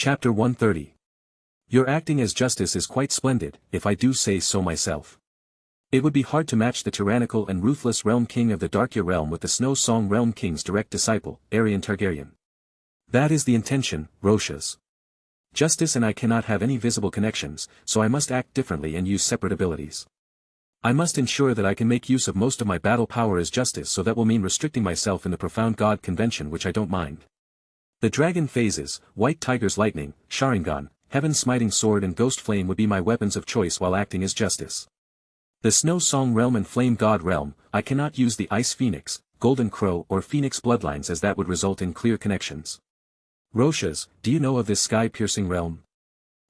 Chapter 130. Your acting as justice is quite splendid, if I do say so myself. It would be hard to match the tyrannical and ruthless Realm King of the Darkya Realm with the Snow Song Realm King's direct disciple, Aerion Targaryen. That is the intention, Roshas. Justice and I cannot have any visible connections, so I must act differently and use separate abilities. I must ensure that I can make use of most of my battle power as justice, so that will mean restricting myself in the profound god convention, which I don't mind. The dragon phases, White Tiger's lightning, Sharingan, Heaven Smiting Sword and Ghost Flame would be my weapons of choice while acting as justice. The Snow Song Realm and Flame God Realm, I cannot use the Ice Phoenix, Golden Crow or Phoenix bloodlines, as that would result in clear connections. Roshas, do you know of this sky-piercing realm?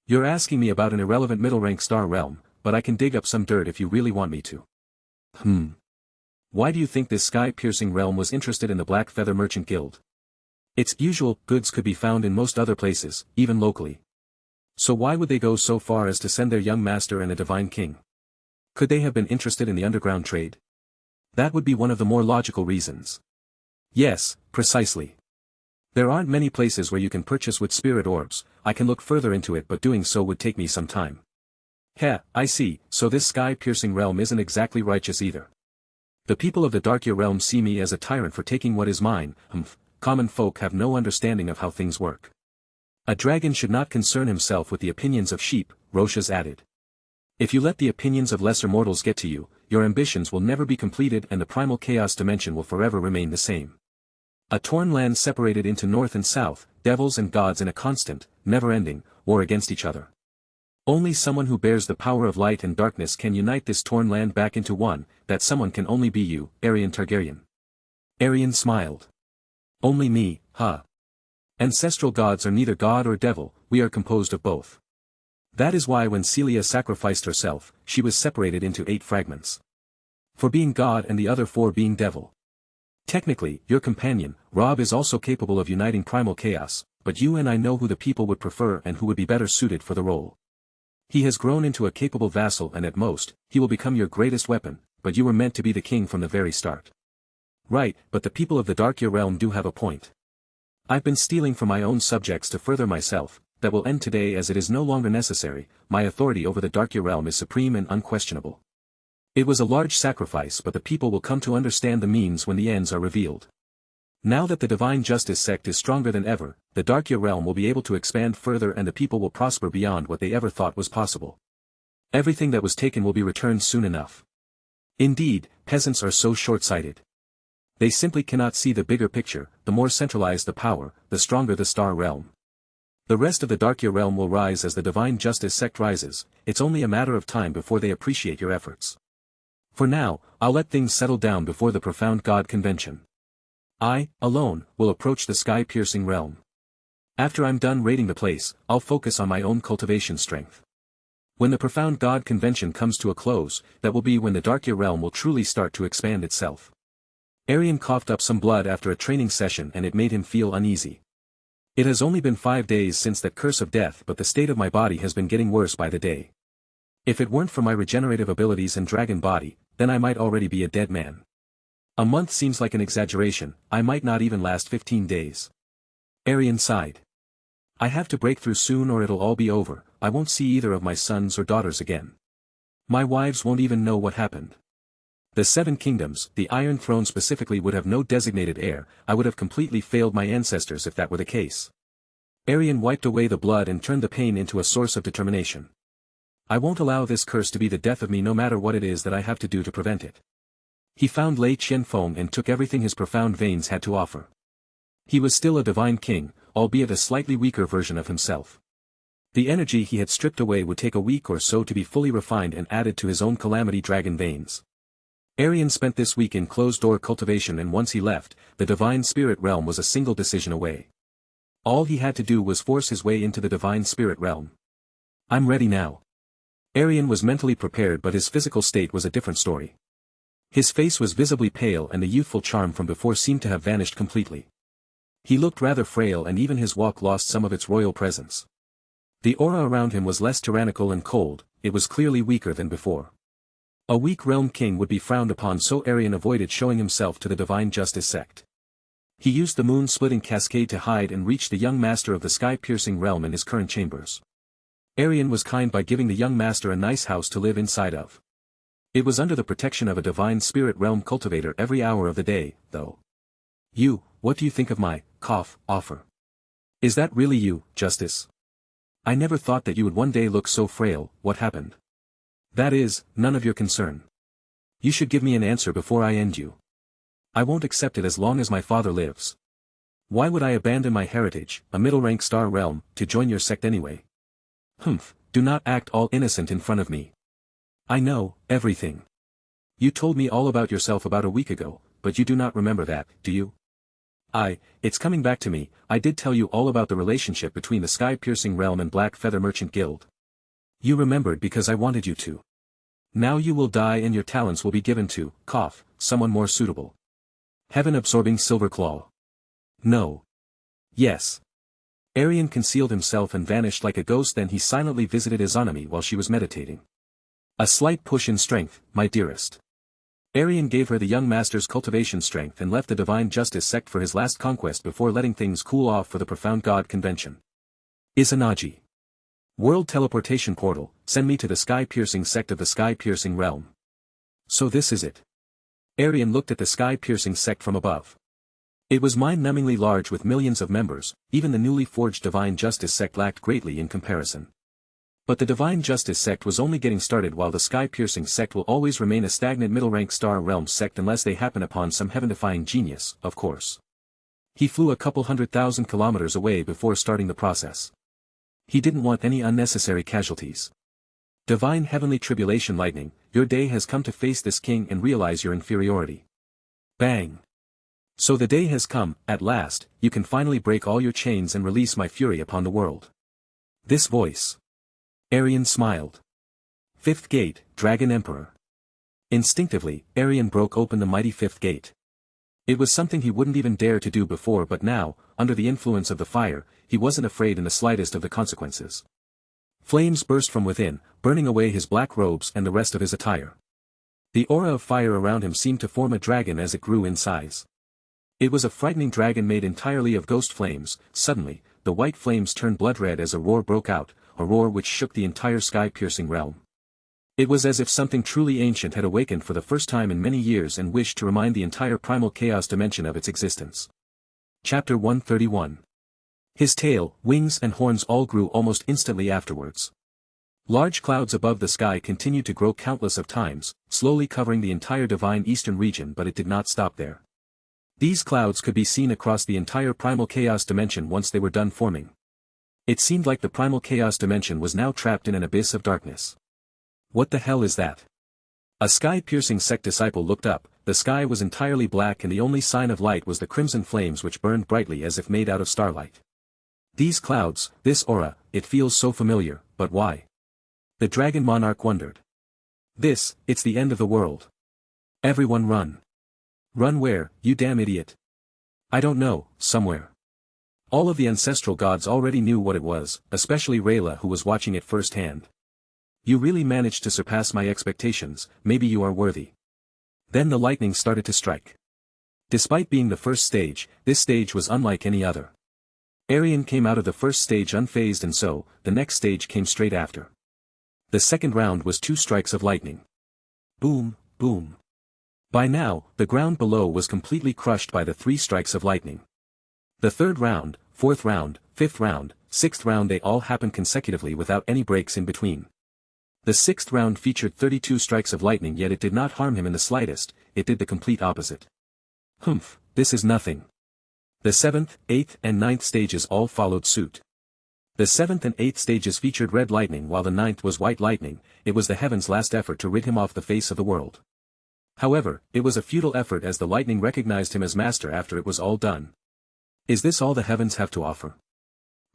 You're asking me about an irrelevant middle-rank star realm, but I can dig up some dirt if you really want me to. Why do you think this sky-piercing realm was interested in the Black Feather Merchant Guild? Its usual goods could be found in most other places, even locally. So why would they go so far as to send their young master and a divine king? Could they have been interested in the underground trade? That would be one of the more logical reasons. Yes, precisely. There aren't many places where you can purchase wood spirit orbs. I can look further into it, but doing so would take me some time. I see, so this sky-piercing realm isn't exactly righteous either. The people of the Darkya realm see me as a tyrant for taking what is mine. Common folk have no understanding of how things work. A dragon should not concern himself with the opinions of sheep, Roshas added. If you let the opinions of lesser mortals get to you, your ambitions will never be completed and the primal chaos dimension will forever remain the same. A torn land separated into north and south, devils and gods in a constant, never-ending, war against each other. Only someone who bears the power of light and darkness can unite this torn land back into one. That someone can only be you, Aerion Targaryen. Aerion smiled. Only me, huh? Ancestral gods are neither god or devil, we are composed of both. That is why when Celia sacrificed herself, she was separated into 8 fragments. 4 being god and the other 4 being devil. Technically, your companion, Rob, is also capable of uniting primal chaos, but you and I know who the people would prefer and who would be better suited for the role. He has grown into a capable vassal and at most, he will become your greatest weapon, but you were meant to be the king from the very start. Right, but the people of the Darkya realm do have a point. I've been stealing from my own subjects to further myself. That will end today as it is no longer necessary. My authority over the Darkya realm is supreme and unquestionable. It was a large sacrifice, but the people will come to understand the means when the ends are revealed. Now that the Divine Justice sect is stronger than ever, the Darkya realm will be able to expand further and the people will prosper beyond what they ever thought was possible. Everything that was taken will be returned soon enough. Indeed, peasants are so short-sighted. They simply cannot see the bigger picture. The more centralized the power, the stronger the star realm. The rest of the Darkya realm will rise as the Divine Justice sect rises. It's only a matter of time before they appreciate your efforts. For now, I'll let things settle down before the profound god convention. I, alone, will approach the sky-piercing realm. After I'm done raiding the place, I'll focus on my own cultivation strength. When the profound god convention comes to a close, that will be when the Darkya realm will truly start to expand itself. Aerion coughed up some blood after a training session and it made him feel uneasy. It has only been 5 days since that curse of death, but the state of my body has been getting worse by the day. If it weren't for my regenerative abilities and dragon body, then I might already be a dead man. A month seems like an exaggeration. I might not even last 15 days. Aerion sighed. I have to break through soon or it'll all be over. I won't see either of my sons or daughters again. My wives won't even know what happened. The 7 kingdoms, the Iron Throne specifically, would have no designated heir. I would have completely failed my ancestors if that were the case. Aerion wiped away the blood and turned the pain into a source of determination. I won't allow this curse to be the death of me, no matter what it is that I have to do to prevent it. He found Lei Qianfeng and took everything his profound veins had to offer. He was still a divine king, albeit a slightly weaker version of himself. The energy he had stripped away would take a week or so to be fully refined and added to his own calamity dragon veins. Aerion spent this week in closed-door cultivation, and once he left, the Divine Spirit realm was a single decision away. All he had to do was force his way into the Divine Spirit realm. I'm ready now. Aerion was mentally prepared, but his physical state was a different story. His face was visibly pale and the youthful charm from before seemed to have vanished completely. He looked rather frail and even his walk lost some of its royal presence. The aura around him was less tyrannical and cold, it was clearly weaker than before. A weak realm king would be frowned upon, so Aerion avoided showing himself to the Divine Justice sect. He used the moon-splitting cascade to hide and reach the young master of the sky-piercing realm in his current chambers. Aerion was kind by giving the young master a nice house to live inside of. It was under the protection of a divine spirit realm cultivator every hour of the day, though. What do you think of my offer? Is that really you, Justice? I never thought that you would one day look so frail. What happened? That is, none of your concern. You should give me an answer before I end you. I won't accept it as long as my father lives. Why would I abandon my heritage, a middle-rank star realm, to join your sect anyway? Do not act all innocent in front of me. I know everything. You told me all about yourself about a week ago, but you do not remember that, do you? It's coming back to me. I did tell you all about the relationship between the sky-piercing realm and Black Feather Merchant Guild. You remembered because I wanted you to. Now you will die and your talents will be given to, someone more suitable. Heaven-absorbing Silver Claw. No. Yes. Aerion concealed himself and vanished like a ghost. Then he silently visited Izanami while she was meditating. A slight push in strength, my dearest. Aerion gave her the young master's cultivation strength and left the Divine Justice sect for his last conquest before letting things cool off for the Profound God Convention. Izanagi. World Teleportation Portal, send me to the sky-piercing sect of the sky-piercing realm. So this is it. Aerion looked at the sky-piercing sect from above. It was mind-numbingly large with millions of members. Even the newly forged Divine Justice sect lacked greatly in comparison. But the Divine Justice sect was only getting started, while the sky-piercing sect will always remain a stagnant middle-rank star realm sect unless they happen upon some heaven-defying genius, of course. He flew a couple 100,000 kilometers away before starting the process. He didn't want any unnecessary casualties. Divine Heavenly Tribulation Lightning, your day has come to face this king and realize your inferiority. Bang! So the day has come, at last. You can finally break all your chains and release my fury upon the world. This voice. Aerion smiled. Fifth Gate, Dragon Emperor. Instinctively, Aerion broke open the mighty fifth gate. It was something he wouldn't even dare to do before, but now, under the influence of the fire, he wasn't afraid in the slightest of the consequences. Flames burst from within, burning away his black robes and the rest of his attire. The aura of fire around him seemed to form a dragon as it grew in size. It was a frightening dragon made entirely of ghost flames. Suddenly, the white flames turned blood-red as a roar broke out, a roar which shook the entire sky-piercing realm. It was as if something truly ancient had awakened for the first time in many years and wished to remind the entire primal chaos dimension of its existence. Chapter 131. His tail, wings and horns all grew almost instantly afterwards. Large clouds above the sky continued to grow countless of times, slowly covering the entire divine eastern region, but it did not stop there. These clouds could be seen across the entire primal chaos dimension once they were done forming. It seemed like the primal chaos dimension was now trapped in an abyss of darkness. What the hell is that? A sky-piercing sect disciple looked up. The sky was entirely black and the only sign of light was the crimson flames which burned brightly as if made out of starlight. These clouds, this aura, it feels so familiar, but why? The Dragon Monarch wondered. It's the end of the world. Everyone run. Run where, you damn idiot? I don't know, somewhere. All of the ancestral gods already knew what it was, especially Rayla, who was watching it firsthand. You really managed to surpass my expectations. Maybe you are worthy. Then the lightning started to strike. Despite being the first stage, this stage was unlike any other. Aerion came out of the first stage unfazed, and so, the next stage came straight after. The second round was 2 strikes of lightning. Boom, boom. By now, the ground below was completely crushed by the 3 strikes of lightning. The third round, fourth round, fifth round, sixth round, they all happened consecutively without any breaks in between. The sixth round featured 32 strikes of lightning, yet it did not harm him in the slightest. It did the complete opposite. This is nothing. The 7th, 8th and 9th stages all followed suit. The 7th and 8th stages featured red lightning while the 9th was white lightning. It was the heaven's last effort to rid him off the face of the world. However, it was a futile effort as the lightning recognized him as master after it was all done. Is this all the heavens have to offer?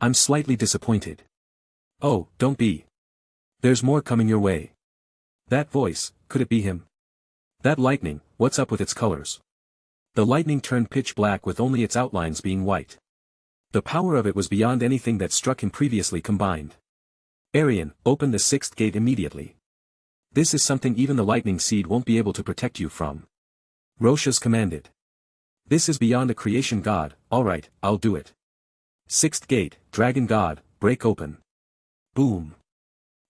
I'm slightly disappointed. Oh, don't be. There's more coming your way. That voice, could it be him? That lightning, what's up with its colors? The lightning turned pitch black with only its outlines being white. The power of it was beyond anything that struck him previously combined. Aerion, open the 6th gate immediately. This is something even the lightning seed won't be able to protect you from. Roshas commanded. This is beyond a creation god, alright, I'll do it. Sixth gate, dragon god, break open. Boom.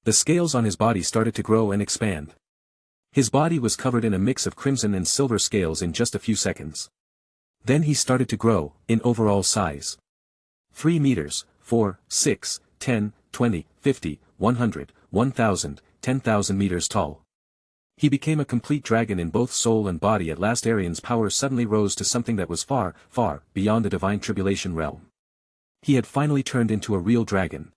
The scales on his body started to grow and expand. His body was covered in a mix of crimson and silver scales in just a few seconds. Then he started to grow, in overall size. 3 meters, 4, 6, 10, 20, 50, 100, 1,000, 10,000 meters tall. He became a complete dragon in both soul and body. At last Aerion's power suddenly rose to something that was far, far, beyond the divine tribulation realm. He had finally turned into a real dragon.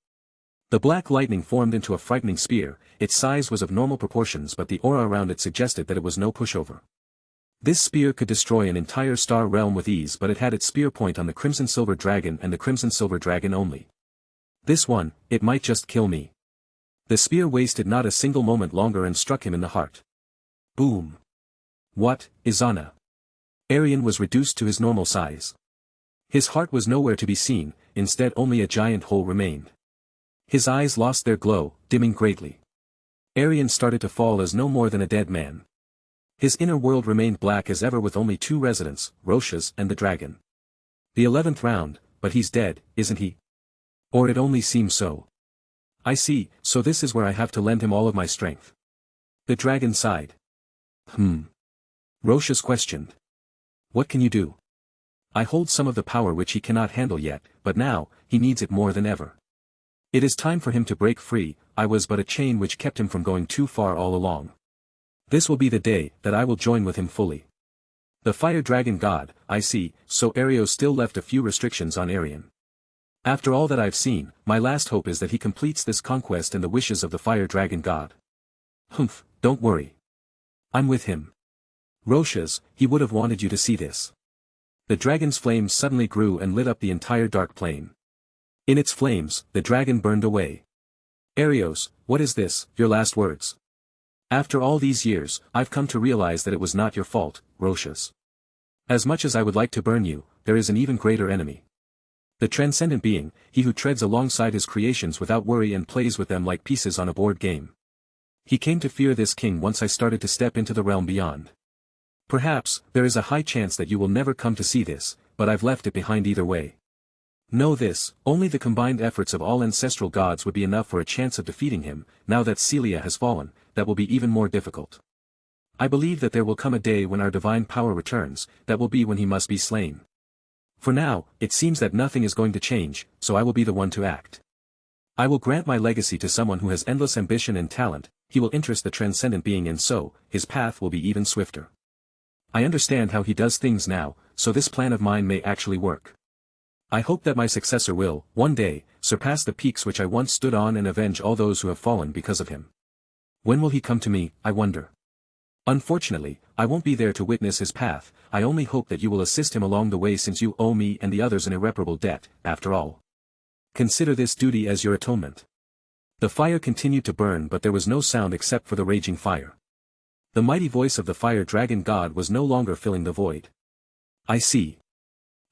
The black lightning formed into a frightening spear. Its size was of normal proportions, but the aura around it suggested that it was no pushover. This spear could destroy an entire star realm with ease, but it had its spear point on the Crimson Silver Dragon and the Crimson Silver Dragon only. This one, it might just kill me. The spear wasted not a single moment longer and struck him in the heart. Boom. What, Izana? Aerion was reduced to his normal size. His heart was nowhere to be seen, instead only a giant hole remained. His eyes lost their glow, dimming greatly. Aerion started to fall as no more than a dead man. His inner world remained black as ever with only 2 residents, Roshas and the dragon. The 11th round, but he's dead, isn't he? Or it only seems so. I see, so this is where I have to lend him all of my strength. The dragon sighed. Roshas questioned. What can you do? I hold some of the power which he cannot handle yet, but now, he needs it more than ever. It is time for him to break free. I was but a chain which kept him from going too far all along. This will be the day that I will join with him fully. The fire dragon god, I see, so Aerion still left a few restrictions on Aerion. After all that I've seen, my last hope is that he completes this conquest and the wishes of the fire dragon god. Don't worry. I'm with him. Roshas, he would have wanted you to see this. The dragon's flames suddenly grew and lit up the entire dark plane. In its flames, the dragon burned away. Aerion, what is this, your last words? After all these years, I've come to realize that it was not your fault, Roshas. As much as I would like to burn you, there is an even greater enemy. The transcendent being, he who treads alongside his creations without worry and plays with them like pieces on a board game. He came to fear this king once I started to step into the realm beyond. Perhaps, there is a high chance that you will never come to see this, but I've left it behind either way. Know this, only the combined efforts of all ancestral gods would be enough for a chance of defeating him. Now that Celia has fallen, that will be even more difficult. I believe that there will come a day when our divine power returns, that will be when he must be slain. For now, it seems that nothing is going to change, so I will be the one to act. I will grant my legacy to someone who has endless ambition and talent. He will interest the transcendent being, and so, his path will be even swifter. I understand how he does things now, so this plan of mine may actually work. I hope that my successor will, one day, surpass the peaks which I once stood on and avenge all those who have fallen because of him. When will he come to me, I wonder? Unfortunately, I won't be there to witness his path. I only hope that you will assist him along the way, since you owe me and the others an irreparable debt, after all. Consider this duty as your atonement. The fire continued to burn, but there was no sound except for the raging fire. The mighty voice of the fire dragon god was no longer filling the void. I see.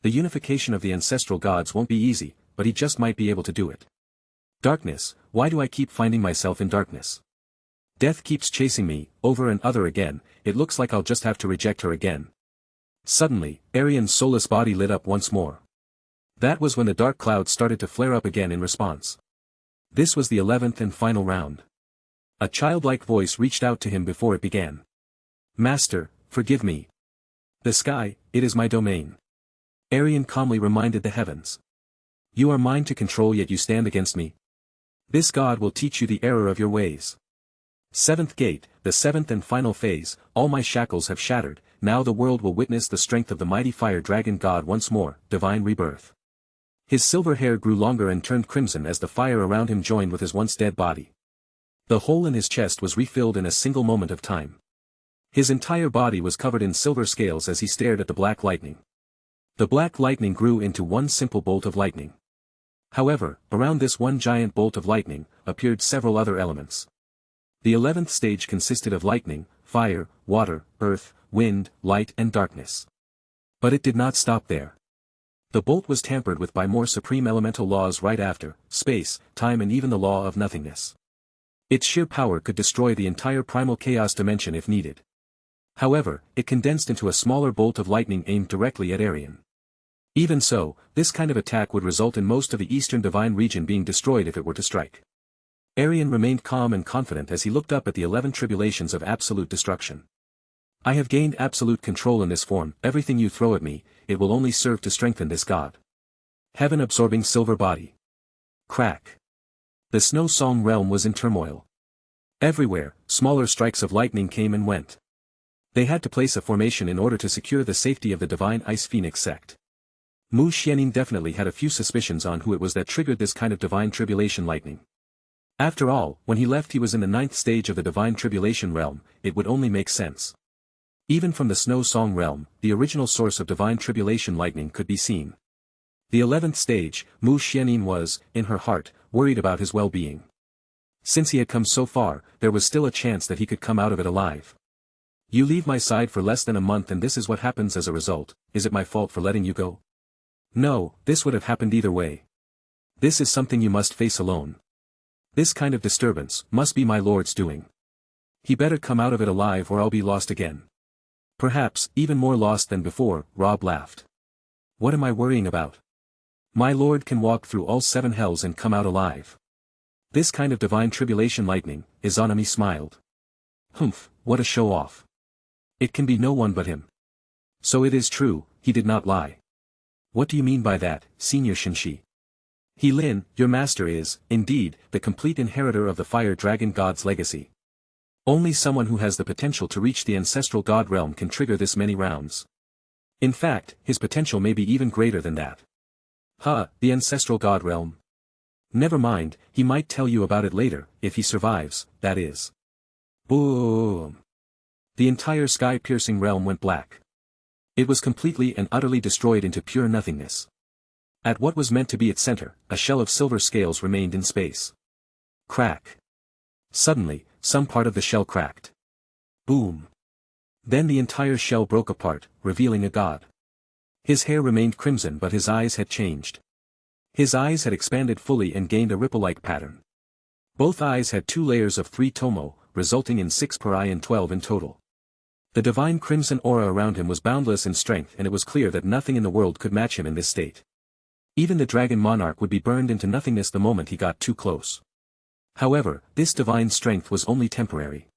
The unification of the ancestral gods won't be easy, but he just might be able to do it. Darkness, why do I keep finding myself in darkness? Death keeps chasing me, over and over again. It looks like I'll just have to reject her again. Suddenly, Aerion's soulless body lit up once more. That was when the dark clouds started to flare up again in response. This was the 11th and final round. A childlike voice reached out to him before it began. Master, forgive me. The sky, it is my domain. Aerion calmly reminded the heavens. You are mine to control, yet you stand against me. This god will teach you the error of your ways. 7th gate, the 7th and final phase. All my shackles have shattered. Now the world will witness the strength of the mighty fire dragon god once more, divine rebirth. His silver hair grew longer and turned crimson as the fire around him joined with his once dead body. The hole in his chest was refilled in a single moment of time. His entire body was covered in silver scales as he stared at the black lightning. The black lightning grew into one simple bolt of lightning. However, around this one giant bolt of lightning, appeared several other elements. The 11th stage consisted of lightning, fire, water, earth, wind, light and darkness. But it did not stop there. The bolt was tampered with by more supreme elemental laws right after: space, time and even the law of nothingness. Its sheer power could destroy the entire primal chaos dimension if needed. However, it condensed into a smaller bolt of lightning aimed directly at Aerion. Even so, this kind of attack would result in most of the eastern divine region being destroyed if it were to strike. Aerion remained calm and confident as he looked up at the 11 tribulations of absolute destruction. I have gained absolute control in this form. Everything you throw at me, it will only serve to strengthen this god. Heaven-absorbing silver body. Crack. The Snow Song realm was in turmoil. Everywhere, smaller strikes of lightning came and went. They had to place a formation in order to secure the safety of the divine Ice Phoenix sect. Mu Xianyin definitely had a few suspicions on who it was that triggered this kind of divine tribulation lightning. After all, when he left he was in the 9th stage of the divine tribulation realm, it would only make sense. Even from the Snow Song realm, the original source of divine tribulation lightning could be seen. The 11th stage, Mu Xianyin was, in her heart, worried about his well-being. Since he had come so far, there was still a chance that he could come out of it alive. You leave my side for less than a month and this is what happens as a result. Is it my fault for letting you go? No, this would have happened either way. This is something you must face alone. This kind of disturbance must be my lord's doing. He better come out of it alive or I'll be lost again. Perhaps, even more lost than before, Rob laughed. What am I worrying about? My lord can walk through all 7 hells and come out alive. This kind of divine tribulation lightning, Izanami smiled. Humph, what a show-off. It can be no one but him. So it is true, he did not lie. What do you mean by that, Senior Shinshi? He Lin, your master is, indeed, the complete inheritor of the fire dragon god's legacy. Only someone who has the potential to reach the ancestral god realm can trigger this many rounds. In fact, his potential may be even greater than that. The ancestral god realm? Never mind, he might tell you about it later, if he survives, that is. Boom! The entire sky-piercing realm went black. It was completely and utterly destroyed into pure nothingness. At what was meant to be its center, a shell of silver scales remained in space. Crack. Suddenly, some part of the shell cracked. Boom. Then the entire shell broke apart, revealing a god. His hair remained crimson but his eyes had changed. His eyes had expanded fully and gained a ripple-like pattern. Both eyes had 2 layers of 3 tomo, resulting in 6 per eye and 12 in total. The divine crimson aura around him was boundless in strength and it was clear that nothing in the world could match him in this state. Even the dragon monarch would be burned into nothingness the moment he got too close. However, this divine strength was only temporary.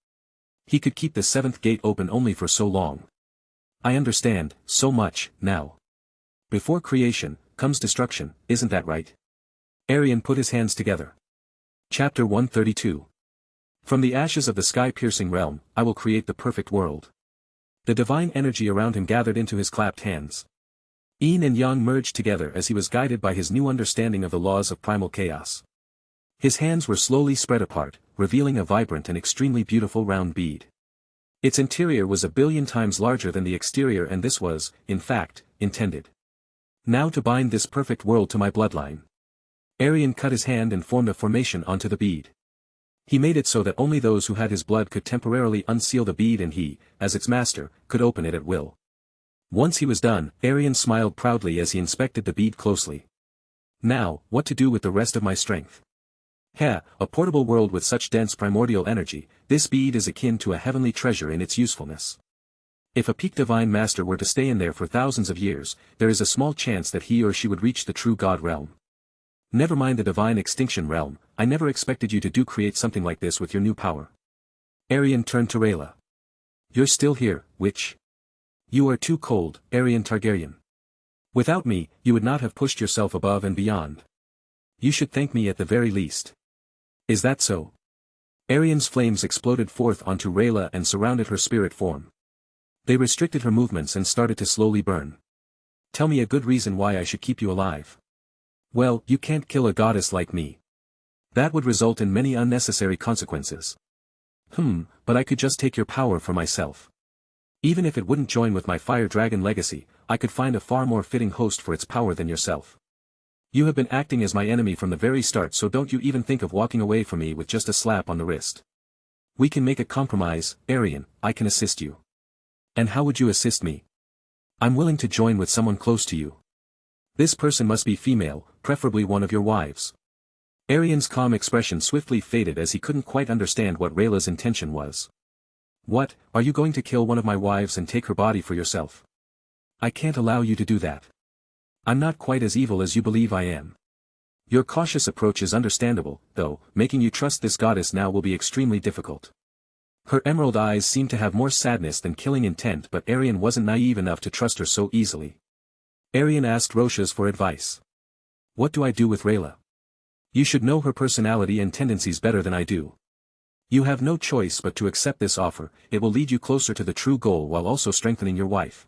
He could keep the 7th gate open only for so long. I understand, so much, now. Before creation, comes destruction, isn't that right? Aerion put his hands together. Chapter 132. From the ashes of the sky-piercing realm, I will create the perfect world. The divine energy around him gathered into his clapped hands. Yin and Yang merged together as he was guided by his new understanding of the laws of primal chaos. His hands were slowly spread apart, revealing a vibrant and extremely beautiful round bead. Its interior was 1,000,000,000 times larger than the exterior and this was, in fact, intended. Now to bind this perfect world to my bloodline. Aerion cut his hand and formed a formation onto the bead. He made it so that only those who had his blood could temporarily unseal the bead and he, as its master, could open it at will. Once he was done, Aerion smiled proudly as he inspected the bead closely. Now, what to do with the rest of my strength? A portable world with such dense primordial energy, this bead is akin to a heavenly treasure in its usefulness. If a peak divine master were to stay in there for thousands of years, there is a small chance that he or she would reach the true god realm. Never mind the divine extinction realm, I never expected you to create something like this with your new power. Aerion turned to Rhaegar. You're still here, witch? You are too cold, Rhaegar Targaryen. Without me, you would not have pushed yourself above and beyond. You should thank me at the very least. Is that so? Aerion's flames exploded forth onto Rhaegar and surrounded her spirit form. They restricted her movements and started to slowly burn. Tell me a good reason why I should keep you alive. Well, you can't kill a goddess like me. That would result in many unnecessary consequences. But I could just take your power for myself. Even if it wouldn't join with my fire dragon legacy, I could find a far more fitting host for its power than yourself. You have been acting as my enemy from the very start, so don't you even think of walking away from me with just a slap on the wrist. We can make a compromise, Aerion, I can assist you. And how would you assist me? I'm willing to join with someone close to you. This person must be female, preferably one of your wives. Aerion's calm expression swiftly faded as he couldn't quite understand what Rayla's intention was. What, are you going to kill one of my wives and take her body for yourself? I can't allow you to do that. I'm not quite as evil as you believe I am. Your cautious approach is understandable, though, making you trust this goddess now will be extremely difficult. Her emerald eyes seemed to have more sadness than killing intent, but Aerion wasn't naive enough to trust her so easily. Aerion asked Roshas for advice. What do I do with Rhaegar? You should know her personality and tendencies better than I do. You have no choice but to accept this offer. It will lead you closer to the true goal while also strengthening your wife.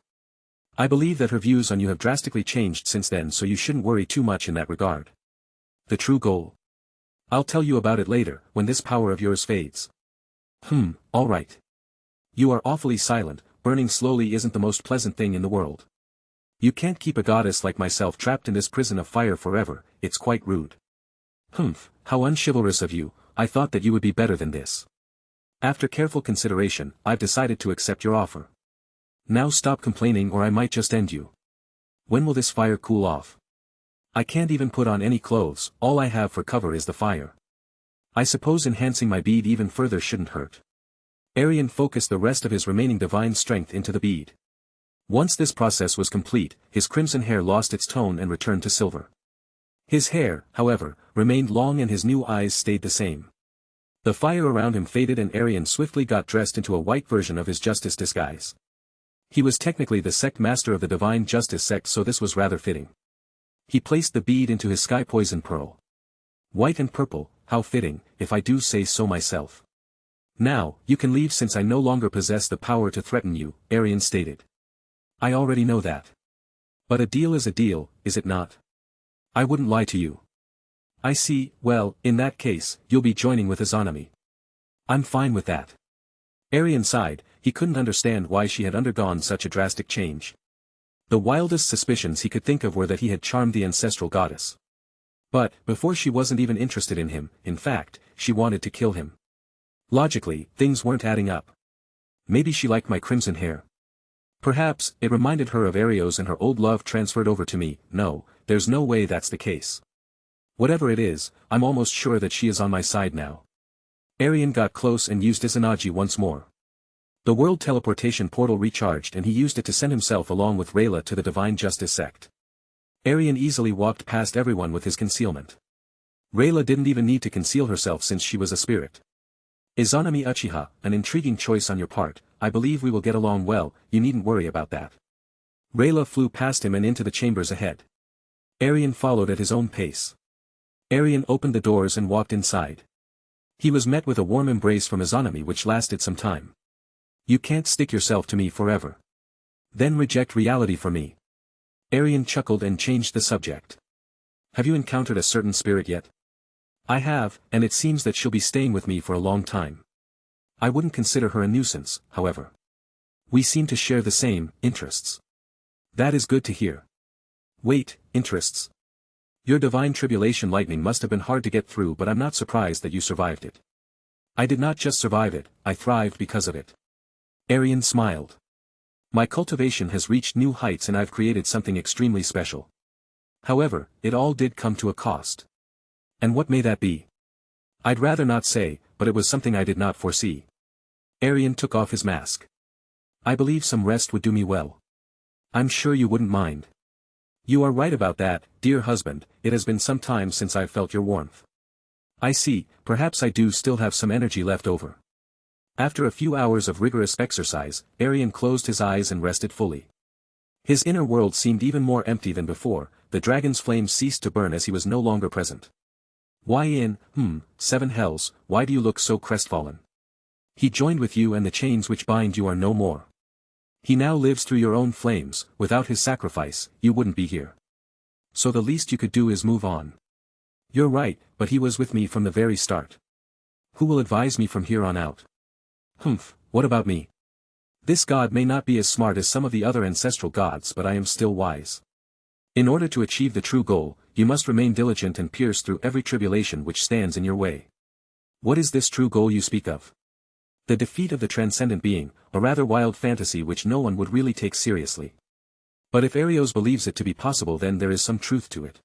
I believe that her views on you have drastically changed since then, so you shouldn't worry too much in that regard. The true goal. I'll tell you about it later, when this power of yours fades. All right. You are awfully silent. Burning slowly isn't the most pleasant thing in the world. You can't keep a goddess like myself trapped in this prison of fire forever. It's quite rude. How unchivalrous of you. I thought that you would be better than this. After careful consideration, I've decided to accept your offer. Now stop complaining or I might just end you. When will this fire cool off? I can't even put on any clothes. All I have for cover is the fire. I suppose enhancing my bead even further shouldn't hurt. Aerion focused the rest of his remaining divine strength into the bead. Once this process was complete, his crimson hair lost its tone and returned to silver. His hair, however, remained long and his new eyes stayed the same. The fire around him faded and Aerion swiftly got dressed into a white version of his justice disguise. He was technically the sect master of the divine justice sect, so this was rather fitting. He placed the bead into his sky poison pearl. White and purple, how fitting, if I do say so myself. Now, you can leave since I no longer possess the power to threaten you, Aerion stated. I already know that. But a deal is a deal, is it not? I wouldn't lie to you. I see. Well, in that case, you'll be joining with Izanami. I'm fine with that. Aerion sighed. He couldn't understand why she had undergone such a drastic change. The wildest suspicions he could think of were that he had charmed the ancestral goddess. But, before she wasn't even interested in him, in fact, she wanted to kill him. Logically, things weren't adding up. Maybe she liked my crimson hair. Perhaps, it reminded her of Arios and her old love transferred over to me. No, there's no way that's the case. Whatever it is, I'm almost sure that she is on my side now. Aerion got close and used Izanagi once more. The world teleportation portal recharged and he used it to send himself along with Rhaegar to the Divine Justice sect. Aerion easily walked past everyone with his concealment. Rhaegar didn't even need to conceal herself since she was a spirit. Izanami Uchiha, an intriguing choice on your part. I believe we will get along well, you needn't worry about that. Rhaegar flew past him and into the chambers ahead. Aerion followed at his own pace. Aerion opened the doors and walked inside. He was met with a warm embrace from Izanami which lasted some time. You can't stick yourself to me forever. Then reject reality for me. Aerion chuckled and changed the subject. Have you encountered a certain spirit yet? I have, and it seems that she'll be staying with me for a long time. I wouldn't consider her a nuisance, however. We seem to share the same interests. That is good to hear. Wait, interests? Your divine tribulation lightning must have been hard to get through, but I'm not surprised that you survived it. I did not just survive it, I thrived because of it. Aerion smiled. My cultivation has reached new heights and I've created something extremely special. However, it all did come to a cost. And what may that be? I'd rather not say, but it was something I did not foresee. Aerion took off his mask. I believe some rest would do me well. I'm sure you wouldn't mind. You are right about that, dear husband, it has been some time since I've felt your warmth. I see, perhaps I do still have some energy left over. After a few hours of rigorous exercise, Aerion closed his eyes and rested fully. His inner world seemed even more empty than before. The dragon's flame ceased to burn as he was no longer present. Why in, seven hells, why do you look so crestfallen? He joined with you and the chains which bind you are no more. He now lives through your own flames. Without his sacrifice, you wouldn't be here. So the least you could do is move on. You're right, but he was with me from the very start. Who will advise me from here on out? What about me? This god may not be as smart as some of the other ancestral gods, but I am still wise. In order to achieve the true goal, you must remain diligent and pierce through every tribulation which stands in your way. What is this true goal you speak of? The defeat of the transcendent being, a rather wild fantasy which no one would really take seriously. But if Arios believes it to be possible, then there is some truth to it.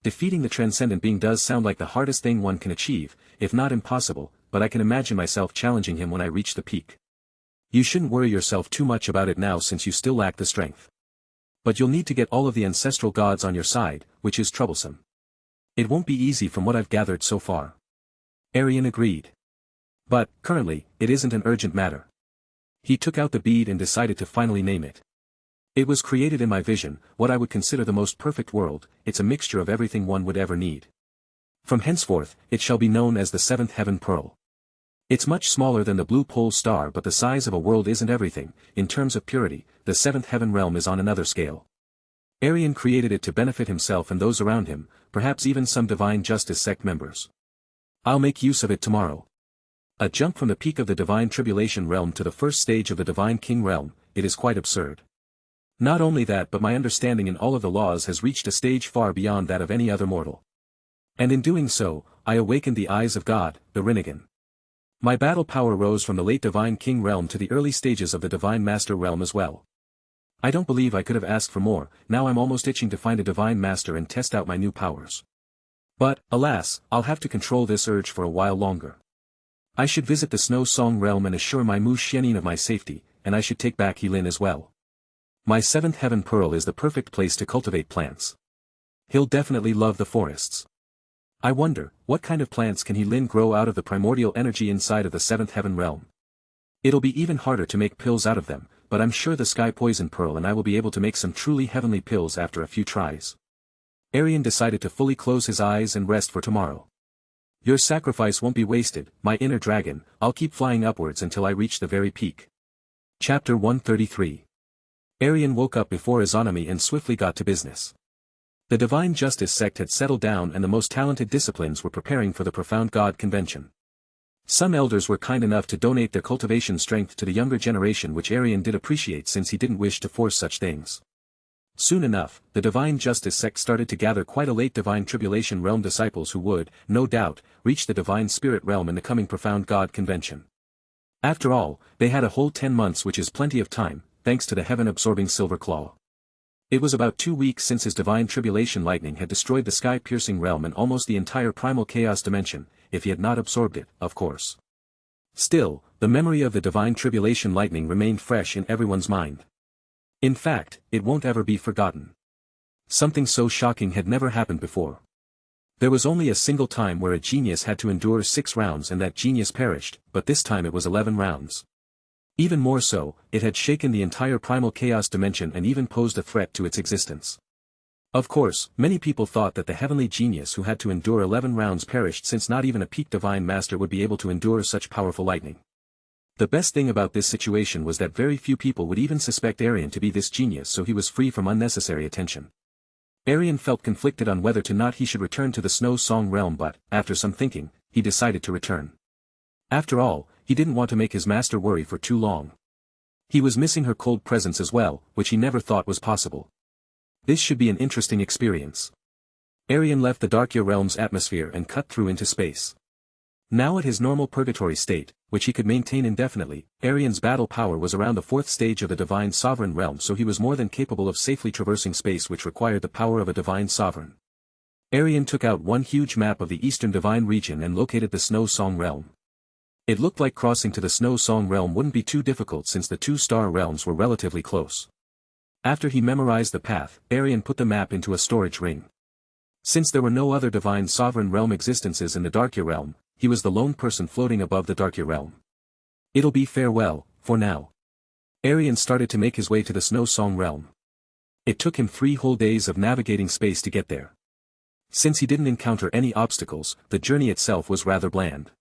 Defeating the transcendent being does sound like the hardest thing one can achieve, if not impossible, but I can imagine myself challenging him when I reach the peak. You shouldn't worry yourself too much about it now since you still lack the strength. But you'll need to get all of the ancestral gods on your side, which is troublesome. It won't be easy from what I've gathered so far. Aerion agreed. But, currently, it isn't an urgent matter. He took out the bead and decided to finally name it. It was created in my vision, what I would consider the most perfect world. It's a mixture of everything one would ever need. From henceforth, it shall be known as the Seventh Heaven Pearl. It's much smaller than the Blue Pole Star, but the size of a world isn't everything. In terms of purity, the Seventh Heaven Realm is on another scale. Aerion created it to benefit himself and those around him, perhaps even some Divine Justice sect members. I'll make use of it tomorrow. A jump from the peak of the Divine Tribulation Realm to the first stage of the Divine King Realm, it is quite absurd. Not only that, but my understanding in all of the laws has reached a stage far beyond that of any other mortal. And in doing so, I awakened the eyes of God, the Rinnegan. My battle power rose from the late Divine King Realm to the early stages of the Divine Master Realm as well. I don't believe I could have asked for more. Now I'm almost itching to find a Divine Master and test out my new powers. But, alas, I'll have to control this urge for a while longer. I should visit the Snow Song Realm and assure my Mu Xianyin of my safety, and I should take back Heilin as well. My Seventh Heaven Pearl is the perfect place to cultivate plants. He'll definitely love the forests. I wonder, what kind of plants can Heilin grow out of the primordial energy inside of the Seventh Heaven Realm? It'll be even harder to make pills out of them, but I'm sure the Sky Poison Pearl and I will be able to make some truly heavenly pills after a few tries. Aerion decided to fully close his eyes and rest for tomorrow. Your sacrifice won't be wasted, my inner dragon. I'll keep flying upwards until I reach the very peak. Chapter 133. Aerion woke up before Izanami and swiftly got to business. The Divine Justice sect had settled down and the most talented disciplines were preparing for the Profound God Convention. Some elders were kind enough to donate their cultivation strength to the younger generation, which Aerion did appreciate since he didn't wish to force such things. Soon enough, the Divine Justice sect started to gather quite a late Divine Tribulation Realm disciples who would, no doubt, reach the Divine Spirit Realm in the coming Profound God Convention. After all, they had a whole 10 months, which is plenty of time, thanks to the heaven-absorbing Silver Claw. It was about 2 weeks since his Divine Tribulation lightning had destroyed the sky-piercing realm and almost the entire Primal Chaos dimension, if he had not absorbed it, of course. Still, the memory of the Divine Tribulation lightning remained fresh in everyone's mind. In fact, it won't ever be forgotten. Something so shocking had never happened before. There was only a single time where a genius had to endure 6 rounds and that genius perished, but this time it was 11 rounds. Even more so, it had shaken the entire Primal Chaos dimension and even posed a threat to its existence. Of course, many people thought that the heavenly genius who had to endure 11 rounds perished, since not even a peak Divine Master would be able to endure such powerful lightning. The best thing about this situation was that very few people would even suspect Aerion to be this genius, so he was free from unnecessary attention. Aerion felt conflicted on whether or not he should return to the Snow Song Realm, but, after some thinking, he decided to return. After all, he didn't want to make his master worry for too long. He was missing her cold presence as well, which he never thought was possible. This should be an interesting experience. Aerion left the Darkia Realm's atmosphere and cut through into space. Now at his normal purgatory state, which he could maintain indefinitely, Aerion's battle power was around the 4th stage of the Divine Sovereign Realm, so he was more than capable of safely traversing space, which required the power of a Divine Sovereign. Aerion took out one huge map of the Eastern Divine Region and located the Snow Song Realm. It looked like crossing to the Snow Song Realm wouldn't be too difficult since the 2 star realms were relatively close. After he memorized the path, Aerion put the map into a storage ring. Since there were no other Divine Sovereign Realm existences in the Darkia Realm, he was the lone person floating above the Darkia Realm. It'll be farewell, for now. Aerion started to make his way to the Snow Song Realm. It took him 3 whole days of navigating space to get there. Since he didn't encounter any obstacles, the journey itself was rather bland.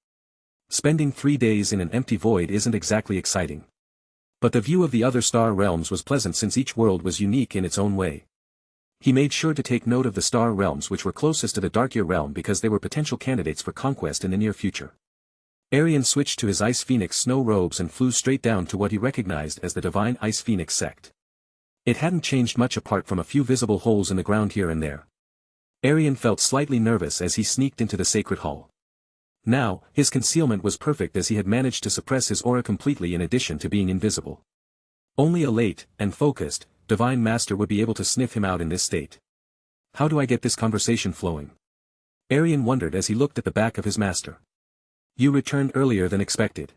Spending 3 days in an empty void isn't exactly exciting. But the view of the other star realms was pleasant since each world was unique in its own way. He made sure to take note of the star realms which were closest to the Darkia Realm because they were potential candidates for conquest in the near future. Aerion switched to his Ice Phoenix snow robes and flew straight down to what he recognized as the Divine Ice Phoenix sect. It hadn't changed much apart from a few visible holes in the ground here and there. Aerion felt slightly nervous as he sneaked into the sacred hall. Now, his concealment was perfect as he had managed to suppress his aura completely in addition to being invisible. Only a late, and focused, Divine Master would be able to sniff him out in this state. How do I get this conversation flowing? Aerion wondered as he looked at the back of his master. You returned earlier than expected.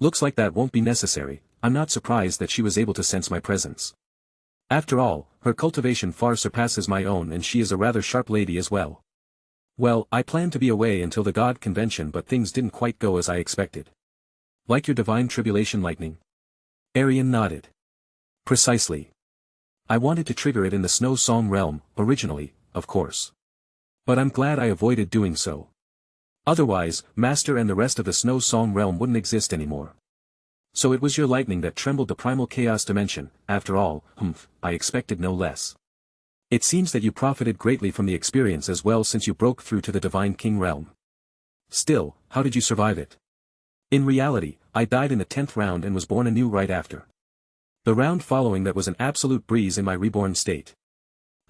Looks like that won't be necessary. I'm not surprised that she was able to sense my presence. After all, her cultivation far surpasses my own and she is a rather sharp lady as well. Well, I planned to be away until the God Convention but things didn't quite go as I expected. Like your divine tribulation lightning? Aerion nodded. Precisely. I wanted to trigger it in the Snow Song realm, originally, of course. But I'm glad I avoided doing so. Otherwise, Master and the rest of the Snow Song realm wouldn't exist anymore. So it was your lightning that trembled the primal chaos dimension, after all, I expected no less. It seems that you profited greatly from the experience as well since you broke through to the Divine King realm. Still, how did you survive it? In reality, I died in the 10th round and was born anew right after. The round following that was an absolute breeze in my reborn state.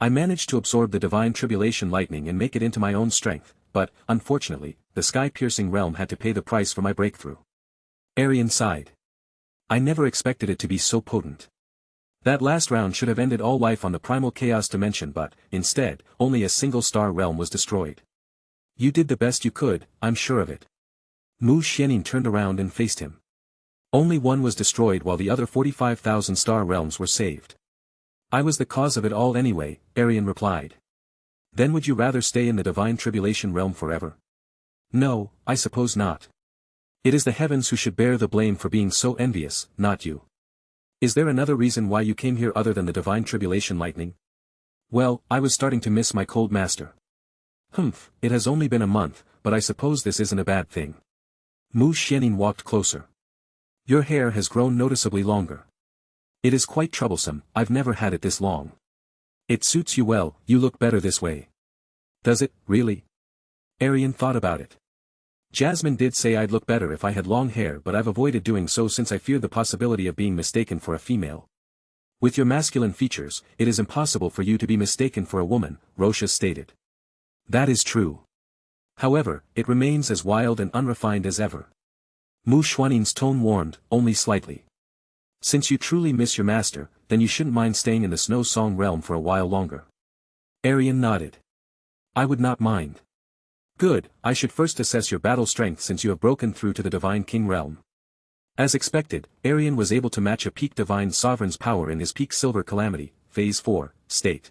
I managed to absorb the divine tribulation lightning and make it into my own strength, but, unfortunately, the sky-piercing realm had to pay the price for my breakthrough. Aerion sighed. I never expected it to be so potent. That last round should have ended all life on the primal chaos dimension but, instead, only a single star realm was destroyed. You did the best you could, I'm sure of it. Mu Xianning turned around and faced him. Only one was destroyed while the other 45,000 star realms were saved. I was the cause of it all anyway, Aerion replied. Then would you rather stay in the divine tribulation realm forever? No, I suppose not. It is the heavens who should bear the blame for being so envious, not you. Is there another reason why you came here other than the divine tribulation lightning? Well, I was starting to miss my cold master. It has only been a month, but I suppose this isn't a bad thing. Mu Xianning walked closer. Your hair has grown noticeably longer. It is quite troublesome, I've never had it this long. It suits you well, you look better this way. Does it, really? Aerion thought about it. Jasmine did say I'd look better if I had long hair but I've avoided doing so since I feared the possibility of being mistaken for a female. With your masculine features, it is impossible for you to be mistaken for a woman, Rocha stated. That is true. However, it remains as wild and unrefined as ever. Mu Xianning's tone warmed, only slightly. Since you truly miss your master, then you shouldn't mind staying in the Snow Song realm for a while longer. Aerion nodded. I would not mind. Good, I should first assess your battle strength since you have broken through to the Divine King realm. As expected, Aerion was able to match a peak Divine Sovereign's power in his peak Silver Calamity, Phase 4, state.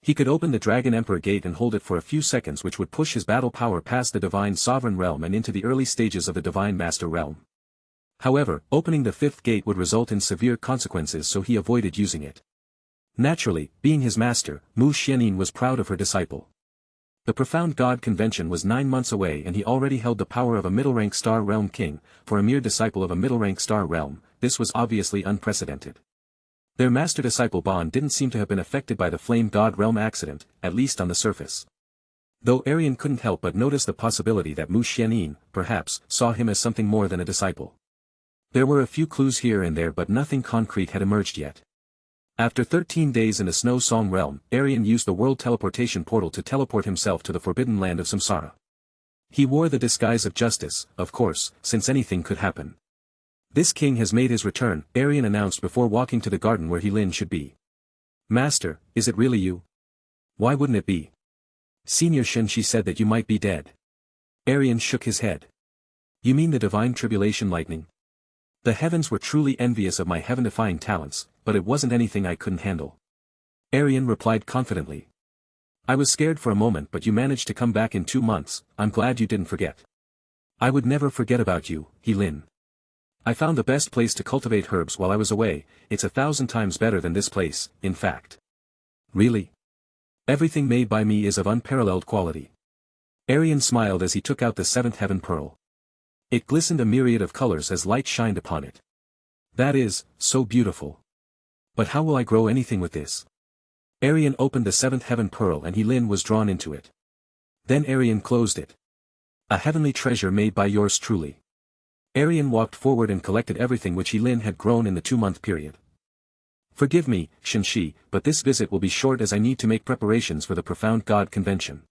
He could open the Dragon Emperor Gate and hold it for a few seconds which would push his battle power past the Divine Sovereign realm and into the early stages of the Divine Master realm. However, opening the 5th gate would result in severe consequences so he avoided using it. Naturally, being his master, Mu Xianning was proud of her disciple. The Profound God Convention was 9 months away and he already held the power of a middle-rank star realm king. For a mere disciple of a middle-rank star realm, this was obviously unprecedented. Their master-disciple bond didn't seem to have been affected by the Flame God realm accident, at least on the surface. Though Aerion couldn't help but notice the possibility that Mu Xianning, perhaps, saw him as something more than a disciple. There were a few clues here and there but nothing concrete had emerged yet. After 13 days in the Snow Song realm, Aerion used the world teleportation portal to teleport himself to the forbidden land of Samsara. He wore the disguise of justice, of course, since anything could happen. This king has made his return, Aerion announced before walking to the garden where Lin should be. Master, is it really you? Why wouldn't it be? Senior Shinshi said that you might be dead. Aerion shook his head. You mean the divine tribulation lightning? The heavens were truly envious of my heaven-defying talents, but it wasn't anything I couldn't handle. Aerion replied confidently. I was scared for a moment but you managed to come back in 2 months, I'm glad you didn't forget. I would never forget about you, Lin. I found the best place to cultivate herbs while I was away, it's 1,000 times better than this place, in fact. Really? Everything made by me is of unparalleled quality. Aerion smiled as he took out the 7th heaven pearl. It glistened a myriad of colors as light shined upon it. That is, so beautiful. But how will I grow anything with this? Aerion opened the 7th heaven pearl and Lin was drawn into it. Then Aerion closed it. A heavenly treasure made by yours truly. Aerion walked forward and collected everything which Lin had grown in the 2-month period. Forgive me, Shinshi, but this visit will be short as I need to make preparations for the Profound God Convention.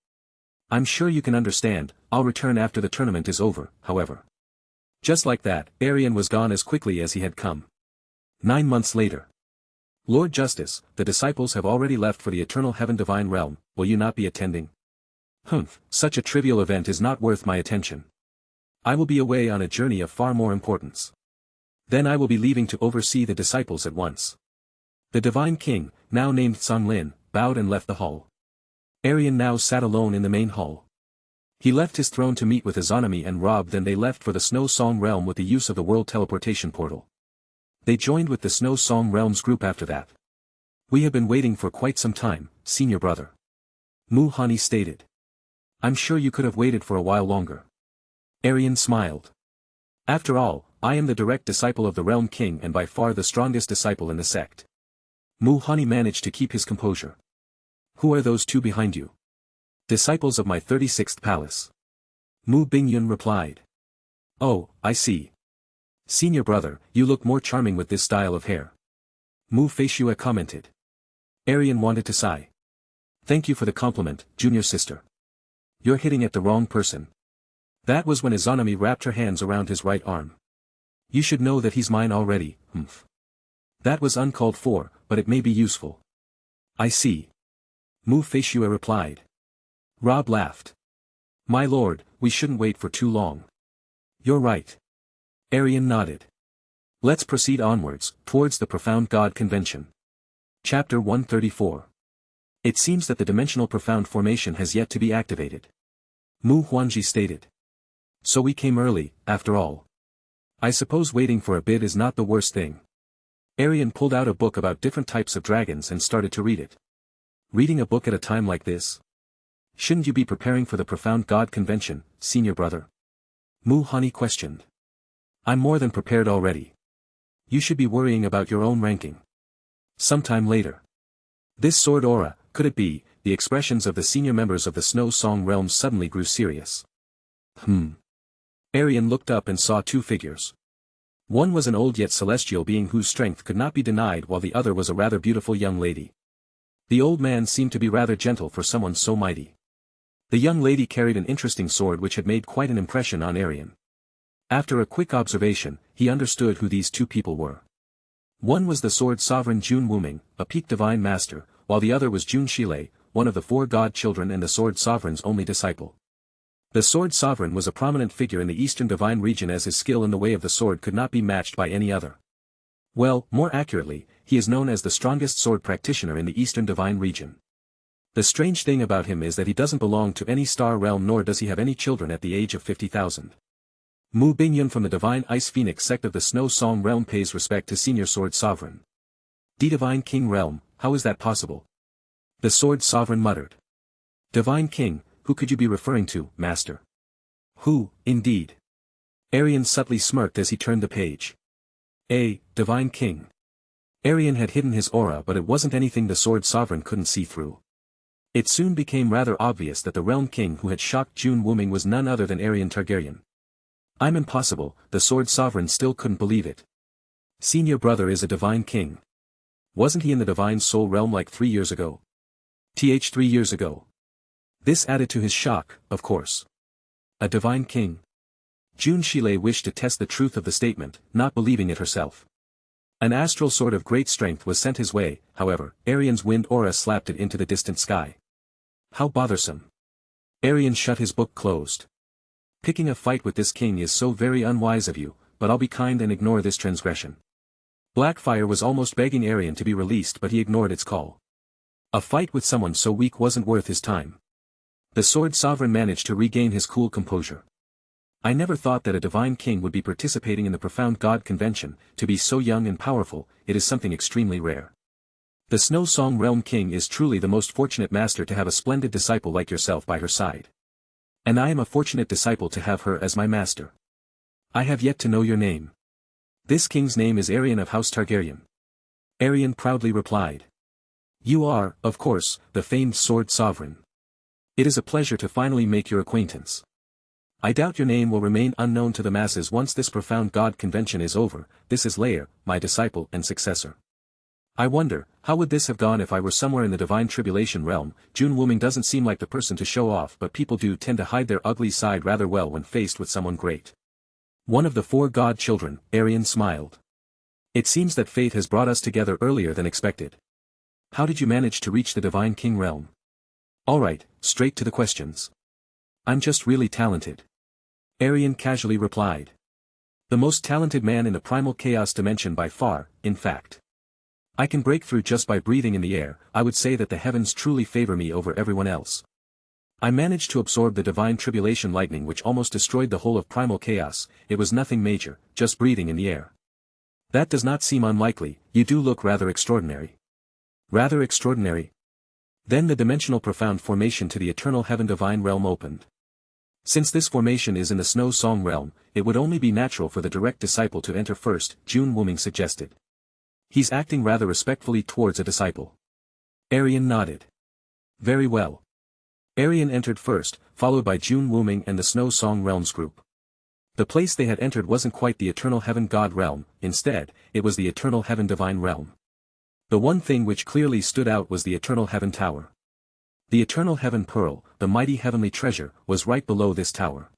I'm sure you can understand, I'll return after the tournament is over, however. Just like that, Aerion was gone as quickly as he had come. 9 months later. Lord Justice, the disciples have already left for the Eternal Heaven Divine Realm, will you not be attending? Such a trivial event is not worth my attention. I will be away on a journey of far more importance. Then I will be leaving to oversee the disciples at once. The divine king, now named Songlin, bowed and left the hall. Aerion now sat alone in the main hall. He left his throne to meet with Izanami and Rob, then they left for the Snow Song Realm with the use of the world teleportation portal. They joined with the Snow Song Realms group after that. We have been waiting for quite some time, senior brother. Mu Hani stated. I'm sure you could have waited for a while longer. Aerion smiled. After all, I am the direct disciple of the Realm King and by far the strongest disciple in the sect. Mu Hani managed to keep his composure. Who are those two behind you? Disciples of my 36th palace. Mu Bingyun replied. Oh, I see. Senior brother, you look more charming with this style of hair. Mu Feishue commented. Aerion wanted to sigh. Thank you for the compliment, junior sister. You're hitting at the wrong person. That was when Izanami wrapped her hands around his right arm. You should know that he's mine already, humph. That was uncalled for, but it may be useful. I see. Mu Feishue replied. Rob laughed. My lord, we shouldn't wait for too long. You're right. Aerion nodded. Let's proceed onwards, towards the Profound God Convention. Chapter 134. It seems that the dimensional profound formation has yet to be activated. Mu Huanji stated. So we came early, after all. I suppose waiting for a bit is not the worst thing. Aerion pulled out a book about different types of dragons and started to read it. Reading a book at a time like this? Shouldn't you be preparing for the Profound God Convention, senior brother? Mu Hani questioned. I'm more than prepared already. You should be worrying about your own ranking. Sometime later. This sword aura, could it be, the expressions of the senior members of the Snow Song Realms suddenly grew serious. Aerion looked up and saw two figures. One was an old yet celestial being whose strength could not be denied, while the other was a rather beautiful young lady. The old man seemed to be rather gentle for someone so mighty. The young lady carried an interesting sword which had made quite an impression on Aerion. After a quick observation, he understood who these two people were. One was the sword sovereign Jun Wuming, a peak divine master, while the other was Jun Shilei, one of the four god children and the sword sovereign's only disciple. The sword sovereign was a prominent figure in the eastern divine region, as his skill in the way of the sword could not be matched by any other. Well, more accurately, he is known as the strongest sword practitioner in the eastern divine region. The strange thing about him is that he doesn't belong to any star realm, nor does he have any children at the age of 50,000. Mu Bingyun from the Divine Ice Phoenix sect of the Snow Song Realm pays respect to Senior Sword Sovereign. Divine King Realm, how is that possible? The Sword Sovereign muttered. Divine King, who could you be referring to, Master? Who, indeed? Aerion subtly smirked as he turned the page. Divine King. Aerion had hidden his aura, but it wasn't anything the Sword Sovereign couldn't see through. It soon became rather obvious that the Realm King who had shocked Jun Wuming was none other than Aerion Targaryen. I'm impossible, the Sword Sovereign still couldn't believe it. Senior brother is a Divine King. Wasn't he in the Divine Soul Realm like 3 years ago? 3 years ago. This added to his shock, of course. A Divine King. Jun Shilei wished to test the truth of the statement, not believing it herself. An astral sword of great strength was sent his way, however, Aerion's wind aura slapped it into the distant sky. How bothersome. Aerion shut his book closed. Picking a fight with this king is so very unwise of you, but I'll be kind and ignore this transgression. Blackfire was almost begging Aerion to be released, but he ignored its call. A fight with someone so weak wasn't worth his time. The Sword Sovereign managed to regain his cool composure. I never thought that a divine king would be participating in the Profound God Convention. To be so young and powerful, it is something extremely rare. The Snow Song Realm King is truly the most fortunate master to have a splendid disciple like yourself by her side. And I am a fortunate disciple to have her as my master. I have yet to know your name. This king's name is Aerion of House Targaryen. Aerion proudly replied. You are, of course, the famed Sword Sovereign. It is a pleasure to finally make your acquaintance. I doubt your name will remain unknown to the masses once this Profound God Convention is over. This is Leia, my disciple and successor. I wonder, how would this have gone if I were somewhere in the Divine Tribulation realm? Jun Wuming doesn't seem like the person to show off, but people do tend to hide their ugly side rather well when faced with someone great. One of the four god children, Aerion smiled. It seems that fate has brought us together earlier than expected. How did you manage to reach the Divine King realm? Alright, straight to the questions. I'm just really talented. Aerion casually replied. The most talented man in the primal chaos dimension by far, in fact. I can break through just by breathing in the air. I would say that the heavens truly favor me over everyone else. I managed to absorb the divine tribulation lightning which almost destroyed the whole of primal chaos. It was nothing major, just breathing in the air. That does not seem unlikely. You do look rather extraordinary. Rather extraordinary? Then the dimensional profound formation to the eternal heaven divine realm opened. Since this formation is in the snow song realm, it would only be natural for the direct disciple to enter first, June Wooming suggested. He's acting rather respectfully towards a disciple. Aerion nodded. Very well. Aerion entered first, followed by June Wooming and the Snow Song Realms group. The place they had entered wasn't quite the Eternal Heaven God realm, instead, it was the Eternal Heaven Divine realm. The one thing which clearly stood out was the Eternal Heaven Tower. The Eternal Heaven Pearl, the mighty heavenly treasure, was right below this tower.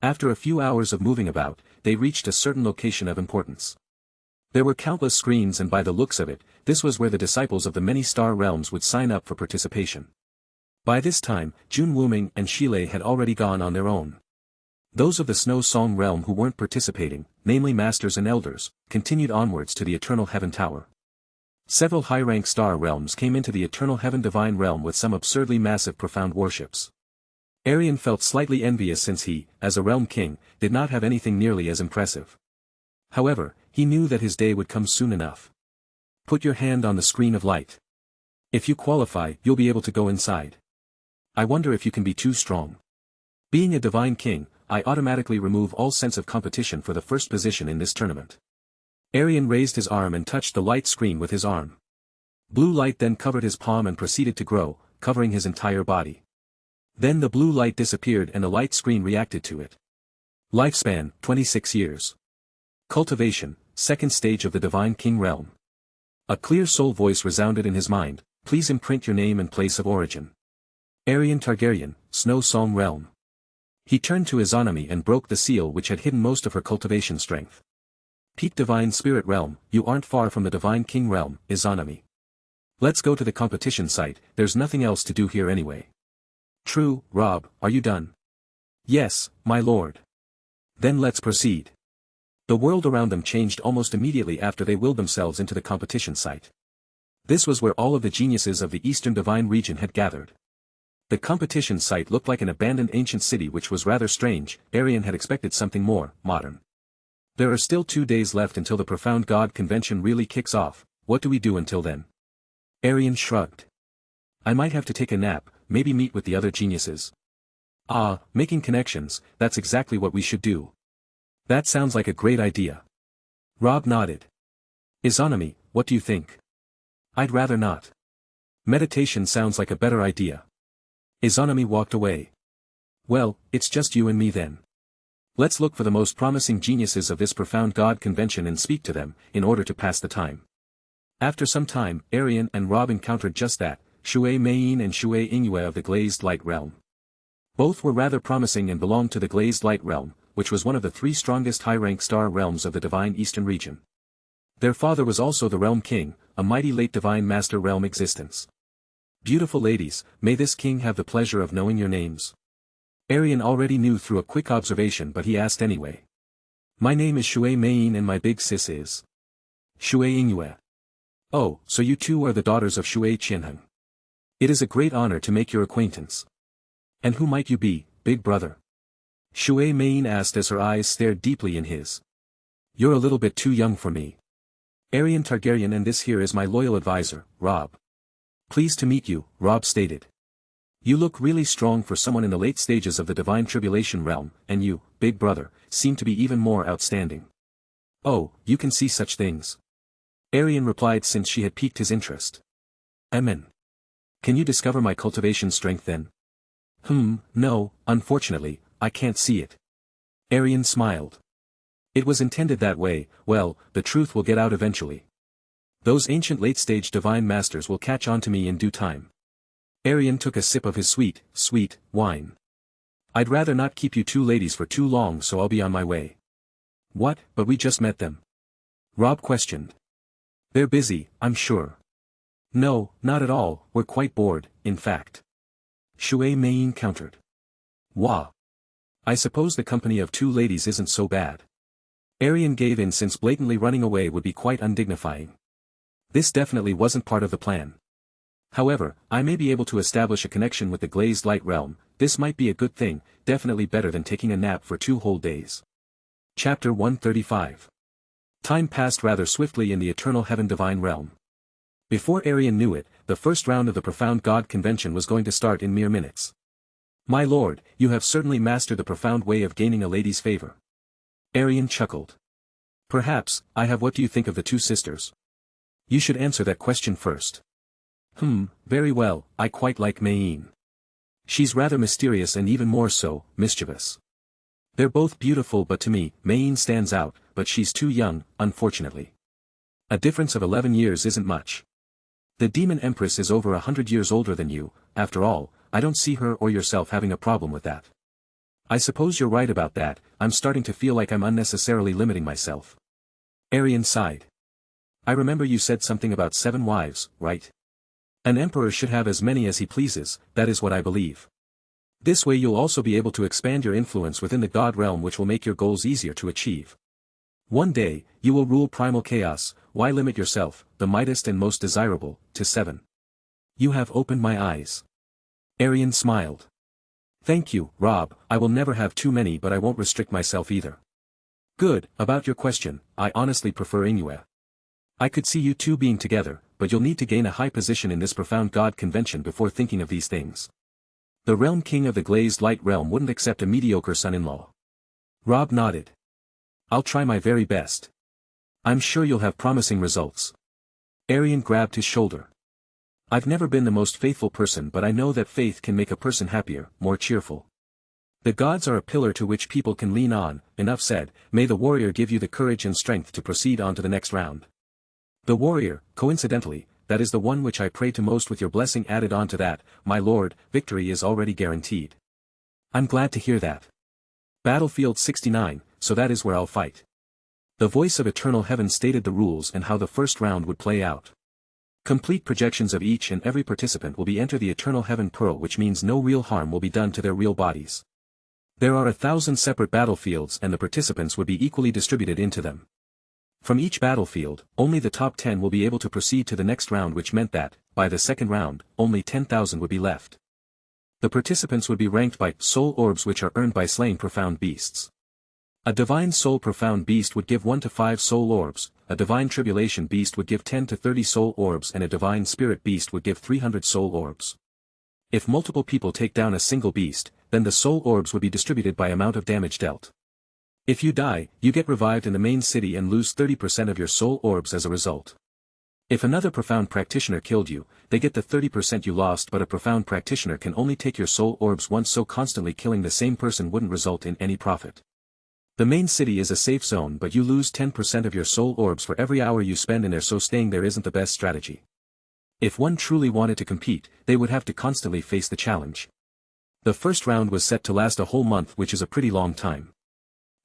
After a few hours of moving about, they reached a certain location of importance. There were countless screens and by the looks of it, this was where the disciples of the many star realms would sign up for participation. By this time, June Wooming and Shile had already gone on their own. Those of the Snow Song realm who weren't participating, namely masters and elders, continued onwards to the Eternal Heaven Tower. Several high-rank star realms came into the Eternal Heaven Divine realm with some absurdly massive profound worships. Aerion felt slightly envious since he, as a realm king, did not have anything nearly as impressive. However, he knew that his day would come soon enough. Put your hand on the screen of light. If you qualify, you'll be able to go inside. I wonder if you can be too strong. Being a divine king, I automatically remove all sense of competition for the first position in this tournament. Aerion raised his arm and touched the light screen with his arm. Blue light then covered his palm and proceeded to grow, covering his entire body. Then the blue light disappeared and the light screen reacted to it. Lifespan, 26 years. Cultivation, second stage of the Divine King realm. A clear soul voice resounded in his mind, please imprint your name and place of origin. Rhaegar Targaryen, Snow Song realm. He turned to Izanami and broke the seal which had hidden most of her cultivation strength. Peak Divine Spirit realm, you aren't far from the Divine King realm, Izanami. Let's go to the competition site, there's nothing else to do here anyway. True, Rob, are you done? Yes, my lord. Then let's proceed. The world around them changed almost immediately after they willed themselves into the competition site. This was where all of the geniuses of the Eastern Divine region had gathered. The competition site looked like an abandoned ancient city which was rather strange. Aerion had expected something more modern. There are still 2 days left until the Profound God Convention really kicks off. What do we do until then? Aerion shrugged. I might have to take a nap, maybe meet with the other geniuses. Ah, making connections, that's exactly what we should do. That sounds like a great idea. Rob nodded. Izanami, what do you think? I'd rather not. Meditation sounds like a better idea. Izanami walked away. Well, it's just you and me then. Let's look for the most promising geniuses of this Profound God Convention and speak to them, in order to pass the time. After some time, Aerion and Rob encountered just that, Shui Mein and Shui Ingyue of the Glazed Light realm. Both were rather promising and belonged to the Glazed Light realm, which was one of the 3 strongest high-rank star realms of the Divine Eastern region. Their father was also the Realm King, a mighty late Divine Master realm existence. Beautiful ladies, may this king have the pleasure of knowing your names. Aerion already knew through a quick observation but he asked anyway. My name is Shui Mein and my big sis is Shui Ingyue. Oh, so you two are the daughters of Shui Qianheng. It is a great honor to make your acquaintance. And who might you be, big brother? Shui Mein asked as her eyes stared deeply in his. You're a little bit too young for me. Aerion Targaryen and this here is my loyal advisor, Rob. Pleased to meet you, Rob stated. You look really strong for someone in the late stages of the Divine Tribulation realm, and you, big brother, seem to be even more outstanding. Oh, you can see such things. Aerion replied since she had piqued his interest. Amen. Can you discover my cultivation strength then? No, unfortunately, I can't see it. Aerion smiled. It was intended that way. Well, the truth will get out eventually. Those ancient late-stage divine masters will catch on to me in due time. Aerion took a sip of his sweet wine. I'd rather not keep you two ladies for too long, so I'll be on my way. What, but we just met them? Rob questioned. They're busy, I'm sure. No, not at all, we're quite bored, in fact. Shui Mein countered. Wah. I suppose the company of two ladies isn't so bad. Aerion gave in since blatantly running away would be quite undignifying. This definitely wasn't part of the plan. However, I may be able to establish a connection with the glazed light realm. This might be a good thing, definitely better than taking a nap for 2 whole days. Chapter 135. Time passed rather swiftly in the eternal heaven divine realm. Before Aerion knew it, the first round of the Profound God Convention was going to start in mere minutes. My lord, you have certainly mastered the profound way of gaining a lady's favor. Aerion chuckled. Perhaps. I have. What do you think of the 2 sisters? You should answer that question first. Very well, I quite like Mayene. She's rather mysterious and even more so, mischievous. They're both beautiful, but to me, Mayene stands out, but she's too young, unfortunately. A difference of 11 years isn't much. The Demon Empress is over 100 years older than you. After all, I don't see her or yourself having a problem with that. I suppose you're right about that. I'm starting to feel like I'm unnecessarily limiting myself. Aerion sighed. I remember you said something about 7 wives, right? An emperor should have as many as he pleases, that is what I believe. This way you'll also be able to expand your influence within the god realm, which will make your goals easier to achieve. One day, you will rule primal chaos. Why limit yourself, the mightest and most desirable, to 7? You have opened my eyes. Aerion smiled. Thank you, Rob. I will never have too many, but I won't restrict myself either. Good. About your question, I honestly prefer Inoue. I could see you 2 being together, but you'll need to gain a high position in this Profound God Convention before thinking of these things. The Realm King of the Glazed Light Realm wouldn't accept a mediocre son-in-law. Rob nodded. I'll try my very best. I'm sure you'll have promising results. Aerion grabbed his shoulder. I've never been the most faithful person, but I know that faith can make a person happier, more cheerful. The gods are a pillar to which people can lean on. Enough said. May the warrior give you the courage and strength to proceed on to the next round. The warrior, coincidentally, that is the one which I pray to most, with your blessing added on to that, my lord. Victory is already guaranteed. I'm glad to hear that. Battlefield 69, so that is where I'll fight. The voice of Eternal Heaven stated the rules and how the first round would play out. Complete projections of each and every participant will be enter the Eternal Heaven Pearl, which means no real harm will be done to their real bodies. There are 1,000 separate battlefields, and the participants would be equally distributed into them. From each battlefield, only the top 10 will be able to proceed to the next round, which meant that, by the second round, only 10,000 would be left. The participants would be ranked by soul orbs, which are earned by slaying profound beasts. A divine soul profound beast would give 1 to 5 soul orbs, a divine tribulation beast would give 10 to 30 soul orbs, and a divine spirit beast would give 300 soul orbs. If multiple people take down a single beast, then the soul orbs would be distributed by amount of damage dealt. If you die, you get revived in the main city and lose 30% of your soul orbs as a result. If another profound practitioner killed you, they get the 30% you lost, but a profound practitioner can only take your soul orbs once, so constantly killing the same person wouldn't result in any profit. The main city is a safe zone, but you lose 10% of your soul orbs for every hour you spend in there, so staying there isn't the best strategy. If one truly wanted to compete, they would have to constantly face the challenge. The first round was set to last a whole month, which is a pretty long time.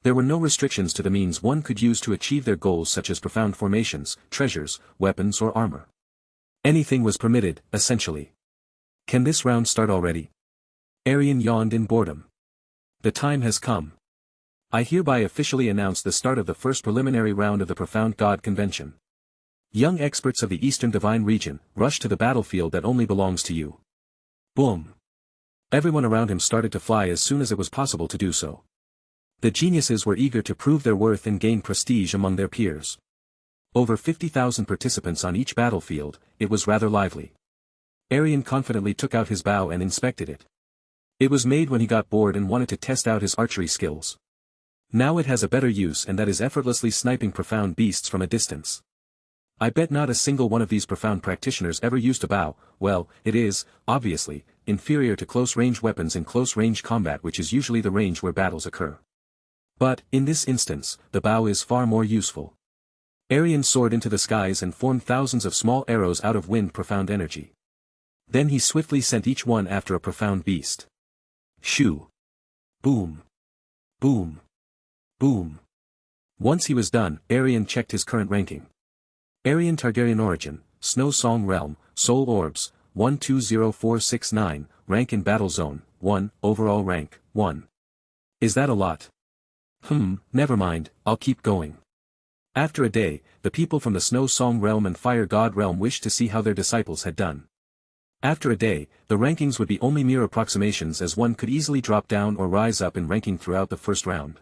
There were no restrictions to the means one could use to achieve their goals, such as profound formations, treasures, weapons or armor. Anything was permitted, essentially. Can this round start already? Aerion yawned in boredom. The time has come. I hereby officially announce the start of the first preliminary round of the Profound God Convention. Young experts of the Eastern Divine Region, rush to the battlefield that only belongs to you. Boom. Everyone around him started to fly as soon as it was possible to do so. The geniuses were eager to prove their worth and gain prestige among their peers. Over 50,000 participants on each battlefield, it was rather lively. Aerion confidently took out his bow and inspected it. It was made when he got bored and wanted to test out his archery skills. Now it has a better use, and that is effortlessly sniping profound beasts from a distance. I bet not a single one of these profound practitioners ever used a bow. Well, it is, obviously, inferior to close-range weapons in close-range combat, which is usually the range where battles occur. But, in this instance, the bow is far more useful. Aerion soared into the skies and formed thousands of small arrows out of wind profound energy. Then he swiftly sent each one after a profound beast. Shoo! Boom! Boom! Boom! Once he was done, Aerion checked his current ranking. Rhaegar Targaryen origin, Snow Song Realm, Soul Orbs, 120469, rank in Battle Zone, 1, overall rank, 1. Is that a lot? Never mind, I'll keep going. After a day, the people from the Snow Song Realm and Fire God Realm wished to see how their disciples had done. After a day, the rankings would be only mere approximations, as one could easily drop down or rise up in ranking throughout the first round.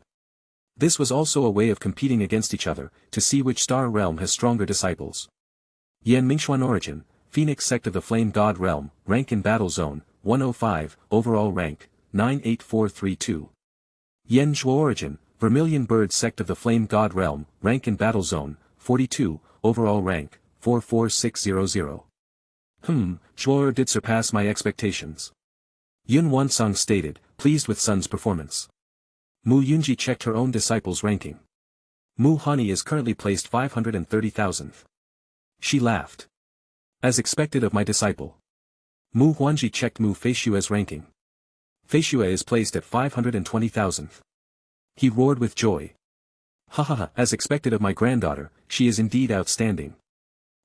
This was also a way of competing against each other, to see which star realm has stronger disciples. Yan Mingxuan Origin, Phoenix Sect of the Flame God Realm, rank in Battle Zone, 105, overall rank, 98432. Yan Zhuo Origin, Vermilion Bird Sect of the Flame God Realm, rank in Battle Zone, 42, overall rank, 44600. Zhuo did surpass my expectations. Yun Wansong stated, pleased with Sun's performance. Mu Yunji checked her own disciples' ranking. Mu Hani is currently placed 530,000th. She laughed. As expected of my disciple. Mu Huanji checked Mu Feishue's ranking. Feishue is placed at 520,000th. He roared with joy. As expected of my granddaughter, she is indeed outstanding.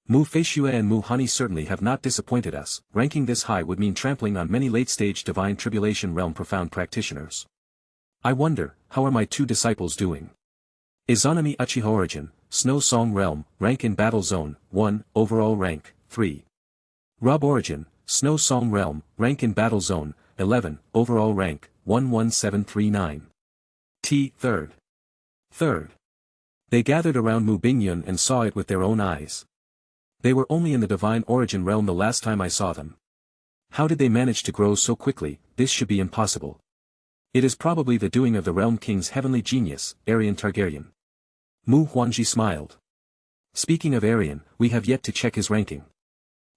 Mu Feishue and Mu Hani certainly have not disappointed us. Ranking this high would mean trampling on many late-stage Divine Tribulation Realm profound practitioners. I wonder, how are my two disciples doing? Izanami Uchiha Origin, Snow Song Realm, rank in Battle Zone, 1, overall rank, 3. Rob Origin, Snow Song Realm, rank in Battle Zone, 11, overall rank, 11739. Third. They gathered around Mu Bingyun and saw it with their own eyes. They were only in the Divine Origin Realm the last time I saw them. How did they manage to grow so quickly? This should be impossible. It is probably the doing of the Realm King's heavenly genius, Aerion Targaryen. Mu Huanji smiled. Speaking of Aerion, we have yet to check his ranking.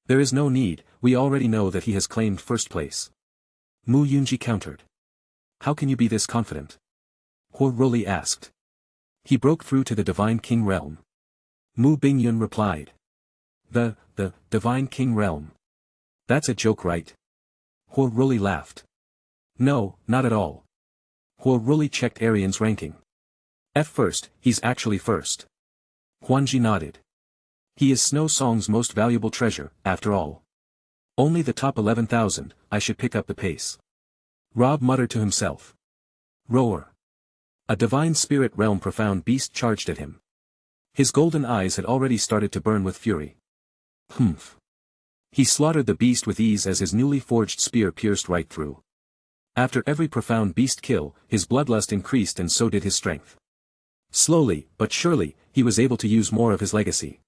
There is no need, we already know that he has claimed first place. Mu Yunji countered. How can you be this confident? Huo Roli asked. He broke through to the Divine King Realm. Mu Bingyun replied. The Divine King Realm. That's a joke, right? Huo Roli laughed. No, not at all. Huo Roli checked Aerion's ranking. At first, he's actually first. Huanji nodded. He is Snow Song's most valuable treasure, after all. Only the top 11,000, I should pick up the pace. Rob muttered to himself. Roar. A divine spirit realm profound beast charged at him. His golden eyes had already started to burn with fury. He slaughtered the beast with ease as his newly forged spear pierced right through. After every profound beast kill, his bloodlust increased and so did his strength. Slowly, but surely, he was able to use more of his legacy.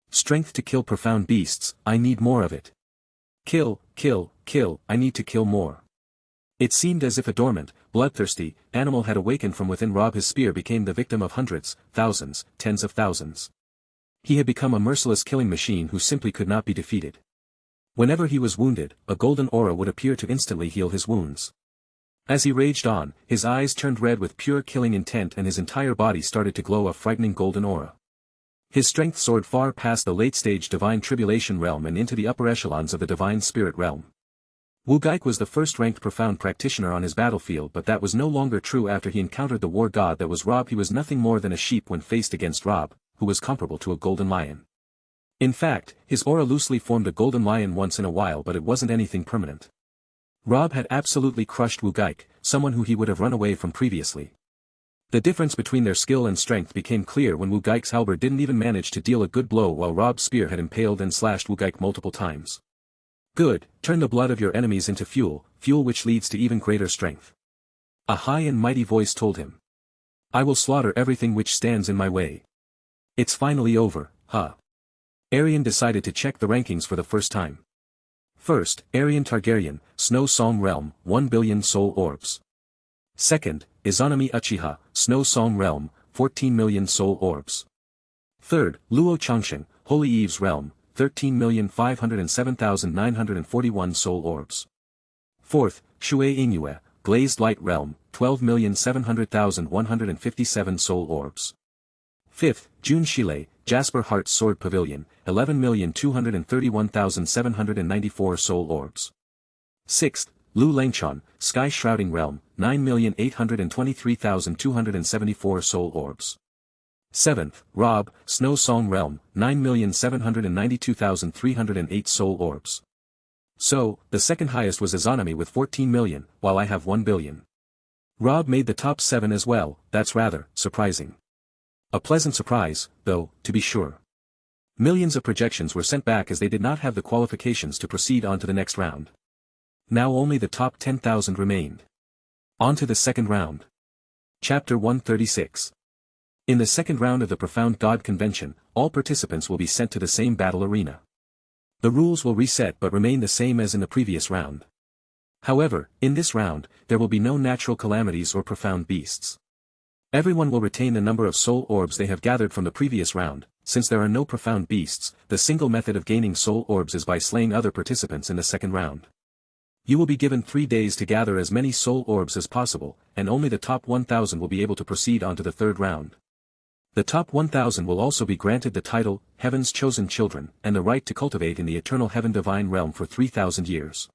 Strength to kill profound beasts, I need more of it. Kill, I need to kill more. It seemed as if a dormant, bloodthirsty, animal had awakened from within Rob. His spear became the victim of hundreds, thousands, tens of thousands. He had become a merciless killing machine who simply could not be defeated. Whenever he was wounded, a golden aura would appear to instantly heal his wounds. As he raged on, his eyes turned red with pure killing intent and his entire body started to glow a frightening golden aura. His strength soared far past the late-stage Divine Tribulation Realm and into the upper echelons of the Divine Spirit Realm. Wu Gaik was the first-ranked profound practitioner on his battlefield, but that was no longer true after he encountered the war god that was Rob. He was nothing more than a sheep when faced against Rob, who was comparable to a golden lion. In fact, his aura loosely formed a golden lion once in a while, but it wasn't anything permanent. Rob had absolutely crushed Wu Gaik, someone who he would have run away from previously. The difference between their skill and strength became clear when Wu Gaik's halberd didn't even manage to deal a good blow while Rob's spear had impaled and slashed Wu Gaik multiple times. Good, turn the blood of your enemies into fuel, fuel which leads to even greater strength. A high and mighty voice told him. I will slaughter everything which stands in my way. It's finally over, huh? Aerion decided to check the rankings for the first time. First, Aerion Targaryen, Snow Song Realm, 1 billion soul orbs. Second, Izanami Uchiha, Snow Song Realm, 14 million soul orbs. Third, Luo Changsheng, Holy Eve's Realm, 13,507,941 soul orbs. Fourth, Shui Ingyue, Glazed Light Realm, 12,700,157 soul orbs. Fifth, Jun Shile, Jasper Heart's Sword Pavilion, 11,231,794 soul orbs. Sixth, Lu Langchan, Sky Shrouding Realm, 9,823,274 soul orbs. Seventh, Rob, Snow Song Realm, 9,792,308 soul orbs. So, the second highest was Izanami with 14 million, while I have 1 billion. Rob made the top 7 as well. That's rather surprising. A pleasant surprise, though, to be sure. Millions of projections were sent back as they did not have the qualifications to proceed on to the next round. Now only the top 10,000 remained. On to the second round. Chapter 136. In the second round of the Profound God Convention, all participants will be sent to the same battle arena. The rules will reset but remain the same as in the previous round. However, in this round, there will be no natural calamities or profound beasts. Everyone will retain the number of soul orbs they have gathered from the previous round. Since there are no profound beasts, the single method of gaining soul orbs is by slaying other participants in the second round. You will be given 3 days to gather as many soul orbs as possible, and only the top 1,000 will be able to proceed on to the third round. The top 1,000 will also be granted the title, Heaven's Chosen Children, and the right to cultivate in the eternal heaven divine realm for 3,000 years.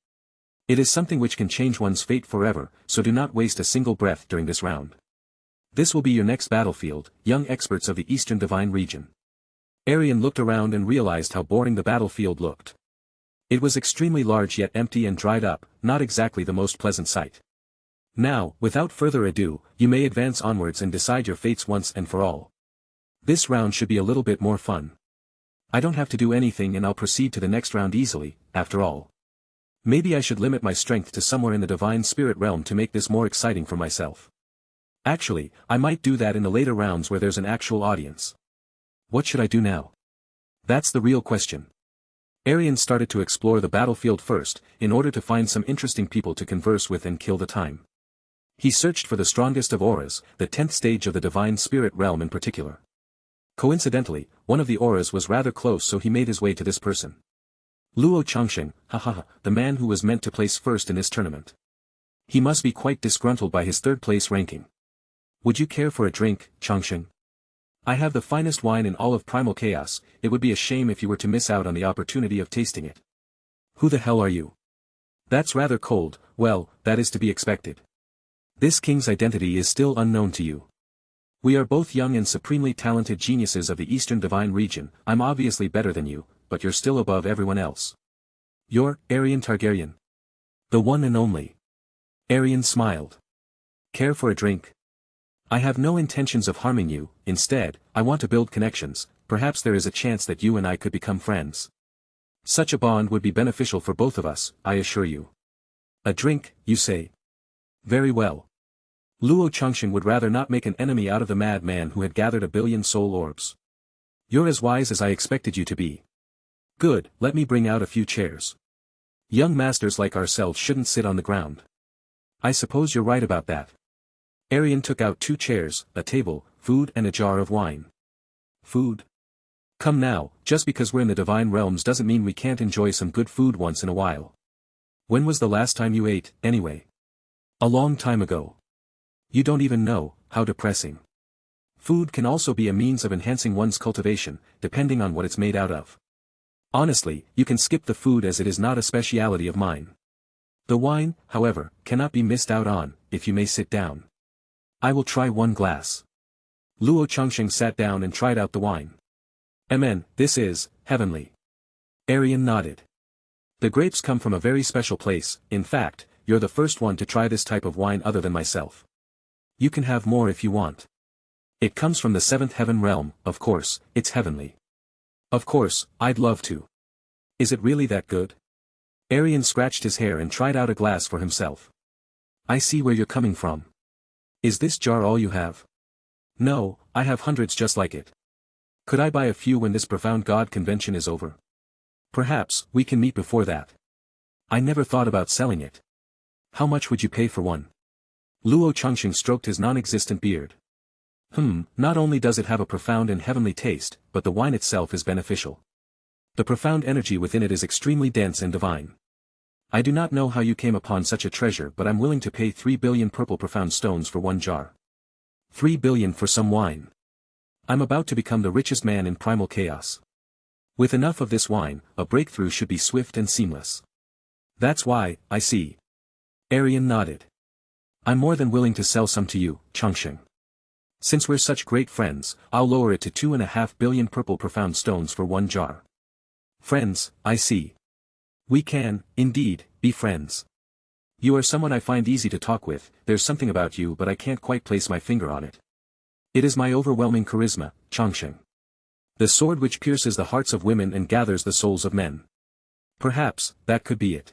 It is something which can change one's fate forever, so do not waste a single breath during this round. This will be your next battlefield, young experts of the Eastern Divine Region. Aerion looked around and realized how boring the battlefield looked. It was extremely large yet empty and dried up, not exactly the most pleasant sight. Now, without further ado, you may advance onwards and decide your fates once and for all. This round should be a little bit more fun. I don't have to do anything and I'll proceed to the next round easily, after all. Maybe I should limit my strength to somewhere in the divine spirit realm to make this more exciting for myself. Actually, I might do that in the later rounds where there's an actual audience. What should I do now? That's the real question. Aerion started to explore the battlefield first, in order to find some interesting people to converse with and kill the time. He searched for the strongest of auras, the 10th stage of the divine spirit realm in particular. Coincidentally, one of the auras was rather close, so he made his way to this person. Luo Changsheng, the man who was meant to place first in this tournament. He must be quite disgruntled by his third place ranking. Would you care for a drink, Changsheng? I have the finest wine in all of Primal Chaos. It would be a shame if you were to miss out on the opportunity of tasting it. Who the hell are you? That's rather cold. Well, that is to be expected. This king's identity is still unknown to you. We are both young and supremely talented geniuses of the Eastern Divine Region. I'm obviously better than you, but you're still above everyone else. You're Rhaegar Targaryen. The one and only. Aerion smiled. Care for a drink? I have no intentions of harming you. Instead, I want to build connections. Perhaps there is a chance that you and I could become friends. Such a bond would be beneficial for both of us, I assure you. A drink, you say? Very well. Luo Changsheng would rather not make an enemy out of the madman who had gathered 1 billion soul orbs. You're as wise as I expected you to be. Good, let me bring out a few chairs. Young masters like ourselves shouldn't sit on the ground. I suppose you're right about that. Aerion took out 2 chairs, a table, food and a jar of wine. Food? Come now, just because we're in the divine realms doesn't mean we can't enjoy some good food once in a while. When was the last time you ate, anyway? A long time ago. You don't even know, how depressing. Food can also be a means of enhancing one's cultivation, depending on what it's made out of. Honestly, you can skip the food as it is not a speciality of mine. The wine, however, cannot be missed out on, if you may sit down. I will try 1 glass. Luo Changsheng sat down and tried out the wine. Amen, this is heavenly. Aerion nodded. The grapes come from a very special place. In fact, you're the first one to try this type of wine other than myself. You can have more if you want. It comes from the 7th heaven realm, of course, it's heavenly. Of course, I'd love to. Is it really that good? Aerion scratched his hair and tried out a glass for himself. I see where you're coming from. Is this jar all you have? No, I have hundreds just like it. Could I buy a few when this Profound God Convention is over? Perhaps, we can meet before that. I never thought about selling it. How much would you pay for one? Luo Changsheng stroked his non-existent beard. Not only does it have a profound and heavenly taste, but the wine itself is beneficial. The profound energy within it is extremely dense and divine. I do not know how you came upon such a treasure, but I'm willing to pay 3 billion purple profound stones for 1 jar. 3 billion for some wine. I'm about to become the richest man in Primal Chaos. With enough of this wine, a breakthrough should be swift and seamless. That's why, I see. Aerion nodded. I'm more than willing to sell some to you, Changsheng. Since we're such great friends, I'll lower it to 2.5 billion purple profound stones for 1 jar. Friends, I see. We can, indeed, be friends. You are someone I find easy to talk with, there's something about you but I can't quite place my finger on it. It is my overwhelming charisma, Changsheng. The sword which pierces the hearts of women and gathers the souls of men. Perhaps, that could be it.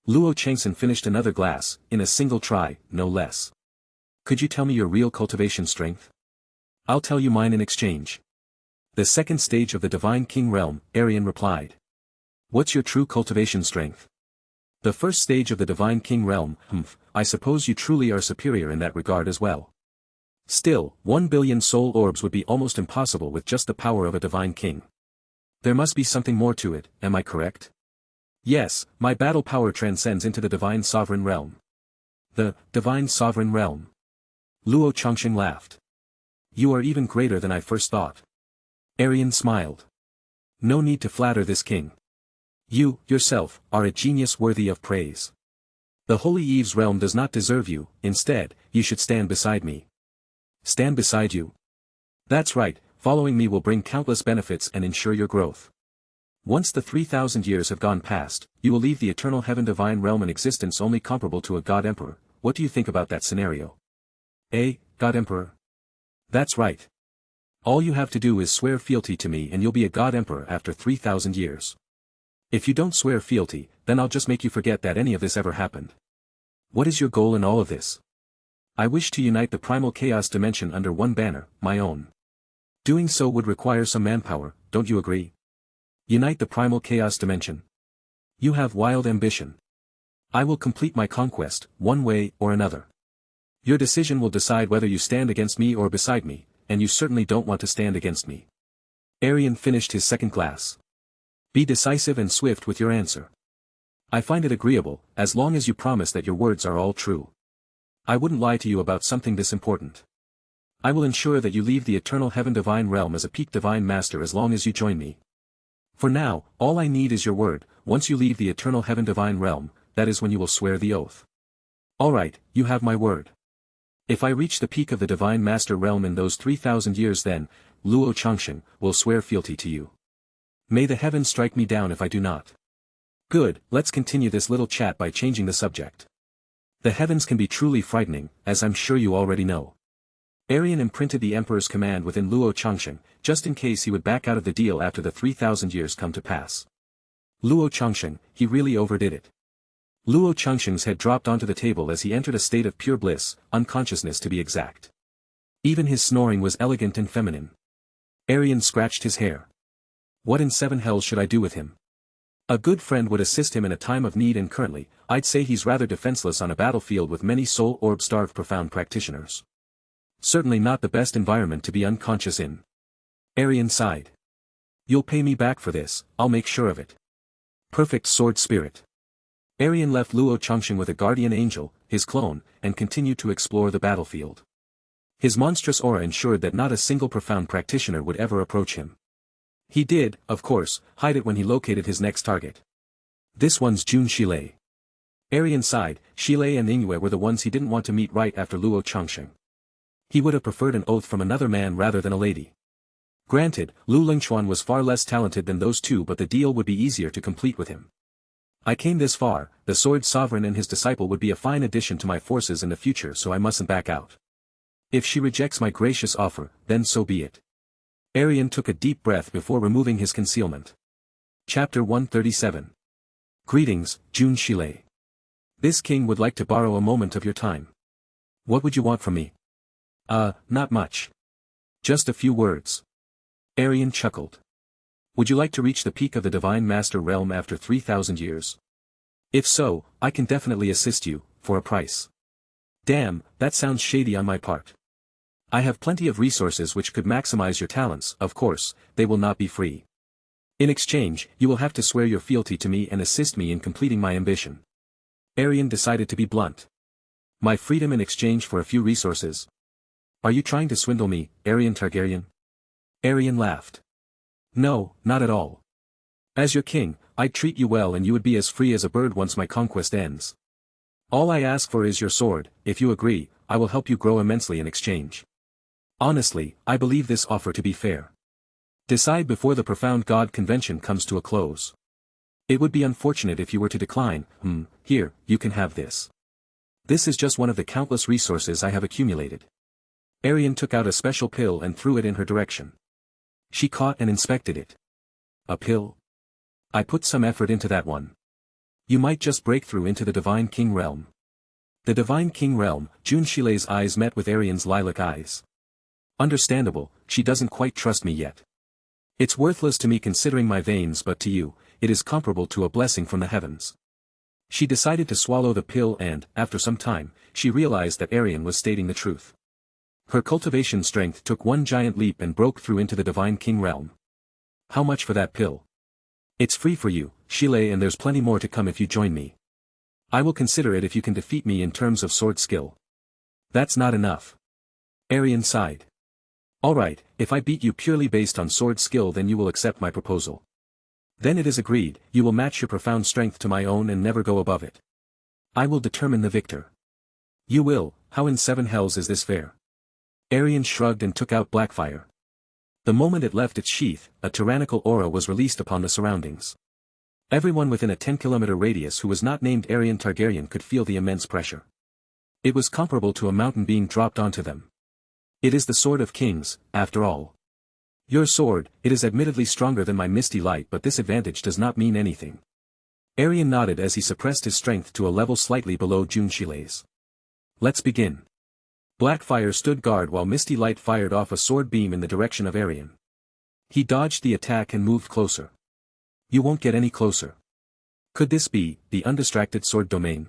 Luo Changsen finished another glass, in a single try, no less. Could you tell me your real cultivation strength? I'll tell you mine in exchange. The second stage of the Divine King realm, Aerion replied. What's your true cultivation strength? The first stage of the Divine King realm, I suppose you truly are superior in that regard as well. Still, 1 billion soul orbs would be almost impossible with just the power of a Divine King. There must be something more to it, am I correct? Yes, my battle power transcends into the Divine Sovereign Realm. The Divine Sovereign Realm. Luo Changsheng laughed. You are even greater than I first thought. Aerion smiled. No need to flatter this king. You, yourself, are a genius worthy of praise. The Holy Eve's realm does not deserve you, instead, you should stand beside me. Stand beside you? That's right, following me will bring countless benefits and ensure your growth. Once the 3,000 years have gone past, you will leave the eternal heaven divine realm in existence only comparable to a god emperor. What do you think about that scenario? A god emperor? That's right. All you have to do is swear fealty to me and you'll be a god emperor after 3,000 years. If you don't swear fealty, then I'll just make you forget that any of this ever happened. What is your goal in all of this? I wish to unite the primal chaos dimension under one banner, my own. Doing so would require some manpower, don't you agree? Unite the primal chaos dimension. You have wild ambition. I will complete my conquest, one way or another. Your decision will decide whether you stand against me or beside me, and you certainly don't want to stand against me. Aerion finished his second glass. Be decisive and swift with your answer. I find it agreeable, as long as you promise that your words are all true. I wouldn't lie to you about something this important. I will ensure that you leave the eternal heaven divine realm as a peak divine master as long as you join me. For now, all I need is your word. Once you leave the eternal heaven divine realm, that is when you will swear the oath. Alright, you have my word. If I reach the peak of the divine master realm in those 3,000 years then, Luo Changsheng will swear fealty to you. May the heavens strike me down if I do not. Good, let's continue this little chat by changing the subject. The heavens can be truly frightening, as I'm sure you already know. Aerion imprinted the Emperor's command within Luo Changsheng, just in case he would back out of the deal after the 3,000 years come to pass. Luo Changsheng, he really overdid it. Luo Changsheng's head dropped onto the table as he entered a state of pure bliss, unconsciousness to be exact. Even his snoring was elegant and feminine. Aerion scratched his hair. What in seven hells should I do with him? A good friend would assist him in a time of need and currently, I'd say he's rather defenseless on a battlefield with many soul orb-starved profound practitioners. Certainly not the best environment to be unconscious in. Aerion sighed. You'll pay me back for this, I'll make sure of it. Perfect sword spirit. Aerion left Luo Changsheng with a guardian angel, his clone, and continued to explore the battlefield. His monstrous aura ensured that not a single profound practitioner would ever approach him. He did, of course, hide it when he located his next target. This one's Jun Shilei. Aerion sighed. Shilei and Ingwe were the ones he didn't want to meet right after Luo Changsheng. He would have preferred an oath from another man rather than a lady. Granted, Lu Lingchuan was far less talented than those two but the deal would be easier to complete with him. I came this far, the Sword Sovereign and his disciple would be a fine addition to my forces in the future so I mustn't back out. If she rejects my gracious offer, then so be it. Aerion took a deep breath before removing his concealment. Chapter 137. Greetings, Jun Shilei. This king would like to borrow a moment of your time. What would you want from me? Not much. Just a few words. Aerion chuckled. Would you like to reach the peak of the Divine Master realm after 3,000 years? If so, I can definitely assist you, for a price. Damn, that sounds shady on my part. I have plenty of resources which could maximize your talents, of course, they will not be free. In exchange, you will have to swear your fealty to me and assist me in completing my ambition. Aerion decided to be blunt. My freedom in exchange for a few resources? Are you trying to swindle me, Rhaegar Targaryen? Aerion laughed. No, not at all. As your king, I'd treat you well and you would be as free as a bird once my conquest ends. All I ask for is your sword. If you agree, I will help you grow immensely in exchange. Honestly, I believe this offer to be fair. Decide before the Profound God Convention comes to a close. It would be unfortunate if you were to decline. Here, you can have this. This is just one of the countless resources I have accumulated. Aerion took out a special pill and threw it in her direction. She caught and inspected it. A pill? I put some effort into that one. You might just break through into the Divine King realm. The Divine King realm, Junqilei's eyes met with Aerion's lilac eyes. Understandable, she doesn't quite trust me yet. It's worthless to me considering my veins, but to you, it is comparable to a blessing from the heavens. She decided to swallow the pill and, after some time, she realized that Aerion was stating the truth. Her cultivation strength took one giant leap and broke through into the Divine King realm. How much for that pill? It's free for you, Shilei, and there's plenty more to come if you join me. I will consider it if you can defeat me in terms of sword skill. That's not enough. Aerion sighed. Alright, if I beat you purely based on sword skill, then you will accept my proposal. Then it is agreed, you will match your profound strength to my own and never go above it. I will determine the victor. You will. How in seven hells is this fair? Aerion shrugged and took out Blackfire. The moment it left its sheath, a tyrannical aura was released upon the surroundings. Everyone within a 10-kilometer radius who was not named Rhaegar Targaryen could feel the immense pressure. It was comparable to a mountain being dropped onto them. It is the Sword of Kings, after all. Your sword, it is admittedly stronger than my misty light, but this advantage does not mean anything. Aerion nodded as he suppressed his strength to a level slightly below Junqilei's. Let's begin. Blackfire stood guard while Misty Light fired off a sword beam in the direction of Aerion. He dodged the attack and moved closer. You won't get any closer. Could this be the undistracted sword domain?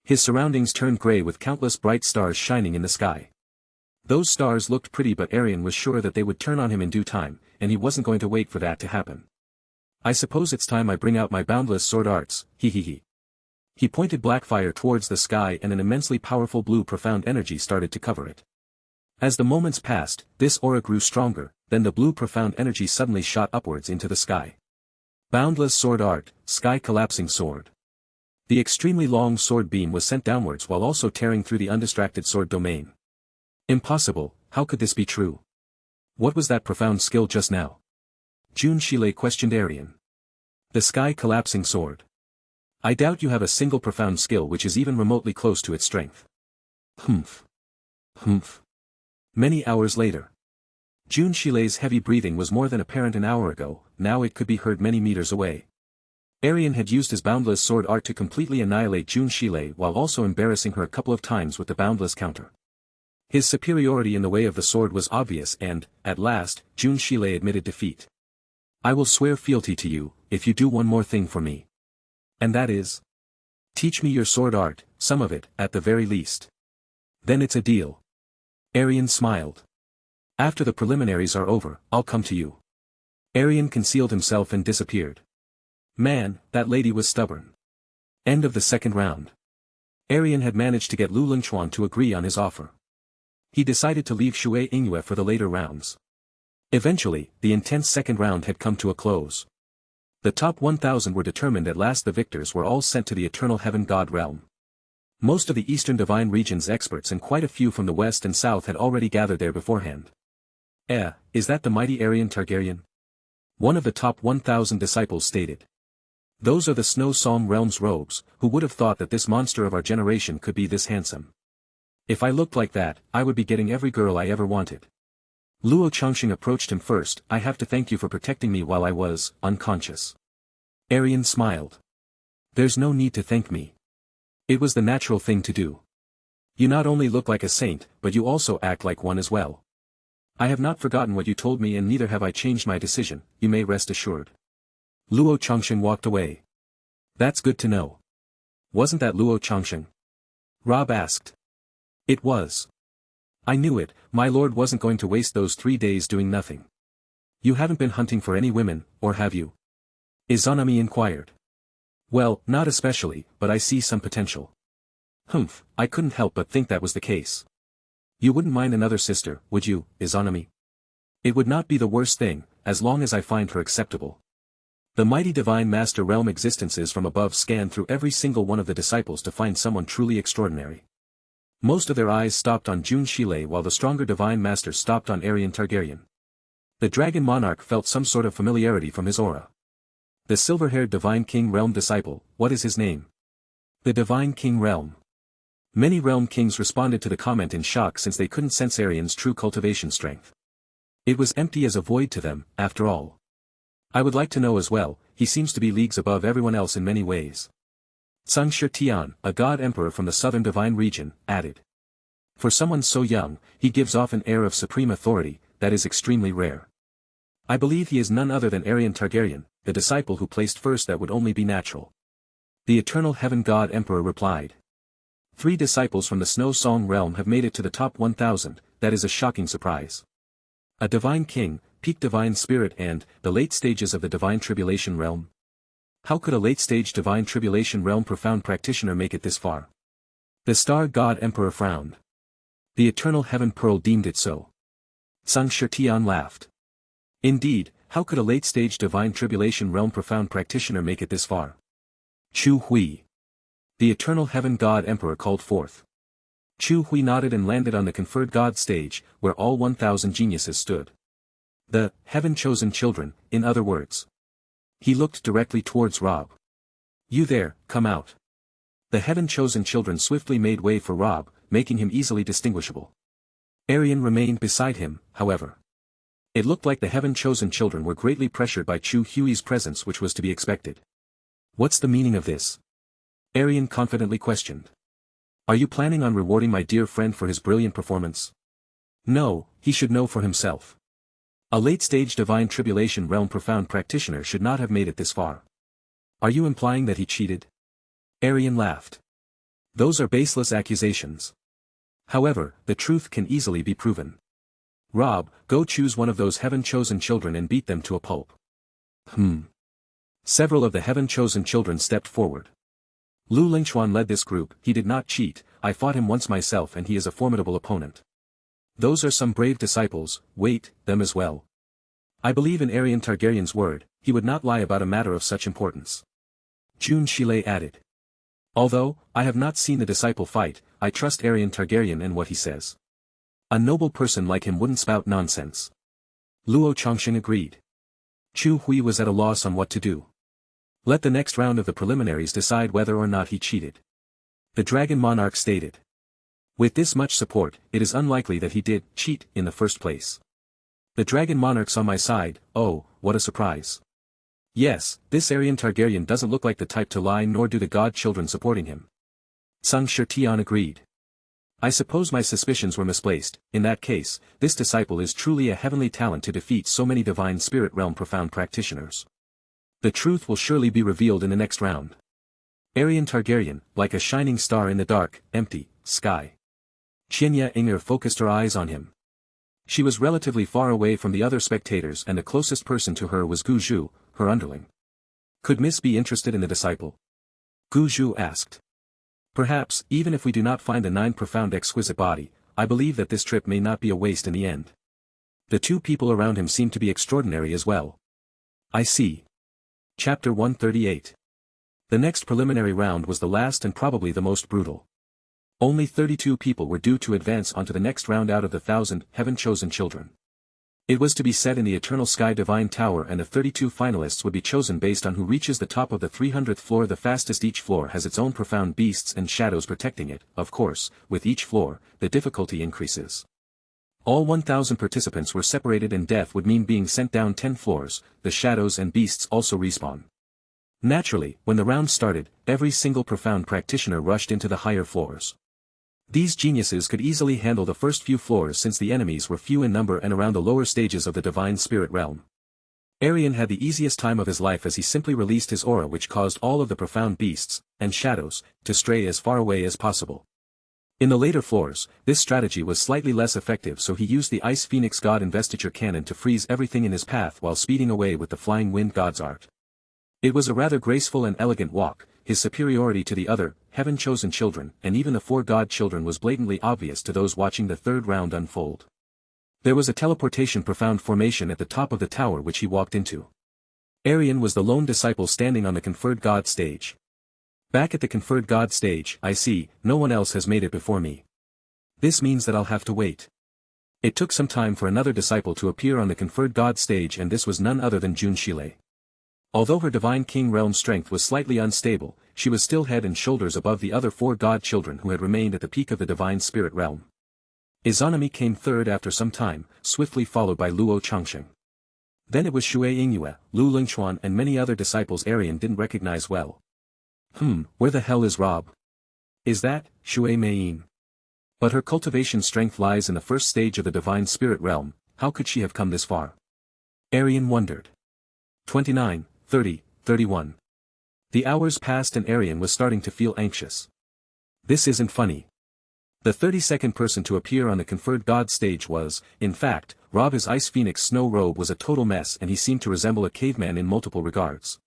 His surroundings turned gray with countless bright stars shining in the sky. Those stars looked pretty, but Aerion was sure that they would turn on him in due time, and he wasn't going to wait for that to happen. I suppose it's time I bring out my boundless sword arts, he. He pointed Blackfire towards the sky, and an immensely powerful blue profound energy started to cover it. As the moments passed, this aura grew stronger, then the blue profound energy suddenly shot upwards into the sky. Boundless sword art, sky collapsing sword. The extremely long sword beam was sent downwards while also tearing through the undistracted sword domain. Impossible, how could this be true? What was that profound skill just now? Junqilei questioned Aerion. The sky collapsing sword. I doubt you have a single profound skill which is even remotely close to its strength. Humph. Many hours later. Junqilei's heavy breathing was more than apparent an hour ago, now it could be heard many meters away. Aerion had used his boundless sword art to completely annihilate Junqilei while also embarrassing her a couple of times with the boundless counter. His superiority in the way of the sword was obvious and, at last, Junqilei admitted defeat. I will swear fealty to you, if you do one more thing for me. And that is? Teach me your sword art, some of it, at the very least. Then it's a deal. Aerion smiled. After the preliminaries are over, I'll come to you. Aerion concealed himself and disappeared. Man, that lady was stubborn. End of the second round. Aerion had managed to get Lu Lingchuan to agree on his offer. He decided to leave Shui Ingyue for the later rounds. Eventually, the intense second round had come to a close. The top 1,000 were determined at last. The victors were all sent to the Eternal Heaven God realm. Most of the Eastern Divine Region's experts and quite a few from the West and South had already gathered there beforehand. Is that the mighty Aerion Targaryen? One of the top 1,000 disciples stated. Those are the Snow Song Realm's robes, who would have thought that this monster of our generation could be this handsome. If I looked like that, I would be getting every girl I ever wanted. Luo Chongqing approached him first. I have to thank you for protecting me while I was unconscious. Aerion smiled. There's no need to thank me. It was the natural thing to do. You not only look like a saint, but you also act like one as well. I have not forgotten what you told me, and neither have I changed my decision, you may rest assured. Luo Chongqing walked away. That's good to know. Wasn't that Luo Chongqing? Rob asked. It was. I knew it, my lord wasn't going to waste those 3 days doing nothing. You haven't been hunting for any women, or have you? Izanami inquired. Well, not especially, but I see some potential. Humph, I couldn't help but think that was the case. You wouldn't mind another sister, would you, Izanami? It would not be the worst thing, as long as I find her acceptable. The mighty Divine Master Realm existences from above scanned through every single one of the disciples to find someone truly extraordinary. Most of their eyes stopped on Junqilei while the stronger Divine Master stopped on Aerion Targaryen. The Dragon Monarch felt some sort of familiarity from his aura. The silver-haired Divine King Realm disciple, what is his name? The Divine King Realm. Many Realm Kings responded to the comment in shock since they couldn't sense Aerion's true cultivation strength. It was empty as a void to them, after all. I would like to know as well, he seems to be leagues above everyone else in many ways. Tgthegood, a god emperor from the southern divine region, added. For someone so young, he gives off an air of supreme authority, that is extremely rare. I believe he is none other than Aerion Targaryen, the disciple who placed first. That would only be natural. The eternal heaven god emperor replied. 3 disciples from the Snow Song realm have made it to the top 1000, that is a shocking surprise. A divine king, peak divine spirit and, the late stages of the divine tribulation realm. How could a late-stage divine tribulation realm profound practitioner make it this far? The star god emperor frowned. The eternal heaven pearl deemed it so. Tgthegood laughed. Indeed, how could a late-stage divine tribulation realm profound practitioner make it this far? Chu Hui. The eternal heaven god emperor called forth. Chu Hui nodded and landed on the conferred god stage, where all 1000 geniuses stood. The heaven-chosen children, in other words. He looked directly towards Rob. You there, come out. The heaven-chosen children swiftly made way for Rob, making him easily distinguishable. Aerion remained beside him, however. It looked like the heaven-chosen children were greatly pressured by Chu Hui's presence, which was to be expected. What's the meaning of this? Aerion confidently questioned. Are you planning on rewarding my dear friend for his brilliant performance? No, he should know for himself. A late-stage divine tribulation realm profound practitioner should not have made it this far. Are you implying that he cheated? Aerion laughed. Those are baseless accusations. However, the truth can easily be proven. Rob, go choose one of those heaven-chosen children and beat them to a pulp. Several of the heaven-chosen children stepped forward. Lu Lingchuan led this group. He did not cheat, I fought him once myself and he is a formidable opponent. Those are some brave disciples, wait, them as well. I believe in Aerion Targaryen's word, he would not lie about a matter of such importance. Jun Shilei added. Although, I have not seen the disciple fight, I trust Aerion Targaryen and what he says. A noble person like him wouldn't spout nonsense. Luo Chongqing agreed. Chu Hui was at a loss on what to do. Let the next round of the preliminaries decide whether or not he cheated. The Dragon Monarch stated. With this much support, it is unlikely that he did cheat in the first place. The Dragon Monarch's on my side. Oh, what a surprise. Yes, this Aerion Targaryen doesn't look like the type to lie, nor do the god children supporting him. Tgthegood agreed. I suppose my suspicions were misplaced. In that case, this disciple is truly a heavenly talent to defeat so many divine spirit realm profound practitioners. The truth will surely be revealed in the next round. Aerion Targaryen, like a shining star in the dark, empty sky. Qianya Inger focused her eyes on him. She was relatively far away from the other spectators and the closest person to her was Gu Zhu, her underling. Could Miss be interested in the disciple? Gu Zhu asked. Perhaps, even if we do not find the 9 profound exquisite body, I believe that this trip may not be a waste in the end. The 2 people around him seem to be extraordinary as well. I see. Chapter 138. The next preliminary round was the last and probably the most brutal. Only 32 people were due to advance onto the next round out of the 1,000 heaven-chosen children. It was to be set in the Eternal Sky Divine Tower and the 32 finalists would be chosen based on who reaches the top of the 300th floor the fastest. Each floor has its own profound beasts and shadows protecting it. Of course, with each floor, the difficulty increases. All 1,000 participants were separated and death would mean being sent down 10 floors, the shadows and beasts also respawn. Naturally, when the round started, every single profound practitioner rushed into the higher floors. These geniuses could easily handle the first few floors since the enemies were few in number and around the lower stages of the divine spirit realm. Aerion had the easiest time of his life as he simply released his aura which caused all of the profound beasts, and shadows, to stray as far away as possible. In the later floors, this strategy was slightly less effective so he used the Ice Phoenix God Investiture Cannon to freeze everything in his path while speeding away with the Flying Wind God's art. It was a rather graceful and elegant walk. His superiority to the other, heaven-chosen children, and even the 4 god children was blatantly obvious to those watching the third round unfold. There was a teleportation profound formation at the top of the tower which he walked into. Aerion was the lone disciple standing on the conferred god stage. Back at the conferred god stage, I see, no one else has made it before me. This means that I'll have to wait. It took some time for another disciple to appear on the conferred god stage and this was none other than Jun Shilei. Although her divine king realm strength was slightly unstable, she was still head and shoulders above the other 4 god children who had remained at the peak of the divine spirit realm. Izanami came third after some time, swiftly followed by Luo Changsheng. Then it was Shui Yingyue, Lu Lingchuan and many other disciples Aerion didn't recognize well. Where the hell is Rob? Is that, Shui Meiyin? But her cultivation strength lies in the first stage of the divine spirit realm, how could she have come this far? Aerion wondered. 29, 30, 31. The hours passed and Aerion was starting to feel anxious. This isn't funny. The 32nd person to appear on the conferred god stage was, in fact, Rob. His Ice Phoenix snow robe was a total mess and he seemed to resemble a caveman in multiple regards.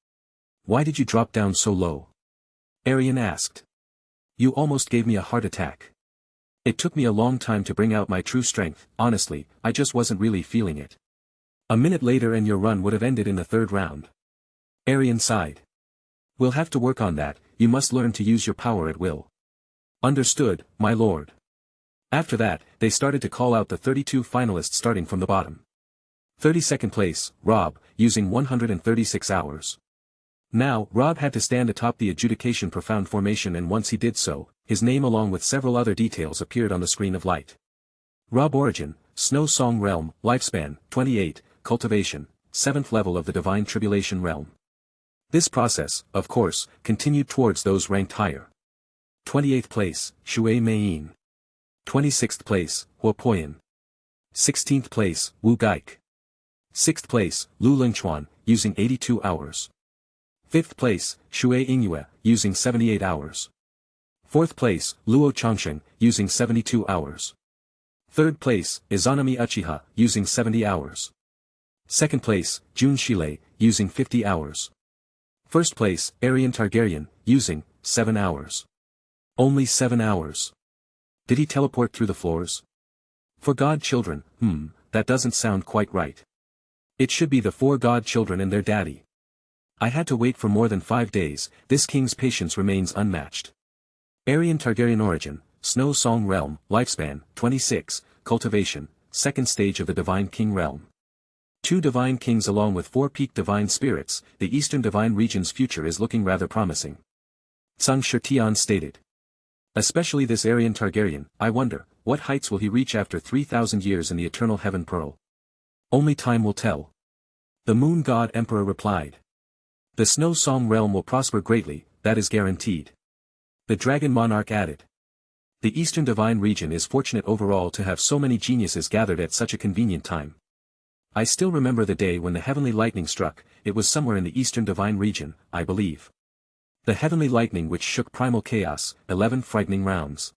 Why did you drop down so low? Aerion asked. You almost gave me a heart attack. It took me a long time to bring out my true strength, honestly, I just wasn't really feeling it. A minute later and your run would have ended in the 3rd round. Aerion sighed. We'll have to work on that, you must learn to use your power at will. Understood, my lord. After that, they started to call out the 32 finalists starting from the bottom. 32nd place, Rob, using 136 hours. Now, Rob had to stand atop the adjudication profound formation and once he did so, his name along with several other details appeared on the screen of light. Rob origin, Snow Song realm, lifespan, 28, cultivation, 7th level of the divine tribulation realm. This process, of course, continued towards those ranked higher. 28th place, Shui Meiyin. 26th place, Huo Poyan. 16th place, Wu Gaik. 6th place, Lu Lingchuan, using 82 hours. 5th place, Shui Yingyue, using 78 hours. 4th place, Luo Changsheng, using 72 hours. 3rd place, Izanami Uchiha, using 70 hours. 2nd place, Jun Shilei, using 50 hours. 1st place, Rhaegar Targaryen, using 7 hours. Only 7 hours. Did he teleport through the floors? For god children, that doesn't sound quite right. It should be the 4 god children and their daddy. I had to wait for more than 5 days, this king's patience remains unmatched. Aerion Targaryen origin, Snow Song realm, lifespan, 26, cultivation, 2nd stage of the divine king realm. 2 divine kings along with 4 peak divine spirits, the eastern divine region's future is looking rather promising. Tsang Shirtian stated. Especially this Aerion Targaryen, I wonder, what heights will he reach after 3,000 years in the eternal heaven pearl? Only time will tell. The moon god emperor replied. The Snow Song realm will prosper greatly, that is guaranteed. The dragon monarch added. The eastern divine region is fortunate overall to have so many geniuses gathered at such a convenient time. I still remember the day when the heavenly lightning struck, it was somewhere in the eastern divine region, I believe. The heavenly lightning which shook primal chaos, 11 frightening rounds.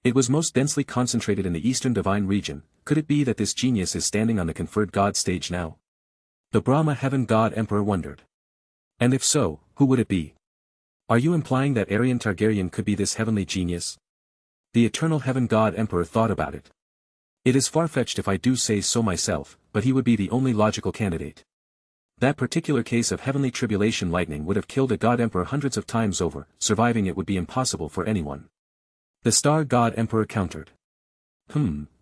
It was most densely concentrated in the eastern divine region, could it be that this genius is standing on the conferred god stage now? The Brahma heaven god emperor wondered. And if so, who would it be? Are you implying that Aerion Targaryen could be this heavenly genius? The eternal heaven god emperor thought about it. It is far-fetched if I do say so myself, but he would be the only logical candidate. That particular case of heavenly tribulation lightning would have killed a god emperor hundreds of times over, surviving it would be impossible for anyone. The star god emperor countered.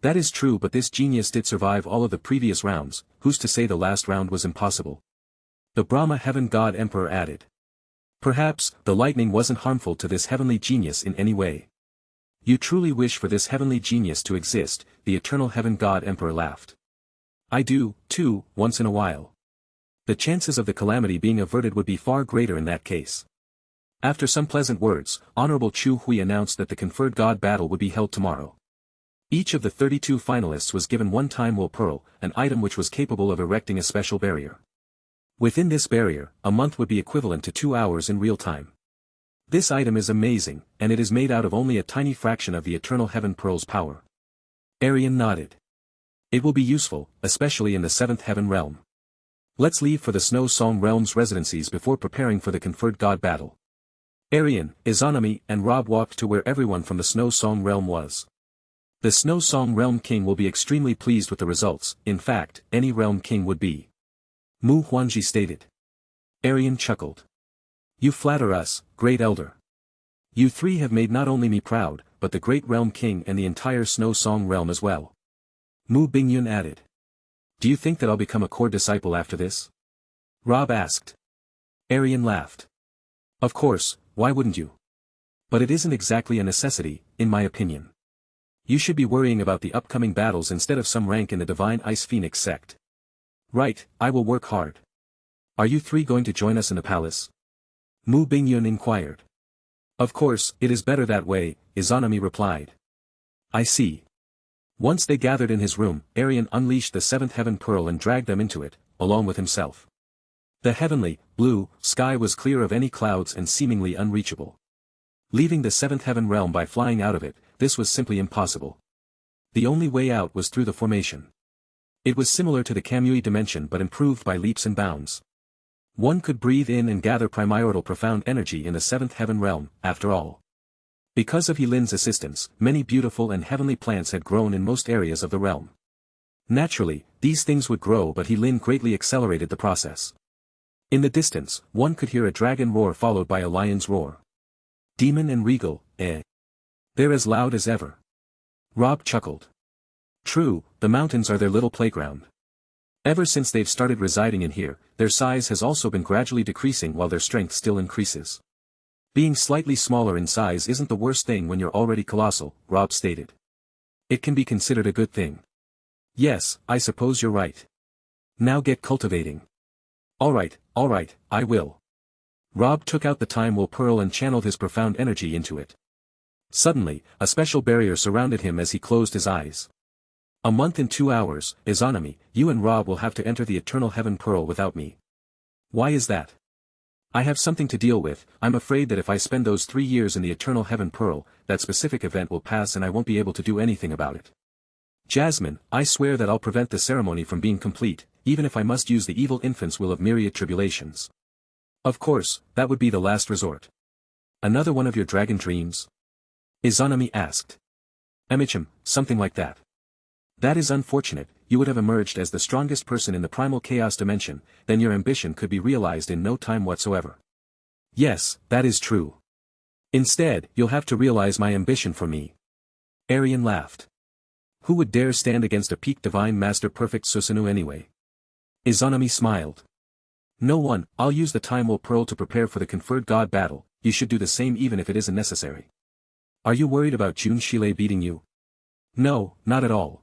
That is true, but this genius did survive all of the previous rounds, who's to say the last round was impossible? The Brahma heaven god emperor added. Perhaps, the lightning wasn't harmful to this heavenly genius in any way. You truly wish for this heavenly genius to exist, the eternal heaven god emperor laughed. I do, too, once in a while. The chances of the calamity being averted would be far greater in that case. After some pleasant words, Honorable Chu Hui announced that the conferred god battle would be held tomorrow. Each of the 32 finalists was given 1 time will pearl, an item which was capable of erecting a special barrier. Within this barrier, a month would be equivalent to 2 hours in real time. This item is amazing, and it is made out of only a tiny fraction of the eternal heaven pearl's power. Aerion nodded. It will be useful, especially in the 7th heaven realm. Let's leave for the Snow Song realm's residencies before preparing for the conferred god battle. Aerion, Izanami, and Rob walked to where everyone from the Snow Song realm was. The Snow Song realm king will be extremely pleased with the results, in fact, any realm king would be. Mu Huanji stated. Aerion chuckled. You flatter us, great elder. You 3 have made not only me proud, but the great realm king and the entire Snow Song realm as well. Mu Bingyun added. Do you think that I'll become a core disciple after this? Rob asked. Aerion laughed. Of course, why wouldn't you? But it isn't exactly a necessity, in my opinion. You should be worrying about the upcoming battles instead of some rank in the Divine Ice Phoenix sect. Right, I will work hard. Are you three going to join us in the palace? Mu Bingyun inquired. Of course, it is better that way, Izanami replied. I see. Once they gathered in his room, Aerion unleashed the seventh heaven pearl and dragged them into it, along with himself. The heavenly, blue, sky was clear of any clouds and seemingly unreachable. Leaving the seventh heaven realm by flying out of it, this was simply impossible. The only way out was through the formation. It was similar to the Kamui dimension but improved by leaps and bounds. One could breathe in and gather primordial profound energy in the seventh heaven realm, after all. Because of Helin's assistance, many beautiful and heavenly plants had grown in most areas of the realm. Naturally, these things would grow but Helin greatly accelerated the process. In the distance, one could hear a dragon roar followed by a lion's roar. Demon and Regal, eh? They're as loud as ever. Rob chuckled. True, the mountains are their little playground. Ever since they've started residing in here, their size has also been gradually decreasing while their strength still increases. Being slightly smaller in size isn't the worst thing when you're already colossal, Rob stated. It can be considered a good thing. Yes, I suppose you're right. Now get cultivating. Alright, I will. Rob took out the Time Will Pearl and channeled his profound energy into it. Suddenly, a special barrier surrounded him as he closed his eyes. A month and 2 hours, Izanami, you and Rob will have to enter the Eternal Heaven Pearl without me. Why is that? I have something to deal with. I'm afraid that if I spend those 3 years in the Eternal Heaven Pearl, that specific event will pass and I won't be able to do anything about it. Jasmine, I swear that I'll prevent the ceremony from being complete, even if I must use the evil infant's will of myriad tribulations. Of course, that would be the last resort. Another one of your dragon dreams? Izanami asked. Emichim, something like that. That is unfortunate. You would have emerged as the strongest person in the primal chaos dimension, then your ambition could be realized in no time whatsoever. Yes, that is true. Instead, you'll have to realize my ambition for me. Aerion laughed. Who would dare stand against a peak divine master perfect Susanoo anyway? Izanami smiled. No one. I'll use the Time Will Pearl to prepare for the conferred god battle. You should do the same even if it isn't necessary. Are you worried about Jun Shile beating you? No, not at all.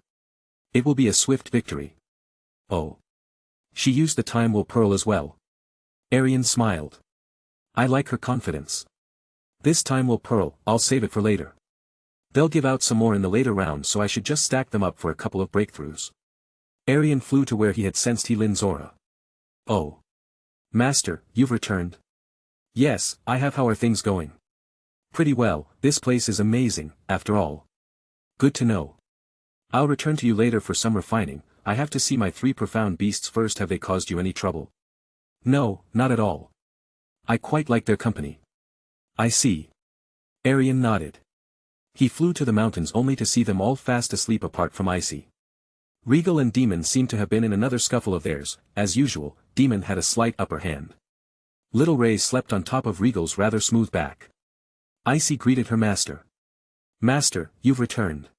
It will be a swift victory. Oh. She used the Time Will Pearl as well. Aerion smiled. I like her confidence. This Time Will Pearl, I'll save it for later. They'll give out some more in the later round so I should just stack them up for a couple of breakthroughs. Aerion flew to where he had sensed Helin's aura. Oh. Master, you've returned? Yes, I have. How are things going? Pretty well. This place is amazing, after all. Good to know. I'll return to you later for some refining. I have to see my 3 profound beasts first. Have they caused you any trouble? No, not at all. I quite like their company. I see. Aerion nodded. He flew to the mountains only to see them all fast asleep apart from Icy. Regal and Demon seemed to have been in another scuffle of theirs. As usual, Demon had a slight upper hand. Little Ray slept on top of Regal's rather smooth back. Icy greeted her master. Master, you've returned.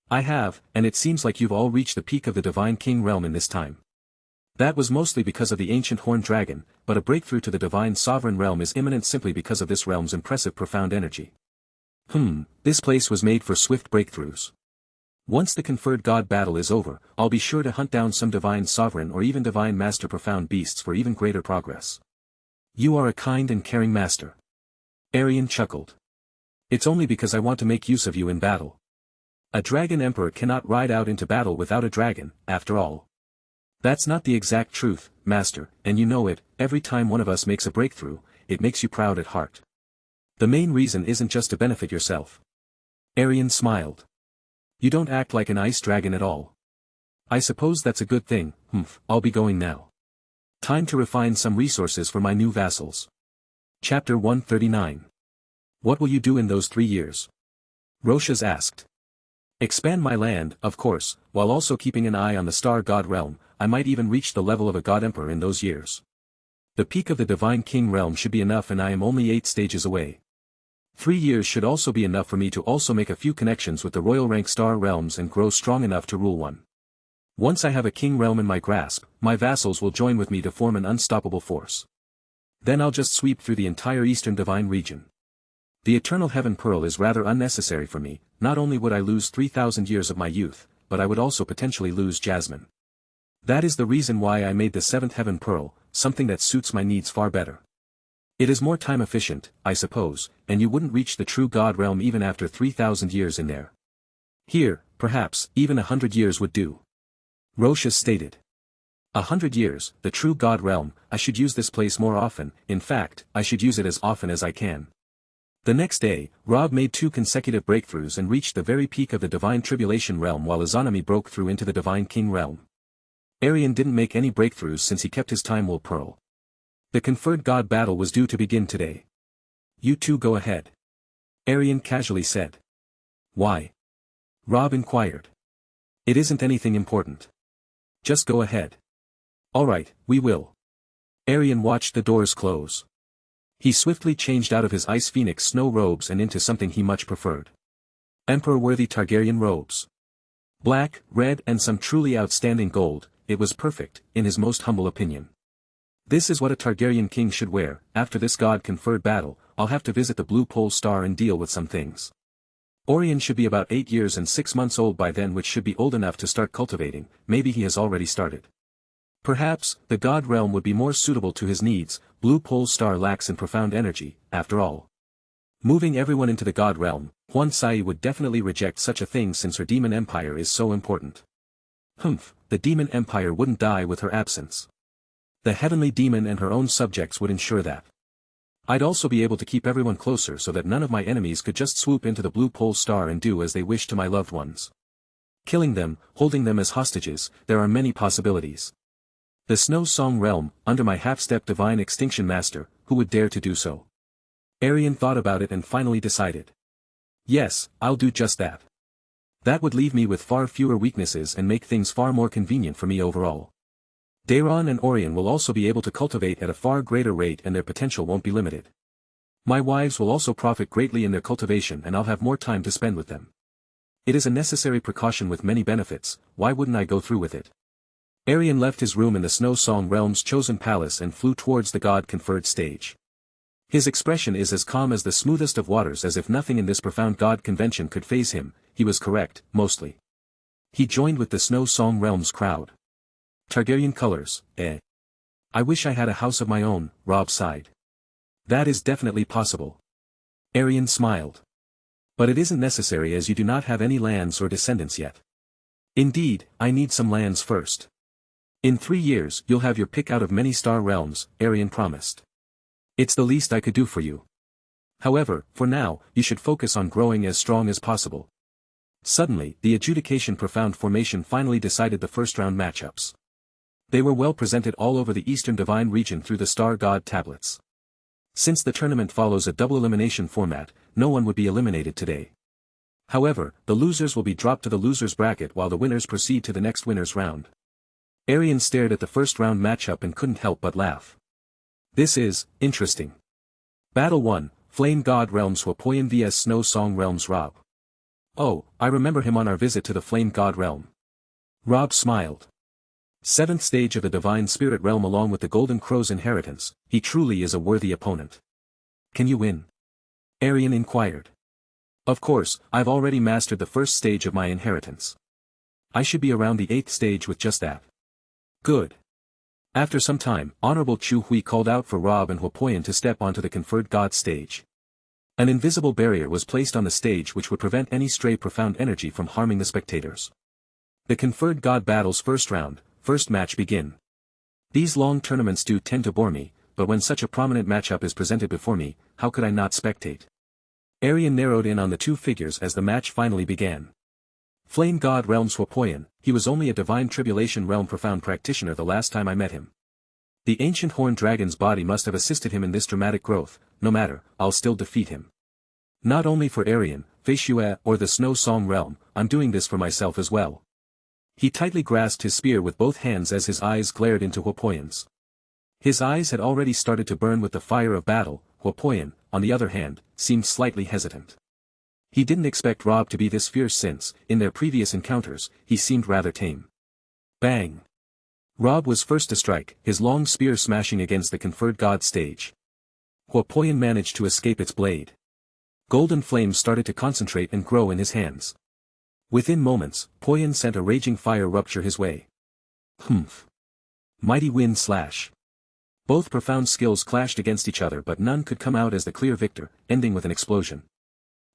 I have, and it seems like you've all reached the peak of the Divine King realm in this time. That was mostly because of the ancient horned dragon, but a breakthrough to the Divine Sovereign realm is imminent simply because of this realm's impressive profound energy. This place was made for swift breakthroughs. Once the conferred god battle is over, I'll be sure to hunt down some Divine Sovereign or even Divine Master profound beasts for even greater progress. You are a kind and caring master. Aerion chuckled. It's only because I want to make use of you in battle. A dragon emperor cannot ride out into battle without a dragon, after all. That's not the exact truth, master, and you know it. Every time one of us makes a breakthrough, it makes you proud at heart. The main reason isn't just to benefit yourself. Aerion smiled. You don't act like an ice dragon at all. I suppose that's a good thing. I'll be going now. Time to refine some resources for my new vassals. Chapter 139. What will you do in those 3 years? Roshas asked. Expand my land, of course, while also keeping an eye on the star god realm. I might even reach the level of a god emperor in those years. The peak of the Divine King realm should be enough and I am only 8 stages away. 3 years should also be enough for me to also make a few connections with the royal rank star realms and grow strong enough to rule one. Once I have a king realm in my grasp, my vassals will join with me to form an unstoppable force. Then I'll just sweep through the entire Eastern Divine region. The Eternal Heaven Pearl is rather unnecessary for me. Not only would I lose 3,000 years of my youth, but I would also potentially lose Jasmine. That is the reason why I made the 7th Heaven Pearl, something that suits my needs far better. It is more time efficient, I suppose, and you wouldn't reach the true God realm even after 3,000 years in there. Here, perhaps, even 100 years would do. Roshas stated. 100 years, the true God realm, I should use this place more often. In fact, I should use it as often as I can. The next day, Rob made 2 consecutive breakthroughs and reached the very peak of the Divine Tribulation realm while Izanami broke through into the Divine King realm. Aerion didn't make any breakthroughs since he kept his Time Will Pearl. The conferred God battle was due to begin today. You two go ahead. Aerion casually said. Why? Rob inquired. It isn't anything important. Just go ahead. Alright, we will. Aerion watched the doors close. He swiftly changed out of his Ice Phoenix snow robes and into something he much preferred. Emperor-worthy Targaryen robes. Black, red and some truly outstanding gold, it was perfect, in his most humble opinion. This is what a Targaryen king should wear. After this God-conferred battle, I'll have to visit the Blue Pole Star and deal with some things. Aerion should be about 8 years and 6 months old by then, which should be old enough to start cultivating. Maybe he has already started. Perhaps, the God realm would be more suitable to his needs. Blue Pole Star lacks in profound energy, after all. Moving everyone into the God realm, Huan Sai would definitely reject such a thing since her demon empire is so important. Humph, the demon empire wouldn't die with her absence. The heavenly demon and her own subjects would ensure that. I'd also be able to keep everyone closer so that none of my enemies could just swoop into the Blue Pole Star and do as they wish to my loved ones. Killing them, holding them as hostages, there are many possibilities. The Snow Song realm, under my half-step divine extinction master, who would dare to do so? Aerion thought about it and finally decided. Yes, I'll do just that. That would leave me with far fewer weaknesses and make things far more convenient for me overall. Daeron and Aerion will also be able to cultivate at a far greater rate and their potential won't be limited. My wives will also profit greatly in their cultivation and I'll have more time to spend with them. It is a necessary precaution with many benefits. Why wouldn't I go through with it? Aerion left his room in the Snow Song realm's chosen palace and flew towards the God-conferred stage. His expression is as calm as the smoothest of waters, as if nothing in this profound God convention could faze him. He was correct, mostly. He joined with the Snow Song realm's crowd. Targaryen colors, eh? I wish I had a house of my own, Rob sighed. That is definitely possible. Aerion smiled. But it isn't necessary as you do not have any lands or descendants yet. Indeed, I need some lands first. In 3 years you'll have your pick out of many star realms, Aerion promised. It's the least I could do for you. However, for now, you should focus on growing as strong as possible. Suddenly, the adjudication profound formation finally decided the first-round matchups. They were well presented all over the Eastern Divine region through the Star God tablets. Since the tournament follows a double elimination format, no one would be eliminated today. However, the losers will be dropped to the losers bracket while the winners proceed to the next winners round. Aerion stared at the first-round matchup and couldn't help but laugh. This is interesting. Battle 1, Flame God Realms Hwapoyan vs Snow Song Realms Rob. Oh, I remember him on our visit to the Flame God Realm. Rob smiled. 7th stage of the Divine Spirit Realm along with the Golden Crow's inheritance, he truly is a worthy opponent. Can you win? Aerion inquired. Of course, I've already mastered the first stage of my inheritance. I should be around the 8th stage with just that. Good. After some time, Honorable Chu Hui called out for Rob and Hwapoyan to step onto the conferred God stage. An invisible barrier was placed on the stage which would prevent any stray profound energy from harming the spectators. The conferred God battles first round, first match begin. These long tournaments do tend to bore me, but when such a prominent matchup is presented before me, how could I not spectate? Aerion narrowed in on the two figures as the match finally began. Flame God Realms Hwapoyan, he was only a Divine Tribulation Realm profound practitioner the last time I met him. The ancient horned dragon's body must have assisted him in this dramatic growth. No matter, I'll still defeat him. Not only for Aerion, Feishue or the Snow Song Realm, I'm doing this for myself as well. He tightly grasped his spear with both hands as his eyes glared into Hwapoyan's. His eyes had already started to burn with the fire of battle. Hwapoyan, on the other hand, seemed slightly hesitant. He didn't expect Rob to be this fierce since, in their previous encounters, he seemed rather tame. Bang! Robb was first to strike, his long spear smashing against the conferred god stage. Poyen managed to escape its blade. Golden flames started to concentrate and grow in his hands. Within moments, Poyen sent a raging fire rupture his way. Humph. Mighty wind slash. Both profound skills clashed against each other, but none could come out as the clear victor, ending with an explosion.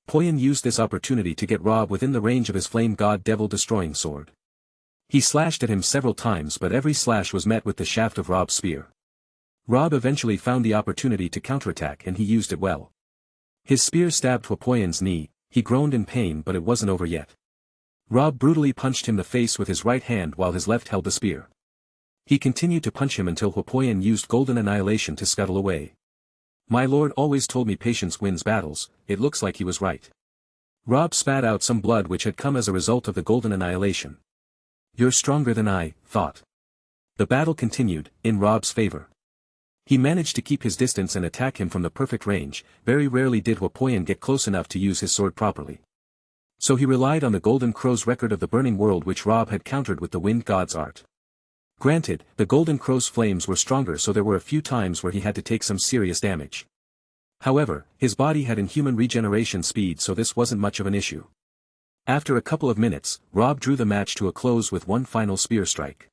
Poyen used this opportunity to get Robb within the range of his flame god devil destroying sword. He slashed at him several times, but every slash was met with the shaft of Robb's spear. Robb eventually found the opportunity to counterattack, and he used it well. His spear stabbed Poyen's knee. He groaned in pain, but it wasn't over yet. Robb brutally punched him in the face with his right hand while his left held the spear. He continued to punch him until Poyen used golden annihilation to scuttle away. My lord always told me patience wins battles. It looks like he was right. Robb spat out some blood which had come as a result of the golden annihilation. You're stronger than I thought. The battle continued, in Robb's favor. He managed to keep his distance and attack him from the perfect range. Very rarely did Poyen get close enough to use his sword properly. So he relied on the Golden Crow's record of the burning world, which Robb had countered with the Wind God's art. Granted, the Golden Crow's flames were stronger, so there were a few times where he had to take some serious damage. However, his body had inhuman regeneration speed, so this wasn't much of an issue. After a couple of minutes, Robb drew the match to a close with one final spear strike.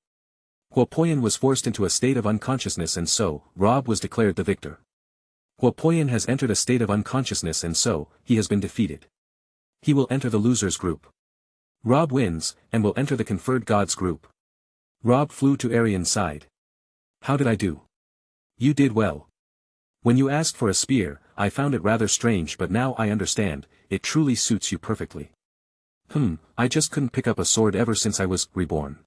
Poyen was forced into a state of unconsciousness, and so, Robb was declared the victor. Poyen has entered a state of unconsciousness, and so, he has been defeated. He will enter the losers group. Robb wins, and will enter the conferred gods group. Robb flew to Aerion's side. How did I do? You did well. When you asked for a spear, I found it rather strange, but now I understand, it truly suits you perfectly. I just couldn't pick up a sword ever since I was reborn.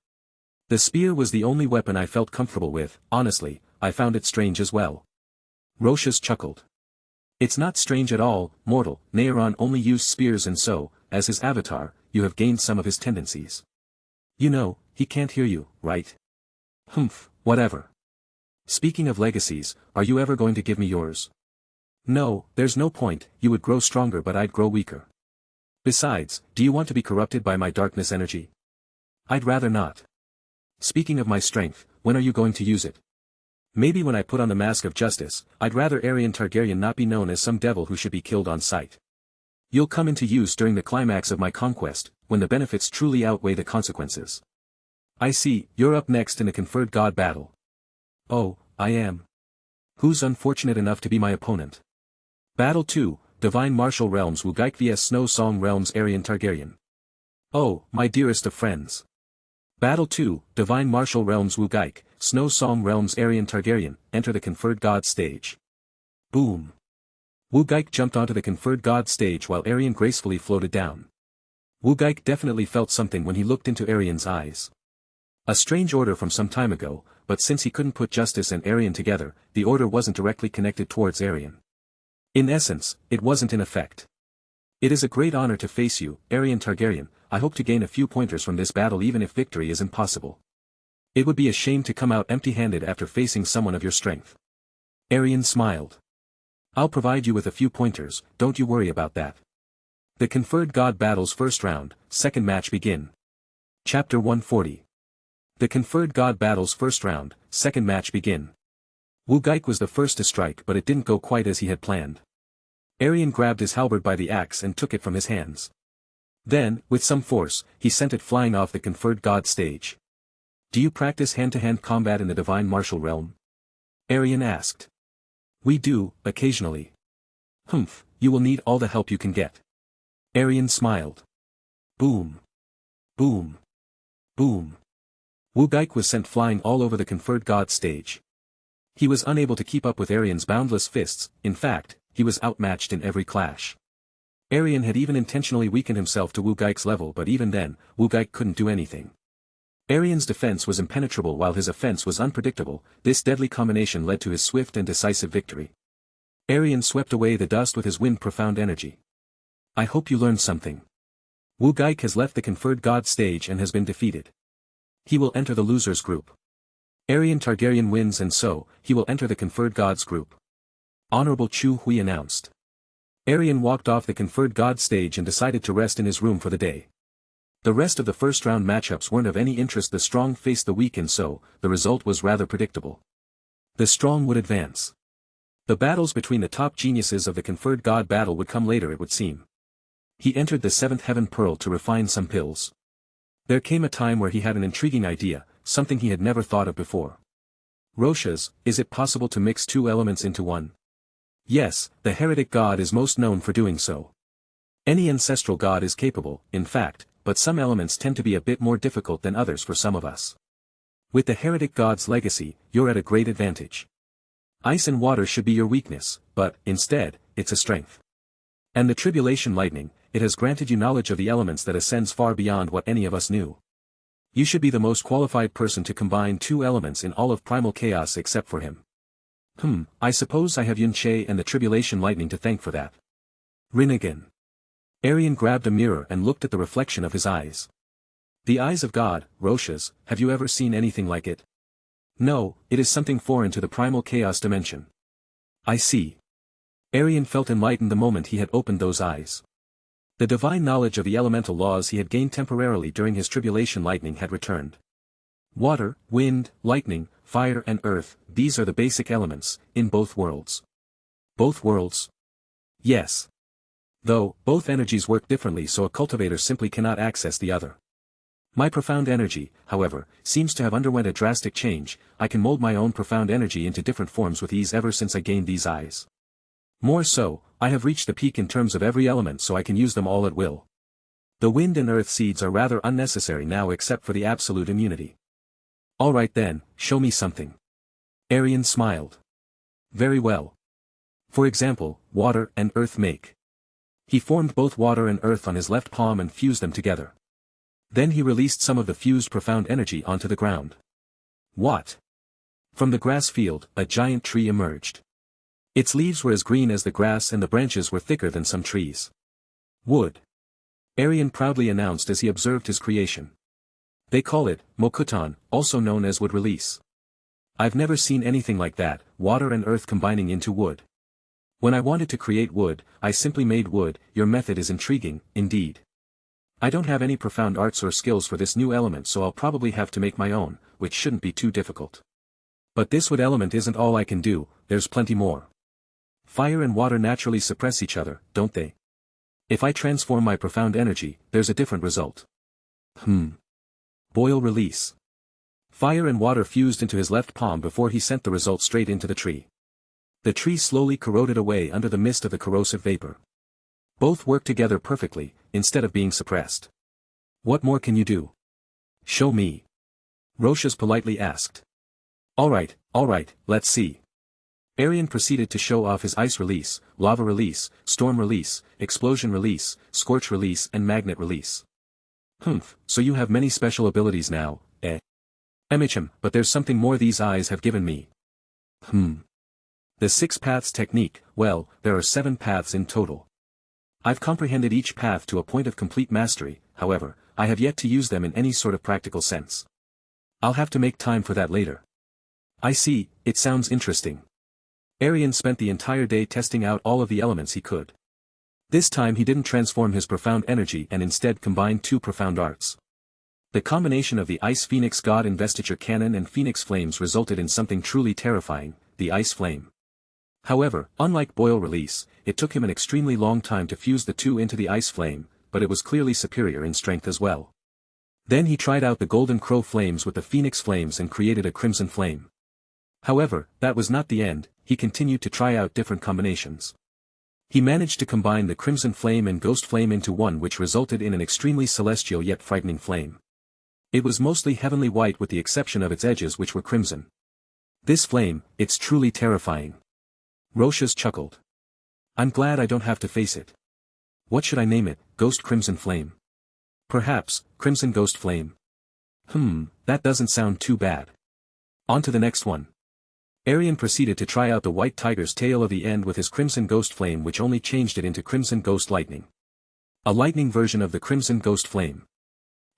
The spear was the only weapon I felt comfortable with. Honestly, I found it strange as well. Roshas chuckled. It's not strange at all, mortal. Aerion only used spears, and so, as his avatar, you have gained some of his tendencies. You know, he can't hear you, right? Whatever. Speaking of legacies, are you ever going to give me yours? No, there's no point. You would grow stronger, but I'd grow weaker. Besides, do you want to be corrupted by my darkness energy? I'd rather not. Speaking of my strength, when are you going to use it? Maybe when I put on the mask of justice. I'd rather Rhaegar Targaryen not be known as some devil who should be killed on sight. You'll come into use during the climax of my conquest, when the benefits truly outweigh the consequences. I see, you're up next in a conferred god battle. Oh, I am. Who's unfortunate enough to be my opponent? Battle 2, Divine Martial Realms Wugaik vs Snow Song Realms Aerion Targaryen. Oh, my dearest of friends. Battle 2, Divine Martial Realms Wugaik, Snow Song Realms Aerion Targaryen, enter the conferred god stage. Boom. Wugaik jumped onto the conferred god stage while Aerion gracefully floated down. Wugaik definitely felt something when he looked into Aerion's eyes. A strange order from some time ago, but since he couldn't put justice and Aerion together, the order wasn't directly connected towards Aerion. In essence, it wasn't in effect. It is a great honor to face you, Aerion Targaryen. I hope to gain a few pointers from this battle even if victory is impossible. It would be a shame to come out empty-handed after facing someone of your strength. Aerion smiled. I'll provide you with a few pointers, don't you worry about that. The Conferred God Battles First Round, Second Match Begin. Chapter 140. The Conferred God Battles First Round, Second Match Begin. Wugaik was the first to strike, but it didn't go quite as he had planned. Aerion grabbed his halberd by the axe and took it from his hands. Then, with some force, he sent it flying off the Conferred God stage. Do you practice hand-to-hand combat in the Divine Martial Realm? Aerion asked. We do, occasionally. You will need all the help you can get. Aerion smiled. Boom. Boom. Boom. Wugaik was sent flying all over the Conferred God stage. He was unable to keep up with Aerion's boundless fists. In fact, he was outmatched in every clash. Aerion had even intentionally weakened himself to Wugaik's level, but even then, Wugaik couldn't do anything. Aerion's defense was impenetrable while his offense was unpredictable. This deadly combination led to his swift and decisive victory. Aerion swept away the dust with his wind-profound energy. I hope you learned something. Wugaik has left the Conferred God stage and has been defeated. He will enter the losers group. Aerion Targaryen wins, and so, he will enter the Conferred Gods group. Honorable Chu Hui announced. Aerion walked off the Conferred God stage and decided to rest in his room for the day. The rest of the first round matchups weren't of any interest. The strong faced the weak, and so, the result was rather predictable. The strong would advance. The battles between the top geniuses of the conferred god battle would come later, it would seem. He entered the seventh heaven pearl to refine some pills. There came a time where he had an intriguing idea, something he had never thought of before. Roshas, is it possible to mix two elements into one? Yes, the heretic god is most known for doing so. Any ancestral god is capable, in fact, but some elements tend to be a bit more difficult than others for some of us. With the heretic god's legacy, you're at a great advantage. Ice and water should be your weakness, but, instead, it's a strength. And the tribulation lightning, it has granted you knowledge of the elements that ascends far beyond what any of us knew. You should be the most qualified person to combine two elements in all of primal chaos except for him. I suppose I have Yunche and the tribulation lightning to thank for that. Rinnegan. Aerion grabbed a mirror and looked at the reflection of his eyes. The eyes of God, Roshas, have you ever seen anything like it? No, it is something foreign to the primal chaos dimension. I see. Aerion felt enlightened the moment he had opened those eyes. The divine knowledge of the elemental laws he had gained temporarily during his tribulation lightning had returned. Water, wind, lightning, fire and earth, these are the basic elements, in both worlds. Both worlds? Yes. Though, both energies work differently, so a cultivator simply cannot access the other. My profound energy, however, seems to have underwent a drastic change. I can mold my own profound energy into different forms with ease ever since I gained these eyes. More so, I have reached the peak in terms of every element, so I can use them all at will. The wind and earth seeds are rather unnecessary now except for the absolute immunity. Alright then, show me something. Aerion smiled. Very well. For example, water and earth make. He formed both water and earth on his left palm and fused them together. Then he released some of the fused profound energy onto the ground. What? From the grass field, a giant tree emerged. Its leaves were as green as the grass and the branches were thicker than some trees. Wood. Aerion proudly announced as he observed his creation. They call it, Mokutan, also known as wood release. I've never seen anything like that, water and earth combining into wood. When I wanted to create wood, I simply made wood. Your method is intriguing, indeed. I don't have any profound arts or skills for this new element, so I'll probably have to make my own, which shouldn't be too difficult. But this wood element isn't all I can do, there's plenty more. Fire and water naturally suppress each other, don't they? If I transform my profound energy, there's a different result. Boil release. Fire and water fused into his left palm before he sent the result straight into the tree. The tree slowly corroded away under the mist of the corrosive vapor. Both work together perfectly, instead of being suppressed. What more can you do? Show me. Roshas politely asked. Alright, let's see. Aerion proceeded to show off his ice release, lava release, storm release, explosion release, scorch release and magnet release. So you have many special abilities now, eh? But there's something more these eyes have given me. The 6 paths technique, well, there are 7 paths in total. I've comprehended each path to a point of complete mastery, however, I have yet to use them in any sort of practical sense. I'll have to make time for that later. I see, it sounds interesting. Aerion spent the entire day testing out all of the elements he could. This time he didn't transform his profound energy and instead combined 2 profound arts. The combination of the Ice Phoenix God Investiture Cannon and Phoenix Flames resulted in something truly terrifying, the Ice Flame. However, unlike Boil Release, it took him an extremely long time to fuse the 2 into the Ice Flame, but it was clearly superior in strength as well. Then he tried out the Golden Crow Flames with the Phoenix Flames and created a Crimson Flame. However, that was not the end, he continued to try out different combinations. He managed to combine the Crimson Flame and Ghost Flame into one, which resulted in an extremely celestial yet frightening flame. It was mostly heavenly white with the exception of its edges, which were crimson. This flame, it's truly terrifying. Roshas chuckled. I'm glad I don't have to face it. What should I name it, Ghost Crimson Flame? Perhaps, Crimson Ghost Flame. That doesn't sound too bad. On to the next one. Aerion proceeded to try out the white tiger's tail of the end with his Crimson Ghost Flame, which only changed it into Crimson Ghost Lightning. A lightning version of the Crimson Ghost Flame.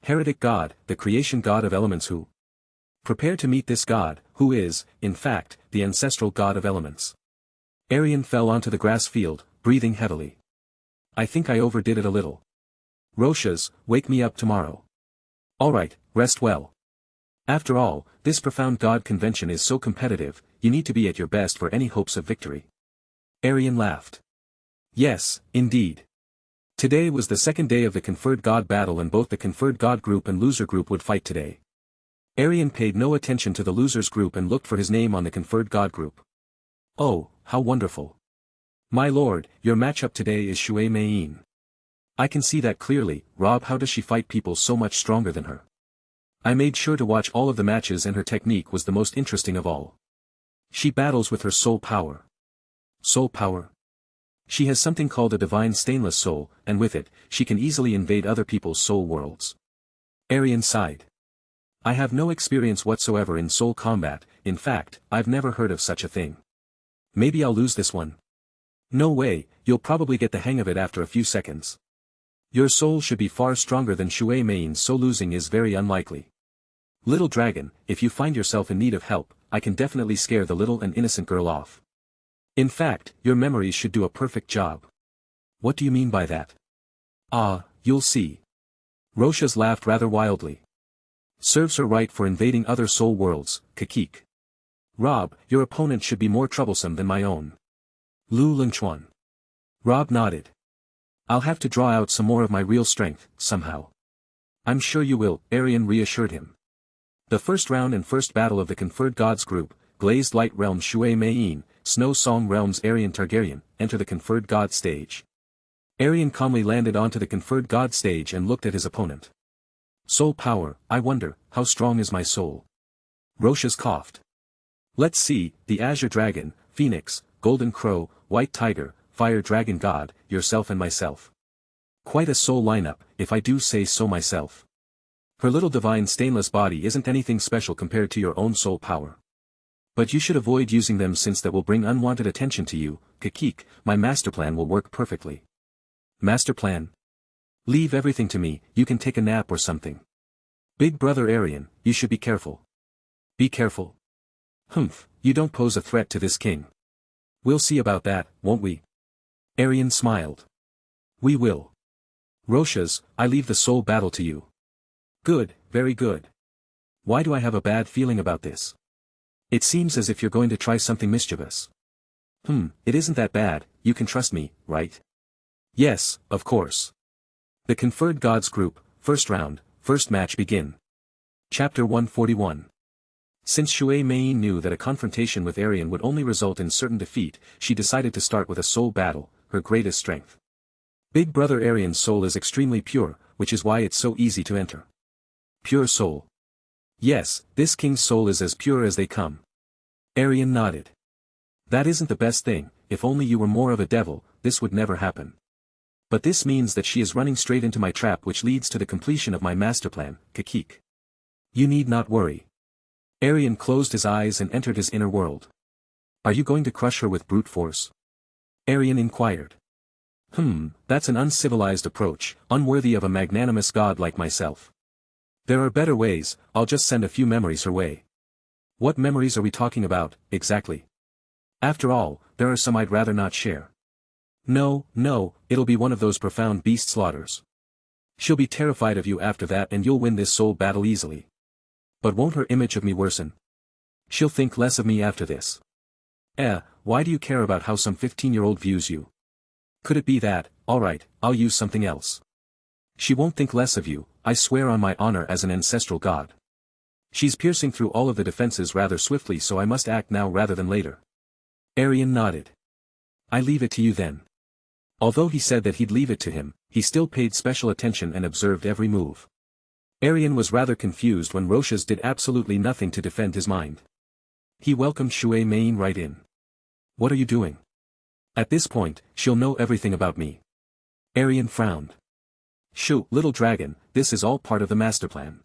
Heretic God, the creation god of elements who? Prepare to meet this god, who is, in fact, the ancestral god of elements. Aerion fell onto the grass field, breathing heavily. I think I overdid it a little. Roshas, wake me up tomorrow. Alright, rest well. After all, this profound god convention is so competitive, you need to be at your best for any hopes of victory. Aerion laughed. Yes, indeed. Today was the second day of the conferred god battle and both the conferred god group and loser group would fight today. Aerion paid no attention to the losers group and looked for his name on the conferred god group. Oh, how wonderful. My lord, your matchup today is Shui Mein. I can see that clearly. Rob, how does she fight people so much stronger than her? I made sure to watch all of the matches and her technique was the most interesting of all. She battles with her soul power. Soul power? She has something called a divine stainless soul, and with it, she can easily invade other people's soul worlds. Aerion sighed. I have no experience whatsoever in soul combat, in fact, I've never heard of such a thing. Maybe I'll lose this one. No way, you'll probably get the hang of it after a few seconds. Your soul should be far stronger than Shui Main's, so losing is very unlikely. Little dragon, if you find yourself in need of help, I can definitely scare the little and innocent girl off. In fact, your memories should do a perfect job. What do you mean by that? Ah, you'll see. Roshas laughed rather wildly. Serves her right for invading other soul worlds, Kakik. Rob, your opponent should be more troublesome than my own. Lu Lingchuan. Rob nodded. I'll have to draw out some more of my real strength, somehow. I'm sure you will, Aerion reassured him. The first round and first battle of the conferred gods group, Glazed Light Realm Shui Mein, Snow Song Realms Rhaegar Targaryen, enter the conferred god stage. Aerion calmly landed onto the conferred god stage and looked at his opponent. Soul power, I wonder, how strong is my soul? Roshas coughed. Let's see, the Azure Dragon, Phoenix, Golden Crow, White Tiger, Fire Dragon God, yourself and myself. Quite a soul lineup, if I do say so myself. Her little divine stainless body isn't anything special compared to your own soul power. But you should avoid using them since that will bring unwanted attention to you, Kakik. My master plan will work perfectly. Master plan? Leave everything to me, you can take a nap or something. Big brother Aerion, you should be careful. Be careful? Humph, you don't pose a threat to this king. We'll see about that, won't we? Aerion smiled. We will. Roshas, I leave the soul battle to you. Good, very good. Why do I have a bad feeling about this? It seems as if you're going to try something mischievous. It isn't that bad, you can trust me, right? Yes, of course. The Conferred Gods Group, first round, first match begin. Chapter 141. Since Shui Mein knew that a confrontation with Aerion would only result in certain defeat, she decided to start with a soul battle, her greatest strength. Big brother Aerion's soul is extremely pure, which is why it's so easy to enter. Pure soul. Yes, this king's soul is as pure as they come. Aerion nodded. That isn't the best thing, if only you were more of a devil, this would never happen. But this means that she is running straight into my trap, which leads to the completion of my master plan, Kakik. You need not worry. Aerion closed his eyes and entered his inner world. Are you going to crush her with brute force? Aerion inquired. That's an uncivilized approach, unworthy of a magnanimous god like myself. There are better ways, I'll just send a few memories her way. What memories are we talking about, exactly? After all, there are some I'd rather not share. No, it'll be one of those profound beast slaughters. She'll be terrified of you after that and you'll win this soul battle easily. But won't her image of me worsen? She'll think less of me after this. Why do you care about how some 15-year-old views you? Could it be that, alright, I'll use something else. She won't think less of you, I swear on my honor as an ancestral god. She's piercing through all of the defenses rather swiftly, so I must act now rather than later. Aerion nodded. I leave it to you then. Although he said that he'd leave it to him, he still paid special attention and observed every move. Aerion was rather confused when Roshas did absolutely nothing to defend his mind. He welcomed Shui Mein right in. What are you doing? At this point, she'll know everything about me. Aerion frowned. Shoo, little dragon, this is all part of the master plan.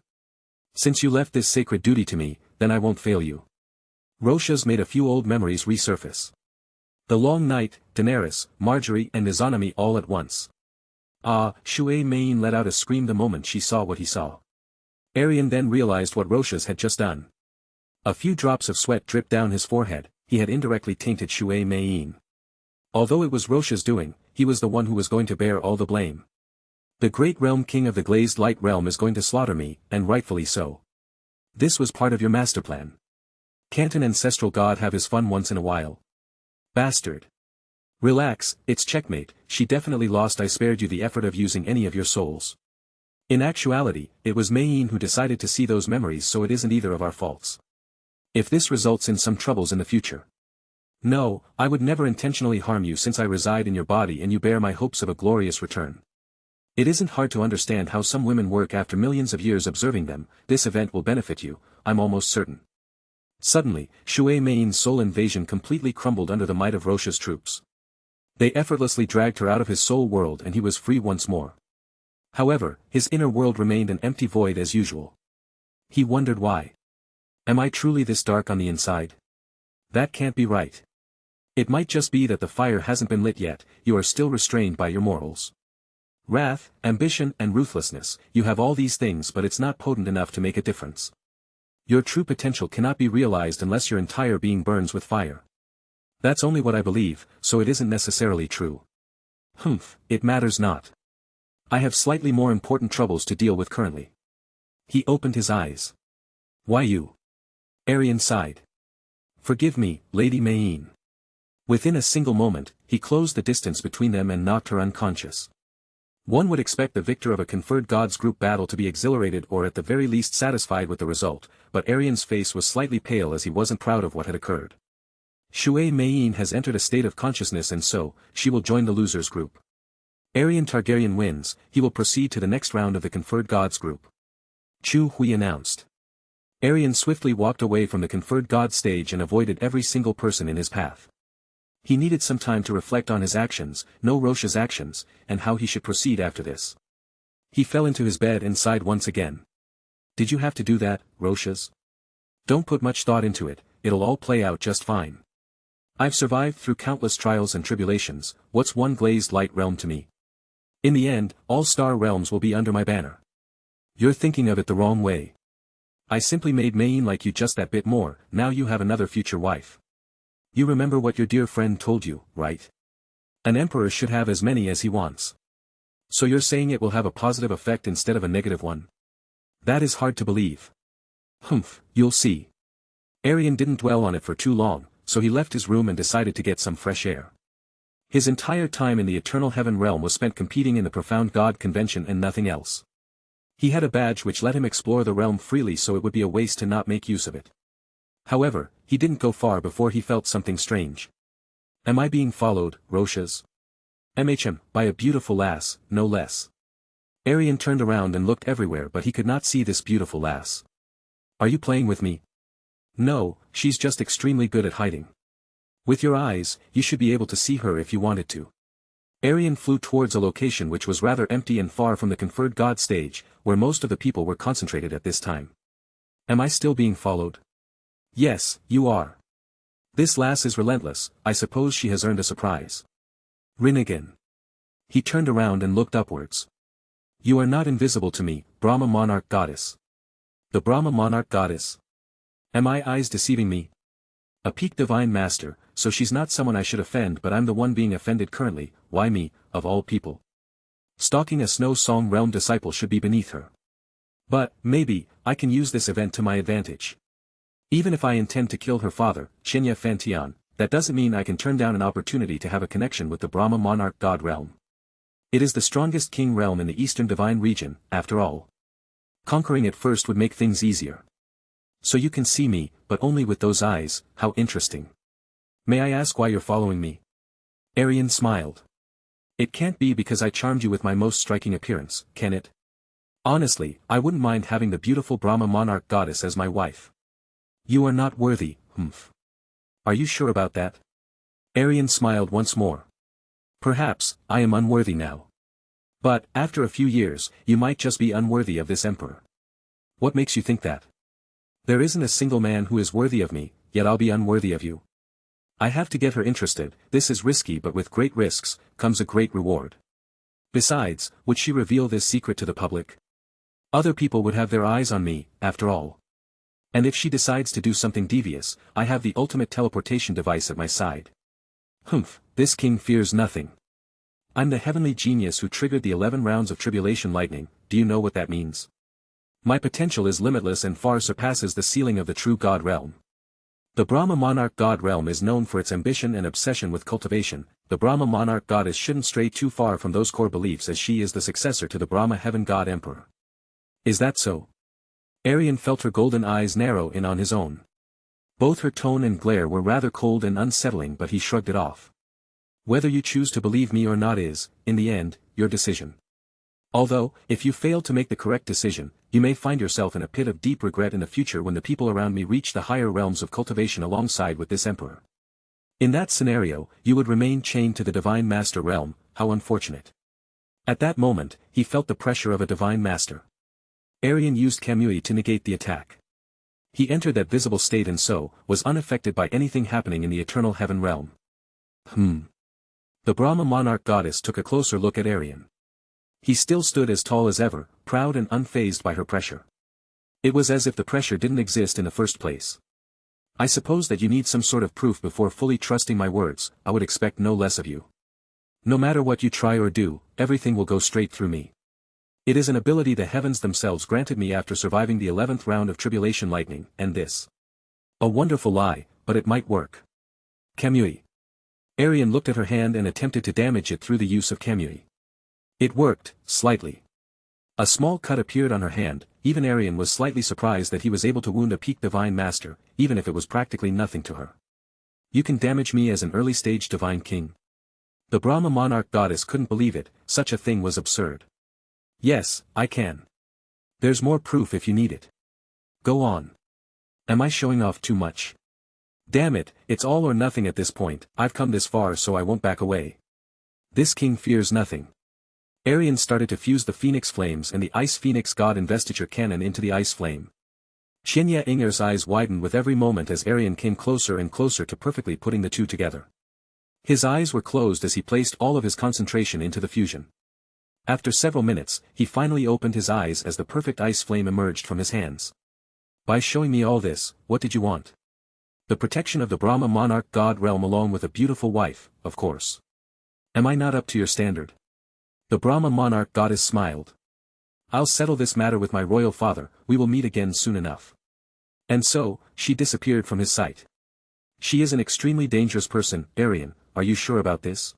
Since you left this sacred duty to me, then I won't fail you. Roshas made a few old memories resurface. The long night, Daenerys, Marjorie and Izanami all at once. Shui Mein let out a scream the moment she saw what he saw. Aerion then realized what Roshas had just done. A few drops of sweat dripped down his forehead, he had indirectly tainted Shui Mein. Although it was Roshas' doing, he was the one who was going to bear all the blame. The great realm king of the glazed light realm is going to slaughter me, and rightfully so. This was part of your master plan. Can't an ancestral god have his fun once in a while? Bastard. Relax, it's checkmate, she definitely lost. I spared you the effort of using any of your souls. In actuality, it was Mayene who decided to see those memories, so it isn't either of our faults. If this results in some troubles in the future. No, I would never intentionally harm you since I reside in your body and you bear my hopes of a glorious return. It isn't hard to understand how some women work after millions of years observing them. This event will benefit you, I'm almost certain. Suddenly, Shui Mayene's soul invasion completely crumbled under the might of Roche's troops. They effortlessly dragged her out of his soul world and he was free once more. However, his inner world remained an empty void as usual. He wondered why. Am I truly this dark on the inside? That can't be right. It might just be that the fire hasn't been lit yet, you are still restrained by your morals. Wrath, ambition and ruthlessness, you have all these things but it's not potent enough to make a difference. Your true potential cannot be realized unless your entire being burns with fire. That's only what I believe, so it isn't necessarily true. It matters not. I have slightly more important troubles to deal with currently. He opened his eyes. Why you? Aerion sighed. Forgive me, Lady Mayene. Within a single moment, he closed the distance between them and knocked her unconscious. One would expect the victor of a conferred gods group battle to be exhilarated or at the very least satisfied with the result, but Aerion's face was slightly pale as he wasn't proud of what had occurred. Shui Mayene has entered a state of consciousness and so, she will join the losers group. Rhaegar Targaryen wins, he will proceed to the next round of the conferred gods group. Chu Hui announced. Aerion swiftly walked away from the conferred god stage and avoided every single person in his path. He needed some time to reflect on his actions, know Roche's actions, and how he should proceed after this. He fell into his bed and sighed once again. Did you have to do that, Roche's? Don't put much thought into it, it'll all play out just fine. I've survived through countless trials and tribulations, what's one glazed light realm to me? In the end, all star realms will be under my banner. You're thinking of it the wrong way. I simply made Mayene like you just that bit more, now you have another future wife. You remember what your dear friend told you, right? An emperor should have as many as he wants. So you're saying it will have a positive effect instead of a negative one? That is hard to believe. You'll see. Aerion didn't dwell on it for too long, so he left his room and decided to get some fresh air. His entire time in the Eternal Heaven realm was spent competing in the Profound God Convention and nothing else. He had a badge which let him explore the realm freely, so it would be a waste to not make use of it. However, he didn't go far before he felt something strange. Am I being followed, Roche's? By a beautiful lass, no less. Aerion turned around and looked everywhere but he could not see this beautiful lass. Are you playing with me? No, she's just extremely good at hiding. With your eyes, you should be able to see her if you wanted to. Aerion flew towards a location which was rather empty and far from the conferred god stage, where most of the people were concentrated at this time. Am I still being followed? Yes, you are. This lass is relentless, I suppose she has earned a surprise. Rinnegan. He turned around and looked upwards. You are not invisible to me, Brahma Monarch Goddess. The Brahma Monarch Goddess? Am my eyes deceiving me? A peak divine master, so she's not someone I should offend, but I'm the one being offended currently. Why me, of all people? Stalking a Snow Song Realm disciple should be beneath her. But, maybe, I can use this event to my advantage. Even if I intend to kill her father, Chinya Fantian, that doesn't mean I can turn down an opportunity to have a connection with the Brahma Monarch God Realm. It is the strongest king realm in the Eastern Divine region, after all. Conquering it first would make things easier. So you can see me, but only with those eyes, how interesting. May I ask why you're following me? Aerion smiled. It can't be because I charmed you with my most striking appearance, can it? Honestly, I wouldn't mind having the beautiful Brahma Monarch Goddess as my wife. You are not worthy, Are you sure about that? Aerion smiled once more. Perhaps, I am unworthy now. But, after a few years, you might just be unworthy of this emperor. What makes you think that? There isn't a single man who is worthy of me, yet I'll be unworthy of you. I have to get her interested, this is risky, but with great risks, comes a great reward. Besides, would she reveal this secret to the public? Other people would have their eyes on me, after all. And if she decides to do something devious, I have the ultimate teleportation device at my side. This king fears nothing. I'm the heavenly genius who triggered the 11 rounds of tribulation lightning. Do you know what that means? My potential is limitless and far surpasses the ceiling of the true God realm. The Brahma monarch god realm is known for its ambition and obsession with cultivation. The Brahma monarch goddess shouldn't stray too far from those core beliefs, as she is the successor to the Brahma heaven god emperor. Is that so? Aerion felt her golden eyes narrow in on his own. Both her tone and glare were rather cold and unsettling, but he shrugged it off. Whether you choose to believe me or not is, in the end, your decision. Although, if you fail to make the correct decision, you may find yourself in a pit of deep regret in the future when the people around me reach the higher realms of cultivation alongside with this emperor. In that scenario, you would remain chained to the divine master realm. How unfortunate. At that moment, he felt the pressure of a divine master. Aerion used Kamui to negate the attack. He entered that visible state and so, was unaffected by anything happening in the eternal heaven realm. The Brahma monarch goddess took a closer look at Aerion. He still stood as tall as ever, proud and unfazed by her pressure. It was as if the pressure didn't exist in the first place. I suppose that you need some sort of proof before fully trusting my words. I would expect no less of you. No matter what you try or do, everything will go straight through me. It is an ability the heavens themselves granted me after surviving the 11th round of tribulation lightning, and this. A wonderful lie, but it might work. Kamui. Aerion looked at her hand and attempted to damage it through the use of Kamui. It worked, slightly. A small cut appeared on her hand. Even Aerion was slightly surprised that he was able to wound a peak divine master, even if it was practically nothing to her. You can damage me as an early-stage divine king? The Brahma monarch goddess couldn't believe it. Such a thing was absurd. Yes, I can. There's more proof if you need it. Go on. Am I showing off too much? Damn it, it's all or nothing at this point. I've come this far, so I won't back away. This king fears nothing. Aerion started to fuse the phoenix flames and the ice phoenix god investiture cannon into the ice flame. Qianya Inger's eyes widened with every moment as Aerion came closer and closer to perfectly putting the two together. His eyes were closed as he placed all of his concentration into the fusion. After several minutes, he finally opened his eyes as the perfect ice flame emerged from his hands. By showing me all this, what did you want? The protection of the Brahma monarch god realm along with a beautiful wife, of course. Am I not up to your standard? The Brahma monarch goddess smiled. I'll settle this matter with my royal father. We will meet again soon enough. And so, she disappeared from his sight. She is an extremely dangerous person. Aerion, are you sure about this?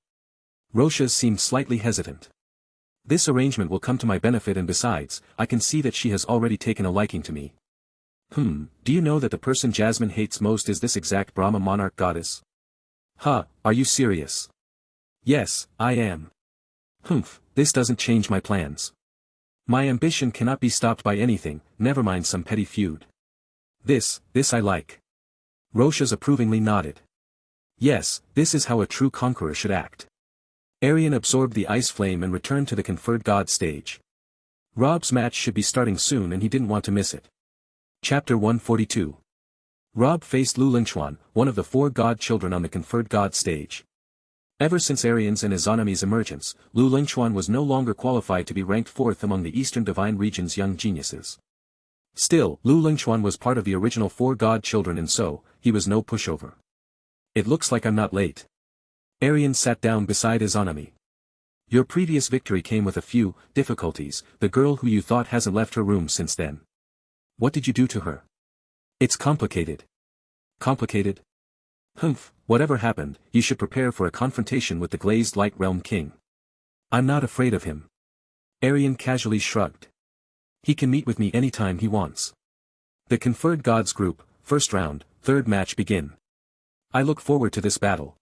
Roshas seemed slightly hesitant. This arrangement will come to my benefit, and besides, I can see that she has already taken a liking to me. Do you know that the person Jasmine hates most is this exact Brahma monarch goddess? Are you serious? Yes, I am. This doesn't change my plans. My ambition cannot be stopped by anything, never mind some petty feud. This I like. Roshas approvingly nodded. Yes, this is how a true conqueror should act. Aerion absorbed the ice flame and returned to the conferred god stage. Rob's match should be starting soon and he didn't want to miss it. Chapter 142. Rob faced Lu Lingchuan, one of the 4 god children on the conferred god stage. Ever since Aerion's and Izanami's emergence, Lu Lingchuan was no longer qualified to be ranked 4th among the Eastern Divine Region's young geniuses. Still, Lu Lingchuan was part of the original 4 god children, and so, he was no pushover. It looks like I'm not late. Aerion sat down beside Izanami. Your previous victory came with a few difficulties. The girl who you thought hasn't left her room since then. What did you do to her? It's complicated. Complicated? Whatever happened, you should prepare for a confrontation with the glazed light realm king. I'm not afraid of him. Aerion casually shrugged. He can meet with me anytime he wants. The conferred gods group, 1st round, 3rd match begin. I look forward to this battle.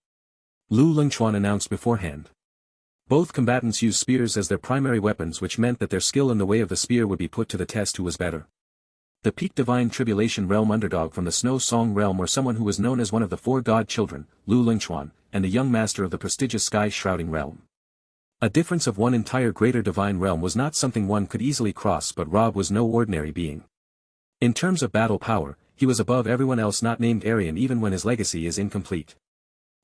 Lu Lingchuan announced beforehand. Both combatants used spears as their primary weapons, which meant that their skill in the way of the spear would be put to the test who was better. The peak divine tribulation realm underdog from the Snow Song realm, or someone who was known as one of the 4 god children, Lu Lingchuan, and the young master of the prestigious Sky Shrouding realm. A difference of one entire greater divine realm was not something one could easily cross, but Rob was no ordinary being. In terms of battle power, he was above everyone else not named Aerion, even when his legacy is incomplete.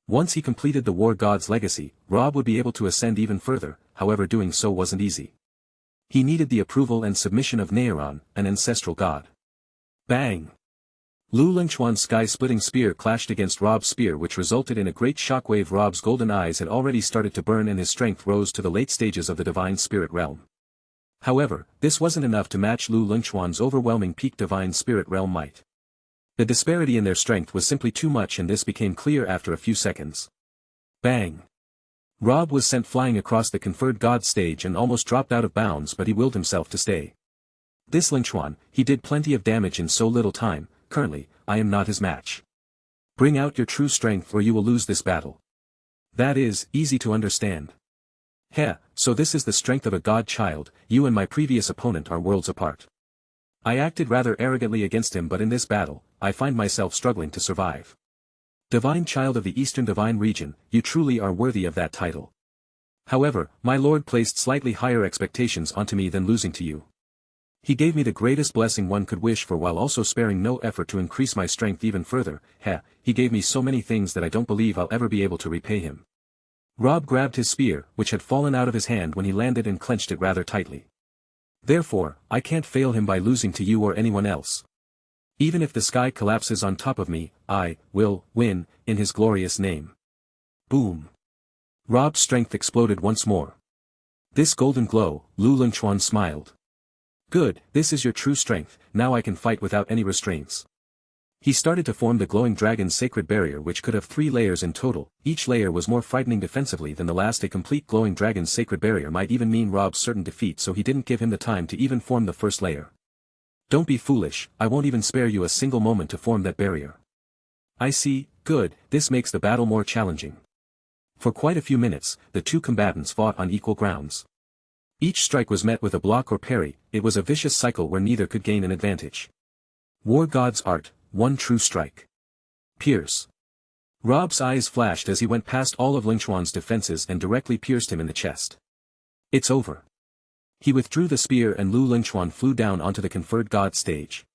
Once he completed the War God's legacy, Rob would be able to ascend even further, however doing so wasn't easy. He needed the approval and submission of Aerion, an ancestral god. Bang! Lu Lingchuan's sky-splitting spear clashed against Rob's spear, which resulted in a great shockwave. Rob's golden eyes had already started to burn and his strength rose to the late stages of the divine spirit realm. However, this wasn't enough to match Lu Lingchuan's overwhelming peak divine spirit realm might. The disparity in their strength was simply too much, and this became clear after a few seconds. Bang! Rob was sent flying across the conferred god stage and almost dropped out of bounds, but he willed himself to stay. This Lingchuan, he did plenty of damage in so little time. Currently, I am not his match. Bring out your true strength or you will lose this battle. That is, easy to understand. Heh, so this is the strength of a god-child. You and my previous opponent are worlds apart. I acted rather arrogantly against him, but in this battle, I find myself struggling to survive. Divine child of the Eastern Divine Region, you truly are worthy of that title. However, my lord placed slightly higher expectations onto me than losing to you. He gave me the greatest blessing one could wish for while also sparing no effort to increase my strength even further. He gave me so many things that I don't believe I'll ever be able to repay him. Rob grabbed his spear, which had fallen out of his hand when he landed, and clenched it rather tightly. Therefore, I can't fail him by losing to you or anyone else. Even if the sky collapses on top of me, I will win, in his glorious name. Boom. Rob's strength exploded once more. This golden glow, Lu Lingchuan smiled. Good, this is your true strength, now I can fight without any restraints. He started to form the glowing dragon's sacred barrier, which could have 3 layers in total. Each layer was more frightening defensively than the last. A complete glowing dragon's sacred barrier might even mean Rob's certain defeat, so he didn't give him the time to even form the first layer. Don't be foolish, I won't even spare you a single moment to form that barrier. I see, good, this makes the battle more challenging. For quite a few minutes, the two combatants fought on equal grounds. Each strike was met with a block or parry. It was a vicious cycle where neither could gain an advantage. War God's art, one true strike. Pierce. Rob's eyes flashed as he went past all of Lingchuan's defenses and directly pierced him in the chest. It's over. He withdrew the spear and Lu Lingchuan flew down onto the conferred god stage.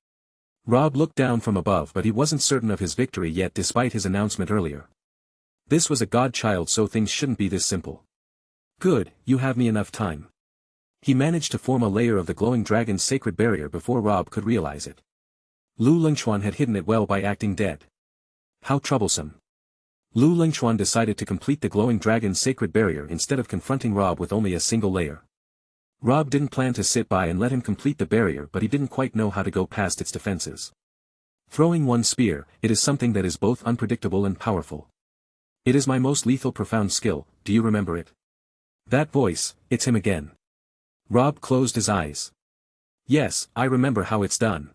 Rob looked down from above, but he wasn't certain of his victory yet despite his announcement earlier. This was a god-child, so things shouldn't be this simple. Good, you have me enough time. He managed to form a layer of the glowing dragon's sacred barrier before Rob could realize it. Lu Lingchuan had hidden it well by acting dead. How troublesome. Lu Lingchuan decided to complete the glowing dragon's sacred barrier instead of confronting Rob with only a single layer. Rob didn't plan to sit by and let him complete the barrier, but he didn't quite know how to go past its defenses. Throwing one spear, it is something that is both unpredictable and powerful. It is my most lethal profound skill, do you remember it? That voice, it's him again. Rob closed his eyes. Yes, I remember how it's done.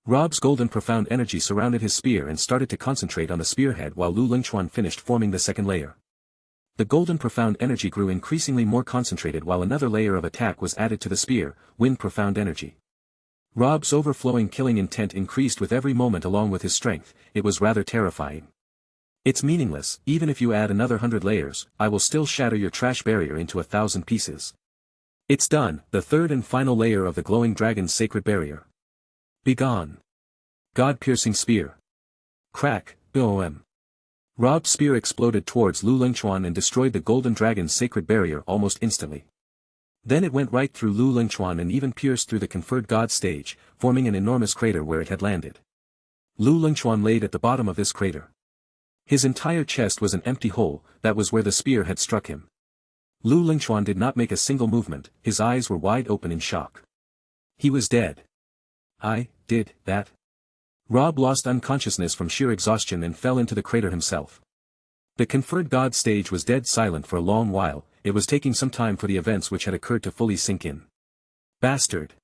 Rob's golden profound energy surrounded his spear and started to concentrate on the spearhead while Lu Lingchuan finished forming the second layer. The golden profound energy grew increasingly more concentrated while another layer of attack was added to the spear, wind profound energy. Rob's overflowing killing intent increased with every moment along with his strength. It was rather terrifying. It's meaningless, even if you add another 100 layers, I will still shatter your trash barrier into 1,000 pieces. It's done, the third and final layer of the glowing dragon's sacred barrier. Begone. God-piercing spear. Crack, boom. Rob's spear exploded towards Lu Lingchuan and destroyed the golden dragon's sacred barrier almost instantly. Then it went right through Lu Lingchuan and even pierced through the conferred god stage, forming an enormous crater where it had landed. Lu Lingchuan laid at the bottom of this crater. His entire chest was an empty hole, that was where the spear had struck him. Lu Lingchuan did not make a single movement, his eyes were wide open in shock. He was dead. I did that. Rob lost unconsciousness from sheer exhaustion and fell into the crater himself. The conferred god stage was dead silent for a long while. It was taking some time for the events which had occurred to fully sink in. Bastard.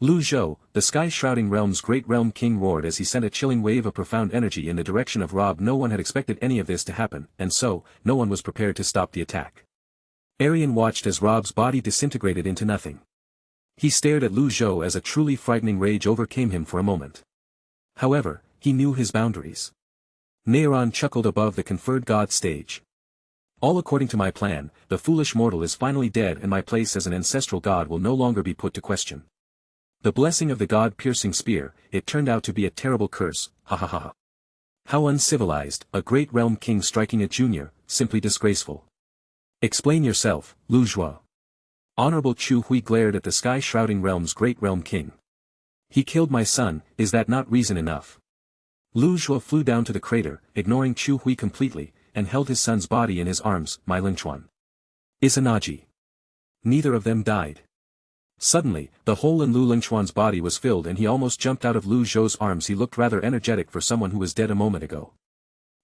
Lu Zhou, the sky-shrouding realm's great realm king, roared as he sent a chilling wave of profound energy in the direction of Rob. No one had expected any of this to happen, and so, no one was prepared to stop the attack. Aerion watched as Rob's body disintegrated into nothing. He stared at Lu Zhou as a truly frightening rage overcame him for a moment. However, he knew his boundaries. Aerion chuckled above the conferred god stage. All according to my plan, the foolish mortal is finally dead and my place as an ancestral god will no longer be put to question. The blessing of the god-piercing spear, it turned out to be a terrible curse, ha ha ha. How uncivilized, a great realm king striking a junior, simply disgraceful. Explain yourself, Lu Zhou. Honorable Chu Hui glared at the sky-shrouding realm's great realm king. He killed my son, is that not reason enough? Lu Zhuo flew down to the crater, ignoring Chu Hui completely, and held his son's body in his arms. My Lingchuan. Izanagi. Neither of them died. Suddenly, the hole in Lu Lingchuan's body was filled and he almost jumped out of Lu Zhou's arms. He looked rather energetic for someone who was dead a moment ago.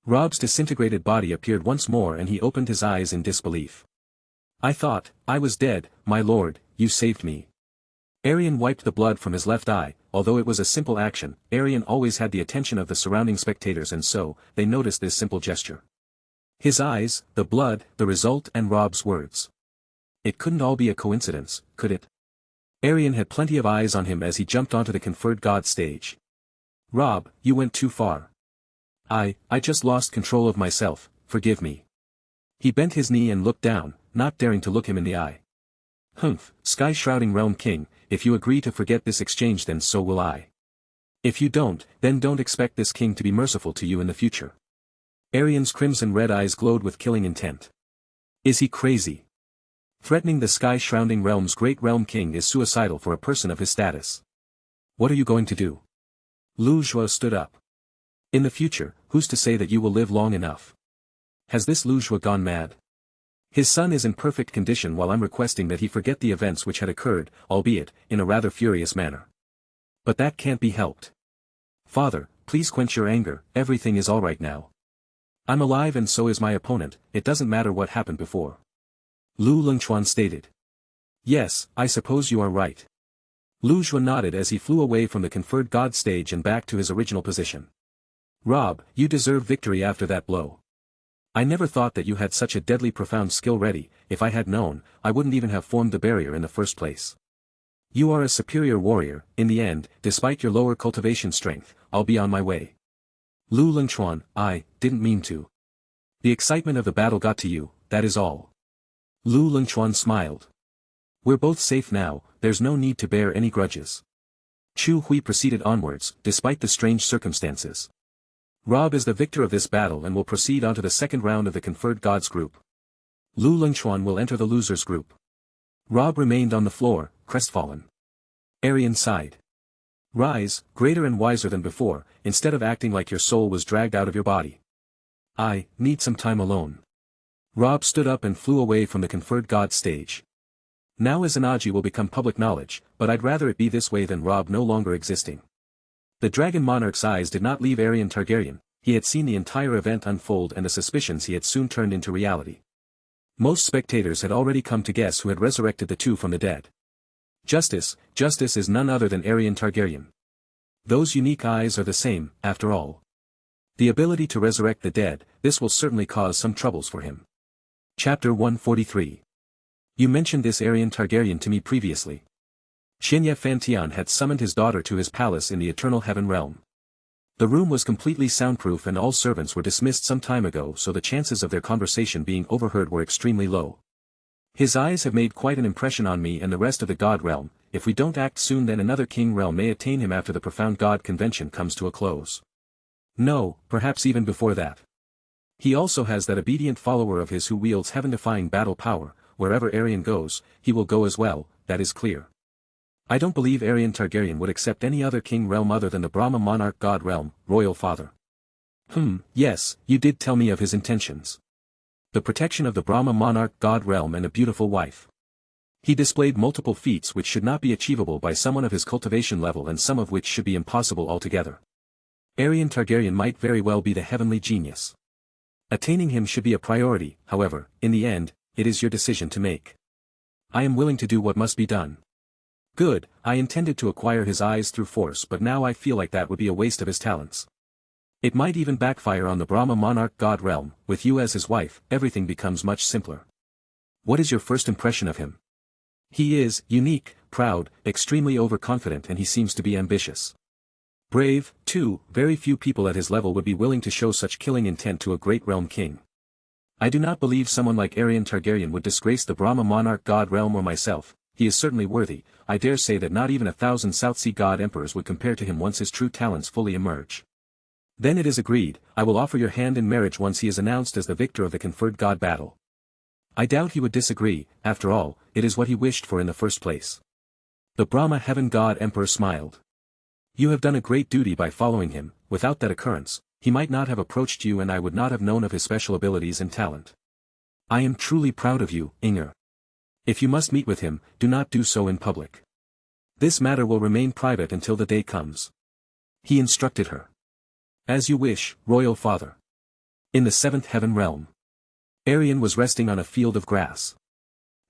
Rob's disintegrated body appeared once more and he opened his eyes in disbelief. I thought, I was dead, my lord, you saved me. Aerion wiped the blood from his left eye. Although it was a simple action, Aerion always had the attention of the surrounding spectators and so, they noticed this simple gesture. His eyes, the blood, the result and Rob's words. It couldn't all be a coincidence, could it? Aerion had plenty of eyes on him as he jumped onto the conferred god stage. Rob, you went too far. I just lost control of myself, forgive me. He bent his knee and looked down, not daring to look him in the eye. Humph, sky-shrouding realm king, if you agree to forget this exchange then so will I. If you don't, then don't expect this king to be merciful to you in the future. Aerion's crimson red eyes glowed with killing intent. Is he crazy? Threatening the sky-shrouding realm's great realm king is suicidal for a person of his status. What are you going to do? Lu Zhuo stood up. In the future, who's to say that you will live long enough? Has this Lu Zhuo gone mad? His son is in perfect condition while I'm requesting that he forget the events which had occurred, albeit, in a rather furious manner. But that can't be helped. Father, please quench your anger, everything is alright now. I'm alive and so is my opponent, it doesn't matter what happened before. Lu Lingchuan stated. Yes, I suppose you are right. Lu Zhuo nodded as he flew away from the conferred god stage and back to his original position. Rob, you deserve victory after that blow. I never thought that you had such a deadly profound skill ready. If I had known, I wouldn't even have formed the barrier in the first place. You are a superior warrior, in the end, despite your lower cultivation strength, I'll be on my way. Lu Lingchuan, I didn't mean to. The excitement of the battle got to you, that is all. Lu Lingchuan smiled. We're both safe now, there's no need to bear any grudges. Chu Hui proceeded onwards, despite the strange circumstances. Rob is the victor of this battle and will proceed on to the second round of the conferred gods group. Lu Lingchuan will enter the losers group. Rob remained on the floor, crestfallen. Aerion sighed. Rise, greater and wiser than before, instead of acting like your soul was dragged out of your body. I need some time alone. Rob stood up and flew away from the conferred god stage. Now Izanagi will become public knowledge, but I'd rather it be this way than Rob no longer existing. The Dragon Monarch's eyes did not leave Aerion Targaryen. He had seen the entire event unfold and the suspicions he had soon turned into reality. Most spectators had already come to guess who had resurrected the two from the dead. Justice is none other than Aerion Targaryen. Those unique eyes are the same, after all. The ability to resurrect the dead, this will certainly cause some troubles for him. Chapter 143. You mentioned this Aerion Targaryen to me previously. Xianye Fantian had summoned his daughter to his palace in the Eternal Heaven realm. The room was completely soundproof and all servants were dismissed some time ago, so the chances of their conversation being overheard were extremely low. His eyes have made quite an impression on me and the rest of the god realm. If we don't act soon then another king realm may attain him after the profound god convention comes to a close. No, perhaps even before that. He also has that obedient follower of his who wields heaven-defying battle power. Wherever Aerion goes, he will go as well, that is clear. I don't believe Aerion Targaryen would accept any other king realm other than the Brahma monarch god realm, royal father. Yes, you did tell me of his intentions. The protection of the Brahma monarch god realm and a beautiful wife. He displayed multiple feats which should not be achievable by someone of his cultivation level and some of which should be impossible altogether. Aerion Targaryen might very well be the heavenly genius. Attaining him should be a priority, however, in the end, it is your decision to make. I am willing to do what must be done. Good, I intended to acquire his eyes through force but now I feel like that would be a waste of his talents. It might even backfire on the Brahma monarch god realm. With you as his wife, everything becomes much simpler. What is your first impression of him? He is unique, proud, extremely overconfident and he seems to be ambitious. Brave, too, very few people at his level would be willing to show such killing intent to a great realm king. I do not believe someone like Aerion Targaryen would disgrace the Brahma monarch god realm or myself. He is certainly worthy. I dare say that not even 1,000 South Sea god emperors would compare to him once his true talents fully emerge. Then it is agreed, I will offer your hand in marriage once he is announced as the victor of the conferred god battle. I doubt he would disagree, after all, it is what he wished for in the first place. The Brahma heaven god emperor smiled. You have done a great duty by following him. without that occurrence, he might not have approached you and I would not have known of his special abilities and talent. I am truly proud of you, Inger. If you must meet with him, do not do so in public. This matter will remain private until the day comes. He instructed her. As you wish, royal father. In the seventh heaven realm, Aerion was resting on a field of grass.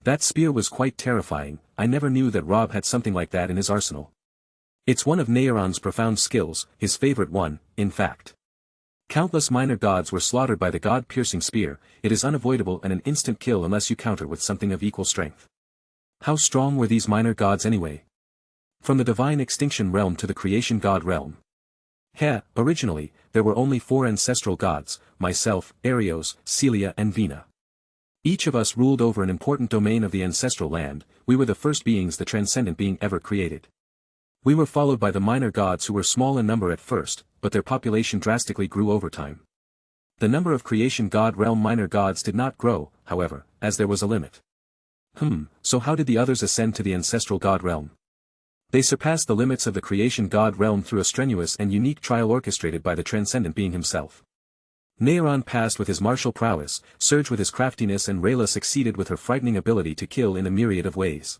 That spear was quite terrifying. I never knew that Rob had something like that in his arsenal. It's one of Aeron's profound skills, his favorite one, in fact. Countless minor gods were slaughtered by the god-piercing spear. It is unavoidable and an instant kill unless you counter with something of equal strength. How strong were these minor gods anyway? From the divine extinction realm to the creation god realm. Originally, there were only 4 ancestral gods, myself, Arios, Celia and Vina. Each of us ruled over an important domain of the ancestral land. We were the first beings the transcendent being ever created. We were followed by the minor gods who were small in number at first, but their population drastically grew over time. The number of creation god realm minor gods did not grow, however, as there was a limit. So how did the others ascend to the ancestral god realm? They surpassed the limits of the creation god realm through a strenuous and unique trial orchestrated by the transcendent being himself. Aerion passed with his martial prowess, Surge with his craftiness and Rayla succeeded with her frightening ability to kill in a myriad of ways.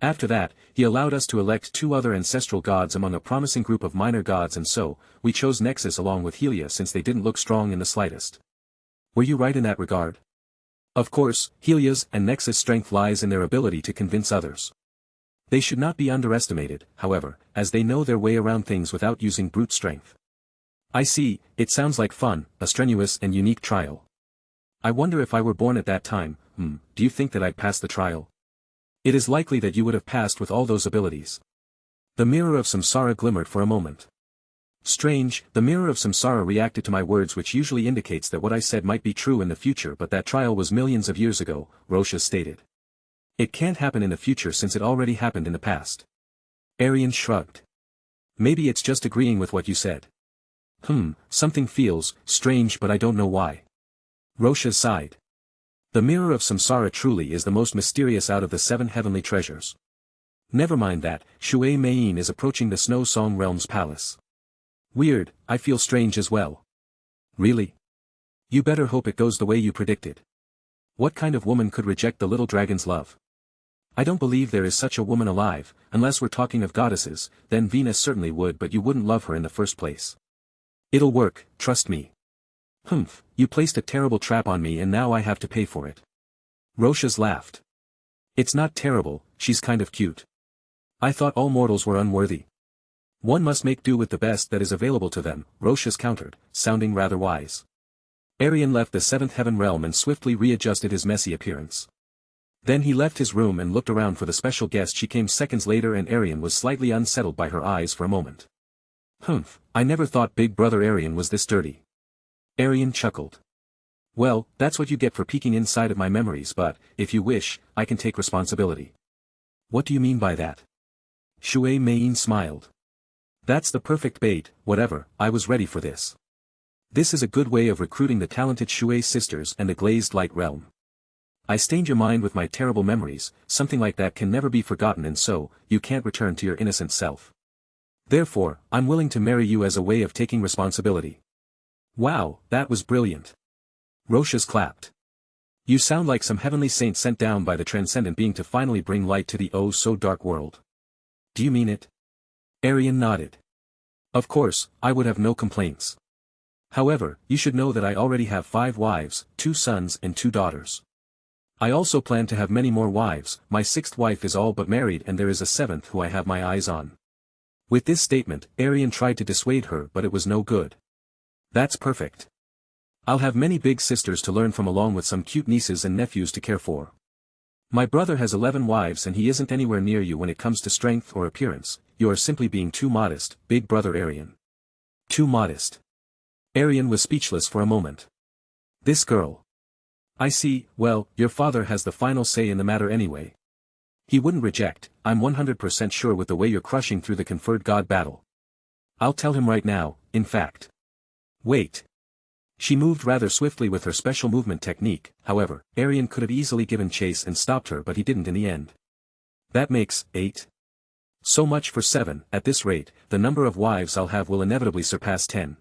After that, he allowed us to elect 2 other ancestral gods among a promising group of minor gods and so, we chose Nexus along with Helia since they didn't look strong in the slightest. Were you right in that regard? Of course, Helia's and Nexus' strength lies in their ability to convince others. They should not be underestimated, however, as they know their way around things without using brute strength. I see, it sounds like fun, a strenuous and unique trial. I wonder if I were born at that time, do you think that I'd pass the trial? It is likely that you would have passed with all those abilities. The mirror of Samsara glimmered for a moment. Strange, the mirror of Samsara reacted to my words, which usually indicates that what I said might be true in the future, but that trial was millions of years ago, Rocha stated. It can't happen in the future since it already happened in the past. Aerion shrugged. Maybe it's just agreeing with what you said. Something feels strange but I don't know why. Rocha sighed. The mirror of Samsara truly is the most mysterious out of the 7 heavenly treasures. Never mind that, Shui Mein is approaching the Snow Song Realm's palace. Weird, I feel strange as well. Really? You better hope it goes the way you predicted. What kind of woman could reject the little dragon's love? I don't believe there is such a woman alive, unless we're talking of goddesses, then Venus certainly would, but you wouldn't love her in the first place. It'll work, trust me. You placed a terrible trap on me and now I have to pay for it. Rochas laughed. It's not terrible, she's kind of cute. I thought all mortals were unworthy. One must make do with the best that is available to them, Rochas countered, sounding rather wise. Aerion left the 7th heaven realm and swiftly readjusted his messy appearance. Then he left his room and looked around for the special guest. She came seconds later and Aerion was slightly unsettled by her eyes for a moment. I never thought Big Brother Aerion was this dirty. Aerion chuckled. Well, that's what you get for peeking inside of my memories, but, if you wish, I can take responsibility. What do you mean by that? Shui Mein smiled. That's the perfect bait, whatever, I was ready for this. This is a good way of recruiting the talented Shui sisters and the glazed light realm. I stained your mind with my terrible memories, something like that can never be forgotten and so, you can't return to your innocent self. Therefore, I'm willing to marry you as a way of taking responsibility. Wow, that was brilliant. Rochas clapped. You sound like some heavenly saint sent down by the transcendent being to finally bring light to the oh-so-dark world. Do you mean it? Aerion nodded. Of course, I would have no complaints. However, you should know that I already have 5 wives, 2 sons and 2 daughters. I also plan to have many more wives. My 6th wife is all but married and there is a 7th who I have my eyes on. With this statement, Aerion tried to dissuade her but it was no good. That's perfect. I'll have many big sisters to learn from along with some cute nieces and nephews to care for. My brother has 11 wives and he isn't anywhere near you when it comes to strength or appearance. You are simply being too modest, Big Brother Aerion. Too modest. Aerion was speechless for a moment. This girl. I see, well, your father has the final say in the matter anyway. He wouldn't reject, I'm 100% sure with the way you're crushing through the conferred god battle. I'll tell him right now, in fact. Wait. She moved rather swiftly with her special movement technique, however, Aerion could have easily given chase and stopped her but he didn't in the end. That makes 8. So much for 7, at this rate, the number of wives I'll have will inevitably surpass 10.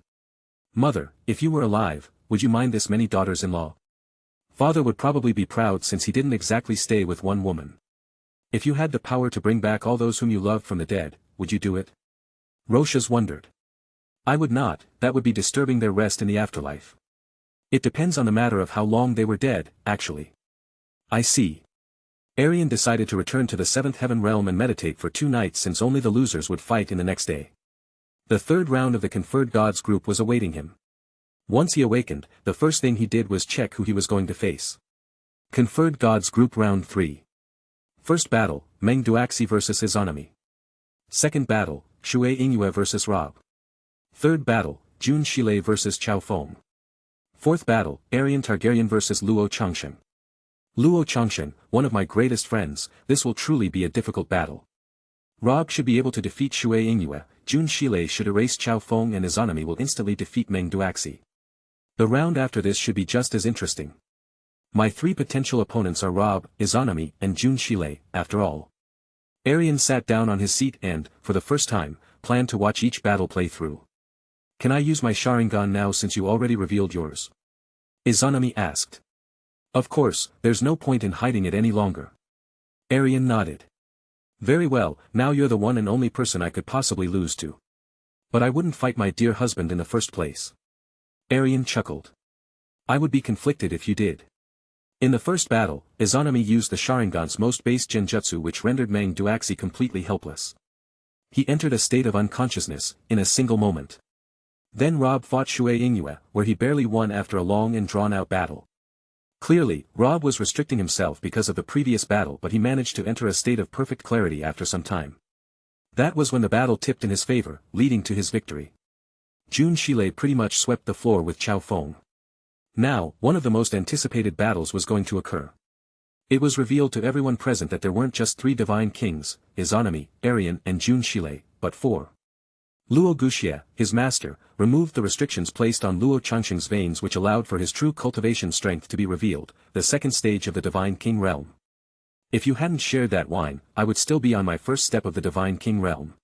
Mother, if you were alive, would you mind this many daughters-in-law? Father would probably be proud since he didn't exactly stay with one woman. If you had the power to bring back all those whom you loved from the dead, would you do it? Roshas wondered. I would not, that would be disturbing their rest in the afterlife. It depends on the matter of how long they were dead, actually. I see. Aerion decided to return to the 7th heaven realm and meditate for 2 nights since only the losers would fight in the next day. The 3rd round of the conferred gods group was awaiting him. Once he awakened, the first thing he did was check who he was going to face. Conferred gods group round 3. First battle, Meng Duaxi vs Izanami. Second battle, Shui Ingyue vs Rob. Third battle, Jun Shile vs Chao Feng. Fourth battle, Aerion Targaryen vs Luo Changsheng. Luo Changsheng, one of my greatest friends, this will truly be a difficult battle. Rob should be able to defeat Shui Ingyue, Jun Shile should erase Chao Feng, and Izanami will instantly defeat Meng Duaxi. The round after this should be just as interesting. My 3 potential opponents are Rob, Izanami, and Jun Shile, after all. Aerion sat down on his seat and, for the first time, planned to watch each battle play through. Can I use my Sharingan now since you already revealed yours? Izanami asked. Of course, there's no point in hiding it any longer. Aerion nodded. Very well, now you're the one and only person I could possibly lose to. But I wouldn't fight my dear husband in the first place. Aerion chuckled. I would be conflicted if you did. In the first battle, Izanami used the Sharingan's most base genjutsu which rendered Meng Duaxi completely helpless. He entered a state of unconsciousness, in a single moment. Then Rob fought Shui Ingyue, where he barely won after a long and drawn-out battle. Clearly, Rob was restricting himself because of the previous battle, but he managed to enter a state of perfect clarity after some time. That was when the battle tipped in his favor, leading to his victory. Jun Shile pretty much swept the floor with Chao Feng. Now, one of the most anticipated battles was going to occur. It was revealed to everyone present that there weren't just 3 divine kings, Izanami, Aerion, and Jun Shile, but 4. Luo Guxie, his master, removed the restrictions placed on Luo Changsheng's veins which allowed for his true cultivation strength to be revealed, the 2nd stage of the Divine King realm. If you hadn't shared that wine, I would still be on my first step of the Divine King realm.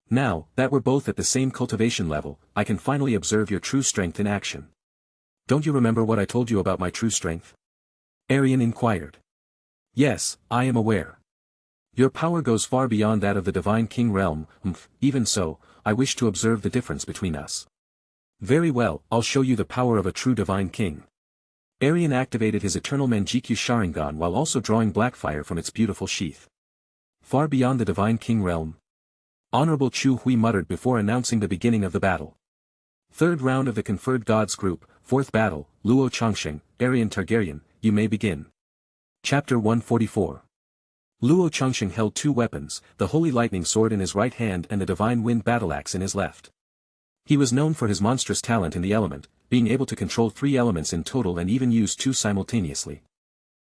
Now, that we're both at the same cultivation level, I can finally observe your true strength in action. Don't you remember what I told you about my true strength? Aerion inquired. Yes, I am aware. Your power goes far beyond that of the Divine King realm, even so, I wish to observe the difference between us. Very well, I'll show you the power of a true Divine King. Aerion activated his Eternal Manjikyu Sharingan while also drawing black fire from its beautiful sheath. Far beyond the Divine King realm? Honorable Chu Hui muttered before announcing the beginning of the battle. 3rd round of the Conferred Gods group, 4th battle, Luo Changsheng, Aerion Targaryen, you may begin. Chapter 144. Luo Changsheng held 2 weapons, the Holy Lightning Sword in his right hand and the Divine Wind Battle-Axe in his left. He was known for his monstrous talent in the element, being able to control 3 elements in total and even use 2 simultaneously.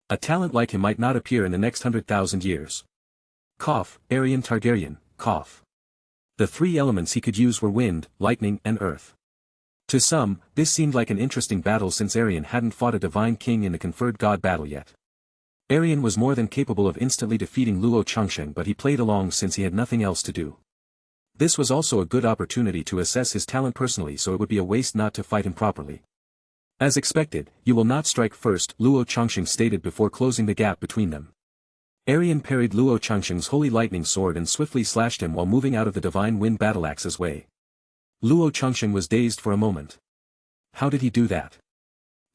A talent like him might not appear in the next 100,000 years. Cough, Aerion Targaryen, cough. The 3 elements he could use were wind, lightning, and earth. To some, this seemed like an interesting battle since Aerion hadn't fought a divine king in the conferred god battle yet. Aerion was more than capable of instantly defeating Luo Changsheng, but he played along since he had nothing else to do. This was also a good opportunity to assess his talent personally, so it would be a waste not to fight him properly. As expected, you will not strike first, Luo Changsheng stated before closing the gap between them. Aerion parried Luo Changsheng's Holy Lightning Sword and swiftly slashed him while moving out of the Divine Wind Battle-Axe's way. Luo Changsheng was dazed for a moment. How did he do that?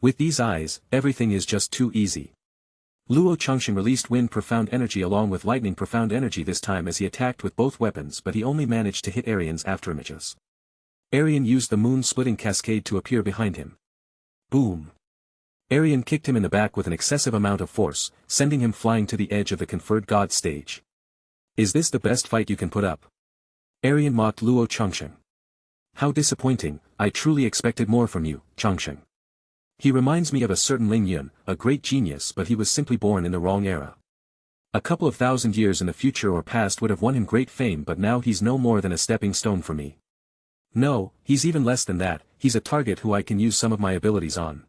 With these eyes, everything is just too easy. Luo Changsheng released Wind Profound Energy along with Lightning Profound Energy this time as he attacked with both weapons, but he only managed to hit Aerion's afterimages. Aerion used the Moon-Splitting Cascade to appear behind him. Boom! Aerion kicked him in the back with an excessive amount of force, sending him flying to the edge of the conferred god stage. Is this the best fight you can put up? Aerion mocked Luo Changsheng. How disappointing, I truly expected more from you, Changsheng. He reminds me of a certain Ling Yun, a great genius, but he was simply born in the wrong era. A couple of thousand years in the future or past would have won him great fame, but now he's no more than a stepping stone for me. No, he's even less than that, he's a target who I can use some of my abilities on.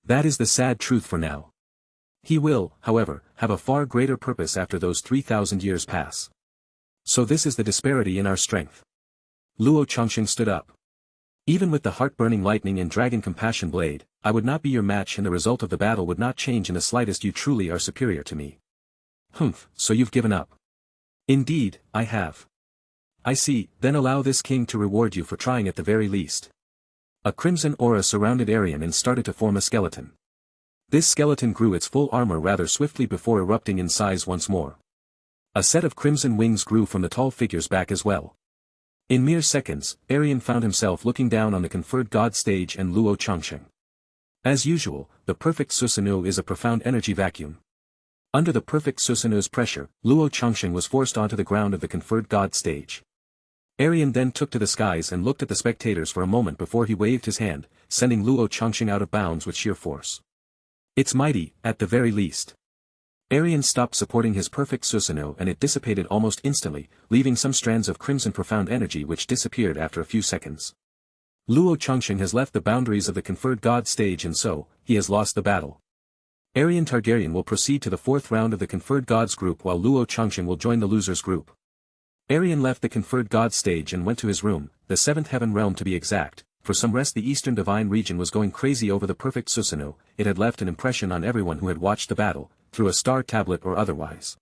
That is the sad truth for now. He will, however, have a far greater purpose after those 3,000 years pass. So this is the disparity in our strength. Luo Chongqing stood up. Even with the heart-burning lightning and dragon compassion blade, I would not be your match and the result of the battle would not change in the slightest. You truly are superior to me. Humph, so you've given up. Indeed, I have. I see, then allow this king to reward you for trying at the very least. A crimson aura surrounded Aerion and started to form a skeleton. This skeleton grew its full armor rather swiftly before erupting in size once more. A set of crimson wings grew from the tall figure's back as well. In mere seconds, Aerion found himself looking down on the conferred god stage and Luo Chongqing. As usual, the perfect Susanoo is a profound energy vacuum. Under the perfect Susanoo's pressure, Luo Chongqing was forced onto the ground of the conferred god stage. Aerion then took to the skies and looked at the spectators for a moment before he waved his hand, sending Luo Chongqing out of bounds with sheer force. It's mighty, at the very least. Aerion stopped supporting his perfect Susanoo and it dissipated almost instantly, leaving some strands of crimson profound energy which disappeared after a few seconds. Luo Chongqing has left the boundaries of the conferred god stage and so, he has lost the battle. Rhaegar Targaryen will proceed to the fourth round of the conferred gods group while Luo Chongqing will join the losers group. Aerion left the conferred god stage and went to his room, the seventh heaven realm to be exact. For some rest the eastern divine region was going crazy over the perfect Susanoo. It had left an impression on everyone who had watched the battle, through a star tablet or otherwise.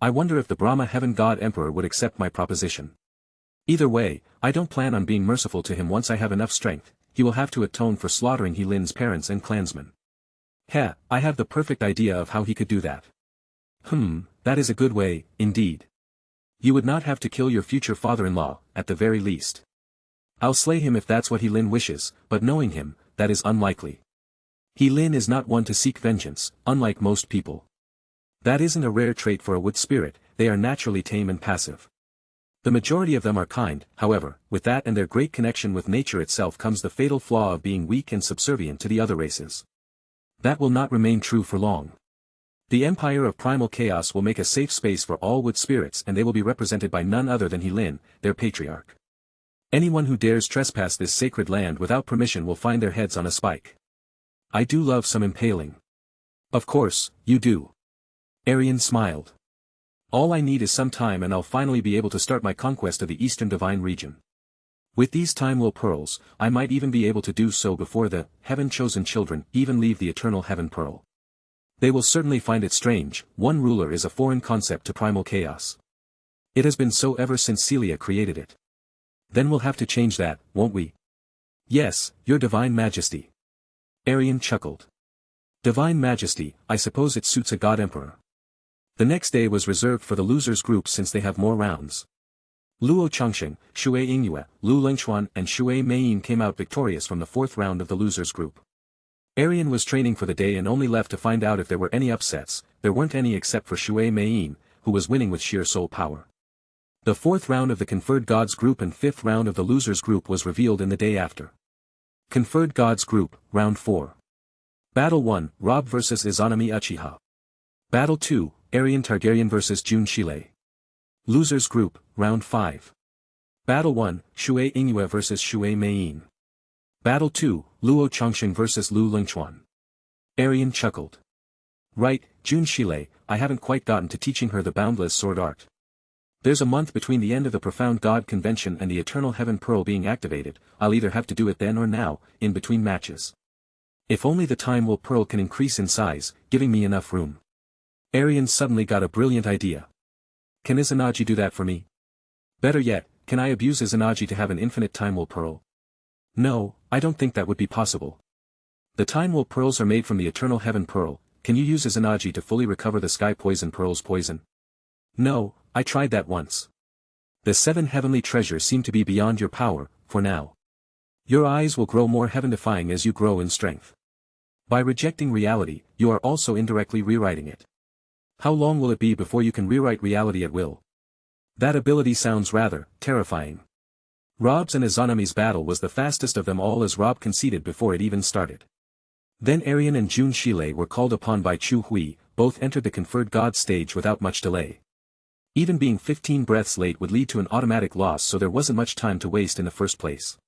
I wonder if the Brahma heaven god emperor would accept my proposition. Either way, I don't plan on being merciful to him once I have enough strength. He will have to atone for slaughtering He Lin's parents and clansmen. I have the perfect idea of how he could do that. That is a good way, indeed. You would not have to kill your future father-in-law, at the very least. I'll slay him if that's what He Lin wishes, but knowing him, that is unlikely. He Lin is not one to seek vengeance, unlike most people. That isn't a rare trait for a wood spirit, they are naturally tame and passive. The majority of them are kind, however, with that and their great connection with nature itself comes the fatal flaw of being weak and subservient to the other races. That will not remain true for long. The Empire of Primal Chaos will make a safe space for all wood spirits and they will be represented by none other than He Lin, their patriarch. Anyone who dares trespass this sacred land without permission will find their heads on a spike. I do love some impaling. Of course, you do. Aerion smiled. All I need is some time and I'll finally be able to start my conquest of the Eastern Divine Region. With these time will pearls, I might even be able to do so before the heaven-chosen children even leave the eternal heaven pearl. They will certainly find it strange, one ruler is a foreign concept to primal chaos. It has been so ever since Celia created it. Then we'll have to change that, won't we? Yes, your divine majesty. Aerion chuckled. Divine majesty, I suppose it suits a god emperor. The next day was reserved for the losers group since they have more rounds. Luo Chongqing, Shui Yingyue, Lu Lingchuan and Shui Meiyin came out victorious from the fourth round of the losers group. Aerion was training for the day and only left to find out if there were any upsets. There weren't any except for Shui Meiyin, who was winning with sheer soul power. The fourth round of the Conferred Gods group and fifth round of the Losers group was revealed in the day after. Conferred Gods group, Round 4. Battle 1, Rob vs Izanami Uchiha. Battle 2, Aerion Targaryen vs Jun Shile. Losers group, Round 5. Battle 1, Shui Yingyue vs Shui Meiyin. Battle 2, Luo Chongqing vs Lu Lingchuan. Aerion chuckled. Right, Jun Shile, I haven't quite gotten to teaching her the boundless sword art. There's a month between the end of the Profound God Convention and the Eternal Heaven Pearl being activated. I'll either have to do it then or now, in between matches. If only the Time Will Pearl can increase in size, giving me enough room. Aerion suddenly got a brilliant idea. Can Izanagi do that for me? Better yet, can I abuse Izanagi to have an infinite Time Will Pearl? No, I don't think that would be possible. The Time Will Pearls are made from the Eternal Heaven Pearl. Can you use Izanagi to fully recover the Sky Poison Pearl's poison? No, I tried that once. The 7 heavenly treasures seem to be beyond your power, for now. Your eyes will grow more heaven-defying as you grow in strength. By rejecting reality, you are also indirectly rewriting it. How long will it be before you can rewrite reality at will? That ability sounds rather terrifying. Rob's and Izanami's battle was the fastest of them all as Rob conceded before it even started. Then Aerion and Jun Shile were called upon by Chu Hui, both entered the Conferred God stage without much delay. Even being 15 breaths late would lead to an automatic loss, so there wasn't much time to waste in the first place.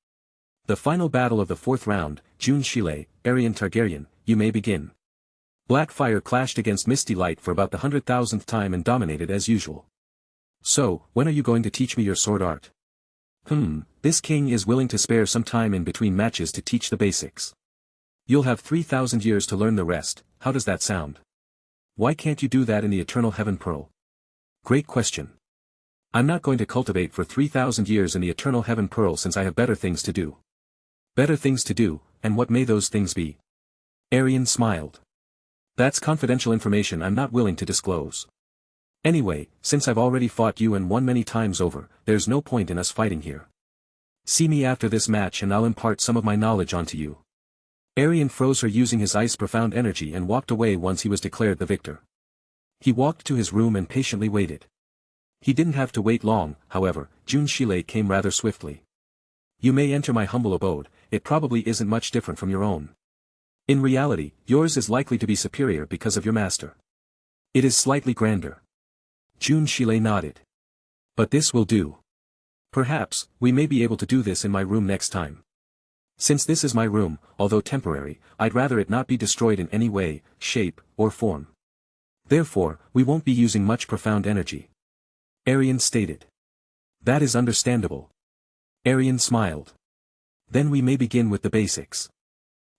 The final battle of the fourth round, Jun Shile, Aerion Targaryen, you may begin. Black fire clashed against misty light for about the 100,000th time and dominated as usual. So, when are you going to teach me your sword art? This king is willing to spare some time in between matches to teach the basics. You'll have 3,000 years to learn the rest, how does that sound? Why can't you do that in the Eternal Heaven Pearl? Great question. I'm not going to cultivate for 3,000 years in the Eternal Heaven Pearl since I have better things to do. Better things to do, and what may those things be? Aerion smiled. That's confidential information I'm not willing to disclose. Anyway, since I've already fought you and won many times over, there's no point in us fighting here. See me after this match and I'll impart some of my knowledge onto you. Aerion froze her using his ice profound energy and walked away once he was declared the victor. He walked to his room and patiently waited. He didn't have to wait long, however. June Shile came rather swiftly. You may enter my humble abode, it probably isn't much different from your own. In reality, yours is likely to be superior because of your master. It is slightly grander. June Shile nodded. But this will do. Perhaps, we may be able to do this in my room next time. Since this is my room, although temporary, I'd rather it not be destroyed in any way, shape, or form. Therefore, we won't be using much profound energy. Aerion stated. That is understandable. Aerion smiled. Then we may begin with the basics.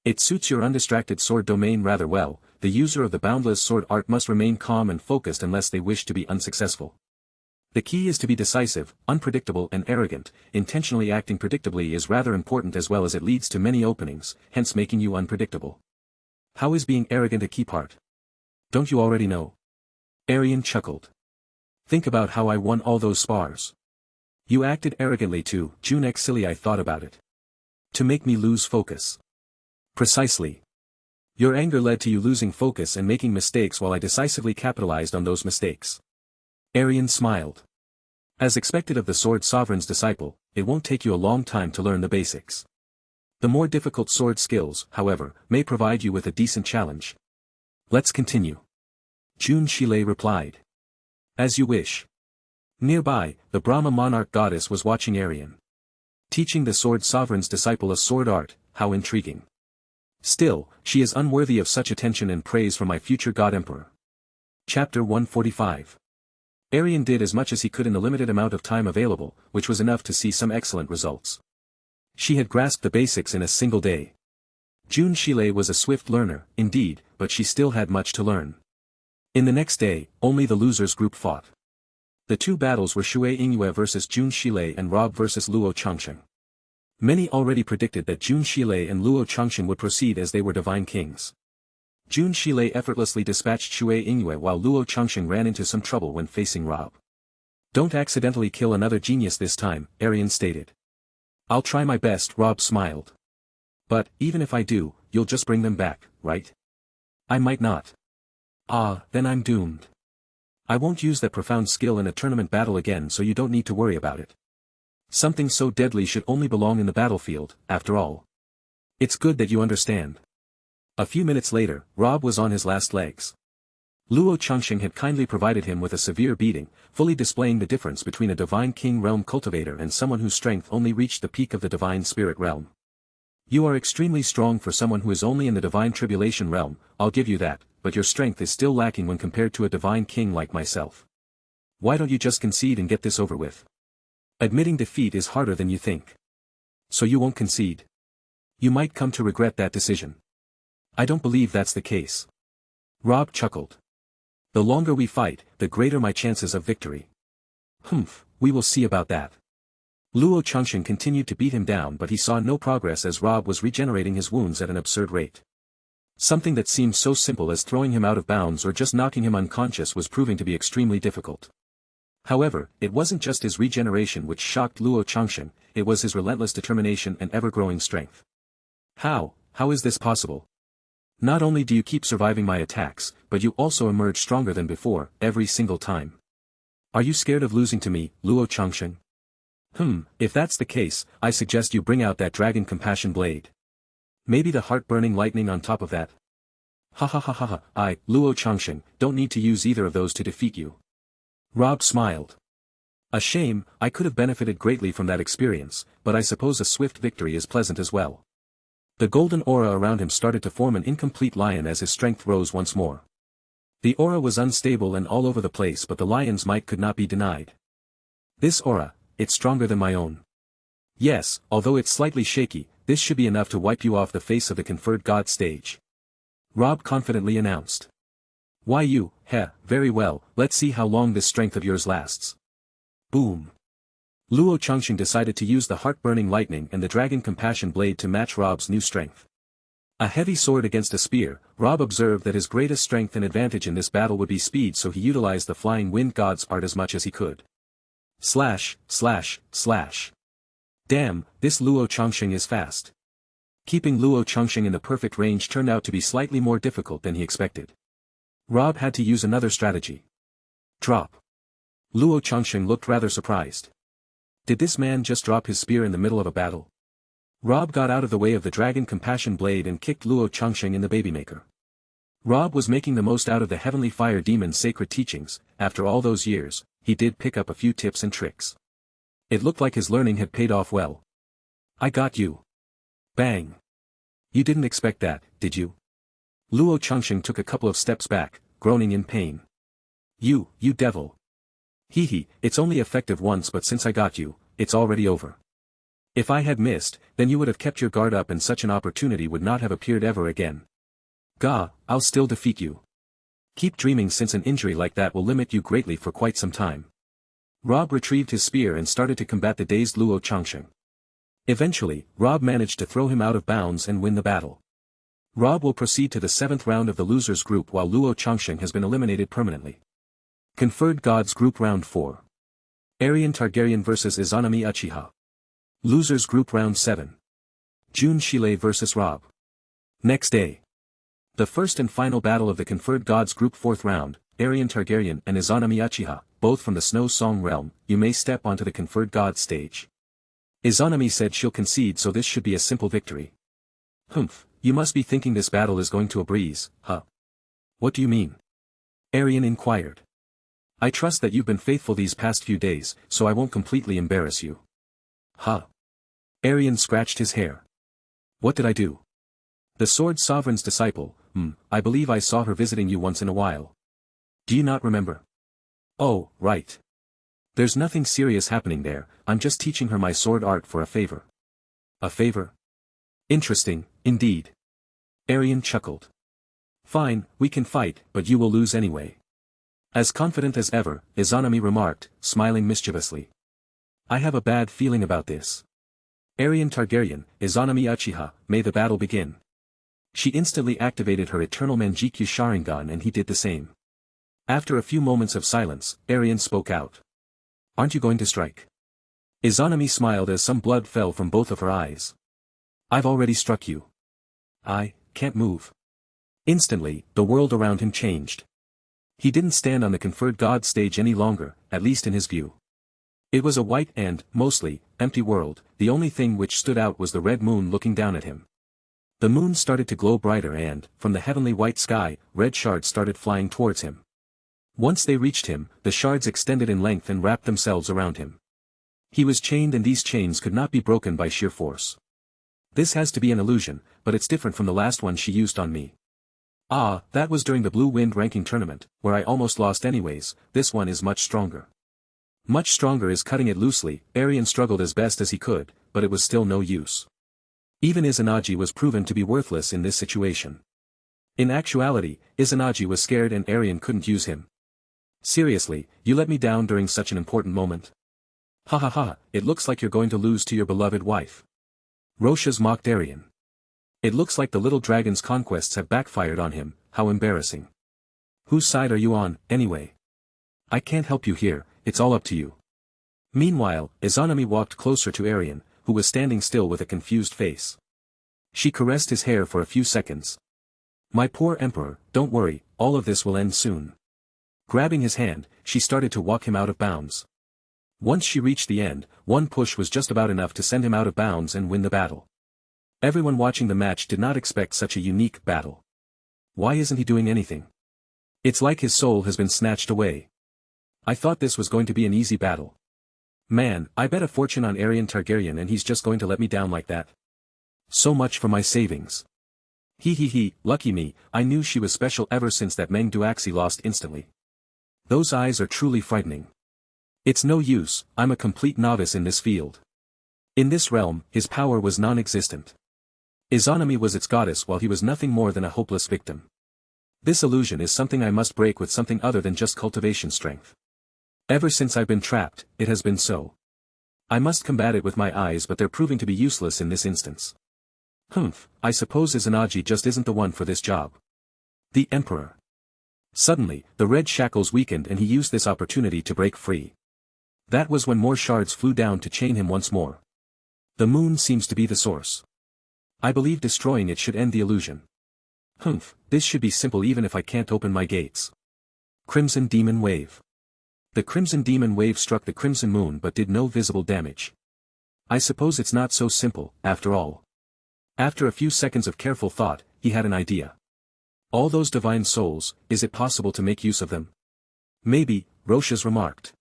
It suits your undistracted sword domain rather well. The user of the boundless sword art must remain calm and focused unless they wish to be unsuccessful. The key is to be decisive, unpredictable and arrogant. Intentionally acting predictably is rather important as well as it leads to many openings, hence making you unpredictable. How is being arrogant a key part? Don't you already know? Aerion chuckled. Think about how I won all those spars. You acted arrogantly too. June Exilii thought about it. To make me lose focus. Precisely. Your anger led to you losing focus and making mistakes while I decisively capitalized on those mistakes. Aerion smiled. As expected of the Sword Sovereign's disciple, it won't take you a long time to learn the basics. The more difficult sword skills, however, may provide you with a decent challenge. Let's continue. June Shile replied. As you wish. Nearby, the Brahma monarch goddess was watching Aerion. Teaching the Sword Sovereign's disciple a sword art, how intriguing. Still, she is unworthy of such attention and praise from my future god emperor. Chapter 145. Aerion did as much as he could in the limited amount of time available, which was enough to see some excellent results. She had grasped the basics in a single day. June Shile was a swift learner, indeed, but she still had much to learn. In the next day, only the losers group fought. The two battles were Shui Ingyue versus June Shile and Rob versus Luo Changsheng. Many already predicted that June Shile and Luo Changsheng would proceed as they were divine kings. June Shile effortlessly dispatched Shui Ingyue while Luo Changsheng ran into some trouble when facing Rob. Don't accidentally kill another genius this time, Aerion stated. I'll try my best, Rob smiled. But, even if I do, you'll just bring them back, right? I might not. Ah, then I'm doomed. I won't use that profound skill in a tournament battle again, so you don't need to worry about it. Something so deadly should only belong in the battlefield, after all. It's good that you understand. A few minutes later, Rob was on his last legs. Luo Changsheng had kindly provided him with a severe beating, fully displaying the difference between a divine king realm cultivator and someone whose strength only reached the peak of the divine spirit realm. You are extremely strong for someone who is only in the divine tribulation realm, I'll give you that, but your strength is still lacking when compared to a divine king like myself. Why don't you just concede and get this over with? Admitting defeat is harder than you think. So you won't concede? You might come to regret that decision. I don't believe that's the case. Rob chuckled. The longer we fight, the greater my chances of victory. We will see about that. Luo Changsheng continued to beat him down, but he saw no progress as Rob was regenerating his wounds at an absurd rate. Something that seemed so simple as throwing him out of bounds or just knocking him unconscious was proving to be extremely difficult. However, it wasn't just his regeneration which shocked Luo Changsheng, it was his relentless determination and ever-growing strength. How is this possible? Not only do you keep surviving my attacks, but you also emerge stronger than before, every single time. Are you scared of losing to me, Luo Changsheng? If that's the case, I suggest you bring out that dragon compassion blade. Maybe the heart-burning lightning on top of that. I, Luo Changsheng, don't need to use either of those to defeat you. Rob smiled. A shame, I could have benefited greatly from that experience, but I suppose a swift victory is pleasant as well. The golden aura around him started to form an incomplete lion as his strength rose once more. The aura was unstable and all over the place, but the lion's might could not be denied. This aura, it's stronger than my own. Yes, although it's slightly shaky, this should be enough to wipe you off the face of the conferred god stage. Rob confidently announced. Why you, very well, let's see how long this strength of yours lasts. Boom. Luo Chengxing decided to use the heart-burning lightning and the dragon compassion blade to match Rob's new strength. A heavy sword against a spear, Rob observed that his greatest strength and advantage in this battle would be speed, so he utilized the flying wind god's art as much as he could. Slash, slash, slash. Damn, this Luo Chengxing is fast. Keeping Luo Chengxing in the perfect range turned out to be slightly more difficult than he expected. Rob had to use another strategy. Drop. Luo Chengxing looked rather surprised. Did this man just drop his spear in the middle of a battle? Rob got out of the way of the dragon compassion blade and kicked Luo Chengxing in the babymaker. Rob was making the most out of the heavenly fire demon's sacred teachings. After all those years, he did pick up a few tips and tricks. It looked like his learning had paid off well. I got you. Bang. You didn't expect that, did you? Luo Chengxing took a couple of steps back, groaning in pain. You devil. Hee, it's only effective once, but since I got you, it's already over. If I had missed, then you would have kept your guard up and such an opportunity would not have appeared ever again. Gah, I'll still defeat you. Keep dreaming, since an injury like that will limit you greatly for quite some time. Rob retrieved his spear and started to combat the dazed Luo Chengxing. Eventually, Rob managed to throw him out of bounds and win the battle. Rob will proceed to the 7th round of the losers group while Luo Chengxing has been eliminated permanently. Conferred Gods Group Round 4. Aerion Targaryen vs Izanami Uchiha. Losers Group Round 7. Jun Shilei vs Rob. Next day. The first and final battle of the Conferred Gods Group 4th round, Aerion Targaryen and Izanami Uchiha, both from the Snow Song realm. You may step onto the Conferred Gods stage. Izanami said she'll concede, so this should be a simple victory. Humph, you must be thinking this battle is going to a breeze, huh? What do you mean? Aerion inquired. I trust that you've been faithful these past few days, so I won't completely embarrass you. Huh? Aerion scratched his hair. What did I do? The Sword Sovereign's disciple, I believe I saw her visiting you once in a while. Do you not remember? Oh, right. There's nothing serious happening there, I'm just teaching her my sword art for a favor. A favor? Interesting, indeed. Aerion chuckled. Fine, we can fight, but you will lose anyway. As confident as ever, Izanami remarked, smiling mischievously. I have a bad feeling about this. Aerion Targaryen, Izanami Uchiha, may the battle begin. She instantly activated her eternal Manjikyu Sharingan and he did the same. After a few moments of silence, Aerion spoke out. Aren't you going to strike? Izanami smiled as some blood fell from both of her eyes. I've already struck you. I can't move. Instantly, the world around him changed. He didn't stand on the Conferred God stage any longer, at least in his view. It was a white and, mostly, empty world. The only thing which stood out was the red moon looking down at him. The moon started to glow brighter and, from the heavenly white sky, red shards started flying towards him. Once they reached him, the shards extended in length and wrapped themselves around him. He was chained and these chains could not be broken by sheer force. This has to be an illusion, but it's different from the last one she used on me. Ah, that was during the Blue Wind ranking tournament, where I almost lost anyways. This one is much stronger. Much stronger is cutting it loosely. Aerion struggled as best as he could, but it was still no use. Even Izanagi was proven to be worthless in this situation. In actuality, Izanagi was scared and Aerion couldn't use him. Seriously, you let me down during such an important moment? Ha ha ha, it looks like you're going to lose to your beloved wife. Roshas mocked Aerion. It looks like the little dragon's conquests have backfired on him, how embarrassing. Whose side are you on, anyway? I can't help you here, it's all up to you. Meanwhile, Izanami walked closer to Aerion, who was standing still with a confused face. She caressed his hair for a few seconds. My poor emperor, don't worry, all of this will end soon. Grabbing his hand, she started to walk him out of bounds. Once she reached the end, one push was just about enough to send him out of bounds and win the battle. Everyone watching the match did not expect such a unique battle. Why isn't he doing anything? It's like his soul has been snatched away. I thought this was going to be an easy battle. Man, I bet a fortune on Aerion Targaryen and he's just going to let me down like that. So much for my savings. He, lucky me, I knew she was special ever since that Meng Duaxi lost instantly. Those eyes are truly frightening. It's no use, I'm a complete novice in this field. In this realm, his power was non-existent. Izanami was its goddess while he was nothing more than a hopeless victim. This illusion is something I must break with something other than just cultivation strength. Ever since I've been trapped, it has been so. I must combat it with my eyes, but they're proving to be useless in this instance. I suppose Izanagi just isn't the one for this job. The Emperor. Suddenly, the red shackles weakened and he used this opportunity to break free. That was when more shards flew down to chain him once more. The moon seems to be the source. I believe destroying it should end the illusion. This should be simple even if I can't open my gates. Crimson Demon Wave. The Crimson Demon Wave struck the Crimson Moon but did no visible damage. I suppose it's not so simple, after all. After a few seconds of careful thought, he had an idea. All those divine souls, is it possible to make use of them? Maybe, Roshas remarked.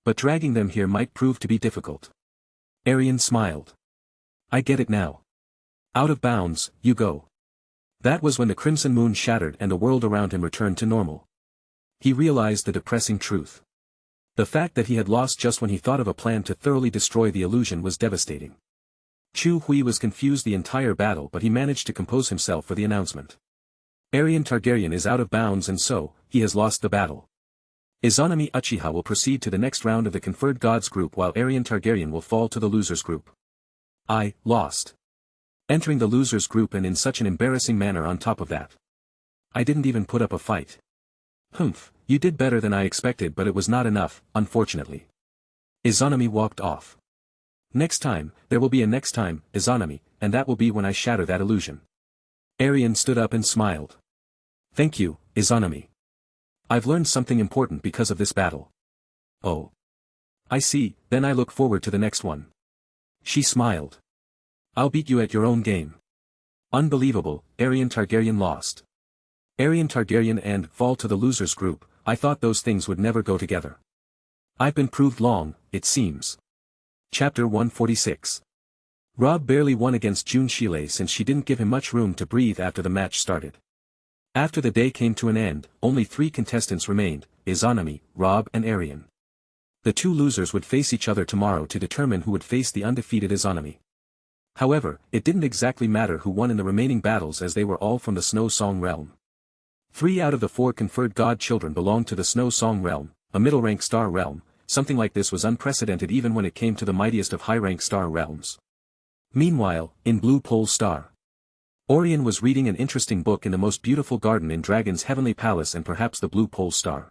But dragging them here might prove to be difficult. Aerion smiled. I get it now. Out of bounds, you go. That was when the Crimson Moon shattered and the world around him returned to normal. He realized the depressing truth. The fact that he had lost just when he thought of a plan to thoroughly destroy the illusion was devastating. Chu Hui was confused the entire battle, but he managed to compose himself for the announcement. Aerion Targaryen is out of bounds and so, he has lost the battle. Izanami Uchiha will proceed to the next round of the Conferred Gods group while Aerion Targaryen will fall to the losers group. I lost. Entering the losers group and in such an embarrassing manner on top of that. I didn't even put up a fight. You did better than I expected, but it was not enough, unfortunately. Izanami walked off. Next time, there will be a next time, Izanami, and that will be when I shatter that illusion. Aerion stood up and smiled. Thank you, Izanami. I've learned something important because of this battle. Oh. I see, then I look forward to the next one. She smiled. I'll beat you at your own game. Unbelievable, Aerion Targaryen lost. Aerion Targaryen and fall to the losers group, I thought those things would never go together. I've been proved long, it seems. Chapter 146. Rob barely won against June Shile since she didn't give him much room to breathe after the match started. After the day came to an end, only 3 contestants remained, Izanami, Rob and Aerion. The 2 losers would face each other tomorrow to determine who would face the undefeated Izanami. However, it didn't exactly matter who won in the remaining battles as they were all from the Snow Song realm. 3 out of the 4 conferred god children belonged to the Snow Song realm, a middle-rank star realm. Something like this was unprecedented even when it came to the mightiest of high-rank star realms. Meanwhile, in Blue Pole Star, Aerion was reading an interesting book in the most beautiful garden in Dragon's Heavenly Palace and perhaps the Blue Pole Star.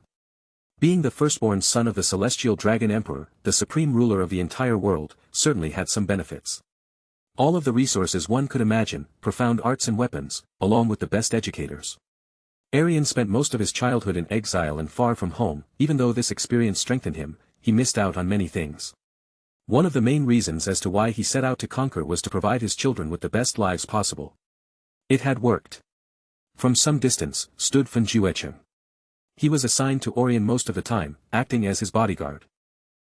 Being the firstborn son of the Celestial Dragon Emperor, the supreme ruler of the entire world, certainly had some benefits. All of the resources one could imagine, profound arts and weapons, along with the best educators. Aerion spent most of his childhood in exile and far from home. Even though this experience strengthened him, he missed out on many things. One of the main reasons as to why he set out to conquer was to provide his children with the best lives possible. It had worked. From some distance, stood Fanjuecheng. He was assigned to Aerion most of the time, acting as his bodyguard.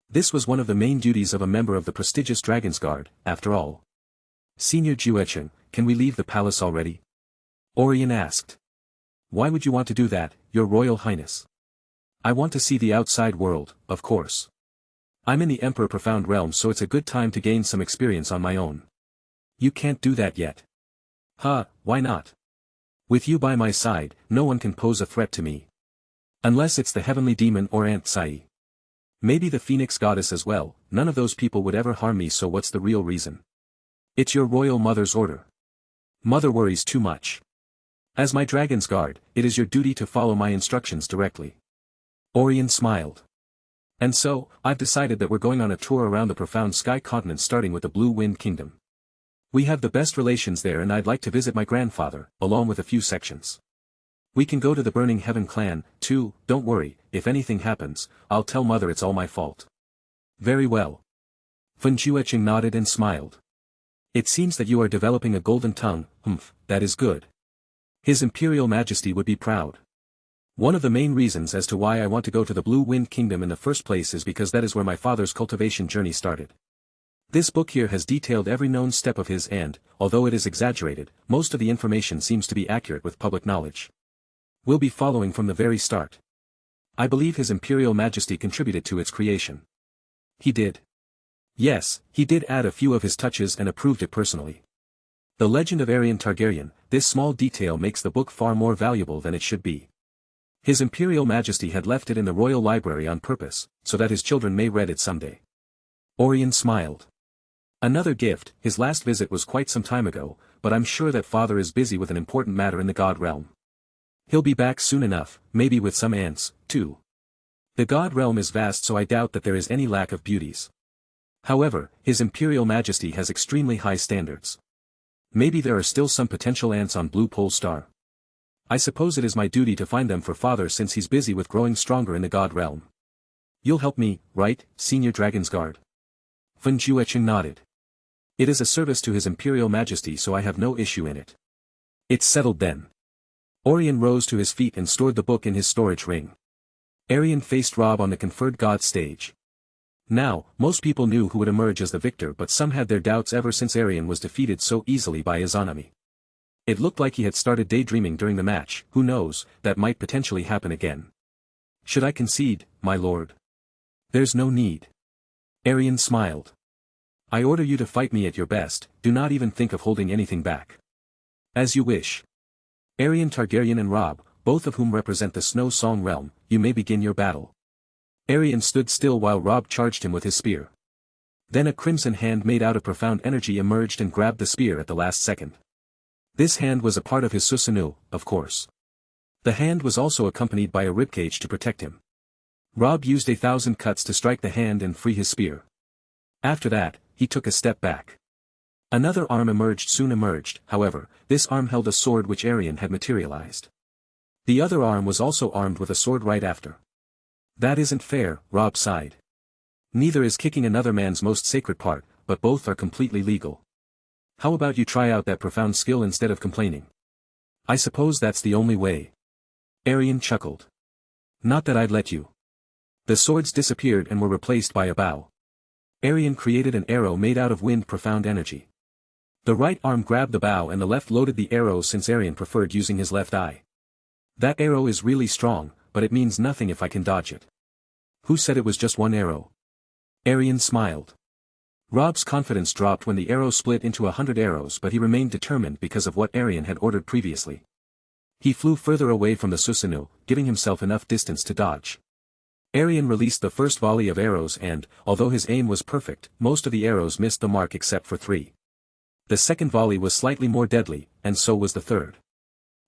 This was one of the main duties of a member of the prestigious Dragon's Guard, after all. Senior Juecheng, can we leave the palace already? Aerion asked. Why would you want to do that, Your Royal Highness? I want to see the outside world, of course. I'm in the Emperor Profound Realm, so it's a good time to gain some experience on my own. You can't do that yet. Why not? With you by my side, no one can pose a threat to me. Unless it's the Heavenly Demon or Aunt Sai. Maybe the Phoenix Goddess as well. None of those people would ever harm me, so what's the real reason? It's your Royal Mother's order. Mother worries too much. As my Dragon's Guard, it is your duty to follow my instructions directly. Aerion smiled. And so, I've decided that we're going on a tour around the Profound Sky Continent starting with the Blue Wind Kingdom. We have the best relations there and I'd like to visit my grandfather, along with a few sections. We can go to the Burning Heaven clan, too. Don't worry, if anything happens, I'll tell Mother it's all my fault. Very well. Fanjuecheng nodded and smiled. It seems that you are developing a golden tongue. That is good. His Imperial Majesty would be proud. One of the main reasons as to why I want to go to the Blue Wind Kingdom in the first place is because that is where my father's cultivation journey started. This book here has detailed every known step of his and, although it is exaggerated, most of the information seems to be accurate with public knowledge. We'll be following from the very start. I believe His Imperial Majesty contributed to its creation. He did. Yes, he did add a few of his touches and approved it personally. The legend of Aerion Targaryen, this small detail makes the book far more valuable than it should be. His Imperial Majesty had left it in the royal library on purpose, so that his children may read it someday. Aerion smiled. Another gift. His last visit was quite some time ago, but I'm sure that father is busy with an important matter in the God realm. He'll be back soon enough, maybe with some ants, too. The God realm is vast, so I doubt that there is any lack of beauties. However, His Imperial Majesty has extremely high standards. Maybe there are still some potential ants on Blue Pole Star. I suppose it is my duty to find them for father since he's busy with growing stronger in the God realm. You'll help me, right, Senior Dragon's Guard? Fen Juechen nodded. It is a service to His Imperial Majesty, so I have no issue in it. It's settled then. Aerion rose to his feet and stored the book in his storage ring. Aerion faced Robb on the conferred god stage. Now, most people knew who would emerge as the victor, but some had their doubts ever since Aerion was defeated so easily by Izanami. It looked like he had started daydreaming during the match. Who knows, that might potentially happen again. Should I concede, my lord? There's no need. Aerion smiled. I order you to fight me at your best, do not even think of holding anything back. As you wish. Aerion Targaryen and Robb, both of whom represent the Snow Song realm, you may begin your battle. Aerion stood still while Robb charged him with his spear. Then a crimson hand made out of profound energy emerged and grabbed the spear at the last second. This hand was a part of his Susanoo, of course. The hand was also accompanied by a ribcage to protect him. Robb used 1,000 cuts to strike the hand and free his spear. After that, he took a step back. Another arm soon emerged, however, this arm held a sword which Aerion had materialized. The other arm was also armed with a sword right after. That isn't fair, Robb sighed. Neither is kicking another man's most sacred part, but both are completely legal. How about you try out that profound skill instead of complaining? I suppose that's the only way. Aerion chuckled. Not that I'd let you. The swords disappeared and were replaced by a bow. Aerion created an arrow made out of wind profound energy. The right arm grabbed the bow and the left loaded the arrow since Aerion preferred using his left eye. That arrow is really strong, but it means nothing if I can dodge it. Who said it was just one arrow? Aerion smiled. Robb's confidence dropped when the arrow split into 100 arrows, but he remained determined because of what Aerion had ordered previously. He flew further away from the Susanoo, giving himself enough distance to dodge. Aerion released the first volley of arrows and, although his aim was perfect, most of the arrows missed the mark except for 3. The second volley was slightly more deadly, and so was the third.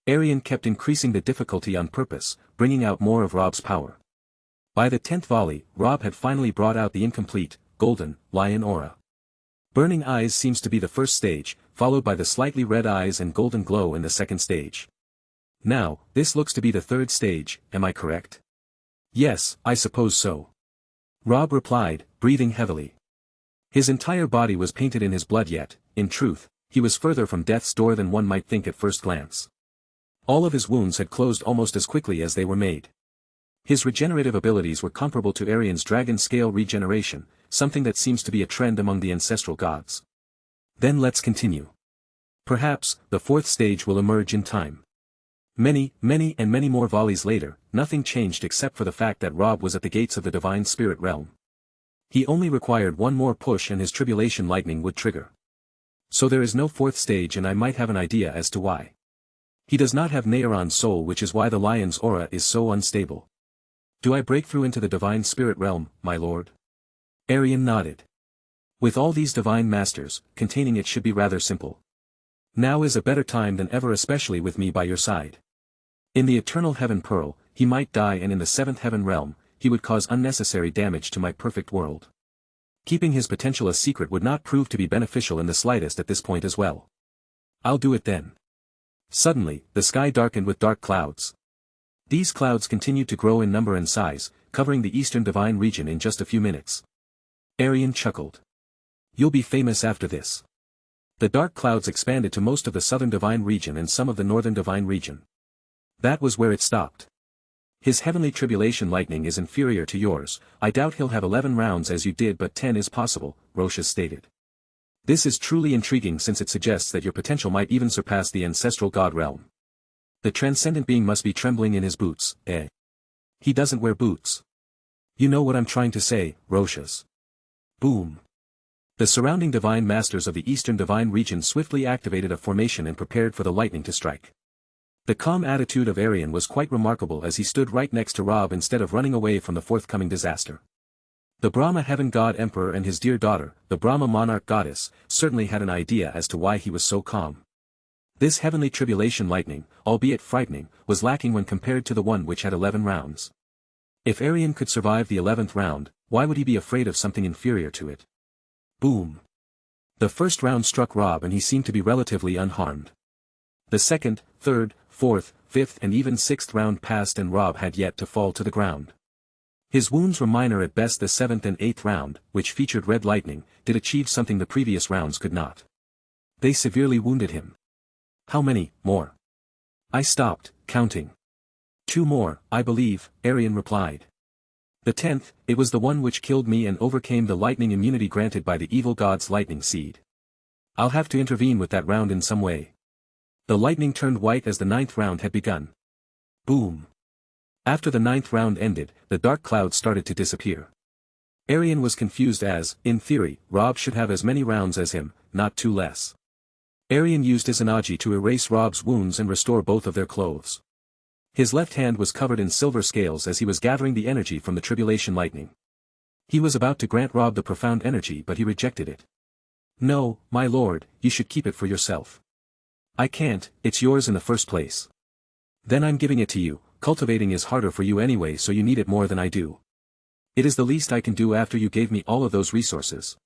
Aerion kept increasing the difficulty on purpose, bringing out more of Robb's power. By the 10th volley, Robb had finally brought out the incomplete, golden, lion aura. Burning eyes seems to be the first stage, followed by the slightly red eyes and golden glow in the second stage. Now, this looks to be the third stage, am I correct? Yes, I suppose so. Robb replied, breathing heavily. His entire body was painted in his blood yet, in truth, he was further from death's door than one might think at first glance. All of his wounds had closed almost as quickly as they were made. His regenerative abilities were comparable to Aerion's dragon-scale regeneration, something that seems to be a trend among the ancestral gods. Then let's continue. Perhaps, the 4th stage will emerge in time. Many more volleys later, nothing changed except for the fact that Robb was at the gates of the divine spirit realm. He only required one more push and his tribulation lightning would trigger. So there is no 4th stage, and I might have an idea as to why. He does not have Naeron's soul, which is why the lion's aura is so unstable. Do I break through into the divine spirit realm, my lord? Aerion nodded. With all these divine masters, containing it should be rather simple. Now is a better time than ever, especially with me by your side. In the eternal heaven pearl, he might die, and in the 7th heaven realm, he would cause unnecessary damage to my perfect world. Keeping his potential a secret would not prove to be beneficial in the slightest at this point as well. I'll do it then. Suddenly, the sky darkened with dark clouds. These clouds continued to grow in number and size, covering the eastern divine region in just a few minutes. Aerion chuckled. You'll be famous after this. The dark clouds expanded to most of the southern divine region and some of the northern divine region. That was where it stopped. His heavenly tribulation lightning is inferior to yours. I doubt he'll have 11 rounds as you did, but 10 is possible, Roshas stated. This is truly intriguing since it suggests that your potential might even surpass the ancestral god realm. The transcendent being must be trembling in his boots, eh? He doesn't wear boots. You know what I'm trying to say, Roshas. Boom. The surrounding divine masters of the eastern divine region swiftly activated a formation and prepared for the lightning to strike. The calm attitude of Aerion was quite remarkable as he stood right next to Rob instead of running away from the forthcoming disaster. The Brahma Heaven God Emperor and his dear daughter, the Brahma Monarch Goddess, certainly had an idea as to why he was so calm. This heavenly tribulation lightning, albeit frightening, was lacking when compared to the one which had 11 rounds. If Aerion could survive the 11th round, why would he be afraid of something inferior to it? Boom. The first round struck Rob and he seemed to be relatively unharmed. The second, third, fourth, fifth and even sixth round passed and Rob had yet to fall to the ground. His wounds were minor at best. The 7th and 8th round, which featured red lightning, did achieve something the previous rounds could not. They severely wounded him. How many more? I stopped, counting. 2 more, I believe, Aerion replied. The 10th, it was the one which killed me and overcame the lightning immunity granted by the evil god's lightning seed. I'll have to intervene with that round in some way. The lightning turned white as the 9th round had begun. Boom. After the 9th round ended, the dark clouds started to disappear. Aerion was confused as, in theory, Rob should have as many rounds as him, not 2 less. Aerion used his Anaji to erase Rob's wounds and restore both of their clothes. His left hand was covered in silver scales as he was gathering the energy from the tribulation lightning. He was about to grant Rob the profound energy but he rejected it. No, my lord, you should keep it for yourself. I can't, it's yours in the first place. Then I'm giving it to you. Cultivating is harder for you anyway, so you need it more than I do. It is the least I can do after you gave me all of those resources.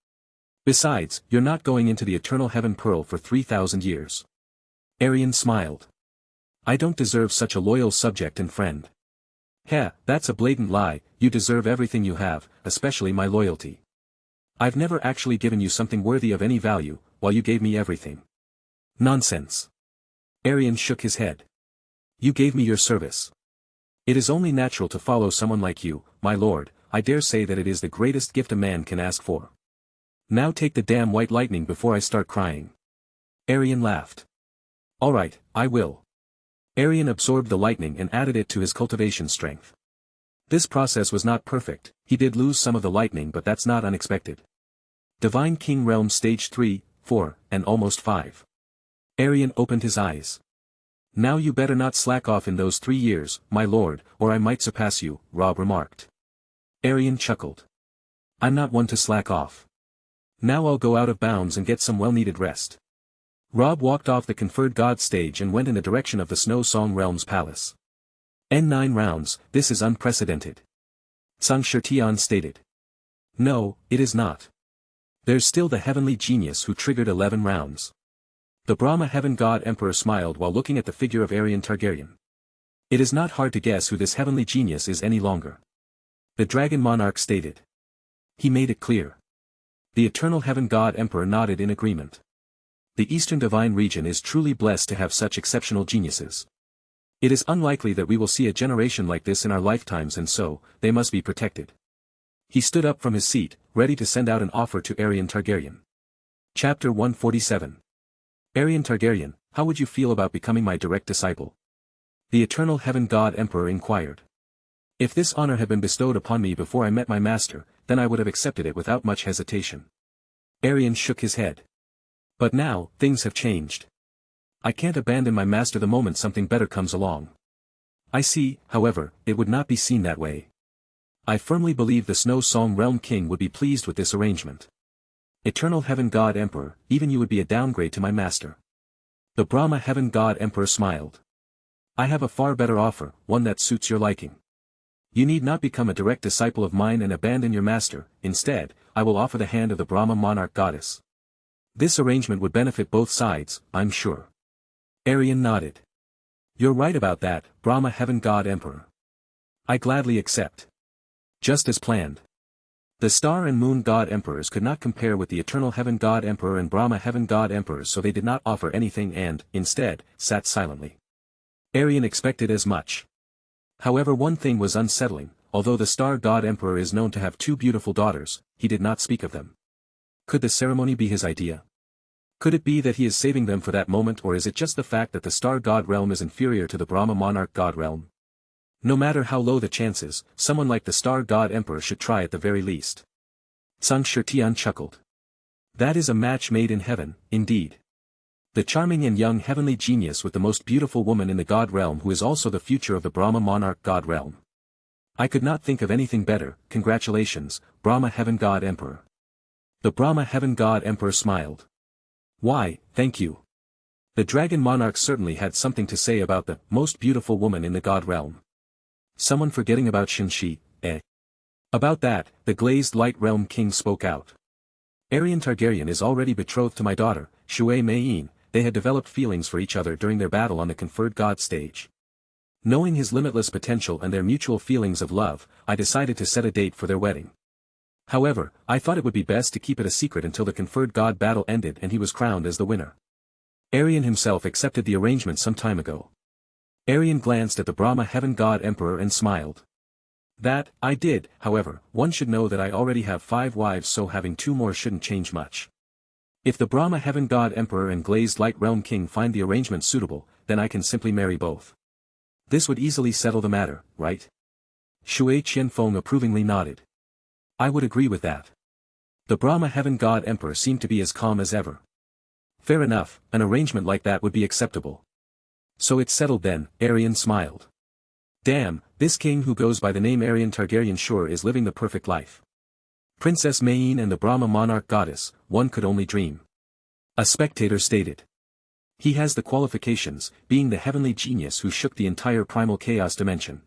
Besides, you're not going into the eternal heaven pearl for 3,000 years. Aerion smiled. I don't deserve such a loyal subject and friend. Heh, that's a blatant lie. You deserve everything you have, especially my loyalty. I've never actually given you something worthy of any value, while you gave me everything. Nonsense. Aerion shook his head. You gave me your service. It is only natural to follow someone like you, my lord. I dare say that it is the greatest gift a man can ask for. Now take the damn white lightning before I start crying. Aerion laughed. All right, I will. Aerion absorbed the lightning and added it to his cultivation strength. This process was not perfect. He did lose some of the lightning, but that's not unexpected. Divine King Realm Stage 3, 4, and almost 5. Aerion opened his eyes. Now you better not slack off in those 3 years, my lord, or I might surpass you, Rob remarked. Aerion chuckled. I'm not one to slack off. Now I'll go out of bounds and get some well-needed rest. Rob walked off the conferred god stage and went in the direction of the Snow Song Realm's palace. N9 rounds, this is unprecedented. Sang Shirtian stated. No, it is not. There's still the heavenly genius who triggered 11 rounds. The Brahma Heaven God Emperor smiled while looking at the figure of Aerion Targaryen. It is not hard to guess who this heavenly genius is any longer. The Dragon Monarch stated. He made it clear. The Eternal Heaven God Emperor nodded in agreement. The Eastern Divine Region is truly blessed to have such exceptional geniuses. It is unlikely that we will see a generation like this in our lifetimes, and so, they must be protected. He stood up from his seat, ready to send out an offer to Aerion Targaryen. Chapter 147. Aerion Targaryen, how would you feel about becoming my direct disciple? The Eternal Heaven God Emperor inquired. If this honor had been bestowed upon me before I met my master, then I would have accepted it without much hesitation. Aerion shook his head. But now, things have changed. I can't abandon my master the moment something better comes along. I see, however, it would not be seen that way. I firmly believe the Snow Song Realm King would be pleased with this arrangement. Eternal Heaven God Emperor, even you would be a downgrade to my master. The Brahma Heaven God Emperor smiled. I have a far better offer, one that suits your liking. You need not become a direct disciple of mine and abandon your master. Instead, I will offer the hand of the Brahma Monarch Goddess. This arrangement would benefit both sides, I'm sure. Aerion nodded. You're right about that, Brahma Heaven God Emperor. I gladly accept. Just as planned. The Star and Moon God Emperors could not compare with the Eternal Heaven God Emperor and Brahma Heaven God Emperors, so they did not offer anything and, instead, sat silently. Aerion expected as much. However, one thing was unsettling. Although the Star God Emperor is known to have 2 beautiful daughters, he did not speak of them. Could the ceremony be his idea? Could it be that he is saving them for that moment, or is it just the fact that the Star God Realm is inferior to the Brahma Monarch God Realm? No matter how low the chances, someone like the Star God Emperor should try at the very least. Zhang Shitian chuckled. That is a match made in heaven, indeed. The charming and young heavenly genius with the most beautiful woman in the God realm who is also the future of the Brahma monarch God realm. I could not think of anything better. Congratulations, Brahma Heaven God Emperor. The Brahma Heaven God Emperor smiled. Why, thank you. The dragon monarch certainly had something to say about the most beautiful woman in the God realm. Someone forgetting about Shinshi, eh? About that, the glazed light realm king spoke out. Aerion Targaryen is already betrothed to my daughter, Shui Meiyin. They had developed feelings for each other during their battle on the conferred god stage. Knowing his limitless potential and their mutual feelings of love, I decided to set a date for their wedding. However, I thought it would be best to keep it a secret until the conferred god battle ended and he was crowned as the winner. Aerion himself accepted the arrangement some time ago. Aerion glanced at the Brahma Heaven God Emperor and smiled. That, I did, however, one should know that I already have 5 wives, so having 2 more shouldn't change much. If the Brahma Heaven God Emperor and Glazed Light Realm King find the arrangement suitable, then I can simply marry both. This would easily settle the matter, right? Shui Qianfeng approvingly nodded. I would agree with that. The Brahma Heaven God Emperor seemed to be as calm as ever. Fair enough, an arrangement like that would be acceptable. So it's settled then, Aerion smiled. Damn, this king who goes by the name Aerion Targaryen sure is living the perfect life. Princess Meiyin and the Brahma monarch goddess, one could only dream. A spectator stated. He has the qualifications, being the heavenly genius who shook the entire primal chaos dimension.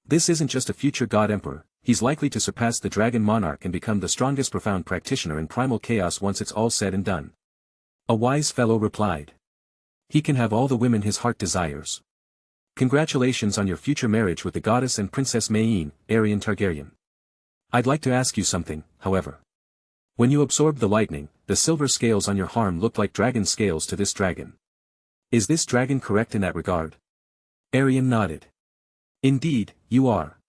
This isn't just a future god emperor, he's likely to surpass the dragon monarch and become the strongest profound practitioner in primal chaos once it's all said and done. A wise fellow replied. He can have all the women his heart desires. Congratulations on your future marriage with the goddess and Princess Meiyin, Aerion Targaryen. I'd like to ask you something, however. When you absorbed the lightning, the silver scales on your harem looked like dragon scales to this dragon. Is this dragon correct in that regard? Aerion nodded. Indeed, you are.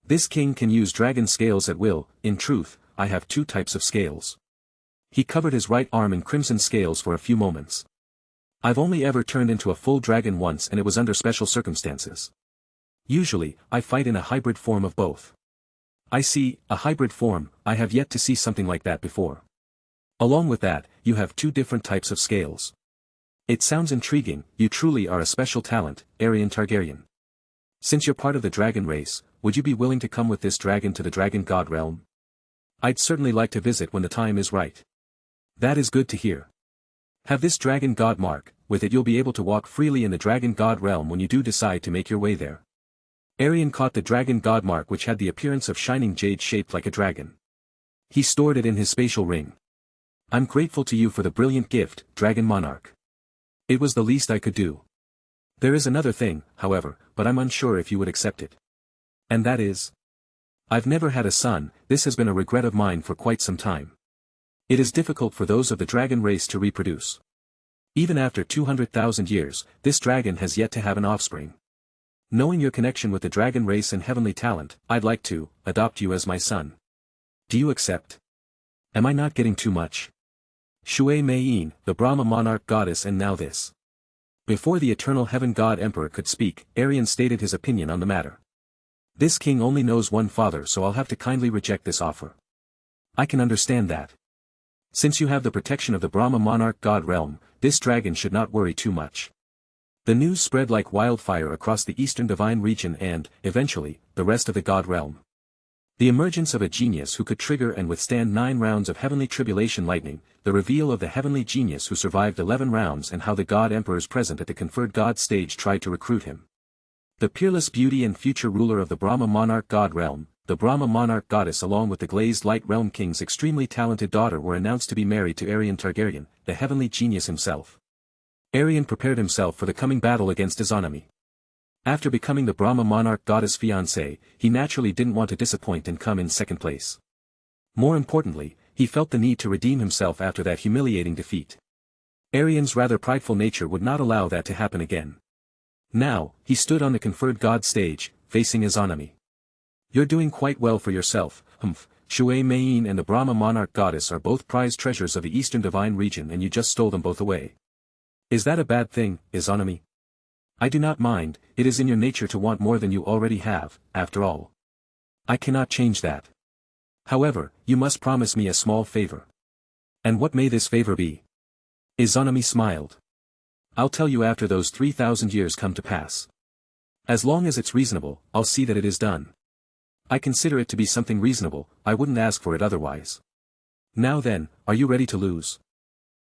This king can use dragon scales at will. In truth, I have 2 types of scales. He covered his right arm in crimson scales for a few moments. I've only ever turned into a full dragon once, and it was under special circumstances. Usually, I fight in a hybrid form of both. I see, a hybrid form. I have yet to see something like that before. Along with that, you have 2 different types of scales. It sounds intriguing. You truly are a special talent, Aerion Targaryen. Since you're part of the dragon race, would you be willing to come with this dragon to the dragon god realm? I'd certainly like to visit when the time is right. That is good to hear. Have this dragon god mark. With it you'll be able to walk freely in the dragon god realm when you do decide to make your way there. Aerion caught the dragon god mark, which had the appearance of shining jade shaped like a dragon. He stored it in his spatial ring. I'm grateful to you for the brilliant gift, dragon monarch. It was the least I could do. There is another thing, however, but I'm unsure if you would accept it. And that is? I've never had a son. This has been a regret of mine for quite some time. It is difficult for those of the dragon race to reproduce. Even after 200,000 years, this dragon has yet to have an offspring. Knowing your connection with the dragon race and heavenly talent, I'd like to adopt you as my son. Do you accept? Am I not getting too much? Shui Meiyin, the Brahma monarch goddess, and now this. Before the eternal heaven god emperor could speak, Aerion stated his opinion on the matter. This king only knows one father, so I'll have to kindly reject this offer. I can understand that. Since you have the protection of the Brahma monarch god realm, this dragon should not worry too much. The news spread like wildfire across the eastern divine region and, eventually, the rest of the god realm. The emergence of a genius who could trigger and withstand 9 rounds of heavenly tribulation lightning, the reveal of the heavenly genius who survived 11 rounds, and how the god emperors present at the conferred god stage tried to recruit him. The peerless beauty and future ruler of the Brahma monarch god realm, the Brahma monarch goddess, along with the glazed light realm king's extremely talented daughter, were announced to be married to Aerion Targaryen, the heavenly genius himself. Aerion prepared himself for the coming battle against his enemy. After becoming the Brahma monarch goddess' fiancé, he naturally didn't want to disappoint and come in second place. More importantly, he felt the need to redeem himself after that humiliating defeat. Aerion's rather prideful nature would not allow that to happen again. Now, he stood on the conferred god stage, facing his enemy. You're doing quite well for yourself, humph. Shui Meiyin and the Brahma monarch goddess are both prized treasures of the eastern divine region, and you just stole them both away. Is that a bad thing, Izanami? I do not mind, it is in your nature to want more than you already have, after all. I cannot change that. However, you must promise me a small favor. And what may this favor be? Izanami smiled. I'll tell you after those 3,000 years come to pass. As long as it's reasonable, I'll see that it is done. I consider it to be something reasonable, I wouldn't ask for it otherwise. Now then, are you ready to lose?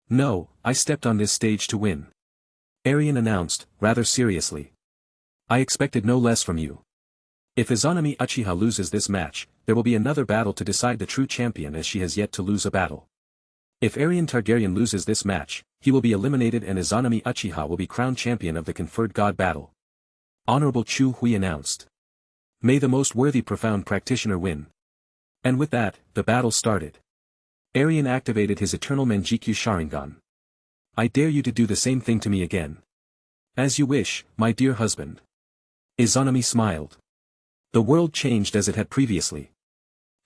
No, I stepped on this stage to win. Aerion announced, rather seriously. I expected no less from you. If Izanami Uchiha loses this match, there will be another battle to decide the true champion as she has yet to lose a battle. If Aerion Targaryen loses this match, he will be eliminated and Izanami Uchiha will be crowned champion of the conferred god battle. Honorable Chu Hui announced. May the most worthy profound practitioner win. And with that, the battle started. Aerion activated his eternal Manjikyu Sharingan. I dare you to do the same thing to me again. As you wish, my dear husband. Izanami smiled. The world changed as it had previously.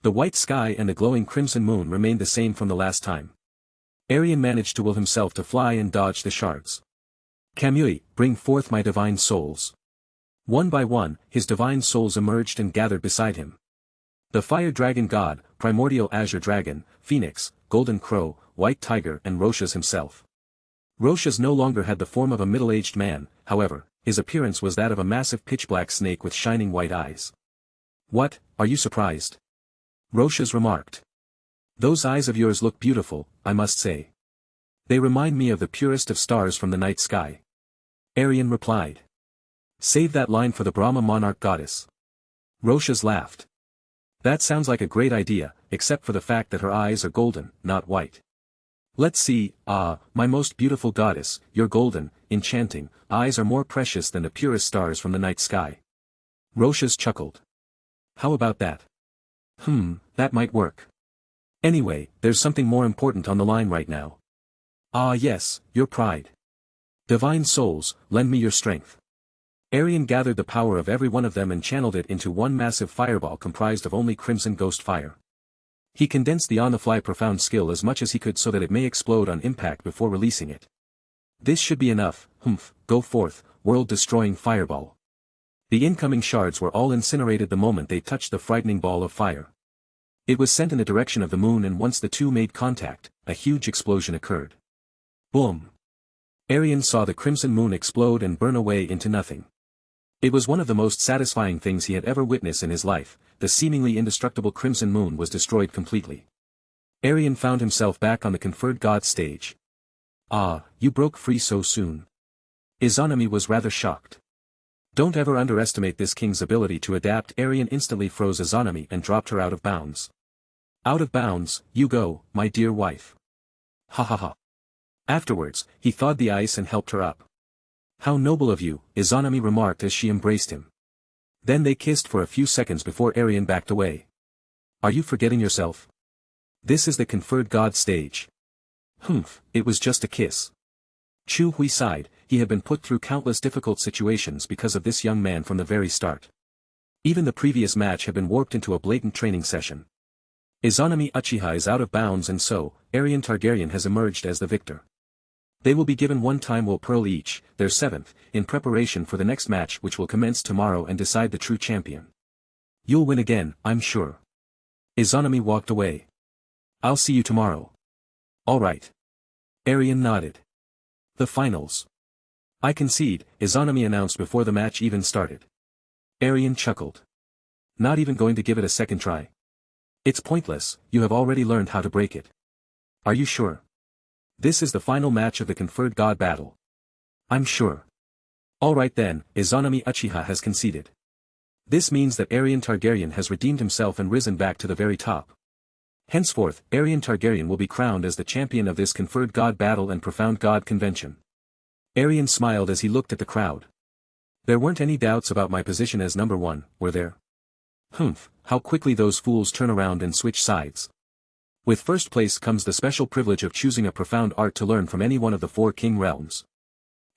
The white sky and the glowing crimson moon remained the same from the last time. Aerion managed to will himself to fly and dodge the shards. Kamui, bring forth my divine souls. One by one, his divine souls emerged and gathered beside him. The fire dragon god, primordial azure dragon, phoenix, golden crow, white tiger and Roshas himself. Roshas no longer had the form of a middle-aged man, however, his appearance was that of a massive pitch-black snake with shining white eyes. What, are you surprised? Roshas remarked. Those eyes of yours look beautiful, I must say. They remind me of the purest of stars from the night sky. Aerion replied. Save that line for the Brahma monarch goddess. Roshas laughed. That sounds like a great idea, except for the fact that her eyes are golden, not white. Let's see, my most beautiful goddess, your golden, enchanting, eyes are more precious than the purest stars from the night sky. Roshas chuckled. How about that? That might work. Anyway, there's something more important on the line right now. Ah yes, your pride. Divine souls, lend me your strength. Aerion gathered the power of every one of them and channeled it into one massive fireball comprised of only crimson ghost fire. He condensed the on-the-fly profound skill as much as he could so that it may explode on impact before releasing it. This should be enough, go forth, world-destroying fireball. The incoming shards were all incinerated the moment they touched the frightening ball of fire. It was sent in the direction of the moon and once the two made contact, a huge explosion occurred. Boom! Aerion saw the crimson moon explode and burn away into nothing. It was one of the most satisfying things he had ever witnessed in his life, the seemingly indestructible crimson moon was destroyed completely. Aerion found himself back on the conferred god stage. Ah, you broke free so soon. Izanami was rather shocked. Don't ever underestimate this king's ability to adapt. Aerion instantly froze Izanami and dropped her out of bounds. Out of bounds, you go, my dear wife. Ha ha ha. Afterwards, he thawed the ice and helped her up. How noble of you, Izanami remarked as she embraced him. Then they kissed for a few seconds before Aerion backed away. Are you forgetting yourself? This is the conferred god stage. It was just a kiss. Chu Hui sighed, he had been put through countless difficult situations because of this young man from the very start. Even the previous match had been warped into a blatant training session. Izanami Uchiha is out of bounds and so, Aerion Targaryen has emerged as the victor. They will be given one time will pearl each, their seventh, in preparation for the next match which will commence tomorrow and decide the true champion. You'll win again, I'm sure. Izanami walked away. I'll see you tomorrow. All right. Aerion nodded. The finals. I concede, Izanami announced before the match even started. Aerion chuckled. Not even going to give it a second try. It's pointless, you have already learned how to break it. Are you sure? This is the final match of the conferred god battle. I'm sure. All right then, Izanami Uchiha has conceded. This means that Aerion Targaryen has redeemed himself and risen back to the very top. Henceforth, Aerion Targaryen will be crowned as the champion of this conferred god battle and profound god convention. Aerion smiled as he looked at the crowd. There weren't any doubts about my position as number one, were there? How quickly those fools turn around and switch sides. With first place comes the special privilege of choosing a profound art to learn from any one of the 4 king realms.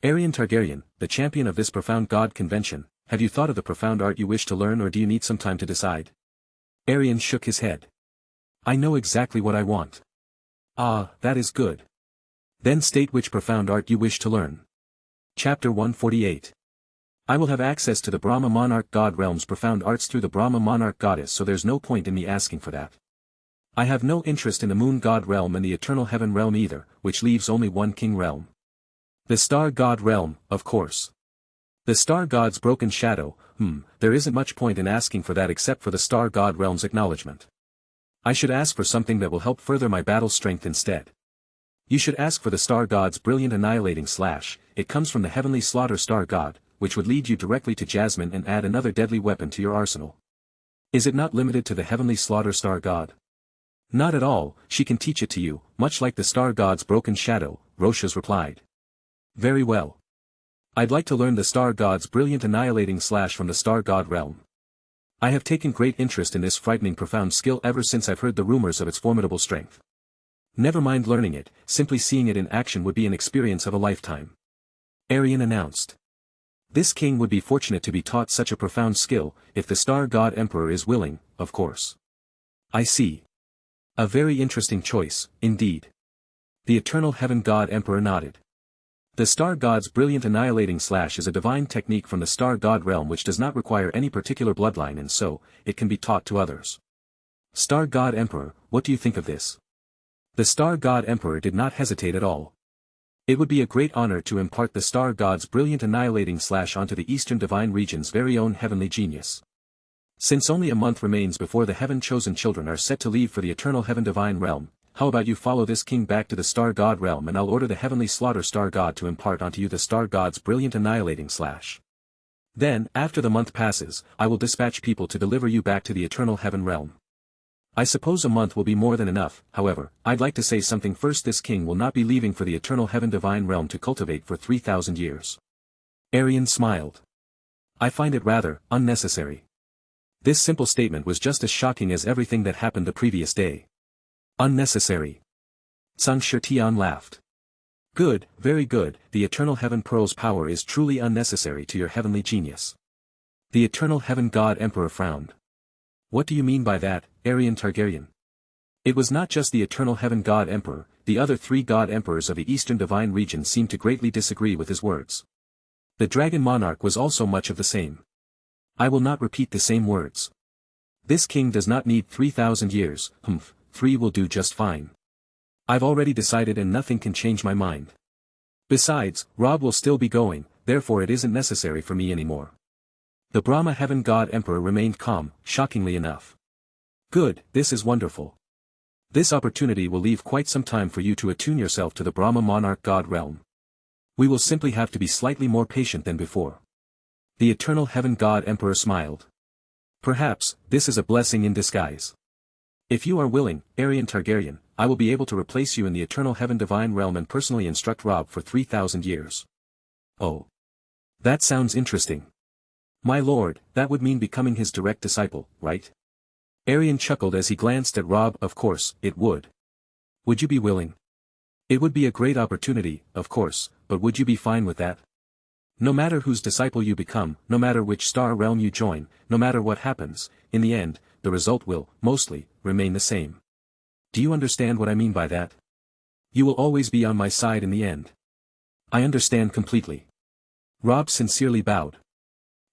Aerion Targaryen, the champion of this profound god convention, have you thought of the profound art you wish to learn or do you need some time to decide? Aerion shook his head. I know exactly what I want. Ah, that is good. Then state which profound art you wish to learn. Chapter 148. I will have access to the Brahma monarch god realm's profound arts through the Brahma monarch goddess, so there's no point in me asking for that. I have no interest in the moon god realm and the eternal heaven realm either, which leaves only one king realm. The star god realm, of course. The star god's broken shadow, there isn't much point in asking for that except for the star god realm's acknowledgement. I should ask for something that will help further my battle strength instead. You should ask for the star god's brilliant annihilating slash. It comes from the heavenly slaughter star god, which would lead you directly to Jasmine and add another deadly weapon to your arsenal. Is it not limited to the heavenly slaughter star god? Not at all, she can teach it to you, much like the star god's broken shadow, Roshas replied. Very well. I'd like to learn the star god's brilliant annihilating slash from the star god realm. I have taken great interest in this frightening profound skill ever since I've heard the rumors of its formidable strength. Never mind learning it, simply seeing it in action would be an experience of a lifetime. Aerion announced. This king would be fortunate to be taught such a profound skill, if the star god emperor is willing, of course. I see. A very interesting choice, indeed. The eternal heaven god emperor nodded. The star god's brilliant annihilating slash is a divine technique from the star god realm which does not require any particular bloodline, and so, it can be taught to others. Star god emperor, what do you think of this? The star god emperor did not hesitate at all. It would be a great honor to impart the star god's brilliant annihilating slash onto the eastern divine region's very own heavenly genius. Since only a month remains before the heaven-chosen children are set to leave for the eternal heaven divine realm, how about you follow this king back to the star god realm and I'll order the heavenly slaughter star god to impart onto you the star god's brilliant annihilating slash. Then, after the month passes, I will dispatch people to deliver you back to the eternal heaven realm. I suppose a month will be more than enough. However, I'd like to say something first. This king will not be leaving for the eternal heaven divine realm to cultivate for 3,000 years. Aerion smiled. I find it rather unnecessary. This simple statement was just as shocking as everything that happened the previous day. Unnecessary. Sun Shirtian laughed. Good, very good, the eternal heaven pearl's power is truly unnecessary to your heavenly genius. The eternal heaven god emperor frowned. What do you mean by that, Aerion Targaryen? It was not just the eternal heaven god emperor, the other 3 god emperors of the eastern divine region seemed to greatly disagree with his words. The dragon monarch was also much of the same. I will not repeat the same words. This king does not need 3,000 years, 3 will do just fine. I've already decided and nothing can change my mind. Besides, Rob will still be going, therefore it isn't necessary for me anymore. The Brahma heaven god emperor remained calm, shockingly enough. Good, this is wonderful. This opportunity will leave quite some time for you to attune yourself to the Brahma monarch god realm. We will simply have to be slightly more patient than before. The eternal heaven god emperor smiled. Perhaps, this is a blessing in disguise. If you are willing, Aerion Targaryen, I will be able to replace you in the eternal heaven divine realm and personally instruct Rob for 3,000 years. Oh. That sounds interesting. My lord, that would mean becoming his direct disciple, right? Aerion chuckled as he glanced at Rob. Of course, it would. Would you be willing? It would be a great opportunity, of course, but would you be fine with that? No matter whose disciple you become, no matter which star realm you join, no matter what happens, in the end, the result will, mostly, remain the same. Do you understand what I mean by that? You will always be on my side in the end. I understand completely. Rob sincerely bowed.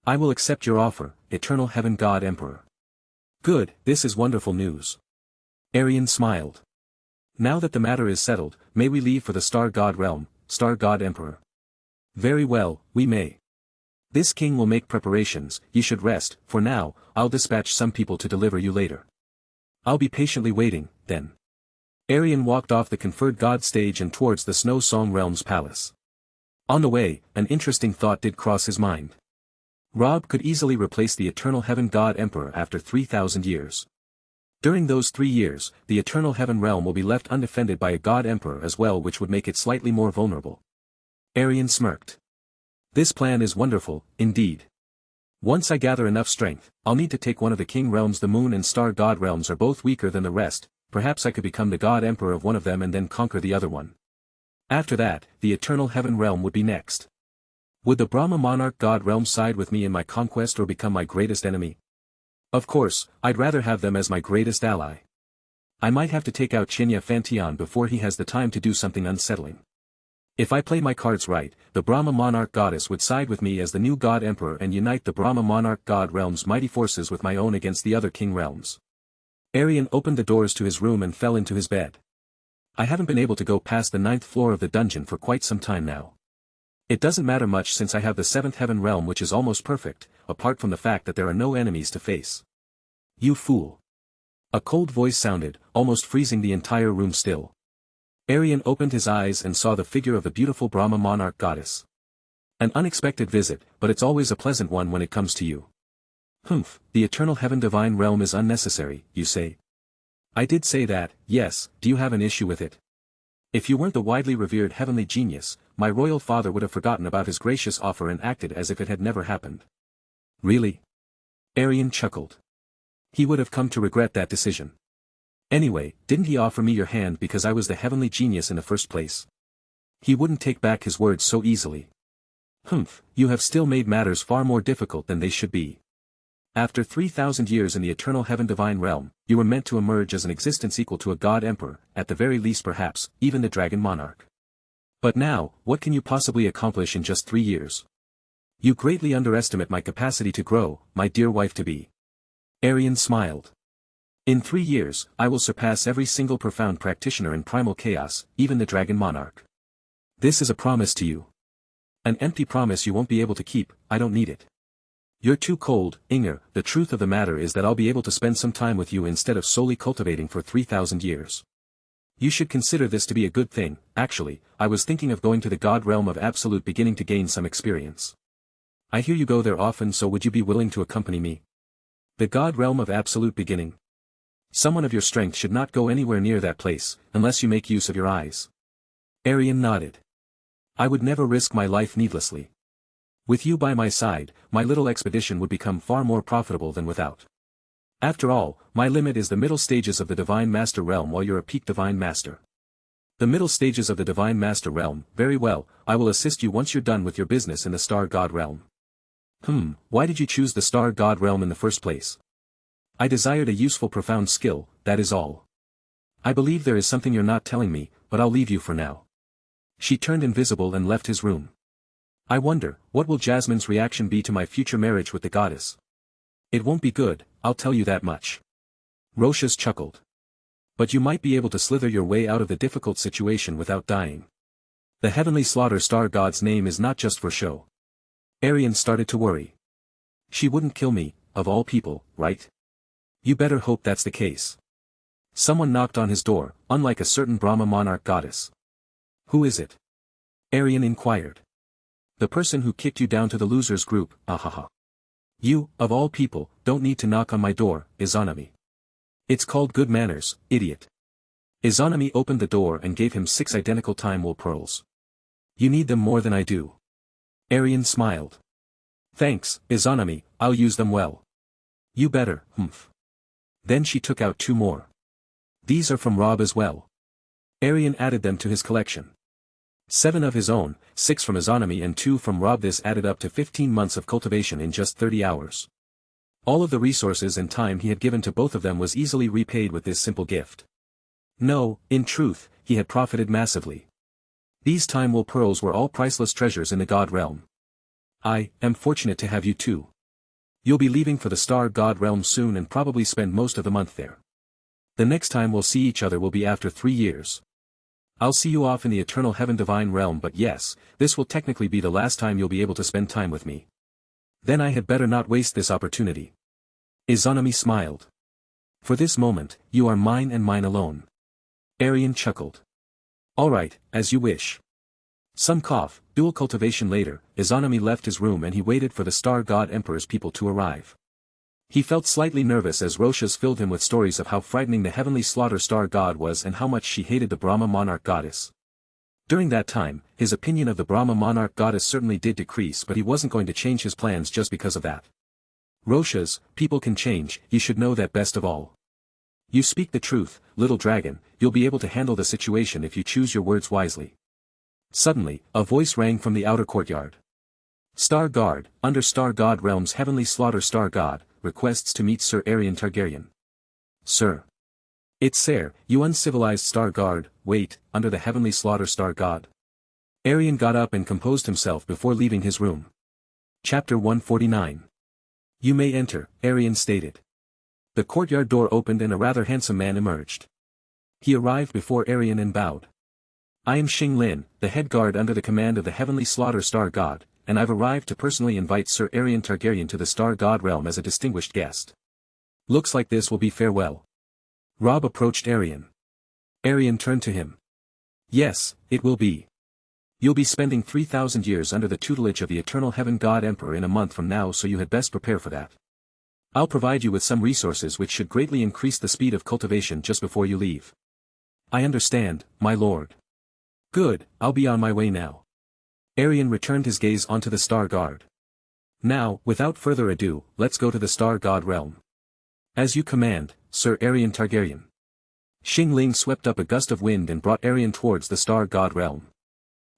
I will accept your offer, eternal heaven god emperor. Good, this is wonderful news. Aerion smiled. Now that the matter is settled, may we leave for the star god realm, star god emperor? Very well, we may. This king will make preparations. You should rest. For now, I'll dispatch some people to deliver you later. I'll be patiently waiting, then. Aerion walked off the conferred god stage and towards the Snow Song Realm's palace. On the way, an interesting thought did cross his mind. Rob could easily replace the eternal heaven god emperor after 3,000 years. During those 3 years, the eternal heaven realm will be left undefended by a god emperor as well, which would make it slightly more vulnerable. Aerion smirked. This plan is wonderful, indeed. Once I gather enough strength, I'll need to take one of the king realms. The moon and star god realms are both weaker than the rest, perhaps I could become the god emperor of one of them and then conquer the other one. After that, the eternal heaven realm would be next. Would the Brahma monarch god realm side with me in my conquest or become my greatest enemy? Of course, I'd rather have them as my greatest ally. I might have to take out Chinya Fantian before he has the time to do something unsettling. If I play my cards right, the Brahma monarch goddess would side with me as the new god emperor and unite the Brahma monarch god realm's mighty forces with my own against the other king realms. Aerion opened the doors to his room and fell into his bed. I haven't been able to go past the 9th floor of the dungeon for quite some time now. It doesn't matter much since I have the 7th heaven realm, which is almost perfect, apart from the fact that there are no enemies to face. You fool. A cold voice sounded, almost freezing the entire room still. Aerion opened his eyes and saw the figure of the beautiful Brahma monarch goddess. An unexpected visit, but it's always a pleasant one when it comes to you. Humph, the eternal heaven divine realm is unnecessary, you say? I did say that, yes, do you have an issue with it? If you weren't the widely revered heavenly genius, my royal father would have forgotten about his gracious offer and acted as if it had never happened. Really? Aerion chuckled. He would have come to regret that decision. Anyway, didn't he offer me your hand because I was the heavenly genius in the first place? He wouldn't take back his words so easily. Humph, you have still made matters far more difficult than they should be. After 3,000 years in the eternal heaven divine realm, you were meant to emerge as an existence equal to a god emperor, at the very least perhaps, even the dragon monarch. But now, what can you possibly accomplish in just 3 years? You greatly underestimate my capacity to grow, my dear wife-to-be. Aerion smiled. In 3 years, I will surpass every single profound practitioner in primal chaos, even the dragon monarch. This is a promise to you. An empty promise you won't be able to keep. I don't need it. You're too cold, Inger. The truth of the matter is that I'll be able to spend some time with you instead of solely cultivating for 3,000 years. You should consider this to be a good thing. Actually, I was thinking of going to the god realm of absolute beginning to gain some experience. I hear you go there often, so would you be willing to accompany me? The god realm of absolute beginning. Someone of your strength should not go anywhere near that place, unless you make use of your eyes. Aerion nodded. I would never risk my life needlessly. With you by my side, my little expedition would become far more profitable than without. After all, my limit is the middle stages of the Divine Master realm while you're a peak Divine Master. The middle stages of the Divine Master realm, very well, I will assist you once you're done with your business in the Star God realm. Why did you choose the Star God realm in the first place? I desired a useful profound skill, that is all. I believe there is something you're not telling me, but I'll leave you for now. She turned invisible and left his room. I wonder, what will Jasmine's reaction be to my future marriage with the goddess? It won't be good, I'll tell you that much. Roshas chuckled. But you might be able to slither your way out of the difficult situation without dying. The heavenly slaughter star god's name is not just for show. Aerion started to worry. She wouldn't kill me, of all people, right? You better hope that's the case. Someone knocked on his door, unlike a certain Brahma monarch goddess. Who is it? Aerion inquired. The person who kicked you down to the losers group, ahaha. You, of all people, don't need to knock on my door, Izanami. It's called good manners, idiot. Izanami opened the door and gave him 6 identical time wool pearls. You need them more than I do. Aerion smiled. Thanks, Izanami, I'll use them well. You better, Then she took out 2 more. These are from Rob as well. Aerion added them to his collection. 7 of his own, 6 from Izanami and 2 from Rob. This added up to 15 months of cultivation in just 30 hours. All of the resources and time he had given to both of them was easily repaid with this simple gift. No, in truth, he had profited massively. These time wool pearls were all priceless treasures in the god realm. I am fortunate to have you too. You'll be leaving for the Star God realm soon and probably spend most of the month there. The next time we'll see each other will be after 3 years. I'll see you off in the eternal heaven divine realm, but yes, this will technically be the last time you'll be able to spend time with me. Then I had better not waste this opportunity. Izanami smiled. For this moment, you are mine and mine alone. Aerion chuckled. All right, as you wish. Some cough, dual cultivation later, Izanami left his room and he waited for the Star God Emperor's people to arrive. He felt slightly nervous as Roshas filled him with stories of how frightening the heavenly slaughter star god was and how much she hated the Brahma monarch goddess. During that time, his opinion of the Brahma monarch goddess certainly did decrease, but he wasn't going to change his plans just because of that. Roshas, people can change, you should know that best of all. You speak the truth, little dragon, you'll be able to handle the situation if you choose your words wisely. Suddenly, a voice rang from the outer courtyard. Star Guard, under Star God Realm's heavenly slaughter star god, requests to meet Sir Rhaegar Targaryen. Sir. It's Sir, you uncivilized Star Guard, wait, under the heavenly slaughter star god? Aerion got up and composed himself before leaving his room. Chapter 149. You may enter, Aerion stated. The courtyard door opened and a rather handsome man emerged. He arrived before Aerion and bowed. I am Xing Lin, the head guard under the command of the Heavenly Slaughter Star God, and I've arrived to personally invite Sir Aerion Targaryen to the Star God realm as a distinguished guest. Looks like this will be farewell. Robb approached Aerion. Aerion turned to him. Yes, it will be. You'll be spending 3,000 years under the tutelage of the Eternal Heaven God Emperor in a month from now, so you had best prepare for that. I'll provide you with some resources which should greatly increase the speed of cultivation just before you leave. I understand, my lord. Good, I'll be on my way now. Aerion returned his gaze onto the Star Guard. Now, without further ado, let's go to the Star God realm. As you command, Sir Aerion Targaryen. Xing Ling swept up a gust of wind and brought Aerion towards the Star God realm.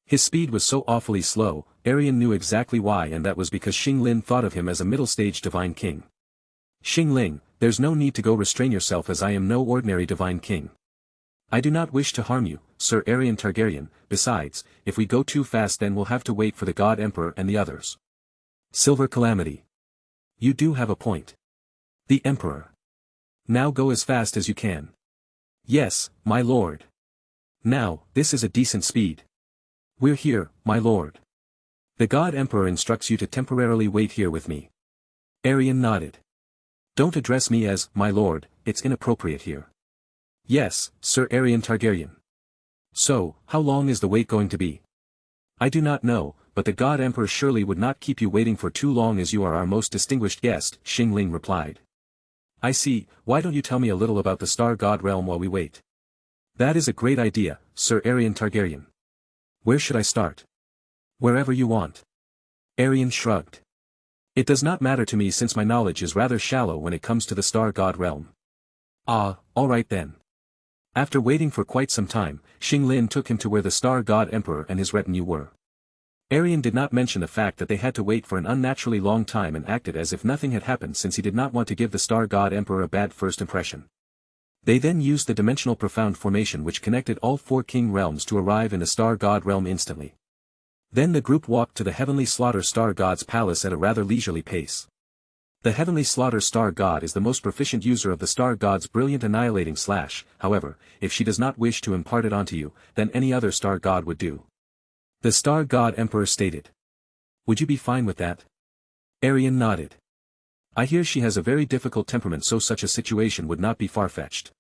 His speed was so awfully slow, Aerion knew exactly why, and that was because Xing Lin thought of him as a middle-stage divine king. Xing Ling, there's no need to go restrain yourself, as I am no ordinary divine king. I do not wish to harm you, Sir Aerion Targaryen. Besides, if we go too fast then we'll have to wait for the God Emperor and the others. Silver Calamity. You do have a point. The Emperor. Now go as fast as you can. Yes, my lord. Now, this is a decent speed. We're here, my lord. The God Emperor instructs you to temporarily wait here with me. Aerion nodded. Don't address me as, my lord, it's inappropriate here. Yes, Sir Aerion Targaryen. So, how long is the wait going to be? I do not know, but the God Emperor surely would not keep you waiting for too long, as you are our most distinguished guest, Xing Ling replied. I see. Why don't you tell me a little about the Star God realm while we wait? That is a great idea, Sir Aerion Targaryen. Where should I start? Wherever you want. Aerion shrugged. It does not matter to me, since my knowledge is rather shallow when it comes to the Star God realm. Ah, all right then. After waiting for quite some time, Xing Lin took him to where the Star God Emperor and his retinue were. Aerion did not mention the fact that they had to wait for an unnaturally long time and acted as if nothing had happened, since he did not want to give the Star God Emperor a bad first impression. They then used the dimensional profound formation which connected all 4 king realms to arrive in the Star God realm instantly. Then the group walked to the Heavenly Slaughter Star God's palace at a rather leisurely pace. The Heavenly Slaughter Star God is the most proficient user of the Star God's brilliant annihilating slash. However, if she does not wish to impart it onto you, then any other Star God would do. The Star God Emperor stated. Would you be fine with that? Aerion nodded. I hear she has a very difficult temperament, so such a situation would not be far-fetched.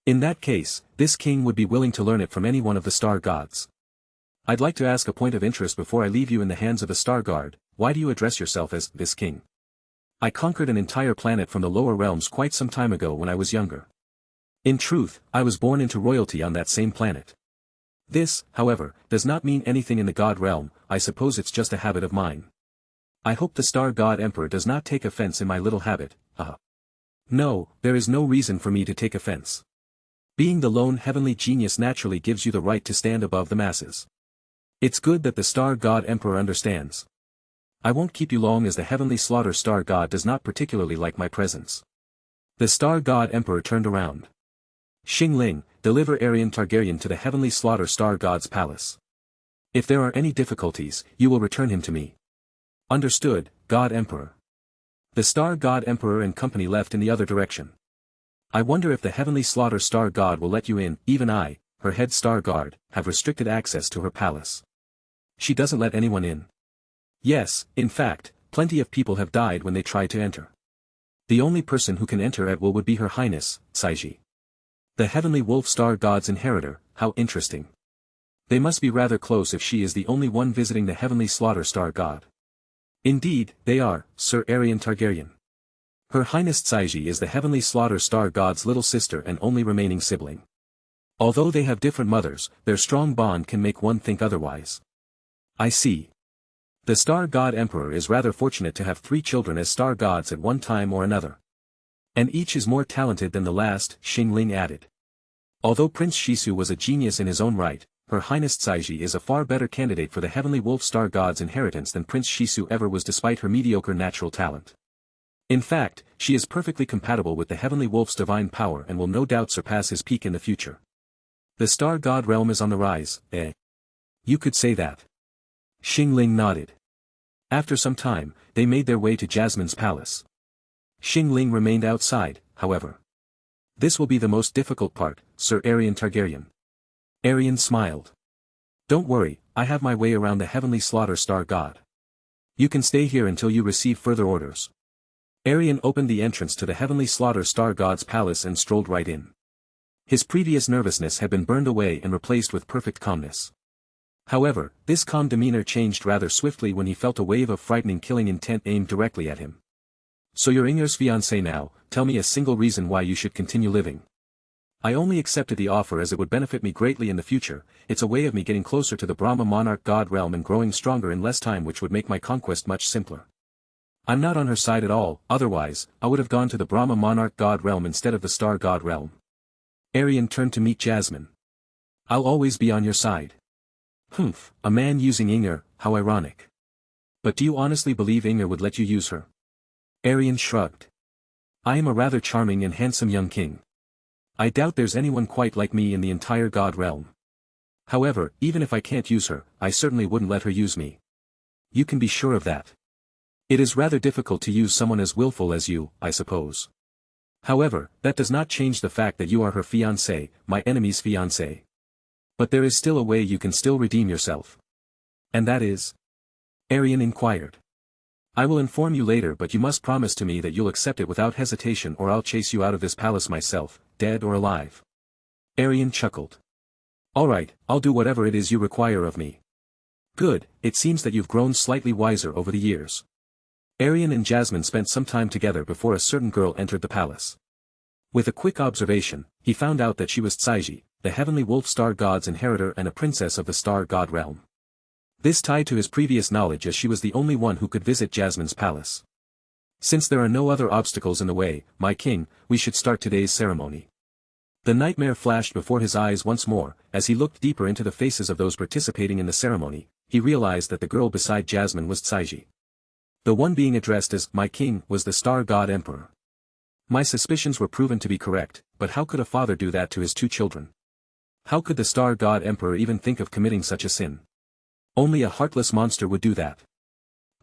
In that case, this king would be willing to learn it from any one of the Star Gods. I'd like to ask a point of interest before I leave you in the hands of the Star Guard. Why do you address yourself as this king? I conquered an entire planet from the lower realms quite some time ago when I was younger. In truth, I was born into royalty on that same planet. This, however, does not mean anything in the God realm. I suppose it's just a habit of mine. I hope the Star God Emperor does not take offense in my little habit. No, there is no reason for me to take offense. Being the lone heavenly genius naturally gives you the right to stand above the masses. It's good that the Star God Emperor understands. I won't keep you long, as the Heavenly Slaughter Star God does not particularly like my presence. The Star God Emperor turned around. Xing Ling, deliver Aerion Targaryen to the Heavenly Slaughter Star God's palace. If there are any difficulties, you will return him to me. Understood, God Emperor. The Star God Emperor and company left in the other direction. I wonder if the Heavenly Slaughter Star God will let you in. Even I, her head Star Guard, have restricted access to her palace. She doesn't let anyone in. Yes, in fact, plenty of people have died when they tried to enter. The only person who can enter at will would be Her Highness, Saiji. The Heavenly Wolf Star God's inheritor. How interesting. They must be rather close if she is the only one visiting the Heavenly Slaughter Star God. Indeed, they are, Sir Aerion Targaryen. Her Highness Saiji is the Heavenly Slaughter Star God's little sister and only remaining sibling. Although they have different mothers, their strong bond can make one think otherwise. I see. The Star God Emperor is rather fortunate to have 3 children as Star Gods at one time or another. And each is more talented than the last, Xing Ling added. Although Prince Shisu was a genius in his own right, Her Highness Saiji is a far better candidate for the Heavenly Wolf Star God's inheritance than Prince Shisu ever was, despite her mediocre natural talent. In fact, she is perfectly compatible with the Heavenly Wolf's divine power and will no doubt surpass his peak in the future. The Star God realm is on the rise, eh? You could say that. Xingling nodded. After some time, they made their way to Jasmine's palace. Xingling remained outside, however. This will be the most difficult part, Sir Aerion Targaryen. Aerion smiled. Don't worry, I have my way around the heavenly slaughter star god. You can stay here until you receive further orders. Aerion opened the entrance to the heavenly slaughter star god's palace and strolled right in. His previous nervousness had been burned away and replaced with perfect calmness. However, this calm demeanor changed rather swiftly when he felt a wave of frightening killing intent aimed directly at him. So you're Inger's fiancé now, tell me a single reason why you should continue living. I only accepted the offer as it would benefit me greatly in the future, it's a way of me getting closer to the Brahma monarch god realm and growing stronger in less time, which would make my conquest much simpler. I'm not on her side at all, otherwise, I would have gone to the Brahma monarch god realm instead of the star god realm. Aerion turned to meet Jasmine. I'll always be on your side. Humph, a man using Inger, how ironic. But do you honestly believe Inger would let you use her? Aerion shrugged. I am a rather charming and handsome young king. I doubt there's anyone quite like me in the entire god realm. However, even if I can't use her, I certainly wouldn't let her use me. You can be sure of that. It is rather difficult to use someone as willful as you, I suppose. However, that does not change the fact that you are her fiancé, my enemy's fiancé. But there is still a way you can still redeem yourself. And that is? Aerion inquired. I will inform you later, but you must promise to me that you'll accept it without hesitation, or I'll chase you out of this palace myself, dead or alive. Aerion chuckled. All right, I'll do whatever it is you require of me. Good, it seems that you've grown slightly wiser over the years. Aerion and Jasmine spent some time together before a certain girl entered the palace. With a quick observation, he found out that she was Tsaiji, the heavenly wolf star god's inheritor and a princess of the star god realm. This tied to his previous knowledge, as she was the only one who could visit Jasmine's palace. Since there are no other obstacles in the way, my king, we should start today's ceremony. The nightmare flashed before his eyes once more, as he looked deeper into the faces of those participating in the ceremony, he realized that the girl beside Jasmine was Tsaiji. The one being addressed as my king was the star god emperor. My suspicions were proven to be correct, but how could a father do that to his two children? How could the star god emperor even think of committing such a sin? Only a heartless monster would do that.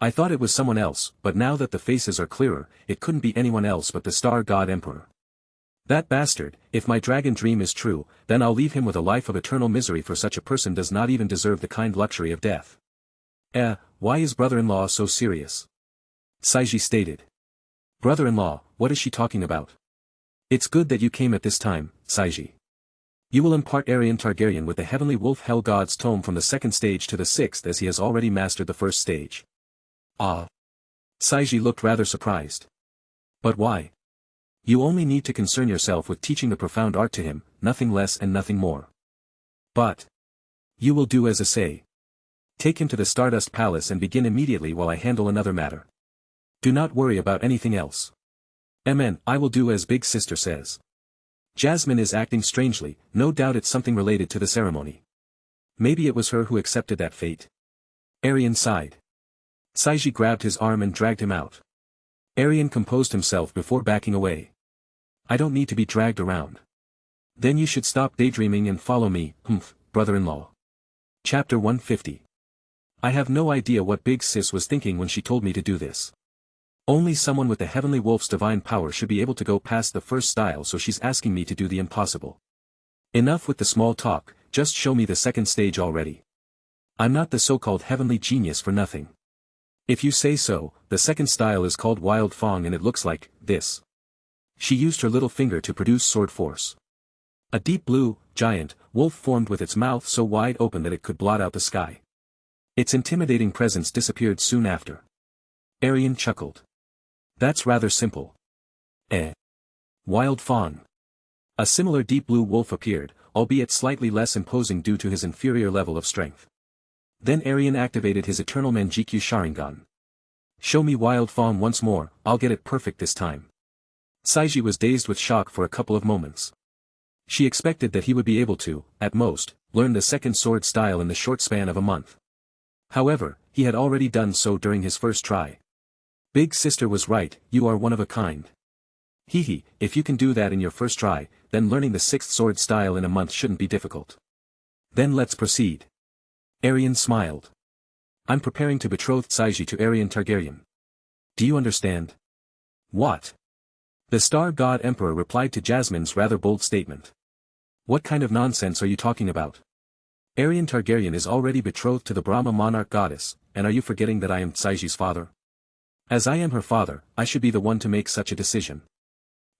I thought it was someone else, but now that the faces are clearer, it couldn't be anyone else but the star god emperor. That bastard, if my dragon dream is true, then I'll leave him with a life of eternal misery, for such a person does not even deserve the kind luxury of death. Why is brother-in-law so serious? Tsaiji stated. Brother-in-law, what is she talking about? It's good that you came at this time, Tsaiji. You will impart Aerion Targaryen with the heavenly wolf hell god's tome from the second stage to the sixth, as he has already mastered the first stage. Ah. Tsaiji looked rather surprised. But why? You only need to concern yourself with teaching the profound art to him, nothing less and nothing more. But you will do as I say. Take him to the Stardust Palace and begin immediately while I handle another matter. Do not worry about anything else. Amen, I will do as big sister says. Jasmine is acting strangely, no doubt it's something related to the ceremony. Maybe it was her who accepted that fate. Aerion sighed. Tsaiji grabbed his arm and dragged him out. Aerion composed himself before backing away. I don't need to be dragged around. Then you should stop daydreaming and follow me, brother-in-law. Chapter 150. I have no idea what Big Sis was thinking when she told me to do this. Only someone with the heavenly wolf's divine power should be able to go past the first style, so she's asking me to do the impossible. Enough with the small talk, just show me the second stage already. I'm not the so-called heavenly genius for nothing. If you say so, the second style is called Wild Fang and it looks like this. She used her little finger to produce sword force. A deep blue, giant, wolf formed with its mouth so wide open that it could blot out the sky. Its intimidating presence disappeared soon after. Aerion chuckled. That's rather simple. Wild Fawn. A similar deep blue wolf appeared, albeit slightly less imposing due to his inferior level of strength. Then Aerion activated his eternal Manjikyu Sharingan. Show me Wild Fawn once more, I'll get it perfect this time. Tsaiji was dazed with shock for a couple of moments. She expected that he would be able to, at most, learn the second sword style in the short span of a month. However, he had already done so during his first try. Big sister was right, you are one of a kind. Hehe, if you can do that in your first try, then learning the sixth sword style in a month shouldn't be difficult. Then let's proceed. Aerion smiled. I'm preparing to betroth Saiji to Aerion Targaryen. Do you understand? What? The Star God Emperor replied to Jasmine's rather bold statement. What kind of nonsense are you talking about? Aerion Targaryen is already betrothed to the Brahma monarch goddess, and are you forgetting that I am Saiji's father? As I am her father, I should be the one to make such a decision.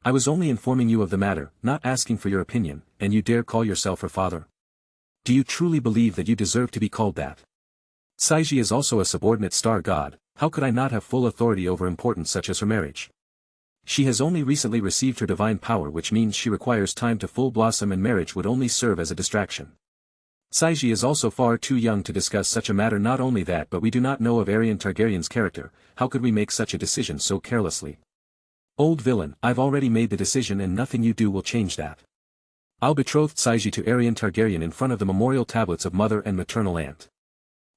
I was only informing you of the matter, not asking for your opinion, and you dare call yourself her father? Do you truly believe that you deserve to be called that? Saiji is also a subordinate star god, how could I not have full authority over importance such as her marriage? She has only recently received her divine power, which means she requires time to full blossom, and marriage would only serve as a distraction. Saiji is also far too young to discuss such a matter. Not only that, but we do not know of Aerion Targaryen's character, how could we make such a decision so carelessly? Old villain, I've already made the decision and nothing you do will change that. I'll betroth Saiji to Aerion Targaryen in front of the memorial tablets of mother and maternal aunt.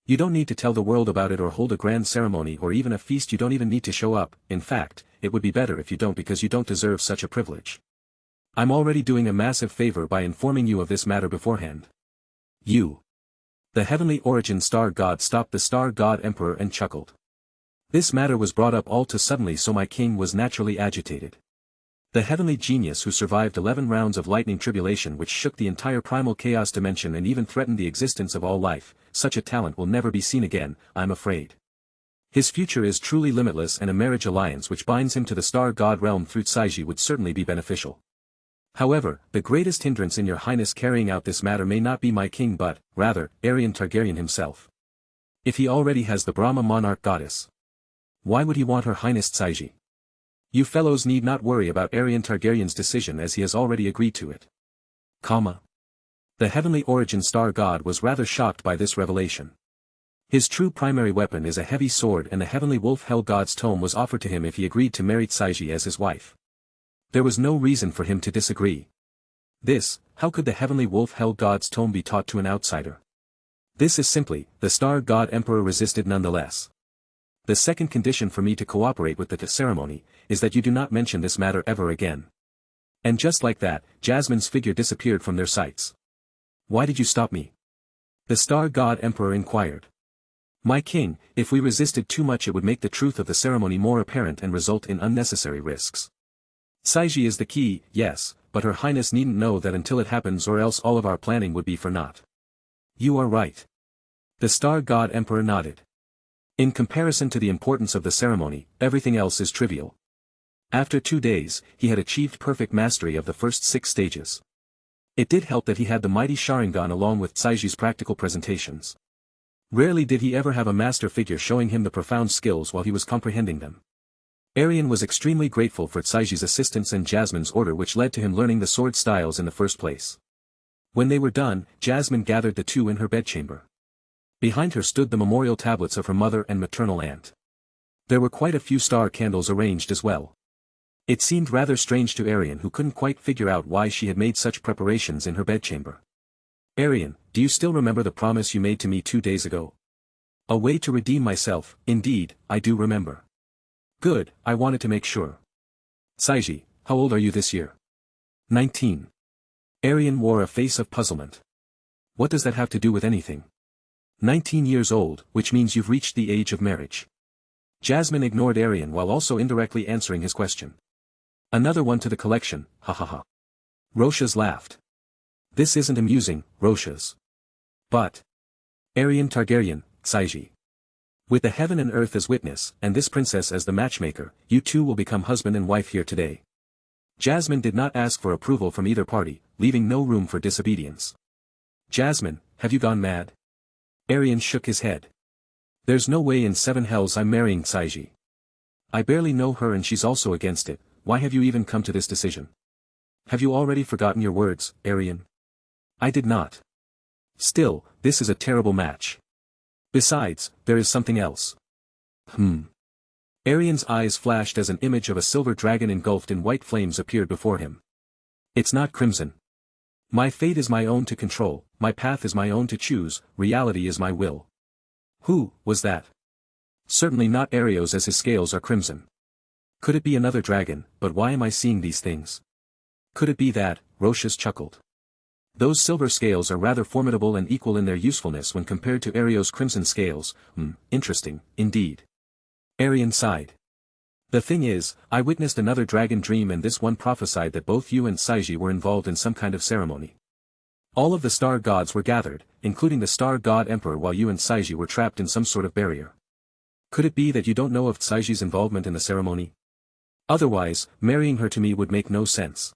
You don't need to tell the world about it or hold a grand ceremony or even a feast. You don't even need to show up. In fact, it would be better if you don't, because you don't deserve such a privilege. I'm already doing a massive favor by informing you of this matter beforehand. You. The heavenly origin star god stopped the star god emperor and chuckled. This matter was brought up all too suddenly, so my king was naturally agitated. The heavenly genius who survived 11 rounds of lightning tribulation which shook the entire primal chaos dimension and even threatened the existence of all life, such a talent will never be seen again, I'm afraid. His future is truly limitless, and a marriage alliance which binds him to the star god realm through Saiji would certainly be beneficial. However, the greatest hindrance in your highness carrying out this matter may not be my king but, rather, Aerion Targaryen himself. If he already has the Brahma monarch goddess, why would he want her highness Saiji? You fellows need not worry about Aerion Targaryen's decision, as he has already agreed to it. The heavenly origin star god was rather shocked by this revelation. His true primary weapon is a heavy sword, and the heavenly wolf hell god's tome was offered to him if he agreed to marry Saiji as his wife. There was no reason for him to disagree. How could the heavenly wolf hell god's tome be taught to an outsider? This is simply, the star god emperor resisted nonetheless. The second condition for me to cooperate with the ceremony, is that you do not mention this matter ever again. And just like that, Jasmine's figure disappeared from their sights. Why did you stop me? The star god emperor inquired. My king, if we resisted too much it would make the truth of the ceremony more apparent and result in unnecessary risks. Saiji is the key, yes, but her highness needn't know that until it happens, or else all of our planning would be for naught. You are right. The star god emperor nodded. In comparison to the importance of the ceremony, everything else is trivial. After 2 days, he had achieved perfect mastery of the first 6 stages. It did help that he had the mighty Sharingan along with Saiji's practical presentations. Rarely did he ever have a master figure showing him the profound skills while he was comprehending them. Aerion was extremely grateful for Saiji's assistance and Jasmine's order, which led to him learning the sword styles in the first place. When they were done, Jasmine gathered the two in her bedchamber. Behind her stood the memorial tablets of her mother and maternal aunt. There were quite a few star candles arranged as well. It seemed rather strange to Aerion, who couldn't quite figure out why she had made such preparations in her bedchamber. Aerion, do you still remember the promise you made to me 2 days ago? A way to redeem myself. Indeed, I do remember. Good, I wanted to make sure. Saiji, how old are you this year? 19. Aerion wore a face of puzzlement. What does that have to do with anything? 19 years old, which means you've reached the age of marriage. Jasmine ignored Aerion while also indirectly answering his question. Another one to the collection, ha ha ha. Roshas laughed. This isn't amusing, Roshas. But Aerion Targaryen, Saiji. With the heaven and earth as witness, and this princess as the matchmaker, you two will become husband and wife here today. Jasmine did not ask for approval from either party, leaving no room for disobedience. Jasmine, have you gone mad? Aerion shook his head. There's no way in 7 hells I'm marrying Saiji. I barely know her and she's also against it. Why have you even come to this decision? Have you already forgotten your words, Aerion? I did not. Still, this is a terrible match. Besides, there is something else. Aerion's eyes flashed as an image of a silver dragon engulfed in white flames appeared before him. It's not crimson. My fate is my own to control, my path is my own to choose, reality is my will. Who was that? Certainly not Arios, as his scales are crimson. Could it be another dragon? But why am I seeing these things? Could it be that? Roshas chuckled. Those silver scales are rather formidable and equal in their usefulness when compared to Aerion's crimson scales. Interesting, indeed. Aerion sighed. The thing is, I witnessed another dragon dream and this one prophesied that both you and Saiji were involved in some kind of ceremony. All of the star gods were gathered, including the star god emperor, while you and Saiji were trapped in some sort of barrier. Could it be that you don't know of Saiji's involvement in the ceremony? Otherwise, marrying her to me would make no sense.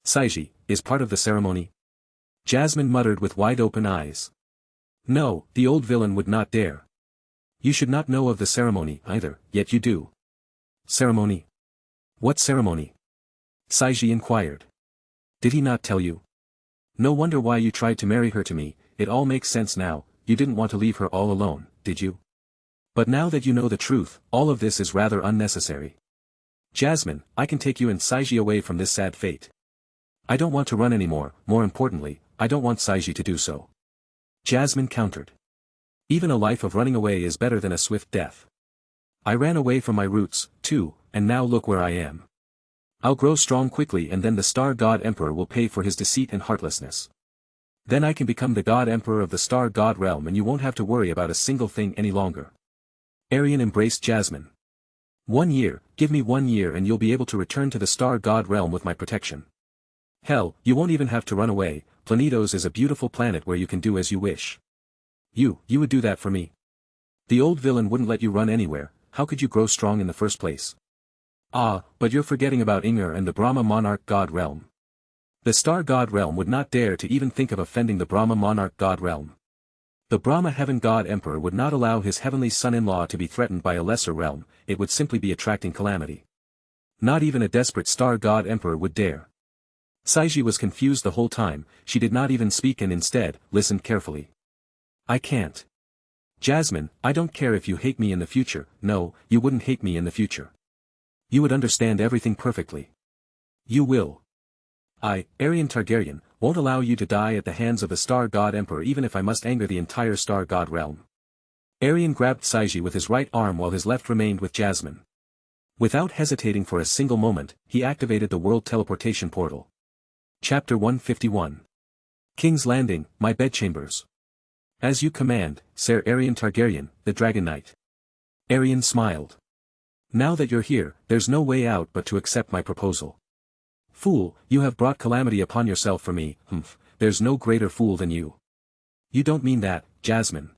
Saiji is part of the ceremony? Jasmine muttered with wide-open eyes. No, the old villain would not dare. You should not know of the ceremony either, yet you do. Ceremony? What ceremony? Saiji inquired. Did he not tell you? No wonder why you tried to marry her to me, it all makes sense now. You didn't want to leave her all alone, did you? But now that you know the truth, all of this is rather unnecessary. Jasmine, I can take you and Saiji away from this sad fate. I don't want to run anymore, more importantly, I don't want Saiji to do so. Jasmine countered. Even a life of running away is better than a swift death. I ran away from my roots, too, and now look where I am. I'll grow strong quickly and then the Star God Emperor will pay for his deceit and heartlessness. Then I can become the God Emperor of the Star God realm and you won't have to worry about a single thing any longer. Aerion embraced Jasmine. 1 year, give me 1 year and you'll be able to return to the Star God realm with my protection. Hell, you won't even have to run away, Planetos is a beautiful planet where you can do as you wish. You would do that for me? The old villain wouldn't let you run anywhere, how could you grow strong in the first place? Ah, but you're forgetting about Inger and the Brahma Monarch God realm. The Star God realm would not dare to even think of offending the Brahma Monarch God realm. The Brahma Heaven God Emperor would not allow his heavenly son-in-law to be threatened by a lesser realm, it would simply be attracting calamity. Not even a desperate Star God Emperor would dare. Saiji was confused the whole time, she did not even speak and instead, listened carefully. I can't. Jasmine, I don't care if you hate me in the future, no, you wouldn't hate me in the future. You would understand everything perfectly. You will. I, Rhaegar Targaryen, won't allow you to die at the hands of the Star God Emperor even if I must anger the entire Star God realm. Aerion grabbed Saiji with his right arm while his left remained with Jasmine. Without hesitating for a single moment, he activated the world teleportation portal. Chapter 151. King's Landing, my bedchambers. As you command, Ser Aerion Targaryen, the Dragon Knight. Aerion smiled. Now that you're here, there's no way out but to accept my proposal. Fool, you have brought calamity upon yourself for me, there's no greater fool than you. You don't mean that, Jasmine.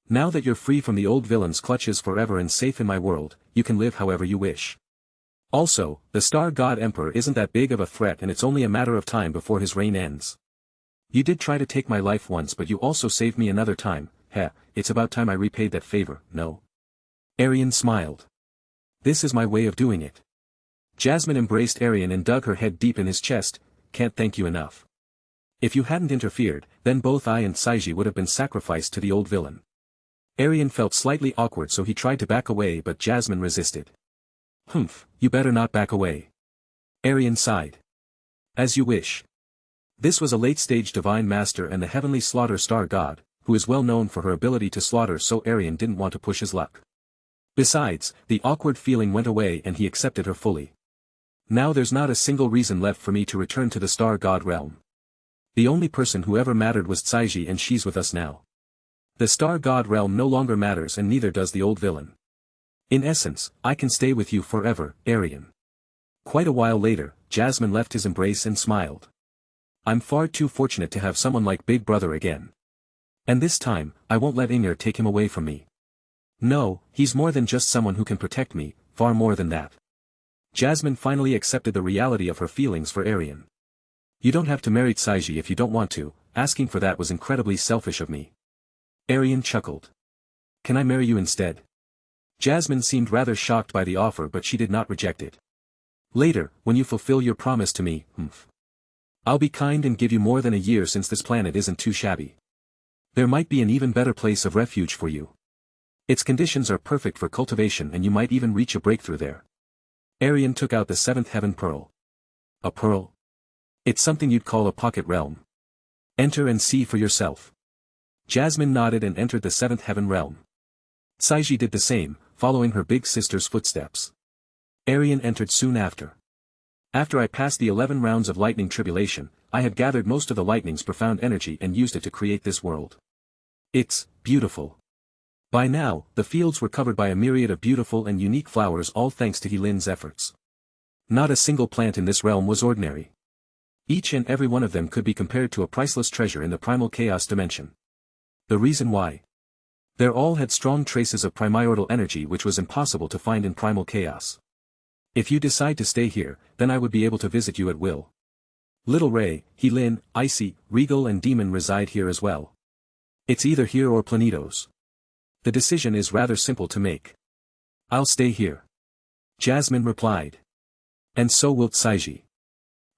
Now that you're free from the old villain's clutches forever and safe in my world, you can live however you wish. Also, the Star God Emperor isn't that big of a threat and it's only a matter of time before his reign ends. You did try to take my life once but you also saved me another time, it's about time I repaid that favor, no? Aerion smiled. This is my way of doing it. Jasmine embraced Aerion and dug her head deep in his chest, can't thank you enough. If you hadn't interfered, then both I and Saiji would have been sacrificed to the old villain. Aerion felt slightly awkward so he tried to back away but Jasmine resisted. You better not back away. Aerion sighed. As you wish. This was a late-stage divine master and the heavenly slaughter star god, who is well known for her ability to slaughter so Aerion didn't want to push his luck. Besides, the awkward feeling went away and he accepted her fully. Now there's not a single reason left for me to return to the star god realm. The only person who ever mattered was Saiji and she's with us now. The star god realm no longer matters and neither does the old villain. In essence, I can stay with you forever, Aerion. Quite a while later, Jasmine left his embrace and smiled. I'm far too fortunate to have someone like Big Brother again. And this time, I won't let Inger take him away from me. No, he's more than just someone who can protect me, far more than that. Jasmine finally accepted the reality of her feelings for Aerion. You don't have to marry Saiji if you don't want to, asking for that was incredibly selfish of me. Aerion chuckled. Can I marry you instead? Jasmine seemed rather shocked by the offer but she did not reject it. Later, when you fulfill your promise to me, I'll be kind and give you more than a year since this planet isn't too shabby. There might be an even better place of refuge for you. Its conditions are perfect for cultivation and you might even reach a breakthrough there. Aerion took out the 7th heaven pearl. A pearl? It's something you'd call a pocket realm. Enter and see for yourself. Jasmine nodded and entered the 7th heaven realm. Saiji did the same, following her big sister's footsteps. Aerion entered soon after. After I passed the 11 rounds of lightning tribulation, I had gathered most of the lightning's profound energy and used it to create this world. It's beautiful. By now, the fields were covered by a myriad of beautiful and unique flowers, all thanks to Helin's efforts. Not a single plant in this realm was ordinary. Each and every one of them could be compared to a priceless treasure in the primal chaos dimension. The reason why? They all had strong traces of primordial energy which was impossible to find in primal chaos. If you decide to stay here, then I would be able to visit you at will. Little Ray, Helin, Icy, Regal and Demon reside here as well. It's either here or Planitos. The decision is rather simple to make. I'll stay here. Jasmine replied. And so will Tsaiji.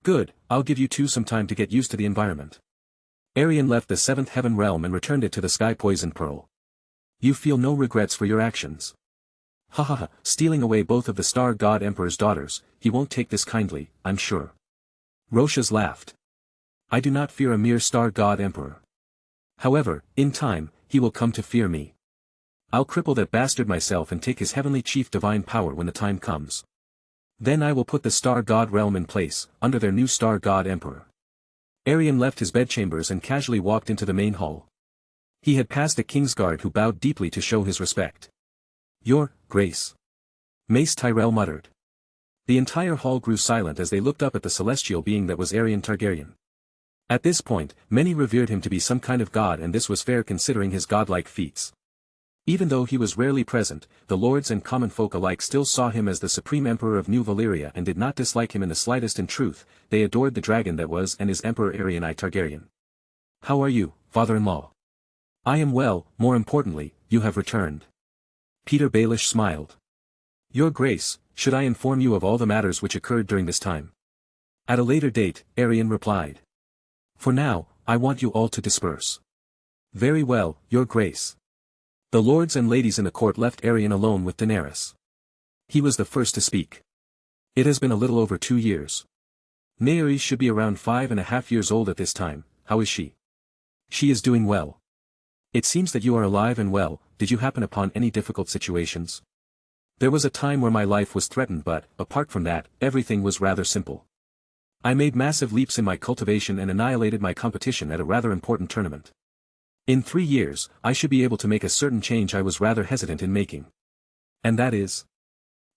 Good, I'll give you two some time to get used to the environment. Aerion left the 7th heaven realm and returned it to the sky poison pearl. You feel no regrets for your actions. Hahaha, stealing away both of the Star God Emperor's daughters, he won't take this kindly, I'm sure. Roshas laughed. I do not fear a mere Star God Emperor. However, in time, he will come to fear me. I'll cripple that bastard myself and take his heavenly chief divine power when the time comes. Then I will put the Star God realm in place, under their new Star God Emperor. Aerion left his bedchambers and casually walked into the main hall. He had passed a Kingsguard who bowed deeply to show his respect. Your Grace. Mace Tyrell muttered. The entire hall grew silent as they looked up at the celestial being that was Rhaegar Targaryen. At this point, many revered him to be some kind of god, and this was fair considering his godlike feats. Even though he was rarely present, the lords and common folk alike still saw him as the supreme emperor of New Valyria and did not dislike him in the slightest. In truth, they adored the dragon that was and is Emperor Aerion I Targaryen. How are you, father-in-law? I am well, more importantly, you have returned. Peter Baelish smiled. Your Grace, should I inform you of all the matters which occurred during this time? At a later date, Aerion replied. For now, I want you all to disperse. Very well, Your Grace. The lords and ladies in the court left Aerion alone with Daenerys. He was the first to speak. It has been a little over 2 years. Nairi should be around 5.5 years old at this time. How is she? She is doing well. It seems that you are alive and well. Did you happen upon any difficult situations? There was a time where my life was threatened, but, apart from that, everything was rather simple. I made massive leaps in my cultivation and annihilated my competition at a rather important tournament. In 3 years, I should be able to make a certain change I was rather hesitant in making. And that is?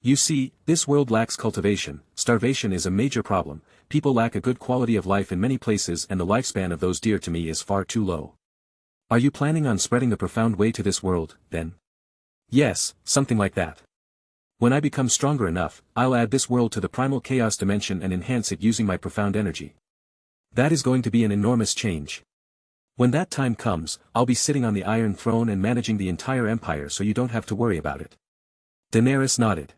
You see, this world lacks cultivation. Starvation is a major problem. People lack a good quality of life in many places, and the lifespan of those dear to me is far too low. Are you planning on spreading the profound way to this world, then? Yes, something like that. When I become stronger enough, I'll add this world to the primal chaos dimension and enhance it using my profound energy. That is going to be an enormous change. When that time comes, I'll be sitting on the Iron Throne and managing the entire empire, so you don't have to worry about it. Daenerys nodded.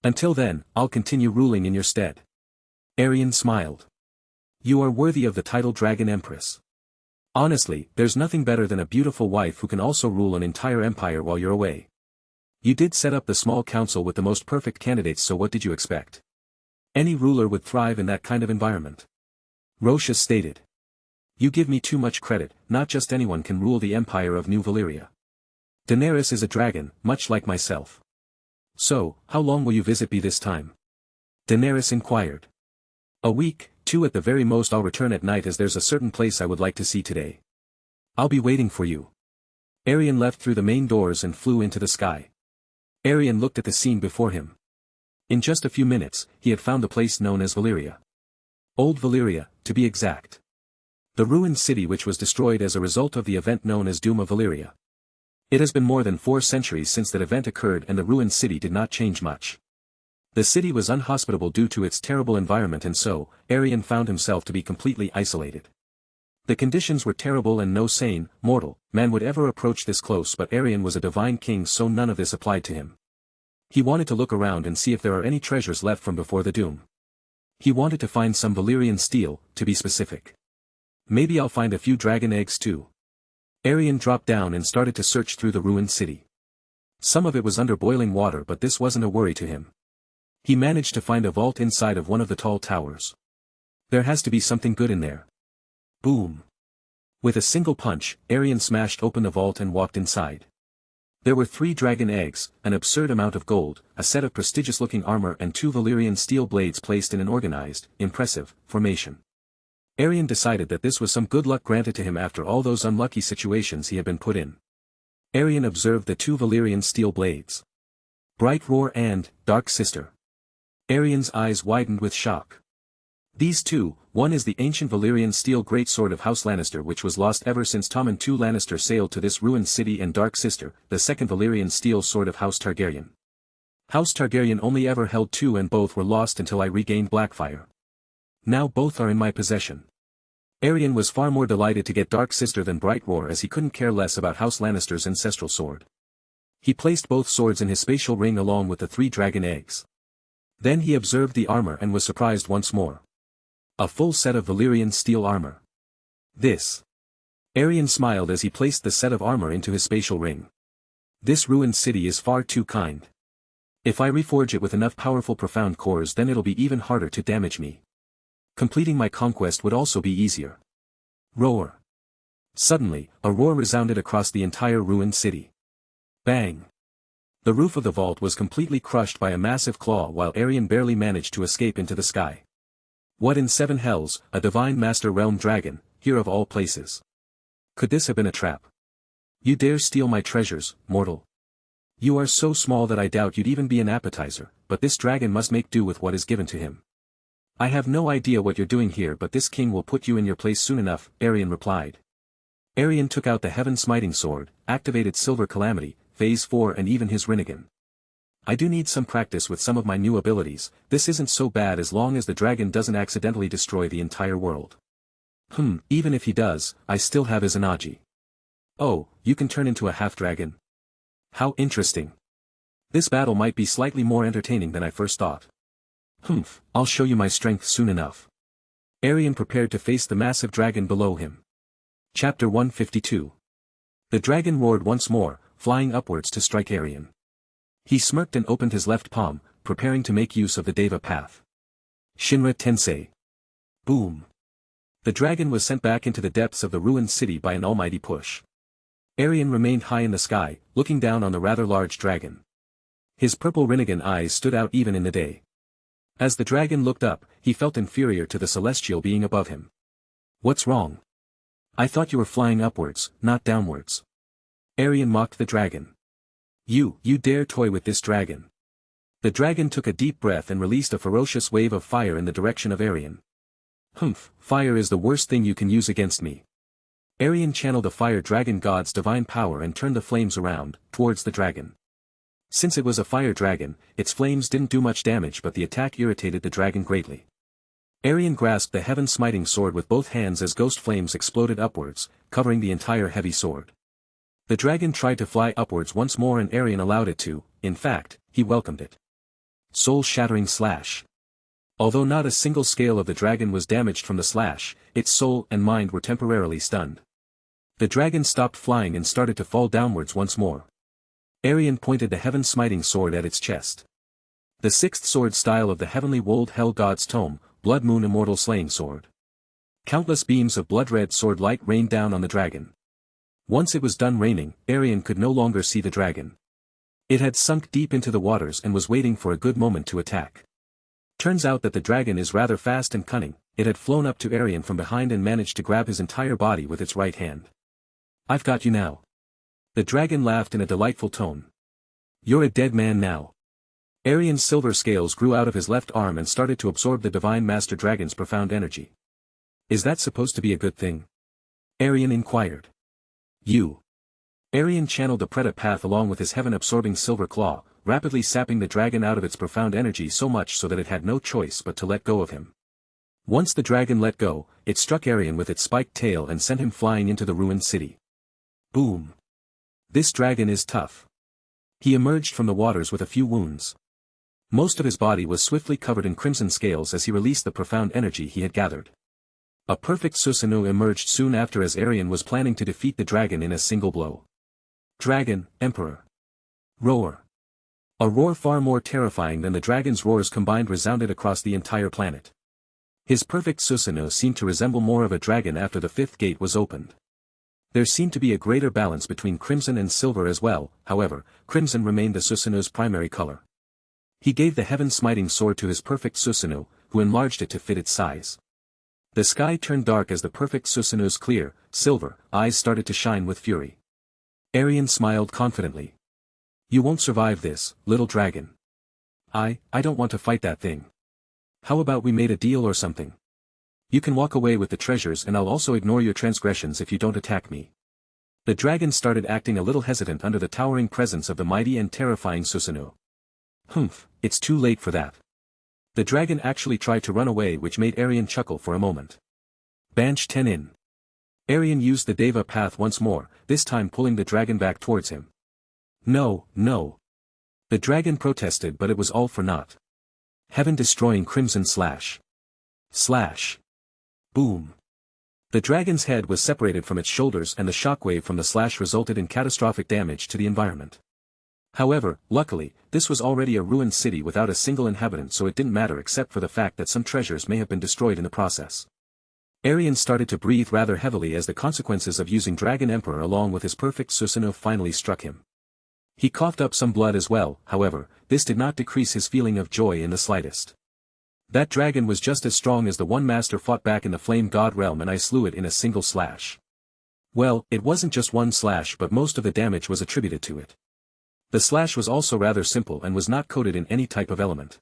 Until then, I'll continue ruling in your stead. Aerion smiled. You are worthy of the title Dragon Empress. Honestly, there's nothing better than a beautiful wife who can also rule an entire empire while you're away. You did set up the small council with the most perfect candidates, so what did you expect? Any ruler would thrive in that kind of environment. Roshas stated. You give me too much credit. Not just anyone can rule the empire of New Valyria. Daenerys is a dragon, much like myself. So, how long will you visit me this time? Daenerys inquired. A week, 2 at the very most. I'll return at night as there's a certain place I would like to see today. I'll be waiting for you. Aerion left through the main doors and flew into the sky. Aerion looked at the scene before him. In just a few minutes, he had found the place known as Valyria. Old Valyria, to be exact. The ruined city which was destroyed as a result of the event known as Doom of Valyria. It has been more than 4 centuries since that event occurred, and the ruined city did not change much. The city was unhospitable due to its terrible environment, and so, Aerion found himself to be completely isolated. The conditions were terrible and no sane, mortal, man would ever approach this close, but Aerion was a divine king, so none of this applied to him. He wanted to look around and see if there are any treasures left from before the Doom. He wanted to find some Valyrian steel, to be specific. Maybe I'll find a few dragon eggs too. Aerion dropped down and started to search through the ruined city. Some of it was under boiling water, but this wasn't a worry to him. He managed to find a vault inside of one of the tall towers. There has to be something good in there. Boom. With a single punch, Aerion smashed open the vault and walked inside. There were 3 dragon eggs, an absurd amount of gold, a set of prestigious-looking armor and 2 Valyrian steel blades placed in an organized, impressive, formation. Aerion decided that this was some good luck granted to him after all those unlucky situations he had been put in. Aerion observed the 2 Valyrian steel blades. Bright Roar and Dark Sister. Aerion's eyes widened with shock. These 2, one is the ancient Valyrian steel greatsword of House Lannister which was lost ever since Tommen II Lannister sailed to this ruined city, and Dark Sister, the second Valyrian steel sword of House Targaryen. House Targaryen only ever held 2 and both were lost until I regained Blackfire. Now both are in my possession. Aerion was far more delighted to get Dark Sister than Bright Roar, as he couldn't care less about House Lannister's ancestral sword. He placed both swords in his spatial ring along with the 3 dragon eggs. Then he observed the armor and was surprised once more. A full set of Valyrian steel armor. This. Aerion smiled as he placed the set of armor into his spatial ring. This ruined city is far too kind. If I reforge it with enough powerful profound cores, then it'll be even harder to damage me. Completing my conquest would also be easier. Roar. Suddenly, a roar resounded across the entire ruined city. Bang. The roof of the vault was completely crushed by a massive claw, while Aerion barely managed to escape into the sky. What in 7 hells, a divine master realm dragon, here of all places? Could this have been a trap? You dare steal my treasures, mortal? You are so small that I doubt you'd even be an appetizer, but this dragon must make do with what is given to him. I have no idea what you're doing here, but this king will put you in your place soon enough, Aerion replied. Aerion took out the heaven-smiting sword, activated Silver Calamity, Phase 4 and even his Rinnegan. I do need some practice with some of my new abilities. This isn't so bad as long as the dragon doesn't accidentally destroy the entire world. Even if he does, I still have Izanagi. Oh, you can turn into a half-dragon? How interesting. This battle might be slightly more entertaining than I first thought. I'll show you my strength soon enough. Aerion prepared to face the massive dragon below him. Chapter 152. The dragon roared once more, flying upwards to strike Aerion. He smirked and opened his left palm, preparing to make use of the Deva path. Shinra Tensei. Boom. The dragon was sent back into the depths of the ruined city by an almighty push. Aerion remained high in the sky, looking down on the rather large dragon. His purple Rinnegan eyes stood out even in the day. As the dragon looked up, he felt inferior to the celestial being above him. What's wrong? I thought you were flying upwards, not downwards. Aerion mocked the dragon. You dare toy with this dragon. The dragon took a deep breath and released a ferocious wave of fire in the direction of Aerion. Fire is the worst thing you can use against me. Aerion channeled the fire dragon god's divine power and turned the flames around, towards the dragon. Since it was a fire dragon, its flames didn't do much damage, but the attack irritated the dragon greatly. Aerion grasped the heaven-smiting sword with both hands as ghost flames exploded upwards, covering the entire heavy sword. The dragon tried to fly upwards once more and Aerion allowed it to. In fact, he welcomed it. Soul-shattering slash. Although not a single scale of the dragon was damaged from the slash, its soul and mind were temporarily stunned. The dragon stopped flying and started to fall downwards once more. Aerion pointed the heaven-smiting sword at its chest. The 6th sword style of the heavenly wold hell god's tome, Blood Moon Immortal Slaying Sword. Countless beams of blood-red sword light rained down on the dragon. Once it was done raining, Aerion could no longer see the dragon. It had sunk deep into the waters and was waiting for a good moment to attack. Turns out that the dragon is rather fast and cunning. It had flown up to Aerion from behind and managed to grab his entire body with its right hand. I've got you now. The dragon laughed in a delightful tone. You're a dead man now. Aerion's silver scales grew out of his left arm and started to absorb the divine master dragon's profound energy. Is that supposed to be a good thing? Aerion inquired. Aerion channeled the Preta path along with his heaven-absorbing silver claw, rapidly sapping the dragon out of its profound energy so much so that it had no choice but to let go of him. Once the dragon let go, it struck Aerion with its spiked tail and sent him flying into the ruined city. Boom. This dragon is tough. He emerged from the waters with a few wounds. Most of his body was swiftly covered in crimson scales as he released the profound energy he had gathered. A perfect Susanoo emerged soon after as Aerion was planning to defeat the dragon in a single blow. Dragon, Emperor. Roar. A roar far more terrifying than the dragon's roars combined resounded across the entire planet. His perfect Susanoo seemed to resemble more of a dragon after the 5th gate was opened. There seemed to be a greater balance between crimson and silver as well, however, crimson remained the Susanu's primary color. He gave the heaven-smiting sword to his perfect Susanu, who enlarged it to fit its size. The sky turned dark as the perfect Susanu's clear, silver, eyes started to shine with fury. Aerion smiled confidently. You won't survive this, little dragon. I don't want to fight that thing. How about we made a deal or something? You can walk away with the treasures and I'll also ignore your transgressions if you don't attack me. The dragon started acting a little hesitant under the towering presence of the mighty and terrifying Susanu. Humph, it's too late for that. The dragon actually tried to run away, which made Aerion chuckle for a moment. Banch 10 in. Aerion used the Deva path once more, this time pulling the dragon back towards him. No, no. The dragon protested, but it was all for naught. Heaven-destroying crimson slash. Slash. Boom. The dragon's head was separated from its shoulders and the shockwave from the slash resulted in catastrophic damage to the environment. However, luckily, this was already a ruined city without a single inhabitant, so it didn't matter except for the fact that some treasures may have been destroyed in the process. Aerion started to breathe rather heavily as the consequences of using Dragon Emperor along with his perfect Susanu finally struck him. He coughed up some blood as well, however, this did not decrease his feeling of joy in the slightest. That dragon was just as strong as the one master fought back in the Flame God realm, and I slew it in a single slash. Well, it wasn't just one slash, but most of the damage was attributed to it. The slash was also rather simple and was not coated in any type of element.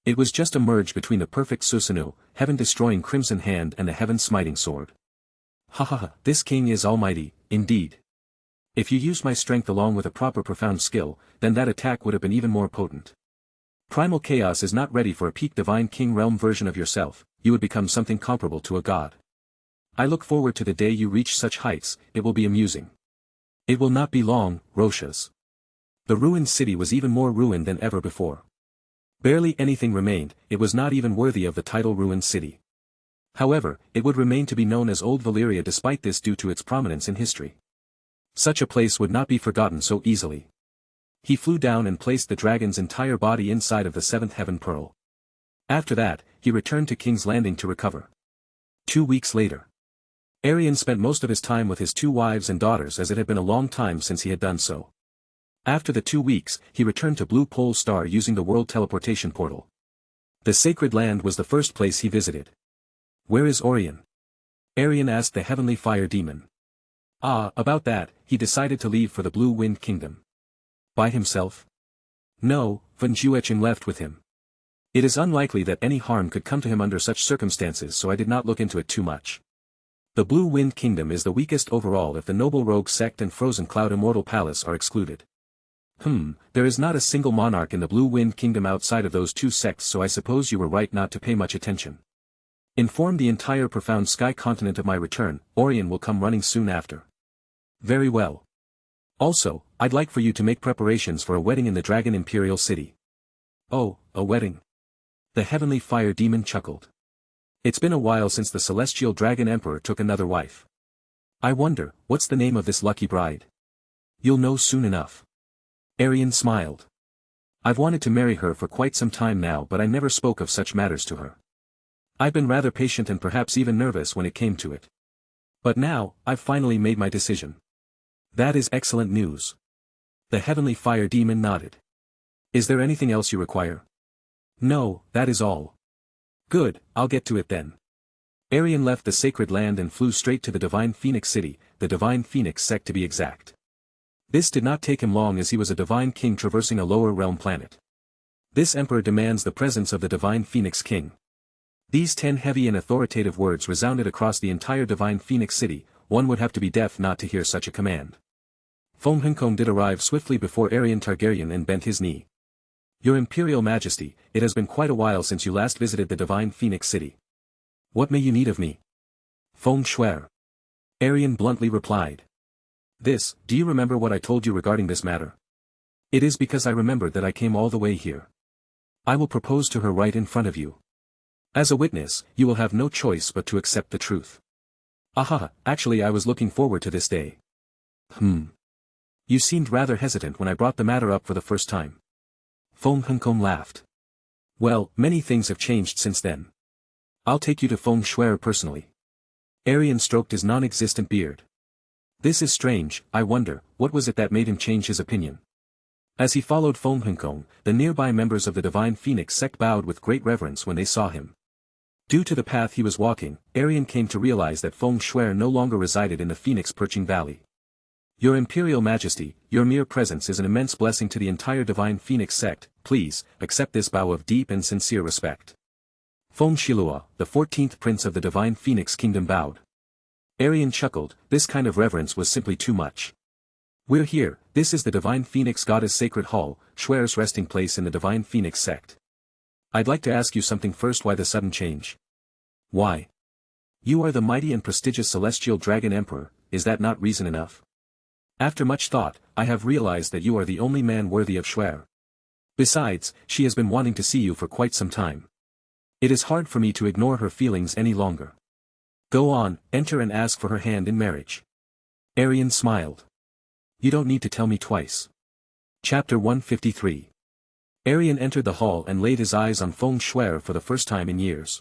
It was just a merge between the perfect Susanu, heaven-destroying crimson hand, and the heaven-smiting sword. Ha ha ha, this king is almighty, indeed. If you used my strength along with a proper profound skill, then that attack would have been even more potent. Primal Chaos is not ready for a peak Divine King realm version of yourself, you would become something comparable to a god. I look forward to the day you reach such heights, it will be amusing. It will not be long, Roshas. The ruined city was even more ruined than ever before. Barely anything remained, it was not even worthy of the title ruined city. However, it would remain to be known as Old Valyria despite this due to its prominence in history. Such a place would not be forgotten so easily. He flew down and placed the dragon's entire body inside of the seventh heaven pearl. After that, he returned to King's Landing to recover. 2 weeks later. Aerion spent most of his time with his 2 wives and daughters, as it had been a long time since he had done so. After the 2 weeks, he returned to Blue Pole Star using the world teleportation portal. The Sacred Land was the first place he visited. Where is Aerion? Aerion asked the heavenly fire demon. About that, he decided to leave for the Blue Wind Kingdom. By himself? No, Van Jueching left with him. It is unlikely that any harm could come to him under such circumstances, so I did not look into it too much. The Blue Wind Kingdom is the weakest overall if the Noble Rogue Sect and Frozen Cloud Immortal Palace are excluded. There is not a single monarch in the Blue Wind Kingdom outside of those 2 sects, so I suppose you were right not to pay much attention. Inform the entire Profound Sky continent of my return, Aerion will come running soon after. Very well. Also, I'd like for you to make preparations for a wedding in the Dragon Imperial City. Oh, a wedding? The heavenly fire demon chuckled. It's been a while since the celestial Dragon Emperor took another wife. I wonder, what's the name of this lucky bride? You'll know soon enough. Aerion smiled. I've wanted to marry her for quite some time now, but I never spoke of such matters to her. I've been rather patient and perhaps even nervous when it came to it. But now, I've finally made my decision. That is excellent news. The heavenly fire demon nodded. Is there anything else you require? No, that is all. Good, I'll get to it then. Aerion left the Sacred Land and flew straight to the Divine Phoenix City, the Divine Phoenix sect to be exact. This did not take him long, as he was a Divine King traversing a lower realm planet. This Emperor demands the presence of the Divine Phoenix King. These 10 heavy and authoritative words resounded across the entire Divine Phoenix City. One would have to be deaf not to hear such a command. Fong Henkong did arrive swiftly before Rhaegar Targaryen and bent his knee. Your Imperial Majesty, it has been quite a while since you last visited the Divine Phoenix City. What may you need of me? Fong Shuer. Aerion bluntly replied. Do you remember what I told you regarding this matter? It is because I remembered that I came all the way here. I will propose to her right in front of you. As a witness, you will have no choice but to accept the truth. Actually I was looking forward to this day. You seemed rather hesitant when I brought the matter up for the first time. Fong Henkong laughed. Well, many things have changed since then. I'll take you to Fong Shuer personally. Aerion stroked his non-existent beard. This is strange, I wonder, what was it that made him change his opinion? As he followed Feng Hengkong, the nearby members of the Divine Phoenix sect bowed with great reverence when they saw him. Due to the path he was walking, Aerion came to realize that Feng Shuer no longer resided in the Phoenix Perching Valley. Your Imperial Majesty, your mere presence is an immense blessing to the entire Divine Phoenix sect, please, accept this bow of deep and sincere respect. Feng Shilua, the 14th Prince of the Divine Phoenix Kingdom bowed. Aerion chuckled, this kind of reverence was simply too much. We're here, this is the Divine Phoenix Goddess Sacred Hall, Shuer's resting place in the Divine Phoenix sect. I'd like to ask you something first. Why the sudden change? Why? You are the mighty and prestigious Celestial Dragon Emperor, is that not reason enough? After much thought, I have realized that you are the only man worthy of Shuer. Besides, she has been wanting to see you for quite some time. It is hard for me to ignore her feelings any longer. Go on, enter and ask for her hand in marriage. Aerion smiled. You don't need to tell me twice. Chapter 153. Aerion entered the hall and laid his eyes on Feng Shuer for the first time in years.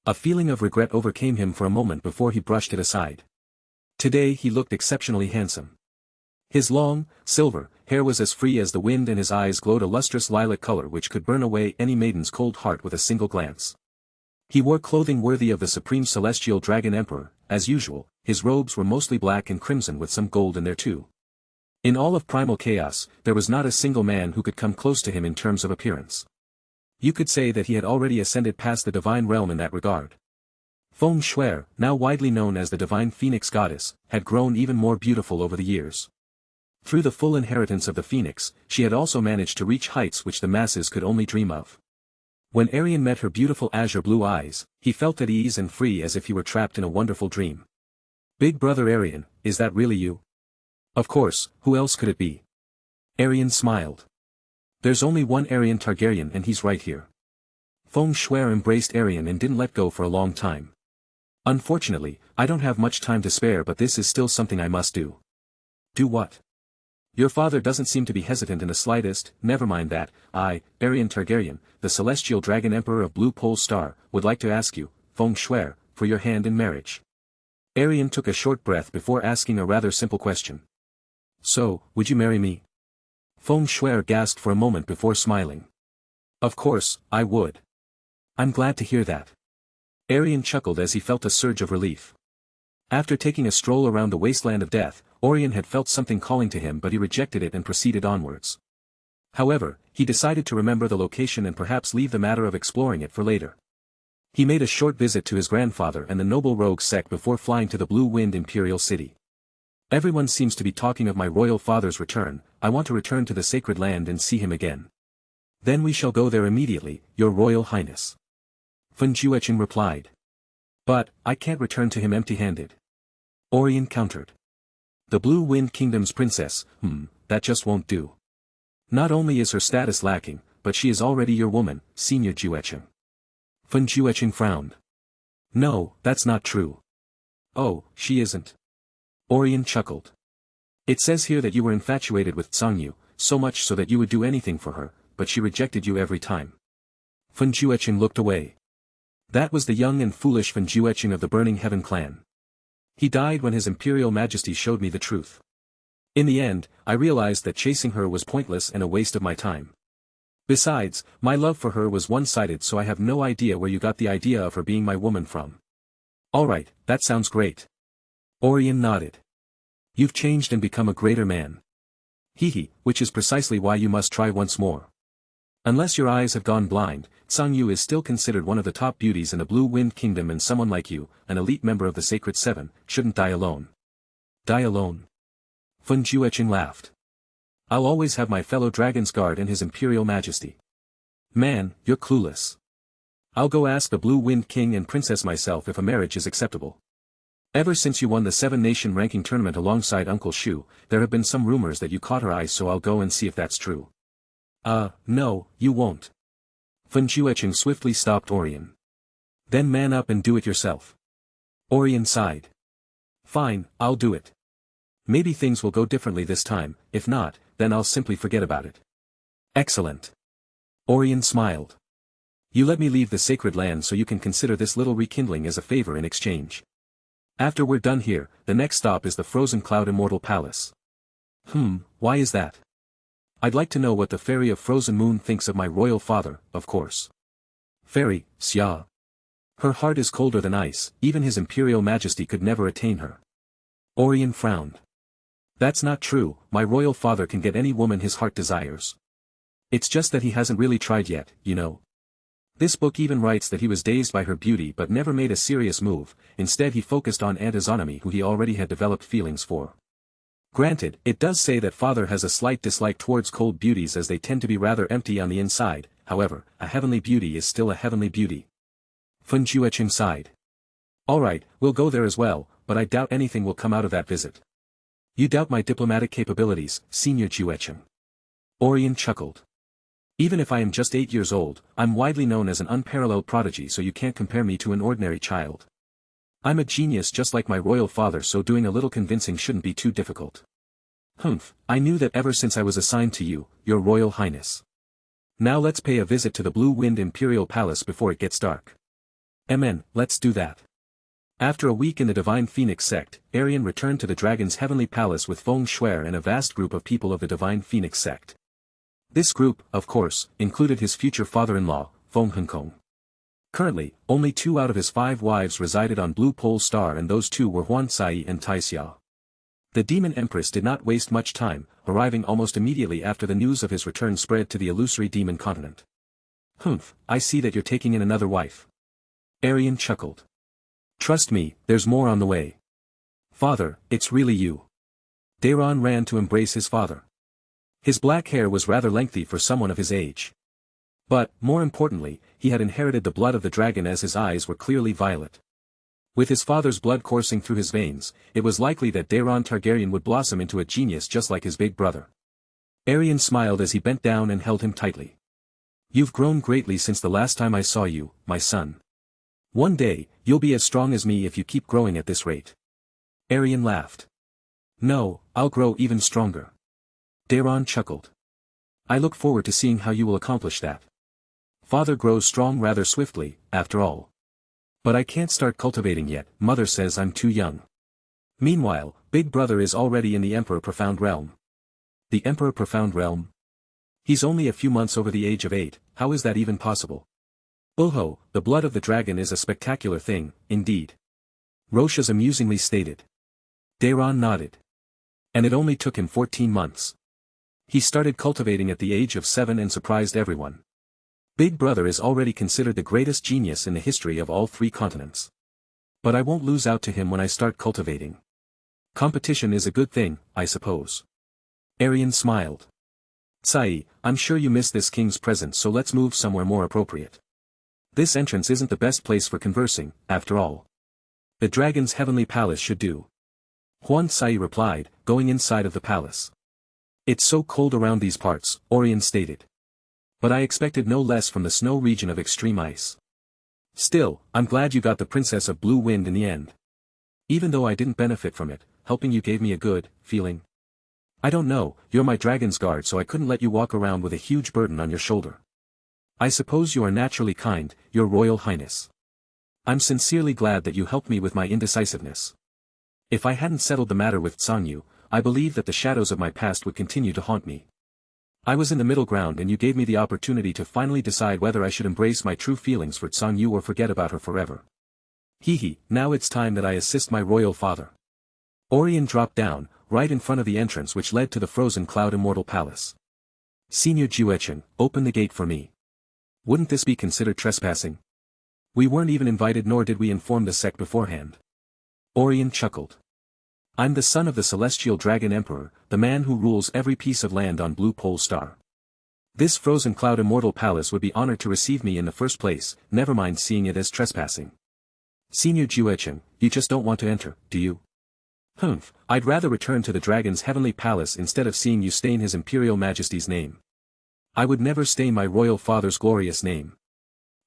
A feeling of regret overcame him for a moment before he brushed it aside. Today he looked exceptionally handsome. His long, silver, hair was as free as the wind and his eyes glowed a lustrous lilac color which could burn away any maiden's cold heart with a single glance. He wore clothing worthy of the Supreme Celestial Dragon Emperor, as usual, his robes were mostly black and crimson with some gold in there too. In all of Primal Chaos, there was not a single man who could come close to him in terms of appearance. You could say that he had already ascended past the divine realm in that regard. Feng Shuer, now widely known as the Divine Phoenix Goddess, had grown even more beautiful over the years. Through the full inheritance of the Phoenix, she had also managed to reach heights which the masses could only dream of. When Aerion met her beautiful azure blue eyes, he felt at ease and free as if he were trapped in a wonderful dream. Big brother Aerion, is that really you? Of course, who else could it be? Aerion smiled. There's only one Rhaegar Targaryen and he's right here. Feng Shuer embraced Aerion and didn't let go for a long time. Unfortunately, I don't have much time to spare, but this is still something I must do. Do what? Your father doesn't seem to be hesitant in the slightest. Never mind that. I, Aerion Targaryen, the Celestial Dragon Emperor of Blue Pole Star, would like to ask you, Feng Shuer, for your hand in marriage. Aerion took a short breath before asking a rather simple question. So, would you marry me? Feng Shuer gasped for a moment before smiling. Of course, I would. I'm glad to hear that. Aerion chuckled as he felt a surge of relief. After taking a stroll around the wasteland of death, Aerion had felt something calling to him, but he rejected it and proceeded onwards. However, he decided to remember the location and perhaps leave the matter of exploring it for later. He made a short visit to his grandfather and the noble rogue sect before flying to the Blue Wind Imperial City. Everyone seems to be talking of my royal father's return. I want to return to the sacred land and see him again. Then we shall go there immediately, your royal highness. Fen Jueqing replied. But, I can't return to him empty-handed. Aerion countered. The Blue Wind Kingdom's princess, that just won't do. Not only is her status lacking, but she is already your woman, Senior Jueqing. Fen Jueqing frowned. No, that's not true. Oh, she isn't. Aerion chuckled. It says here that you were infatuated with Tsangyu, so much so that you would do anything for her, but she rejected you every time. Fen Jueqing looked away. That was the young and foolish Fen Jueqing of the Burning Heaven clan. He died when his Imperial Majesty showed me the truth. In the end, I realized that chasing her was pointless and a waste of my time. Besides, my love for her was one-sided, so I have no idea where you got the idea of her being my woman from. Alright, that sounds great. Aerion nodded. You've changed and become a greater man. Hehe, which is precisely why you must try once more. Unless your eyes have gone blind, Tsangyu is still considered one of the top beauties in the Blue Wind Kingdom, and someone like you, an elite member of the Sacred Seven, shouldn't die alone. Die alone? Fen Jueqing laughed. I'll always have my fellow dragon's guard and his Imperial Majesty. Man, you're clueless. I'll go ask the Blue Wind King and Princess myself if a marriage is acceptable. Ever since you won the 7-nation ranking tournament alongside Uncle Shu, there have been some rumors that you caught her eye, so I'll go and see if that's true. No, you won't. Fen Jueqing swiftly stopped Aerion. Then man up and do it yourself. Aerion sighed. Fine, I'll do it. Maybe things will go differently this time, if not, then I'll simply forget about it. Excellent. Aerion smiled. You let me leave the sacred land so you can consider this little rekindling as a favor in exchange. After we're done here, the next stop is the Frozen Cloud Immortal Palace. Why is that? I'd like to know what the Fairy of Frozen Moon thinks of my royal father, of course. Fairy, Xia. Her heart is colder than ice, even his imperial majesty could never attain her. Aerion frowned. That's not true, my royal father can get any woman his heart desires. It's just that he hasn't really tried yet, you know. This book even writes that he was dazed by her beauty but never made a serious move, instead he focused on Aunt Izanami who he already had developed feelings for. Granted, it does say that father has a slight dislike towards cold beauties as they tend to be rather empty on the inside, however, a heavenly beauty is still a heavenly beauty. Fun Juecheng sighed. Alright, we'll go there as well, but I doubt anything will come out of that visit. You doubt my diplomatic capabilities, Senior Juecheng. Aerion chuckled. Even if I am just 8 years old, I'm widely known as an unparalleled prodigy so you can't compare me to an ordinary child. I'm a genius just like my royal father so doing a little convincing shouldn't be too difficult. I knew that ever since I was assigned to you, your royal highness. Now let's pay a visit to the Blue Wind Imperial Palace before it gets dark. Let's do that. After a week in the Divine Phoenix sect, Aerion returned to the Dragon's Heavenly Palace with Feng Shuer and a vast group of people of the Divine Phoenix sect. This group, of course, included his future father-in-law, Feng Henkong. Currently, only 2 out of his 5 wives resided on Blue Pole Star and those 2 were Huan Sai and Tai Xia. The Demon Empress did not waste much time, arriving almost immediately after the news of his return spread to the illusory demon continent. I see that you're taking in another wife. Aerion chuckled. Trust me, there's more on the way. Father, it's really you. Daeron ran to embrace his father. His black hair was rather lengthy for someone of his age. But, more importantly, he had inherited the blood of the dragon as his eyes were clearly violet. With his father's blood coursing through his veins, it was likely that Rhaegar Targaryen would blossom into a genius just like his big brother. Aerion smiled as he bent down and held him tightly. You've grown greatly since the last time I saw you, my son. One day, you'll be as strong as me if you keep growing at this rate. Aerion laughed. No, I'll grow even stronger. Daeron chuckled. I look forward to seeing how you will accomplish that. Father grows strong rather swiftly, after all. But I can't start cultivating yet, mother says I'm too young. Meanwhile, big brother is already in the Emperor Profound Realm. The Emperor Profound Realm? He's only a few months over the age of 8, how is that even possible? Oh, the blood of the dragon is a spectacular thing, indeed. Roshas amusingly stated. Daeron nodded. And it only took him 14 months. He started cultivating at the age of 7 and surprised everyone. Big brother is already considered the greatest genius in the history of all 3 continents. But I won't lose out to him when I start cultivating. Competition is a good thing, I suppose. Aerion smiled. Tsai, I'm sure you miss this king's presence so let's move somewhere more appropriate. This entrance isn't the best place for conversing, after all. The dragon's heavenly palace should do. Huan Sai replied, going inside of the palace. It's so cold around these parts, Aerion stated. But I expected no less from the snow region of extreme ice. Still, I'm glad you got the Princess of Blue Wind in the end. Even though I didn't benefit from it, helping you gave me a good feeling. I don't know, you're my dragon's guard so I couldn't let you walk around with a huge burden on your shoulder. I suppose you are naturally kind, your royal highness. I'm sincerely glad that you helped me with my indecisiveness. If I hadn't settled the matter with Tsangyu, I believe that the shadows of my past would continue to haunt me. I was in the middle ground and you gave me the opportunity to finally decide whether I should embrace my true feelings for Tsangyu or forget about her forever. Now it's time that I assist my royal father. Aerion dropped down, right in front of the entrance which led to the Frozen Cloud Immortal Palace. Senior Juecheng, open the gate for me. Wouldn't this be considered trespassing? We weren't even invited nor did we inform the sect beforehand. Aerion chuckled. I'm the son of the Celestial Dragon Emperor, the man who rules every piece of land on Blue Pole Star. This Frozen Cloud Immortal Palace would be honored to receive me in the first place, never mind seeing it as trespassing. Senior Juecheng, you just don't want to enter, do you? I'd rather return to the Dragon's Heavenly Palace instead of seeing you stain His Imperial Majesty's name. I would never stain my royal father's glorious name.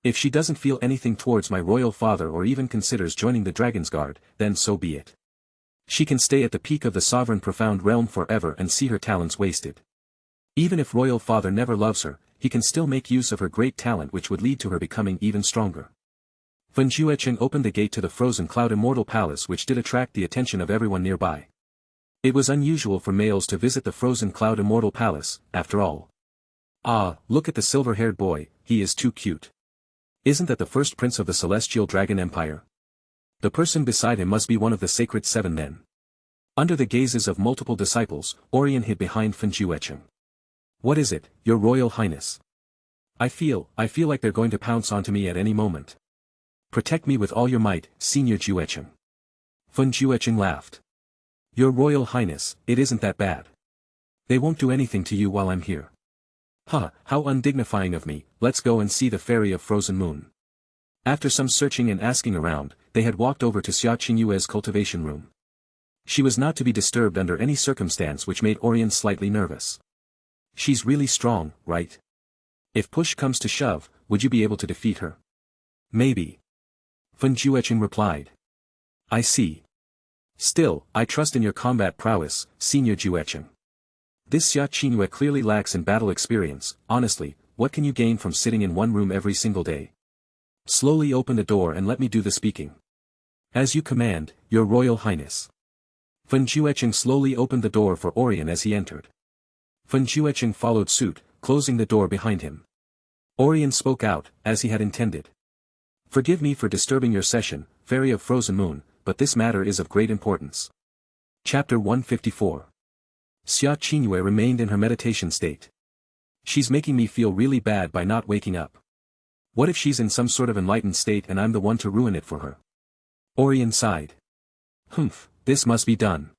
If she doesn't feel anything towards my royal father or even considers joining the Dragon's Guard, then so be it. She can stay at the peak of the sovereign profound realm forever and see her talents wasted. Even if royal father never loves her, he can still make use of her great talent which would lead to her becoming even stronger. Fen Juecheng opened the gate to the frozen cloud immortal palace, which did attract the attention of everyone nearby. It was unusual for males to visit the frozen cloud immortal palace, after all. Ah, look at the silver-haired boy, he is too cute. Isn't that the first prince of the celestial dragon empire? The person beside him must be one of the sacred seven then. Under the gazes of multiple disciples, Aerion hid behind Fen Juecheng. What is it, your royal highness? I feel like they're going to pounce onto me at any moment. Protect me with all your might, Senior Juecheng. Fen Juecheng laughed. Your royal highness, it isn't that bad. They won't do anything to you while I'm here. Huh, how undignifying of me, let's go and see the Fairy of Frozen Moon. After some searching and asking around, they had walked over to Xia Qingyue's cultivation room. She was not to be disturbed under any circumstance, which made Aerion slightly nervous. She's really strong, right? If push comes to shove, would you be able to defeat her? Maybe. Fen Juecheng replied. I see. Still, I trust in your combat prowess, Senior Juecheng. This Xia Qingyue clearly lacks in battle experience. Honestly, what can you gain from sitting in one room every single day? Slowly open the door and let me do the speaking. As you command, your royal highness. Fen Juecheng slowly opened the door for Aerion as he entered. Fen Juecheng followed suit, closing the door behind him. Aerion spoke out, as he had intended. Forgive me for disturbing your session, Fairy of Frozen Moon, but this matter is of great importance. Chapter 154. Xia Qingyue remained in her meditation state. She's making me feel really bad by not waking up. What if she's in some sort of enlightened state and I'm the one to ruin it for her? Aerion sighed. Humph, this must be done.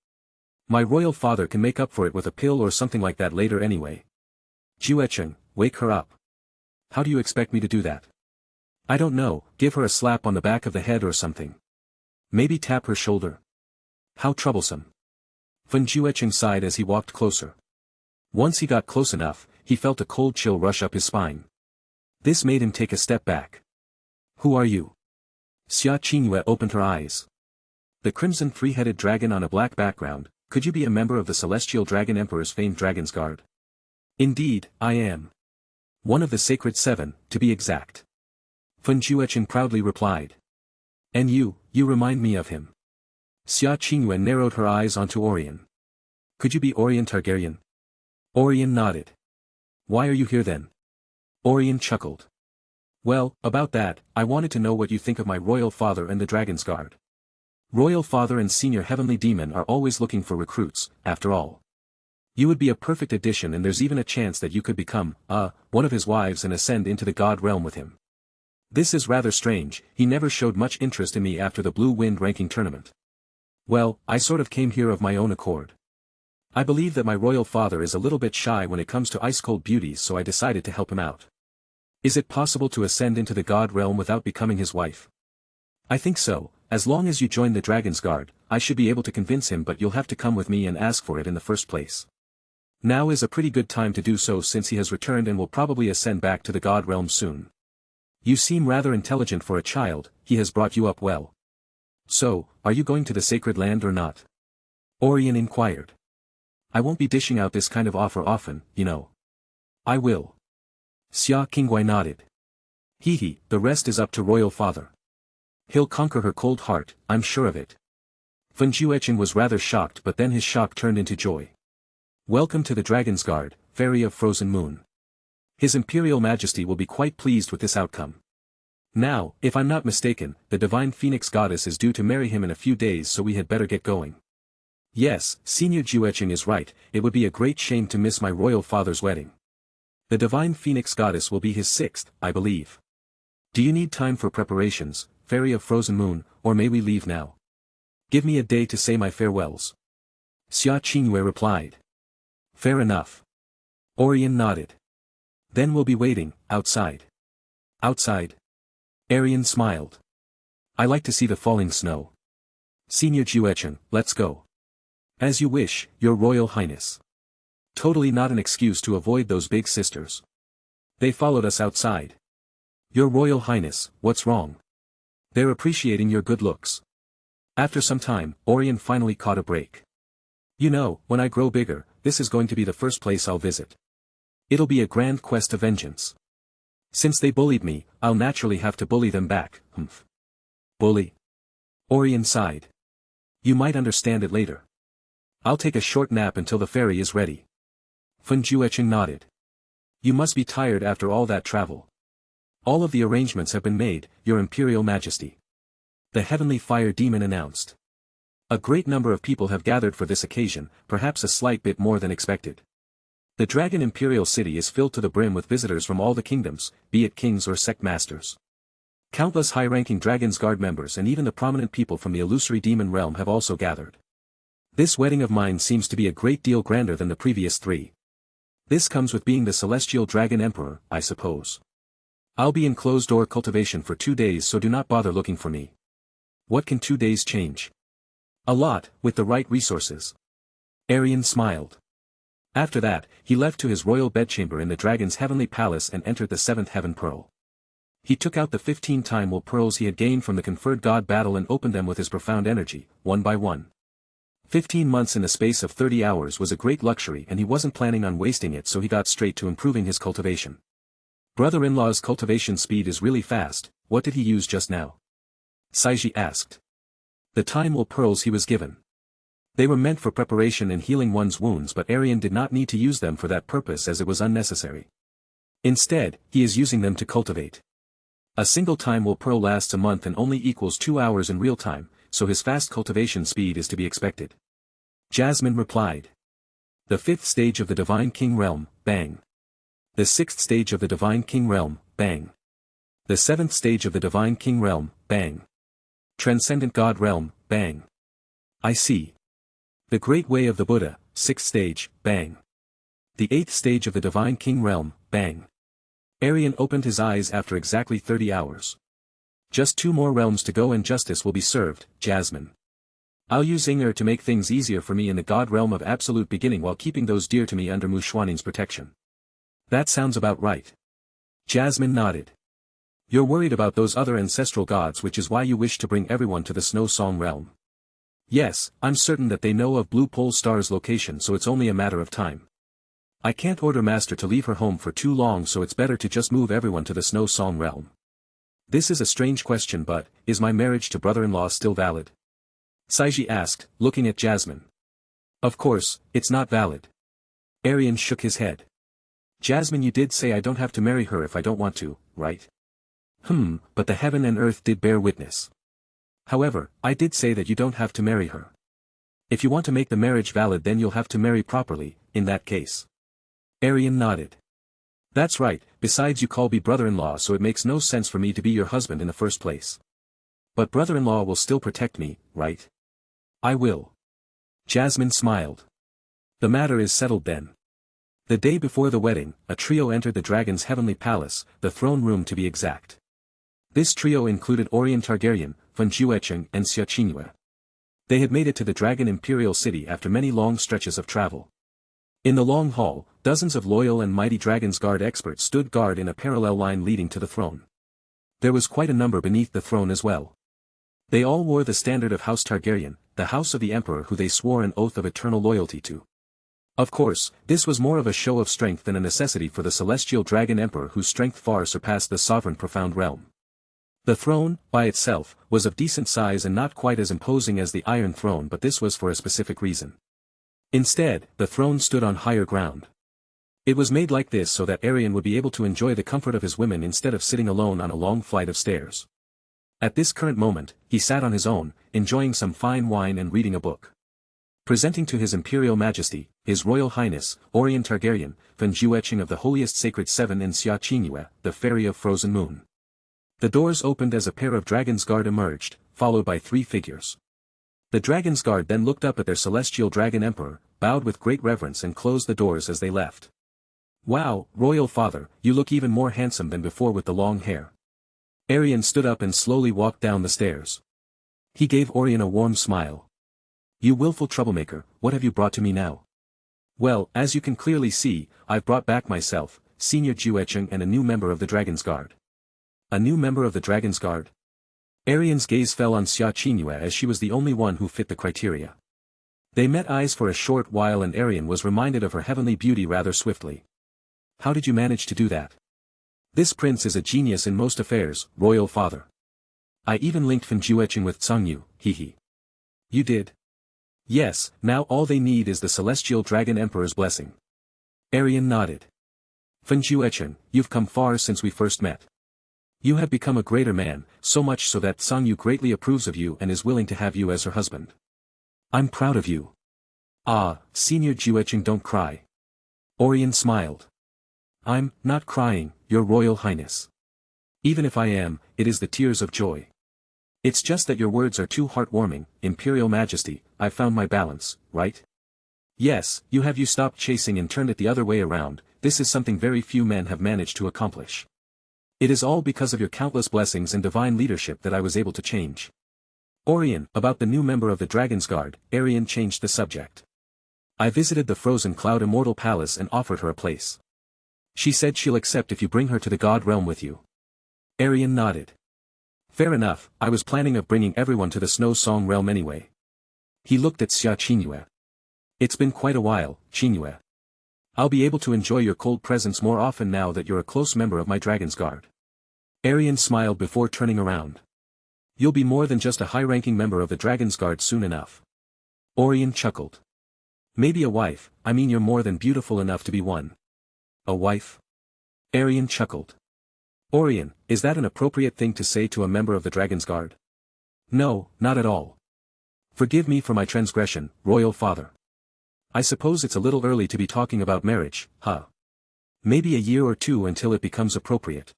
My royal father can make up for it with a pill or something like that later anyway. Juecheng, wake her up. How do you expect me to do that? I don't know, give her a slap on the back of the head or something. Maybe tap her shoulder. How troublesome. Fen Juecheng sighed as he walked closer. Once he got close enough, he felt a cold chill rush up his spine. This made him take a step back. Who are you? Xia Qingyue opened her eyes. The crimson three-headed dragon on a black background, could you be a member of the Celestial Dragon Emperor's famed Dragon's Guard? Indeed, I am. One of the Sacred Seven, to be exact. Fen Juecheng proudly replied. And you remind me of him. Xia Qingyue narrowed her eyes onto Aerion. Could you be Rhaegar Targaryen? Aerion nodded. Why are you here then? Aerion chuckled. Well, about that, I wanted to know what you think of my royal father and the Dragon's Guard. Royal father and senior heavenly demon are always looking for recruits, after all. You would be a perfect addition, and there's even a chance that you could become, one of his wives and ascend into the god realm with him. This is rather strange, he never showed much interest in me after the Blue Wind ranking tournament. Well, I sort of came here of my own accord. I believe that my royal father is a little bit shy when it comes to ice-cold beauties, so I decided to help him out. Is it possible to ascend into the god realm without becoming his wife? I think so, as long as you join the Dragon's Guard, I should be able to convince him, but you'll have to come with me and ask for it in the first place. Now is a pretty good time to do so since he has returned and will probably ascend back to the god realm soon. You seem rather intelligent for a child, he has brought you up well. So, are you going to the sacred land or not? Aerion inquired. I won't be dishing out this kind of offer often, you know. I will. Xia Qingyue nodded. Hee, the rest is up to royal father. He'll conquer her cold heart, I'm sure of it. Fen Juecheng was rather shocked, but then his shock turned into joy. Welcome to the Dragon's Guard, Fairy of Frozen Moon. His Imperial Majesty will be quite pleased with this outcome. Now, if I'm not mistaken, the Divine Phoenix Goddess is due to marry him in a few days, so we had better get going. Yes, Senior Juecheng is right, it would be a great shame to miss my royal father's wedding. The Divine Phoenix Goddess will be his 6th, I believe. Do you need time for preparations, Fairy of Frozen Moon, or may we leave now? Give me a day to say my farewells. Xia Qingyue replied. Fair enough. Aerion nodded. Then we'll be waiting, outside. Outside? Aerion smiled. I like to see the falling snow. Senior Juecheng, let's go. As you wish, your royal highness. Totally not an excuse to avoid those big sisters. They followed us outside. Your royal highness, what's wrong? They're appreciating your good looks. After some time, Aerion finally caught a break. You know, when I grow bigger, this is going to be the first place I'll visit. It'll be a grand quest of vengeance. Since they bullied me, I'll naturally have to bully them back, humph. Bully. Aerion sighed. You might understand it later. I'll take a short nap until the ferry is ready. Fanfiction nodded. You must be tired after all that travel. All of the arrangements have been made, Your Imperial Majesty. The heavenly fire demon announced. A great number of people have gathered for this occasion, perhaps a slight bit more than expected. The Dragon Imperial City is filled to the brim with visitors from all the kingdoms, be it kings or sect masters. Countless high-ranking Dragon's Guard members and even the prominent people from the illusory demon realm have also gathered. This wedding of mine seems to be a great deal grander than the previous 3. This comes with being the Celestial Dragon Emperor, I suppose. I'll be in closed-door cultivation for 2 days, so do not bother looking for me. What can 2 days change? A lot, with the right resources. Aerion smiled. After that, he left to his royal bedchamber in the dragon's heavenly palace and entered the 7th heaven pearl. He took out the 15 time-will pearls he had gained from the conferred god battle and opened them with his profound energy, one by one. 15 months in the space of 30 hours was a great luxury, and he wasn't planning on wasting it, so he got straight to improving his cultivation. Brother-in-law's cultivation speed is really fast. What did he use just now? Saiji asked. The time-will pearls he was given. They were meant for preparation and healing one's wounds, but Aerion did not need to use them for that purpose as it was unnecessary. Instead, he is using them to cultivate. A single time-will pearl lasts a month and only equals 2 hours in real time, so his fast cultivation speed is to be expected. Jasmine replied. The 5th stage of the Divine King Realm, bang. The 6th stage of the Divine King Realm, bang. The 7th stage of the Divine King Realm, bang. Transcendent God Realm, bang. I see. The Great Way of the Buddha, 6th stage, bang. The 8th stage of the Divine King Realm, bang. Aerion opened his eyes after exactly 30 hours. Just 2 more realms to go and justice will be served, Jasmine. I'll use Inger to make things easier for me in the God Realm of Absolute Beginning while keeping those dear to me under Mushwanin's protection. That sounds about right. Jasmine nodded. You're worried about those other ancestral gods, which is why you wish to bring everyone to the Snow Song Realm. Yes, I'm certain that they know of Blue Pole Star's location, so it's only a matter of time. I can't order Master to leave her home for too long, so it's better to just move everyone to the Snow Song Realm. This is a strange question, but, is my marriage to brother-in-law still valid? Saiji asked, looking at Jasmine. Of course, it's not valid. Aerion shook his head. Jasmine, you did say I don't have to marry her if I don't want to, right? But the heaven and earth did bear witness. However, I did say that you don't have to marry her. If you want to make the marriage valid, then you'll have to marry properly, in that case. Aerion nodded. That's right, besides you call me brother-in-law, so it makes no sense for me to be your husband in the first place. But brother-in-law will still protect me, right? I will. Jasmine smiled. The matter is settled then. The day before the wedding, a trio entered the dragon's heavenly palace, the throne room to be exact. This trio included Rhaegar Targaryen, Fanfiction, and Tgthegood. They had made it to the Dragon Imperial City after many long stretches of travel. In the long hall, dozens of loyal and mighty Dragon's Guard experts stood guard in a parallel line leading to the throne. There was quite a number beneath the throne as well. They all wore the standard of House Targaryen, the house of the Emperor who they swore an oath of eternal loyalty to. Of course, this was more of a show of strength than a necessity for the Celestial Dragon Emperor, whose strength far surpassed the sovereign profound realm. The throne, by itself, was of decent size and not quite as imposing as the Iron Throne, but this was for a specific reason. Instead, the throne stood on higher ground. It was made like this so that Aerion would be able to enjoy the comfort of his women instead of sitting alone on a long flight of stairs. At this current moment, he sat on his own, enjoying some fine wine and reading a book. Presenting to His Imperial Majesty, His Royal Highness, Aerion Targaryen, Fanfiction of the Holiest Sacred Seven in Tgthegood, the Fairy of Frozen Moon. The doors opened as a pair of Dragon's Guard emerged, followed by 3 figures. The Dragon's Guard then looked up at their Celestial Dragon Emperor, bowed with great reverence and closed the doors as they left. Wow, Royal Father, you look even more handsome than before with the long hair. Aerion stood up and slowly walked down the stairs. He gave Aerion a warm smile. You willful troublemaker, what have you brought to me now? Well, as you can clearly see, I've brought back myself, Senior Tgthegood, and a new member of the Dragon's Guard. A new member of the Dragon's Guard? Aerion's gaze fell on Tgthegood as she was the only one who fit the criteria. They met eyes for a short while and Aerion was reminded of her heavenly beauty rather swiftly. How did you manage to do that? This prince is a genius in most affairs, Royal Father. I even linked Fanjueching with Tsangyu, hehe. You did? Yes, now all they need is the Celestial Dragon Emperor's blessing. Aerion nodded. Fanjueching, you've come far since we first met. You have become a greater man, so much so that Tsangyu greatly approves of you and is willing to have you as her husband. I'm proud of you. Ah, Senior Jueching, don't cry. Aerion smiled. I'm not crying, Your Royal Highness. Even if I am, it is the tears of joy. It's just that your words are too heartwarming, Imperial Majesty. I've found my balance, right? Yes, you stopped chasing and turned it the other way around. This is something very few men have managed to accomplish. It is all because of your countless blessings and divine leadership that I was able to change. Aerion, about the new member of the Dragon's Guard, Aerion changed the subject. I visited the Frozen Cloud Immortal Palace and offered her a place. She said she'll accept if you bring her to the God Realm with you. Aerion nodded. Fair enough, I was planning of bringing everyone to the Snow Song Realm anyway. He looked at Xia Qingyue. It's been quite a while, Qingyue. I'll be able to enjoy your cold presence more often now that you're a close member of my Dragon's Guard. Aerion smiled before turning around. You'll be more than just a high-ranking member of the Dragon's Guard soon enough. Aerion chuckled. Maybe a wife, I mean you're more than beautiful enough to be one. A wife? Aerion chuckled. Aerion, is that an appropriate thing to say to a member of the Dragon's Guard? No, not at all. Forgive me for my transgression, Royal Father. I suppose it's a little early to be talking about marriage, huh? Maybe a year or two until it becomes appropriate.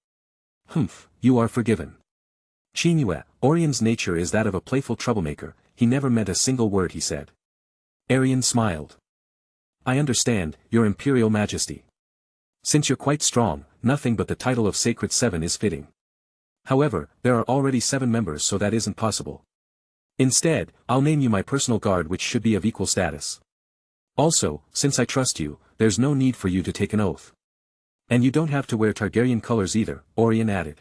Humph, you are forgiven. Qingyue, Aerion's nature is that of a playful troublemaker, he never meant a single word he said. Aerion smiled. I understand, Your Imperial Majesty. Since you're quite strong, nothing but the title of Sacred Seven is fitting. However, there are already 7 members, so that isn't possible. Instead, I'll name you my personal guard, which should be of equal status. Also, since I trust you, there's no need for you to take an oath. And you don't have to wear Targaryen colors either, Aerion added.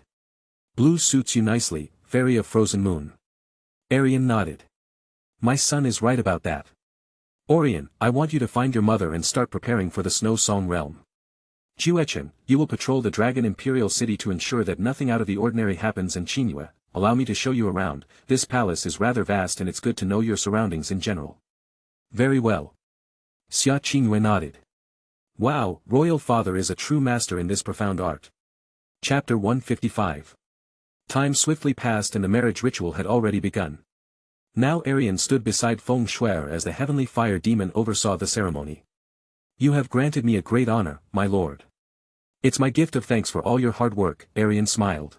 Blue suits you nicely, Fairy of Frozen Moon. Aerion nodded. My son is right about that. Aerion, I want you to find your mother and start preparing for the Snow Song Realm. Juecheng, you will patrol the Dragon Imperial City to ensure that nothing out of the ordinary happens, and Qingyue, allow me to show you around. This palace is rather vast and it's good to know your surroundings in general. Very well. Xia Qingyue nodded. Wow, Royal Father is a true master in this profound art. Chapter 155. Time swiftly passed and the marriage ritual had already begun. Now Aerion stood beside Feng Shuer as the heavenly fire demon oversaw the ceremony. You have granted me a great honor, my lord. It's my gift of thanks for all your hard work, Aerion smiled.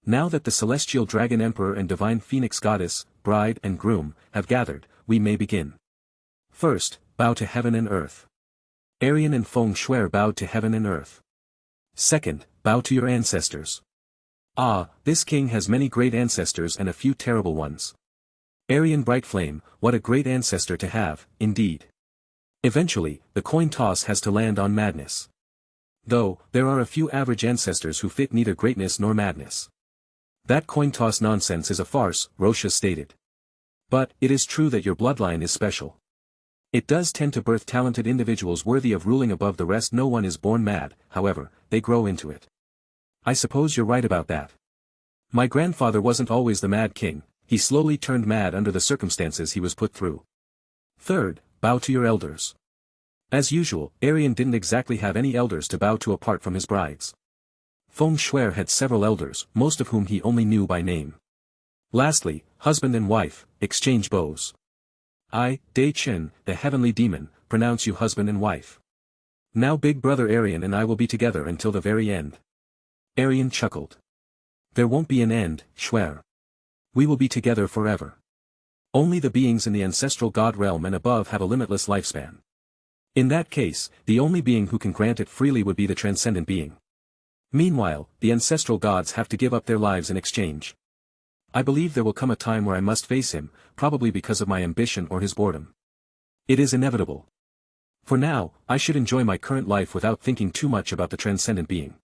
Now that the Celestial Dragon Emperor and Divine Phoenix Goddess, bride and groom, have gathered, we may begin. First, bow to heaven and earth. Aerion and Feng Shuer bowed to heaven and earth. Second, bow to your ancestors. Ah, this king has many great ancestors and a few terrible ones. Aerion Brightflame, what a great ancestor to have, indeed. Eventually, the coin toss has to land on madness. Though, there are a few average ancestors who fit neither greatness nor madness. That coin toss nonsense is a farce, Rosha stated. But, it is true that your bloodline is special. It does tend to birth talented individuals worthy of ruling above the rest. No one is born mad, however, they grow into it. I suppose you're right about that. My grandfather wasn't always the mad king, he slowly turned mad under the circumstances he was put through. Third, bow to your elders. As usual, Aerion didn't exactly have any elders to bow to apart from his brides. Feng Shuer had several elders, most of whom he only knew by name. Lastly, husband and wife, exchange bows. I, Dai Qin, the heavenly demon, pronounce you husband and wife. Now big brother Aerion and I will be together until the very end. Aerion chuckled. There won't be an end, Shuer. We will be together forever. Only the beings in the ancestral god realm and above have a limitless lifespan. In that case, the only being who can grant it freely would be the transcendent being. Meanwhile, the ancestral gods have to give up their lives in exchange. I believe there will come a time where I must face him, probably because of my ambition or his boredom. It is inevitable. For now, I should enjoy my current life without thinking too much about the transcendent being.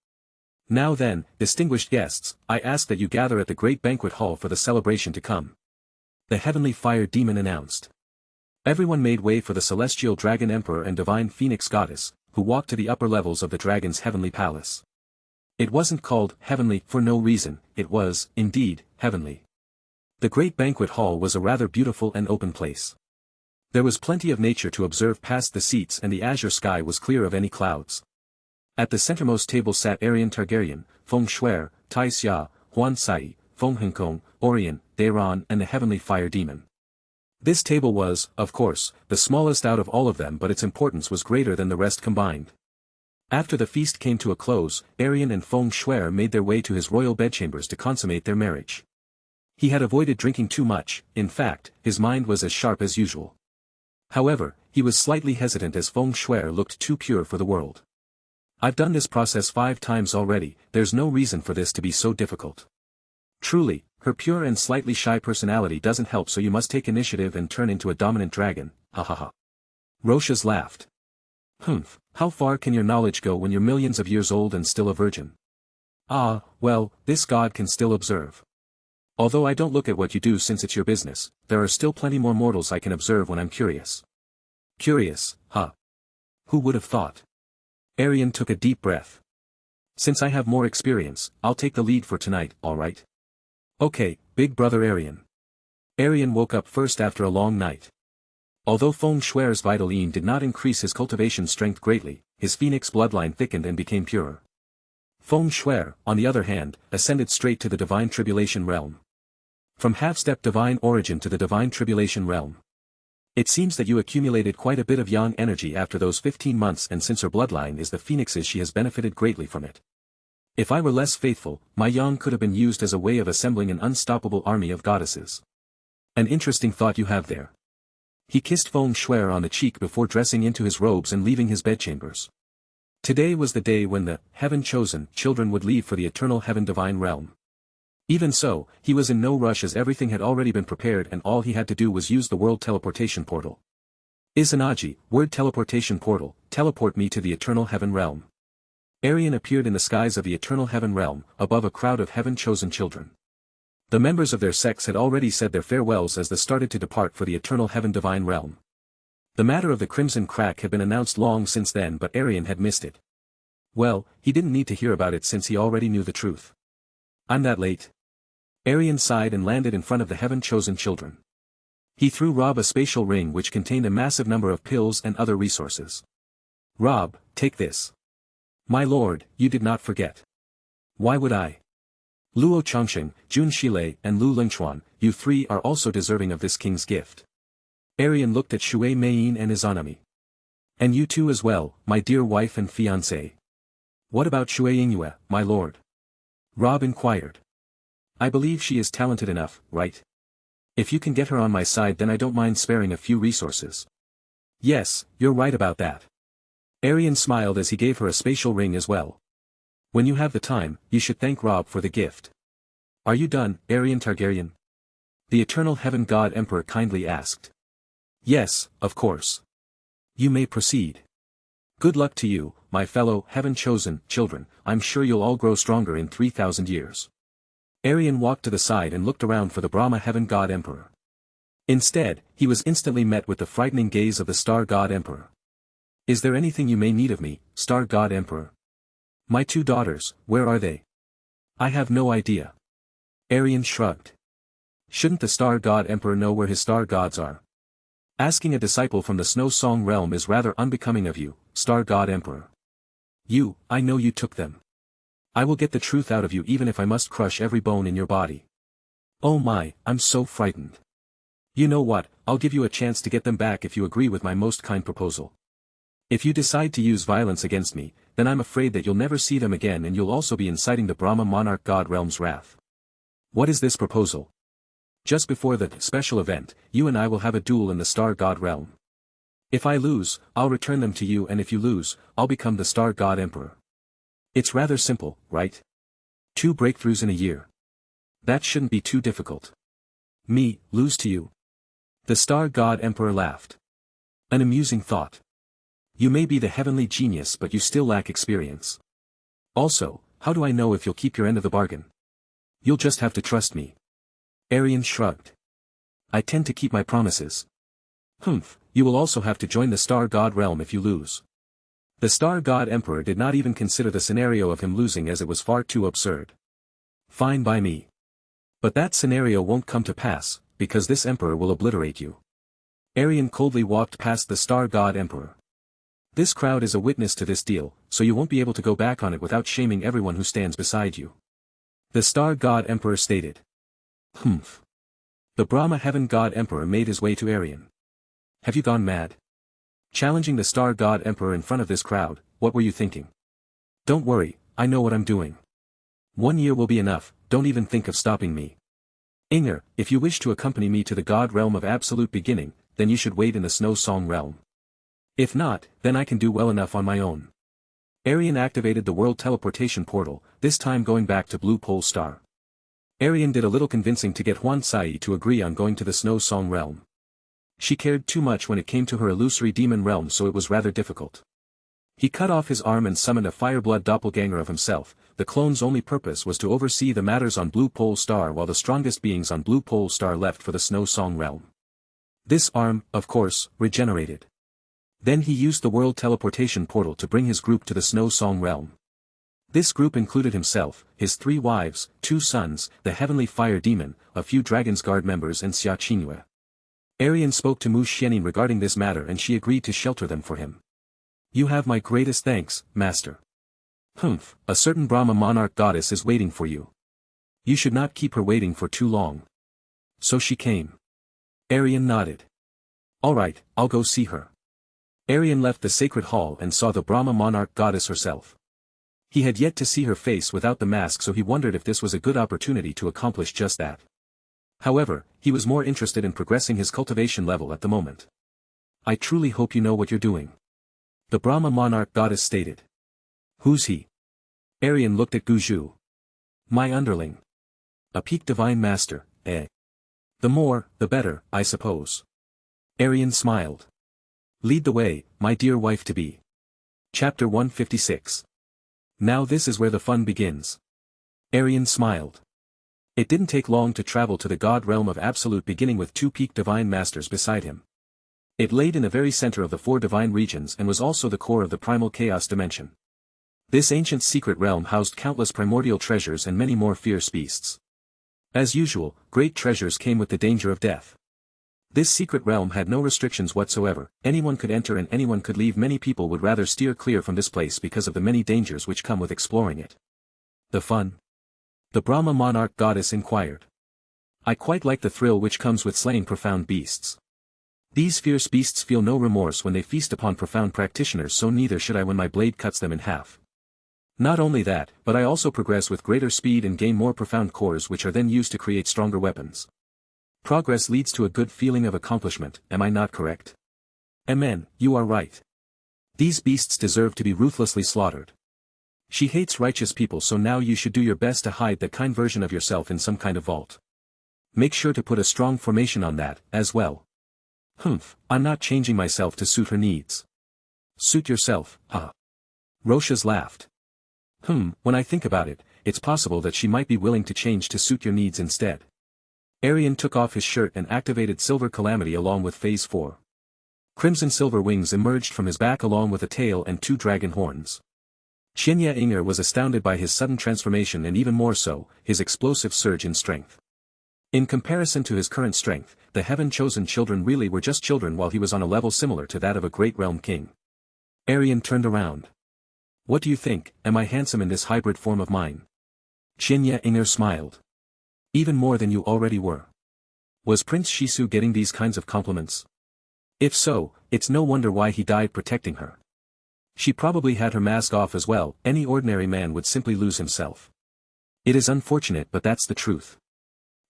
Now then, distinguished guests, I ask that you gather at the great banquet hall for the celebration to come. The heavenly fire demon announced. Everyone made way for the Celestial Dragon Emperor and Divine Phoenix Goddess, who walked to the upper levels of the dragon's heavenly palace. It wasn't called heavenly for no reason, it was, indeed, heavenly. The great banquet hall was a rather beautiful and open place. There was plenty of nature to observe past the seats and the azure sky was clear of any clouds. At the centermost table sat Aerion Targaryen, Feng Shuer, Tai Xia, Huan Sai, Feng Henkong, Aerion, Daeron and the heavenly fire demon. This table was, of course, the smallest out of all of them but its importance was greater than the rest combined. After the feast came to a close, Aerion and Feng Shuer made their way to his royal bedchambers to consummate their marriage. He had avoided drinking too much, in fact, his mind was as sharp as usual. However, he was slightly hesitant as Feng Shuer looked too pure for the world. I've done this process 5 times already, there's no reason for this to be so difficult. Truly, her pure and slightly shy personality doesn't help so you must take initiative and turn into a dominant dragon, ha ha ha. Roshas laughed. Humph, how far can your knowledge go when you're millions of years old and still a virgin? Ah, well, this god can still observe. Although I don't look at what you do since it's your business, there are still plenty more mortals I can observe when I'm curious. Curious, huh? Who would have thought? Aerion took a deep breath. Since I have more experience, I'll take the lead for tonight, alright? Okay, big brother Aerion. Aerion woke up first after a long night. Although Feng Shuer's vital yin did not increase his cultivation strength greatly, his phoenix bloodline thickened and became purer. Feng Shuer, on the other hand, ascended straight to the divine tribulation realm. From half-step divine origin to the divine tribulation realm. It seems that you accumulated quite a bit of yang energy after those 15 months and since her bloodline is the phoenix's she has benefited greatly from it. If I were less faithful, my yang could have been used as a way of assembling an unstoppable army of goddesses. An interesting thought you have there. He kissed Feng Shuer on the cheek before dressing into his robes and leaving his bedchambers. Today was the day when the heaven-chosen children would leave for the eternal heaven divine realm. Even so, he was in no rush as everything had already been prepared and all he had to do was use the world teleportation portal. Izanagi, word teleportation portal, teleport me to the eternal heaven realm. Aerion appeared in the skies of the eternal heaven realm, above a crowd of heaven-chosen children. The members of their sects had already said their farewells as they started to depart for the eternal heaven divine realm. The matter of the crimson crack had been announced long since then but Aerion had missed it. Well, he didn't need to hear about it since he already knew the truth. I'm that late. Aerion sighed and landed in front of the heaven-chosen children. He threw Rob a spatial ring which contained a massive number of pills and other resources. Rob, take this. My lord, you did not forget. Why would I? Luo Changsheng, Jun Shilei and Lu Lingchuan, you 3 are also deserving of this king's gift. Aerion looked at Shui Meiyin and Izanami. And you too as well, my dear wife and fiancé. What about Shui Yingyue, my lord? Rob inquired. I believe she is talented enough, right? If you can get her on my side then I don't mind sparing a few resources. Yes, you're right about that. Aerion smiled as he gave her a spatial ring as well. When you have the time, you should thank Rob for the gift. Are you done, Aerion Targaryen? The eternal heaven god emperor kindly asked. Yes, of course. You may proceed. Good luck to you, my fellow heaven-chosen children, I'm sure you'll all grow stronger in 3,000 years. Aerion walked to the side and looked around for the Brahma heaven god emperor. Instead, he was instantly met with the frightening gaze of the star god emperor. Is there anything you may need of me, star god emperor? My 2 daughters, where are they? I have no idea. Aerion shrugged. Shouldn't the star god emperor know where his star gods are? Asking a disciple from the Snow Song realm is rather unbecoming of you, star god emperor. I know you took them. I will get the truth out of you even if I must crush every bone in your body. Oh my, I'm so frightened. You know what, I'll give you a chance to get them back if you agree with my most kind proposal. If you decide to use violence against me, then I'm afraid that you'll never see them again and you'll also be inciting the Brahma monarch god realm's wrath. What is this proposal? Just before the special event, you and I will have a duel in the star god realm. If I lose, I'll return them to you and if you lose, I'll become the star god emperor. It's rather simple, right? 2 breakthroughs in a year. That shouldn't be too difficult. Me, lose to you? The star god emperor laughed. An amusing thought. You may be the heavenly genius but you still lack experience. Also, how do I know if you'll keep your end of the bargain? You'll just have to trust me. Aerion shrugged. I tend to keep my promises. Humph, you will also have to join the star god realm if you lose. The star god emperor did not even consider the scenario of him losing as it was far too absurd. Fine by me. But that scenario won't come to pass, because this emperor will obliterate you. Aerion coldly walked past the Star God Emperor. This crowd is a witness to this deal, so you won't be able to go back on it without shaming everyone who stands beside you. The Star God Emperor stated. Humph. The Brahma Heaven God Emperor made his way to Aerion. Have you gone mad? Challenging the Star God Emperor in front of this crowd, what were you thinking? Don't worry, I know what I'm doing. 1 year will be enough, don't even think of stopping me. Inger, if you wish to accompany me to the God realm of absolute beginning, then you should wait in the Snow Song realm. If not, then I can do well enough on my own. Aerion activated the world teleportation portal, this time going back to Blue Pole Star. Aerion did a little convincing to get Huan Sai to agree on going to the Snow Song realm. She cared too much when it came to her illusory demon realm, so it was rather difficult. He cut off his arm and summoned a fireblood doppelganger of himself. The clone's only purpose was to oversee the matters on Blue Pole Star while the strongest beings on Blue Pole Star left for the Snow Song realm. This arm, of course, regenerated. Then he used the world teleportation portal to bring his group to the Snow Song realm. This group included himself, his 3 wives, 2 sons, the heavenly fire demon, a few Dragon's Guard members and Xia Qingyue. Aerion spoke to Mu Xianyin regarding this matter and she agreed to shelter them for him. You have my greatest thanks, Master. Humph, a certain Brahma monarch goddess is waiting for you. You should not keep her waiting for too long. So she came. Aerion nodded. Alright, I'll go see her. Aerion left the sacred hall and saw the Brahma monarch goddess herself. He had yet to see her face without the mask, so he wondered if this was a good opportunity to accomplish just that. However, he was more interested in progressing his cultivation level at the moment. I truly hope you know what you're doing. The Brahma monarch goddess stated. Who's he? Aerion looked at Guju. My underling. A peak divine master, eh? The more, the better, I suppose. Aerion smiled. Lead the way, my dear wife-to-be. Chapter 156. Now this is where the fun begins. Aerion smiled. It didn't take long to travel to the God realm of absolute beginning with 2 peak divine masters beside him. It laid in the very center of the 4 divine regions and was also the core of the primal chaos dimension. This ancient secret realm housed countless primordial treasures and many more fierce beasts. As usual, great treasures came with the danger of death. This secret realm had no restrictions whatsoever, anyone could enter and anyone could leave. Many people would rather steer clear from this place because of the many dangers which come with exploring it. The fun? The Brahma monarch goddess inquired. I quite like the thrill which comes with slaying profound beasts. These fierce beasts feel no remorse when they feast upon profound practitioners, so neither should I when my blade cuts them in half. Not only that, but I also progress with greater speed and gain more profound cores which are then used to create stronger weapons. Progress leads to a good feeling of accomplishment, am I not correct? Amen, you are right. These beasts deserve to be ruthlessly slaughtered. She hates righteous people, so now you should do your best to hide that kind version of yourself in some kind of vault. Make sure to put a strong formation on that, as well. Humph, I'm not changing myself to suit her needs. Suit yourself, huh? Roshas laughed. When I think about it, it's possible that she might be willing to change to suit your needs instead. Aerion took off his shirt and activated Silver Calamity along with Phase 4. Crimson silver wings emerged from his back along with a tail and 2 dragon horns. Xinya Inger was astounded by his sudden transformation and even more so, his explosive surge in strength. In comparison to his current strength, the heaven-chosen children really were just children while he was on a level similar to that of a great realm king. Aerion turned around. What do you think, am I handsome in this hybrid form of mine? Xinya Inger smiled. Even more than you already were. Was Prince Shisu getting these kinds of compliments? If so, it's no wonder why he died protecting her. She probably had her mask off as well, any ordinary man would simply lose himself. It is unfortunate, but that's the truth.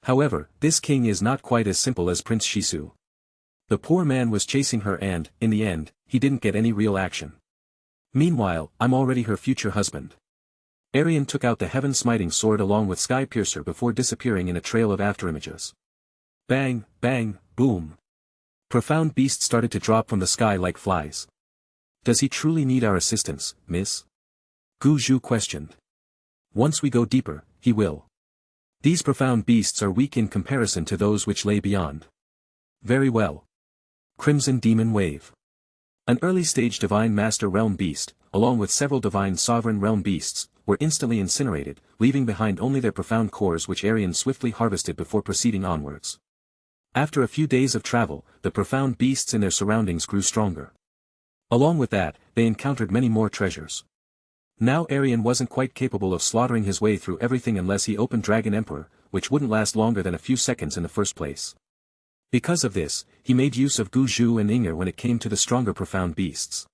However, this king is not quite as simple as Prince Shisu. The poor man was chasing her and, in the end, he didn't get any real action. Meanwhile, I'm already her future husband. Aerion took out the heaven-smiting sword along with Sky Piercer before disappearing in a trail of afterimages. Bang, bang, boom. Profound beasts started to drop from the sky like flies. Does he truly need our assistance, miss? Gu Zhu questioned. Once we go deeper, he will. These profound beasts are weak in comparison to those which lay beyond. Very well. Crimson Demon Wave. An early-stage Divine Master Realm Beast, along with several Divine Sovereign Realm Beasts, were instantly incinerated, leaving behind only their profound cores which Aerion swiftly harvested before proceeding onwards. After a few days of travel, the profound beasts in their surroundings grew stronger. Along with that, they encountered many more treasures. Now Aerion wasn't quite capable of slaughtering his way through everything unless he opened Dragon Emperor, which wouldn't last longer than a few seconds in the first place. Because of this, he made use of Guju and Inger when it came to the stronger profound beasts.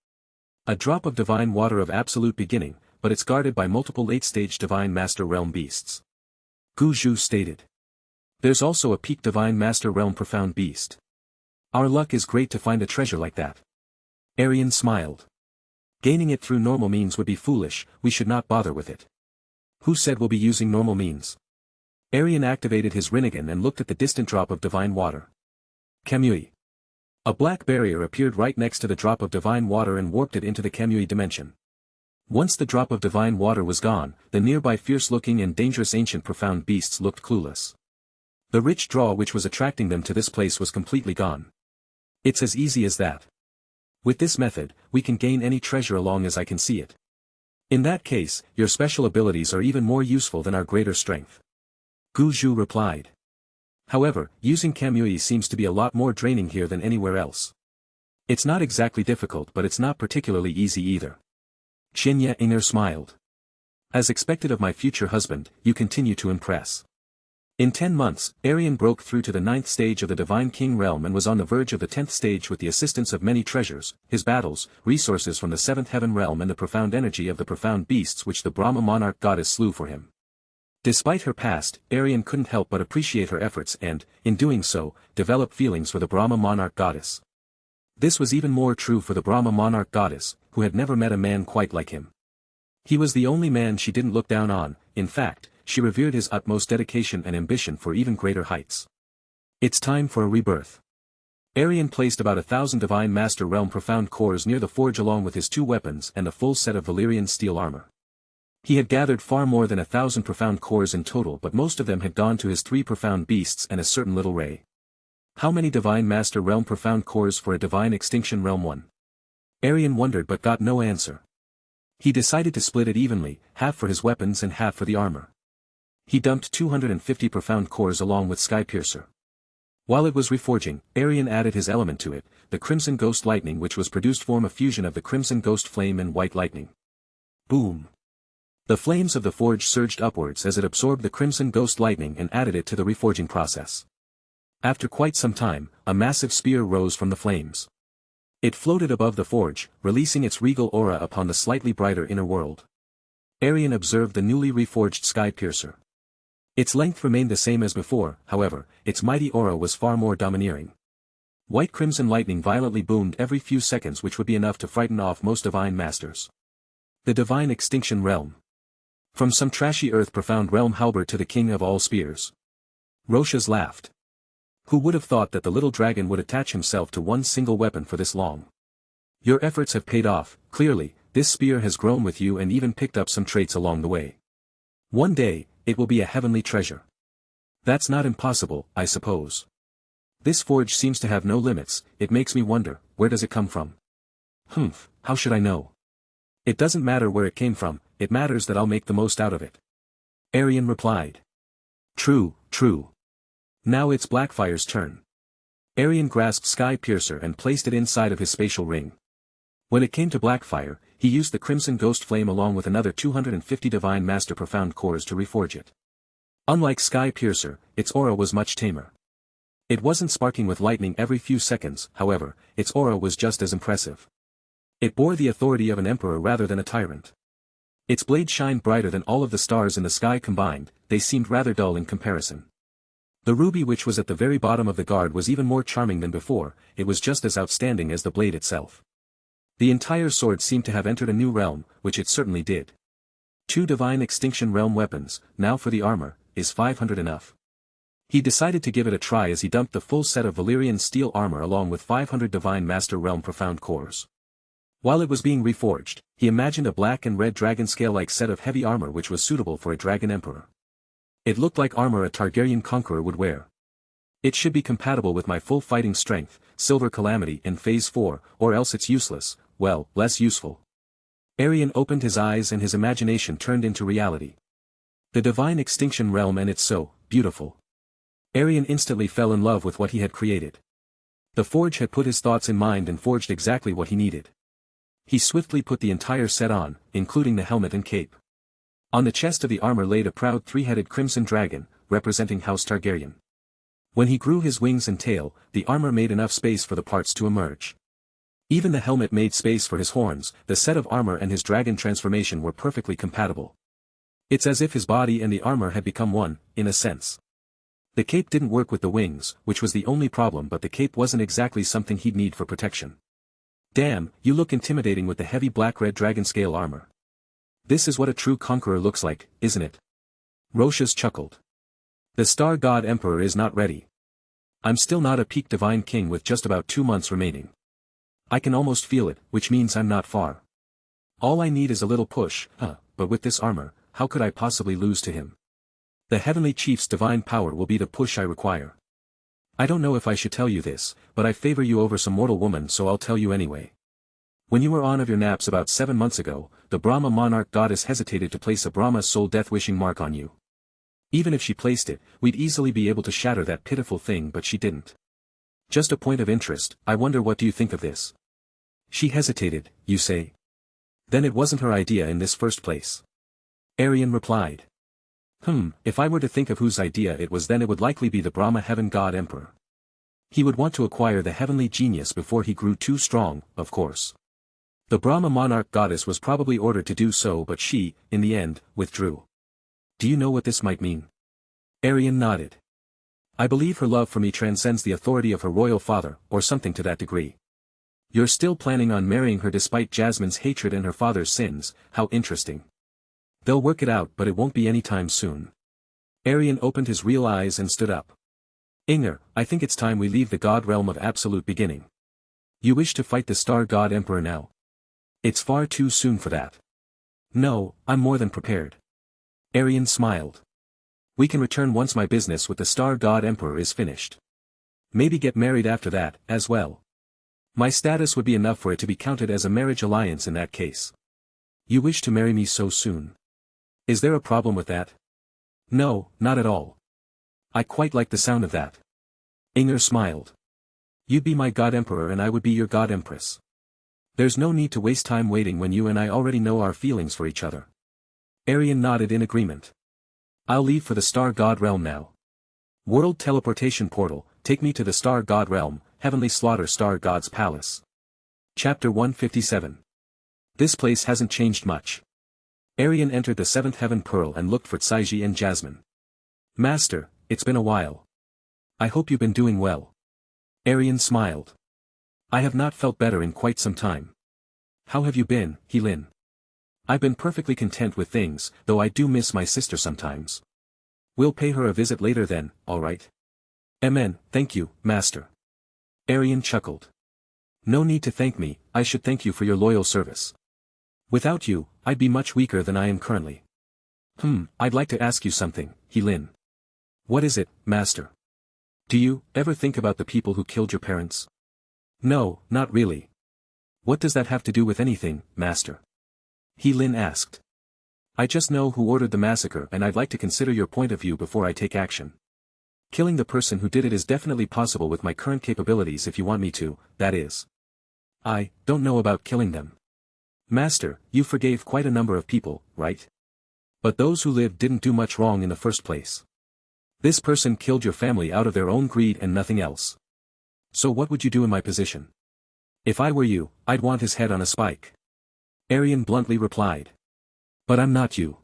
A drop of divine water of absolute beginning, but it's guarded by multiple late-stage divine master realm beasts. Guju stated. There's also a peak divine master realm profound beast. Our luck is great to find a treasure like that. Aerion smiled. Gaining it through normal means would be foolish, we should not bother with it. Who said we'll be using normal means? Aerion activated his Rinnegan and looked at the distant drop of divine water. Kamui. A black barrier appeared right next to the drop of divine water and warped it into the Kamui dimension. Once the drop of divine water was gone, the nearby fierce-looking and dangerous ancient profound beasts looked clueless. The rich draw which was attracting them to this place was completely gone. It's as easy as that. With this method, we can gain any treasure along as I can see it. In that case, your special abilities are even more useful than our greater strength. Guju replied. However, using Kamui seems to be a lot more draining here than anywhere else. It's not exactly difficult but it's not particularly easy either. Xinya Inger smiled. As expected of my future husband, you continue to impress. In 10 months, Aerion broke through to the 9th stage of the Divine King realm and was on the verge of the 10th stage with the assistance of many treasures, his battles, resources from the 7th heaven realm and the profound energy of the profound beasts which the Brahma monarch goddess slew for him. Despite her past, Aerion couldn't help but appreciate her efforts and, in doing so, develop feelings for the Brahma monarch goddess. This was even more true for the Brahma monarch goddess, who had never met a man quite like him. He was the only man she didn't look down on, in fact, she revered his utmost dedication and ambition for even greater heights. It's time for a rebirth. Aerion placed about 1,000 Divine Master Realm Profound Cores near the forge along with his 2 weapons and a full set of Valyrian steel armor. He had gathered far more than 1,000 Profound Cores in total but most of them had gone to his 3 Profound Beasts and a certain little ray. How many Divine Master Realm Profound Cores for a Divine Extinction Realm 1? Aerion wondered but got no answer. He decided to split it evenly, half for his weapons and half for the armor. He dumped 250 profound cores along with Skypiercer. While it was reforging, Aerion added his element to it, the Crimson Ghost Lightning which was produced from a fusion of the Crimson Ghost Flame and White Lightning. Boom! The flames of the forge surged upwards as it absorbed the Crimson Ghost Lightning and added it to the reforging process. After quite some time, a massive spear rose from the flames. It floated above the forge, releasing its regal aura upon the slightly brighter inner world. Aerion observed the newly reforged Skypiercer. Its length remained the same as before, however, its mighty aura was far more domineering. White crimson lightning violently boomed every few seconds which would be enough to frighten off most divine masters. The Divine Extinction Realm. From some trashy earth profound realm halberd to the king of all spears. Roshas laughed. Who would have thought that the little dragon would attach himself to one single weapon for this long? Your efforts have paid off, clearly, this spear has grown with you and even picked up some traits along the way. One day, it will be a heavenly treasure. That's not impossible, I suppose. This forge seems to have no limits, it makes me wonder, where does it come from? How should I know? It doesn't matter where it came from, it matters that I'll make the most out of it. Aerion replied. True, true. Now it's Blackfire's turn. Aerion grasped Skypiercer and placed it inside of his spatial ring. When it came to Blackfire, he used the Crimson Ghost Flame along with another 250 Divine Master Profound Cores to reforge it. Unlike Skypiercer, its aura was much tamer. It wasn't sparking with lightning every few seconds, however, its aura was just as impressive. It bore the authority of an emperor rather than a tyrant. Its blade shined brighter than all of the stars in the sky combined, they seemed rather dull in comparison. The ruby which was at the very bottom of the guard was even more charming than before, it was just as outstanding as the blade itself. The entire sword seemed to have entered a new realm, which it certainly did. 2 Divine Extinction Realm weapons, now for the armor, is 500 enough? He decided to give it a try as he dumped the full set of Valyrian steel armor along with 500 Divine Master Realm Profound Cores. While it was being reforged, he imagined a black and red dragon scale-like set of heavy armor which was suitable for a dragon emperor. It looked like armor a Targaryen conqueror would wear. It should be compatible with my full fighting strength, Silver Calamity in Phase 4, or else it's useless, well, less useful. Aerion opened his eyes and his imagination turned into reality. The divine extinction realm, and it's so beautiful. Aerion instantly fell in love with what he had created. The forge had put his thoughts in mind and forged exactly what he needed. He swiftly put the entire set on, including the helmet and cape. On the chest of the armor laid a proud three-headed crimson dragon, representing House Targaryen. When he grew his wings and tail, the armor made enough space for the parts to emerge. Even the helmet made space for his horns. The set of armor and his dragon transformation were perfectly compatible. It's as if his body and the armor had become one, in a sense. The cape didn't work with the wings, which was the only problem, but the cape wasn't exactly something he'd need for protection. Damn, you look intimidating with the heavy black-red dragon scale armor. This is what a true conqueror looks like, isn't it? Roshas chuckled. The Star God Emperor is not ready. I'm still not a peak divine king with just about 2 months remaining. I can almost feel it, which means I'm not far. All I need is a little push, but with this armor, how could I possibly lose to him? The Heavenly Chief's divine power will be the push I require. I don't know if I should tell you this, but I favor you over some mortal woman, so I'll tell you anyway. When you were on of your naps about 7 months ago, the Brahma monarch goddess hesitated to place a Brahma soul death-wishing mark on you. Even if she placed it, we'd easily be able to shatter that pitiful thing, but she didn't. Just a point of interest, I wonder what do you think of this? She hesitated, you say? Then it wasn't her idea in this first place. Aerion replied. If I were to think of whose idea it was, then it would likely be the Brahma Heaven God Emperor. He would want to acquire the heavenly genius before he grew too strong, of course. The Brahma monarch goddess was probably ordered to do so, but she, in the end, withdrew. Do you know what this might mean? Aerion nodded. I believe her love for me transcends the authority of her royal father, or something to that degree. You're still planning on marrying her despite Jasmine's hatred and her father's sins. How interesting. They'll work it out, but it won't be any time soon. Aerion opened his real eyes and stood up. Inger, I think it's time we leave the god realm of absolute beginning. You wish to fight the Star God Emperor now? It's far too soon for that. No, I'm more than prepared. Aerion smiled. We can return once my business with the Star God Emperor is finished. Maybe get married after that, as well. My status would be enough for it to be counted as a marriage alliance in that case. You wish to marry me so soon? Is there a problem with that? No, not at all. I quite like the sound of that. Inger smiled. You'd be my God Emperor and I would be your God Empress. There's no need to waste time waiting when you and I already know our feelings for each other. Aerion nodded in agreement. I'll leave for the Star God Realm now. World Teleportation Portal, take me to the Star God Realm, Heavenly Slaughter Star God's Palace. Chapter 157. This place hasn't changed much. Aerion entered the 7th Heaven Pearl and looked for Tsaiji and Jasmine. Master, it's been a while. I hope you've been doing well. Aerion smiled. I have not felt better in quite some time. How have you been, Helin? I've been perfectly content with things, though I do miss my sister sometimes. We'll pay her a visit later then, alright? Amen, thank you, Master. Aerion chuckled. No need to thank me, I should thank you for your loyal service. Without you, I'd be much weaker than I am currently. I'd like to ask you something, Helin. What is it, Master? Do you ever think about the people who killed your parents? No, not really. What does that have to do with anything, Master? Helin asked. I just know who ordered the massacre and I'd like to consider your point of view before I take action. Killing the person who did it is definitely possible with my current capabilities if you want me to, that is. I don't know about killing them. Master, you forgave quite a number of people, right? But those who lived didn't do much wrong in the first place. This person killed your family out of their own greed and nothing else. So what would you do in my position? If I were you, I'd want his head on a spike. Aerion bluntly replied. But I'm not you.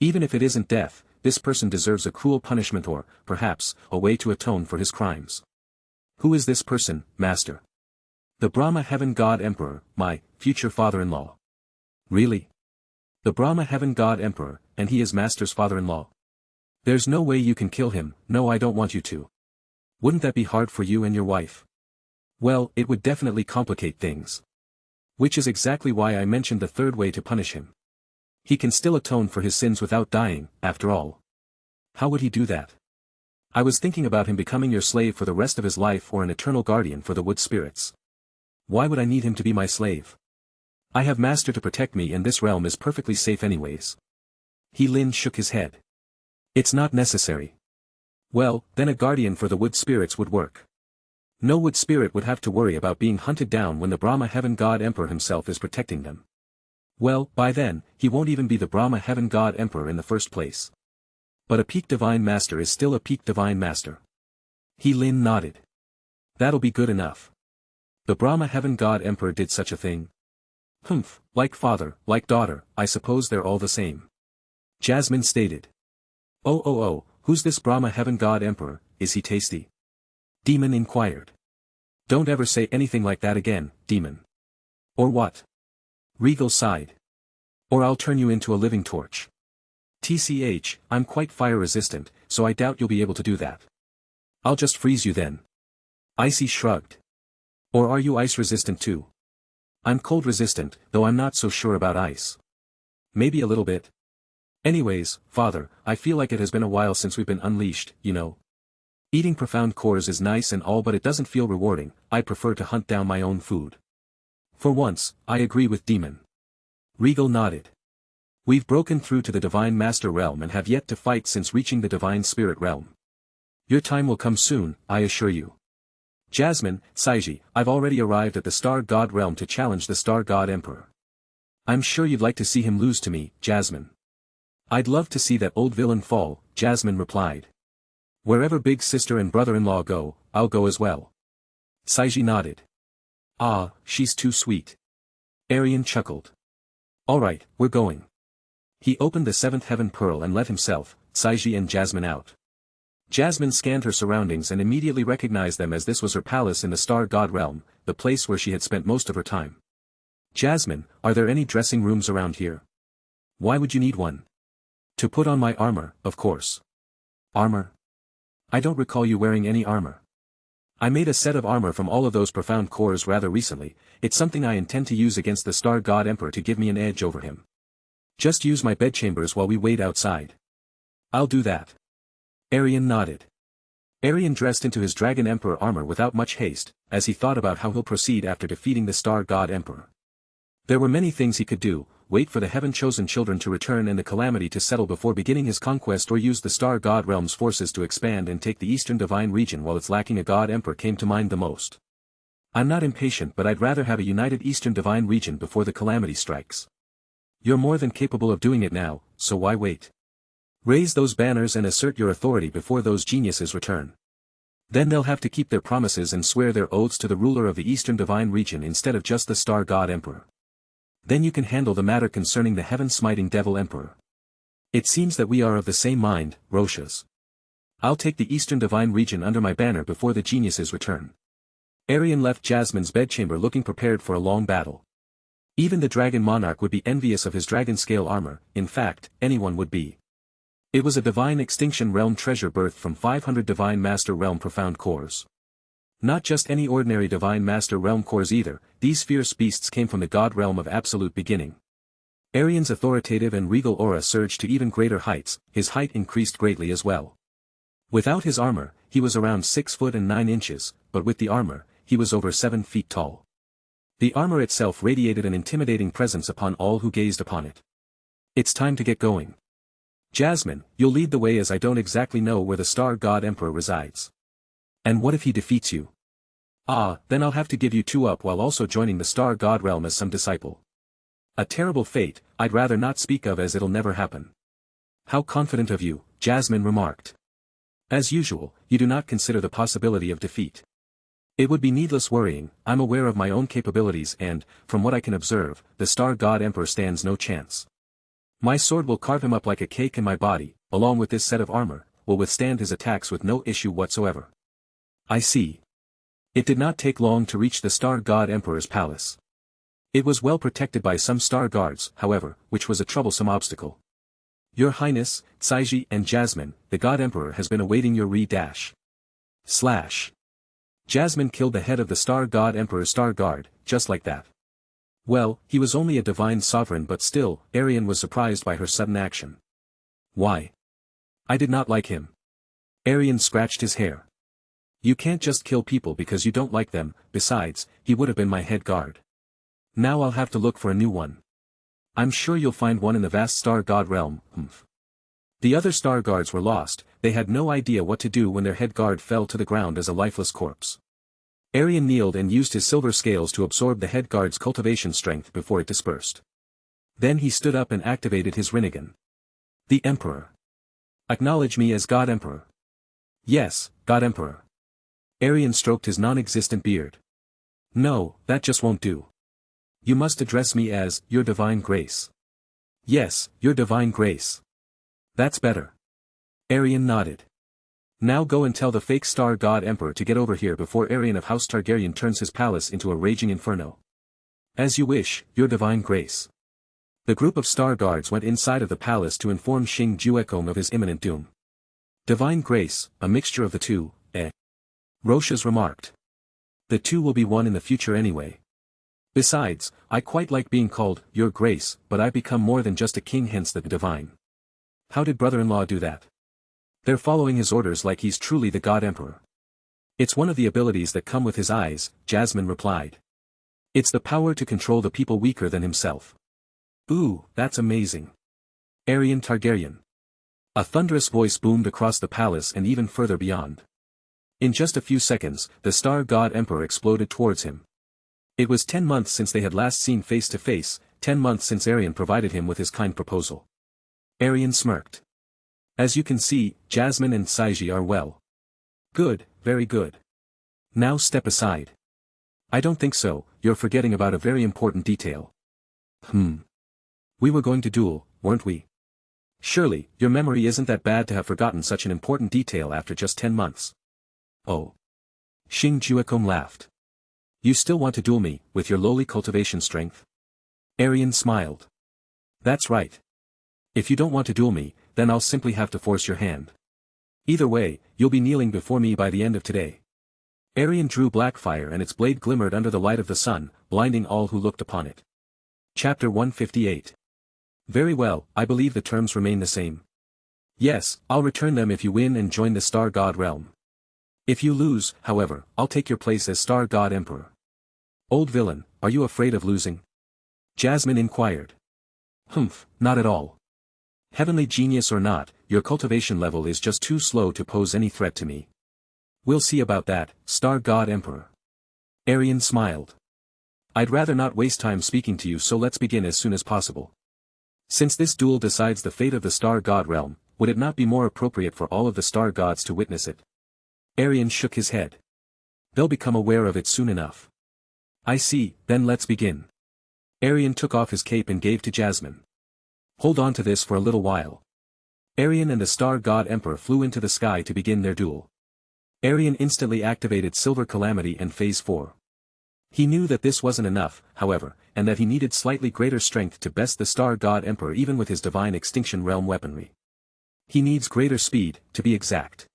Even if it isn't death, this person deserves a cruel punishment or, perhaps, a way to atone for his crimes. Who is this person, Master? The Brahma Heaven God Emperor, my future father-in-law. Really? The Brahma Heaven God Emperor, and he is Master's father-in-law. There's no way you can kill him. No, I don't want you to. Wouldn't that be hard for you and your wife? Well, it would definitely complicate things. Which is exactly why I mentioned the third way to punish him. He can still atone for his sins without dying, after all. How would he do that? I was thinking about him becoming your slave for the rest of his life or an eternal guardian for the wood spirits. Why would I need him to be my slave? I have master to protect me and this realm is perfectly safe anyways. Lin shook his head. It's not necessary. Well, then a guardian for the wood spirits would work. No wood spirit would have to worry about being hunted down when the Brahma Heaven God Emperor himself is protecting them. Well, by then, he won't even be the Brahma Heaven God Emperor in the first place. But a peak divine master is still a peak divine master. Lin nodded. That'll be good enough. The Brahma Heaven God Emperor did such a thing? Humph, like father, like daughter, I suppose they're all the same. Jasmine stated. Oh, who's this Brahma Heaven God Emperor, is he tasty? Demon inquired. Don't ever say anything like that again, Demon. Or what? Regal sighed. Or I'll turn you into a living torch. TCH, I'm quite fire resistant, so I doubt you'll be able to do that. I'll just freeze you then. Icy shrugged. Or are you ice resistant too? I'm cold resistant, though I'm not so sure about ice. Maybe a little bit. Anyways, father, I feel like it has been a while since we've been unleashed, you know. Eating profound cores is nice and all but it doesn't feel rewarding, I prefer to hunt down my own food. For once, I agree with Demon. Regal nodded. We've broken through to the Divine Master Realm and have yet to fight since reaching the Divine Spirit Realm. Your time will come soon, I assure you. Jasmine, Saiji, I've already arrived at the Star God Realm to challenge the Star God Emperor. I'm sure you'd like to see him lose to me, Jasmine. I'd love to see that old villain fall, Jasmine replied. Wherever big sister and brother-in-law go, I'll go as well. Saiji nodded. Ah, she's too sweet. Aerion chuckled. Alright, we're going. He opened the seventh heaven pearl and let himself, Saiji and Jasmine out. Jasmine scanned her surroundings and immediately recognized them as this was her palace in the Star God Realm, the place where she had spent most of her time. Jasmine, are there any dressing rooms around here? Why would you need one? To put on my armor, of course. Armor? I don't recall you wearing any armor. I made a set of armor from all of those profound cores rather recently, it's something I intend to use against the Star God Emperor to give me an edge over him. Just use my bedchambers while we wait outside. I'll do that. Aerion nodded. Aerion dressed into his Dragon Emperor armor without much haste, as he thought about how he'll proceed after defeating the Star God Emperor. There were many things he could do, wait for the heaven-chosen children to return and the calamity to settle before beginning his conquest, or use the Star God Realm's forces to expand and take the Eastern Divine Region while it's lacking a God Emperor came to mind the most. I'm not impatient, but I'd rather have a united Eastern Divine Region before the calamity strikes. You're more than capable of doing it now, so why wait? Raise those banners and assert your authority before those geniuses return. Then they'll have to keep their promises and swear their oaths to the ruler of the Eastern Divine Region instead of just the Star God Emperor. Then you can handle the matter concerning the heaven-smiting Devil Emperor. It seems that we are of the same mind, Roshas. I'll take the Eastern Divine Region under my banner before the geniuses return. Aerion left Jasmine's bedchamber looking prepared for a long battle. Even the Dragon Monarch would be envious of his dragon-scale armor, in fact, anyone would be. It was a Divine Extinction Realm treasure birthed from 500 Divine Master Realm profound cores. Not just any ordinary Divine Master Realm cores either, these fierce beasts came from the God Realm of Absolute Beginning. Aerion's authoritative and regal aura surged to even greater heights, his height increased greatly as well. Without his armor, he was around 6 foot and 9 inches, but with the armor, he was over 7 feet tall. The armor itself radiated an intimidating presence upon all who gazed upon it. It's time to get going. Jasmine, you'll lead the way as I don't exactly know where the Star God Emperor resides. And what if he defeats you? Ah, then I'll have to give you two up while also joining the Star God Realm as some disciple. A terrible fate, I'd rather not speak of as it'll never happen. How confident of you, Jasmine remarked. As usual, you do not consider the possibility of defeat. It would be needless worrying, I'm aware of my own capabilities and, from what I can observe, the Star God Emperor stands no chance. My sword will carve him up like a cake and my body, along with this set of armor, will withstand his attacks with no issue whatsoever. I see. It did not take long to reach the Star God Emperor's palace. It was well protected by some Star Guards, however, which was a troublesome obstacle. Your Highness, Saiji and Jasmine, the God Emperor has been awaiting your // Jasmine killed the head of the Star God Emperor's Star Guard, just like that. Well, he was only a divine sovereign, but still, Aerion was surprised by her sudden action. Why? I did not like him. Aerion scratched his hair. You can't just kill people because you don't like them, besides, he would have been my head guard. Now I'll have to look for a new one. I'm sure you'll find one in the vast star god realm, humph. The other star guards were lost, they had no idea what to do when their head guard fell to the ground as a lifeless corpse. Aerion kneeled and used his silver scales to absorb the head guard's cultivation strength before it dispersed. Then he stood up and activated his Rinnegan. The Emperor. Acknowledge me as God Emperor. Yes, God Emperor. Aerion stroked his non-existent beard. No, that just won't do. You must address me as, Your Divine Grace. Yes, Your Divine Grace. That's better. Aerion nodded. Now go and tell the fake star god Emperor to get over here before Aerion of House Targaryen turns his palace into a raging inferno. As you wish, Your Divine Grace. The group of star guards went inside of the palace to inform Xing Juekong of his imminent doom. Divine Grace, a mixture of the two, Roshas remarked. The two will be one in the future anyway. Besides, I quite like being called, Your Grace, but I've become more than just a king, hence the divine. How did brother-in-law do that? They're following his orders like he's truly the God Emperor. It's one of the abilities that come with his eyes, Jasmine replied. It's the power to control the people weaker than himself. Ooh, that's amazing. Aerion Targaryen. A thunderous voice boomed across the palace and even further beyond. In just a few seconds, the star god Emperor exploded towards him. It was 10 months since they had last seen face to face, 10 months since Aerion provided him with his kind proposal. Aerion smirked. As you can see, Jasmine and Saiji are well. Good, very good. Now step aside. I don't think so, you're forgetting about a very important detail. We were going to duel, weren't we? Surely, your memory isn't that bad to have forgotten such an important detail after just 10 months. Oh. Xing Juekong laughed. You still want to duel me, with your lowly cultivation strength? Aerion smiled. That's right. If you don't want to duel me, then I'll simply have to force your hand. Either way, you'll be kneeling before me by the end of today. Aerion drew black fire and its blade glimmered under the light of the sun, blinding all who looked upon it. Chapter 158. Very well, I believe the terms remain the same. Yes, I'll return them if you win and join the Star God realm. If you lose, however, I'll take your place as Star God Emperor. Old villain, are you afraid of losing? Jasmine inquired. Not at all. Heavenly genius or not, your cultivation level is just too slow to pose any threat to me. We'll see about that, Star God Emperor. Aerion smiled. I'd rather not waste time speaking to you, so let's begin as soon as possible. Since this duel decides the fate of the Star God realm, would it not be more appropriate for all of the Star Gods to witness it? Aerion shook his head. They'll become aware of it soon enough. I see, then let's begin. Aerion took off his cape and gave to Jasmine. Hold on to this for a little while. Aerion and the Star God Emperor flew into the sky to begin their duel. Aerion instantly activated Silver Calamity and Phase 4. He knew that this wasn't enough, however, and that he needed slightly greater strength to best the Star God Emperor even with his Divine Extinction Realm weaponry. He needs greater speed, to be exact.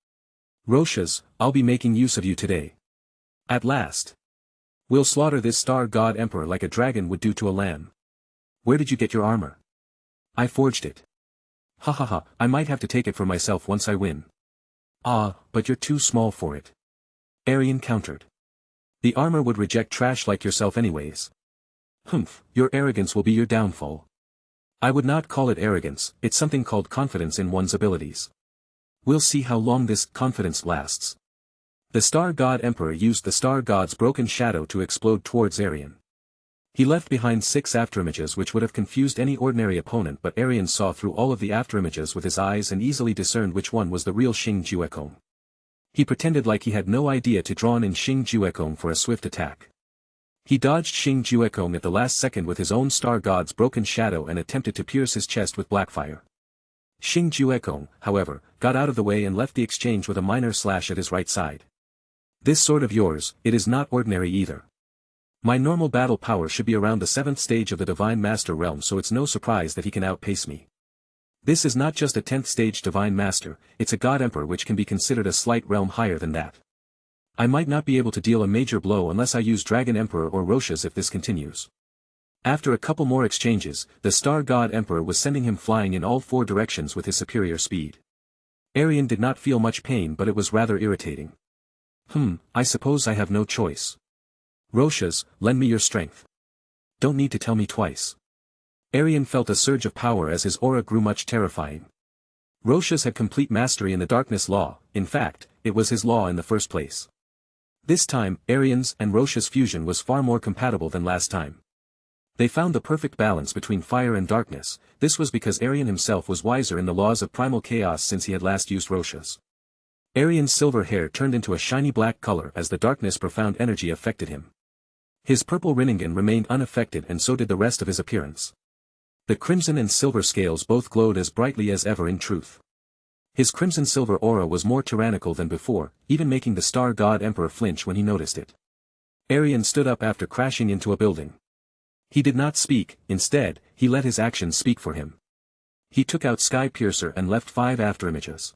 Roshas, I'll be making use of you today. At last. We'll slaughter this Star God Emperor like a dragon would do to a lamb. Where did you get your armor? I forged it. I might have to take it for myself once I win. Ah, but you're too small for it. Aerion countered. The armor would reject trash like yourself anyways. Your arrogance will be your downfall. I would not call it arrogance, it's something called confidence in one's abilities. We'll see how long this confidence lasts. The Star God Emperor used the Star God's broken shadow to explode towards Aerion. He left behind 6 afterimages which would have confused any ordinary opponent, but Aerion saw through all of the afterimages with his eyes and easily discerned which one was the real Xing Juekong. He pretended like he had no idea to draw in Xing Juekong for a swift attack. He dodged Xing Juekong at the last second with his own Star God's broken shadow and attempted to pierce his chest with blackfire. Xing Juekong, however, got out of the way and left the exchange with a minor slash at his right side. This sword of yours, it is not ordinary either. My normal battle power should be around the 7th stage of the Divine Master realm, so it's no surprise that he can outpace me. This is not just a 10th stage Divine Master, it's a God Emperor which can be considered a slight realm higher than that. I might not be able to deal a major blow unless I use Dragon Emperor or Roshas if this continues. After a couple more exchanges, the Star God Emperor was sending him flying in all 4 directions with his superior speed. Aerion did not feel much pain, but it was rather irritating. I suppose I have no choice. Roshas, lend me your strength. Don't need to tell me twice. Aerion felt a surge of power as his aura grew much terrifying. Roshas had complete mastery in the darkness law, in fact, it was his law in the first place. This time, Aerion's and Roshas' fusion was far more compatible than last time. They found the perfect balance between fire and darkness. This was because Aerion himself was wiser in the laws of primal chaos since he had last used Roshas. Aerion's silver hair turned into a shiny black color as the darkness' profound energy affected him. His purple Rinnegan remained unaffected and so did the rest of his appearance. The crimson and silver scales both glowed as brightly as ever in truth. His crimson-silver aura was more tyrannical than before, even making the Star God Emperor flinch when he noticed it. Aerion stood up after crashing into a building. He did not speak, instead, he let his actions speak for him. He took out Sky Piercer and left 5 afterimages.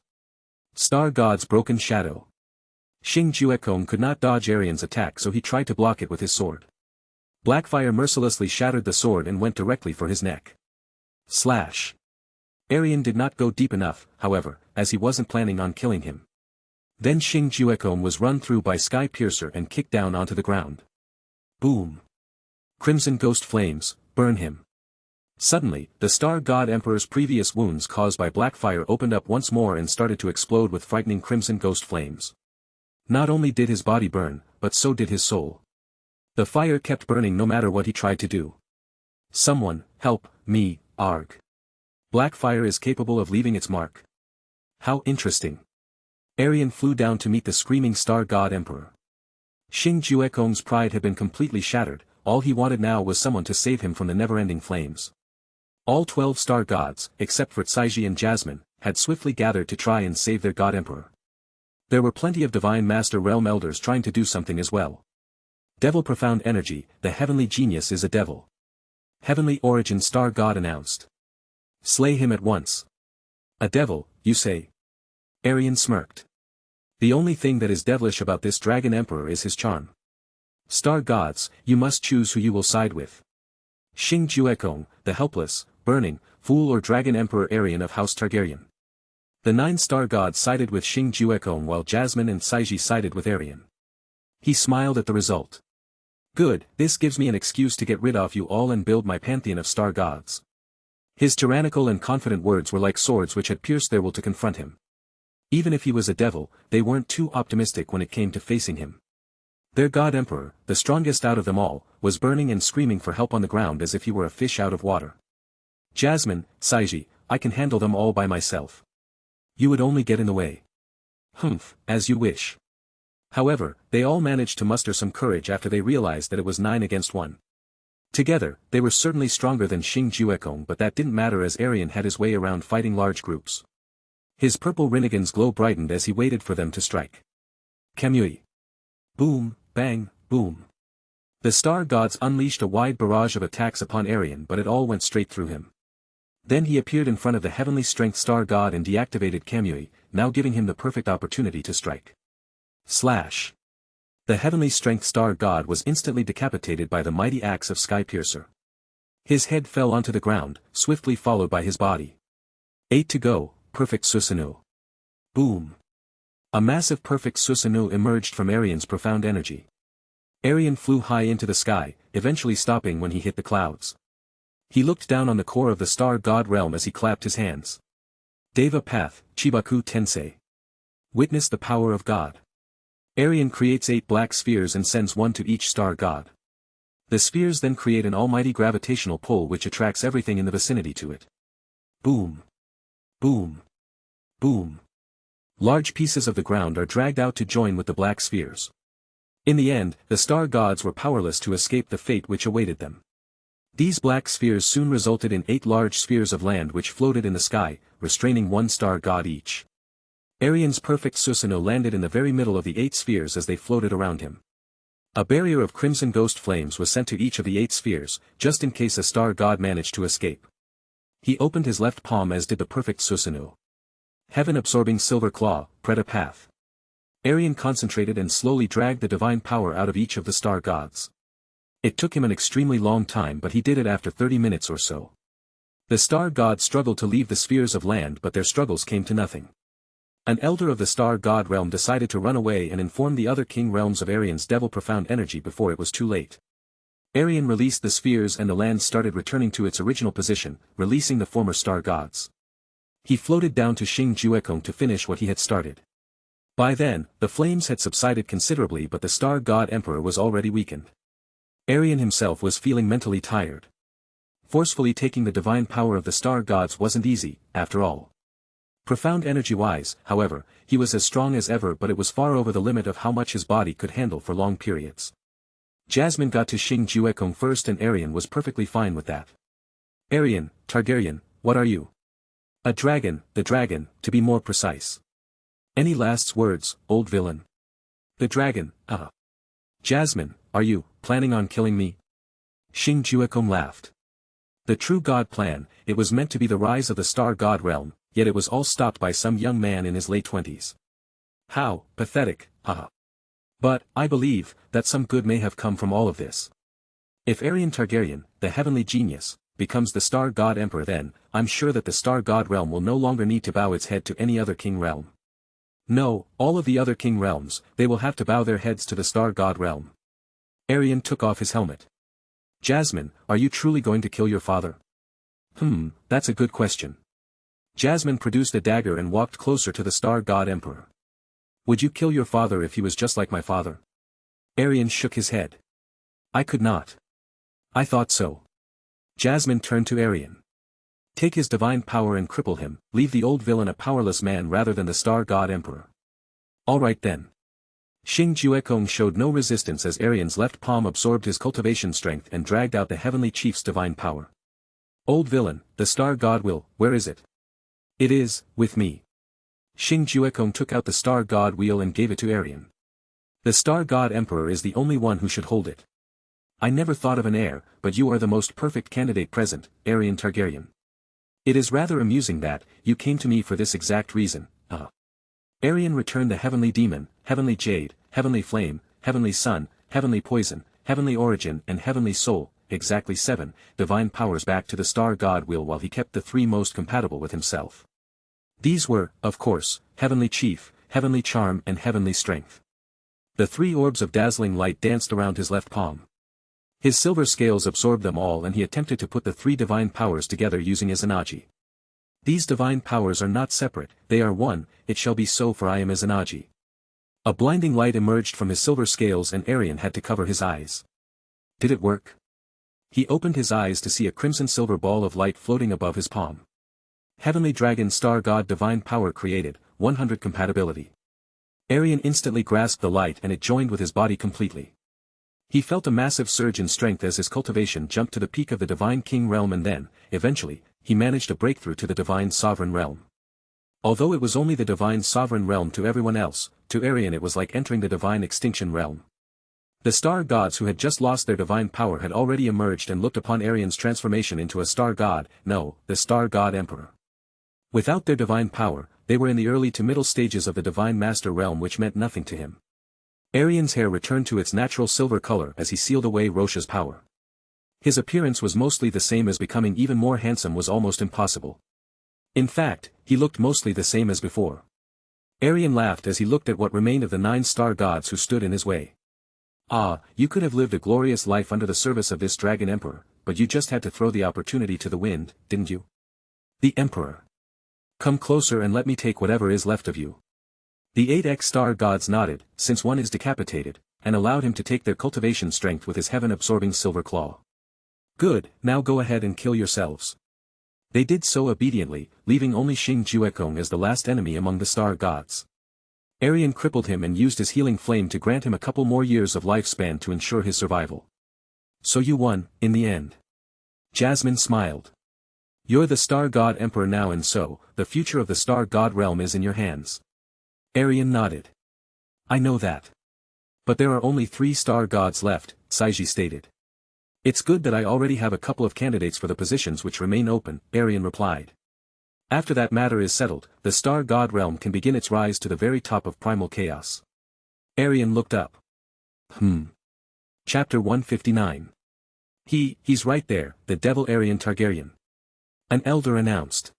Star God's Broken Shadow. Xing Juekong could not dodge Aerion's attack so he tried to block it with his sword. Blackfire mercilessly shattered the sword and went directly for his neck. Slash. Aerion did not go deep enough, however, as he wasn't planning on killing him. Then Xing Juekong was run through by Sky Piercer and kicked down onto the ground. Boom. Crimson Ghost Flames, burn him. Suddenly, the Star God Emperor's previous wounds caused by Blackfire opened up once more and started to explode with frightening Crimson Ghost Flames. Not only did his body burn, but so did his soul. The fire kept burning no matter what he tried to do. Someone, help me, Arg. Blackfire is capable of leaving its mark. How interesting. Aerion flew down to meet the screaming Star God Emperor. Xing Juekong's pride had been completely shattered, all he wanted now was someone to save him from the never-ending flames. All 12 Star Gods, except for Tsaiji and Jasmine, had swiftly gathered to try and save their God Emperor. There were plenty of Divine Master Realm Elders trying to do something as well. Devil Profound Energy, the Heavenly Genius is a devil. Heavenly Origin Star God announced. Slay him at once. A devil, you say? Aerion smirked. The only thing that is devilish about this Dragon Emperor is his charm. Star Gods, you must choose who you will side with. Xing Juekong, the helpless, burning, fool or Dragon Emperor Aerion of House Targaryen. The 9 Star Gods sided with Xing Juekong while Jasmine and Tsaiji sided with Aerion. He smiled at the result. Good, this gives me an excuse to get rid of you all and build my pantheon of Star Gods. His tyrannical and confident words were like swords which had pierced their will to confront him. Even if he was a devil, they weren't too optimistic when it came to facing him. Their God Emperor, the strongest out of them all, was burning and screaming for help on the ground as if he were a fish out of water. Jasmine, Tsaiji, I can handle them all by myself. You would only get in the way. Humph, as you wish. However, they all managed to muster some courage after they realized that it was 9 against 1. Together, they were certainly stronger than Xing Juekong, but that didn't matter as Aerion had his way around fighting large groups. His purple Rinnegan's glow brightened as he waited for them to strike. Kamui. Boom, bang, boom. The Star Gods unleashed a wide barrage of attacks upon Aerion, but it all went straight through him. Then he appeared in front of the Heavenly Strength Star God and deactivated Kamui, now giving him the perfect opportunity to strike. Slash. The Heavenly Strength Star God was instantly decapitated by the mighty axe of Sky Piercer. His head fell onto the ground, swiftly followed by his body. 8 to go, Perfect Susanoo. Boom. A massive Perfect Susanoo emerged from Aerion's profound energy. Aerion flew high into the sky, eventually stopping when he hit the clouds. He looked down on the core of the Star God realm as he clapped his hands. Deva Path, Chibaku Tensei. Witness the power of God. Aerion creates 8 black spheres and sends 1 to each Star God. The spheres then create an almighty gravitational pull which attracts everything in the vicinity to it. Boom. Boom. Boom. Large pieces of the ground are dragged out to join with the black spheres. In the end, the Star Gods were powerless to escape the fate which awaited them. These black spheres soon resulted in 8 large spheres of land which floated in the sky, restraining 1 Star God each. Aerion's Perfect Susanoo landed in the very middle of the 8 spheres as they floated around him. A barrier of crimson ghost flames was sent to each of the 8 spheres, just in case a Star God managed to escape. He opened his left palm as did the Perfect Susanoo. Heaven-absorbing silver claw, Preta Path. Aerion concentrated and slowly dragged the divine power out of each of the Star Gods. It took him an extremely long time, but he did it after 30 minutes or so. The Star Gods struggled to leave the spheres of land, but their struggles came to nothing. An elder of the Star God realm decided to run away and inform the other king realms of Aerion's devil profound energy before it was too late. Aerion released the spheres and the land started returning to its original position, releasing the former star gods. He floated down to Tgthegood to finish what he had started. By then, the flames had subsided considerably, but the star god emperor was already weakened. Aerion himself was feeling mentally tired. Forcefully taking the divine power of the star gods wasn't easy, after all. Profound energy-wise, however, he was as strong as ever, but it was far over the limit of how much his body could handle for long periods. Jasmine got to Tgthegood first and Aerion was perfectly fine with that. Rhaegar Targaryen, what are you? A dragon, the dragon, to be more precise. Any last words, old villain? The dragon, Jasmine, are you planning on killing me? Tgthegood laughed. The true god plan, it was meant to be the rise of the star god realm, yet it was all stopped by some young man in his late 20s. How pathetic, But, I believe, that some good may have come from all of this. If Aerion Targaryen, the heavenly genius, becomes the star god emperor, then, I'm sure that the star god realm will no longer need to bow its head to any other king realm. No, all of the other king realms, they will have to bow their heads to the star god realm. Aerion took off his helmet. Jasmine, are you truly going to kill your father? That's a good question. Jasmine produced a dagger and walked closer to the star god emperor. Would you kill your father if he was just like my father? Aerion shook his head. I could not. I thought so. Jasmine turned to Aerion. Take his divine power and cripple him, leave the old villain a powerless man rather than the star god emperor. All right then. Tgthegoud showed no resistance as Aerion's left palm absorbed his cultivation strength and dragged out the heavenly chief's divine power. Old villain, the star god will, where is it? It is, with me. Tgthegoud took out the star god wheel and gave it to Aerion. The star god emperor is the only one who should hold it. I never thought of an heir, but you are the most perfect candidate present, Aerion Targaryen. It is rather amusing that, you came to me for this exact reason, Aerion returned the heavenly demon, heavenly jade, heavenly flame, heavenly sun, heavenly poison, heavenly origin and heavenly soul, exactly 7, divine powers back to the star god wheel while he kept the 3 most compatible with himself. These were, of course, heavenly chief, heavenly charm and heavenly strength. The 3 orbs of dazzling light danced around his left palm. His silver scales absorbed them all and he attempted to put the 3 divine powers together using his Izanagi. These divine powers are not separate, they are one, it shall be so for I am Izanagi. A blinding light emerged from his silver scales and Aerion had to cover his eyes. Did it work? He opened his eyes to see a crimson silver ball of light floating above his palm. Heavenly Dragon Star God Divine Power created, 100 compatibility. Aerion instantly grasped the light and it joined with his body completely. He felt a massive surge in strength as his cultivation jumped to the peak of the Divine King realm and then, eventually, he managed a breakthrough to the Divine Sovereign realm. Although it was only the Divine Sovereign realm to everyone else, to Aerion it was like entering the Divine Extinction realm. The star gods who had just lost their divine power had already emerged and looked upon Aerion's transformation into a star god, no, the star god emperor. Without their divine power, they were in the early to middle stages of the Divine Master realm, which meant nothing to him. Aerion's hair returned to its natural silver color as he sealed away Rosha's power. His appearance was mostly the same as becoming even more handsome was almost impossible. In fact, he looked mostly the same as before. Aerion laughed as he looked at what remained of the 9 star gods who stood in his way. Ah, you could have lived a glorious life under the service of this dragon emperor, but you just had to throw the opportunity to the wind, didn't you? The emperor. Come closer and let me take whatever is left of you. The 8 star gods nodded, since one is decapitated, and allowed him to take their cultivation strength with his heaven-absorbing silver claw. Good, now go ahead and kill yourselves. They did so obediently, leaving only Tgthegoud as the last enemy among the star gods. Aerion crippled him and used his healing flame to grant him a couple more years of lifespan to ensure his survival. So you won, in the end. Jasmine smiled. You're the star god emperor now, and so, the future of the star god realm is in your hands. Aerion nodded. I know that. But there are only 3 star gods left, Saiji stated. It's good that I already have a couple of candidates for the positions which remain open, Aerion replied. After that matter is settled, the star god realm can begin its rise to the very top of primal chaos. Aerion looked up. Chapter 159. He's right there, the devil Aerion Targaryen. An elder announced.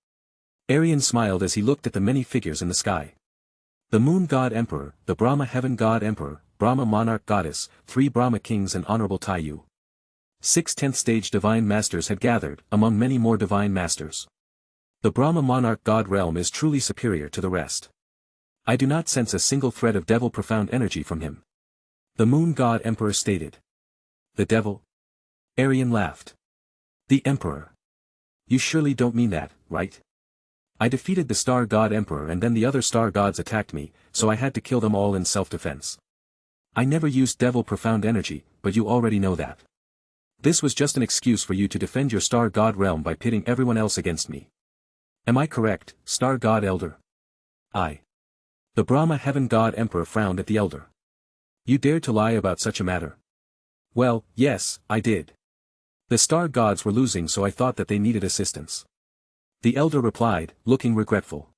Aerion smiled as he looked at the many figures in the sky. The Moon God Emperor, the Brahma Heaven God Emperor, Brahma Monarch Goddess, 3 Brahma Kings and Honorable Taiyu. 6 10th stage divine masters had gathered, among many more divine masters. The Brahma monarch god realm is truly superior to the rest. I do not sense a single thread of devil profound energy from him. The moon god emperor stated. The devil? Aerion laughed. The emperor. You surely don't mean that, right? I defeated the star god emperor and then the other star gods attacked me, so I had to kill them all in self-defense. I never used devil profound energy, but you already know that. This was just an excuse for you to defend your star god realm by pitting everyone else against me. Am I correct, star god elder? I. The Brahma heaven god emperor frowned at the elder. You dared to lie about such a matter? Well, yes, I did. The star gods were losing so I thought that they needed assistance. The elder replied, looking regretful.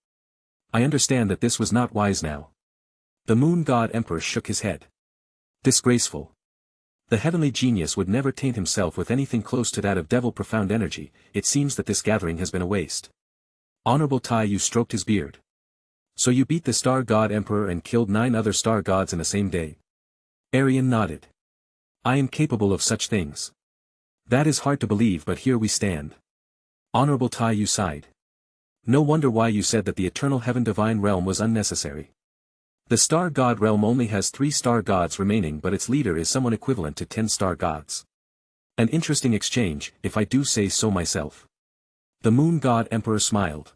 I understand that this was not wise now. The moon god emperor shook his head. Disgraceful. The heavenly genius would never taint himself with anything close to that of devil profound energy. It seems that this gathering has been a waste. Honorable Taiyu stroked his beard. So you beat the star god emperor and killed 9 other star gods in the same day? Aerion nodded. I am capable of such things. That is hard to believe, but here we stand. Honorable Taiyu sighed. No wonder why you said that the eternal heaven divine realm was unnecessary. The star god realm only has 3 star gods remaining, but its leader is someone equivalent to 10 star gods. An interesting exchange, if I do say so myself. The moon god emperor smiled.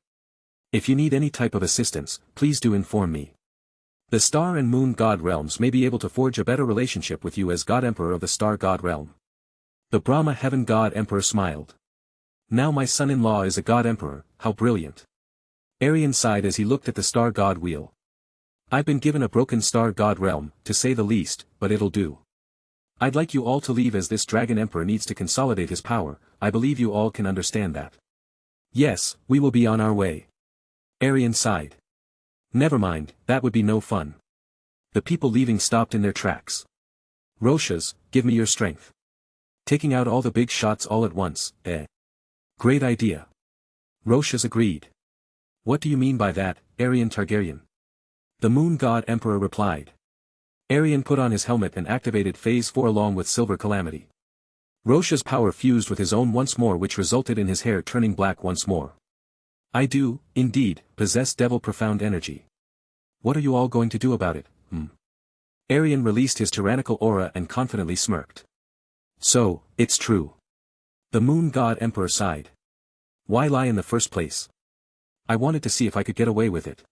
If you need any type of assistance, please do inform me. The star and moon god realms may be able to forge a better relationship with you as god emperor of the star god realm. The Brahma heaven god emperor smiled. Now my son-in-law is a god emperor, how brilliant. Aerion sighed as he looked at the star god wheel. I've been given a broken star god realm, to say the least, but it'll do. I'd like you all to leave as this dragon emperor needs to consolidate his power. I believe you all can understand that. Yes, we will be on our way. Aerion sighed. Never mind, that would be no fun. The people leaving stopped in their tracks. Roshas, give me your strength. Taking out all the big shots all at once, eh? Great idea. Roshas agreed. What do you mean by that, Rhaegar Targaryen? The moon god emperor replied. Aerion put on his helmet and activated phase 4 along with silver calamity. Roshas' power fused with his own once more, which resulted in his hair turning black once more. I do, indeed, possess devil profound energy. What are you all going to do about it, Aerion released his tyrannical aura and confidently smirked. So, it's true. The moon god emperor sighed. Why lie in the first place? I wanted to see if I could get away with it.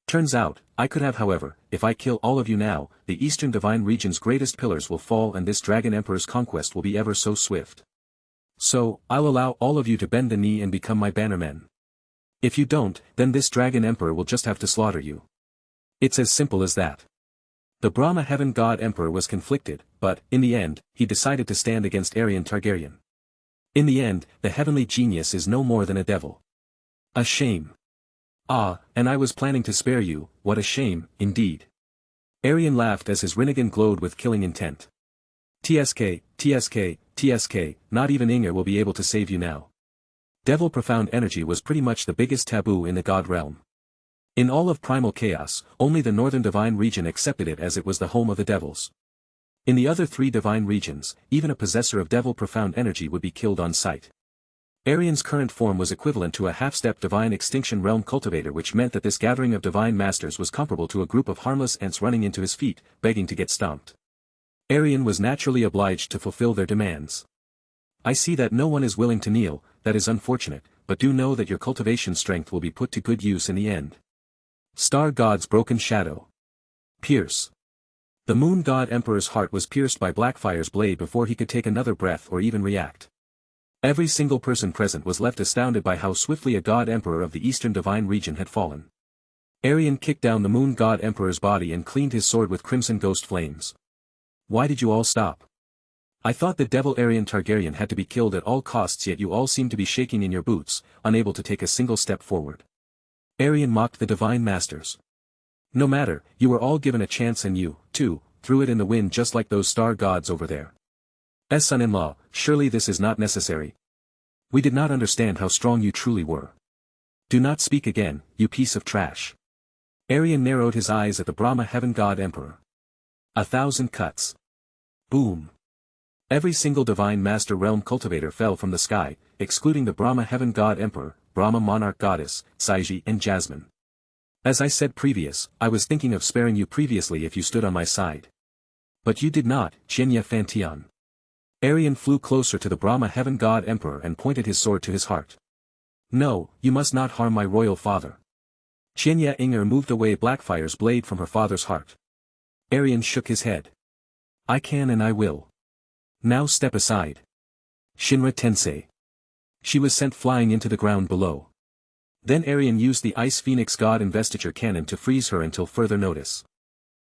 Turns out, I could have. However, if I kill all of you now, the eastern divine region's greatest pillars will fall and this dragon emperor's conquest will be ever so swift. So, I'll allow all of you to bend the knee and become my bannermen. If you don't, then this dragon emperor will just have to slaughter you. It's as simple as that. The Brahma heaven god emperor was conflicted, but, in the end, he decided to stand against Aerion Targaryen. In the end, the heavenly genius is no more than a devil. A shame. Ah, and I was planning to spare you, what a shame, indeed. Aerion laughed as his Rinnegan glowed with killing intent. TSK, TSK, TSK, not even Inger will be able to save you now. Devil profound energy was pretty much the biggest taboo in the god realm. In all of primal chaos, only the northern divine region accepted it as it was the home of the devils. In the other 3 divine regions, even a possessor of devil profound energy would be killed on sight. Aerion's current form was equivalent to a half-step divine extinction realm cultivator, which meant that this gathering of divine masters was comparable to a group of harmless ants running into his feet, begging to get stomped. Aerion was naturally obliged to fulfill their demands. I see that no one is willing to kneel, that is unfortunate, but do know that your cultivation strength will be put to good use in the end. Star God's broken shadow. Pierce. The moon god emperor's heart was pierced by Blackfire's blade before he could take another breath or even react. Every single person present was left astounded by how swiftly a god emperor of the eastern divine region had fallen. Aerion kicked down the moon god emperor's body and cleaned his sword with crimson ghost flames. Why did you all stop? I thought the devil Aerion Targaryen had to be killed at all costs, yet you all seem to be shaking in your boots, unable to take a single step forward. Aerion mocked the divine masters. No matter, you were all given a chance and you, too, threw it in the wind just like those star gods over there. As son-in-law, surely this is not necessary. We did not understand how strong you truly were. Do not speak again, you piece of trash. Aerion narrowed his eyes at the Brahma heaven god emperor. 1,000 cuts. Boom. Every single divine master realm cultivator fell from the sky, excluding the Brahma heaven god emperor, Brahma monarch goddess, Saiji and Jasmine. As I said previous, I was thinking of sparing you previously if you stood on my side. But you did not, Jinya Fantion. Aerion flew closer to the Brahma heaven god emperor and pointed his sword to his heart. No, you must not harm my royal father. Jinya Inger moved away Blackfire's blade from her father's heart. Aerion shook his head. I can and I will. Now step aside. Shinra Tensei. She was sent flying into the ground below. Then Aerion used the Ice Phoenix God Investiture Cannon to freeze her until further notice.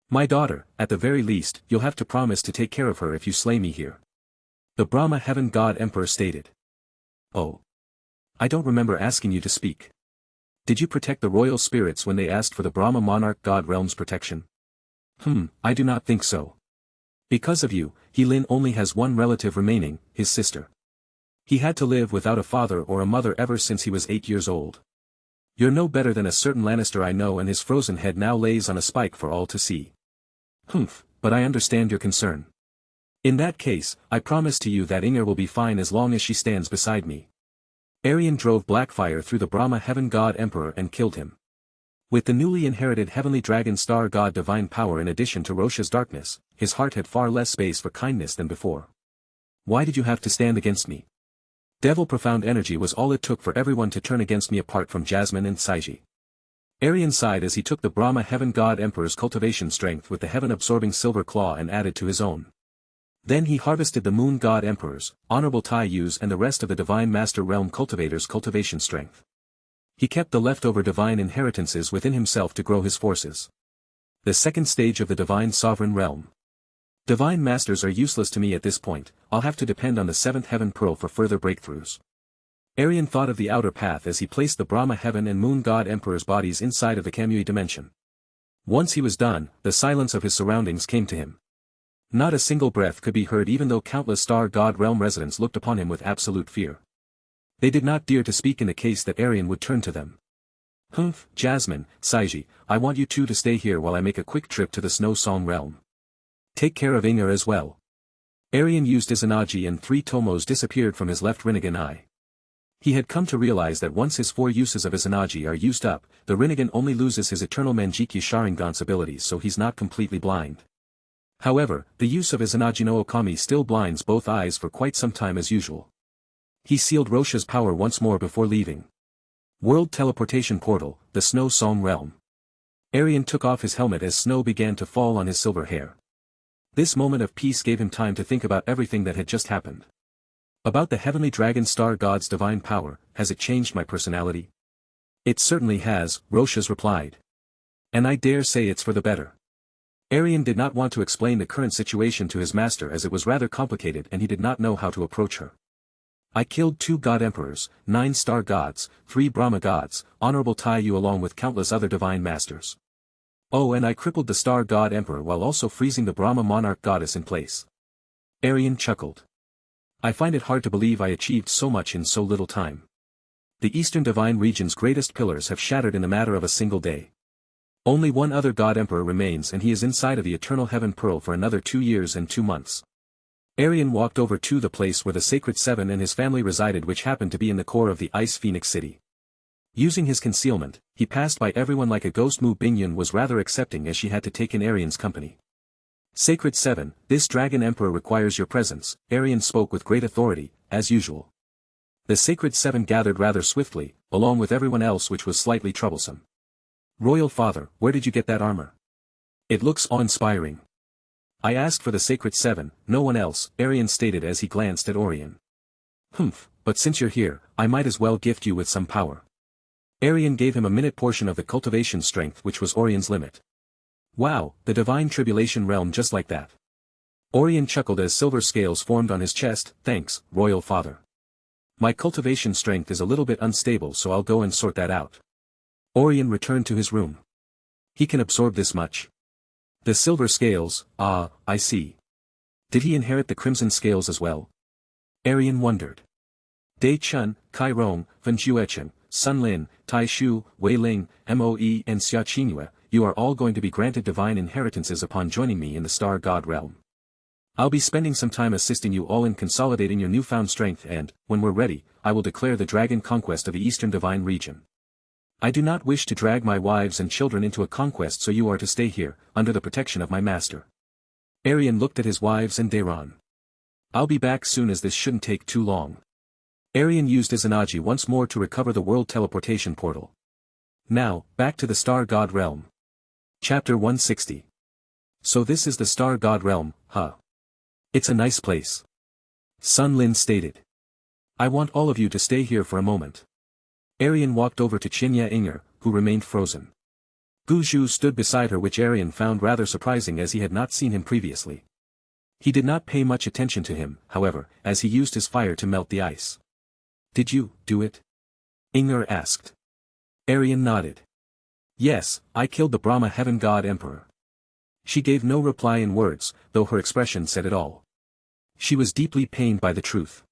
My daughter, at the very least, you'll have to promise to take care of her if you slay me here. The Brahma Heaven God Emperor stated. Oh. I don't remember asking you to speak. Did you protect the royal spirits when they asked for the Brahma Monarch God Realm's protection? I do not think so. Because of you, Heilin only has one relative remaining, his sister. He had to live without a father or a mother ever since he was 8 years old. You're no better than a certain Lannister I know, and his frozen head now lays on a spike for all to see. But I understand your concern. In that case, I promise to you that Inger will be fine as long as she stands beside me. Aerion drove Blackfire through the Brahma Heaven God Emperor and killed him. With the newly inherited Heavenly Dragon Star God Divine Power in addition to Rosha's darkness, his heart had far less space for kindness than before. Why did you have to stand against me? Devil Profound Energy was all it took for everyone to turn against me apart from Jasmine and Saiji. Aerion sighed as he took the Brahma Heaven God Emperor's cultivation strength with the heaven-absorbing silver claw and added to his own. Then he harvested the Moon God Emperor's, Honorable Taiyu's and the rest of the Divine Master Realm cultivator's cultivation strength. He kept the leftover divine inheritances within himself to grow his forces. The second stage of the Divine Sovereign Realm. Divine Masters are useless to me at this point, I'll have to depend on the 7th Heaven Pearl for further breakthroughs. Aerion thought of the outer path as he placed the Brahma Heaven and Moon God Emperor's bodies inside of the Kamui dimension. Once he was done, the silence of his surroundings came to him. Not a single breath could be heard even though countless Star God Realm residents looked upon him with absolute fear. They did not dare to speak in the case that Aerion would turn to them. Jasmine, Saiji, I want you two to stay here while I make a quick trip to the Snow Song Realm. Take care of Inger as well. Aerion used Izanagi and 3 tomos disappeared from his left Rinnegan eye. He had come to realize that once his 4 uses of Izanagi are used up, the Rinnegan only loses his eternal Manjiki Sharingan's abilities, so he's not completely blind. However, the use of Izanagi no Okami still blinds both eyes for quite some time as usual. He sealed Rosha's power once more before leaving. World Teleportation Portal, the Snow Song Realm. Aerion took off his helmet as snow began to fall on his silver hair. This moment of peace gave him time to think about everything that had just happened. About the Heavenly Dragon Star God's divine power, has it changed my personality? It certainly has, Rosha's replied. And I dare say it's for the better. Aerion did not want to explain the current situation to his master as it was rather complicated and he did not know how to approach her. I killed 2 God Emperors, 9 Star Gods, 3 Brahma Gods, Honorable Taiyu along with countless other Divine Masters. Oh, and I crippled the Star God Emperor while also freezing the Brahma Monarch Goddess in place. Aerion chuckled. I find it hard to believe I achieved so much in so little time. The Eastern Divine Region's greatest pillars have shattered in the matter of a single day. Only one other God Emperor remains and he is inside of the Eternal Heaven Pearl for another 2 years and 2 months. Aerion walked over to the place where the Sacred Seven and his family resided, which happened to be in the core of the Ice Phoenix City. Using his concealment, he passed by everyone like a ghost. Mu Bingyun was rather accepting as she had to take in Aerion's company. Sacred Seven, this Dragon Emperor requires your presence, Aerion spoke with great authority, as usual. The Sacred Seven gathered rather swiftly, along with everyone else, which was slightly troublesome. Royal Father, where did you get that armor? It looks awe-inspiring. I asked for the Sacred Seven, no one else, Aerion stated as he glanced at Aerion. But since you're here, I might as well gift you with some power. Aerion gave him a minute portion of the cultivation strength which was Aerion's limit. Wow, the Divine Tribulation Realm just like that. Aerion chuckled as silver scales formed on his chest. Thanks, Royal Father. My cultivation strength is a little bit unstable, so I'll go and sort that out. Aerion returned to his room. He can absorb this much. The silver scales, ah, I see. Did he inherit the crimson scales as well? Aerion wondered. Dai Chun, Kai Rong, Fen Juechen, Sun Lin, Tai Shu, Wei Ling, Moe and Xia Qingyue, you are all going to be granted divine inheritances upon joining me in the Star God Realm. I'll be spending some time assisting you all in consolidating your newfound strength and, when we're ready, I will declare the dragon conquest of the Eastern Divine Region. I do not wish to drag my wives and children into a conquest, so you are to stay here, under the protection of my master. Aerion looked at his wives and Daeron. I'll be back soon, as this shouldn't take too long. Aerion used Izanagi once more to recover the world teleportation portal. Now, back to the Star God Realm. Chapter 160. So this is the Star God Realm, huh? It's a nice place. Sun Lin stated. I want all of you to stay here for a moment. Aerion walked over to Qinya Inger, who remained frozen. Gu Zhu stood beside her, which Aerion found rather surprising as he had not seen him previously. He did not pay much attention to him, however, as he used his fire to melt the ice. Did you do it? Inger asked. Aerion nodded. Yes, I killed the Brahma Heaven God Emperor. She gave no reply in words, though her expression said it all. She was deeply pained by the truth.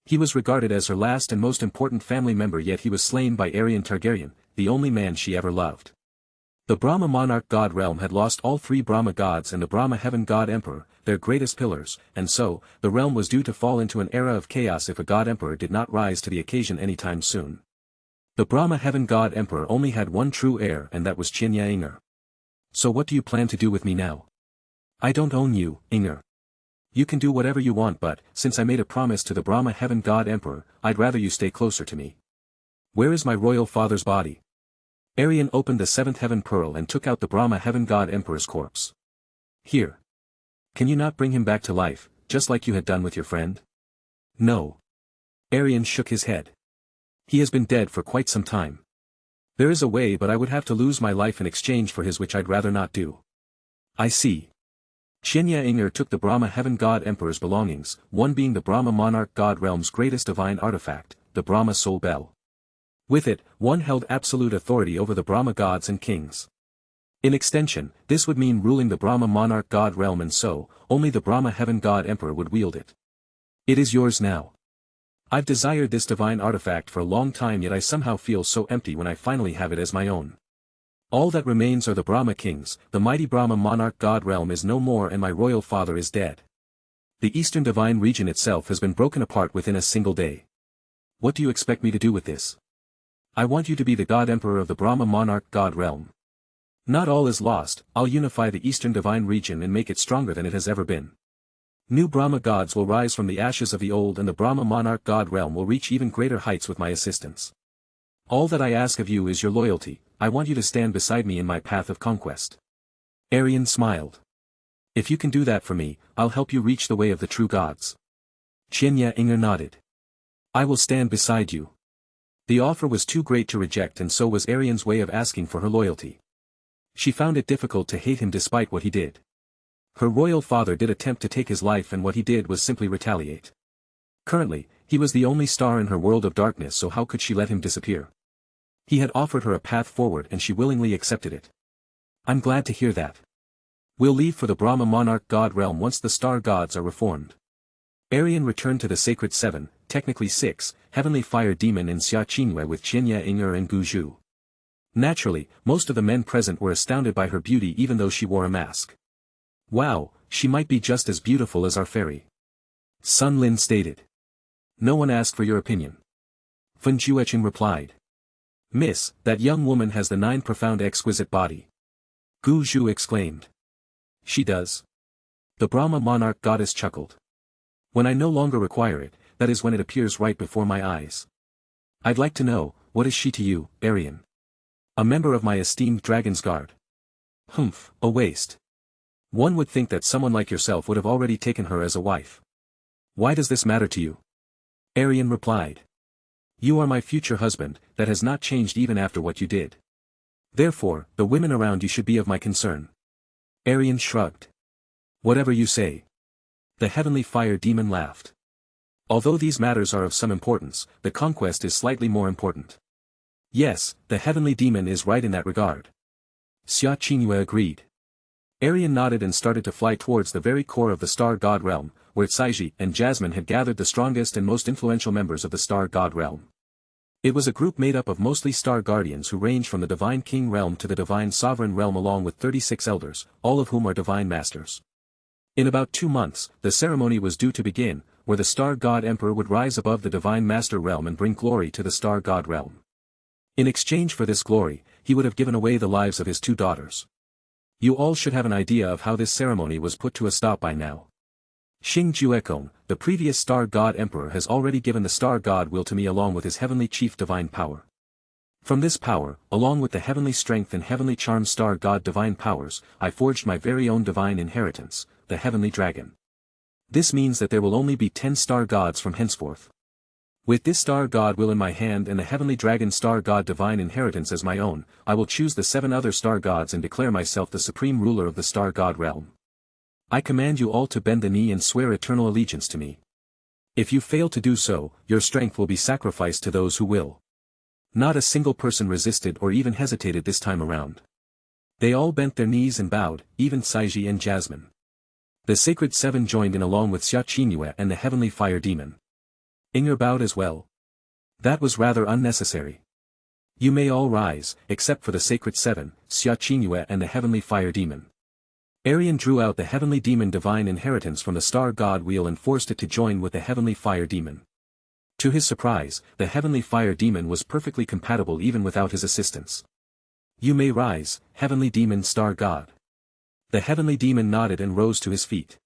He was regarded as her last and most important family member, yet he was slain by Rhaegar Targaryen, the only man she ever loved. The Brahma Monarch God Realm had lost all three Brahma gods and the Brahma Heaven God Emperor, their greatest pillars, and so, the realm was due to fall into an era of chaos if a God Emperor did not rise to the occasion anytime soon. The Brahma Heaven God Emperor only had one true heir, and that was Qinya Inger. So what do you plan to do with me now? I don't own you, Inger. You can do whatever you want, but, since I made a promise to the Brahma Heaven God Emperor, I'd rather you stay closer to me. Where is my royal father's body? Aerion opened the seventh heaven pearl and took out the Brahma Heaven God Emperor's corpse. Here. Can you not bring him back to life, just like you had done with your friend? No. Aerion shook his head. He has been dead for quite some time. There is a way, but I would have to lose my life in exchange for his, which I'd rather not do. I see. Qinya Inger took the Brahma Heaven God Emperor's belongings, one being the Brahma Monarch God Realm's greatest divine artifact, the Brahma Soul Bell. With it, one held absolute authority over the Brahma gods and kings. In extension, this would mean ruling the Brahma Monarch God Realm, and so, only the Brahma Heaven God Emperor would wield it. It is yours now. I've desired this divine artifact for a long time, yet I somehow feel so empty when I finally have it as my own. All that remains are the Brahma kings, the mighty Brahma Monarch God Realm is no more, and my royal father is dead. The Eastern Divine Region itself has been broken apart within a single day. What do you expect me to do with this? I want you to be the God Emperor of the Brahma Monarch God Realm. Not all is lost, I'll unify the Eastern Divine Region and make it stronger than it has ever been. New Brahma gods will rise from the ashes of the old, and the Brahma Monarch God Realm will reach even greater heights with my assistance. All that I ask of you is your loyalty. I want you to stand beside me in my path of conquest. Aerion smiled. If you can do that for me, I'll help you reach the way of the true gods. Qinya Inger nodded. I will stand beside you. The offer was too great to reject, and so was Aerion's way of asking for her loyalty. She found it difficult to hate him despite what he did. Her royal father did attempt to take his life, and what he did was simply retaliate. Currently, he was the only star in her world of darkness, so how could she let him disappear? He had offered her a path forward and she willingly accepted it. I'm glad to hear that. We'll leave for the Brahma Monarch God Realm once the star gods are reformed. Aerion returned to the Sacred Seven, technically 6, Heavenly Fire Demon in Xia Qingyue with Qinya Inger and Gu Zhu. Naturally, most of the men present were astounded by her beauty, even though she wore a mask. Wow, she might be just as beautiful as our fairy. Sun Lin stated. No one asked for your opinion. Fen Jueqin replied. Miss, that young woman has the 9 profound exquisite body. Gu Zhu exclaimed. She does. The Brahma Monarch goddess chuckled. When I no longer require it, that is when it appears right before my eyes. I'd like to know, what is she to you, Aerion? A member of my esteemed Dragon's Guard. Humph, a waste. One would think that someone like yourself would have already taken her as a wife. Why does this matter to you? Aerion replied. You are my future husband, that has not changed even after what you did. Therefore, the women around you should be of my concern. Aerion shrugged. Whatever you say. The Heavenly Fire Demon laughed. Although these matters are of some importance, the conquest is slightly more important. Yes, the Heavenly Demon is right in that regard. Xia Qingyue agreed. Aerion nodded and started to fly towards the very core of the Star God Realm, where Caiji and Jasmine had gathered the strongest and most influential members of the Star God Realm. It was a group made up of mostly Star Guardians who range from the Divine King Realm to the Divine Sovereign Realm, along with 36 elders, all of whom are Divine Masters. In about 2 months, the ceremony was due to begin, where the Star God Emperor would rise above the Divine Master realm and bring glory to the Star God realm. In exchange for this glory, he would have given away the lives of his 2 daughters. You all should have an idea of how this ceremony was put to a stop by now. Xing Juekong, the previous Star God Emperor, has already given the Star God will to me along with his heavenly chief divine power. From this power, along with the heavenly strength and heavenly charm Star God divine powers, I forged my very own divine inheritance, the heavenly dragon. This means that there will only be 10 Star Gods from henceforth. With this Star God will in my hand and the heavenly dragon Star God divine inheritance as my own, I will choose the 7 other Star Gods and declare myself the supreme ruler of the Star God realm. I command you all to bend the knee and swear eternal allegiance to me. If you fail to do so, your strength will be sacrificed to those who will. Not a single person resisted or even hesitated this time around. They all bent their knees and bowed, even Saiji and Jasmine. The Sacred 7 joined in along with Xia Qingyue and the Heavenly Fire Demon. Inger bowed as well. That was rather unnecessary. You may all rise, except for the Sacred 7, Xia Qingyue and the Heavenly Fire Demon. Aerion drew out the Heavenly Demon divine inheritance from the Star God wheel and forced it to join with the Heavenly Fire Demon. To his surprise, the Heavenly Fire Demon was perfectly compatible even without his assistance. You may rise, Heavenly Demon Star God. The Heavenly Demon nodded and rose to his feet.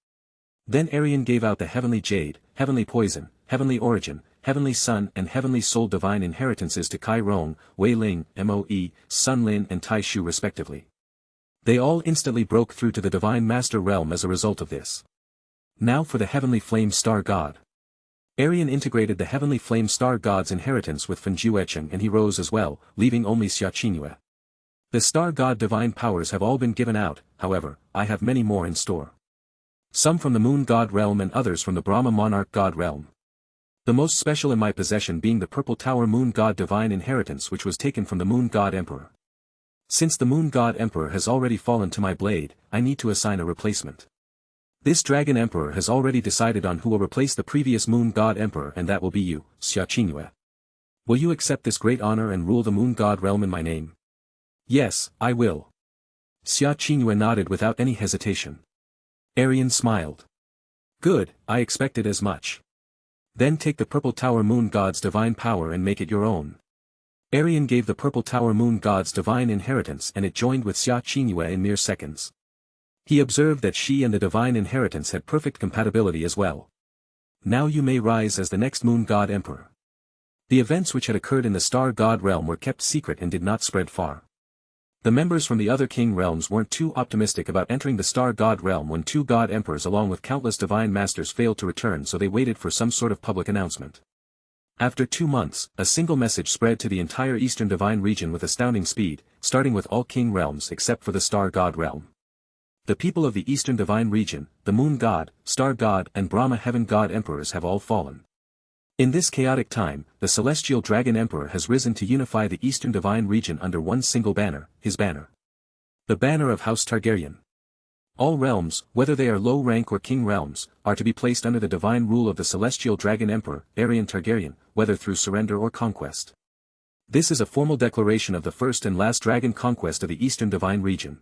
Then Aerion gave out the Heavenly Jade, Heavenly Poison, Heavenly Origin, Heavenly Sun and Heavenly Soul divine inheritances to Kai Rong, Wei Ling, Moe, Sun Lin and Tai Shu respectively. They all instantly broke through to the Divine Master realm as a result of this. Now for the Heavenly Flame Star God. Aerion integrated the Heavenly Flame Star God's inheritance with Fen Juecheng and he rose as well, leaving only Xia Qingyue. The Star God divine powers have all been given out, however, I have many more in store. Some from the Moon God realm and others from the Brahma Monarch God realm. The most special in my possession being the Purple Tower Moon God divine inheritance which was taken from the Moon God Emperor. Since the Moon God Emperor has already fallen to my blade, I need to assign a replacement. This Dragon Emperor has already decided on who will replace the previous Moon God Emperor and that will be you, Xia Qingyue. Will you accept this great honor and rule the Moon God realm in my name? Yes, I will. Xia Qingyue nodded without any hesitation. Aerion smiled. Good, I expected as much. Then take the Purple Tower Moon God's divine power and make it your own. Aerion gave the Purple Tower Moon God's divine inheritance and it joined with Xia Qingyue in mere seconds. He observed that she and the divine inheritance had perfect compatibility as well. Now you may rise as the next Moon God Emperor. The events which had occurred in the Star God realm were kept secret and did not spread far. The members from the other king realms weren't too optimistic about entering the Star God realm when 2 God Emperors along with countless divine masters failed to return, so they waited for some sort of public announcement. After 2 months, a single message spread to the entire Eastern Divine region with astounding speed, starting with all king realms except for the Star God realm. The people of the Eastern Divine region, the Moon God, Star God and Brahma Heaven God Emperors have all fallen. In this chaotic time, the Celestial Dragon Emperor has risen to unify the Eastern Divine region under one single banner, his banner. The banner of House Targaryen. All realms, whether they are low rank or king realms, are to be placed under the divine rule of the Celestial Dragon Emperor, Aerion Targaryen, whether through surrender or conquest. This is a formal declaration of the first and last dragon conquest of the Eastern Divine region.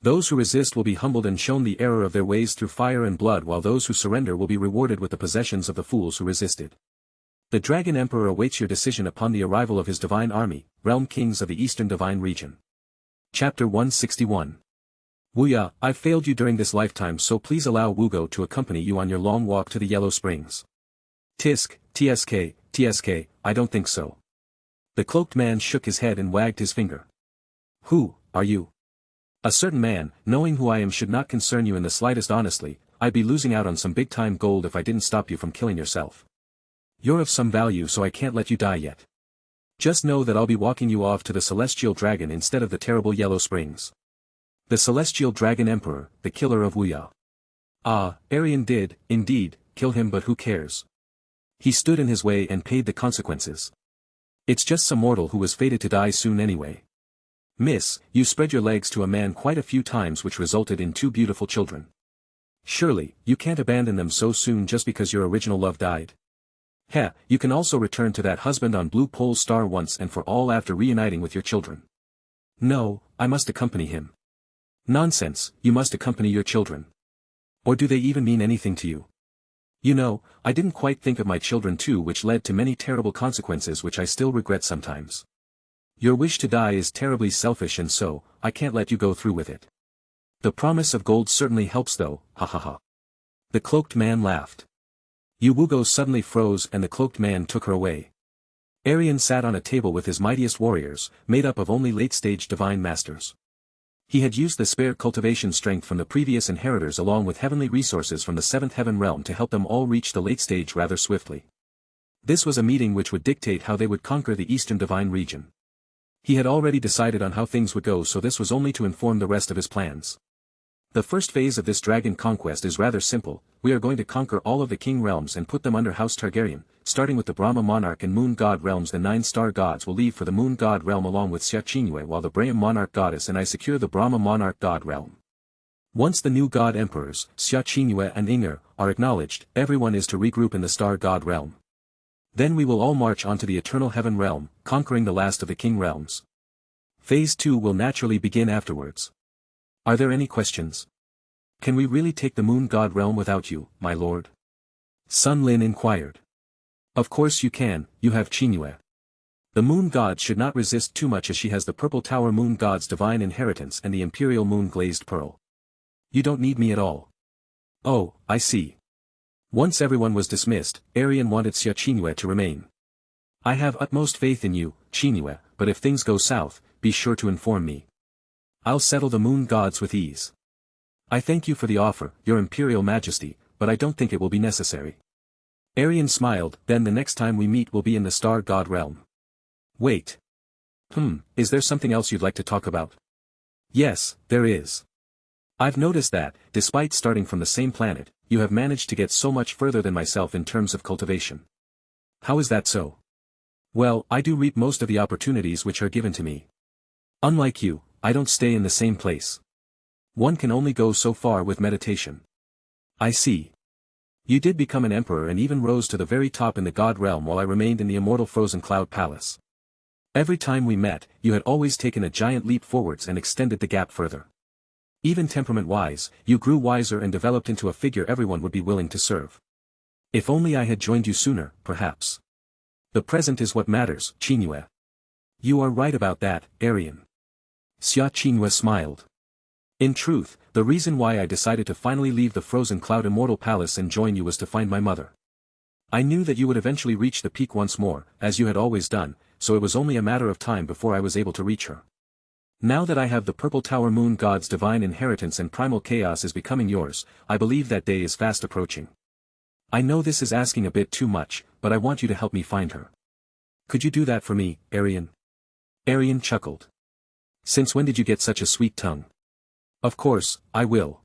Those who resist will be humbled and shown the error of their ways through fire and blood, while those who surrender will be rewarded with the possessions of the fools who resisted. The Dragon Emperor awaits your decision upon the arrival of his divine army, realm kings of the Eastern Divine region. Chapter 161. Wuya, I failed you during this lifetime, so please allow Wugo to accompany you on your long walk to the Yellow Springs. Tisk, TSK, I don't think so. The cloaked man shook his head and wagged his finger. Who are you? A certain man, knowing who I am should not concern you in the slightest. Honestly, I'd be losing out on some big-time gold if I didn't stop you from killing yourself. You're of some value, so I can't let you die yet. Just know that I'll be walking you off to the Celestial Dragon instead of the terrible Yellow Springs. The Celestial Dragon Emperor, the killer of Wuya. Ah, Aerion did, indeed, kill him, but who cares? He stood in his way and paid the consequences. It's just some mortal who was fated to die soon anyway. Miss, you spread your legs to a man quite a few times, which resulted in 2 beautiful children. Surely, you can't abandon them so soon just because your original love died. Heh, you can also return to that husband on Blue Pole Star once and for all after reuniting with your children. No, I must accompany him. Nonsense, you must accompany your children. Or do they even mean anything to you? You know, I didn't quite think of my children too, which led to many terrible consequences which I still regret sometimes. Your wish to die is terribly selfish, and so, I can't let you go through with it. The promise of gold certainly helps though, ha ha ha. The cloaked man laughed. Yuwugo suddenly froze and the cloaked man took her away. Aerion sat on a table with his mightiest warriors, made up of only late-stage divine masters. He had used the spare cultivation strength from the previous inheritors along with heavenly resources from the seventh heaven realm to help them all reach the late stage rather swiftly. This was a meeting which would dictate how they would conquer the eastern divine region. He had already decided on how things would go, so this was only to inform the rest of his plans. The first phase of this dragon conquest is rather simple. We are going to conquer all of the king realms and put them under House Targaryen, starting with the Brahma monarch and moon god realms. The 9-star gods will leave for the moon god realm along with Xia, while the Brahma monarch goddess and I secure the Brahma monarch god realm. Once the new god emperors, Xia and Inger, are acknowledged, everyone is to regroup in the star god realm. Then we will all march onto the eternal heaven realm, conquering the last of the king realms. Phase 2 will naturally begin afterwards. Are there any questions? Can we really take the moon god realm without you, my lord? Sun Lin inquired. Of course you can, you have Qingyue. The moon god should not resist too much as she has the purple tower moon god's divine inheritance and the imperial moon glazed pearl. You don't need me at all. Oh, I see. Once everyone was dismissed, Aerion wanted Xia to remain. I have utmost faith in you, Qingyue, but if things go south, be sure to inform me. I'll settle the moon gods with ease. I thank you for the offer, your imperial majesty, but I don't think it will be necessary. Aerion smiled. Then the next time we meet will be in the star god realm. Wait. Is there something else you'd like to talk about? Yes, there is. I've noticed that, despite starting from the same planet, you have managed to get so much further than myself in terms of cultivation. How is that so? Well, I do reap most of the opportunities which are given to me. Unlike you, I don't stay in the same place. One can only go so far with meditation. I see. You did become an emperor and even rose to the very top in the god realm while I remained in the immortal frozen cloud palace. Every time we met, you had always taken a giant leap forwards and extended the gap further. Even temperament-wise, you grew wiser and developed into a figure everyone would be willing to serve. If only I had joined you sooner, perhaps. The present is what matters, Qingyue. You are right about that, Aerion. Xia smiled. In truth, the reason why I decided to finally leave the frozen cloud immortal palace and join you was to find my mother. I knew that you would eventually reach the peak once more, as you had always done, so it was only a matter of time before I was able to reach her. Now that I have the purple tower moon god's divine inheritance and primal chaos is becoming yours, I believe that day is fast approaching. I know this is asking a bit too much, but I want you to help me find her. Could you do that for me, Aerion? Aerion chuckled. Since when did you get such a sweet tongue? Of course, I will.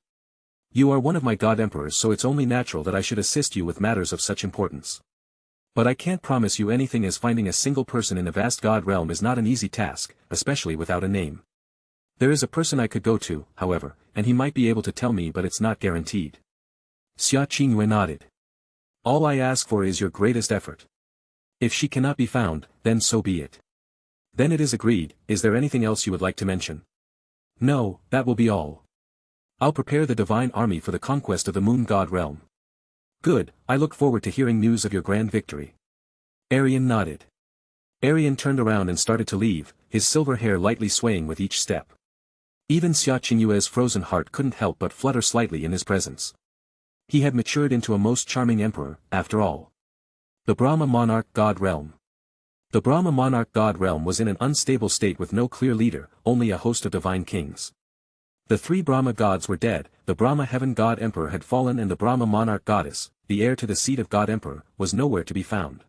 You are one of my god emperors, so it's only natural that I should assist you with matters of such importance. But I can't promise you anything, as finding a single person in a vast god realm is not an easy task, especially without a name. There is a person I could go to, however, and he might be able to tell me, but it's not guaranteed. Xia nodded. All I ask for is your greatest effort. If she cannot be found, then so be it. Then it is agreed. Is there anything else you would like to mention? No, that will be all. I'll prepare the divine army for the conquest of the moon god realm. Good, I look forward to hearing news of your grand victory. Aerion nodded. Aerion turned around and started to leave, his silver hair lightly swaying with each step. Even Xia frozen heart couldn't help but flutter slightly in his presence. He had matured into a most charming emperor, after all. The Brahma monarch god realm. The Brahma monarch god realm was in an unstable state with no clear leader, only a host of divine kings. The 3 Brahma gods were dead, the Brahma heaven god emperor had fallen, and the Brahma monarch goddess, the heir to the seat of god emperor, was nowhere to be found.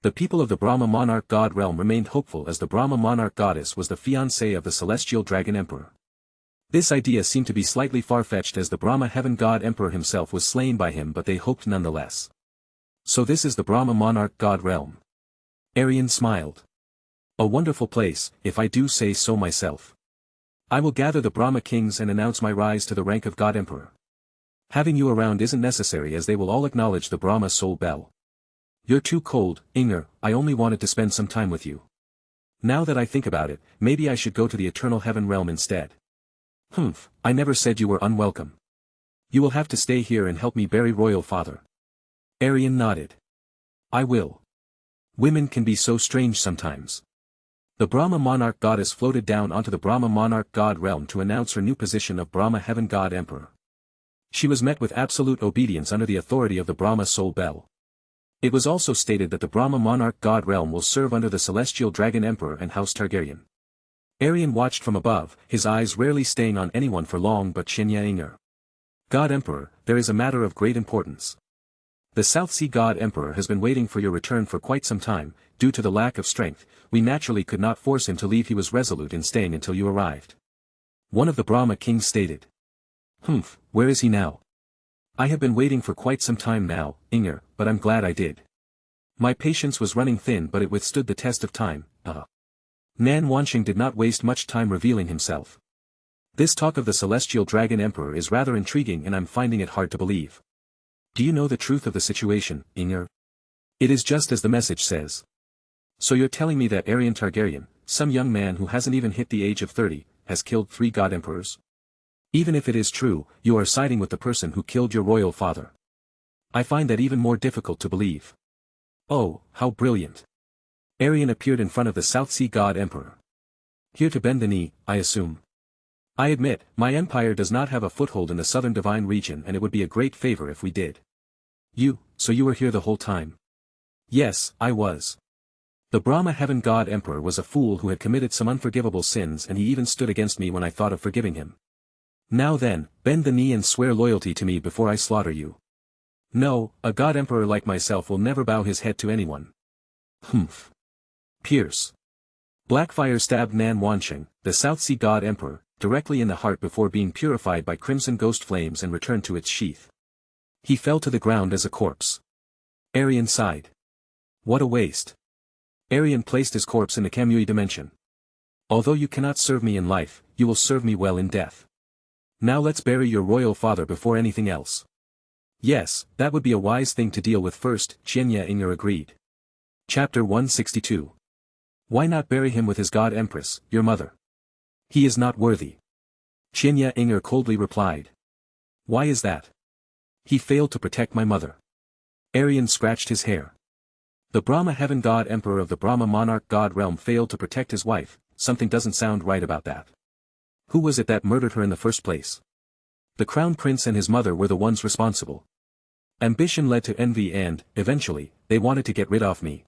The people of the Brahma monarch god realm remained hopeful, as the Brahma monarch goddess was the fiancée of the celestial dragon emperor. This idea seemed to be slightly far-fetched, as the Brahma heaven god emperor himself was slain by him, but they hoped nonetheless. So this is the Brahma monarch god realm. Aerion smiled. A wonderful place, if I do say so myself. I will gather the Brahma kings and announce my rise to the rank of god emperor. Having you around isn't necessary, as they will all acknowledge the Brahma soul bell. You're too cold, Inger. I only wanted to spend some time with you. Now that I think about it, maybe I should go to the eternal heaven realm instead. I never said you were unwelcome. You will have to stay here and help me bury royal father. Aerion nodded. I will. Women can be so strange sometimes. The Brahma monarch goddess floated down onto the Brahma monarch god realm to announce her new position of Brahma heaven god emperor. She was met with absolute obedience under the authority of the Brahma soul bell. It was also stated that the Brahma monarch god realm will serve under the celestial dragon emperor and House Targaryen. Aerion watched from above, his eyes rarely staying on anyone for long but Tgthegood. God Emperor, there is a matter of great importance. The South Sea God Emperor has been waiting for your return for quite some time. Due to the lack of strength, we naturally could not force him to leave. He was resolute in staying until you arrived. One of the Brahma kings stated. Where is he now? I have been waiting for quite some time now, Inger, but I'm glad I did. My patience was running thin but it withstood the test of time. Nan Wansheng did not waste much time revealing himself. This talk of the Celestial Dragon Emperor is rather intriguing and I'm finding it hard to believe. Do you know the truth of the situation, Inger? It is just as the message says. So you're telling me that Aerion Targaryen, some young man who hasn't even hit the age of 30, has killed 3 god emperors? Even if it is true, you are siding with the person who killed your royal father. I find that even more difficult to believe. Oh, how brilliant. Aerion appeared in front of the South Sea God Emperor. Here to bend the knee, I assume. I admit, my empire does not have a foothold in the southern divine region and it would be a great favor if we did. So you were here the whole time? Yes, I was. The Brahma heaven god emperor was a fool who had committed some unforgivable sins and he even stood against me when I thought of forgiving him. Now then, bend the knee and swear loyalty to me before I slaughter you. No, a god emperor like myself will never bow his head to anyone. Pierce. Blackfire stabbed Nan Wansheng, the South Sea god emperor, directly in the heart before being purified by crimson ghost flames and returned to its sheath. He fell to the ground as a corpse. Aerion sighed. What a waste. Aerion placed his corpse in the Kamui dimension. Although you cannot serve me in life, you will serve me well in death. Now let's bury your royal father before anything else. Yes, that would be a wise thing to deal with first, Tgthegood agreed. Chapter 162. Why not bury him with his god empress, your mother? He is not worthy. Tgthegood coldly replied. Why is that? He failed to protect my mother. Aerion scratched his hair. The Brahma heaven god emperor of the Brahma monarch god realm failed to protect his wife. Something doesn't sound right about that. Who was it that murdered her in the first place? The crown prince and his mother were the ones responsible. Ambition led to envy and, eventually, they wanted to get rid of me.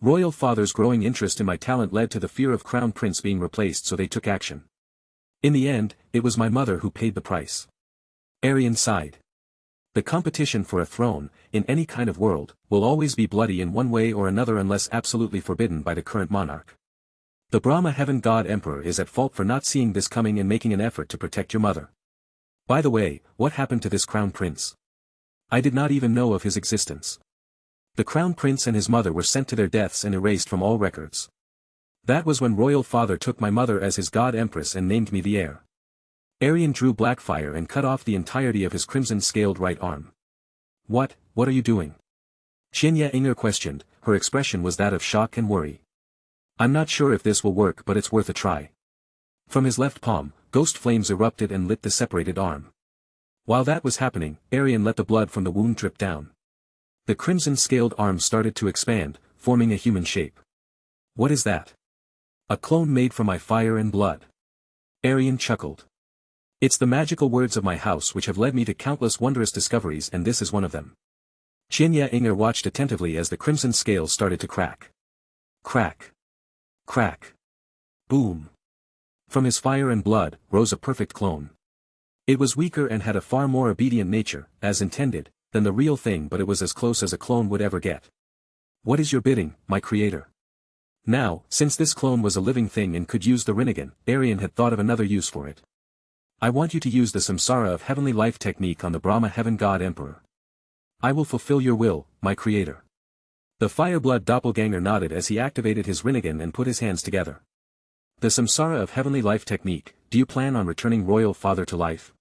Royal father's growing interest in my talent led to the fear of crown prince being replaced, so they took action. In the end, it was my mother who paid the price. Aerion sighed. The competition for a throne, in any kind of world, will always be bloody in one way or another unless absolutely forbidden by the current monarch. The Brahma heaven god emperor is at fault for not seeing this coming and making an effort to protect your mother. By the way, what happened to this crown prince? I did not even know of his existence. The crown prince and his mother were sent to their deaths and erased from all records. That was when royal father took my mother as his god empress and named me the heir. Aerion drew Blackfire and cut off the entirety of his crimson-scaled right arm. What are you doing? Tgthegood questioned, her expression was that of shock and worry. I'm not sure if this will work but it's worth a try. From his left palm, ghost flames erupted and lit the separated arm. While that was happening, Aerion let the blood from the wound drip down. The crimson-scaled arm started to expand, forming a human shape. What is that? A clone made from my fire and blood. Aerion chuckled. It's the magical words of my house which have led me to countless wondrous discoveries and this is one of them. Tgthegood watched attentively as the crimson scales started to crack. Crack. Crack. Boom. From his fire and blood, rose a perfect clone. It was weaker and had a far more obedient nature, as intended, than the real thing, but it was as close as a clone would ever get. What is your bidding, my creator? Now, since this clone was a living thing and could use the Rinnegan, Aerion had thought of another use for it. I want you to use the Samsara of Heavenly Life technique on the Brahma Heaven God Emperor. I will fulfill your will, my creator. The Fireblood doppelganger nodded as he activated his Rinnegan and put his hands together. The Samsara of Heavenly Life technique, do you plan on returning Royal Father to life?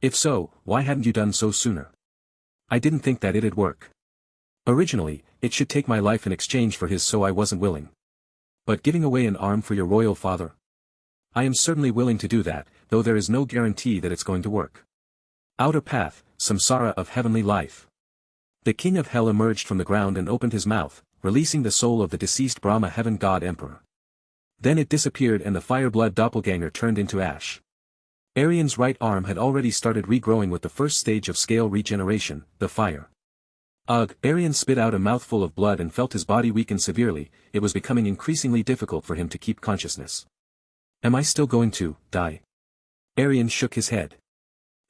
If so, why hadn't you done so sooner? I didn't think that it'd work. Originally, it should take my life in exchange for his, so I wasn't willing. But giving away an arm for your Royal Father? I am certainly willing to do that, though there is no guarantee that it's going to work. Outer path, samsara of heavenly life. The king of hell emerged from the ground and opened his mouth, releasing the soul of the deceased Brahma heaven god emperor. Then it disappeared and the fire-blood doppelganger turned into ash. Aerion's right arm had already started regrowing with the first stage of scale regeneration, the fire. Ugh! Aerion spit out a mouthful of blood and felt his body weaken severely. It was becoming increasingly difficult for him to keep consciousness. Am I still going to die? Aerion shook his head.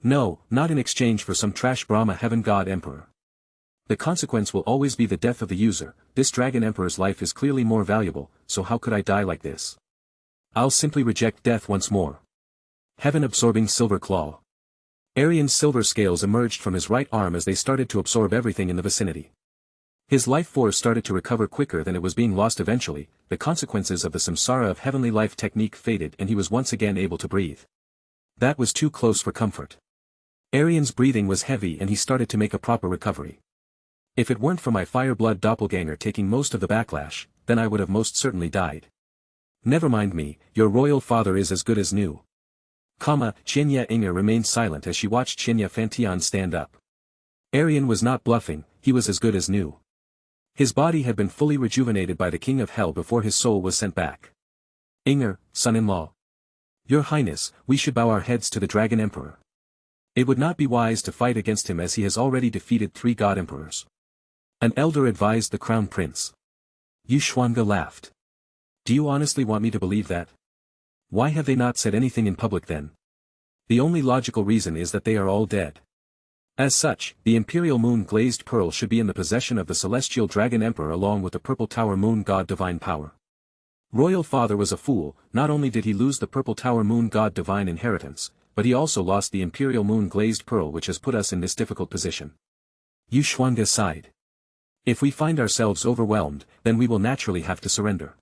No, not in exchange for some trash Brahma heaven god emperor. The consequence will always be the death of the user. This dragon emperor's life is clearly more valuable, so how could I die like this? I'll simply reject death once more. Heaven-absorbing silver claw. Aerion's silver scales emerged from his right arm as they started to absorb everything in the vicinity. His life force started to recover quicker than it was being lost eventually. The consequences of the samsara of heavenly life technique faded and he was once again able to breathe. That was too close for comfort. Aerion's breathing was heavy and he started to make a proper recovery. If it weren't for my fire-blood doppelganger taking most of the backlash, then I would have most certainly died. Never mind me, your royal father is as good as new. Qinya Inga remained silent as she watched Qinya Fantion stand up. Aerion was not bluffing, he was as good as new. His body had been fully rejuvenated by the king of hell before his soul was sent back. Inger, son-in-law. Your Highness, we should bow our heads to the Dragon Emperor. It would not be wise to fight against him as he has already defeated 3 god emperors. An elder advised the crown prince. Yu Xuanga laughed. Do you honestly want me to believe that? Why have they not said anything in public then? The only logical reason is that they are all dead. As such, the Imperial Moon Glazed Pearl should be in the possession of the Celestial Dragon Emperor along with the Purple Tower Moon God Divine Power. Royal Father was a fool. Not only did he lose the Purple Tower Moon God Divine Inheritance, but he also lost the Imperial Moon Glazed Pearl which has put us in this difficult position. Yu Xuanga sighed. If we find ourselves overwhelmed, then we will naturally have to surrender.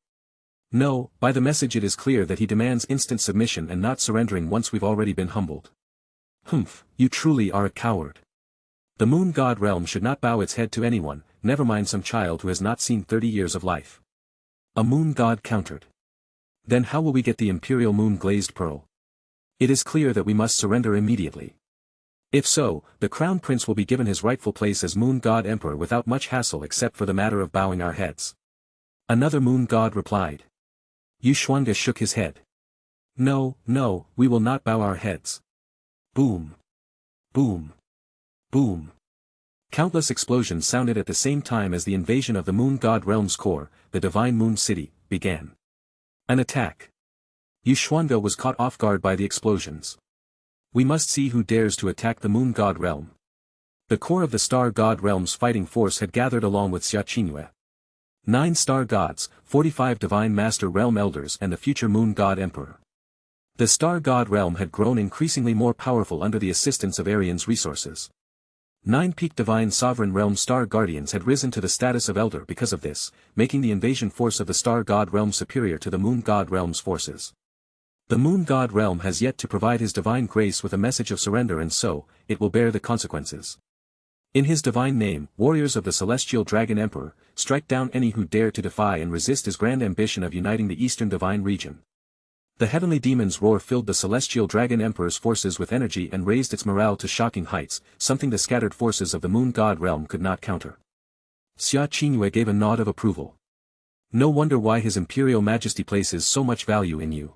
No, by the message it is clear that he demands instant submission and not surrendering once we've already been humbled. Humph, you truly are a coward. The Moon God realm should not bow its head to anyone, never mind some child who has not seen 30 years of life. A Moon God countered. Then how will we get the Imperial Moon Glazed Pearl? It is clear that we must surrender immediately. If so, the Crown Prince will be given his rightful place as Moon God Emperor without much hassle except for the matter of bowing our heads. Another Moon God replied. Yu Xuanga shook his head. No, no, we will not bow our heads. Boom. Boom. Boom. Countless explosions sounded at the same time as the invasion of the Moon God Realm's core, the Divine Moon City, began. An attack. Yu Xuanga was caught off guard by the explosions. We must see who dares to attack the Moon God Realm. The core of the Star God Realm's fighting force had gathered along with Xia Qingyue. 9 Star Gods, 45 Divine Master Realm Elders and the future Moon God Emperor. The Star God Realm had grown increasingly more powerful under the assistance of Aerion's resources. 9 Peak Divine Sovereign Realm Star Guardians had risen to the status of Elder because of this, making the invasion force of the Star God Realm superior to the Moon God Realm's forces. The Moon God Realm has yet to provide his divine grace with a message of surrender and so, it will bear the consequences. In his divine name, warriors of the Celestial Dragon Emperor, strike down any who dare to defy and resist his grand ambition of uniting the Eastern Divine Region. The heavenly demon's roar filled the Celestial Dragon Emperor's forces with energy and raised its morale to shocking heights, something the scattered forces of the Moon God Realm could not counter. Xia Qingyue gave a nod of approval. No wonder why His Imperial Majesty places so much value in you.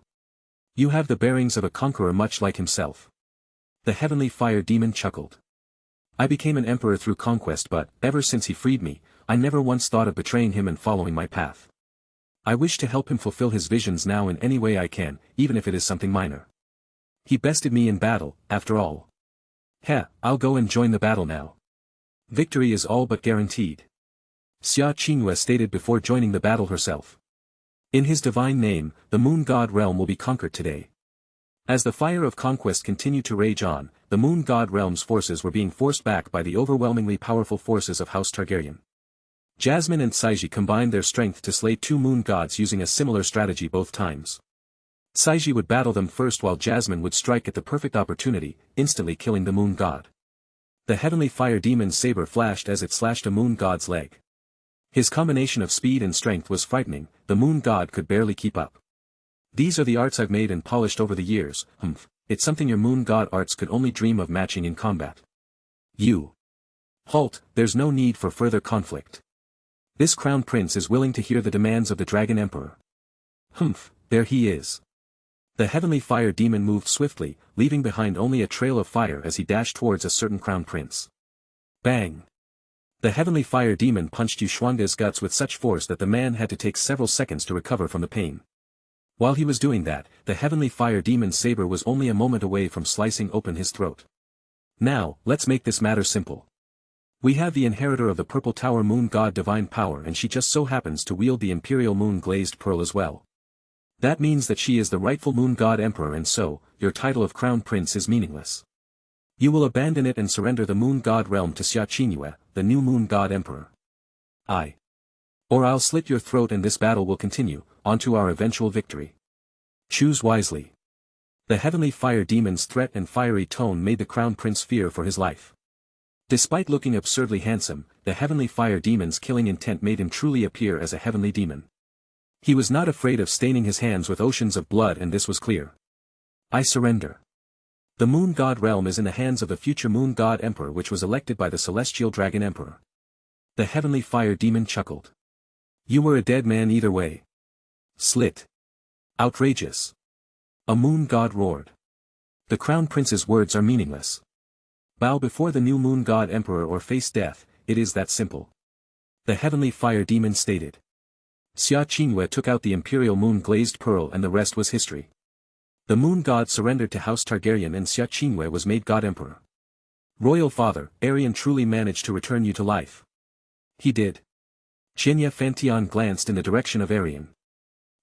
You have the bearings of a conqueror much like himself. The heavenly fire demon chuckled. I became an emperor through conquest but, ever since he freed me, I never once thought of betraying him and following my path. I wish to help him fulfill his visions now in any way I can, even if it is something minor. He bested me in battle, after all. I'll go and join the battle now. Victory is all but guaranteed. Xia Qingyue stated before joining the battle herself. In his divine name, the Moon God Realm will be conquered today. As the fire of conquest continued to rage on, the Moon God Realm's forces were being forced back by the overwhelmingly powerful forces of House Targaryen. Jasmine and Saiji combined their strength to slay 2 moon gods using a similar strategy both times. Saiji would battle them first while Jasmine would strike at the perfect opportunity, instantly killing the moon god. The heavenly fire demon's saber flashed as it slashed a moon god's leg. His combination of speed and strength was frightening, the moon god could barely keep up. These are the arts I've made and polished over the years, it's something your moon god arts could only dream of matching in combat. You. Halt, there's no need for further conflict. This crown prince is willing to hear the demands of the Dragon Emperor. Humph, there he is. The heavenly fire demon moved swiftly, leaving behind only a trail of fire as he dashed towards a certain crown prince. Bang! The heavenly fire demon punched Yushwanga's guts with such force that the man had to take several seconds to recover from the pain. While he was doing that, the heavenly fire demon's saber was only a moment away from slicing open his throat. Now, let's make this matter simple. We have the inheritor of the Purple Tower moon god divine power, and she just so happens to wield the imperial moon glazed pearl as well. That means that she is the rightful moon god emperor, and so, your title of crown prince is meaningless. You will abandon it and surrender the moon god realm to Xia Qingyue, the new moon god emperor. Or I'll slit your throat and this battle will continue, on to our eventual victory. Choose wisely. The heavenly fire demon's threat and fiery tone made the crown prince fear for his life. Despite looking absurdly handsome, the heavenly fire demon's killing intent made him truly appear as a heavenly demon. He was not afraid of staining his hands with oceans of blood, and this was clear. I surrender. The moon god realm is in the hands of the future moon god emperor, which was elected by the celestial dragon emperor. The heavenly fire demon chuckled. You were a dead man either way. Slit. Outrageous. A moon god roared. The crown prince's words are meaningless. Bow before the new moon god emperor or face death, it is that simple. The heavenly fire demon stated. Xia Qingyue took out the imperial moon glazed pearl and the rest was history. The moon god surrendered to House Targaryen and Xia Qingyue was made god emperor. Royal father, Aerion truly managed to return you to life. He did. Xinya Fantian glanced in the direction of Aerion.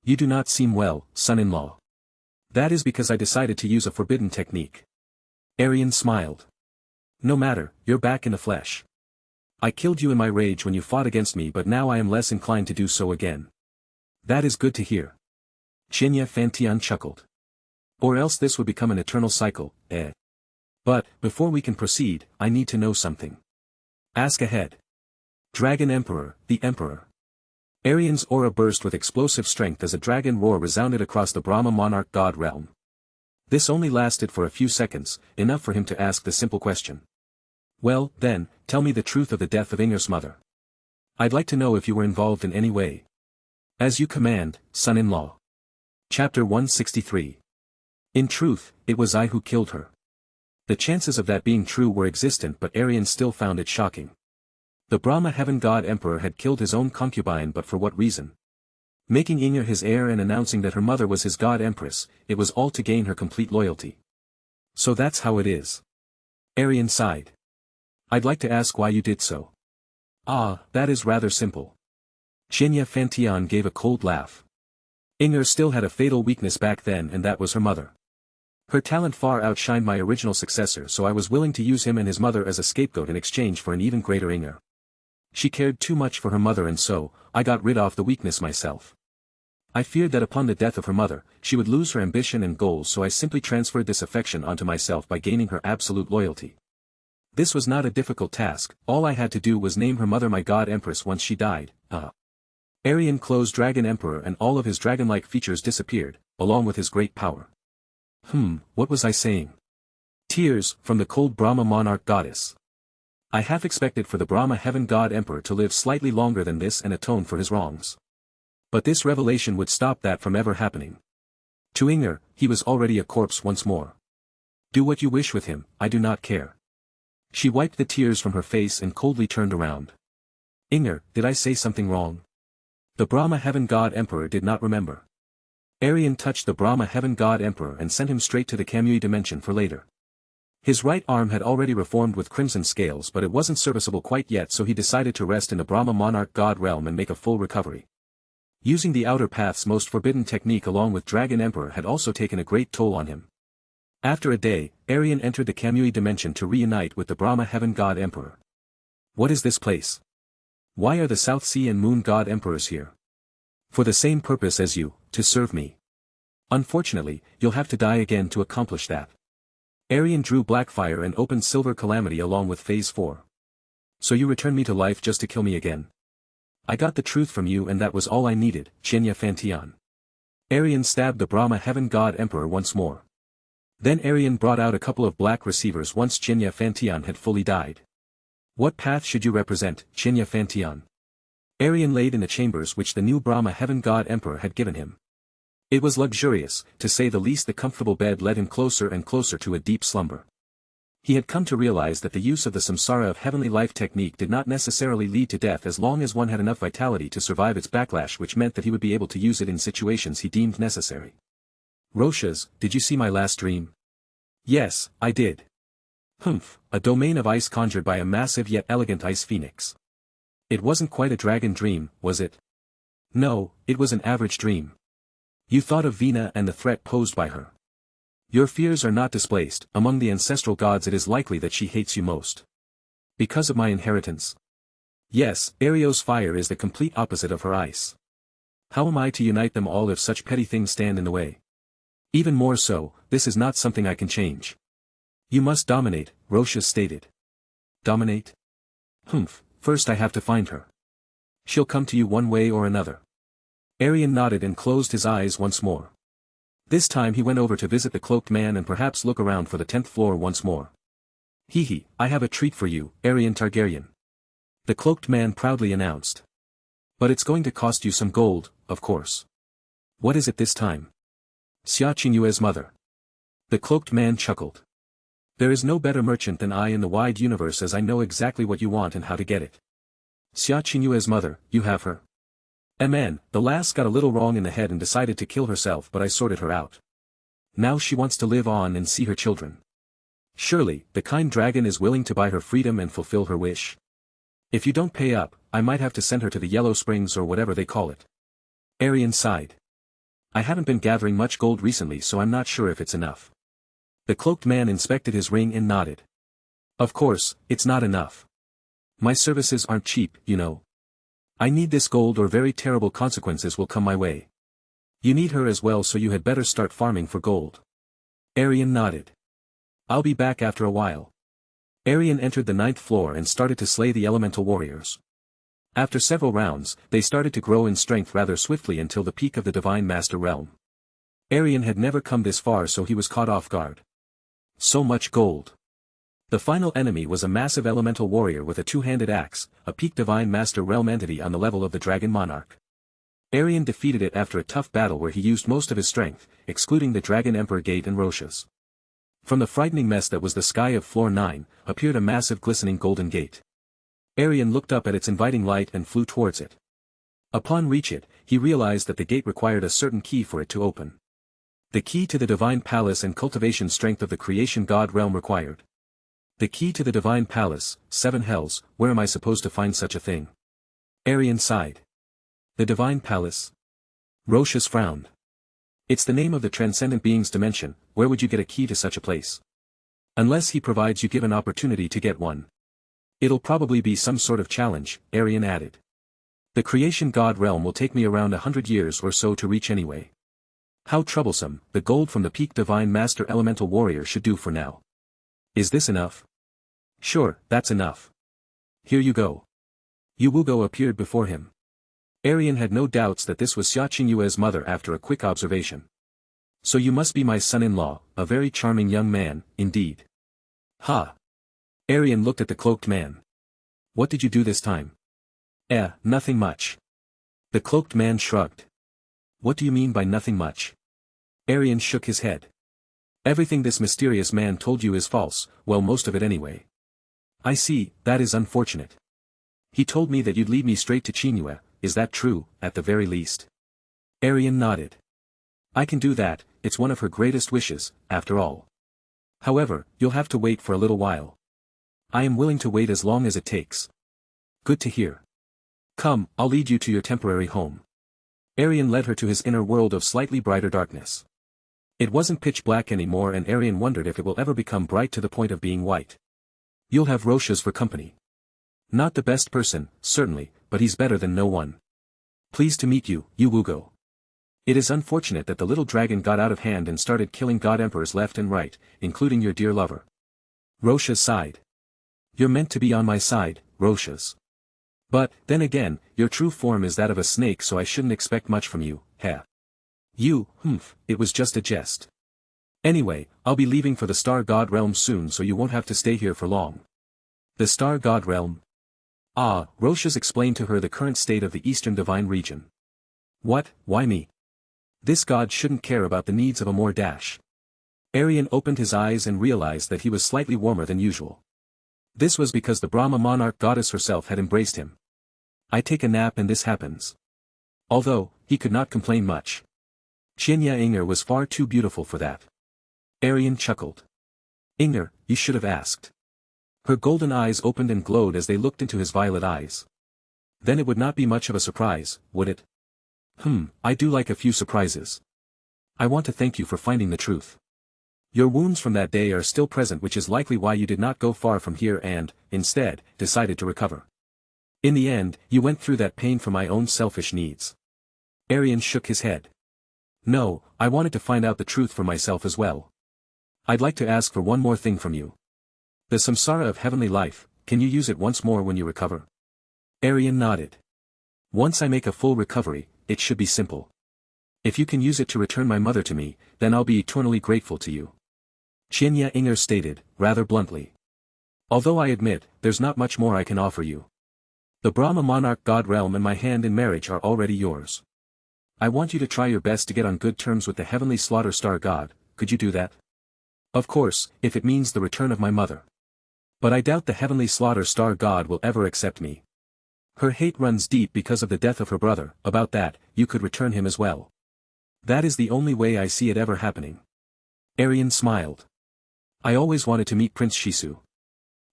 You do not seem well, son-in-law. That is because I decided to use a forbidden technique. Aerion smiled. No matter, you're back in the flesh. I killed you in my rage when you fought against me, but now I am less inclined to do so again. That is good to hear. Xinya Fantian chuckled. Or else this would become an eternal cycle, eh? But, before we can proceed, I need to know something. Ask ahead. Dragon Emperor, the Emperor. Aerion's aura burst with explosive strength as a dragon roar resounded across the Brahma monarch god realm. This only lasted for a few seconds, enough for him to ask the simple question. Well, then, tell me the truth of the death of Inger's mother. I'd like to know if you were involved in any way. As you command, son-in-law. Chapter 163. In truth, it was I who killed her. The chances of that being true were existent, but Aerion still found it shocking. The Brahma Heaven God Emperor had killed his own concubine, but for what reason? Making Inger his heir and announcing that her mother was his god empress, it was all to gain her complete loyalty. So that's how it is. Aerion sighed. I'd like to ask why you did so. Ah, that is rather simple. Xinya Fantian gave a cold laugh. Inger still had a fatal weakness back then, and that was her mother. Her talent far outshined my original successor, so I was willing to use him and his mother as a scapegoat in exchange for an even greater Inger. She cared too much for her mother, and so, I got rid of the weakness myself. I feared that upon the death of her mother, she would lose her ambition and goals, so I simply transferred this affection onto myself by gaining her absolute loyalty. This was not a difficult task, all I had to do was name her mother my god empress once she died. Aerion closed Dragon Emperor and all of his dragon-like features disappeared, along with his great power. What was I saying? Tears, from the cold Brahma monarch goddess. I half expected for the Brahma Heaven God Emperor to live slightly longer than this and atone for his wrongs. But this revelation would stop that from ever happening. To Inger, he was already a corpse once more. Do what you wish with him, I do not care. She wiped the tears from her face and coldly turned around. Inger, did I say something wrong? The Brahma Heaven God Emperor did not remember. Aerion touched the Brahma Heaven God Emperor and sent him straight to the Kamui dimension for later. His right arm had already reformed with crimson scales, but it wasn't serviceable quite yet, so he decided to rest in the Brahma Monarch God realm and make a full recovery. Using the Outer Path's most forbidden technique along with Dragon Emperor had also taken a great toll on him. After a day, Aerion entered the Kamui dimension to reunite with the Brahma Heaven God Emperor. What is this place? Why are the South Sea and Moon God Emperors here? For the same purpose as you, to serve me. Unfortunately, you'll have to die again to accomplish that. Aerion drew Blackfire and opened Silver Calamity along with Phase 4. So you return me to life just to kill me again? I got the truth from you and that was all I needed, Xinya Fantian. Aerion stabbed the Brahma Heaven God Emperor once more. Then Aerion brought out a couple of black receivers once Tgthegood had fully died. What path should you represent, Tgthegood? Aerion laid in the chambers which the new Brahma heaven god emperor had given him. It was luxurious, to say the least. The comfortable bed led him closer and closer to a deep slumber. He had come to realize that the use of the samsara of heavenly life technique did not necessarily lead to death as long as one had enough vitality to survive its backlash, which meant that he would be able to use it in situations he deemed necessary. Roshas, did you see my last dream? Yes, I did. Humph, a domain of ice conjured by a massive yet elegant ice phoenix. It wasn't quite a dragon dream, was it? No, it was an average dream. You thought of Vina and the threat posed by her. Your fears are not displaced. Among the ancestral gods it is likely that she hates you most. Because of my inheritance? Yes, Aerion's fire is the complete opposite of her ice. How am I to unite them all if such petty things stand in the way? Even more so, this is not something I can change. You must dominate, Roshas stated. Dominate? Humph, first I have to find her. She'll come to you one way or another. Aerion nodded and closed his eyes once more. This time he went over to visit the cloaked man and perhaps look around for the 10th floor once more. Hee, I have a treat for you, Rhaegar Targaryen. The cloaked man proudly announced. But it's going to cost you some gold, of course. What is it this time? Xia Qingyue's mother. The cloaked man chuckled. There is no better merchant than I in the wide universe, as I know exactly what you want and how to get it. Xia Qingyue's mother, you have her? Man, the lass got a little wrong in the head and decided to kill herself, but I sorted her out. Now she wants to live on and see her children. Surely, the kind dragon is willing to buy her freedom and fulfill her wish. If you don't pay up, I might have to send her to the Yellow Springs or whatever they call it. Aerion sighed. I haven't been gathering much gold recently, so I'm not sure if it's enough. The cloaked man inspected his ring and nodded. Of course, it's not enough. My services aren't cheap, you know. I need this gold or very terrible consequences will come my way. You need her as well, so you had better start farming for gold. Aerion nodded. I'll be back after a while. Aerion entered the 9th floor and started to slay the elemental warriors. After several rounds, they started to grow in strength rather swiftly until the peak of the Divine Master realm. Aerion had never come this far, so he was caught off guard. So much gold. The final enemy was a massive elemental warrior with a two-handed axe, a peak Divine Master realm entity on the level of the Dragon Monarch. Aerion defeated it after a tough battle where he used most of his strength, excluding the Dragon Emperor Gate and Roshas. From the frightening mess that was the sky of floor 9, appeared a massive glistening golden gate. Aerion looked up at its inviting light and flew towards it. Upon reach it, he realized that the gate required a certain key for it to open. The key to the Divine Palace and cultivation strength of the Creation God realm required. The key to the Divine Palace, 7 hells, where am I supposed to find such a thing? Aerion sighed. The Divine Palace? Roshas frowned. It's the name of the transcendent being's dimension. Where would you get a key to such a place? Unless he provides you give an opportunity to get one. It'll probably be some sort of challenge, Aerion added. The Creation God realm will take me around 100 years or so to reach anyway. How troublesome. The gold from the peak Divine Master Elemental Warrior should do for now. Is this enough? Sure, that's enough. Here you go. Yuwugo appeared before him. Aerion had no doubts that this was Xia Qingyue's mother after a quick observation. So you must be my son-in-law, a very charming young man, indeed. Ha! Aerion looked at the cloaked man. What did you do this time? Nothing much. The cloaked man shrugged. What do you mean by nothing much? Aerion shook his head. Everything this mysterious man told you is false, well, most of it anyway. I see, that is unfortunate. He told me that you'd lead me straight to Qingyue. Is that true, at the very least? Aerion nodded. I can do that, it's one of her greatest wishes, after all. However, you'll have to wait for a little while. I am willing to wait as long as it takes. Good to hear. Come, I'll lead you to your temporary home. Aerion led her to his inner world of slightly brighter darkness. It wasn't pitch black anymore, and Aerion wondered if it will ever become bright to the point of being white. You'll have Roshas for company. Not the best person, certainly, but he's better than no one. Pleased to meet you, Yuwugo. It is unfortunate that the little dragon got out of hand and started killing god emperors left and right, including your dear lover. Roshas sighed. You're meant to be on my side, Roshas. But, then again, your true form is that of a snake, so I shouldn't expect much from you, heh. It was just a jest. Anyway, I'll be leaving for the Star God realm soon, so you won't have to stay here for long. The Star God realm? Ah, Roshas explained to her the current state of the Eastern Divine region. What, why me? This god shouldn't care about the needs of a more dash. Aerion opened his eyes and realized that he was slightly warmer than usual. This was because the Brahma monarch goddess herself had embraced him. I take a nap and this happens. Although, he could not complain much. Qianya Inger was far too beautiful for that. Aerion chuckled. Inger, you should have asked. Her golden eyes opened and glowed as they looked into his violet eyes. Then it would not be much of a surprise, would it? I do like a few surprises. I want to thank you for finding the truth. Your wounds from that day are still present, which is likely why you did not go far from here and, instead, decided to recover. In the end, you went through that pain for my own selfish needs. Aerion shook his head. No, I wanted to find out the truth for myself as well. I'd like to ask for one more thing from you. The samsara of heavenly life, can you use it once more when you recover? Aerion nodded. Once I make a full recovery, it should be simple. If you can use it to return my mother to me, then I'll be eternally grateful to you. Qianya Inger stated, rather bluntly. Although I admit, there's not much more I can offer you. The Brahma monarch god realm and my hand in marriage are already yours. I want you to try your best to get on good terms with the heavenly slaughter star god. Could you do that? Of course, if it means the return of my mother. But I doubt the heavenly slaughter star god will ever accept me. Her hate runs deep because of the death of her brother. About that, you could return him as well. That is the only way I see it ever happening. Aerion smiled. I always wanted to meet Prince Shisu.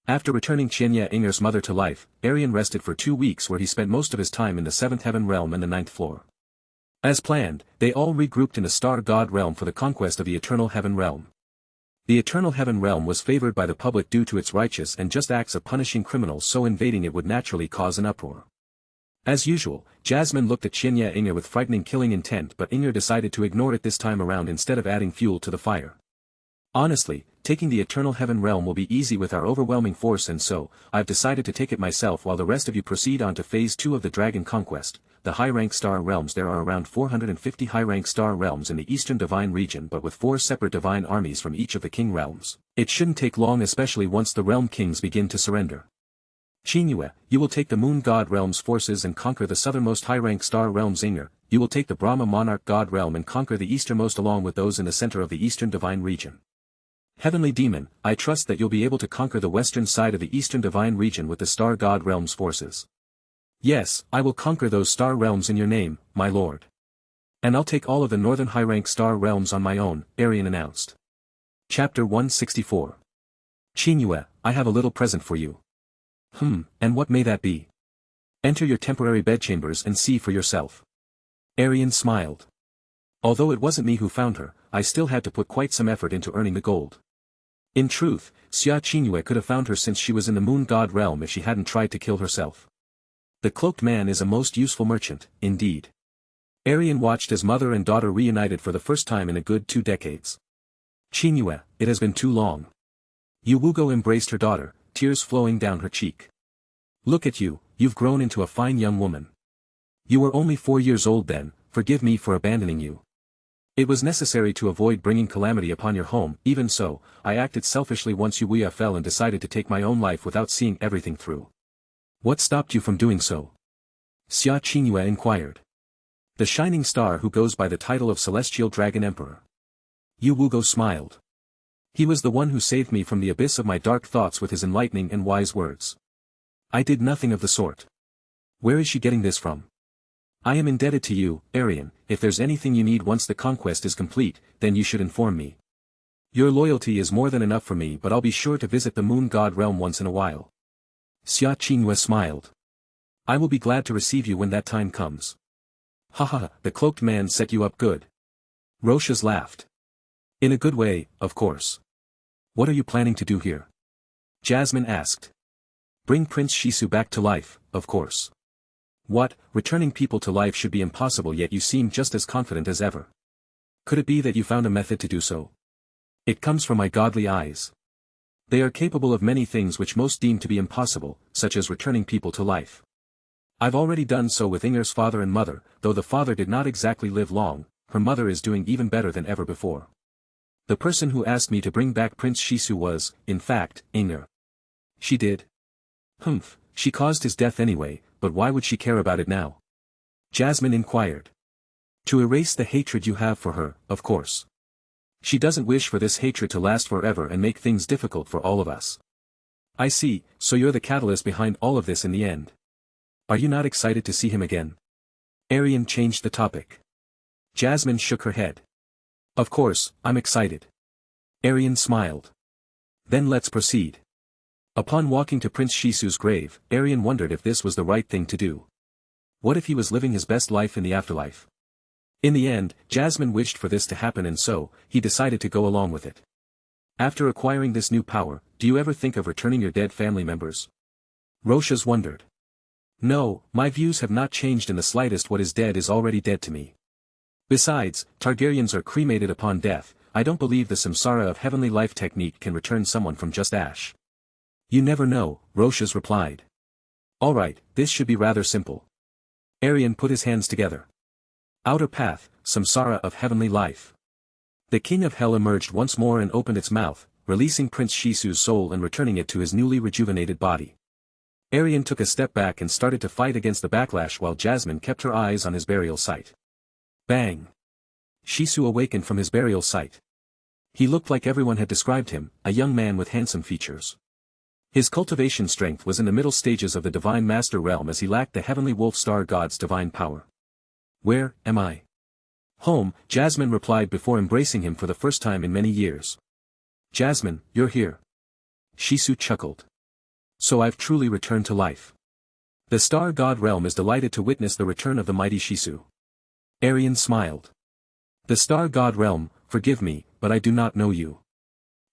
After returning Qianya Inger's mother to life, Aerion rested for 2 weeks, where he spent most of his time in the 7th heaven realm and the 9th floor. As planned, they all regrouped in the Star God realm for the conquest of the Eternal Heaven realm. The Eternal Heaven realm was favored by the public due to its righteous and just acts of punishing criminals, so invading it would naturally cause an uproar. As usual, Jasmine looked at Qianya Inger with frightening killing intent, but Inger decided to ignore it this time around instead of adding fuel to the fire. Honestly, taking the Eternal Heaven realm will be easy with our overwhelming force, and so, I've decided to take it myself while the rest of you proceed on to Phase 2 of the Dragon Conquest. The high-rank star realms. There are around 450 high-rank star realms in the Eastern Divine region, but with 4 separate divine armies from each of the king realms. It shouldn't take long, especially once the realm kings begin to surrender. Qianya, you will take the Moon God realm's forces and conquer the southernmost high-rank star realms. Inger, you will take the Brahma Monarch God realm and conquer the easternmost along with those in the center of the Eastern Divine region. Heavenly Demon, I trust that you'll be able to conquer the western side of the Eastern Divine region with the Star God realm's forces. Yes, I will conquer those star realms in your name, my lord. And I'll take all of the northern high-rank star realms on my own, Aerion announced. Chapter 164. Qianya, I have a little present for you. And what may that be? Enter your temporary bedchambers and see for yourself. Aerion smiled. Although it wasn't me who found her, I still had to put quite some effort into earning the gold. In truth, Qianya could have found her since she was in the Moon God realm if she hadn't tried to kill herself. The cloaked man is a most useful merchant, indeed. Aerion watched as mother and daughter reunited for the first time in a good 2 decades. Qianya, it has been too long. Yuwugo embraced her daughter, tears flowing down her cheek. Look at you, you've grown into a fine young woman. You were only 4 years old then, forgive me for abandoning you. It was necessary to avoid bringing calamity upon your home. Even so, I acted selfishly once Yuwuya fell and decided to take my own life without seeing everything through. What stopped you from doing so? Qianya inquired. The shining star who goes by the title of Celestial Dragon Emperor. Yuwugo smiled. He was the one who saved me from the abyss of my dark thoughts with his enlightening and wise words. I did nothing of the sort. Where is she getting this from? I am indebted to you, Aerion. If there's anything you need once the conquest is complete, then you should inform me. Your loyalty is more than enough for me, but I'll be sure to visit the Moon God realm once in a while. Qianya smiled. I will be glad to receive you when that time comes. Haha, the cloaked man set you up good. Roshas laughed. In a good way, of course. What are you planning to do here? Jasmine asked. Bring Prince Shisu back to life, of course. What, returning people to life should be impossible, yet you seem just as confident as ever. Could it be that you found a method to do so? It comes from my godly eyes. They are capable of many things which most deem to be impossible, such as returning people to life. I've already done so with Inger's father and mother, though the father did not exactly live long. Her mother is doing even better than ever before. The person who asked me to bring back Prince Shisu was, in fact, Anger. She did? Humph, she caused his death anyway, but why would she care about it now? Jasmine inquired. To erase the hatred you have for her, of course. She doesn't wish for this hatred to last forever and make things difficult for all of us. I see, so you're the catalyst behind all of this in the end. Are you not excited to see him again? Aerion changed the topic. Jasmine shook her head. Of course, I'm excited. Aerion smiled. Then let's proceed. Upon walking to Prince Shisu's grave, Aerion wondered if this was the right thing to do. What if he was living his best life in the afterlife? In the end, Jasmine wished for this to happen and so, he decided to go along with it. After acquiring this new power, do you ever think of returning your dead family members? Roshas wondered. No, my views have not changed in the slightest. What is dead is already dead to me. Besides, Targaryens are cremated upon death. I don't believe the samsara of heavenly life technique can return someone from just ash. You never know, Roshas replied. Alright, this should be rather simple. Aerion put his hands together. Outer path, samsara of heavenly life. The king of hell emerged once more and opened its mouth, releasing Prince Shisu's soul and returning it to his newly rejuvenated body. Aerion took a step back and started to fight against the backlash while Jasmine kept her eyes on his burial site. Bang! Shisu awakened from his burial site. He looked like everyone had described him, a young man with handsome features. His cultivation strength was in the middle stages of the Divine Master realm as he lacked the heavenly wolf star god's divine power. Where am I? Home, Jasmine replied before embracing him for the first time in many years. Jasmine, you're here. Shisu chuckled. So I've truly returned to life. The star god realm is delighted to witness the return of the mighty Shisu. Aerion smiled. The star god realm, forgive me, but I do not know you.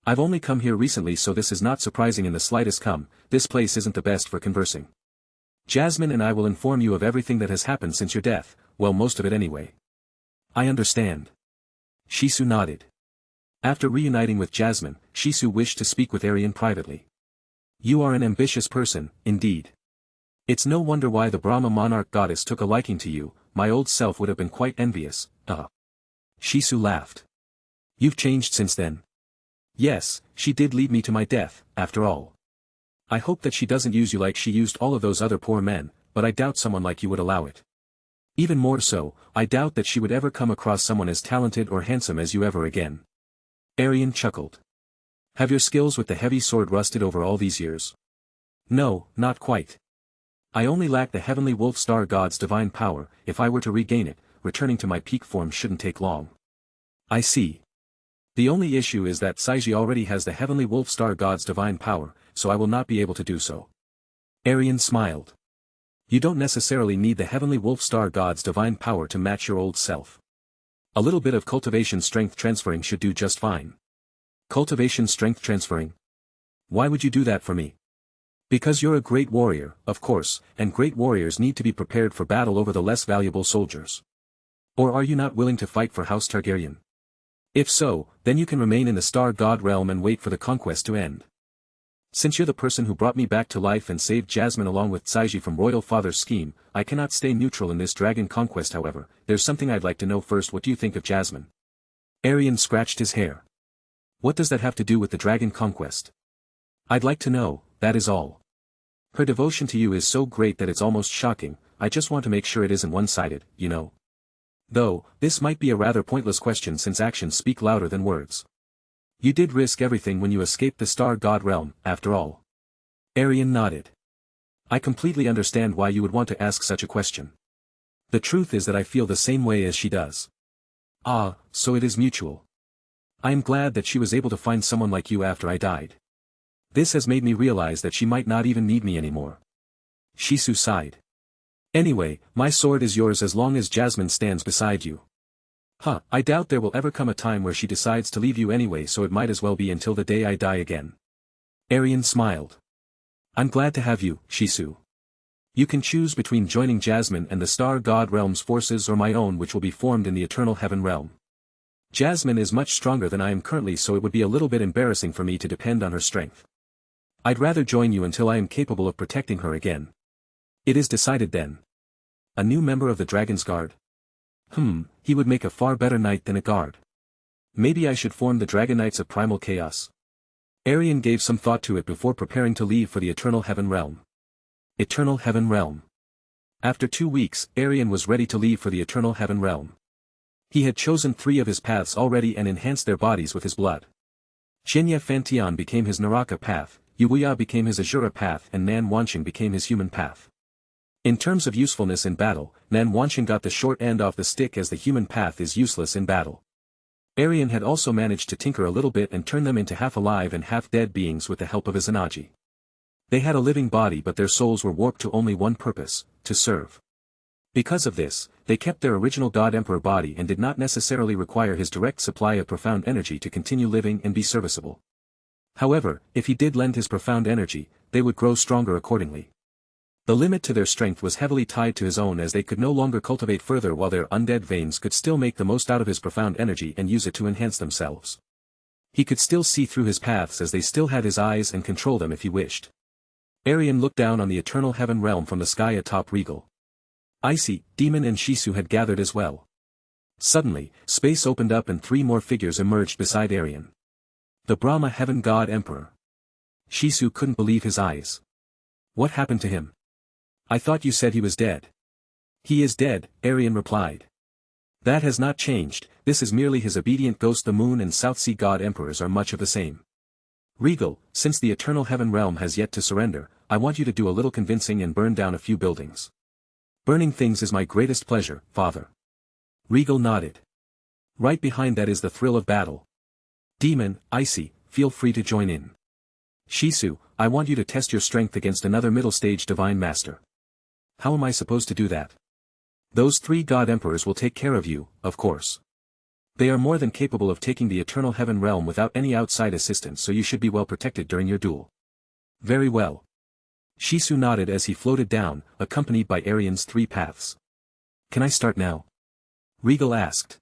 I've only come here recently so this is not surprising in the slightest. This place isn't the best for conversing. Jasmine and I will inform you of everything that has happened since your death, well most of it anyway. I understand. Shisu nodded. After reuniting with Jasmine, Shisu wished to speak with Aerion privately. You are an ambitious person, indeed. It's no wonder why the Brahma monarch goddess took a liking to you, my old self would have been quite envious, Shisu laughed. You've changed since then. Yes, she did lead me to my death, after all. I hope that she doesn't use you like she used all of those other poor men, but I doubt someone like you would allow it. Even more so, I doubt that she would ever come across someone as talented or handsome as you ever again. Aerion chuckled. Have your skills with the heavy sword rusted over all these years? No, not quite. I only lack the heavenly wolf star god's divine power. If I were to regain it, returning to my peak form shouldn't take long. I see. The only issue is that Saiji already has the heavenly wolf star god's divine power, so I will not be able to do so. Aerion smiled. You don't necessarily need the heavenly wolf star god's divine power to match your old self. A little bit of cultivation strength transferring should do just fine. Cultivation strength transferring? Why would you do that for me? Because you're a great warrior, of course, and great warriors need to be prepared for battle over the less valuable soldiers. Or are you not willing to fight for House Targaryen? If so, then you can remain in the star god realm and wait for the conquest to end. Since you're the person who brought me back to life and saved Jasmine along with Saiji from Royal Father's scheme, I cannot stay neutral in this dragon conquest. However, there's something I'd like to know first. What do you think of Jasmine? Aerion scratched his hair. What does that have to do with the dragon conquest? I'd like to know, that is all. Her devotion to you is so great that it's almost shocking. I just want to make sure it isn't one-sided, you know. Though, this might be a rather pointless question since actions speak louder than words. You did risk everything when you escaped the star god realm, after all. Aerion nodded. I completely understand why you would want to ask such a question. The truth is that I feel the same way as she does. Ah, so it is mutual. I am glad that she was able to find someone like you after I died. This has made me realize that she might not even need me anymore. Shisu sighed. Anyway, my sword is yours as long as Jasmine stands beside you. I doubt there will ever come a time where she decides to leave you anyway, so it might as well be until the day I die again. Aerion smiled. I'm glad to have you, Shisu. You can choose between joining Jasmine and the Star God Realm's forces or my own, which will be formed in the Eternal Heaven Realm. Jasmine is much stronger than I am currently, so it would be a little bit embarrassing for me to depend on her strength. I'd rather join you until I am capable of protecting her again. It is decided then. A new member of the Dragon's Guard? He would make a far better knight than a guard. Maybe I should form the Dragon Knights of Primal Chaos. Aerion gave some thought to it before preparing to leave for the Eternal Heaven Realm. Eternal Heaven Realm. After 2 weeks, Aerion was ready to leave for the Eternal Heaven Realm. He had chosen 3 of his paths already and enhanced their bodies with his blood. Jinya Fantian became his Naraka path, Yuya became his Azura path and Nan Wanqing became his human path. In terms of usefulness in battle, Nan Wanqing got the short end off the stick as the human path is useless in battle. Aerion had also managed to tinker a little bit and turn them into half-alive and half-dead beings with the help of his Anaji. They had a living body but their souls were warped to only one purpose, to serve. Because of this, they kept their original God Emperor body and did not necessarily require his direct supply of profound energy to continue living and be serviceable. However, if he did lend his profound energy, they would grow stronger accordingly. The limit to their strength was heavily tied to his own as they could no longer cultivate further while their undead veins could still make the most out of his profound energy and use it to enhance themselves. He could still see through his paths as they still had his eyes and control them if he wished. Aerion looked down on the Eternal Heaven Realm from the sky atop Rhaegar. Icy, Demon and Shisu had gathered as well. Suddenly, space opened up and 3 more figures emerged beside Aerion. The Brahma Heaven God Emperor. Shisu couldn't believe his eyes. What happened to him? I thought you said he was dead. He is dead, Aerion replied. That has not changed, this is merely his obedient ghost. The Moon and South Sea God Emperors are much of the same. Rhaegar, since the Eternal Heaven Realm has yet to surrender, I want you to do a little convincing and burn down a few buildings. Burning things is my greatest pleasure, father. Rhaegar nodded. Right behind that is the thrill of battle. Demon, Icy, feel free to join in. Shisu, I want you to test your strength against another middle stage divine master. How am I supposed to do that? Those 3 God Emperors will take care of you, of course. They are more than capable of taking the Eternal Heaven Realm without any outside assistance, so you should be well protected during your duel. Very well. Shisu nodded as he floated down, accompanied by Aerion's 3 paths. Can I start now? Rhaegar asked.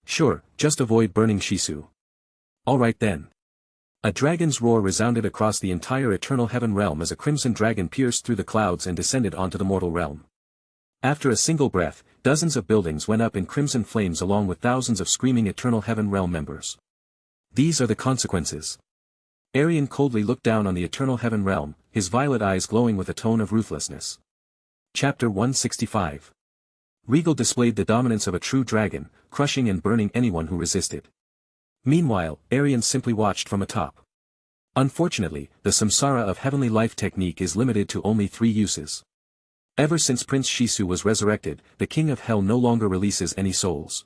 Sure, just avoid burning Shisu. Alright then. A dragon's roar resounded across the entire Eternal Heaven Realm as a crimson dragon pierced through the clouds and descended onto the mortal realm. After a single breath, dozens of buildings went up in crimson flames along with thousands of screaming Eternal Heaven Realm members. These are the consequences. Aerion coldly looked down on the Eternal Heaven Realm, his violet eyes glowing with a tone of ruthlessness. Chapter 165. Rhaegar displayed the dominance of a true dragon, crushing and burning anyone who resisted. Meanwhile, Aerion simply watched from atop. Unfortunately, the Samsara of Heavenly Life technique is limited to only 3 uses. Ever since Prince Shisu was resurrected, the King of Hell no longer releases any souls.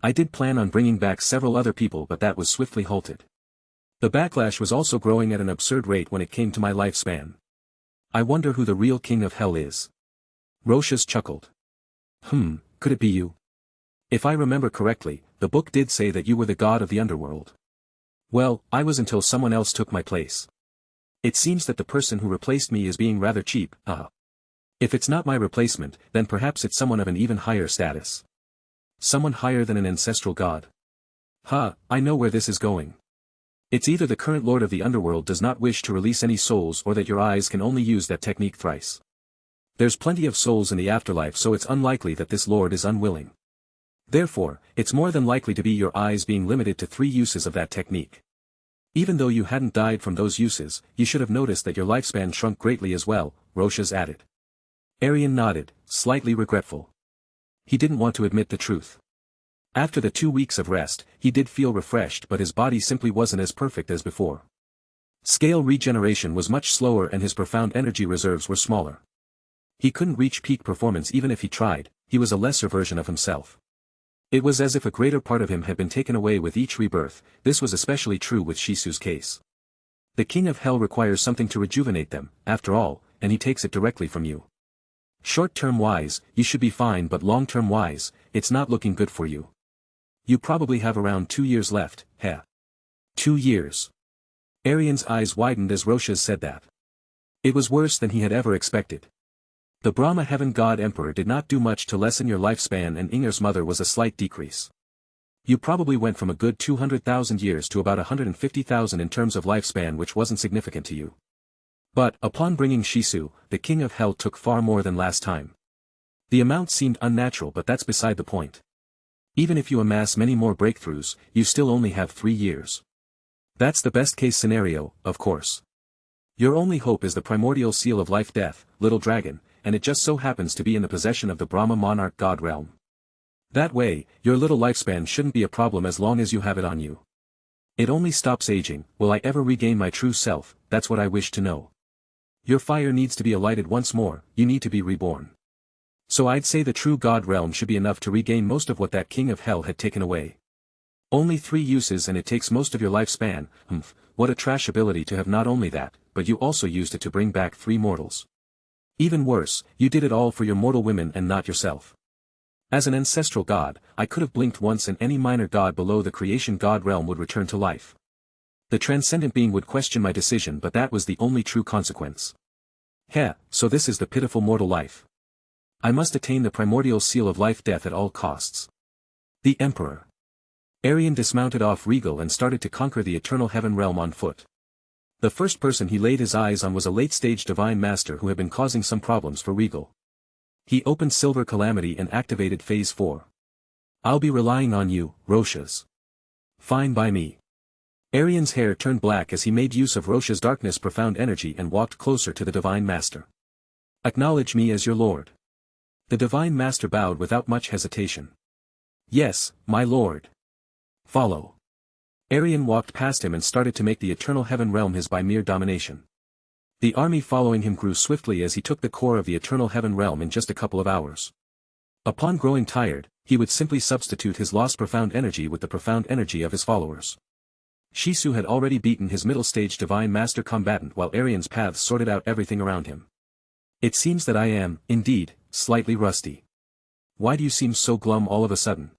I did plan on bringing back several other people but that was swiftly halted. The backlash was also growing at an absurd rate when it came to my lifespan. I wonder who the real King of Hell is. Roshas chuckled. Could it be you? If I remember correctly, the book did say that you were the god of the underworld. Well, I was until someone else took my place. It seems that the person who replaced me is being rather cheap, If it's not my replacement, then perhaps it's someone of an even higher status. Someone higher than an ancestral god. I know where this is going. It's either the current lord of the underworld does not wish to release any souls or that your eyes can only use that technique thrice. There's plenty of souls in the afterlife, so it's unlikely that this lord is unwilling. Therefore, it's more than likely to be your eyes being limited to 3 uses of that technique. Even though you hadn't died from those uses, you should have noticed that your lifespan shrunk greatly as well, Roshas added. Aerion nodded, slightly regretful. He didn't want to admit the truth. After the 2 weeks of rest, he did feel refreshed but his body simply wasn't as perfect as before. Scale regeneration was much slower and his profound energy reserves were smaller. He couldn't reach peak performance even if he tried, he was a lesser version of himself. It was as if a greater part of him had been taken away with each rebirth. This was especially true with Shisu's case. The King of Hell requires something to rejuvenate them, after all, and he takes it directly from you. Short-term wise, you should be fine, but long-term wise, it's not looking good for you. You probably have around 2 years left, 2 years. Aerion's eyes widened as Roshas said that. It was worse than he had ever expected. The Brahma Heaven God Emperor did not do much to lessen your lifespan and Inger's mother was a slight decrease. You probably went from a good 200,000 years to about 150,000 in terms of lifespan, which wasn't significant to you. But, upon bringing Shisu, the King of Hell took far more than last time. The amount seemed unnatural, but that's beside the point. Even if you amass many more breakthroughs, you still only have 3 years. That's the best case scenario, of course. Your only hope is the primordial seal of life-death, little dragon, and it just so happens to be in the possession of the Brahma monarch god realm. That way, your little lifespan shouldn't be a problem as long as you have it on you. It only stops aging. Will I ever regain my true self? That's what I wish to know. Your fire needs to be alighted once more, you need to be reborn. So I'd say the true god realm should be enough to regain most of what that king of hell had taken away. Only 3 uses and it takes most of your lifespan. What a trash ability to have. Not only that, but you also used it to bring back 3 mortals. Even worse, you did it all for your mortal women and not yourself. As an ancestral god, I could have blinked once and any minor god below the creation god realm would return to life. The transcendent being would question my decision, but that was the only true consequence. So this is the pitiful mortal life. I must attain the primordial seal of life-death at all costs. The Emperor. Aerion dismounted off Rhaegar and started to conquer the eternal heaven realm on foot. The first person he laid his eyes on was a late-stage divine master who had been causing some problems for Rhaegar. He opened Silver Calamity and activated Phase 4. I'll be relying on you, Roshas. Fine by me. Aerion's hair turned black as he made use of Rosh's darkness profound energy and walked closer to the divine master. Acknowledge me as your lord. The divine master bowed without much hesitation. Yes, my lord. Follow. Aerion walked past him and started to make the eternal heaven realm his by mere domination. The army following him grew swiftly as he took the core of the eternal heaven realm in just a couple of hours. Upon growing tired, he would simply substitute his lost profound energy with the profound energy of his followers. Shisu had already beaten his middle-stage divine master combatant while Aerion's paths sorted out everything around him. It seems that I am, indeed, slightly rusty. Why do you seem so glum all of a sudden?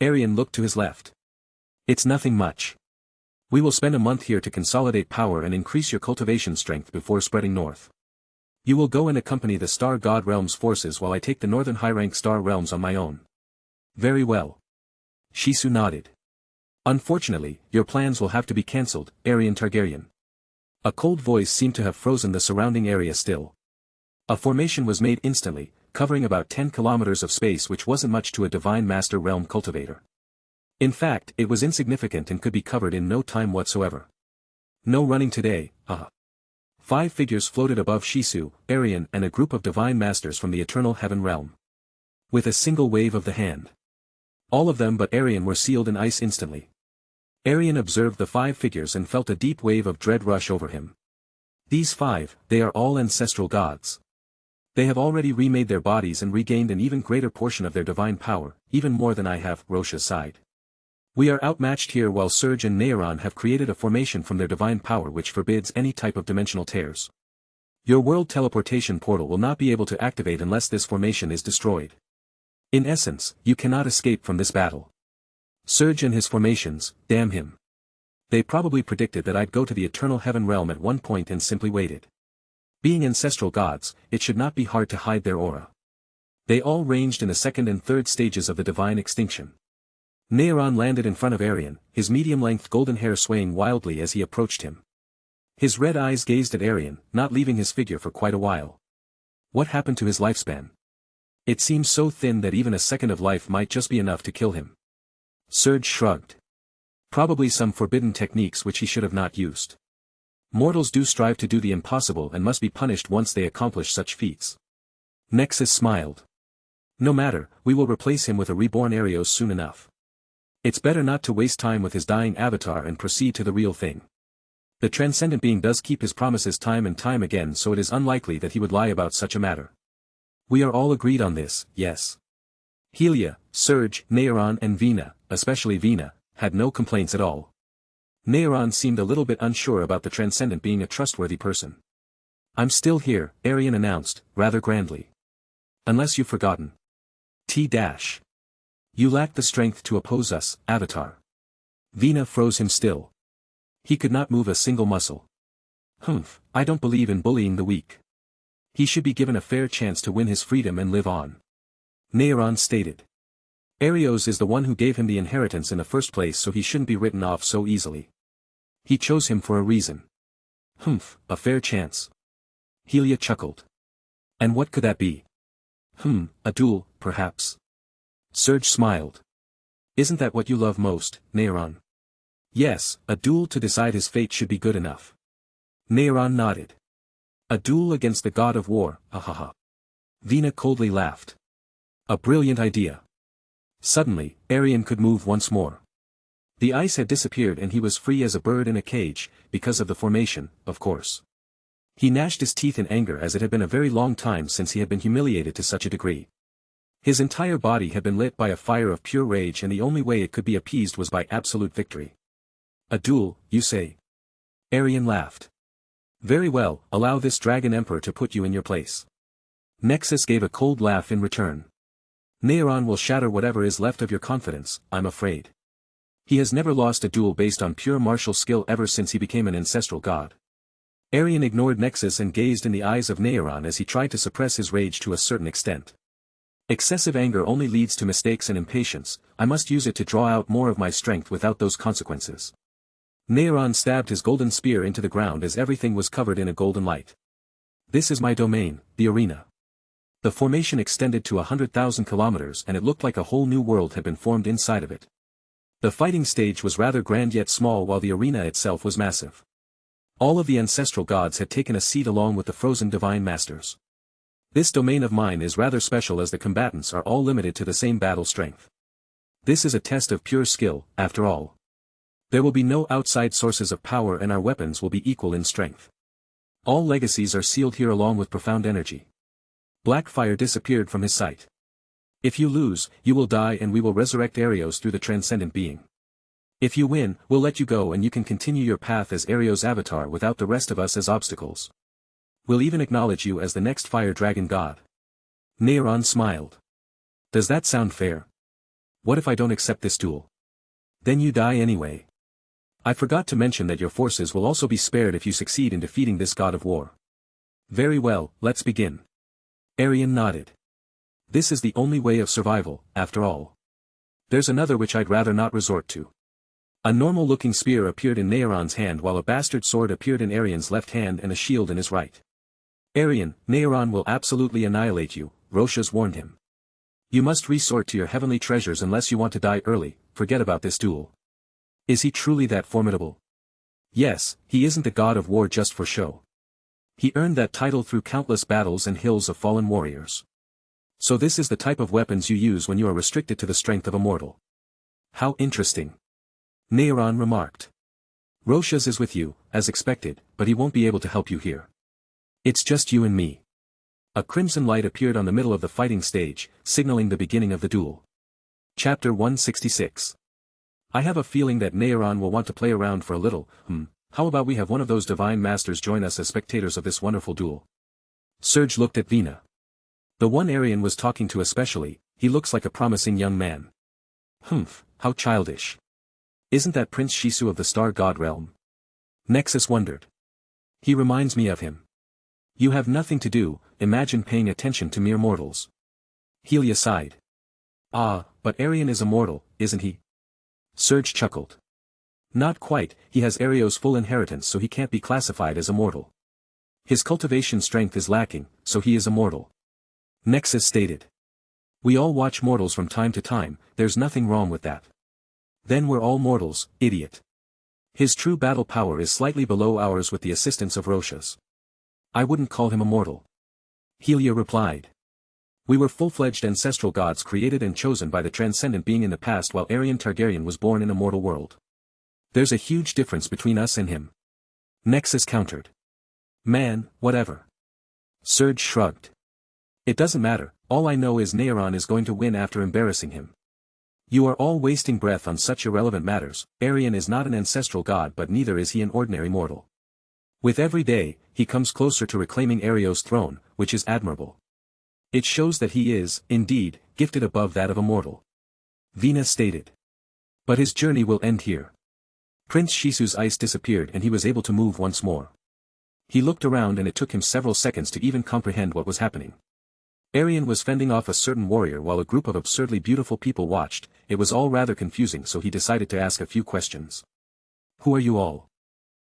Aerion looked to his left. It's nothing much. We will spend a month here to consolidate power and increase your cultivation strength before spreading north. You will go and accompany the Star God Realm's forces while I take the northern high-rank Star Realms on my own. Very well. Shisu nodded. Unfortunately, your plans will have to be cancelled, Rhaegar Targaryen. A cold voice seemed to have frozen the surrounding area still. A formation was made instantly, covering about 10 kilometers of space, which wasn't much to a divine master realm cultivator. In fact, it was insignificant and could be covered in no time whatsoever. No running today, 5 figures floated above Shisu, Aerion and a group of divine masters from the eternal heaven realm. With a single wave of the hand. All of them but Aerion were sealed in ice instantly. Aerion observed the 5 figures and felt a deep wave of dread rush over him. These 5, they are all ancestral gods. They have already remade their bodies and regained an even greater portion of their divine power, even more than I have, Roshas sighed. We are outmatched here while Surge and Aerion have created a formation from their divine power which forbids any type of dimensional tears. Your world teleportation portal will not be able to activate unless this formation is destroyed. In essence, you cannot escape from this battle. Surge and his formations, damn him. They probably predicted that I'd go to the eternal heaven realm at one point and simply waited. Being ancestral gods, it should not be hard to hide their aura. They all ranged in the second and third stages of the divine extinction. Aerion landed in front of Aerion, his medium-length golden hair swaying wildly as he approached him. His red eyes gazed at Aerion, not leaving his figure for quite a while. What happened to his lifespan? It seems so thin that even a second of life might just be enough to kill him. Surge shrugged. Probably some forbidden techniques which he should have not used. Mortals do strive to do the impossible and must be punished once they accomplish such feats. Nexus smiled. No matter, we will replace him with a reborn Arios soon enough. It's better not to waste time with his dying avatar and proceed to the real thing. The transcendent being does keep his promises time and time again, so it is unlikely that he would lie about such a matter. We are all agreed on this, yes. Helia, Surge, Aerion and Vina, especially Vina, had no complaints at all. Aerion seemed a little bit unsure about the transcendent being a trustworthy person. I'm still here, Aerion announced, rather grandly. Unless you've forgotten. You lack the strength to oppose us, Avatar. Vina froze him still. He could not move a single muscle. I don't believe in bullying the weak. He should be given a fair chance to win his freedom and live on. Aerion stated. Arios is the one who gave him the inheritance in the first place, so he shouldn't be written off so easily. He chose him for a reason. A fair chance. Helia chuckled. And what could that be? A duel, perhaps. Surge smiled. Isn't that what you love most, Aerion? Yes, a duel to decide his fate should be good enough. Aerion nodded. A duel against the god of war, ahaha. Vina coldly laughed. A brilliant idea. Suddenly, Aerion could move once more. The ice had disappeared and he was free as a bird in a cage, because of the formation, of course. He gnashed his teeth in anger as it had been a very long time since he had been humiliated to such a degree. His entire body had been lit by a fire of pure rage and the only way it could be appeased was by absolute victory. A duel, you say? Aerion laughed. Very well, allow this dragon emperor to put you in your place. Nexus gave a cold laugh in return. Aerion will shatter whatever is left of your confidence, I'm afraid. He has never lost a duel based on pure martial skill ever since he became an ancestral god. Aerion ignored Nexus and gazed in the eyes of Aerion as he tried to suppress his rage to a certain extent. Excessive anger only leads to mistakes and impatience, I must use it to draw out more of my strength without those consequences. Aerion stabbed his golden spear into the ground as everything was covered in a golden light. This is my domain, the arena. The formation extended to 100,000 kilometers and it looked like a whole new world had been formed inside of it. The fighting stage was rather grand yet small while the arena itself was massive. All of the ancestral gods had taken a seat along with the frozen divine masters. This domain of mine is rather special as the combatants are all limited to the same battle strength. This is a test of pure skill, after all. There will be no outside sources of power and our weapons will be equal in strength. All legacies are sealed here along with profound energy. Blackfire disappeared from his sight. If you lose, you will die and we will resurrect Aerios through the transcendent being. If you win, we'll let you go and you can continue your path as Aerios' avatar without the rest of us as obstacles. We'll even acknowledge you as the next fire dragon god. Aerion smiled. Does that sound fair? What if I don't accept this duel? Then you die anyway. I forgot to mention that your forces will also be spared if you succeed in defeating this god of war. Very well, let's begin. Aerion nodded. This is the only way of survival, after all. There's another which I'd rather not resort to. A normal-looking spear appeared in Aerion's hand while a bastard sword appeared in Aerion's left hand and a shield in his right. Aerion, Aerion will absolutely annihilate you, Roshas warned him. You must resort to your heavenly treasures unless you want to die early, forget about this duel. Is he truly that formidable? Yes, he isn't the god of war just for show. He earned that title through countless battles and hills of fallen warriors. So this is the type of weapons you use when you are restricted to the strength of a mortal. How interesting. Aerion remarked. Roshas is with you, as expected, but he won't be able to help you here. It's just you and me. A crimson light appeared on the middle of the fighting stage, signaling the beginning of the duel. Chapter 166. I have a feeling that Aerion will want to play around for a little, how about we have one of those divine masters join us as spectators of this wonderful duel? Serge looked at Vina. The one Aerion was talking to especially, he looks like a promising young man. How childish. Isn't that Prince Shisu of the Star God realm? Nexus wondered. He reminds me of him. You have nothing to do, imagine paying attention to mere mortals. Helia sighed. Ah, but Aerion is a mortal, isn't he? Serge chuckled. Not quite, he has Aerios' full inheritance so he can't be classified as a mortal. His cultivation strength is lacking, so he is a mortal. Nexus stated. We all watch mortals from time to time, there's nothing wrong with that. Then we're all mortals, idiot. His true battle power is slightly below ours with the assistance of Roshas. I wouldn't call him a mortal. Helia replied. We were full-fledged ancestral gods created and chosen by the transcendent being in the past while Rhaegar Targaryen was born in a mortal world. There's a huge difference between us and him. Nexus countered. Man, whatever. Serge shrugged. It doesn't matter, all I know is Aerion is going to win after embarrassing him. You are all wasting breath on such irrelevant matters. Aerion is not an ancestral god but neither is he an ordinary mortal. With every day, he comes closer to reclaiming Aerios' throne, which is admirable. It shows that he is, indeed, gifted above that of a mortal. Vina stated. But his journey will end here. Prince Shisu's ice disappeared and he was able to move once more. He looked around and it took him several seconds to even comprehend what was happening. Aerion was fending off a certain warrior while a group of absurdly beautiful people watched. It was all rather confusing so he decided to ask a few questions. Who are you all?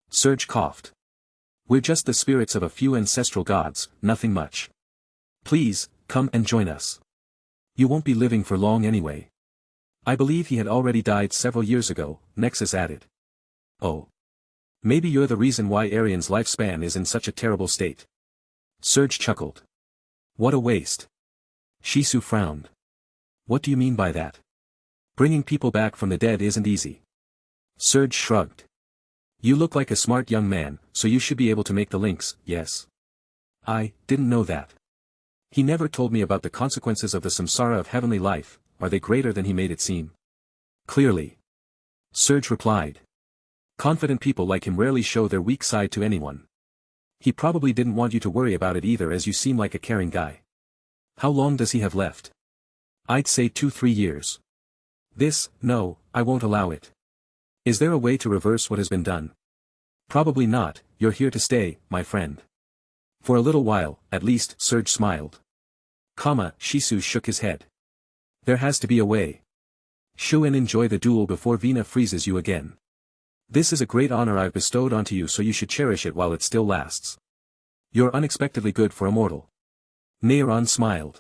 Serge coughed. We're just the spirits of a few ancestral gods, nothing much. Please, come and join us. You won't be living for long anyway. I believe he had already died several years ago, Nexus added. Oh. Maybe you're the reason why Aerion's lifespan is in such a terrible state. Serge chuckled. What a waste. Shisu frowned. What do you mean by that? Bringing people back from the dead isn't easy. Serge shrugged. You look like a smart young man, so you should be able to make the links, yes? I didn't know that. He never told me about the consequences of the samsara of heavenly life. Are they greater than he made it seem? Clearly. Serge replied. Confident people like him rarely show their weak side to anyone. He probably didn't want you to worry about it either, as you seem like a caring guy. How long does he have left? I'd say 2-3 years. No, I won't allow it. Is there a way to reverse what has been done? Probably not. You're here to stay, my friend. For a little while, at least, Serge smiled. Shisu shook his head. There has to be a way. Shoo and enjoy the duel before Vina freezes you again. This is a great honor I've bestowed onto you, so you should cherish it while it still lasts. You're unexpectedly good for a mortal. Aerion smiled.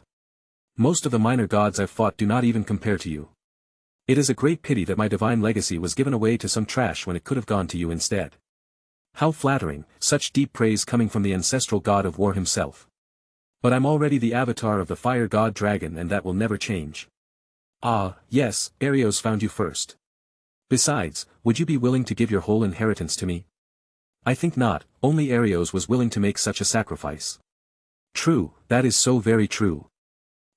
Most of the minor gods I've fought do not even compare to you. It is a great pity that my divine legacy was given away to some trash when it could have gone to you instead. How flattering, such deep praise coming from the ancestral god of war himself. But I'm already the avatar of the fire god dragon, and that will never change. Ah, yes, Aerios found you first. Besides, would you be willing to give your whole inheritance to me? I think not. Only Aerios was willing to make such a sacrifice. True, that is so very true.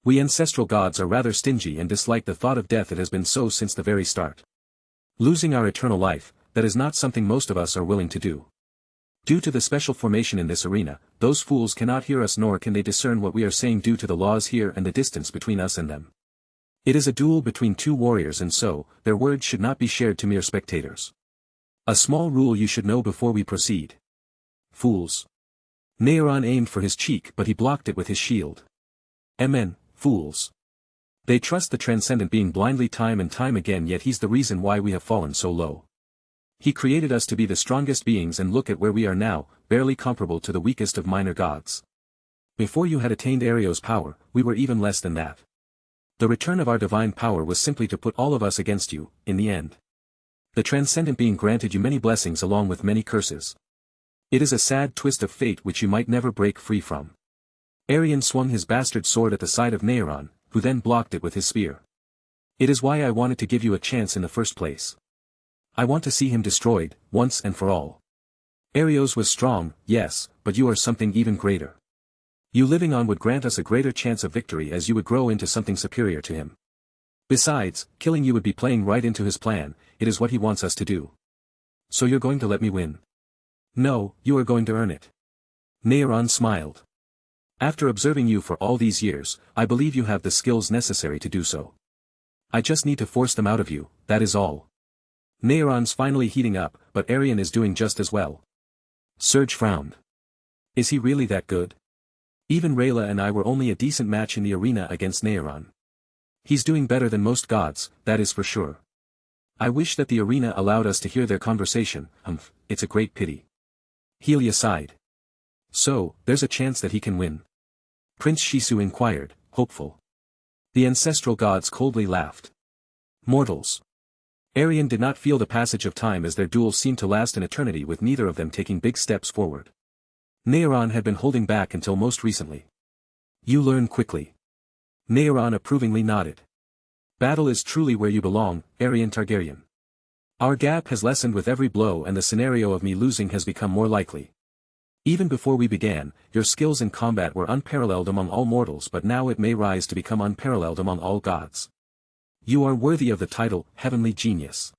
We ancestral gods are rather stingy and dislike the thought of death. It has been so since the very start. Losing our eternal life, that is not something most of us are willing to do. Due to the special formation in this arena, those fools cannot hear us, nor can they discern what we are saying due to the laws here and the distance between us and them. It is a duel between two warriors, and so, their words should not be shared to mere spectators. A small rule you should know before we proceed. Fools. Aerion aimed for his cheek, but he blocked it with his shield. Amen, fools. They trust the transcendent being blindly time and time again, yet he's the reason why we have fallen so low. He created us to be the strongest beings, and look at where we are now, barely comparable to the weakest of minor gods. Before you had attained Aerios' power, we were even less than that. The return of our divine power was simply to put all of us against you, in the end. The transcendent being granted you many blessings along with many curses. It is a sad twist of fate which you might never break free from. Aerion swung his bastard sword at the side of Aerion, who then blocked it with his spear. It is why I wanted to give you a chance in the first place. I want to see him destroyed, once and for all. Aerios was strong, yes, but you are something even greater. You living on would grant us a greater chance of victory, as you would grow into something superior to him. Besides, killing you would be playing right into his plan. It is what he wants us to do. So you're going to let me win? No, you are going to earn it. Aerion smiled. After observing you for all these years, I believe you have the skills necessary to do so. I just need to force them out of you, that is all. Aerion's finally heating up, but Aerion is doing just as well. Serge frowned. Is he really that good? Even Rayla and I were only a decent match in the arena against Aerion. He's doing better than most gods, that is for sure. I wish that the arena allowed us to hear their conversation. It's a great pity. Helia sighed. So, there's a chance that he can win? Prince Shisu inquired, hopeful. The ancestral gods coldly laughed. Mortals. Aerion did not feel the passage of time, as their duel seemed to last an eternity, with neither of them taking big steps forward. Aerion had been holding back until most recently. You learn quickly. Aerion approvingly nodded. Battle is truly where you belong, Rhaegar Targaryen. Our gap has lessened with every blow, and the scenario of me losing has become more likely. Even before we began, your skills in combat were unparalleled among all mortals, but now it may rise to become unparalleled among all gods. You are worthy of the title, Heavenly Genius.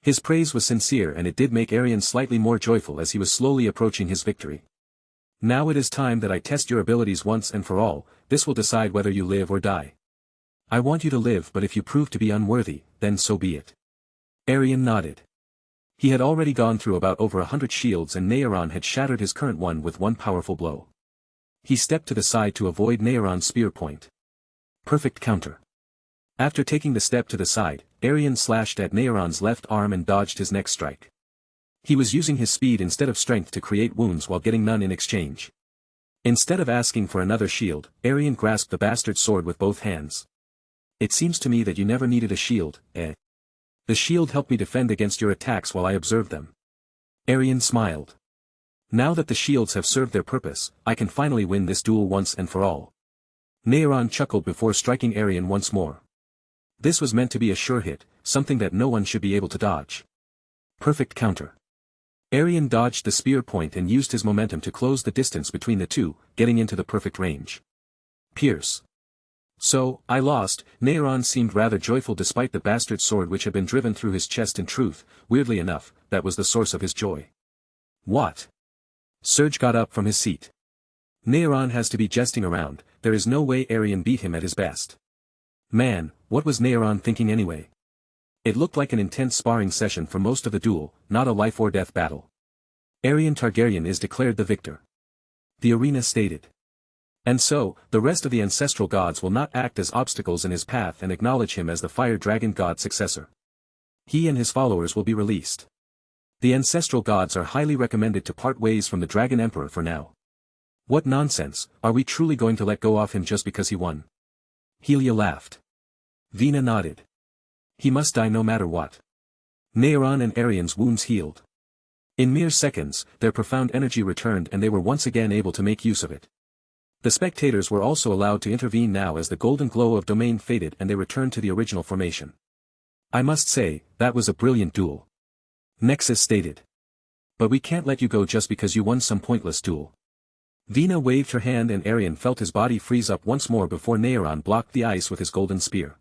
His praise was sincere, and it did make Aerion slightly more joyful as he was slowly approaching his victory. Now it is time that I test your abilities once and for all. This will decide whether you live or die. I want you to live, but if you prove to be unworthy, then so be it. Aerion nodded. He had already gone through about over 100 shields, and Aerion had shattered his current one with one powerful blow. He stepped to the side to avoid Aerion's spear point. Perfect counter. After taking the step to the side, Aerion slashed at Aerion's left arm and dodged his next strike. He was using his speed instead of strength to create wounds while getting none in exchange. Instead of asking for another shield, Aerion grasped the bastard sword with both hands. It seems to me that you never needed a shield, eh? The shield helped me defend against your attacks while I observed them. Aerion smiled. Now that the shields have served their purpose, I can finally win this duel once and for all. Aerion chuckled before striking Aerion once more. This was meant to be a sure hit, something that no one should be able to dodge. Perfect counter. Aerion dodged the spear point and used his momentum to close the distance between the two, getting into the perfect range. Pierce. So, I lost. Aerion seemed rather joyful despite the bastard sword which had been driven through his chest. In truth, weirdly enough, that was the source of his joy. What? Serge got up from his seat. Aerion has to be jesting around, there is no way Aerion beat him at his best. Man, what was Aerion thinking anyway? It looked like an intense sparring session for most of the duel, not a life-or-death battle. Rhaegar Targaryen is declared the victor. The arena stated. And so, the rest of the ancestral gods will not act as obstacles in his path and acknowledge him as the fire dragon god successor. He and his followers will be released. The ancestral gods are highly recommended to part ways from the Dragon Emperor for now. What nonsense, are we truly going to let go of him just because he won? Helia laughed. Vina nodded. He must die no matter what. Aerion and Aerion's wounds healed. In mere seconds, their profound energy returned and they were once again able to make use of it. The spectators were also allowed to intervene now as the golden glow of domain faded and they returned to the original formation. I must say, that was a brilliant duel. Nexus stated. But we can't let you go just because you won some pointless duel. Vina waved her hand and Aerion felt his body freeze up once more before Aerion blocked the ice with his golden spear.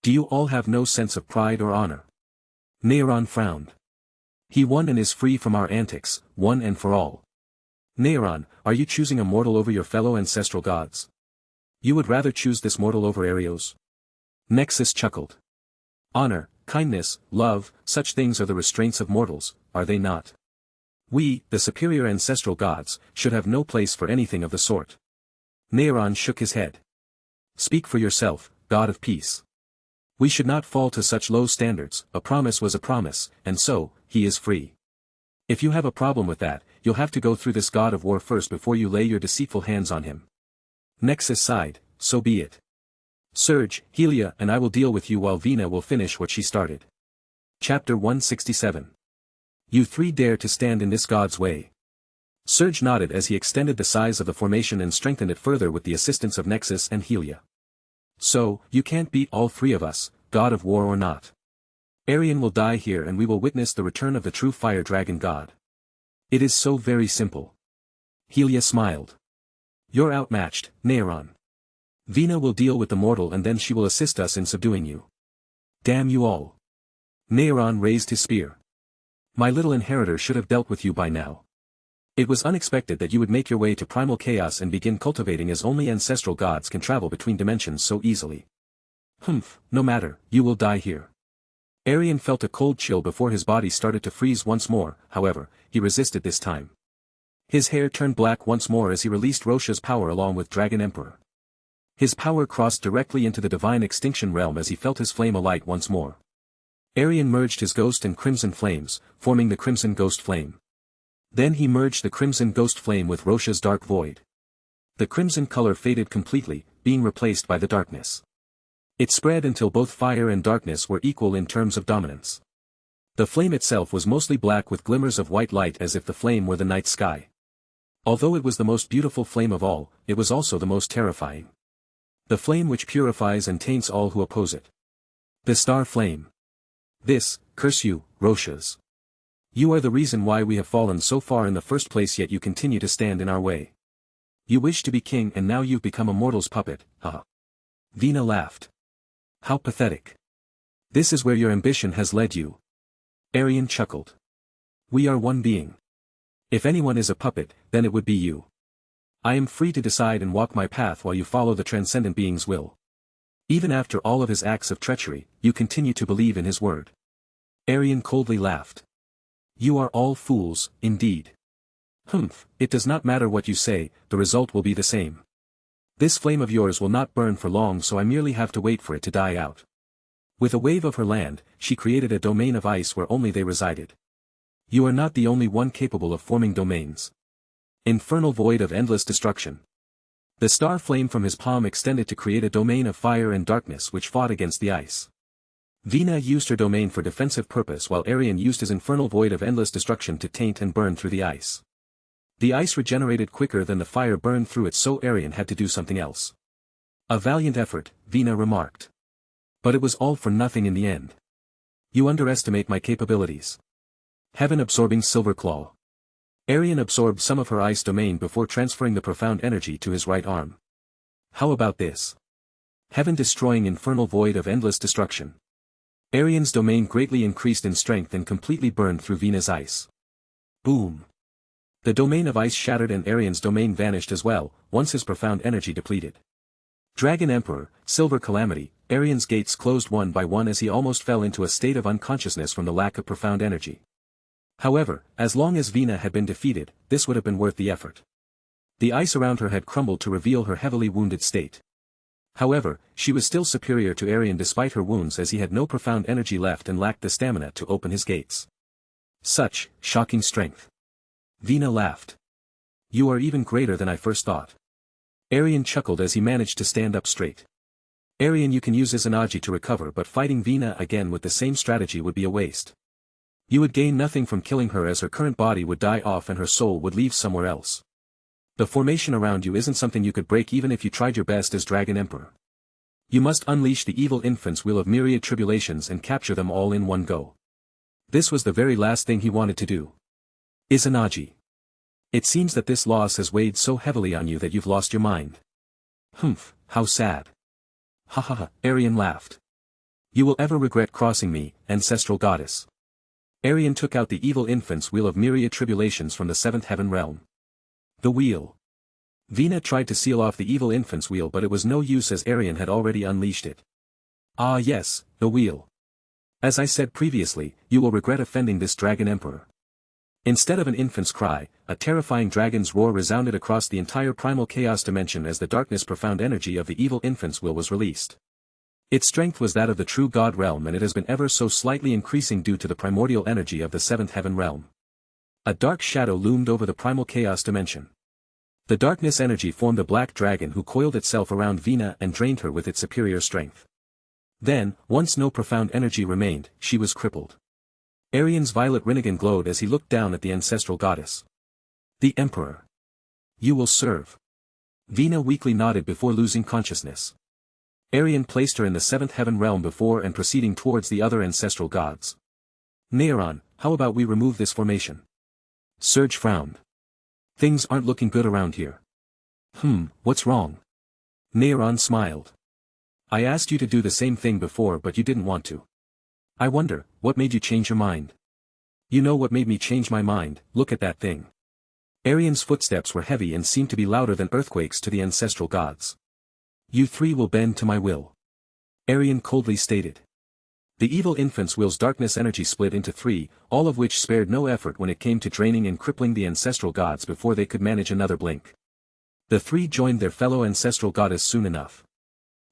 Do you all have no sense of pride or honor? Aerion frowned. He won and is free from our antics, one and for all. Aerion, are you choosing a mortal over your fellow ancestral gods? You would rather choose this mortal over Arios? Nexus chuckled. Honor, kindness, love, such things are the restraints of mortals, are they not? We, the superior ancestral gods, should have no place for anything of the sort. Aerion shook his head. Speak for yourself, god of peace. We should not fall to such low standards, a promise was a promise, and so, he is free. If you have a problem with that, you'll have to go through this god of war first before you lay your deceitful hands on him. Nexus sighed, so be it. Serge, Helia and I will deal with you while Vina will finish what she started. Chapter 167. You three dare to stand in this god's way. Serge nodded as he extended the size of the formation and strengthened it further with the assistance of Nexus and Helia. So, you can't beat all three of us, god of war or not. Aerion will die here and we will witness the return of the true fire dragon god. It is so very simple. Helia smiled. You're outmatched, Aerion. Vina will deal with the mortal and then she will assist us in subduing you. Damn you all. Aerion raised his spear. My little inheritor should have dealt with you by now. It was unexpected that you would make your way to primal chaos and begin cultivating as only ancestral gods can travel between dimensions so easily. Humph, no matter, you will die here. Aerion felt a cold chill before his body started to freeze once more, however, he resisted this time. His hair turned black once more as he released Rosha's power along with Dragon Emperor. His power crossed directly into the divine extinction realm as he felt his flame alight once more. Aerion merged his ghost and crimson flames, forming the crimson ghost flame. Then he merged the crimson ghost flame with Rosha's dark void. The crimson color faded completely, being replaced by the darkness. It spread until both fire and darkness were equal in terms of dominance. The flame itself was mostly black with glimmers of white light as if the flame were the night sky. Although it was the most beautiful flame of all, it was also the most terrifying. The flame which purifies and taints all who oppose it. The star flame. This, curse you, Roshas. You are the reason why we have fallen so far in the first place, yet you continue to stand in our way. You wish to be king and now you've become a mortal's puppet, haha. Vina laughed. How pathetic. This is where your ambition has led you. Aerion chuckled. We are one being. If anyone is a puppet, then it would be you. I am free to decide and walk my path while you follow the transcendent being's will. Even after all of his acts of treachery, you continue to believe in his word. Aerion coldly laughed. You are all fools, indeed. Humph, it does not matter what you say, the result will be the same. This flame of yours will not burn for long, so I merely have to wait for it to die out. With a wave of her land, she created a domain of ice where only they resided. You are not the only one capable of forming domains. Infernal void of endless destruction. The star flame from his palm extended to create a domain of fire and darkness which fought against the ice. Vina used her domain for defensive purpose while Aerion used his infernal void of endless destruction to taint and burn through the ice. The ice regenerated quicker than the fire burned through it, so Aerion had to do something else. A valiant effort, Vina remarked. But it was all for nothing in the end. You underestimate my capabilities. Heaven-absorbing silver claw. Aerion absorbed some of her ice domain before transferring the profound energy to his right arm. How about this? Heaven-destroying infernal void of endless destruction. Aerion's domain greatly increased in strength and completely burned through Vina's ice. Boom. The domain of ice shattered and Aerion's domain vanished as well, once his profound energy depleted. Dragon Emperor, Silver Calamity, Aerion's gates closed one by one as he almost fell into a state of unconsciousness from the lack of profound energy. However, as long as Vina had been defeated, this would have been worth the effort. The ice around her had crumbled to reveal her heavily wounded state. However, she was still superior to Aerion despite her wounds, as he had no profound energy left and lacked the stamina to open his gates. Such shocking strength. Vina laughed. You are even greater than I first thought. Aerion chuckled as he managed to stand up straight. Aerion, you can use Izanagi to recover, but fighting Vina again with the same strategy would be a waste. You would gain nothing from killing her, as her current body would die off and her soul would leave somewhere else. The formation around you isn't something you could break even if you tried your best as Dragon Emperor. You must unleash the evil infant's wheel of myriad tribulations and capture them all in one go. This was the very last thing he wanted to do. Izanagi. It seems that this loss has weighed so heavily on you that you've lost your mind. Humph, how sad. Ha ha ha, Aerion laughed. You will ever regret crossing me, ancestral goddess. Aerion took out the evil infant's wheel of myriad tribulations from the seventh heaven realm. The wheel. Vina tried to seal off the evil infant's wheel, but it was no use as Aerion had already unleashed it. Ah yes, the wheel. As I said previously, you will regret offending this Dragon Emperor. Instead of an infant's cry, a terrifying dragon's roar resounded across the entire primal chaos dimension as the darkness profound energy of the evil infant's will was released. Its strength was that of the true god realm, and it has been ever so slightly increasing due to the primordial energy of the seventh heaven realm. A dark shadow loomed over the primal chaos dimension. The darkness energy formed a black dragon who coiled itself around Vina and drained her with its superior strength. Then, once no profound energy remained, she was crippled. Aerion's violet Rinnegan glowed as he looked down at the ancestral goddess. The Emperor. You will serve. Vina weakly nodded before losing consciousness. Aerion placed her in the seventh heaven realm before and proceeding towards the other ancestral gods. Aerion, how about we remove this formation? Serge frowned. Things aren't looking good around here. What's wrong? Aerion smiled. I asked you to do the same thing before, but you didn't want to. I wonder, what made you change your mind? You know what made me change my mind, look at that thing. Aerion's footsteps were heavy and seemed to be louder than earthquakes to the ancestral gods. You three will bend to my will. Aerion coldly stated. The evil infant's will's darkness energy split into three, all of which spared no effort when it came to draining and crippling the ancestral gods before they could manage another blink. The three joined their fellow ancestral goddess soon enough.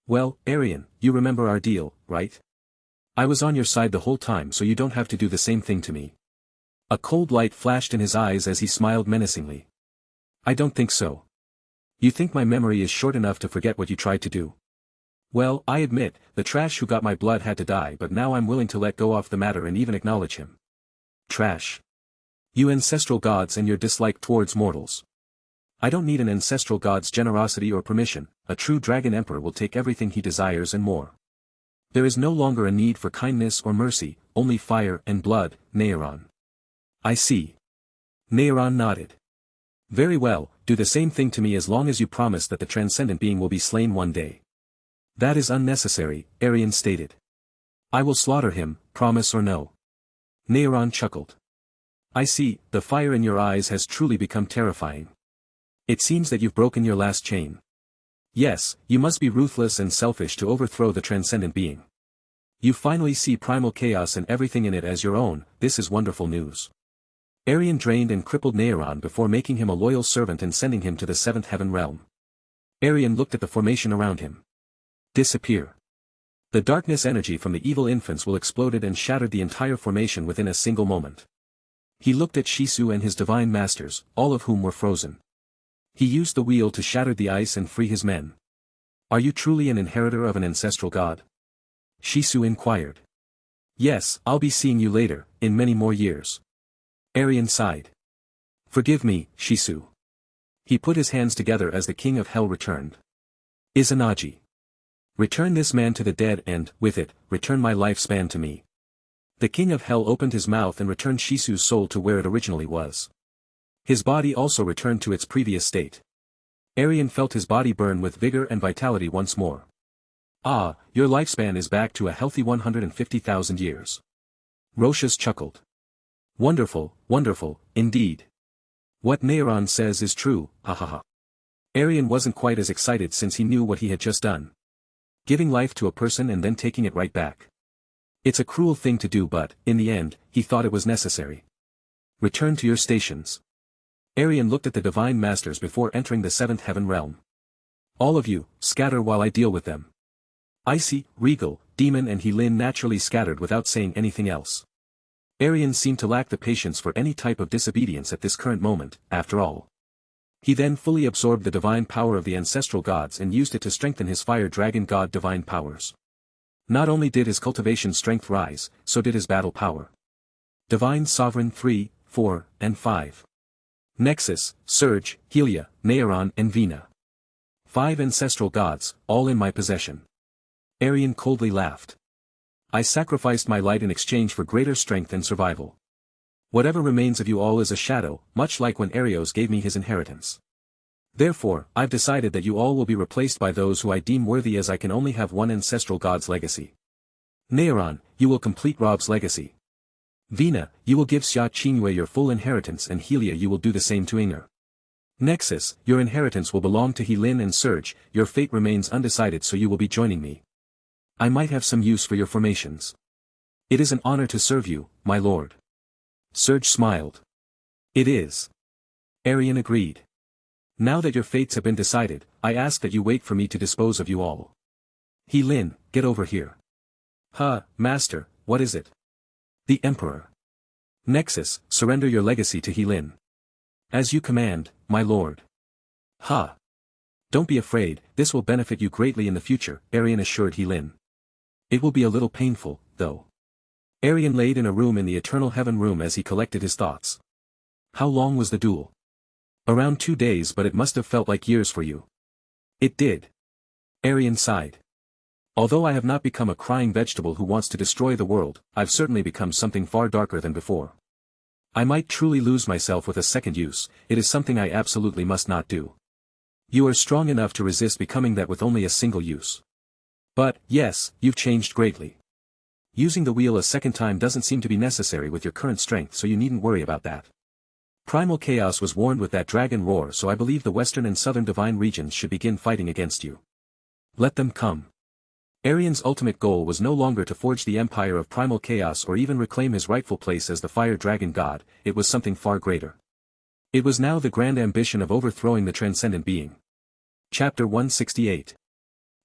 Well, Aerion, you remember our deal, right? I was on your side the whole time, so you don't have to do the same thing to me. A cold light flashed in his eyes as he smiled menacingly. I don't think so. You think my memory is short enough to forget what you tried to do? Well, I admit, the trash who got my blood had to die, but now I'm willing to let go off the matter and even acknowledge him. Trash. You ancestral gods and your dislike towards mortals. I don't need an ancestral god's generosity or permission. A true Dragon Emperor will take everything he desires and more. There is no longer a need for kindness or mercy, only fire and blood, Aerion. I see. Aerion nodded. Very well, do the same thing to me as long as you promise that the transcendent being will be slain one day. That is unnecessary, Aerion stated. I will slaughter him, promise or no. Aerion chuckled. I see, the fire in your eyes has truly become terrifying. It seems that you've broken your last chain. Yes, you must be ruthless and selfish to overthrow the transcendent being. You finally see primal chaos and everything in it as your own. This is wonderful news. Aerion drained and crippled Aerion before making him a loyal servant and sending him to the seventh heaven realm. Aerion looked at the formation around him. Disappear. The darkness energy from the evil infants will exploded and shattered the entire formation within a single moment. He looked at Shisu and his divine masters, all of whom were frozen. He used the wheel to shatter the ice and free his men. Are you truly an inheritor of an ancestral god? Shisu inquired. Yes, I'll be seeing you later, in many more years. Aerion sighed. Forgive me, Shisu. He put his hands together as the king of hell returned. Izanagi. Return this man to the dead and, with it, return my lifespan to me. The king of hell opened his mouth and returned Shisu's soul to where it originally was. His body also returned to its previous state. Aerion felt his body burn with vigor and vitality once more. Ah, your lifespan is back to a healthy 150,000 years. Roshas chuckled. Wonderful, wonderful, indeed. What Aerion says is true, ha ha ha. Aerion wasn't quite as excited since he knew what he had just done. Giving life to a person and then taking it right back. It's a cruel thing to do but, in the end, he thought it was necessary. Return to your stations. Aerion looked at the divine masters before entering the seventh heaven realm. All of you, scatter while I deal with them. Icy, Regal, Demon and Helin naturally scattered without saying anything else. Aerion seemed to lack the patience for any type of disobedience at this current moment, after all. He then fully absorbed the divine power of the ancestral gods and used it to strengthen his fire dragon god divine powers. Not only did his cultivation strength rise, so did his battle power. Divine Sovereign 3, 4, and 5. Nexus, Surge, Helia, Aerion and Vina. 5 ancestral gods, all in my possession. Aerion coldly laughed. I sacrificed my light in exchange for greater strength and survival. Whatever remains of you all is a shadow, much like when Arios gave me his inheritance. Therefore, I've decided that you all will be replaced by those who I deem worthy as I can only have one ancestral god's legacy. Aerion, you will complete Rob's legacy. Vina, you will give Xia Qingyue your full inheritance and Helia you will do the same to Inger. Nexus, your inheritance will belong to Helin and Surge, your fate remains undecided so you will be joining me. I might have some use for your formations. It is an honor to serve you, my lord. Surge smiled. It is. Aerion agreed. Now that your fates have been decided, I ask that you wait for me to dispose of you all. Helin, get over here. Master, what is it? The Emperor. Nexus, surrender your legacy to Helin. As you command, my lord. Don't be afraid, this will benefit you greatly in the future, Aerion assured Helin. It will be a little painful, though. Aerion laid in a room in the Eternal Heaven room as he collected his thoughts. How long was the duel? Around 2 days but it must have felt like years for you. It did. Aerion sighed. Although I have not become a crying vegetable who wants to destroy the world, I've certainly become something far darker than before. I might truly lose myself with a second use, it is something I absolutely must not do. You are strong enough to resist becoming that with only a single use. But, yes, you've changed greatly. Using the wheel a second time doesn't seem to be necessary with your current strength so you needn't worry about that. Primal Chaos was warned with that dragon roar so I believe the western and southern divine regions should begin fighting against you. Let them come. Aerion's ultimate goal was no longer to forge the empire of Primal Chaos or even reclaim his rightful place as the fire dragon god, it was something far greater. It was now the grand ambition of overthrowing the transcendent being. Chapter 168.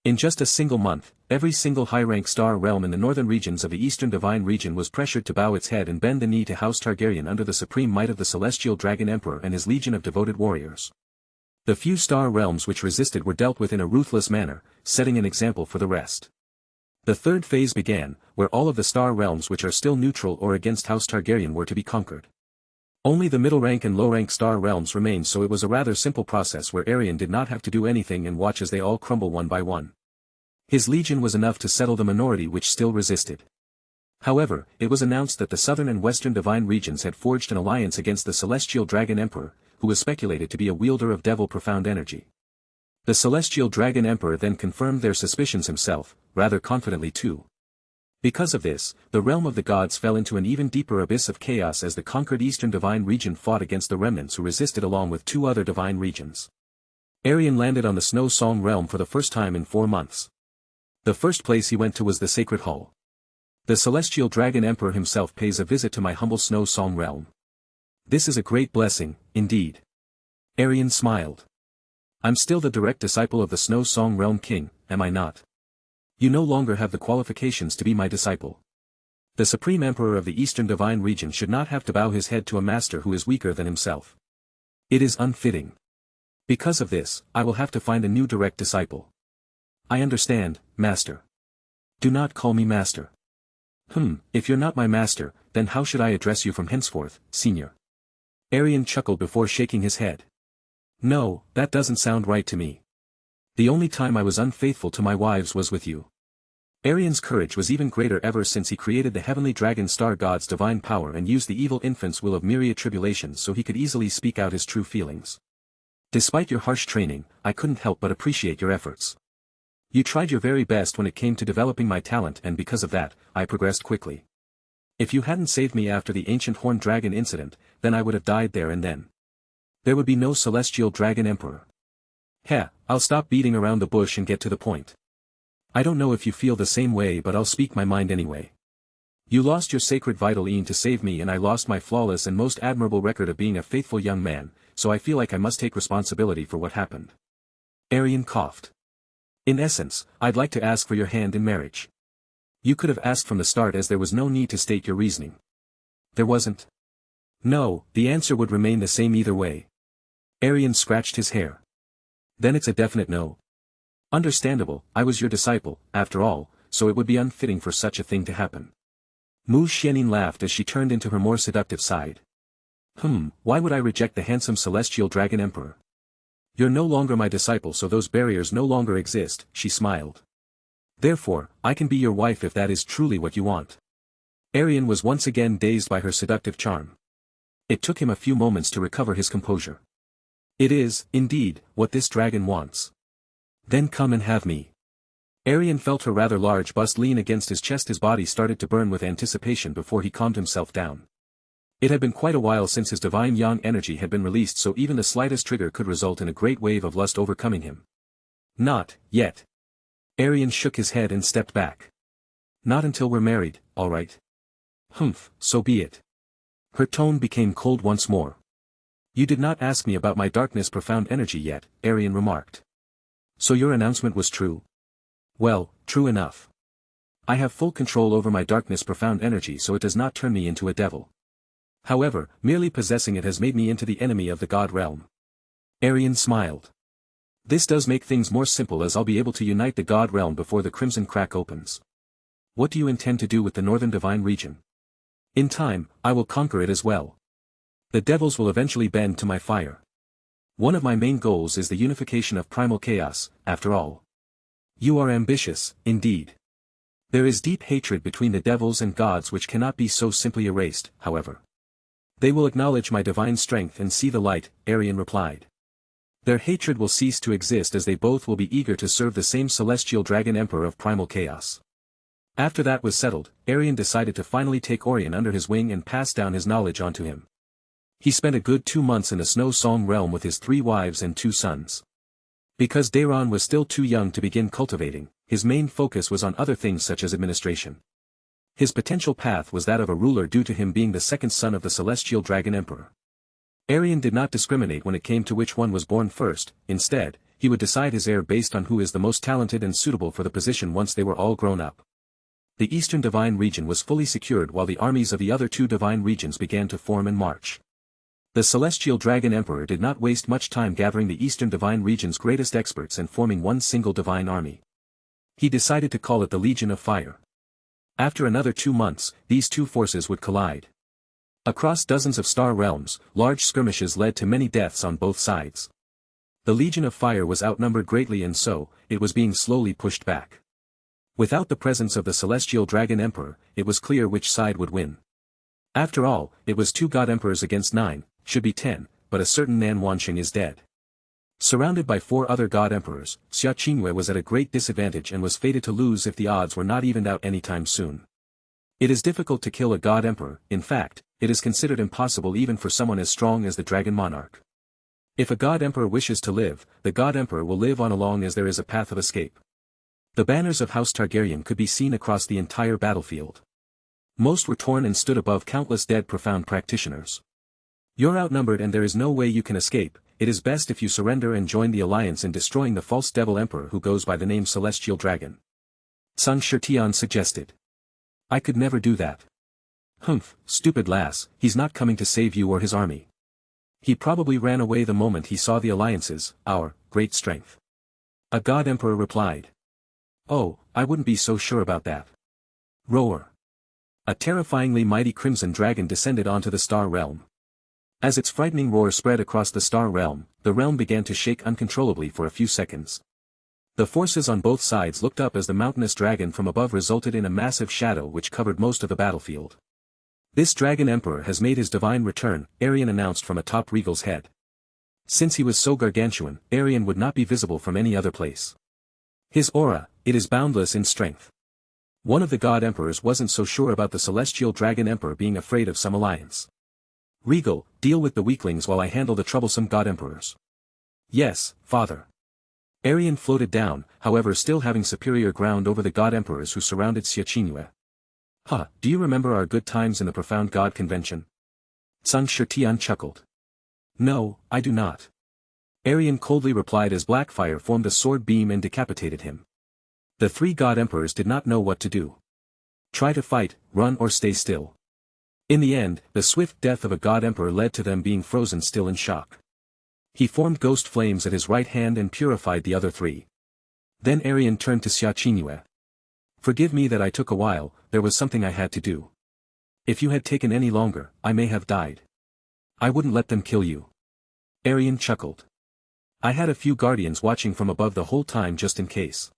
In just a single month, every single high-rank star realm in the northern regions of the eastern divine region was pressured to bow its head and bend the knee to House Targaryen under the supreme might of the celestial dragon emperor and his legion of devoted warriors. The few star realms which resisted were dealt with in a ruthless manner, setting an example for the rest. The third phase began, where all of the star realms which are still neutral or against House Targaryen were to be conquered. Only the middle-rank and low-rank star realms remained so it was a rather simple process where Aerion did not have to do anything and watch as they all crumble one by one. His legion was enough to settle the minority which still resisted. However, it was announced that the southern and western divine regions had forged an alliance against the celestial dragon emperor, who was speculated to be a wielder of devil profound energy. The celestial dragon emperor then confirmed their suspicions himself, rather confidently too. Because of this, the realm of the gods fell into an even deeper abyss of chaos as the conquered eastern divine region fought against the remnants who resisted along with 2 other divine regions. Aerion landed on the Snow Song realm for the first time in 4 months. The first place he went to was the Sacred Hall. The celestial dragon emperor himself pays a visit to my humble Snow Song realm. This is a great blessing, indeed. Aerion smiled. I'm still the direct disciple of the Snow Song realm king, am I not? You no longer have the qualifications to be my disciple. The supreme emperor of the eastern divine region should not have to bow his head to a master who is weaker than himself. It is unfitting. Because of this, I will have to find a new direct disciple. I understand, master. Do not call me master. If you're not my master, then how should I address you from henceforth, senior? Aerion chuckled before shaking his head. No, that doesn't sound right to me. The only time I was unfaithful to my wives was with you. Aerion's courage was even greater ever since he created the heavenly dragon star god's divine power and used the evil infant's will of myriad tribulations so he could easily speak out his true feelings. Despite your harsh training, I couldn't help but appreciate your efforts. You tried your very best when it came to developing my talent, and because of that, I progressed quickly. If you hadn't saved me after the ancient horned dragon incident, then I would have died there and then. There would be no celestial dragon emperor. I'll stop beating around the bush and get to the point. I don't know if you feel the same way, but I'll speak my mind anyway. You lost your sacred vital Ian to save me, and I lost my flawless and most admirable record of being a faithful young man, so I feel like I must take responsibility for what happened. Aerion coughed. In essence, I'd like to ask for your hand in marriage. You could have asked from the start, as there was no need to state your reasoning. There wasn't? No, the answer would remain the same either way. Aerion scratched his hair. Then it's a definite no. Understandable, I was your disciple, after all, so it would be unfitting for such a thing to happen. Mu Xianyin laughed as she turned into her more seductive side. Why would I reject the handsome celestial dragon emperor? You're no longer my disciple, so those barriers no longer exist, she smiled. Therefore, I can be your wife if that is truly what you want. Aerion was once again dazed by her seductive charm. It took him a few moments to recover his composure. It is, indeed, what this dragon wants. Then come and have me. Aerion felt her rather large bust lean against his chest. His body started to burn with anticipation before he calmed himself down. It had been quite a while since his divine yang energy had been released, so even the slightest trigger could result in a great wave of lust overcoming him. Not yet. Aerion shook his head and stepped back. Not until we're married, all right? So be it. Her tone became cold once more. You did not ask me about my darkness profound energy yet, Aerion remarked. So your announcement was true? Well, true enough. I have full control over my darkness profound energy, so it does not turn me into a devil. However, merely possessing it has made me into the enemy of the god realm. Aerion smiled. This does make things more simple, as I'll be able to unite the god realm before the crimson crack opens. What do you intend to do with the northern divine region? In time, I will conquer it as well. The devils will eventually bend to my fire. One of my main goals is the unification of primal chaos, after all. You are ambitious, indeed. There is deep hatred between the devils and gods which cannot be so simply erased, however. They will acknowledge my divine strength and see the light, Aerion replied. Their hatred will cease to exist, as they both will be eager to serve the same celestial dragon emperor of primal chaos. After that was settled, Aerion decided to finally take Orion under his wing and pass down his knowledge onto him. He spent a good 2 months in the Snow Song realm with his 3 wives and 2 sons. Because Daeron was still too young to begin cultivating, his main focus was on other things such as administration. His potential path was that of a ruler due to him being the second son of the celestial dragon emperor. Aerion did not discriminate when it came to which one was born first. Instead, he would decide his heir based on who is the most talented and suitable for the position once they were all grown up. The eastern divine region was fully secured while the armies of the other 2 divine regions began to form and march. The celestial dragon emperor did not waste much time gathering the eastern divine region's greatest experts and forming one single divine army. He decided to call it the Legion of Fire. After another 2 months, these 2 forces would collide. Across dozens of star realms, large skirmishes led to many deaths on both sides. The Legion of Fire was outnumbered greatly, and so, it was being slowly pushed back. Without the presence of the celestial dragon emperor, it was clear which side would win. After all, it was 2 god emperors against 9, should be 10, but a certain Nan Wanxing is dead. Surrounded by 4 other god emperors, Xia Qingwei was at a great disadvantage and was fated to lose if the odds were not evened out anytime soon. It is difficult to kill a god emperor. In fact, it is considered impossible even for someone as strong as the dragon monarch. If a god emperor wishes to live, the god emperor will live on as long as there is a path of escape. The banners of House Targaryen could be seen across the entire battlefield. Most were torn and stood above countless dead profound practitioners. You're outnumbered and there is no way you can escape. It is best if you surrender and join the alliance in destroying the false devil emperor who goes by the name Celestial Dragon. Sun Shirtian suggested. I could never do that. Stupid lass, he's not coming to save you or his army. He probably ran away the moment he saw the alliances, our great strength. A god emperor replied. Oh, I wouldn't be so sure about that. Roar. A terrifyingly mighty crimson dragon descended onto the star realm. As its frightening roar spread across the star realm, the realm began to shake uncontrollably for a few seconds. The forces on both sides looked up as the mountainous dragon from above resulted in a massive shadow which covered most of the battlefield. This dragon emperor has made his divine return, Aerion announced from atop Rhaegar's head. Since he was so gargantuan, Aerion would not be visible from any other place. His aura, it is boundless in strength. One of the god emperors wasn't so sure about the celestial dragon emperor being afraid of some alliance. Rhaegar, deal with the weaklings while I handle the troublesome god emperors. Yes, father. Aerion floated down, however still having superior ground over the god emperors who surrounded Xiaqinhue. Do you remember our good times in the profound god convention? Sun Shirtian chuckled. No, I do not. Aerion coldly replied as Blackfire formed a sword beam and decapitated him. The three god emperors did not know what to do. Try to fight, run or stay still. In the end, the swift death of a god emperor led to them being frozen still in shock. He formed ghost flames at his right hand and purified the other three. Then Aerion turned to Xiaqinhue. Forgive me that I took a while, there was something I had to do. If you had taken any longer, I may have died. I wouldn't let them kill you. Aerion chuckled. I had a few guardians watching from above the whole time just in case.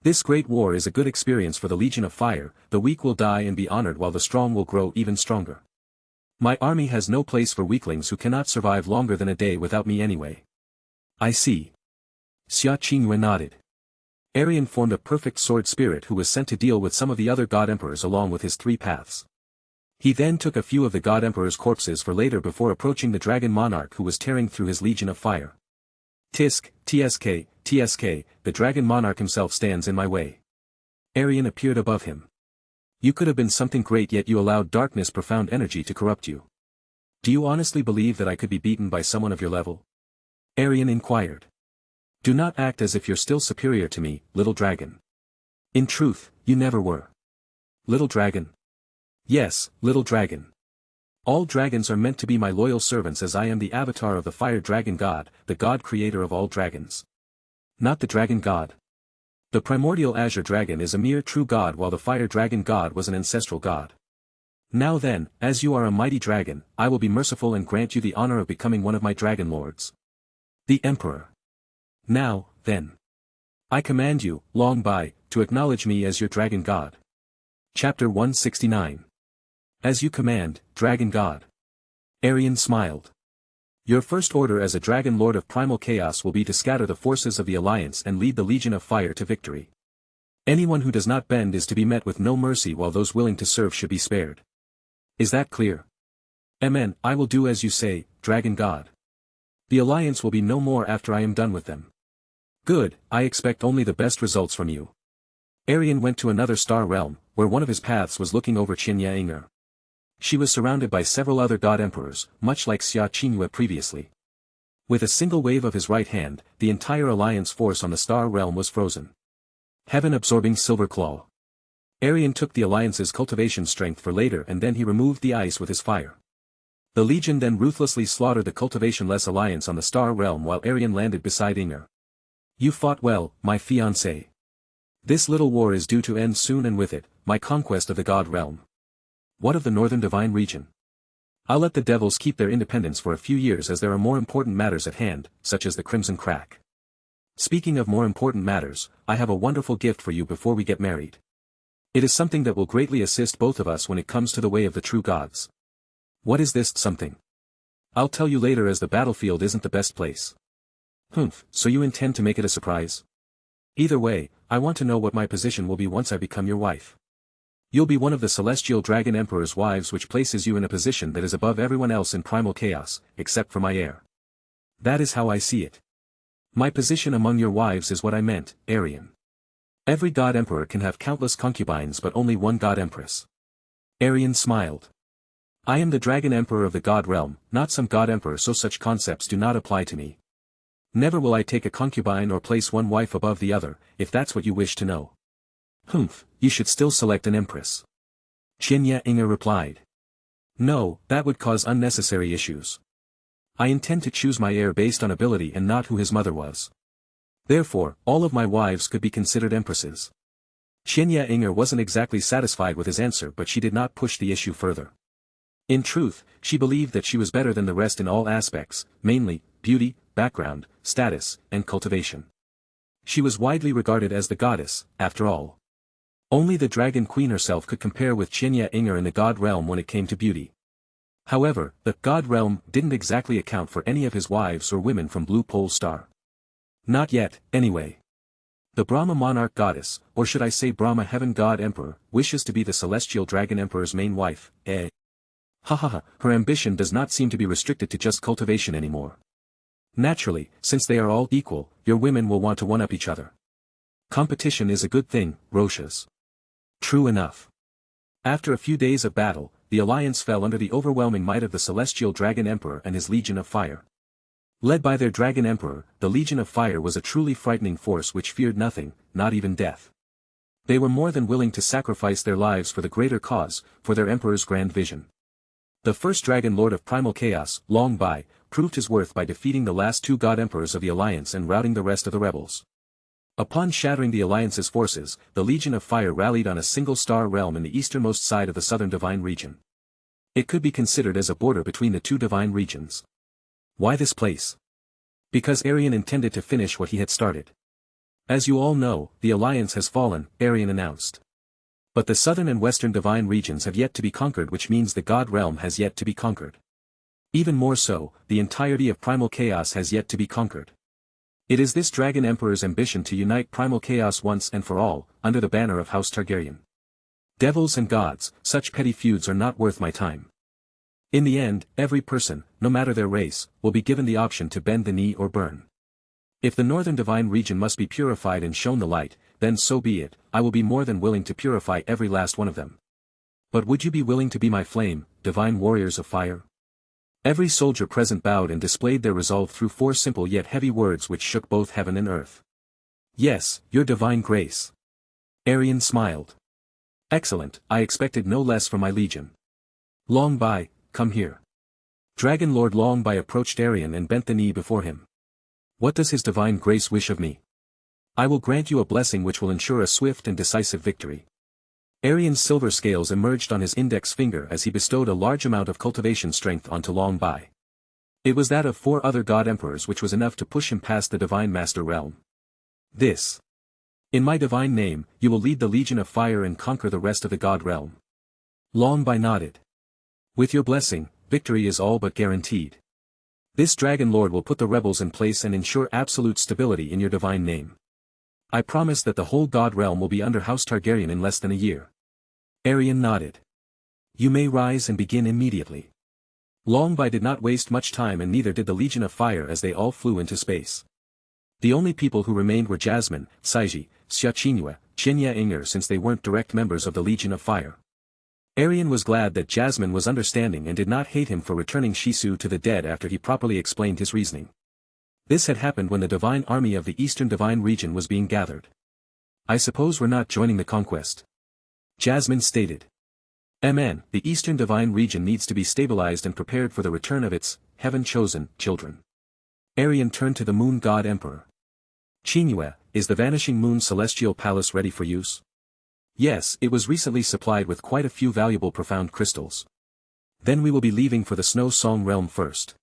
This great war is a good experience for the Legion of Fire, the weak will die and be honored while the strong will grow even stronger. My army has no place for weaklings who cannot survive longer than a day without me anyway. I see. Xiaqinhue nodded. Aerion formed a perfect sword spirit who was sent to deal with some of the other god emperors along with his three paths. He then took a few of the god emperors' corpses for later before approaching the dragon monarch who was tearing through his Legion of Fire. Tisk, TSK, the dragon monarch himself stands in my way. Aerion appeared above him. You could have been something great yet you allowed darkness profound energy to corrupt you. Do you honestly believe that I could be beaten by someone of your level? Aerion inquired. Do not act as if you're still superior to me, little dragon. In truth, you never were. Little dragon. Yes, little dragon. All dragons are meant to be my loyal servants as I am the avatar of the fire dragon god, the god creator of all dragons. Not the dragon god. The primordial azure dragon is a mere true god while the fire dragon god was an ancestral god. Now then, as you are a mighty dragon, I will be merciful and grant you the honor of becoming one of my dragon lords. The Emperor. Now, then. I command you, Long Bai, to acknowledge me as your dragon god. Chapter 169. As you command, dragon god. Aerion smiled. Your first order as a dragon lord of primal chaos will be to scatter the forces of the alliance and lead the Legion of Fire to victory. Anyone who does not bend is to be met with no mercy while those willing to serve should be spared. Is that clear? Amen, I will do as you say, dragon god. The alliance will be no more after I am done with them. Good, I expect only the best results from you. Aerion went to another star realm, where one of his paths was looking over Xiaqinhue. She was surrounded by several other god emperors, much like Xiaqinhue previously. With a single wave of his right hand, the entire alliance force on the star realm was frozen. Heaven-absorbing silver claw. Aerion took the alliance's cultivation strength for later and then he removed the ice with his fire. The Legion then ruthlessly slaughtered the cultivation-less alliance on the star realm while Aerion landed beside Inger. You fought well, my fiancé. This little war is due to end soon and with it, my conquest of the god realm. What of the northern divine region? I'll let the devils keep their independence for a few years as there are more important matters at hand, such as the Crimson Crack. Speaking of more important matters, I have a wonderful gift for you before we get married. It is something that will greatly assist both of us when it comes to the way of the true gods. What is this something? I'll tell you later as the battlefield isn't the best place. So you intend to make it a surprise? Either way, I want to know what my position will be once I become your wife. You'll be one of the celestial dragon emperor's wives which places you in a position that is above everyone else in primal chaos, except for my heir. That is how I see it. My position among your wives is what I meant, Aerion. Every god emperor can have countless concubines but only one god empress. Aerion smiled. I am the dragon emperor of the god realm, not some god emperor, so such concepts do not apply to me. Never will I take a concubine or place one wife above the other, if that's what you wish to know. You should still select an empress. Xiaqinhue replied. No, that would cause unnecessary issues. I intend to choose my heir based on ability and not who his mother was. Therefore, all of my wives could be considered empresses. Qianya Inger wasn't exactly satisfied with his answer, but she did not push the issue further. In truth, she believed that she was better than the rest in all aspects, mainly, beauty, background, status, and cultivation. She was widely regarded as the goddess, after all. Only the Dragon Queen herself could compare with Qianya Inger in the God Realm when it came to beauty. However, the God Realm didn't exactly account for any of his wives or women from Blue Pole Star. Not yet, anyway. The Brahma Monarch Goddess, or should I say Brahma Heaven God Emperor, wishes to be the Celestial Dragon Emperor's main wife, eh? Hahaha, her ambition does not seem to be restricted to just cultivation anymore. Naturally, since they are all equal, your women will want to one-up each other. Competition is a good thing, Roshas. True enough. After a few days of battle, the alliance fell under the overwhelming might of the Celestial Dragon Emperor and his Legion of Fire. Led by their Dragon Emperor, the Legion of Fire was a truly frightening force which feared nothing, not even death. They were more than willing to sacrifice their lives for the greater cause, for their Emperor's grand vision. The first Dragon Lord of Primal Chaos, Long Bai, proved his worth by defeating the last two God Emperors of the Alliance and routing the rest of the rebels. Upon shattering the Alliance's forces, the Legion of Fire rallied on a single star realm in the easternmost side of the southern divine region. It could be considered as a border between the two divine regions. Why this place? Because Aerion intended to finish what he had started. As you all know, the Alliance has fallen, Aerion announced. But the southern and western divine regions have yet to be conquered, which means the God Realm has yet to be conquered. Even more so, the entirety of Primal Chaos has yet to be conquered. It is this Dragon Emperor's ambition to unite Primal Chaos once and for all, under the banner of House Targaryen. Devils and gods, such petty feuds are not worth my time. In the end, every person, no matter their race, will be given the option to bend the knee or burn. If the northern divine region must be purified and shown the light, then so be it, I will be more than willing to purify every last one of them. But would you be willing to be my flame, divine warriors of fire? Every soldier present bowed and displayed their resolve through 4 simple yet heavy words which shook both heaven and earth. Yes, your divine grace. Aerion smiled. Excellent, I expected no less from my legion. Long Bai, come here. Dragon Lord Long Bai approached Aerion and bent the knee before him. What does his divine grace wish of me? I will grant you a blessing which will ensure a swift and decisive victory. Aerion's silver scales emerged on his index finger as he bestowed a large amount of cultivation strength onto Long Bai. It was that of 4 other God Emperors, which was enough to push him past the Divine Master realm. This. In my divine name, you will lead the Legion of Fire and conquer the rest of the God realm. Long Bai nodded. With your blessing, victory is all but guaranteed. This Dragon Lord will put the rebels in place and ensure absolute stability in your divine name. I promise that the whole God realm will be under House Targaryen in less than a year. Aerion nodded. You may rise and begin immediately. Long Bai did not waste much time, and neither did the Legion of Fire as they all flew into space. The only people who remained were Jasmine, Saiji, Xiaqinhua, Qianya Inger, since they weren't direct members of the Legion of Fire. Aerion was glad that Jasmine was understanding and did not hate him for returning Shisu to the dead after he properly explained his reasoning. This had happened when the divine army of the Eastern Divine Region was being gathered. I suppose we're not joining the conquest. Jasmine stated. MN, the Eastern Divine Region needs to be stabilized and prepared for the return of its, heaven-chosen, children. Aerion turned to the Moon God Emperor. Qinhua, is the Vanishing Moon Celestial Palace ready for use? Yes, it was recently supplied with quite a few valuable profound crystals. Then we will be leaving for the Snow Song Realm first.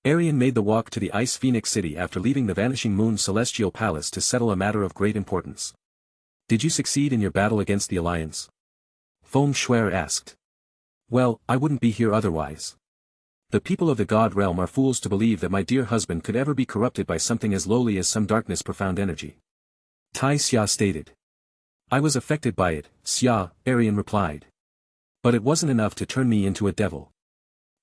Aerion made the walk to the Ice Phoenix City after leaving the Vanishing Moon Celestial Palace to settle a matter of great importance. Did you succeed in your battle against the Alliance? Feng Shuer asked. Well, I wouldn't be here otherwise. The people of the God Realm are fools to believe that my dear husband could ever be corrupted by something as lowly as some darkness profound energy. Tai Xia stated. I was affected by it, Xia, Aerion replied. But it wasn't enough to turn me into a devil.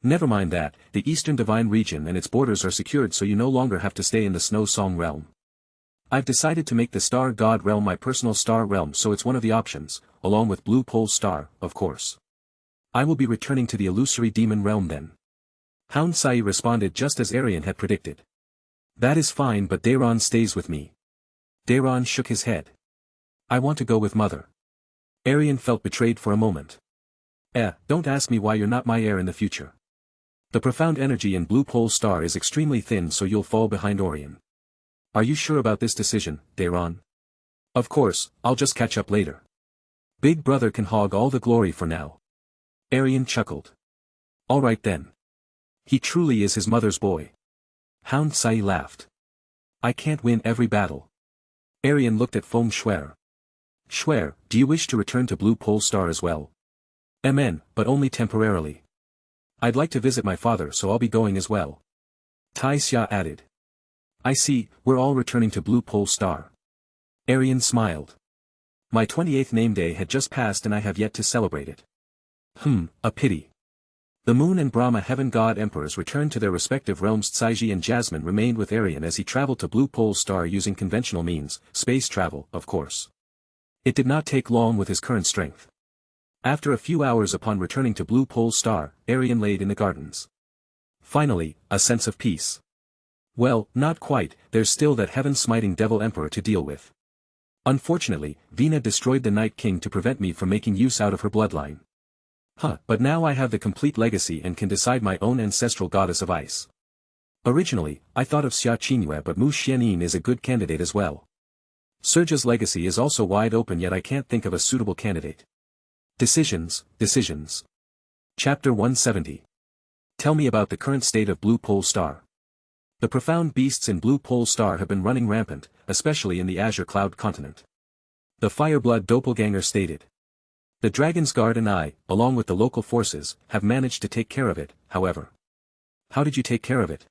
Never mind that, the Eastern Divine Region and its borders are secured, so you no longer have to stay in the Snow Song Realm. I've decided to make the Star God Realm my personal star realm, so it's one of the options, along with Blue Pole Star, of course. I will be returning to the illusory demon realm then. Hound Sai responded just as Aerion had predicted. That is fine, but Daeron stays with me. Daeron shook his head. I want to go with Mother. Aerion felt betrayed for a moment. Don't ask me why you're not my heir in the future. The profound energy in Blue Pole Star is extremely thin, so you'll fall behind Aerion. Are you sure about this decision, Aerion? Of course, I'll just catch up later. Big brother can hog all the glory for now. Aerion chuckled. Alright then. He truly is his mother's boy. Hound Sai laughed. I can't win every battle. Aerion looked at Foam Schwer. Schwer, do you wish to return to Blue Pole Star as well? Amen, but only temporarily. I'd like to visit my father, so I'll be going as well. Tai Xia added. I see, we're all returning to Blue Pole Star. Aerion smiled. My 28th name day had just passed and I have yet to celebrate it. A pity. The Moon and Brahma Heaven God Emperors returned to their respective realms. Tsaiji and Jasmine remained with Aerion as he traveled to Blue Pole Star using conventional means, space travel, of course. It did not take long with his current strength. After a few hours upon returning to Blue Pole Star, Aerion laid in the gardens. Finally, a sense of peace. Well, not quite, there's still that heaven-smiting Devil Emperor to deal with. Unfortunately, Vina destroyed the Night King to prevent me from making use out of her bloodline. But now I have the complete legacy and can decide my own ancestral goddess of ice. Originally, I thought of Xia Qingyue, but Mu Xianyin is a good candidate as well. Serja's legacy is also wide open, yet I can't think of a suitable candidate. Decisions. Chapter 170. Tell me about the current state of Blue Pole Star. The profound beasts in Blue Pole Star have been running rampant, especially in the Azure Cloud continent. The Fireblood Doppelganger stated. The Dragon's Guard and I, along with the local forces, have managed to take care of it, however. How did you take care of it?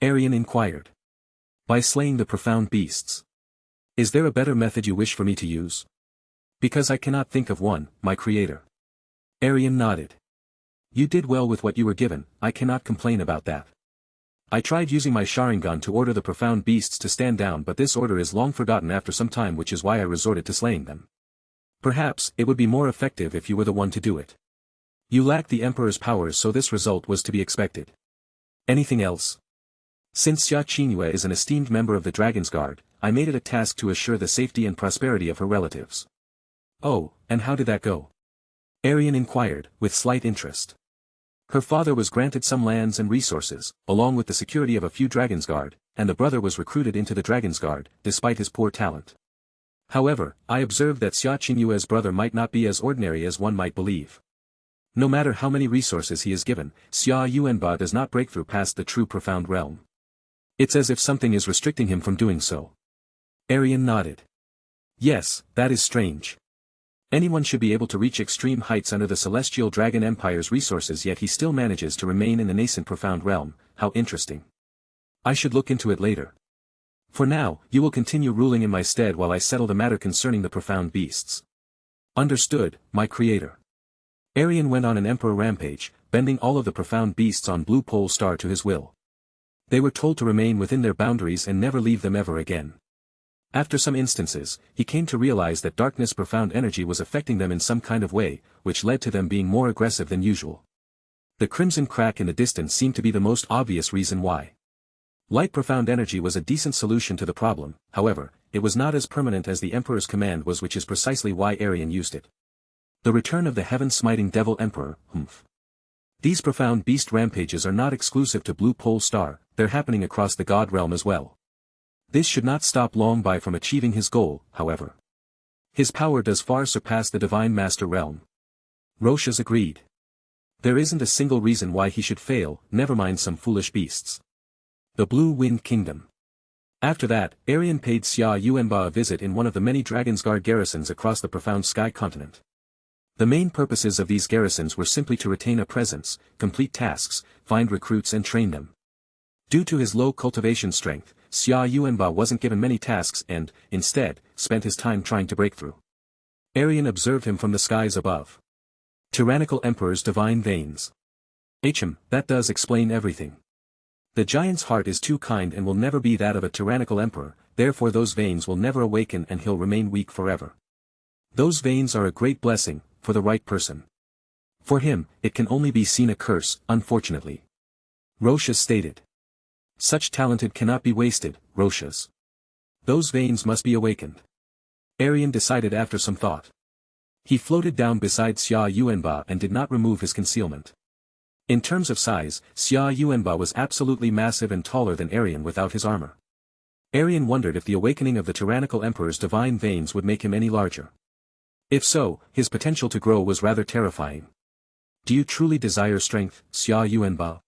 Aerion inquired. By slaying the profound beasts. Is there a better method you wish for me to use? Because I cannot think of one, my creator. Aerion nodded. You did well with what you were given, I cannot complain about that. I tried using my Sharingan to order the profound beasts to stand down, but this order is long forgotten after some time, which is why I resorted to slaying them. Perhaps it would be more effective if you were the one to do it. You lack the Emperor's powers, so this result was to be expected. Anything else? Since Xia Qingyue is an esteemed member of the Dragon's Guard, I made it a task to assure the safety and prosperity of her relatives. Oh, and how did that go? Aerion inquired, with slight interest. Her father was granted some lands and resources, along with the security of a few Dragon's Guard, and the brother was recruited into the Dragon's Guard, despite his poor talent. However, I observed that Xia Qingyue's brother might not be as ordinary as one might believe. No matter how many resources he is given, Xia Yuanba does not break through past the true profound realm. It's as if something is restricting him from doing so. Aerion nodded. Yes, that is strange. Anyone should be able to reach extreme heights under the Celestial Dragon Empire's resources, yet he still manages to remain in the nascent profound realm. How interesting. I should look into it later. For now, you will continue ruling in my stead while I settle the matter concerning the profound beasts. Understood, my creator. Aerion went on an emperor rampage, bending all of the profound beasts on Blue Pole Star to his will. They were told to remain within their boundaries and never leave them ever again. After some instances, he came to realize that darkness profound energy was affecting them in some kind of way, which led to them being more aggressive than usual. The crimson crack in the distance seemed to be the most obvious reason why. Light profound energy was a decent solution to the problem, however, it was not as permanent as the Emperor's command was, which is precisely why Aerion used it. The return of the heaven-smiting Devil Emperor, These profound beast rampages are not exclusive to Blue Pole Star, they're happening across the God realm as well. This should not stop Long Bai from achieving his goal, however. His power does far surpass the Divine Master realm. Roshas agreed. There isn't a single reason why he should fail, never mind some foolish beasts. The Blue Wind Kingdom. After that, Aerion paid Xia Yuanba a visit in one of the many Dragon's Guard garrisons across the profound sky continent. The main purposes of these garrisons were simply to retain a presence, complete tasks, find recruits and train them. Due to his low cultivation strength, Xia Yuanba wasn't given many tasks and, instead, spent his time trying to break through. Aerion observed him from the skies above. Tyrannical Emperor's divine veins. That does explain everything. The giant's heart is too kind and will never be that of a tyrannical emperor, therefore those veins will never awaken and he'll remain weak forever. Those veins are a great blessing, for the right person. For him, it can only be seen a curse, unfortunately. Roshas stated. Such talented cannot be wasted, Roshas. Those veins must be awakened. Aerion decided after some thought. He floated down beside Xia Yuanba and did not remove his concealment. In terms of size, Xia Yuanba was absolutely massive and taller than Aerion without his armor. Aerion wondered if the awakening of the tyrannical emperor's divine veins would make him any larger. If so, his potential to grow was rather terrifying. Do you truly desire strength, Xia Yuanba?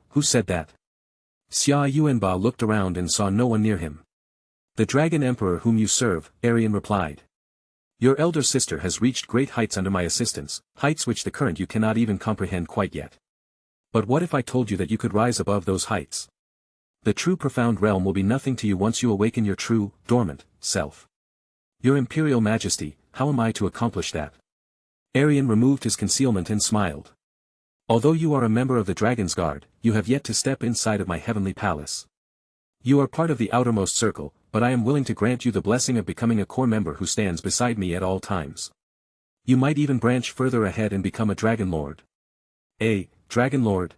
Who said that? Xia Yuanba looked around and saw no one near him. The dragon emperor whom you serve, Aerion replied. Your elder sister has reached great heights under my assistance, heights which the current you cannot even comprehend quite yet. But what if I told you that you could rise above those heights? The true profound realm will be nothing to you once you awaken your true, dormant, self. Your Imperial Majesty, how am I to accomplish that? Aerion removed his concealment and smiled. Although you are a member of the Dragon's Guard, you have yet to step inside of my heavenly palace. You are part of the outermost circle, but I am willing to grant you the blessing of becoming a core member who stands beside me at all times. You might even branch further ahead and become a Dragon Lord. A Dragon Lord?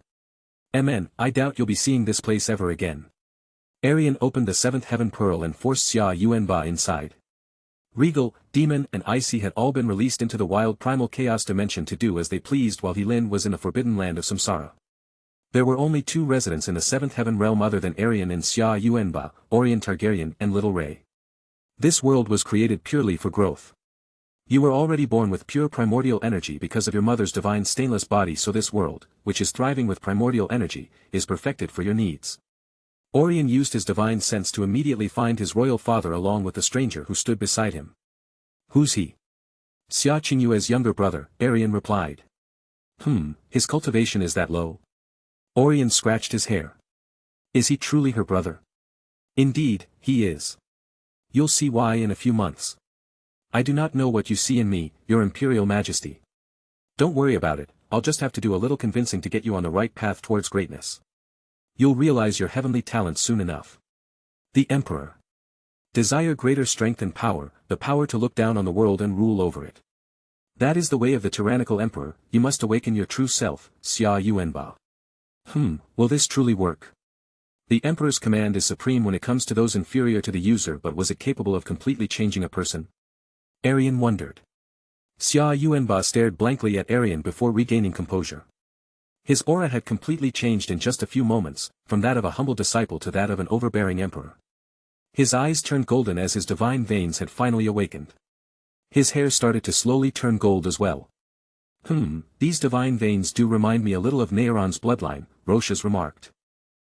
I doubt you'll be seeing this place ever again. Aerion opened the seventh heaven pearl and forced Xia Yuanba inside. Regal, Demon and Icy had all been released into the wild primal chaos dimension to do as they pleased while Helin was in the forbidden land of Samsara. There were only two residents in the seventh heaven realm other than Aerion and Xia Yuanba, Rhaegar Targaryen and Little Ray. This world was created purely for growth. You were already born with pure primordial energy because of your mother's divine stainless body, so this world, which is thriving with primordial energy, is perfected for your needs. Aerion used his divine sense to immediately find his royal father along with the stranger who stood beside him. Who's he? Xia Qingyue's younger brother, Aerion replied. His cultivation is that low. Aerion scratched his hair. Is he truly her brother? Indeed, he is. You'll see why in a few months. I do not know what you see in me, your Imperial Majesty. Don't worry about it, I'll just have to do a little convincing to get you on the right path towards greatness. You'll realize your heavenly talents soon enough. The Emperor. Desire greater strength and power, the power to look down on the world and rule over it. That is the way of the tyrannical emperor, you must awaken your true self, Xia Yuanba. Will this truly work? The Emperor's command is supreme when it comes to those inferior to the user, but was it capable of completely changing a person? Aerion wondered. Xia Yuanba stared blankly at Aerion before regaining composure. His aura had completely changed in just a few moments, from that of a humble disciple to that of an overbearing emperor. His eyes turned golden as his divine veins had finally awakened. His hair started to slowly turn gold as well. These divine veins do remind me a little of Naeron's bloodline, Roshas remarked.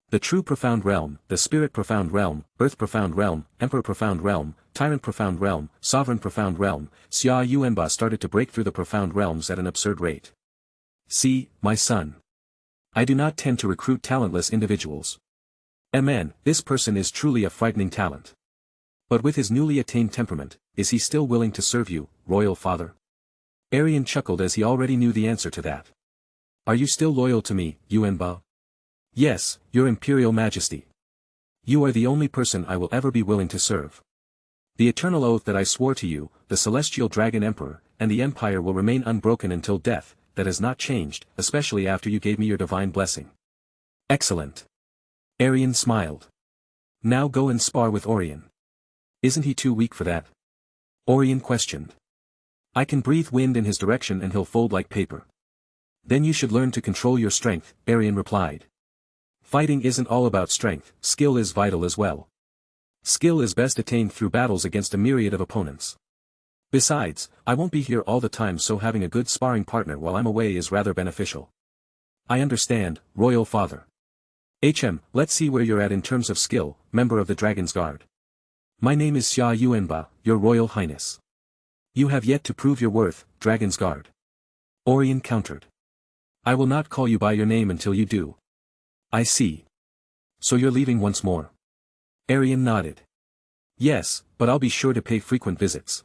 The true profound realm, the spirit profound realm, earth profound realm, emperor profound realm, tyrant profound realm, sovereign profound realm, Xia Yuanba started to break through the profound realms at an absurd rate. See, my son. I do not tend to recruit talentless individuals. This person is truly a frightening talent. But with his newly attained temperament, is he still willing to serve you, royal father? Aerion chuckled as he already knew the answer to that. Are you still loyal to me, Yuanba? Yes, your Imperial Majesty. You are the only person I will ever be willing to serve. The eternal oath that I swore to you, the Celestial Dragon Emperor, and the Empire will remain unbroken until death, that has not changed, especially after you gave me your divine blessing. Excellent. Aerion smiled. Now go and spar with Aerion. Isn't he too weak for that? Aerion questioned. I can breathe wind in his direction and he'll fold like paper. Then you should learn to control your strength, Aerion replied. Fighting isn't all about strength, skill is vital as well. Skill is best attained through battles against a myriad of opponents. Besides, I won't be here all the time, so having a good sparring partner while I'm away is rather beneficial. I understand, Royal Father. Let's see where you're at in terms of skill, member of the Dragon's Guard. My name is Xia Yuanba, your Royal Highness. You have yet to prove your worth, Dragon's Guard. Aerion countered. I will not call you by your name until you do. I see. So you're leaving once more. Aerion nodded. Yes, but I'll be sure to pay frequent visits.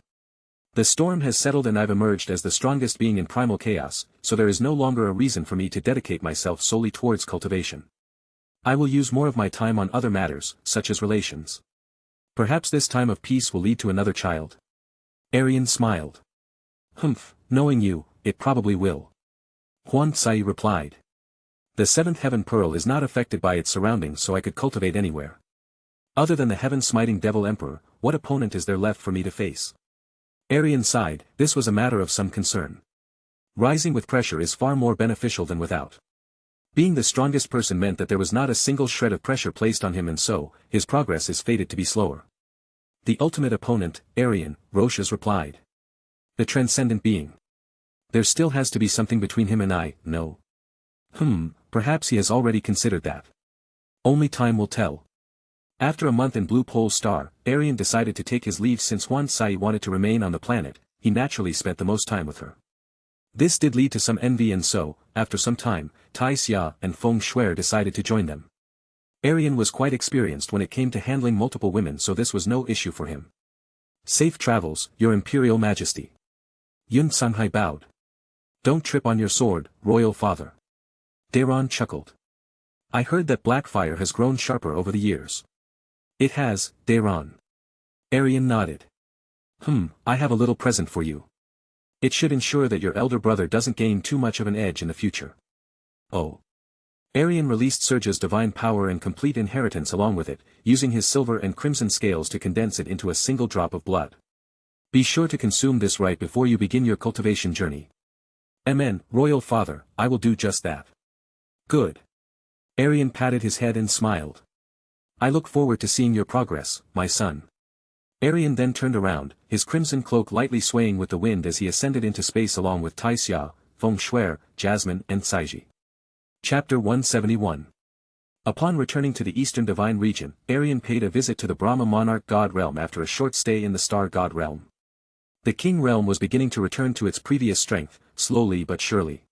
The storm has settled and I've emerged as the strongest being in primal chaos, so there is no longer a reason for me to dedicate myself solely towards cultivation. I will use more of my time on other matters, such as relations. Perhaps this time of peace will lead to another child. Aerion smiled. Knowing you, it probably will. Huan Tsai replied. The seventh heaven pearl is not affected by its surroundings, so I could cultivate anywhere. Other than the heaven-smiting devil emperor, what opponent is there left for me to face? Aerion sighed, this was a matter of some concern. Rising with pressure is far more beneficial than without. Being the strongest person meant that there was not a single shred of pressure placed on him, and so, his progress is fated to be slower. The ultimate opponent, Aerion, Roshas replied. The transcendent being. There still has to be something between him and I, no? Perhaps he has already considered that. Only time will tell. After a month in Blue Pole Star, Aerion decided to take his leave since once Sai wanted to remain on the planet, he naturally spent the most time with her. This did lead to some envy, and so, after some time, Tai Xia and Feng Shuer decided to join them. Aerion was quite experienced when it came to handling multiple women, so this was no issue for him. Safe travels, Your Imperial Majesty. Yun Sanghai bowed. Don't trip on your sword, Royal Father. Daeron chuckled. I heard that Blackfire has grown sharper over the years. It has, Daeron. Aerion nodded. I have a little present for you. It should ensure that your elder brother doesn't gain too much of an edge in the future. Oh. Aerion released Surge's divine power and complete inheritance along with it, using his silver and crimson scales to condense it into a single drop of blood. Be sure to consume this right before you begin your cultivation journey. Amen, Royal Father, I will do just that. Good. Aerion patted his head and smiled. I look forward to seeing your progress, my son. Aerion then turned around, his crimson cloak lightly swaying with the wind as he ascended into space along with Tai Xia, Feng Shuer, Jasmine and Saiji. Chapter 171. Upon returning to the Eastern Divine Region, Aerion paid a visit to the Brahma Monarch God Realm after a short stay in the Star God Realm. The King Realm was beginning to return to its previous strength, slowly but surely.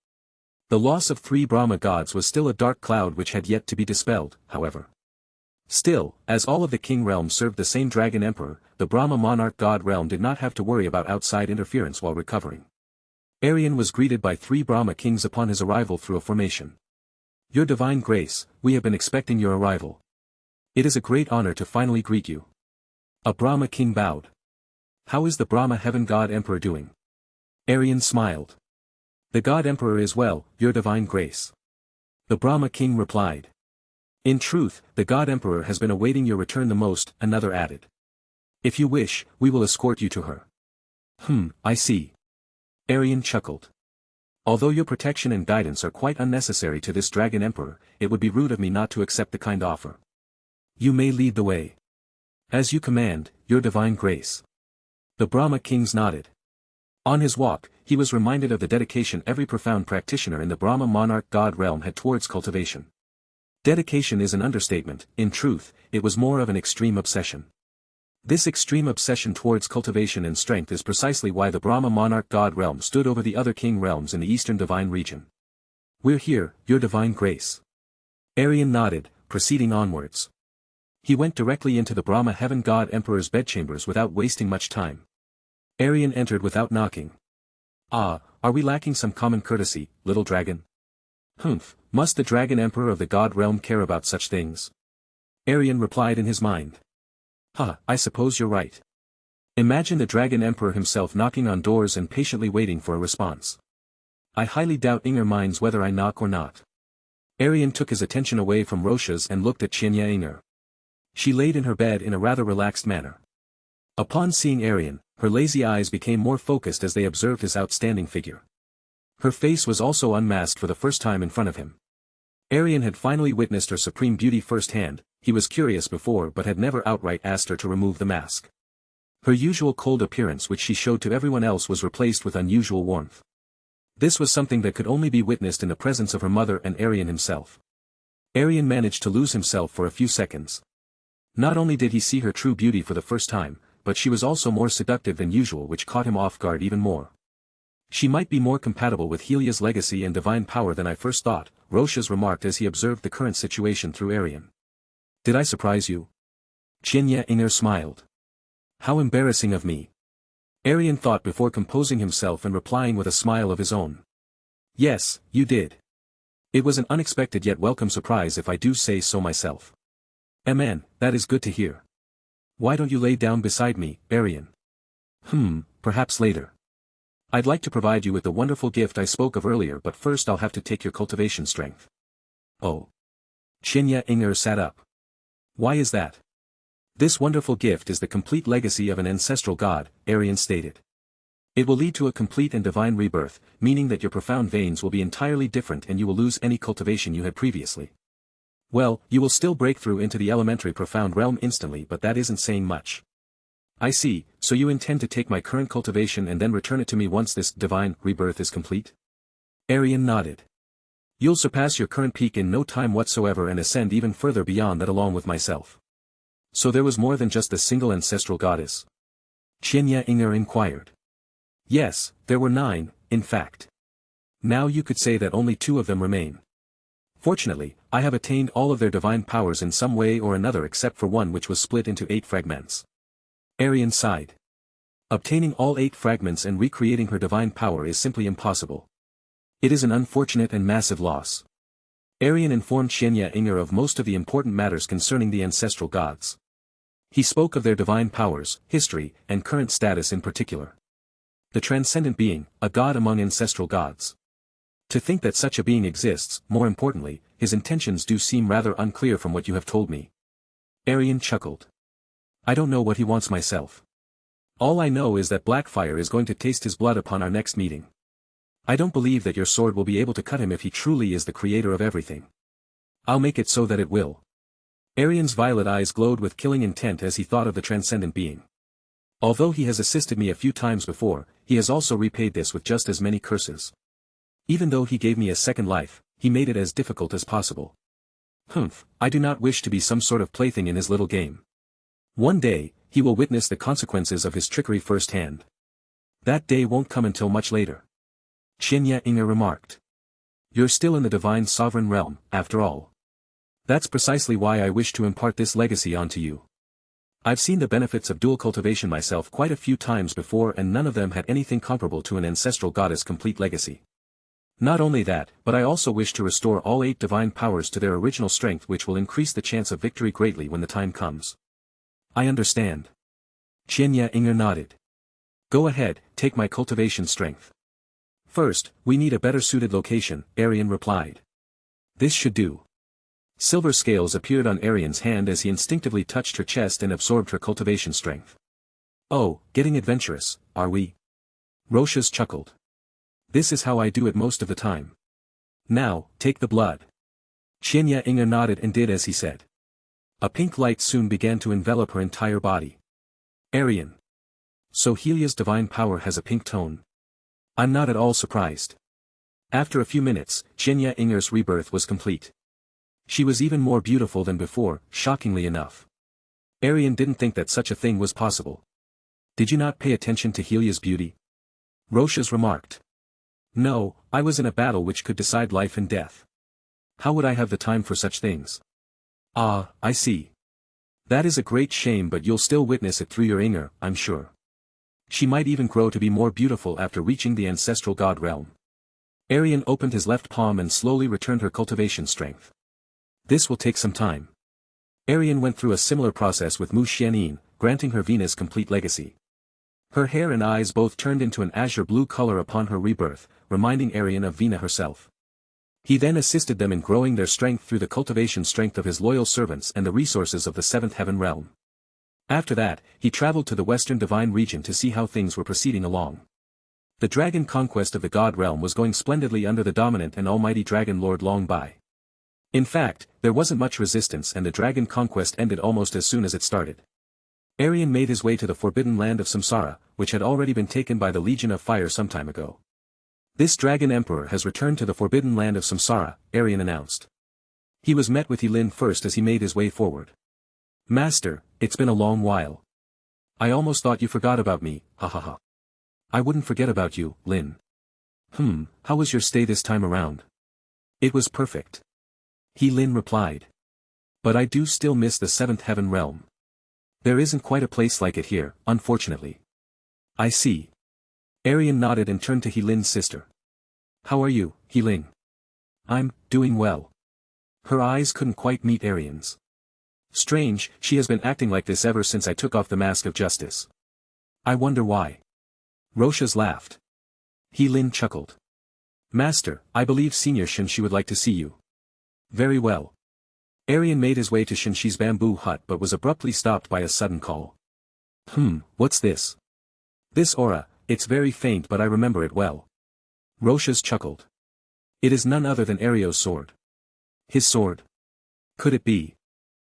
The loss of 3 Brahma gods was still a dark cloud which had yet to be dispelled, however. Still, as all of the King Realm served the same Dragon Emperor, the Brahma Monarch God Realm did not have to worry about outside interference while recovering. Aerion was greeted by 3 Brahma Kings upon his arrival through a formation. Your Divine Grace, we have been expecting your arrival. It is a great honor to finally greet you. A Brahma King bowed. How is the Brahma Heaven God Emperor doing? Aerion smiled. The God Emperor is well, Your Divine Grace. The Brahma King replied. In truth, the God Emperor has been awaiting your return the most, another added. If you wish, we will escort you to her. I see. Aerion chuckled. Although your protection and guidance are quite unnecessary to this Dragon Emperor, it would be rude of me not to accept the kind offer. You may lead the way. As you command, Your Divine Grace. The Brahma Kings nodded. On his walk, he was reminded of the dedication every profound practitioner in the Brahma Monarch God Realm had towards cultivation. Dedication is an understatement, in truth, it was more of an extreme obsession. This extreme obsession towards cultivation and strength is precisely why the Brahma Monarch God Realm stood over the other King Realms in the Eastern Divine Region. We're here, Your Divine Grace. Aerion nodded, proceeding onwards. He went directly into the Brahma Heaven God Emperor's bedchambers without wasting much time. Aerion entered without knocking. Ah, are we lacking some common courtesy, little dragon? Must the Dragon Emperor of the God Realm care about such things? Aerion replied in his mind. I suppose you're right. Imagine the Dragon Emperor himself knocking on doors and patiently waiting for a response. I highly doubt Inger minds whether I knock or not. Aerion took his attention away from Roshas and looked at Qianya Inger. She laid in her bed in a rather relaxed manner. Upon seeing Aerion, her lazy eyes became more focused as they observed his outstanding figure. Her face was also unmasked for the first time in front of him. Aerion had finally witnessed her supreme beauty firsthand. He was curious before but had never outright asked her to remove the mask. Her usual cold appearance which she showed to everyone else was replaced with unusual warmth. This was something that could only be witnessed in the presence of her mother and Aerion himself. Aerion managed to lose himself for a few seconds. Not only did he see her true beauty for the first time, but she was also more seductive than usual, which caught him off guard even more. She might be more compatible with Helia's legacy and divine power than I first thought, Roshas remarked as he observed the current situation through Aerion. Did I surprise you? Qianya Inger smiled. How embarrassing of me. Aerion thought before composing himself and replying with a smile of his own. Yes, you did. It was an unexpected yet welcome surprise if I do say so myself. Amen, that is good to hear. Why don't you lay down beside me, Aerion? Perhaps later. I'd like to provide you with the wonderful gift I spoke of earlier, but first I'll have to take your cultivation strength. Oh. Qianya Inger sat up. Why is that? This wonderful gift is the complete legacy of an ancestral god, Aerion stated. It will lead to a complete and divine rebirth, meaning that your profound veins will be entirely different and you will lose any cultivation you had previously. Well, you will still break through into the elementary profound realm instantly, but that isn't saying much. I see, so you intend to take my current cultivation and then return it to me once this divine rebirth is complete? Aerion nodded. You'll surpass your current peak in no time whatsoever and ascend even further beyond that along with myself. So there was more than just the single ancestral goddess? Qianya Inger inquired. Yes, there were 9, in fact. Now you could say that only 2 of them remain. Fortunately, I have attained all of their divine powers in some way or another except for one which was split into 8 fragments. Aerion sighed. Obtaining all 8 fragments and recreating her divine power is simply impossible. It is an unfortunate and massive loss. Aerion informed Qianya Inger of most of the important matters concerning the ancestral gods. He spoke of their divine powers, history, and current status in particular. The transcendent being, a god among ancestral gods. To think that such a being exists, more importantly, his intentions do seem rather unclear from what you have told me. Aerion chuckled. I don't know what he wants myself. All I know is that Blackfire is going to taste his blood upon our next meeting. I don't believe that your sword will be able to cut him if he truly is the creator of everything. I'll make it so that it will. Aerion's violet eyes glowed with killing intent as he thought of the transcendent being. Although he has assisted me a few times before, he has also repaid this with just as many curses. Even though he gave me a second life, he made it as difficult as possible. Humph, I do not wish to be some sort of plaything in his little game. One day, he will witness the consequences of his trickery firsthand. That day won't come until much later. Qianya Inger remarked. You're still in the divine sovereign realm, after all. That's precisely why I wish to impart this legacy onto you. I've seen the benefits of dual cultivation myself quite a few times before and none of them had anything comparable to an ancestral goddess' complete legacy. Not only that, but I also wish to restore all 8 divine powers to their original strength, which will increase the chance of victory greatly when the time comes. I understand. Qianya Inger nodded. Go ahead, take my cultivation strength. First, we need a better suited location, Aerion replied. This should do. Silver scales appeared on Aerion's hand as he instinctively touched her chest and absorbed her cultivation strength. Oh, getting adventurous, are we? Roshas chuckled. This is how I do it most of the time. Now, take the blood. Qianya Inger nodded and did as he said. A pink light soon began to envelop her entire body. Aerion. So Helia's divine power has a pink tone. I'm not at all surprised. After a few minutes, Qianya Inger's rebirth was complete. She was even more beautiful than before, shockingly enough. Aerion didn't think that such a thing was possible. Did you not pay attention to Helia's beauty? Roshas remarked. No, I was in a battle which could decide life and death. How would I have the time for such things? Ah, I see. That is a great shame, but you'll still witness it through your Inger, I'm sure. She might even grow to be more beautiful after reaching the ancestral god realm. Aerion opened his left palm and slowly returned her cultivation strength. This will take some time. Aerion went through a similar process with Mu Xianyin, granting her Venus complete legacy. Her hair and eyes both turned into an azure blue color upon her rebirth, reminding Aerion of Vina herself. He then assisted them in growing their strength through the cultivation strength of his loyal servants and the resources of the 7th heaven realm. After that, he traveled to the western divine region to see how things were proceeding along. The dragon conquest of the god realm was going splendidly under the dominant and almighty dragon lord Long Bai. In fact, there wasn't much resistance and the dragon conquest ended almost as soon as it started. Aerion made his way to the forbidden land of Samsara, which had already been taken by the Legion of Fire some time ago. This dragon emperor has returned to the forbidden land of Samsara, Aerion announced. He was met with Yilin first as he made his way forward. Master, it's been a long while. I almost thought you forgot about me, ha ha ha. I wouldn't forget about you, Lin. How was your stay this time around? It was perfect. Lin replied. But I do still miss the 7th heaven realm. There isn't quite a place like it here, unfortunately. I see. Aerion nodded and turned to Helin's sister. How are you, Helin? I'm doing well. Her eyes couldn't quite meet Aerion's. Strange, she has been acting like this ever since I took off the mask of justice. I wonder why. Roshas laughed. Helin chuckled. Master, I believe Senior Shenshi would like to see you. Very well. Aerion made his way to Shenshi's bamboo hut but was abruptly stopped by a sudden call. What's this? This aura, It's very faint but I remember it well. Roshas chuckled. It is none other than Aerion's sword. His sword? Could it be?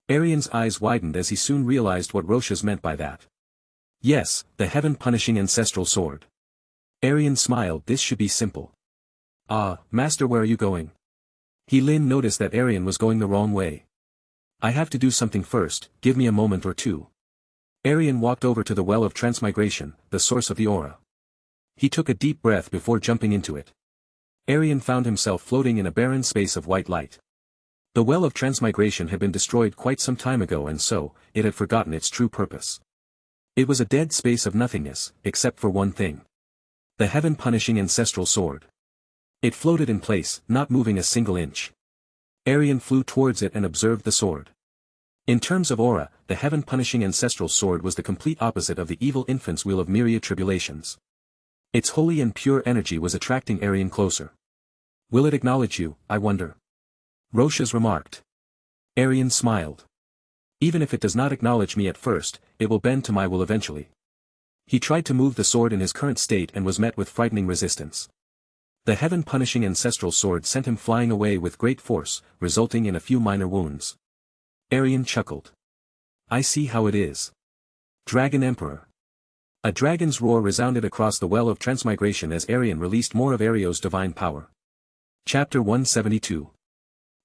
Aerion's eyes widened as he soon realized what Roshas meant by that. Yes, the heaven-punishing ancestral sword. Aerion smiled. This should be simple. Ah, Master, where are you going? Lin noticed that Aerion was going the wrong way. I have to do something first, give me a moment or two. Aerion walked over to the well of transmigration, the source of the aura. He took a deep breath before jumping into it. Aerion found himself floating in a barren space of white light. The well of transmigration had been destroyed quite some time ago and so, it had forgotten its true purpose. It was a dead space of nothingness, except for one thing. The heaven-punishing ancestral sword. It floated in place, not moving a single inch. Aerion flew towards it and observed the sword. In terms of aura, the heaven-punishing ancestral sword was the complete opposite of the evil infant's wheel of myriad tribulations. Its holy and pure energy was attracting Aerion closer. Will it acknowledge you, I wonder? Roshas remarked. Aerion smiled. Even if it does not acknowledge me at first, it will bend to my will eventually. He tried to move the sword in his current state and was met with frightening resistance. The heaven-punishing ancestral sword sent him flying away with great force, resulting in a few minor wounds. Aerion chuckled. I see how it is. Dragon Emperor. A dragon's roar resounded across the well of transmigration as Aerion released more of Aerion's divine power. Chapter 172.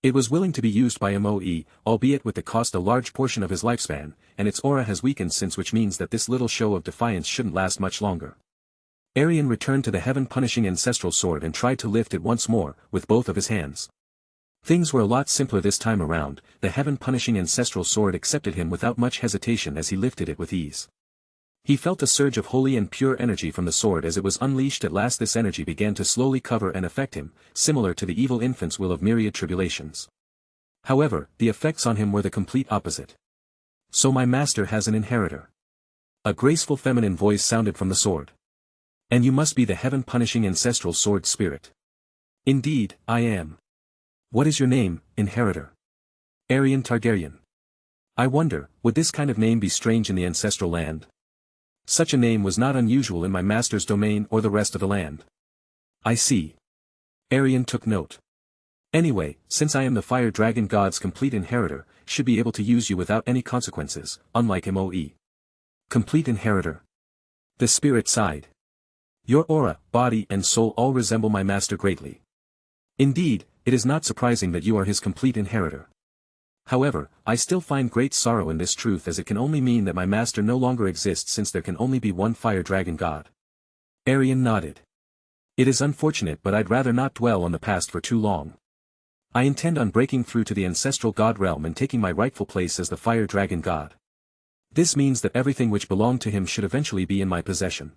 It was willing to be used by MOE, albeit with the cost a large portion of his lifespan, and its aura has weakened since, which means that this little show of defiance shouldn't last much longer. Aerion returned to the heaven-punishing ancestral sword and tried to lift it once more, with both of his hands. Things were a lot simpler this time around. The heaven-punishing ancestral sword accepted him without much hesitation as he lifted it with ease. He felt a surge of holy and pure energy from the sword as it was unleashed. At last this energy began to slowly cover and affect him, similar to the evil infant's will of myriad tribulations. However, the effects on him were the complete opposite. So my master has an inheritor. A graceful feminine voice sounded from the sword. And you must be the heaven-punishing ancestral sword spirit. Indeed, I am. What is your name, inheritor? Rhaegar Targaryen. I wonder, would this kind of name be strange in the ancestral land? Such a name was not unusual in my master's domain or the rest of the land. I see. Aerion took note. Anyway, since I am the fire dragon god's complete inheritor, should be able to use you without any consequences, unlike MOE. Complete inheritor. The spirit sighed. Your aura, body and soul all resemble my master greatly. Indeed, it is not surprising that you are his complete inheritor. However, I still find great sorrow in this truth, as it can only mean that my master no longer exists, since there can only be one fire dragon god. Aerion nodded. It is unfortunate, but I'd rather not dwell on the past for too long. I intend on breaking through to the ancestral god realm and taking my rightful place as the fire dragon god. This means that everything which belonged to him should eventually be in my possession.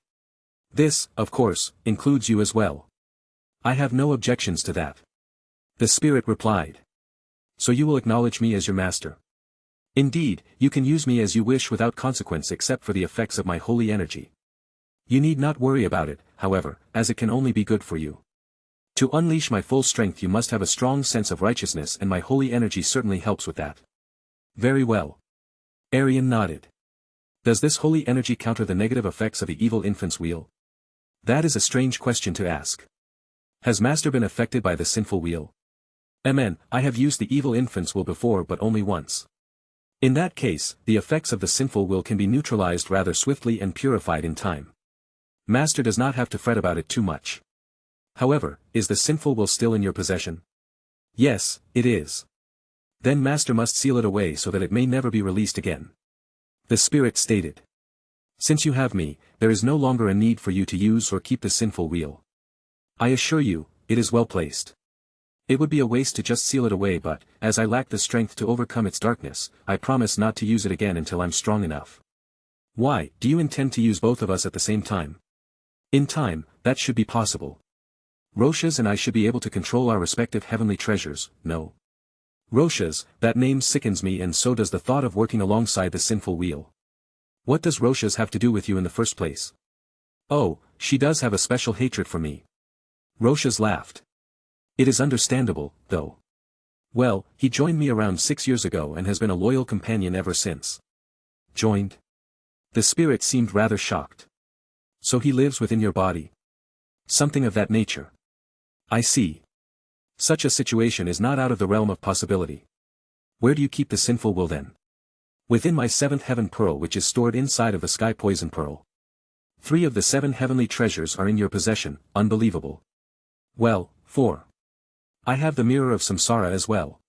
This, of course, includes you as well. I have no objections to that. The spirit replied. So you will acknowledge me as your master? Indeed, you can use me as you wish without consequence except for the effects of my holy energy. You need not worry about it, however, as it can only be good for you. To unleash my full strength you must have a strong sense of righteousness, and my holy energy certainly helps with that. Very well. Aerion nodded. Does this holy energy counter the negative effects of the evil infant's wheel? That is a strange question to ask. Has Master been affected by the sinful wheel? I have used the evil infant's will before, but only once. In that case, the effects of the sinful will can be neutralized rather swiftly and purified in time. Master does not have to fret about it too much. However, is the sinful will still in your possession? Yes, it is. Then Master must seal it away so that it may never be released again. The spirit stated. Since you have me, there is no longer a need for you to use or keep the sinful wheel. I assure you, it is well placed. It would be a waste to just seal it away, but, as I lack the strength to overcome its darkness, I promise not to use it again until I'm strong enough. Why, do you intend to use both of us at the same time? In time, that should be possible. Roshas and I should be able to control our respective heavenly treasures, no? Roshas, that name sickens me, and so does the thought of working alongside the sinful wheel. What does Roshas have to do with you in the first place? Oh, she does have a special hatred for me. Roshas laughed. It is understandable, though. Well, he joined me around 6 years ago and has been a loyal companion ever since. Joined? The spirit seemed rather shocked. So he lives within your body. Something of that nature. I see. Such a situation is not out of the realm of possibility. Where do you keep the sinful will then? Within my seventh heaven pearl, which is stored inside of the sky poison pearl. 3 of the 7 heavenly treasures are in your possession. Unbelievable. Well, 4. I have the mirror of samsara as well.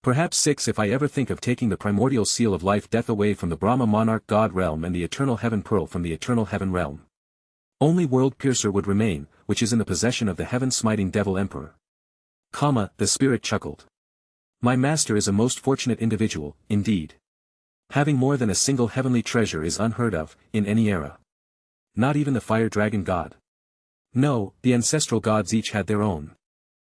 Perhaps 6 if I ever think of taking the primordial seal of life-death away from the Brahma monarch god realm and the eternal heaven pearl from the eternal heaven realm. Only world piercer would remain, which is in the possession of the heaven-smiting devil emperor. The spirit chuckled. My master is a most fortunate individual, indeed. Having more than a single heavenly treasure is unheard of, in any era. Not even the fire dragon god. No, the ancestral gods each had their own.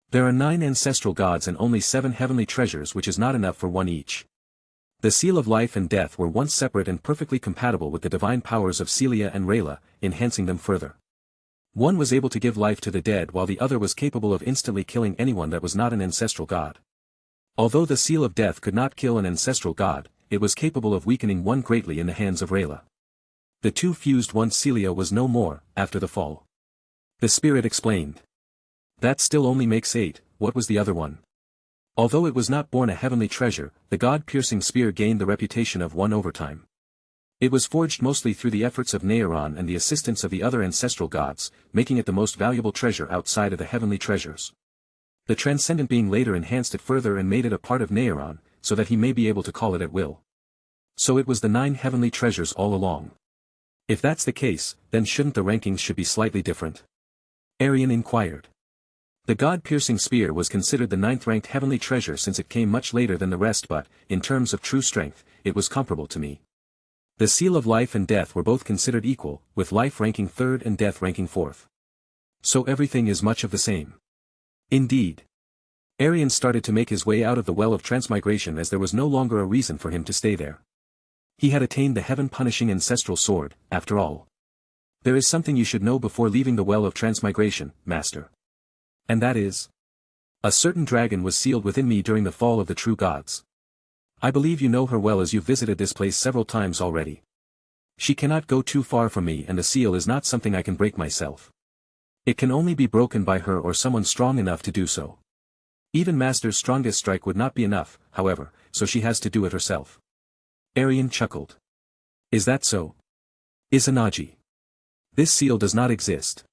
There are 9 ancestral gods and only 7 heavenly treasures, which is not enough for one each. The seal of life and death were once separate and perfectly compatible with the divine powers of Celia and Rayla, enhancing them further. One was able to give life to the dead while the other was capable of instantly killing anyone that was not an ancestral god. Although the seal of death could not kill an ancestral god, it was capable of weakening one greatly in the hands of Rayla. The 2 fused once Celia was no more, after the fall. The spirit explained. That still only makes 8, what was the other one? Although it was not born a heavenly treasure, the god-piercing spear gained the reputation of one overtime. It was forged mostly through the efforts of Aerion and the assistance of the other ancestral gods, making it the most valuable treasure outside of the heavenly treasures. The transcendent being later enhanced it further and made it a part of Aerion, so that he may be able to call it at will. So it was the 9 heavenly treasures all along. If that's the case, then shouldn't the rankings should be slightly different? Aerion inquired. The god-piercing spear was considered the 9th-ranked heavenly treasure since it came much later than the rest, but, in terms of true strength, it was comparable to me. The seal of life and death were both considered equal, with life ranking 3rd and death ranking 4th. So everything is much of the same. Indeed. Aerion started to make his way out of the well of transmigration as there was no longer a reason for him to stay there. He had attained the heaven-punishing ancestral sword, after all. There is something you should know before leaving the well of transmigration, master. And that is? A certain dragon was sealed within me during the fall of the true gods. I believe you know her well as you've visited this place several times already. She cannot go too far from me and the seal is not something I can break myself. It can only be broken by her or someone strong enough to do so. Even Master's strongest strike would not be enough, however, so she has to do it herself. Aerion chuckled. Is that so? Izanagi. This seal does not exist.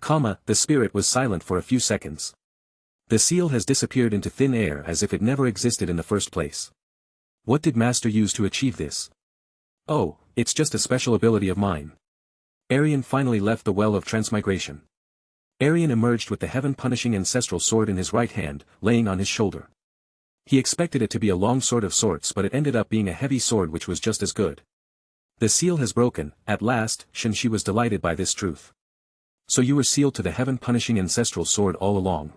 The spirit was silent for a few seconds. The seal has disappeared into thin air as if it never existed in the first place. What did Master use to achieve this? Oh, it's just a special ability of mine. Aerion finally left the well of transmigration. Aerion emerged with the heaven-punishing ancestral sword in his right hand, laying on his shoulder. He expected it to be a long sword of sorts, but it ended up being a heavy sword which was just as good. The seal has broken, at last. Shenshi was delighted by this truth. So you were sealed to the heaven-punishing ancestral sword all along.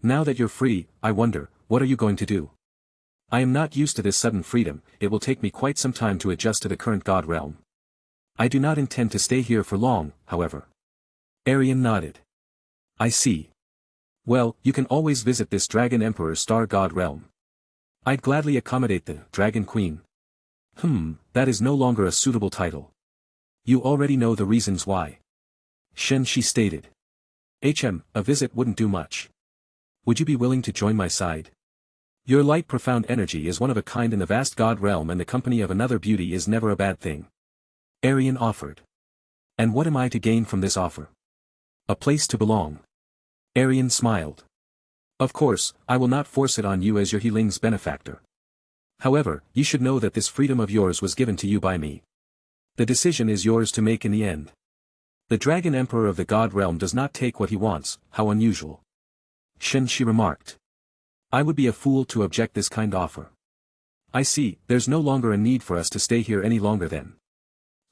Now that you're free, I wonder, what are you going to do? I am not used to this sudden freedom, it will take me quite some time to adjust to the current god realm. I do not intend to stay here for long, however. Aerion nodded. I see. Well, you can always visit this Dragon Emperor's star god realm. I'd gladly accommodate the Dragon Queen. That is no longer a suitable title. You already know the reasons why. Shenshi stated. A visit wouldn't do much. Would you be willing to join my side? Your light profound energy is one of a kind in the vast god realm and the company of another beauty is never a bad thing. Aerion offered. And what am I to gain from this offer? A place to belong. Aerion smiled. Of course, I will not force it on you as your healing's benefactor. However, you should know that this freedom of yours was given to you by me. The decision is yours to make in the end. The Dragon Emperor of the god realm does not take what he wants, how unusual. Shenshi remarked. I would be a fool to object this kind offer. I see, there's no longer a need for us to stay here any longer then.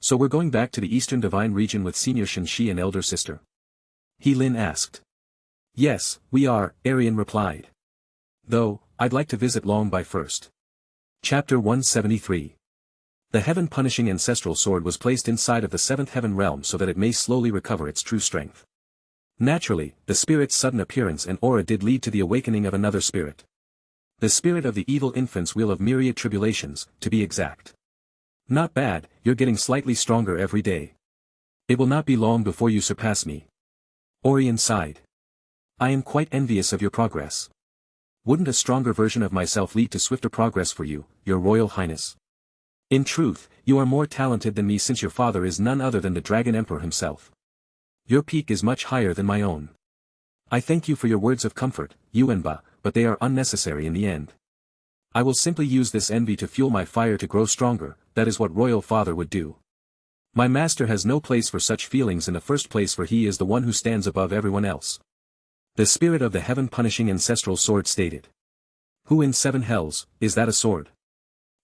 So we're going back to the Eastern Divine Region with Senior Shenshi and Elder Sister? He-Lin asked. Yes, we are, Aerion replied. Though, I'd like to visit Long Bai first. Chapter 173. The heaven-punishing ancestral sword was placed inside of the 7th heaven realm so that it may slowly recover its true strength. Naturally, the spirit's sudden appearance and aura did lead to the awakening of another spirit. The spirit of the evil infant's wheel of myriad tribulations, to be exact. Not bad, you're getting slightly stronger every day. It will not be long before you surpass me. Aerion sighed. I am quite envious of your progress. Wouldn't a stronger version of myself lead to swifter progress for you, your Royal Highness? In truth, you are more talented than me since your father is none other than the Dragon Emperor himself. Your peak is much higher than my own. I thank you for your words of comfort, Yuenba, but they are unnecessary in the end. I will simply use this envy to fuel my fire to grow stronger, that is what Royal Father would do. My master has no place for such feelings in the first place, for he is the one who stands above everyone else. The spirit of the heaven-punishing ancestral sword stated. Who in 7 hells, is that a sword?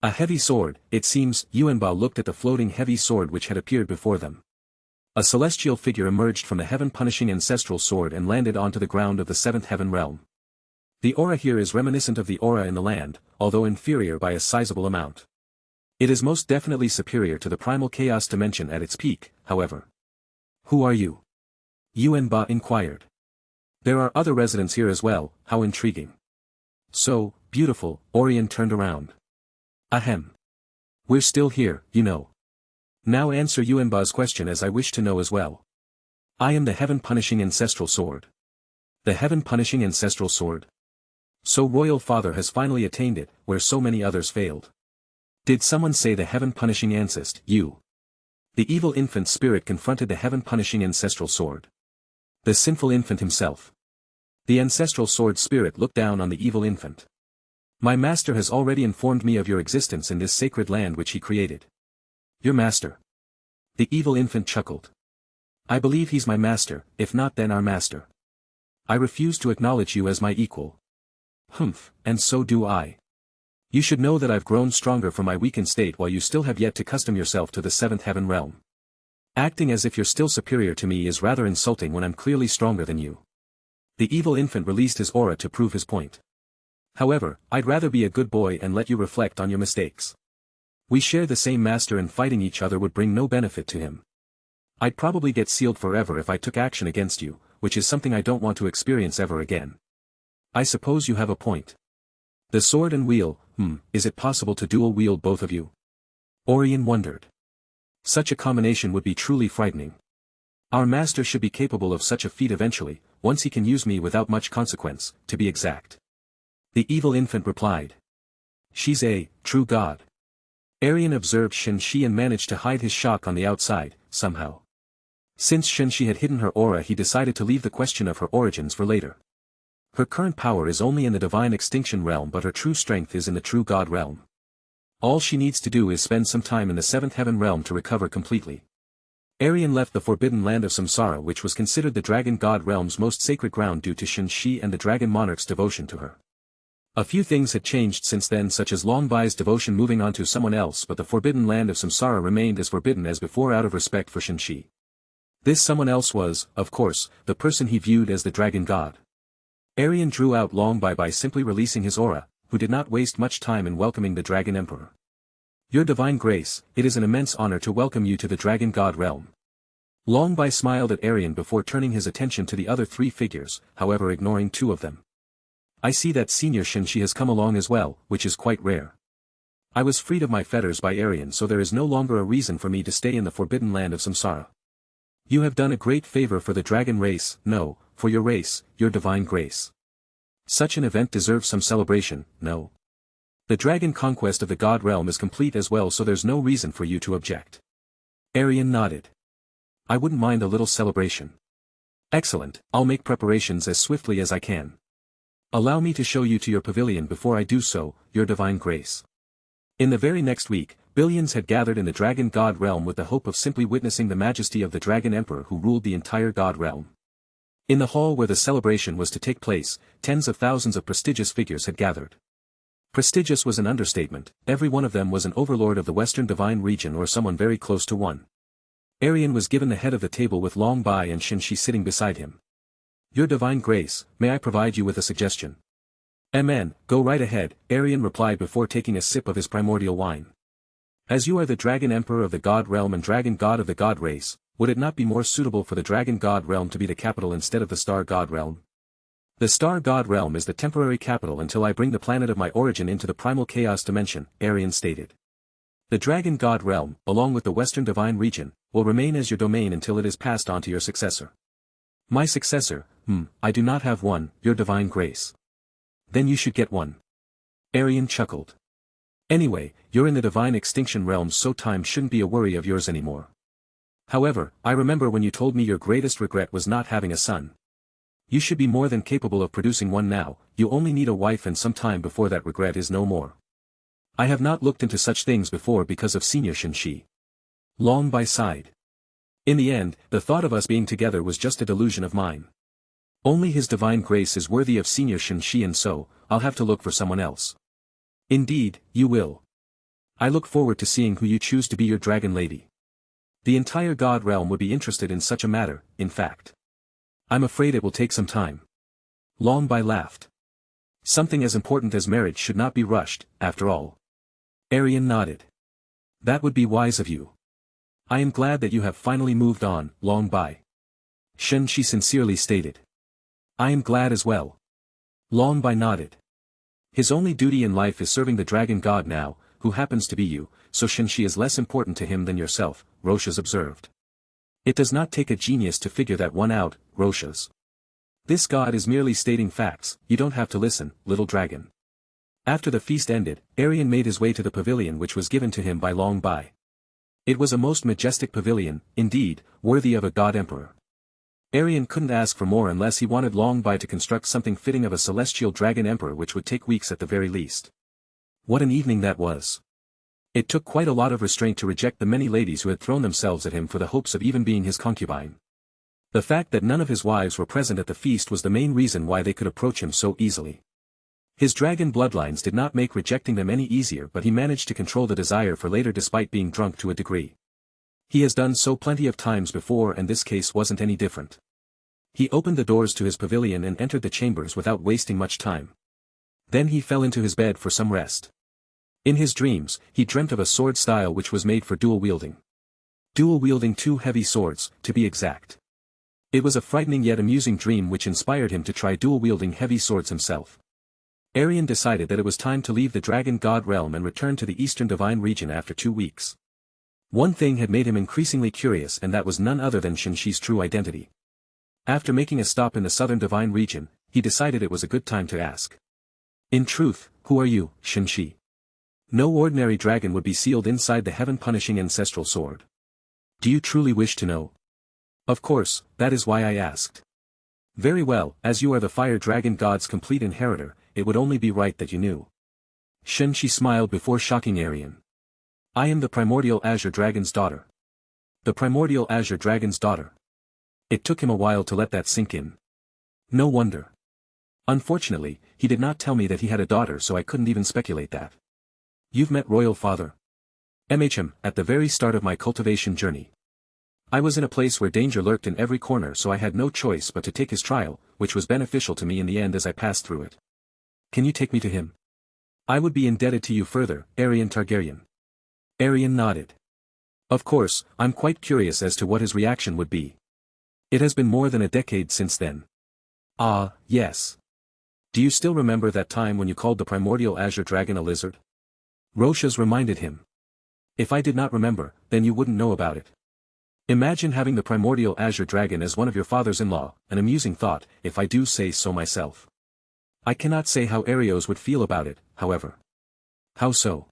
A heavy sword, it seems. Yuenba looked at the floating heavy sword which had appeared before them. A celestial figure emerged from the heaven-punishing ancestral sword and landed onto the ground of the 7th heaven realm. The aura here is reminiscent of the aura in the land, although inferior by a sizable amount. It is most definitely superior to the primal chaos dimension at its peak, however. Who are you? Yuenba inquired. There are other residents here as well, how intriguing. So, beautiful, Aerion turned around. Ahem. We're still here, you know. Now answer Yuenba's question, as I wish to know as well. I am the heaven-punishing ancestral sword. The heaven-punishing ancestral sword? So Royal Father has finally attained it, where so many others failed. Did someone say the heaven-punishing ancest, you? The evil infant spirit confronted the heaven-punishing ancestral sword. The sinful infant himself. The ancestral sword spirit looked down on the evil infant. My master has already informed me of your existence in this sacred land which he created. Your master? The evil infant chuckled. I believe he's my master, if not then our master. I refuse to acknowledge you as my equal. Humph, and so do I. You should know that I've grown stronger from my weakened state while you still have yet to custom yourself to the 7th heaven realm. Acting as if you're still superior to me is rather insulting when I'm clearly stronger than you. The evil infant released his aura to prove his point. However, I'd rather be a good boy and let you reflect on your mistakes. We share the same master and fighting each other would bring no benefit to him. I'd probably get sealed forever if I took action against you, which is something I don't want to experience ever again. I suppose you have a point. The sword and wheel, is it possible to dual wield both of you? Aerion wondered. Such a combination would be truly frightening. Our master should be capable of such a feat eventually, once he can use me without much consequence, to be exact. The evil infant replied. She's a true god. Aerion observed Shen-Shi and managed to hide his shock on the outside, somehow. Since Shen-Shi had hidden her aura, he decided to leave the question of her origins for later. Her current power is only in the divine extinction realm, but her true strength is in the true god realm. All she needs to do is spend some time in the 7th heaven realm to recover completely. Aerion left the forbidden land of Samsara, which was considered the dragon god realm's most sacred ground due to Shen-Shi and the dragon monarch's devotion to her. A few things had changed since then, such as Longbai's devotion moving on to someone else, but the forbidden land of Samsara remained as forbidden as before out of respect for Shen-Shi. This someone else was, of course, the person he viewed as the dragon god. Aerion drew out Longbai by simply releasing his aura, who did not waste much time in welcoming the Dragon Emperor. Your divine grace, it is an immense honor to welcome you to the Dragon God realm. Longbai smiled at Aerion before turning his attention to the other 3 figures, however ignoring 2 of them. I see that Senior Shen-Shi has come along as well, which is quite rare. I was freed of my fetters by Aerion, so there is no longer a reason for me to stay in the forbidden land of Samsara. You have done a great favor for the dragon race, no, for your race, your divine grace. Such an event deserves some celebration, no? The dragon conquest of the god realm is complete as well, so there's no reason for you to object. Aerion nodded. I wouldn't mind a little celebration. Excellent, I'll make preparations as swiftly as I can. Allow me to show you to your pavilion before I do so, your divine grace. In the very next week, billions had gathered in the dragon god realm with the hope of simply witnessing the majesty of the dragon emperor who ruled the entire god realm. In the hall where the celebration was to take place, tens of thousands of prestigious figures had gathered. Prestigious was an understatement, every one of them was an overlord of the Western Divine region or someone very close to one. Aerion was given the head of the table with Longbai and Shen-Shi sitting beside him. Your divine grace, may I provide you with a suggestion? Amen, go right ahead, Aerion replied before taking a sip of his primordial wine. As you are the Dragon Emperor of the God Realm and Dragon God of the God Race, would it not be more suitable for the Dragon God Realm to be the capital instead of the Star God Realm? The Star God Realm is the temporary capital until I bring the planet of my origin into the primal chaos dimension, Aerion stated. The Dragon God Realm, along with the Western Divine region, will remain as your domain until it is passed on to your successor. My successor, I do not have one, your divine grace. Then you should get one. Aerion chuckled. Anyway, you're in the divine extinction realm, so time shouldn't be a worry of yours anymore. However, I remember when you told me your greatest regret was not having a son. You should be more than capable of producing one now, you only need a wife and some time before that regret is no more. I have not looked into such things before because of Senior Shinshi. Long Bai sighed. In the end, the thought of us being together was just a delusion of mine. Only his divine grace is worthy of Senior Shinshi, and so, I'll have to look for someone else. Indeed, you will. I look forward to seeing who you choose to be your dragon lady. The entire God realm would be interested in such a matter, in fact. I'm afraid it will take some time. Long Bai laughed. Something as important as marriage should not be rushed, after all. Aerion nodded. That would be wise of you. I am glad that you have finally moved on, Long Bai. Shenshi sincerely stated. I am glad as well. Long Bai nodded. His only duty in life is serving the dragon god now, who happens to be you, so Shenshi is less important to him than yourself, Roshas observed. It does not take a genius to figure that one out, Roshas. This god is merely stating facts, you don't have to listen, little dragon. After the feast ended, Aerion made his way to the pavilion which was given to him by Long Bai. It was a most majestic pavilion, indeed, worthy of a god-emperor. Aerion couldn't ask for more unless he wanted Long Bai to construct something fitting of a celestial dragon emperor, which would take weeks at the very least. What an evening that was. It took quite a lot of restraint to reject the many ladies who had thrown themselves at him for the hopes of even being his concubine. The fact that none of his wives were present at the feast was the main reason why they could approach him so easily. His dragon bloodlines did not make rejecting them any easier, but he managed to control the desire for later despite being drunk to a degree. He has done so plenty of times before, and this case wasn't any different. He opened the doors to his pavilion and entered the chambers without wasting much time. Then he fell into his bed for some rest. In his dreams, he dreamt of a sword style which was made for dual-wielding. Dual-wielding two heavy swords, to be exact. It was a frightening yet amusing dream which inspired him to try dual-wielding heavy swords himself. Aerion decided that it was time to leave the dragon god realm and return to the eastern divine region after 2 weeks. One thing had made him increasingly curious, and that was none other than Shinshi's true identity. After making a stop in the southern divine region, he decided it was a good time to ask. In truth, who are you, Shinshi? No ordinary dragon would be sealed inside the heaven-punishing ancestral sword. Do you truly wish to know? Of course, that is why I asked. Very well, as you are the fire dragon god's complete inheritor, it would only be right that you knew. Shinshi smiled before shocking Aerion. I am the primordial azure dragon's daughter. The primordial azure dragon's daughter. It took him a while to let that sink in. No wonder. Unfortunately, he did not tell me that he had a daughter, so I couldn't even speculate that. You've met royal father? At the very start of my cultivation journey. I was in a place where danger lurked in every corner, so I had no choice but to take his trial, which was beneficial to me in the end as I passed through it. Can you take me to him? I would be indebted to you further, Rhaegar Targaryen. Aerion nodded. Of course, I'm quite curious as to what his reaction would be. It has been more than a decade since then. Ah, yes. Do you still remember that time when you called the primordial azure dragon a lizard? Roshas reminded him. If I did not remember, then you wouldn't know about it. Imagine having the primordial azure dragon as one of your fathers-in-law, an amusing thought, if I do say so myself. I cannot say how Aerios would feel about it, however. How so?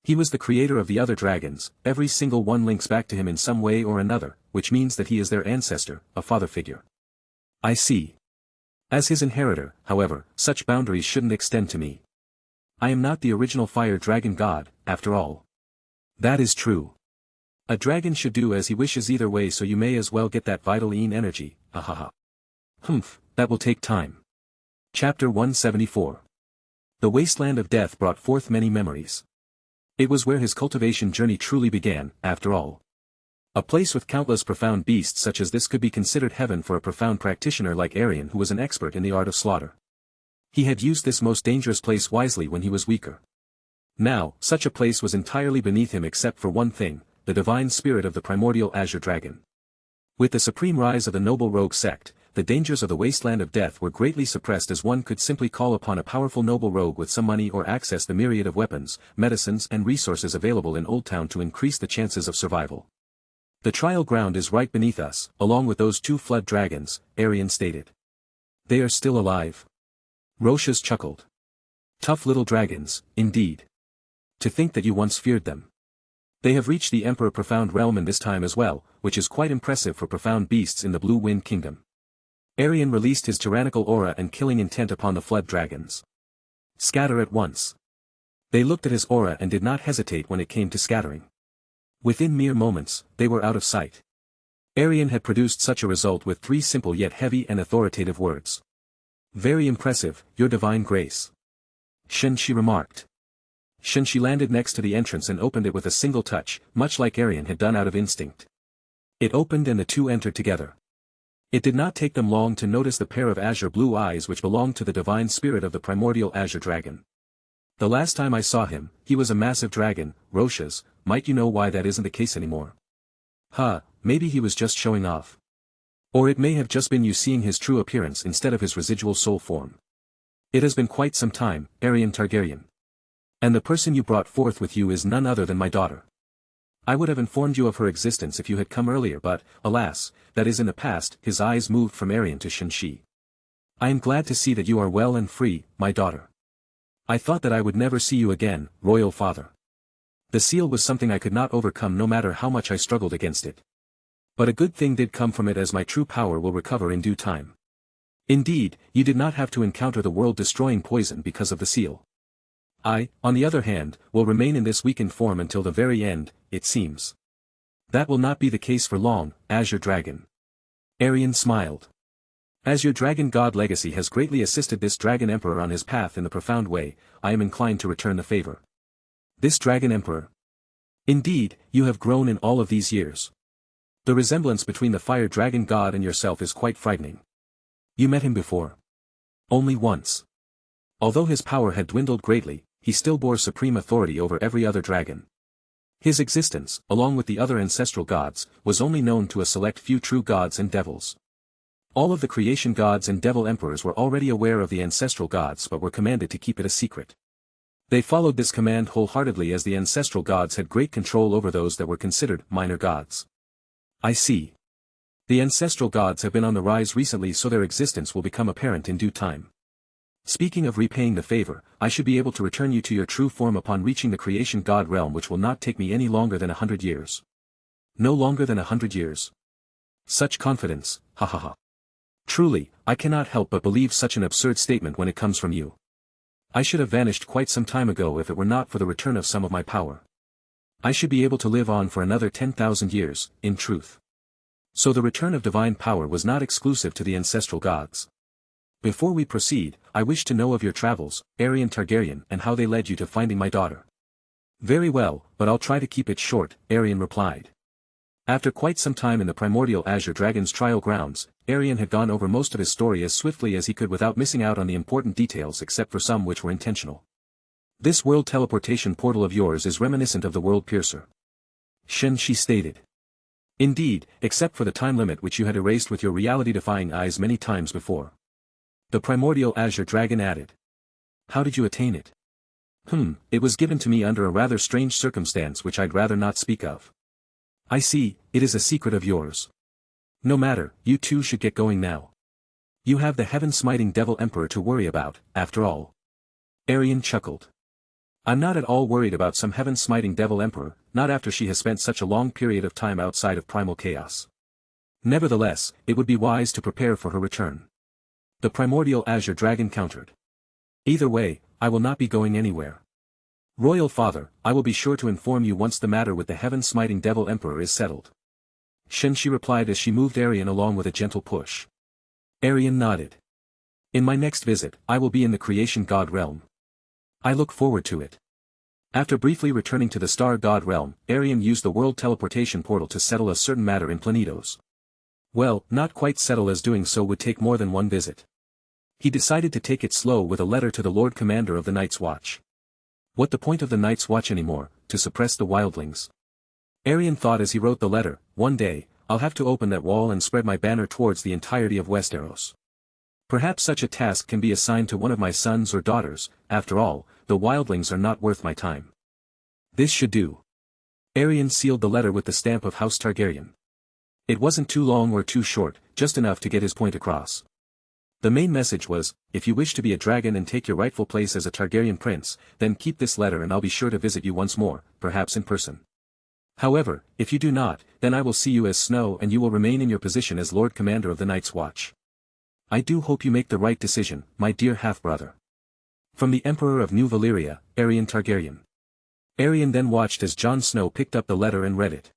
He was the creator of the other dragons, every single one links back to him in some way or another, which means that he is their ancestor, a father figure. I see. As his inheritor, however, such boundaries shouldn't extend to me. I am not the original fire dragon god, after all. That is true. A dragon should do as he wishes either way, so you may as well get that vital energy, ahaha. Humph, that will take time. Chapter 174. The wasteland of death brought forth many memories. It was where his cultivation journey truly began, after all. A place with countless profound beasts such as this could be considered heaven for a profound practitioner like Aerion, who was an expert in the art of slaughter. He had used this most dangerous place wisely when he was weaker. Now, such a place was entirely beneath him except for one thing, the divine spirit of the primordial azure dragon. With the supreme rise of the noble rogue sect, the dangers of the wasteland of death were greatly suppressed, as one could simply call upon a powerful noble rogue with some money or access the myriad of weapons, medicines and resources available in Old Town to increase the chances of survival. The trial ground is right beneath us, along with those two flood dragons, Aerion stated. They are still alive. Roshas chuckled. Tough little dragons, indeed. To think that you once feared them. They have reached the Emperor Profound Realm in this time as well, which is quite impressive for profound beasts in the Blue Wind Kingdom. Aerion released his tyrannical aura and killing intent upon the flood dragons. Scatter at once. They looked at his aura and did not hesitate when it came to scattering. Within mere moments, they were out of sight. Aerion had produced such a result with 3 simple yet heavy and authoritative words. Very impressive, Your Divine Grace. Shen-Shi remarked. Shen-Shi landed next to the entrance and opened it with a single touch, much like Aerion had done out of instinct. It opened and the two entered together. It did not take them long to notice the pair of azure blue eyes which belonged to the divine spirit of the primordial azure dragon. The last time I saw him, he was a massive dragon, Roshas, might you know why that isn't the case anymore? Maybe he was just showing off. Or it may have just been you seeing his true appearance instead of his residual soul form. It has been quite some time, Rhaegar Targaryen. And the person you brought forth with you is none other than my daughter. I would have informed you of her existence if you had come earlier but, alas, that is in the past. His eyes moved from Aerion to Shen-Shi. I am glad to see that you are well and free, my daughter. I thought that I would never see you again, royal father. The seal was something I could not overcome no matter how much I struggled against it. But a good thing did come from it, as my true power will recover in due time. Indeed, you did not have to encounter the world-destroying poison because of the seal. I, on the other hand, will remain in this weakened form until the very end, it seems. That will not be the case for long, Azure Dragon. Aerion smiled. As your dragon god legacy has greatly assisted this dragon emperor on his path in the profound way, I am inclined to return the favor. This dragon emperor. Indeed, you have grown in all of these years. The resemblance between the fire dragon god and yourself is quite frightening. You met him before. Only once. Although his power had dwindled greatly, he still bore supreme authority over every other dragon. His existence, along with the other ancestral gods, was only known to a select few true gods and devils. All of the creation gods and devil emperors were already aware of the ancestral gods but were commanded to keep it a secret. They followed this command wholeheartedly as the ancestral gods had great control over those that were considered minor gods. I see. The ancestral gods have been on the rise recently, so their existence will become apparent in due time. Speaking of repaying the favor, I should be able to return you to your true form upon reaching the creation god realm, which will not take me any longer than 100 years. No longer than 100 years. Such confidence, ha ha ha. Truly, I cannot help but believe such an absurd statement when it comes from you. I should have vanished quite some time ago if it were not for the return of some of my power. I should be able to live on for another 10,000 years, in truth. So the return of divine power was not exclusive to the ancestral gods. Before we proceed, I wish to know of your travels, Aerion Targaryen, and how they led you to finding my daughter. Very well, but I'll try to keep it short, Aerion replied. After quite some time in the primordial azure dragon's trial grounds, Aerion had gone over most of his story as swiftly as he could without missing out on the important details except for some which were intentional. This world teleportation portal of yours is reminiscent of the world piercer. Shen-Shi stated. Indeed, except for the time limit which you had erased with your reality-defying eyes many times before. The primordial azure dragon added. How did you attain it? It was given to me under a rather strange circumstance which I'd rather not speak of. I see, it is a secret of yours. No matter, you two should get going now. You have the heaven-smiting devil emperor to worry about, after all. Aerion chuckled. I'm not at all worried about some heaven-smiting devil emperor, not after she has spent such a long period of time outside of primal chaos. Nevertheless, it would be wise to prepare for her return. The primordial azure dragon countered. Either way, I will not be going anywhere. Royal Father, I will be sure to inform you once the matter with the heaven-smiting devil emperor is settled. Shen-Shi replied as she moved Aerion along with a gentle push. Aerion nodded. In my next visit, I will be in the creation god realm. I look forward to it. After briefly returning to the star god realm, Aerion used the world teleportation portal to settle a certain matter in Planitos. Well, not quite settle, as doing so would take more than one visit. He decided to take it slow with a letter to the Lord Commander of the Night's Watch. What the point of the Night's Watch anymore, to suppress the wildlings? Aerion thought as he wrote the letter, one day, I'll have to open that wall and spread my banner towards the entirety of Westeros. Perhaps such a task can be assigned to one of my sons or daughters. After all, the wildlings are not worth my time. This should do. Aerion sealed the letter with the stamp of House Targaryen. It wasn't too long or too short, just enough to get his point across. The main message was, if you wish to be a dragon and take your rightful place as a Targaryen prince, then keep this letter and I'll be sure to visit you once more, perhaps in person. However, if you do not, then I will see you as snow and you will remain in your position as Lord Commander of the Night's Watch. I do hope you make the right decision, my dear half-brother. From the Emperor of New Valyria, Aerion Targaryen. Aerion then watched as Jon Snow picked up the letter and read it.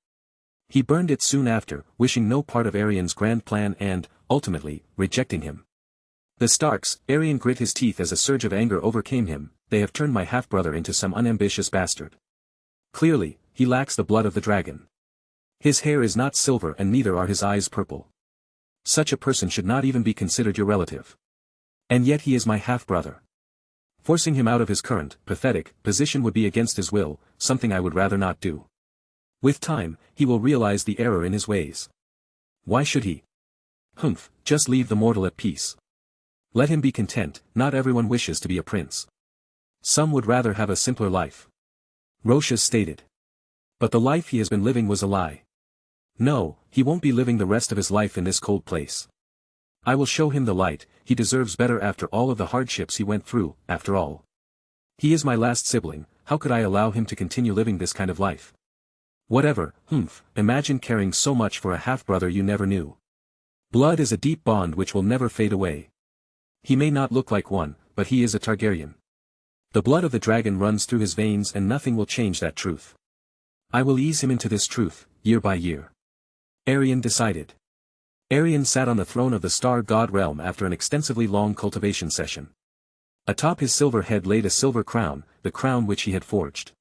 He burned it soon after, wishing no part of Aerion's grand plan and, ultimately, rejecting him. The Starks, Aerion grit his teeth as a surge of anger overcame him, they have turned my half-brother into some unambitious bastard. Clearly, he lacks the blood of the dragon. His hair is not silver and neither are his eyes purple. Such a person should not even be considered your relative. And yet he is my half-brother. Forcing him out of his current, pathetic, position would be against his will, something I would rather not do. With time, he will realize the error in his ways. Why should he? Just leave the mortal at peace. Let him be content, not everyone wishes to be a prince. Some would rather have a simpler life. Roshas stated. But the life he has been living was a lie. No, he won't be living the rest of his life in this cold place. I will show him the light, he deserves better after all of the hardships he went through, after all. He is my last sibling, how could I allow him to continue living this kind of life? Whatever, imagine caring so much for a half-brother you never knew. Blood is a deep bond which will never fade away. He may not look like one, but he is a Targaryen. The blood of the dragon runs through his veins and nothing will change that truth. I will ease him into this truth, year by year. Aerion decided. Aerion sat on the throne of the Star God realm after an extensively long cultivation session. Atop his silver head laid a silver crown, the crown which he had forged.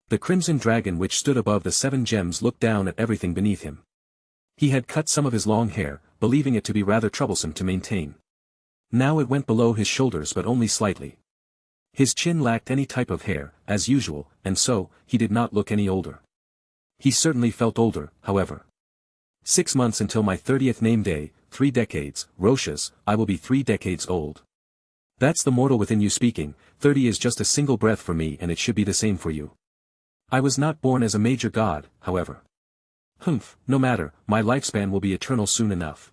The crimson dragon which stood above the 7 gems looked down at everything beneath him. He had cut some of his long hair, believing it to be rather troublesome to maintain. Now it went below his shoulders but only slightly. His chin lacked any type of hair, as usual, and so, he did not look any older. He certainly felt older, however. 6 months until my 30th name day, 3 decades, Roshas, I will be 3 decades old. That's the mortal within you speaking, 30 is just a single breath for me and it should be the same for you. I was not born as a major god, however. No matter, my lifespan will be eternal soon enough.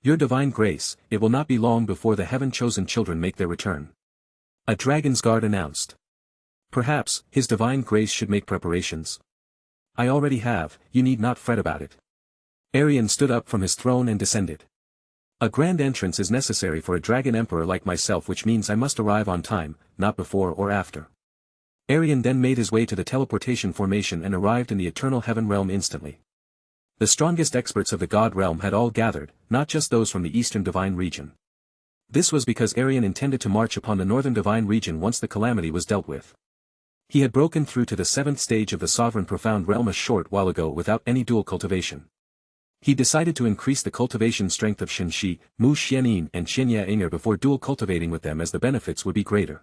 Your divine grace, it will not be long before the heaven-chosen children make their return. A dragon's guard announced. Perhaps, his divine grace should make preparations. I already have, you need not fret about it. Aerion stood up from his throne and descended. A grand entrance is necessary for a dragon emperor like myself, which means I must arrive on time, not before or after. Aerion then made his way to the teleportation formation and arrived in the eternal heaven realm instantly. The strongest experts of the god realm had all gathered, not just those from the eastern divine region. This was because Aerion intended to march upon the northern divine region once the calamity was dealt with. He had broken through to the 7th stage of the sovereign profound realm a short while ago without any dual cultivation. He decided to increase the cultivation strength of Shenxi, Mu Xianin and Xianya Inger before dual cultivating with them, as the benefits would be greater.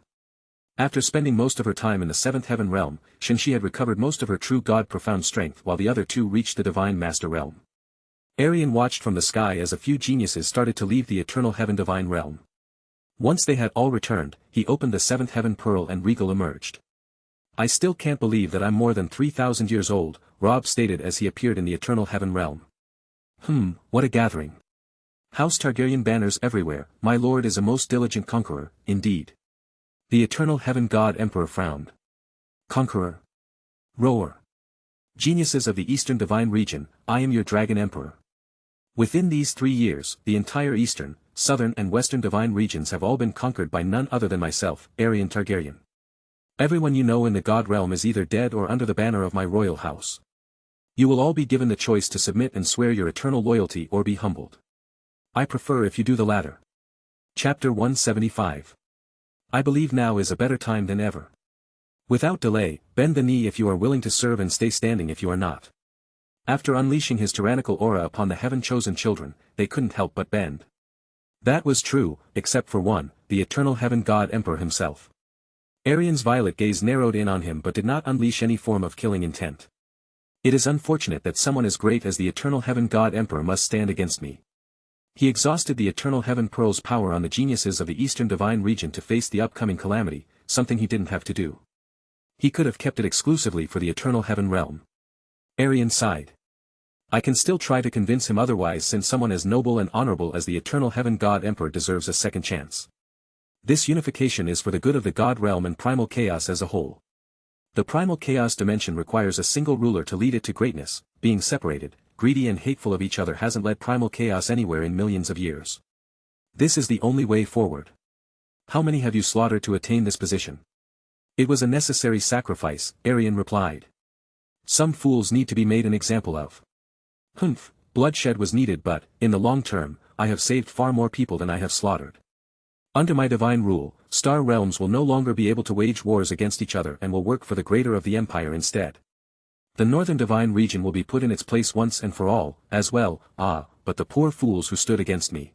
After spending most of her time in the 7th heaven realm, Shenxi had recovered most of her true god profound strength while the other two reached the divine master realm. Aerion watched from the sky as a few geniuses started to leave the eternal heaven divine realm. Once they had all returned, he opened the 7th heaven pearl and Rhaegar emerged. I still can't believe that I'm more than 3,000 years old, Robb stated as he appeared in the eternal heaven realm. What a gathering. House Targaryen banners everywhere, my lord is a most diligent conqueror, indeed. The eternal heaven god emperor frowned. Conqueror. Roar. Geniuses of the eastern divine region, I am your dragon emperor. Within these 3 years, the entire eastern, southern and western divine regions have all been conquered by none other than myself, Aerion Targaryen. Everyone you know in the god realm is either dead or under the banner of my royal house. You will all be given the choice to submit and swear your eternal loyalty or be humbled. I prefer if you do the latter. Chapter 175. I believe now is a better time than ever. Without delay, bend the knee if you are willing to serve and stay standing if you are not. After unleashing his tyrannical aura upon the heaven-chosen children, they couldn't help but bend. That was true, except for one, the eternal heaven god emperor himself. Aerion's violet gaze narrowed in on him but did not unleash any form of killing intent. It is unfortunate that someone as great as the eternal heaven god emperor must stand against me. He exhausted the eternal heaven pearl's power on the geniuses of the eastern divine region to face the upcoming calamity, something he didn't have to do. He could have kept it exclusively for the eternal heaven realm. Aerion sighed. I can still try to convince him otherwise, since someone as noble and honorable as the eternal heaven god emperor deserves a second chance. This unification is for the good of the god realm and primal chaos as a whole. The primal chaos dimension requires a single ruler to lead it to greatness. Being separated, greedy and hateful of each other hasn't led primal chaos anywhere in millions of years. This is the only way forward. How many have you slaughtered to attain this position? It was a necessary sacrifice, Aerion replied. Some fools need to be made an example of. Humph, bloodshed was needed, but, in the long term, I have saved far more people than I have slaughtered. Under my divine rule, star realms will no longer be able to wage wars against each other and will work for the greater of the empire instead. The northern divine region will be put in its place once and for all, as well, but the poor fools who stood against me.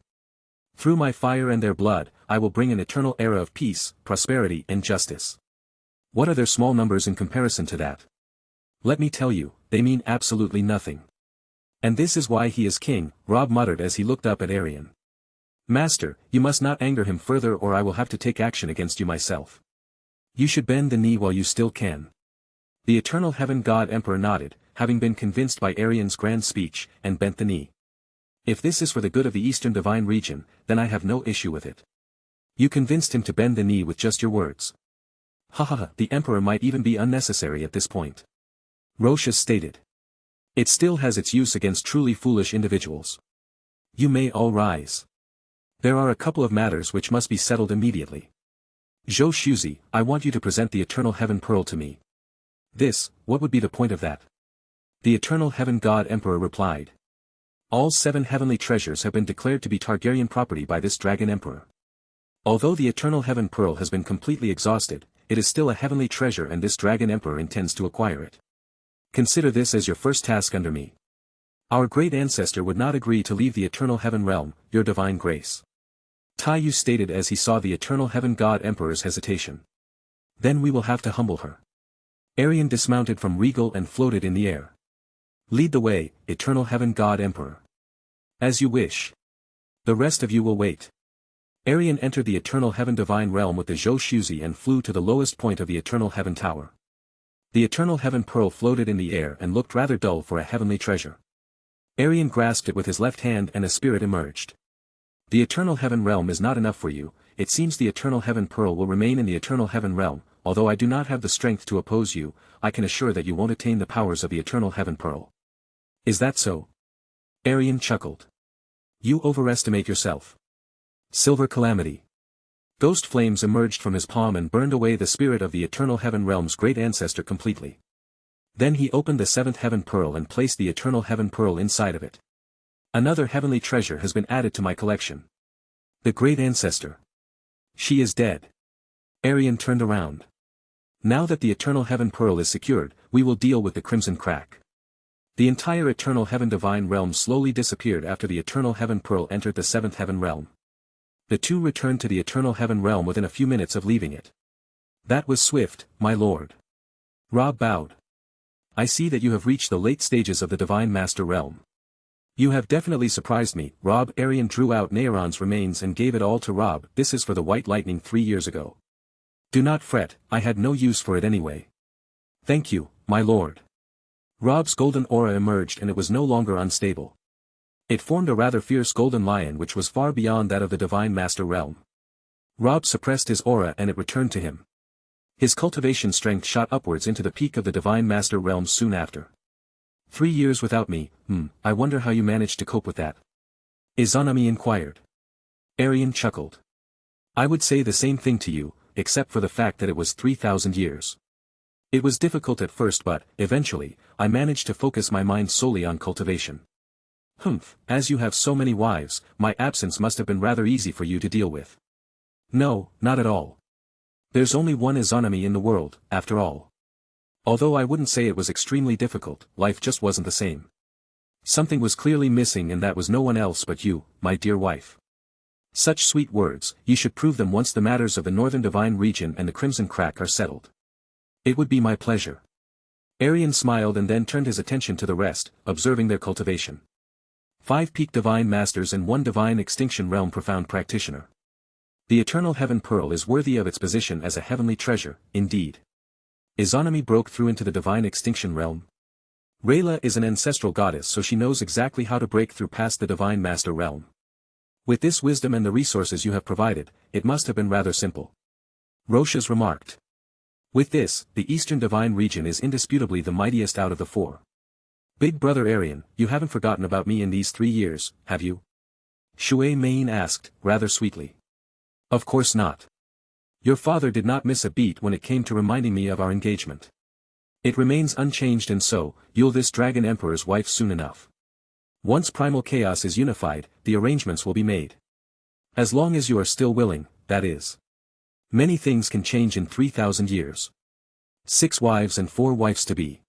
Through my fire and their blood, I will bring an eternal era of peace, prosperity and justice. What are their small numbers in comparison to that? Let me tell you, they mean absolutely nothing. And this is why he is king, Robb muttered as he looked up at Aerion. Master, you must not anger him further, or I will have to take action against you myself. You should bend the knee while you still can. The eternal heaven god emperor nodded, having been convinced by Aerion's grand speech, and bent the knee. If this is for the good of the eastern divine region, then I have no issue with it. You convinced him to bend the knee with just your words. The emperor might even be unnecessary at this point. Roshas stated. It still has its use against truly foolish individuals. You may all rise. There are a couple of matters which must be settled immediately. Zhou Shuzi, I want you to present the eternal heaven pearl to me. This, what would be the point of that? The eternal heaven god emperor replied. All 7 heavenly treasures have been declared to be Targaryen property by this dragon emperor. Although the eternal heaven pearl has been completely exhausted, it is still a heavenly treasure and this dragon emperor intends to acquire it. Consider this as your first task under me. Our great ancestor would not agree to leave the eternal heaven realm, your divine grace. Taiyu stated as he saw the eternal heaven god emperor's hesitation. Then we will have to humble her. Aerion dismounted from Regal and floated in the air. Lead the way, eternal heaven god emperor. As you wish. The rest of you will wait. Aerion entered the eternal heaven divine realm with the Zhou Shuzi and flew to the lowest point of the eternal heaven tower. The eternal heaven pearl floated in the air and looked rather dull for a heavenly treasure. Aerion grasped it with his left hand and a spirit emerged. The eternal heaven realm is not enough for you. It seems the eternal heaven pearl will remain in the eternal heaven realm. Although I do not have the strength to oppose you, I can assure that you won't attain the powers of the eternal heaven pearl. Is that so? Aerion chuckled. You overestimate yourself. Silver calamity. Ghost flames emerged from his palm and burned away the spirit of the eternal heaven realm's great ancestor completely. Then he opened the 7th heaven pearl and placed the eternal heaven pearl inside of it. Another heavenly treasure has been added to my collection. The great ancestor. She is dead. Aerion turned around. Now that the eternal heaven pearl is secured, we will deal with the crimson crack. The entire eternal heaven divine realm slowly disappeared after the eternal heaven pearl entered the 7th heaven realm. The two returned to the eternal heaven realm within a few minutes of leaving it. That was swift, my lord. Robb bowed. I see that you have reached the late stages of the divine master realm. You have definitely surprised me, Robb. Aerion drew out Naeron's remains and gave it all to Robb. This is for the white lightning 3 years ago. Do not fret, I had no use for it anyway. Thank you, my lord. Robb's golden aura emerged and it was no longer unstable. It formed a rather fierce golden lion which was far beyond that of the divine master realm. Robb suppressed his aura and it returned to him. His cultivation strength shot upwards into the peak of the divine master realm soon after. 3 years without me, I wonder how you managed to cope with that. Izanami inquired. Aerion chuckled. I would say the same thing to you, except for the fact that it was 3,000 years. It was difficult at first but, eventually, I managed to focus my mind solely on cultivation. As you have so many wives, my absence must have been rather easy for you to deal with. No, not at all. There's only one Izanami in the world, after all. Although I wouldn't say it was extremely difficult, life just wasn't the same. Something was clearly missing and that was no one else but you, my dear wife. Such sweet words, you should prove them once the matters of the northern divine region and the crimson crack are settled. It would be my pleasure. Aerion smiled and then turned his attention to the rest, observing their cultivation. 5 peak divine masters and 1 divine extinction realm profound practitioner. The eternal heaven pearl is worthy of its position as a heavenly treasure, indeed. Izanami broke through into the divine extinction realm. Rayla is an ancestral goddess, so she knows exactly how to break through past the Divine Master realm. With this wisdom and the resources you have provided, it must have been rather simple. Roshas remarked. With this, the Eastern Divine region is indisputably the mightiest out of the four. Big brother Aerion, you haven't forgotten about me in these 3 years, have you? Shui Mein asked, rather sweetly. Of course not. Your father did not miss a beat when it came to reminding me of our engagement. It remains unchanged, and so, you'll this Dragon Emperor's wife soon enough. Once primal chaos is unified, the arrangements will be made. As long as you are still willing, that is. Many things can change in 3,000 years. 6 wives and 4 wives to be.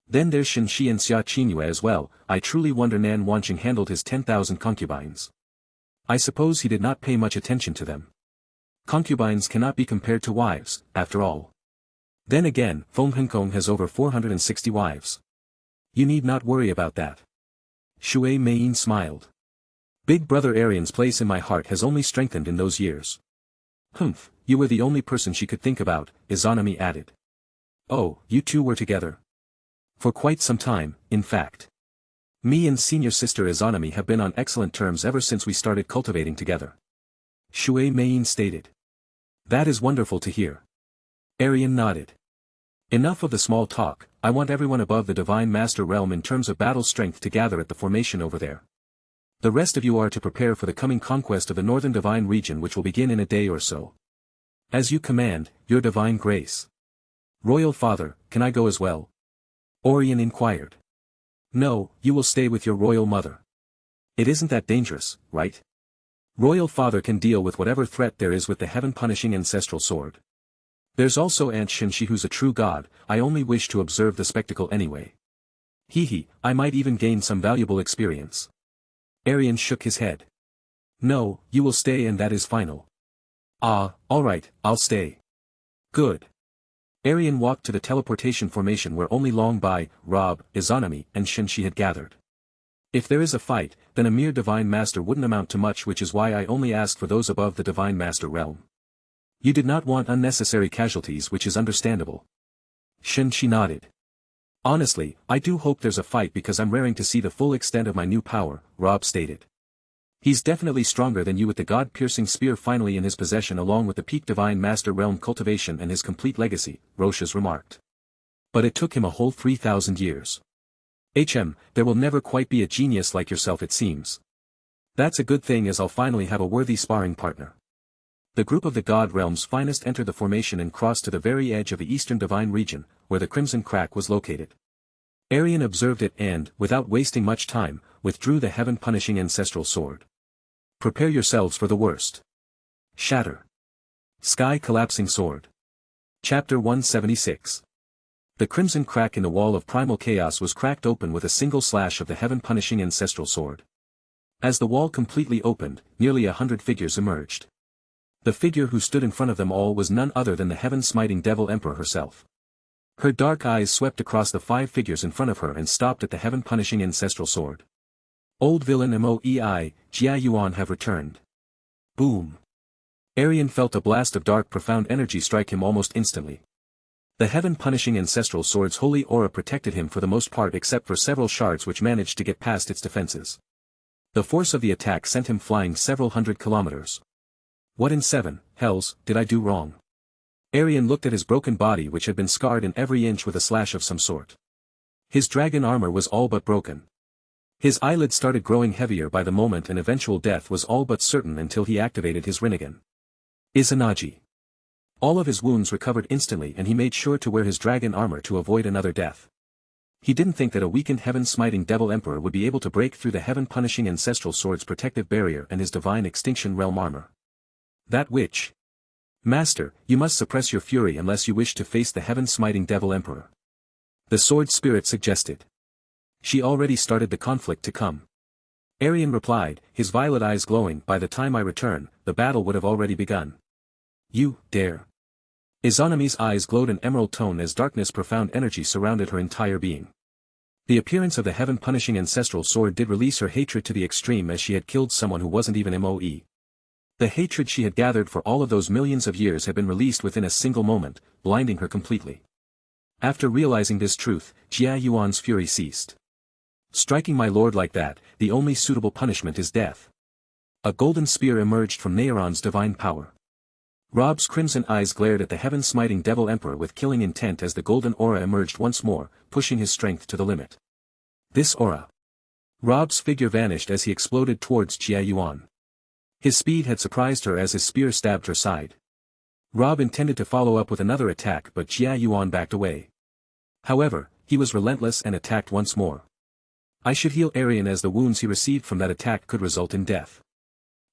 Then there's Shen Shi and Xia Qingyue as well. I truly wonder Nan Wanqing handled his 10,000 concubines. I suppose he did not pay much attention to them. Concubines cannot be compared to wives, after all. Then again, Feng Henkong has over 460 wives. You need not worry about that. Shui Mein smiled. Big brother Aerion's place in my heart has only strengthened in those years. Humph, you were the only person she could think about, Izanami added. Oh, you two were together? For quite some time, in fact. Me and senior sister Izanami have been on excellent terms ever since we started cultivating together. Shui Mein stated. That is wonderful to hear. Aerion nodded. Enough of the small talk. I want everyone above the Divine Master realm in terms of battle strength to gather at the formation over there. The rest of you are to prepare for the coming conquest of the Northern Divine region, which will begin in a day or so. As you command, your Divine Grace. Royal Father, can I go as well? Aerion inquired. No, you will stay with your Royal Mother. It isn't that dangerous, right? Royal Father can deal with whatever threat there is with the heaven-punishing ancestral sword. There's also Aunt Shinshi, who's a true god. I only wish to observe the spectacle anyway. Hee, I might even gain some valuable experience. Aerion shook his head. No, you will stay, and that is final. Ah, alright, I'll stay. Good. Aerion walked to the teleportation formation where only Long Bai, Rob, Izanami, and Shinshi had gathered. If there is a fight, then a mere Divine Master wouldn't amount to much, which is why I only ask for those above the Divine Master realm. You did not want unnecessary casualties, which is understandable. Shinshi nodded. Honestly, I do hope there's a fight because I'm raring to see the full extent of my new power, Rob stated. He's definitely stronger than you with the god-piercing spear finally in his possession, along with the peak Divine Master realm cultivation and his complete legacy, Roshas remarked. But it took him a whole 3,000 years. There will never quite be a genius like yourself, it seems. That's a good thing, as I'll finally have a worthy sparring partner. The group of the God Realm's finest entered the formation and crossed to the very edge of the Eastern Divine region, where the Crimson Crack was located. Aerion observed it and, without wasting much time, withdrew the heaven-punishing ancestral sword. Prepare yourselves for the worst. Shatter. Sky Collapsing Sword. Chapter 176. The Crimson Crack in the wall of primal chaos was cracked open with a single slash of the heaven-punishing ancestral sword. As the wall completely opened, nearly 100 figures emerged. The figure who stood in front of them all was none other than the heaven-smiting Devil Emperor herself. Her dark eyes swept across the 5 figures in front of her and stopped at the heaven-punishing ancestral sword. Old villain Moi, Jia Yuan have returned. Boom. Aerion felt a blast of dark profound energy strike him almost instantly. The heaven-punishing ancestral sword's holy aura protected him for the most part, except for several shards which managed to get past its defenses. The force of the attack sent him flying several hundred kilometers. What in 7 hells did I do wrong? Aerion looked at his broken body, which had been scarred in every inch with a slash of some sort. His dragon armor was all but broken. His eyelids started growing heavier by the moment, and eventual death was all but certain until he activated his Rinnegan. Izanagi. All of his wounds recovered instantly, and he made sure to wear his dragon armor to avoid another death. He didn't think that a weakened heaven-smiting Devil Emperor would be able to break through the heaven-punishing ancestral sword's protective barrier and his divine extinction realm armor. That witch. Master, you must suppress your fury unless you wish to face the heaven-smiting Devil Emperor. The sword spirit suggested. She already started the conflict to come. Aerion replied, his violet eyes glowing. By the time I return, the battle would have already begun. You dare. Izanami's eyes glowed an emerald tone as darkness profound energy surrounded her entire being. The appearance of the heaven-punishing ancestral sword did release her hatred to the extreme, as she had killed someone who wasn't even Moi. The hatred she had gathered for all of those millions of years had been released within a single moment, blinding her completely. After realizing this truth, Jia Yuan's fury ceased. Striking my lord like that, the only suitable punishment is death. A golden spear emerged from Aerion's divine power. Rob's crimson eyes glared at the heaven-smiting Devil Emperor with killing intent as the golden aura emerged once more, pushing his strength to the limit. This aura. Rob's figure vanished as he exploded towards Jia Yuan. His speed had surprised her as his spear stabbed her side. Rob intended to follow up with another attack but Jia Yuan backed away. However, he was relentless and attacked once more. I should heal Aerion as the wounds he received from that attack could result in death.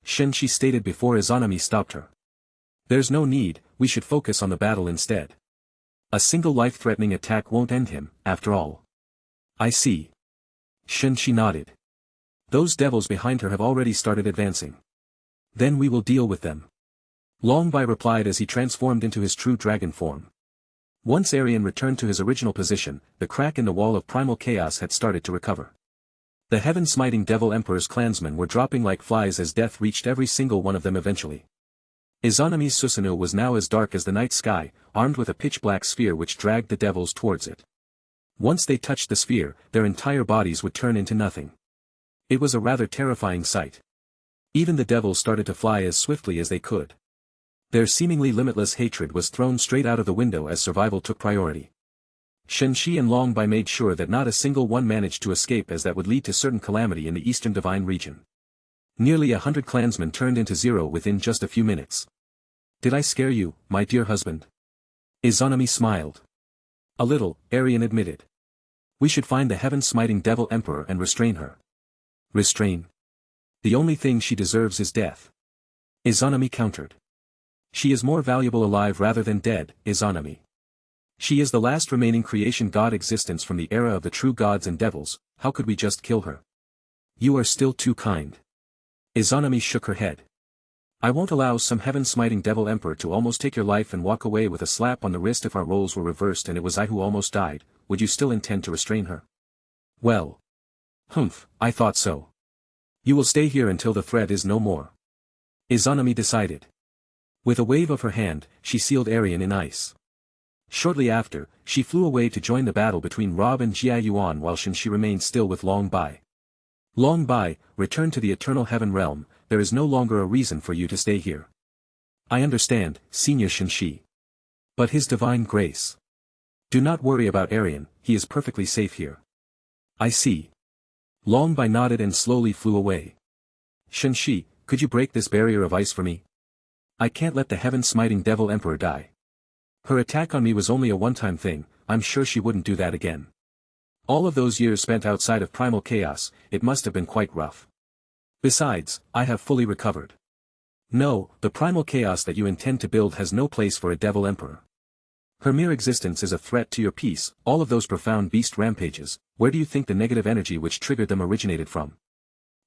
Shenshi stated before Izanami stopped her. There's no need, we should focus on the battle instead. A single life-threatening attack won't end him, after all. I see. Shenshi nodded. Those devils behind her have already started advancing. Then we will deal with them. Longbai replied as he transformed into his true dragon form. Once Aerion returned to his original position, the crack in the wall of primal chaos had started to recover. The heaven-smiting Devil Emperor's clansmen were dropping like flies as death reached every single one of them eventually. Izanami's Susanoo was now as dark as the night sky, armed with a pitch-black sphere which dragged the devils towards it. Once they touched the sphere, their entire bodies would turn into nothing. It was a rather terrifying sight. Even the devils started to fly as swiftly as they could. Their seemingly limitless hatred was thrown straight out of the window as survival took priority. Shenshi and Longbai made sure that not a single one managed to escape as that would lead to certain calamity in the eastern divine region. Nearly 100 clansmen turned into zero within just a few minutes. Did I scare you, my dear husband? Izanami smiled. A little, Aerion admitted. We should find the heaven-smiting Devil Emperor and restrain her. Restrain? The only thing she deserves is death. Izanami countered. She is more valuable alive rather than dead, Izanami. She is the last remaining creation god existence from the era of the true gods and devils, how could we just kill her? You are still too kind. Izanami shook her head. I won't allow some heaven-smiting Devil Emperor to almost take your life and walk away with a slap on the wrist if our roles were reversed and it was I who almost died, would you still intend to restrain her? Well. Humph, I thought so. You will stay here until the threat is no more. Izanami decided. With a wave of her hand, she sealed Aerion in ice. Shortly after, she flew away to join the battle between Rob and Jia Yuan while Shenshi remained still with Longbai. Longbai, return to the Eternal Heaven Realm, there is no longer a reason for you to stay here. I understand, Senior Shenshi. But His Divine Grace. Do not worry about Aerion, he is perfectly safe here. I see. Longbai nodded and slowly flew away. Shenshi, could you break this barrier of ice for me? I can't let the heaven-smiting Devil Emperor die. Her attack on me was only a one-time thing, I'm sure she wouldn't do that again. All of those years spent outside of primal chaos, it must have been quite rough. Besides, I have fully recovered. No, the primal chaos that you intend to build has no place for a Devil Emperor. Her mere existence is a threat to your peace, all of those profound beast rampages, where do you think the negative energy which triggered them originated from?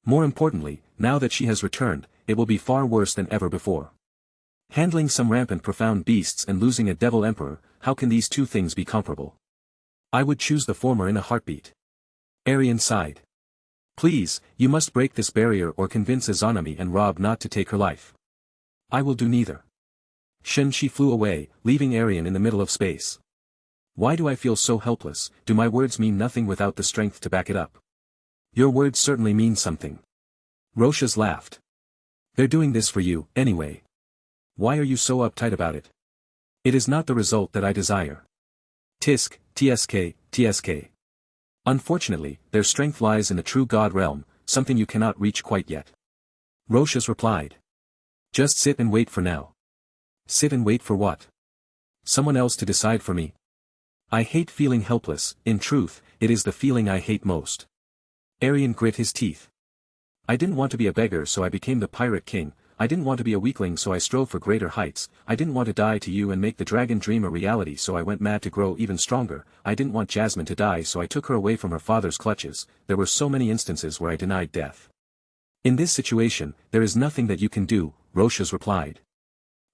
More importantly, now that she has returned, it will be far worse than ever before. Handling some rampant profound beasts and losing a Devil Emperor, how can these two things be comparable? I would choose the former in a heartbeat. Aerion sighed. Please, you must break this barrier or convince Izanami and Rob not to take her life. I will do neither. Shenshi flew away, leaving Aerion in the middle of space. Why do I feel so helpless? Do my words mean nothing without the strength to back it up? Your words certainly mean something. Roshas laughed. They're doing this for you, anyway. Why are you so uptight about it? It is not the result that I desire. Tisk, tsk. Unfortunately, their strength lies in the true God realm, something you cannot reach quite yet. Roshas replied. Just sit and wait for now. Sit and wait for what? Someone else to decide for me. I hate feeling helpless, in truth, it is the feeling I hate most. Aerion grit his teeth. I didn't want to be a beggar so I became the pirate king, I didn't want to be a weakling so I strove for greater heights, I didn't want to die to you and make the dragon dream a reality so I went mad to grow even stronger, I didn't want Jasmine to die so I took her away from her father's clutches, there were so many instances where I denied death. In this situation, there is nothing that you can do, Roshas replied.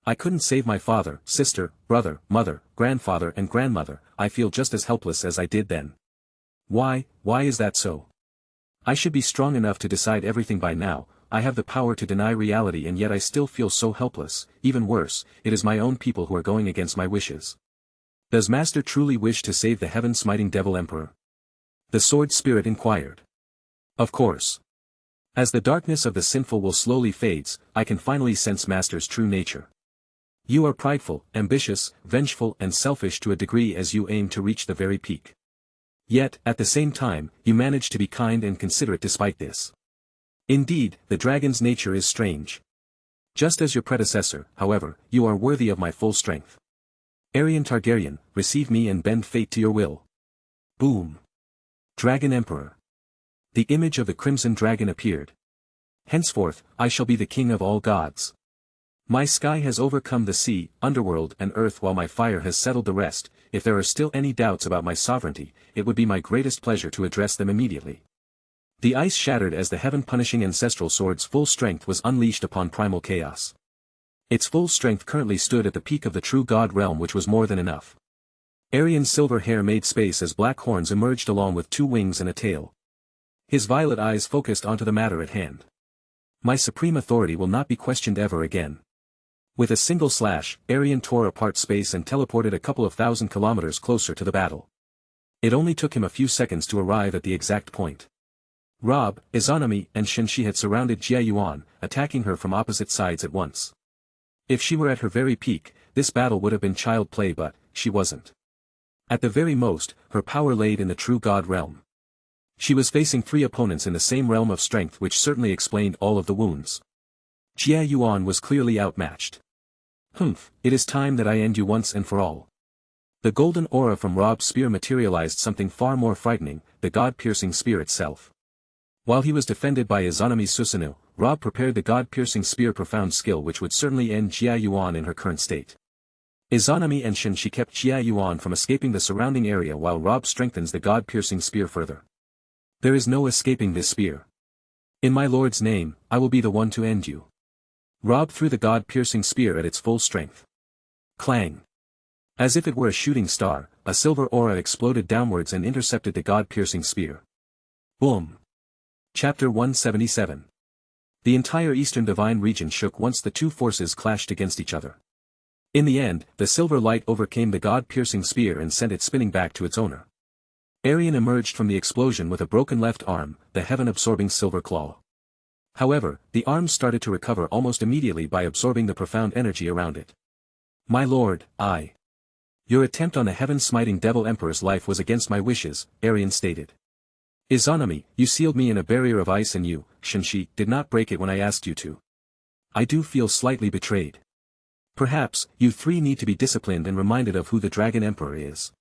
I couldn't save my father, sister, brother, mother, grandfather and grandmother, I feel just as helpless as I did then. Why is that so? I should be strong enough to decide everything by now, I have the power to deny reality and yet I still feel so helpless, even worse, it is my own people who are going against my wishes. Does Master truly wish to save the heaven-smiting Devil Emperor? The sword spirit inquired. Of course. As the darkness of the sinful will slowly fades, I can finally sense Master's true nature. You are prideful, ambitious, vengeful and selfish to a degree as you aim to reach the very peak. Yet, at the same time, you manage to be kind and considerate despite this. Indeed, the dragon's nature is strange. Just as your predecessor, however, you are worthy of my full strength. Aerion Targaryen, receive me and bend fate to your will. Boom. Dragon Emperor. The image of the crimson dragon appeared. Henceforth, I shall be the king of all gods. My sky has overcome the sea, underworld and earth while my fire has settled the rest. If there are still any doubts about my sovereignty, it would be my greatest pleasure to address them immediately. The ice shattered as the heaven-punishing ancestral sword's full strength was unleashed upon primal chaos. Its full strength currently stood at the peak of the true god realm, which was more than enough. Aerion's silver hair made space as black horns emerged along with 2 wings and a tail. His violet eyes focused onto the matter at hand. My supreme authority will not be questioned ever again. With a single slash, Aerion tore apart space and teleported a couple of thousand kilometers closer to the battle. It only took him a few seconds to arrive at the exact point. Rob, Izanami and Shinshi had surrounded Jia Yuan, attacking her from opposite sides at once. If she were at her very peak, this battle would have been child play, but she wasn't. At the very most, her power laid in the true god realm. She was facing 3 opponents in the same realm of strength, which certainly explained all of the wounds. Jia Yuan was clearly outmatched. It is time that I end you once and for all. The golden aura from Rob's spear materialized something far more frightening, the god-piercing spear itself. While he was defended by Izanami Susanoo, Rob prepared the god-piercing spear, profound skill which would certainly end Jia Yuan in her current state. Izanami and Shinshi kept Jia Yuan from escaping the surrounding area while Rob strengthens the god-piercing spear further. There is no escaping this spear. In my lord's name, I will be the one to end you. Rob threw the god-piercing spear at its full strength. Clang. As if it were a shooting star, a silver aura exploded downwards and intercepted the god-piercing spear. Boom. Chapter 177. The entire eastern divine region shook once the 2 forces clashed against each other. In the end, the silver light overcame the god-piercing spear and sent it spinning back to its owner. Aerion emerged from the explosion with a broken left arm, the heaven-absorbing silver claw. However, the arm started to recover almost immediately by absorbing the profound energy around it. My lord, Your attempt on the heaven-smiting Devil Emperor's life was against my wishes, Aerion stated. Izanami, you sealed me in a barrier of ice and you, Shinshi, did not break it when I asked you to. I do feel slightly betrayed. Perhaps, you 3 need to be disciplined and reminded of who the Dragon Emperor is.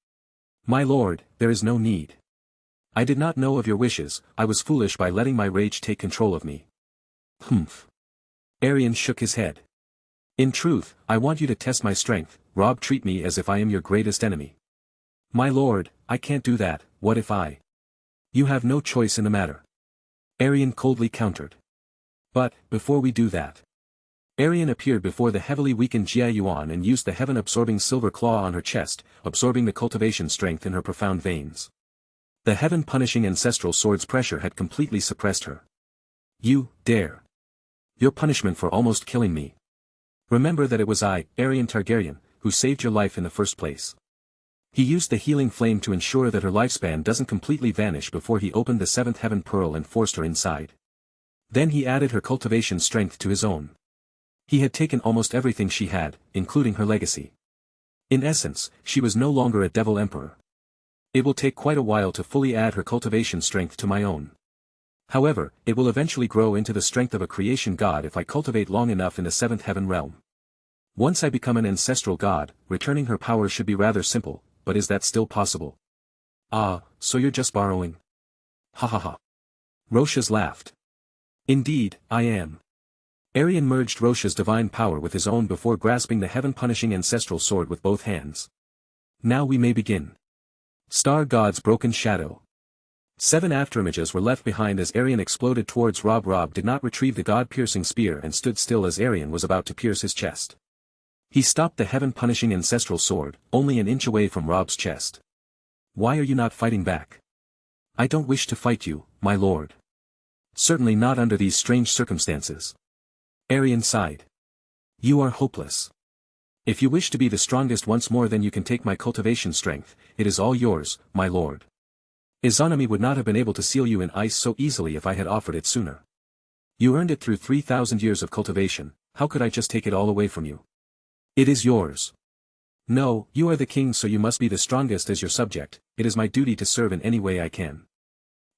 My lord, there is no need. I did not know of your wishes, I was foolish by letting my rage take control of me. Aerion shook his head. In truth, I want you to test my strength, Rob. Treat me as if I am your greatest enemy. My lord, I can't do that. What if I? You have no choice in the matter. Aerion coldly countered. But, before we do that. Aerion appeared before the heavily weakened Jia Yuan and used the heaven-absorbing silver claw on her chest, absorbing the cultivation strength in her profound veins. The heaven-punishing ancestral sword's pressure had completely suppressed her. You dare. Your punishment for almost killing me. Remember that it was I, Aerion Targaryen, who saved your life in the first place. He used the healing flame to ensure that her lifespan doesn't completely vanish before he opened the 7th heaven pearl and forced her inside. Then he added her cultivation strength to his own. He had taken almost everything she had, including her legacy. In essence, she was no longer a Devil Emperor. It will take quite a while to fully add her cultivation strength to my own. However, it will eventually grow into the strength of a creation god if I cultivate long enough in the 7th heaven realm. Once I become an ancestral god, returning her power should be rather simple, but is that still possible? So you're just borrowing? Ha ha ha. Roshas laughed. Indeed, I am. Aerion merged Roshas' divine power with his own before grasping the heaven-punishing ancestral sword with both hands. Now we may begin. Star God's broken shadow. 7 afterimages were left behind as Aerion exploded towards Rob. Rob did not retrieve the god-piercing spear and stood still as Aerion was about to pierce his chest. He stopped the heaven-punishing ancestral sword, only an inch away from Rob's chest. Why are you not fighting back? I don't wish to fight you, my lord. Certainly not under these strange circumstances. Aerion sighed. You are hopeless. If you wish to be the strongest once more, then you can take my cultivation strength, it is all yours, my lord. Izanami would not have been able to seal you in ice so easily if I had offered it sooner. You earned it through 3,000 years of cultivation, how could I just take it all away from you? It is yours. No, you are the king, so you must be the strongest as your subject, it is my duty to serve in any way I can.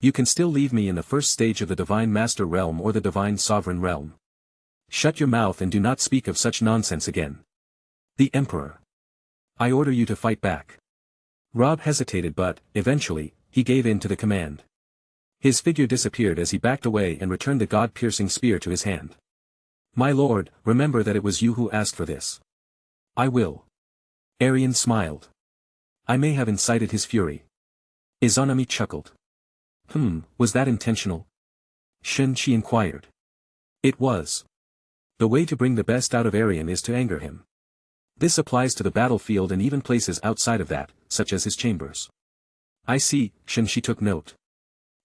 You can still leave me in the first stage of the Divine Master Realm or the Divine Sovereign Realm. Shut your mouth and do not speak of such nonsense again. The Emperor. I order you to fight back. Robb hesitated, but, eventually, he gave in to the command. His figure disappeared as he backed away and returned the god-piercing spear to his hand. My lord, remember that it was you who asked for this. I will. Aerion smiled. I may have incited his fury. Izanami chuckled. Was that intentional? She inquired. It was. The way to bring the best out of Aerion is to anger him. This applies to the battlefield and even places outside of that, such as his chambers. I see, she took note.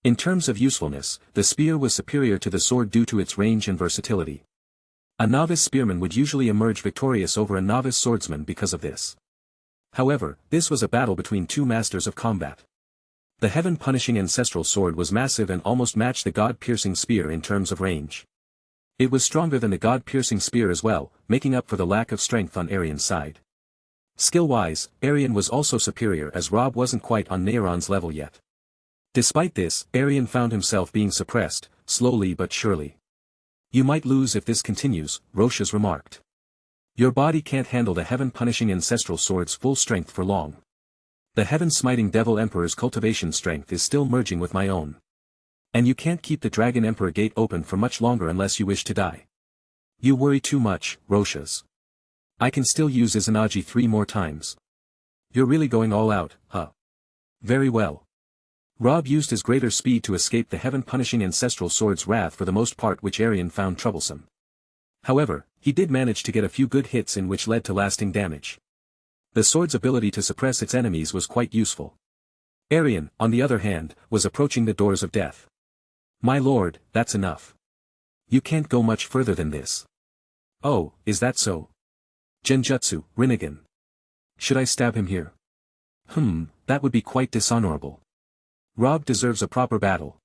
In terms of usefulness, the spear was superior to the sword due to its range and versatility. A novice spearman would usually emerge victorious over a novice swordsman because of this. However, this was a battle between two masters of combat. The heaven-punishing ancestral sword was massive and almost matched the god-piercing spear in terms of range. It was stronger than the god-piercing spear as well, making up for the lack of strength on Aerion's side. Skill-wise, Aerion was also superior as Robb wasn't quite on Naeron's level yet. Despite this, Aerion found himself being suppressed, slowly but surely. You might lose if this continues, Roshas remarked. Your body can't handle the heaven-punishing ancestral sword's full strength for long. The heaven-smiting Devil Emperor's cultivation strength is still merging with my own. And you can't keep the Dragon Emperor gate open for much longer unless you wish to die. You worry too much, Roshas. I can still use Izanagi 3 more times. You're really going all out, huh? Very well. Robb used his greater speed to escape the heaven-punishing ancestral sword's wrath for the most part, which Aerion found troublesome. However, he did manage to get a few good hits in which led to lasting damage. The sword's ability to suppress its enemies was quite useful. Aerion, on the other hand, was approaching the doors of death. My lord, that's enough. You can't go much further than this. Oh, is that so? Genjutsu, Rinnegan. Should I stab him here? That would be quite dishonorable. Robb deserves a proper battle.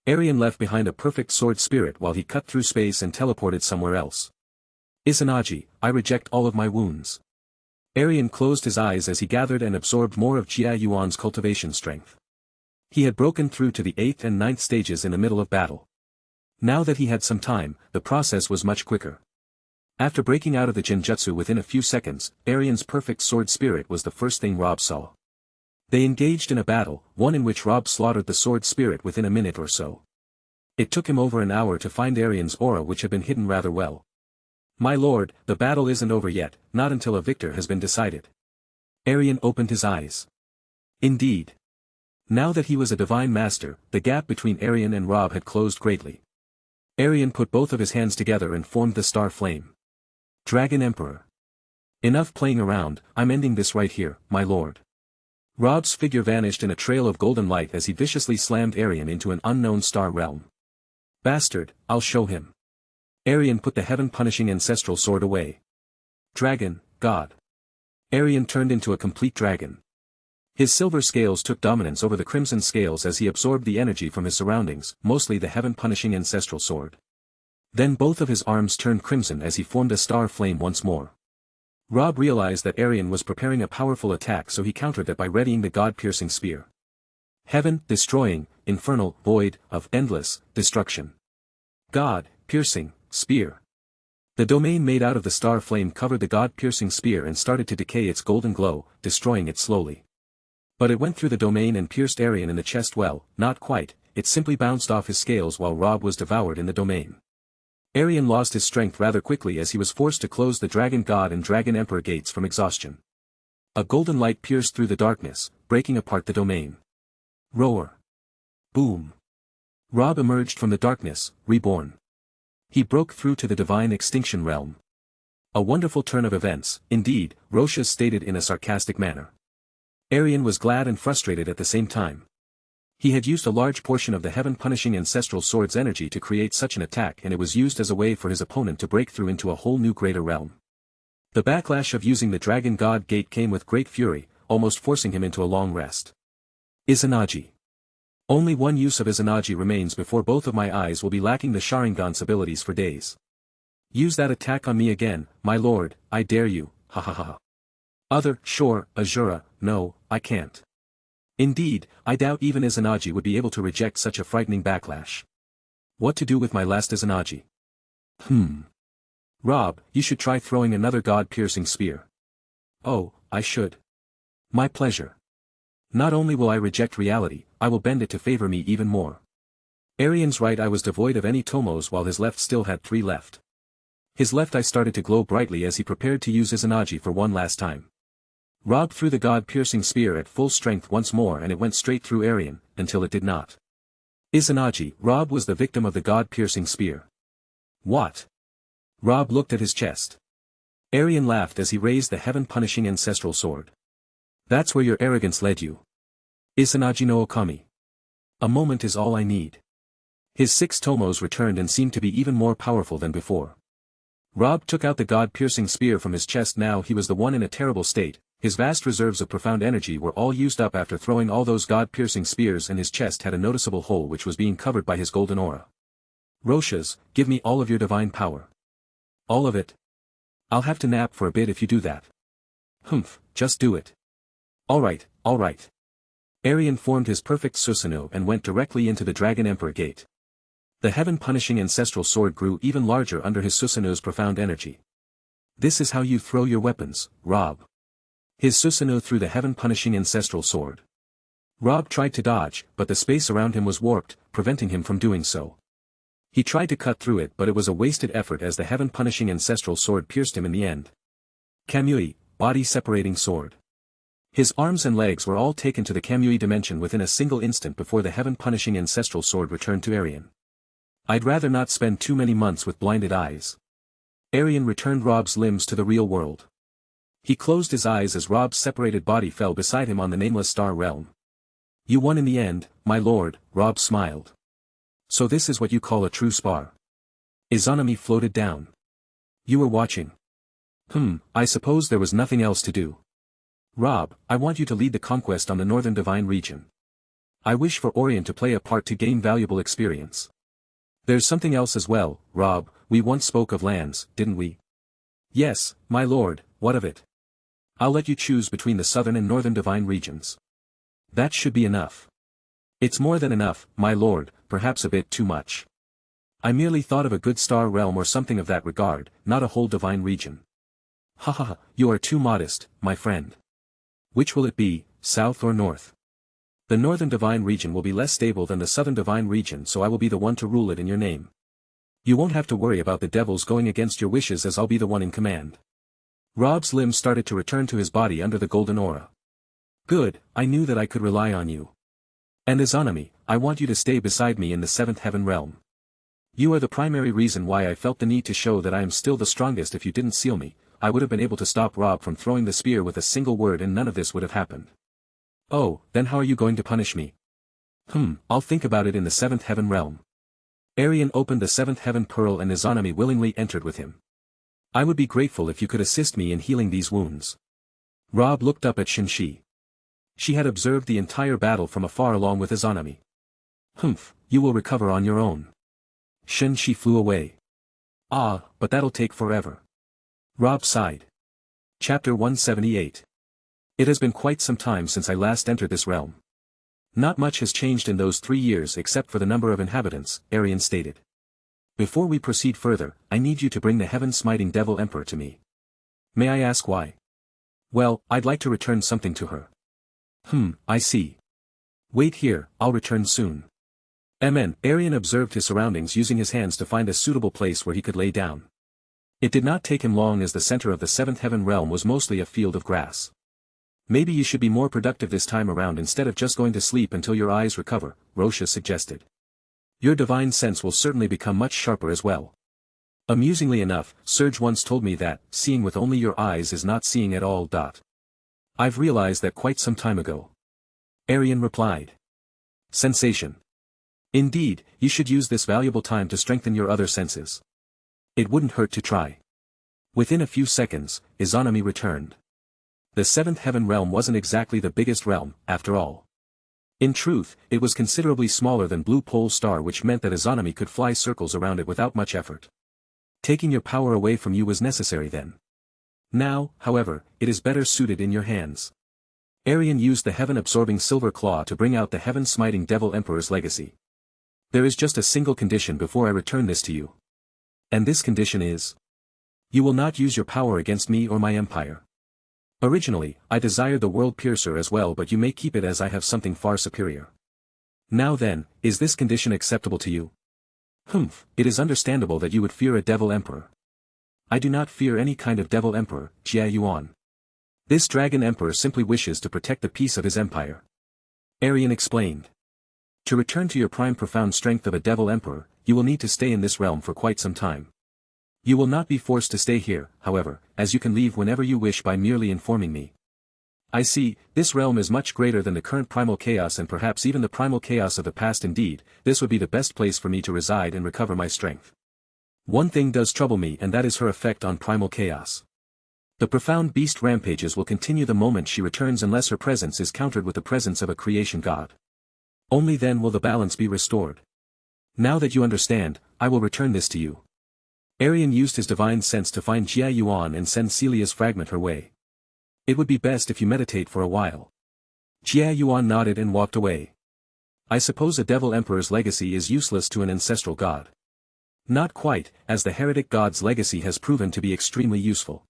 Aerion left behind a perfect sword spirit while he cut through space and teleported somewhere else. Izanagi, I reject all of my wounds. Aerion closed his eyes as he gathered and absorbed more of Jia Yuan's cultivation strength. He had broken through to the 8th and 9th stages in the middle of battle. Now that he had some time, the process was much quicker. After breaking out of the Genjutsu within a few seconds, Aerion's perfect sword spirit was the first thing Robb saw. They engaged in a battle, one in which Robb slaughtered the sword spirit within a minute or so. It took him over an hour to find Aerion's aura, which had been hidden rather well. My lord, the battle isn't over yet, not until a victor has been decided. Aerion opened his eyes. Indeed. Now that he was a divine master, the gap between Aerion and Robb had closed greatly. Aerion put both of his hands together and formed the star flame. Dragon Emperor. Enough playing around, I'm ending this right here, my lord. Robb's figure vanished in a trail of golden light as he viciously slammed Aerion into an unknown star realm. Bastard, I'll show him. Aerion put the heaven-punishing ancestral sword away. Dragon, God. Aerion turned into a complete dragon. His silver scales took dominance over the crimson scales as he absorbed the energy from his surroundings, mostly the heaven-punishing ancestral sword. Then both of his arms turned crimson as he formed a star flame once more. Robb realized that Aerion was preparing a powerful attack, so he countered it by readying the god-piercing spear. Heaven, destroying, infernal, void, of endless, destruction. God, piercing, spear. The domain made out of the star flame covered the god-piercing spear and started to decay its golden glow, destroying it slowly. But it went through the domain and pierced Aerion in the chest. Well, not quite, it simply bounced off his scales while Robb was devoured in the domain. Aerion lost his strength rather quickly as he was forced to close the Dragon God and Dragon Emperor gates from exhaustion. A golden light pierced through the darkness, breaking apart the domain. Roar. Boom. Robb emerged from the darkness, reborn. He broke through to the divine extinction realm. A wonderful turn of events, indeed, Roshas stated in a sarcastic manner. Aerion was glad and frustrated at the same time. He had used a large portion of the heaven-punishing ancestral sword's energy to create such an attack, and it was used as a way for his opponent to break through into a whole new greater realm. The backlash of using the Dragon God Gate came with great fury, almost forcing him into a long rest. Izanagi. Only one use of Izanagi remains before both of my eyes will be lacking the Sharingan's abilities for days. Use that attack on me again, my lord, I dare you, ha ha ha. Sure, Azura, no, I can't. Indeed, I doubt even Izanagi would be able to reject such a frightening backlash. What to do with my last Izanagi? Rob, you should try throwing another god-piercing spear. Oh, I should. My pleasure. Not only will I reject reality, I will bend it to favor me even more. Aerion's right eye was devoid of any tomos while his left still had 3 left. His left eye started to glow brightly as he prepared to use Izanagi for one last time. Rob threw the god-piercing spear at full strength once more and it went straight through Aerion, until it did not. Izanagi, Rob was the victim of the god-piercing spear. What? Rob looked at his chest. Aerion laughed as he raised the heaven-punishing ancestral sword. That's where your arrogance led you. Izanagi no Okami. A moment is all I need. His 6 tomos returned and seemed to be even more powerful than before. Rob took out the god-piercing spear from his chest. Now he was the one in a terrible state. His vast reserves of profound energy were all used up after throwing all those god-piercing spears, and his chest had a noticeable hole which was being covered by his golden aura. Roshas, give me all of your divine power. All of it? I'll have to nap for a bit if you do that. Just do it. Alright. Aerion formed his perfect Susanoo and went directly into the Dragon Emperor Gate. The heaven-punishing ancestral sword grew even larger under his Susanoo's profound energy. This is how you throw your weapons, Rob. His Susanoo threw the heaven-punishing ancestral sword. Rob tried to dodge, but the space around him was warped, preventing him from doing so. He tried to cut through it, but it was a wasted effort as the heaven-punishing ancestral sword pierced him in the end. Kamui, body-separating sword. His arms and legs were all taken to the Kamui dimension within a single instant before the heaven-punishing ancestral sword returned to Aerion. I'd rather not spend too many months with blinded eyes. Aerion returned Rob's limbs to the real world. He closed his eyes as Rob's separated body fell beside him on the nameless star realm. You won in the end, my lord, Rob smiled. So this is what you call a true spar. Izanami floated down. You were watching. I suppose there was nothing else to do. Rob, I want you to lead the conquest on the Northern Divine Region. I wish for Aerion to play a part to gain valuable experience. There's something else as well, Rob, we once spoke of lands, didn't we? Yes, my lord, what of it? I'll let you choose between the Southern and Northern Divine Regions. That should be enough. It's more than enough, my lord, perhaps a bit too much. I merely thought of a good star realm or something of that regard, not a whole divine region. You are too modest, my friend. Which will it be, south or north? The Northern Divine Region will be less stable than the Southern Divine Region, so I will be the one to rule it in your name. You won't have to worry about the devils going against your wishes, as I'll be the one in command. Rob's limbs started to return to his body under the golden aura. Good, I knew that I could rely on you. And Izanami, I want you to stay beside me in the 7th Heaven Realm. You are the primary reason why I felt the need to show that I am still the strongest. If you didn't seal me, I would have been able to stop Rob from throwing the spear with a single word, and none of this would have happened. Oh, then how are you going to punish me? I'll think about it in the 7th Heaven Realm. Aerion opened the 7th Heaven Pearl and Izanami willingly entered with him. I would be grateful if you could assist me in healing these wounds. Rob looked up at Shinshi. She had observed the entire battle from afar along with Izanami. You will recover on your own. Shinshi flew away. But that'll take forever. Rob sighed. Chapter 178. It has been quite some time since I last entered this realm. Not much has changed in those 3 years except for the number of inhabitants, Aerion stated. Before we proceed further, I need you to bring the heaven-smiting Devil Emperor to me. May I ask why? Well, I'd like to return something to her. I see. Wait here, I'll return soon. Aerion observed his surroundings, using his hands to find a suitable place where he could lay down. It did not take him long, as the center of the 7th Heaven Realm was mostly a field of grass. Maybe you should be more productive this time around instead of just going to sleep until your eyes recover, Rosha suggested. Your divine sense will certainly become much sharper as well. Amusingly enough, Serge once told me that, seeing with only your eyes is not seeing at all. I've realized that quite some time ago. Aerion replied. Sensation. Indeed, you should use this valuable time to strengthen your other senses. It wouldn't hurt to try. Within a few seconds, Izanami returned. The seventh heaven realm wasn't exactly the biggest realm, after all. In truth, it was considerably smaller than Blue Pole Star, which meant that Izanami could fly circles around it without much effort. Taking your power away from you was necessary then. Now, however, it is better suited in your hands. Aerion used the heaven-absorbing silver claw to bring out the heaven-smiting Devil Emperor's legacy. There is just a single condition before I return this to you. And this condition is: you will not use your power against me or my empire. Originally, I desired the World Piercer as well, but you may keep it as I have something far superior. Now then, is this condition acceptable to you? Humph, it is understandable that you would fear a Devil Emperor. I do not fear any kind of Devil Emperor, Jia Yuan. This Dragon Emperor simply wishes to protect the peace of his empire. Aerion explained. To return to your prime profound strength of a Devil Emperor, you will need to stay in this realm for quite some time. You will not be forced to stay here, however, as you can leave whenever you wish by merely informing me. I see, this realm is much greater than the current primal chaos and perhaps even the primal chaos of the past. Indeed, this would be the best place for me to reside and recover my strength. One thing does trouble me, and that is her effect on primal chaos. The profound beast rampages will continue the moment she returns unless her presence is countered with the presence of a creation god. Only then will the balance be restored. Now that you understand, I will return this to you. Aerion used his divine sense to find Jia Yuan and send Celia's fragment her way. It would be best if you meditate for a while. Jia Yuan nodded and walked away. I suppose a Devil Emperor's legacy is useless to an ancestral god. Not quite, as the heretic god's legacy has proven to be extremely useful.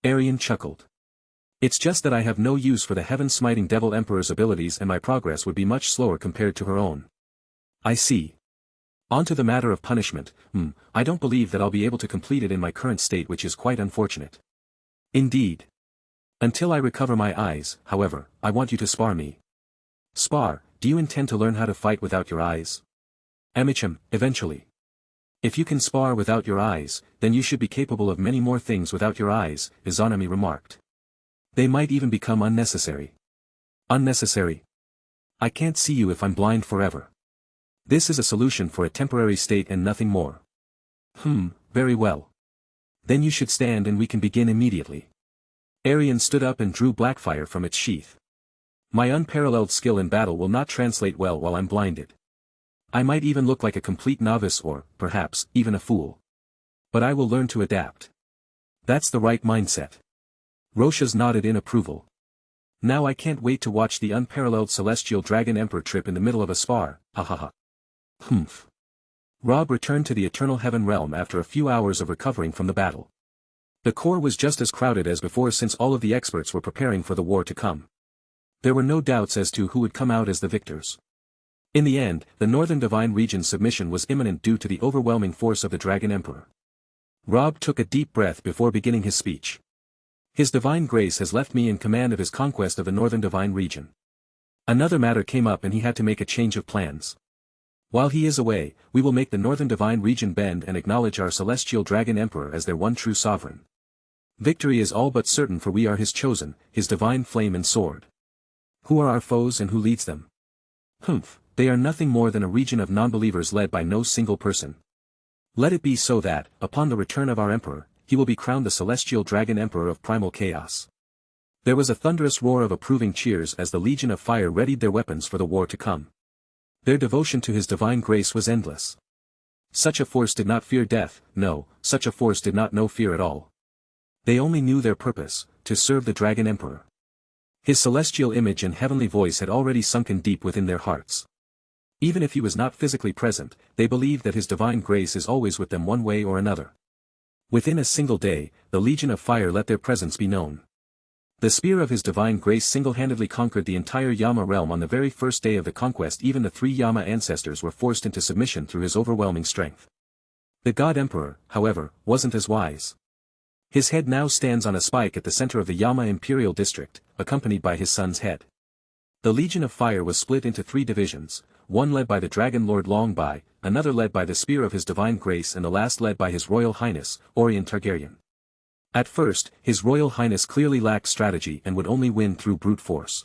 Aerion chuckled. It's just that I have no use for the heaven-smiting Devil Emperor's abilities, and my progress would be much slower compared to her own. I see. On to the matter of punishment. I don't believe that I'll be able to complete it in my current state, which is quite unfortunate. Indeed. Until I recover my eyes, however, I want you to spar me. Spar? Do you intend to learn how to fight without your eyes? Eventually. If you can spar without your eyes, then you should be capable of many more things without your eyes, Izanami remarked. They might even become unnecessary. Unnecessary? I can't see you if I'm blind forever. This is a solution for a temporary state and nothing more. Very well. Then you should stand and we can begin immediately. Aerion stood up and drew Blackfire from its sheath. My unparalleled skill in battle will not translate well while I'm blinded. I might even look like a complete novice or, perhaps, even a fool. But I will learn to adapt. That's the right mindset. Roshas nodded in approval. Now I can't wait to watch the unparalleled Celestial Dragon Emperor trip in the middle of a spar, hahaha. Rob returned to the Eternal Heaven Realm after a few hours of recovering from the battle. The core was just as crowded as before, since all of the experts were preparing for the war to come. There were no doubts as to who would come out as the victors. In the end, the Northern Divine Region's submission was imminent due to the overwhelming force of the Dragon Emperor. Rob took a deep breath before beginning his speech. His Divine Grace has left me in command of his conquest of the Northern Divine Region. Another matter came up and he had to make a change of plans. While he is away, we will make the Northern Divine Region bend and acknowledge our Celestial Dragon Emperor as their one true sovereign. Victory is all but certain, for we are his chosen, his divine flame and sword. Who are our foes and who leads them? They are nothing more than a region of non-believers led by no single person. Let it be so that, upon the return of our emperor, he will be crowned the Celestial Dragon Emperor of Primal Chaos. There was a thunderous roar of approving cheers as the Legion of Fire readied their weapons for the war to come. Their devotion to his divine grace was endless. Such a force did not fear death, no, such a force did not know fear at all. They only knew their purpose, to serve the Dragon Emperor. His celestial image and heavenly voice had already sunken deep within their hearts. Even if he was not physically present, they believed that his divine grace is always with them one way or another. Within a single day, the Legion of Fire let their presence be known. The spear of his divine grace single-handedly conquered the entire Yama realm on the very first day of the conquest. Even the 3 Yama ancestors were forced into submission through his overwhelming strength. The God Emperor, however, wasn't as wise. His head now stands on a spike at the center of the Yama Imperial District, accompanied by his son's head. The Legion of Fire was split into 3 divisions, one led by the Dragon Lord Longbai, another led by the Spear of His Divine Grace, and the last led by His Royal Highness, Aerion Targaryen. At first, His Royal Highness clearly lacked strategy and would only win through brute force.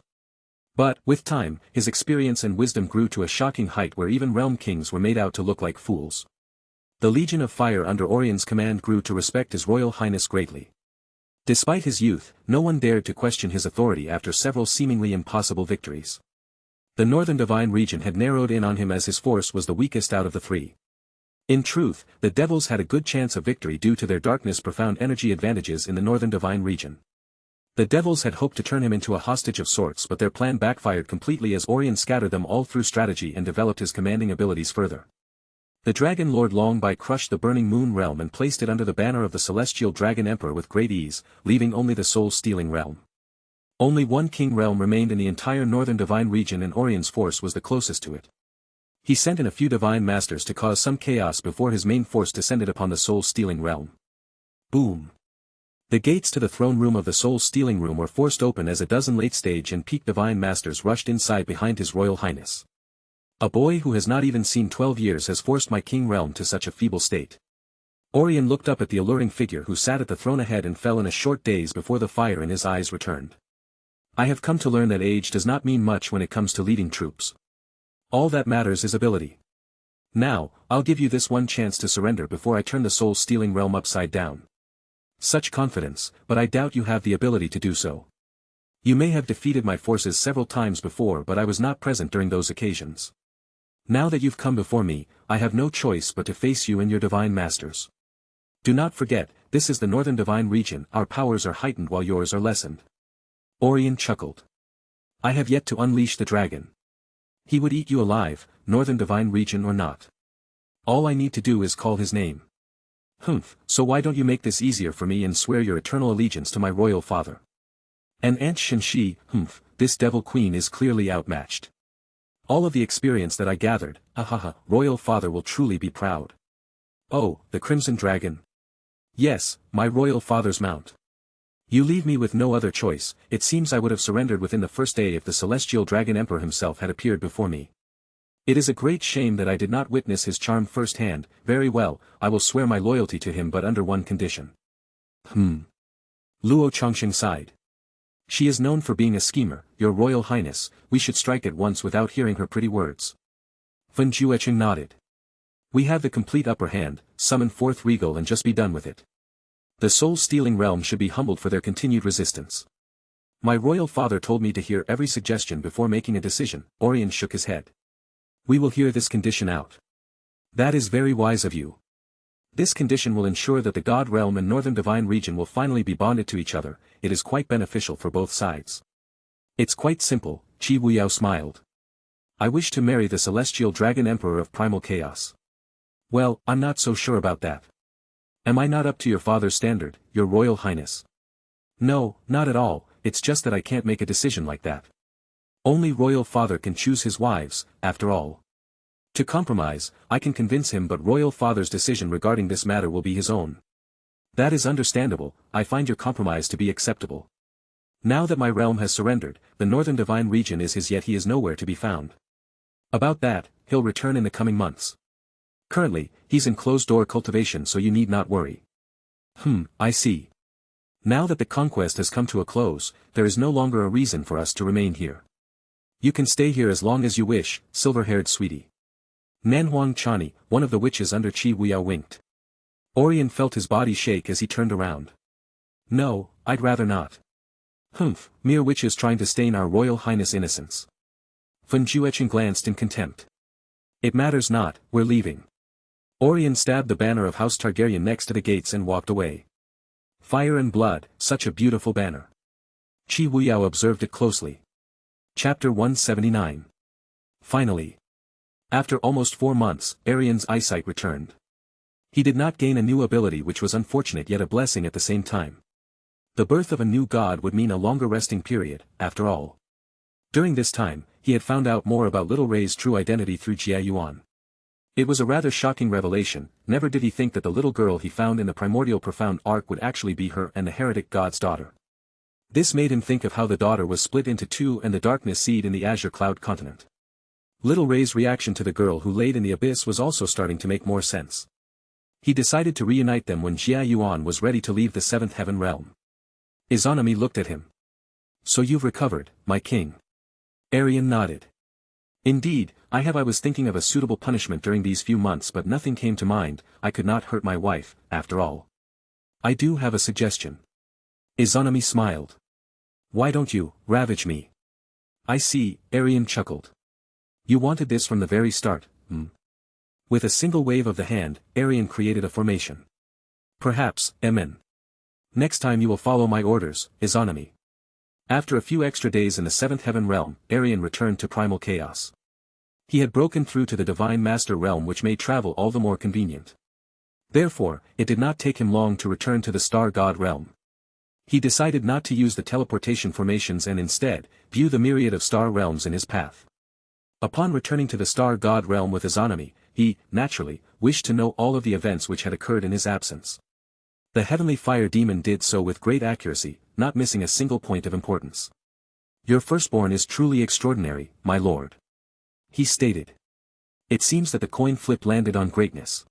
But, with time, his experience and wisdom grew to a shocking height where even realm kings were made out to look like fools. The Legion of Fire under Aerion's command grew to respect His Royal Highness greatly. Despite his youth, no one dared to question his authority after several seemingly impossible victories. The Northern Divine Region had narrowed in on him as his force was the weakest out of the three. In truth, the Devils had a good chance of victory due to their darkness profound energy advantages in the Northern Divine Region. The Devils had hoped to turn him into a hostage of sorts, but their plan backfired completely as Aerion scattered them all through strategy and developed his commanding abilities further. The Dragon Lord Longby crushed the Burning Moon Realm and placed it under the banner of the Celestial Dragon Emperor with great ease, leaving only the Soul-Stealing Realm. Only one King Realm remained in the entire Northern Divine Region and Aerion's force was the closest to it. He sent in a few Divine Masters to cause some chaos before his main force descended upon the Soul-Stealing Realm. Boom! The gates to the throne room of the Soul-Stealing Room were forced open as a dozen late-stage and peak Divine Masters rushed inside behind His Royal Highness. A boy who has not even seen 12 years has forced my King Realm to such a feeble state. Aerion looked up at the alluring figure who sat at the throne ahead and fell in a short daze before the fire in his eyes returned. I have come to learn that age does not mean much when it comes to leading troops. All that matters is ability. Now, I'll give you this one chance to surrender before I turn the Soul-Stealing Realm upside down. Such confidence, but I doubt you have the ability to do so. You may have defeated my forces several times before, but I was not present during those occasions. Now that you've come before me, I have no choice but to face you and your Divine Masters. Do not forget, this is the Northern Divine Region, our powers are heightened while yours are lessened. Aerion chuckled. I have yet to unleash the dragon. He would eat you alive, Northern Divine Region or not. All I need to do is call his name. Humph, so why don't you make this easier for me and swear your eternal allegiance to my royal father? And Aunt Shinshi, humph, this devil queen is clearly outmatched. All of the experience that I gathered, ahaha, royal father will truly be proud. Oh, the Crimson Dragon. Yes, my royal father's mount. You leave me with no other choice. It seems I would have surrendered within the first day if the Celestial Dragon Emperor himself had appeared before me. It is a great shame that I did not witness his charm firsthand. Very well, I will swear my loyalty to him but under one condition. Luo Chongqing sighed. She is known for being a schemer, your royal highness, we should strike at once without hearing her pretty words. Fen Jueqing nodded. We have the complete upper hand, summon forth Regal and just be done with it. The Soul-Stealing Realm should be humbled for their continued resistance. My royal father told me to hear every suggestion before making a decision. Aerion shook his head. We will hear this condition out. That is very wise of you. This condition will ensure that the God Realm and Northern Divine Region will finally be bonded to each other. It is quite beneficial for both sides. It's quite simple, Qi Wuyao smiled. I wish to marry the Celestial Dragon Emperor of Primal Chaos. Well, I'm not so sure about that. Am I not up to your father's standard, your royal highness? No, not at all, it's just that I can't make a decision like that. Only royal father can choose his wives, after all. To compromise, I can convince him, but royal father's decision regarding this matter will be his own. That is understandable, I find your compromise to be acceptable. Now that my realm has surrendered, the Northern Divine Region is his, yet he is nowhere to be found. About that, he'll return in the coming months. Currently, he's in closed-door cultivation, so you need not worry. I see. Now that the conquest has come to a close, there is no longer a reason for us to remain here. You can stay here as long as you wish, silver-haired sweetie. Nanhuang Chani, one of the witches under Qi Wuyao, winked. Aerion felt his body shake as he turned around. No, I'd rather not. Mere witches trying to stain our royal highness' innocence. Fen Jueqing glanced in contempt. It matters not, we're leaving. Aerion stabbed the banner of House Targaryen next to the gates and walked away. Fire and blood, such a beautiful banner. Qi Wuyao observed it closely. Chapter 179. Finally. After almost 4 months, Aerion's eyesight returned. He did not gain a new ability, which was unfortunate yet a blessing at the same time. The birth of a new god would mean a longer resting period, after all. During this time, he had found out more about Little Ray's true identity through Jia Yuan. It was a rather shocking revelation. Never did he think that the little girl he found in the Primordial Profound Arc would actually be her and the heretic god's daughter. This made him think of how the daughter was split into two and the darkness seed in the Azure Cloud continent. Little Ray's reaction to the girl who laid in the abyss was also starting to make more sense. He decided to reunite them when Jia Yuan was ready to leave the Seventh Heaven Realm. Izanami looked at him. So you've recovered, my king. Aerion nodded. Indeed, I was thinking of a suitable punishment during these few months but nothing came to mind. I could not hurt my wife, after all. I do have a suggestion. Izanami smiled. Why don't you ravage me? I see, Aerion chuckled. You wanted this from the very start, With a single wave of the hand, Aerion created a formation. Perhaps, Emin. Next time you will follow my orders, Izanami. After a few extra days in the seventh heaven realm, Aerion returned to primal chaos. He had broken through to the divine master realm, which made travel all the more convenient. Therefore, it did not take him long to return to the star god realm. He decided not to use the teleportation formations and instead, view the myriad of star realms in his path. Upon returning to the star god realm with Izanami, he, naturally, wished to know all of the events which had occurred in his absence. The heavenly fire demon did so with great accuracy, not missing a single point of importance. Your firstborn is truly extraordinary, my lord. He stated. It seems that the coin flip landed on greatness.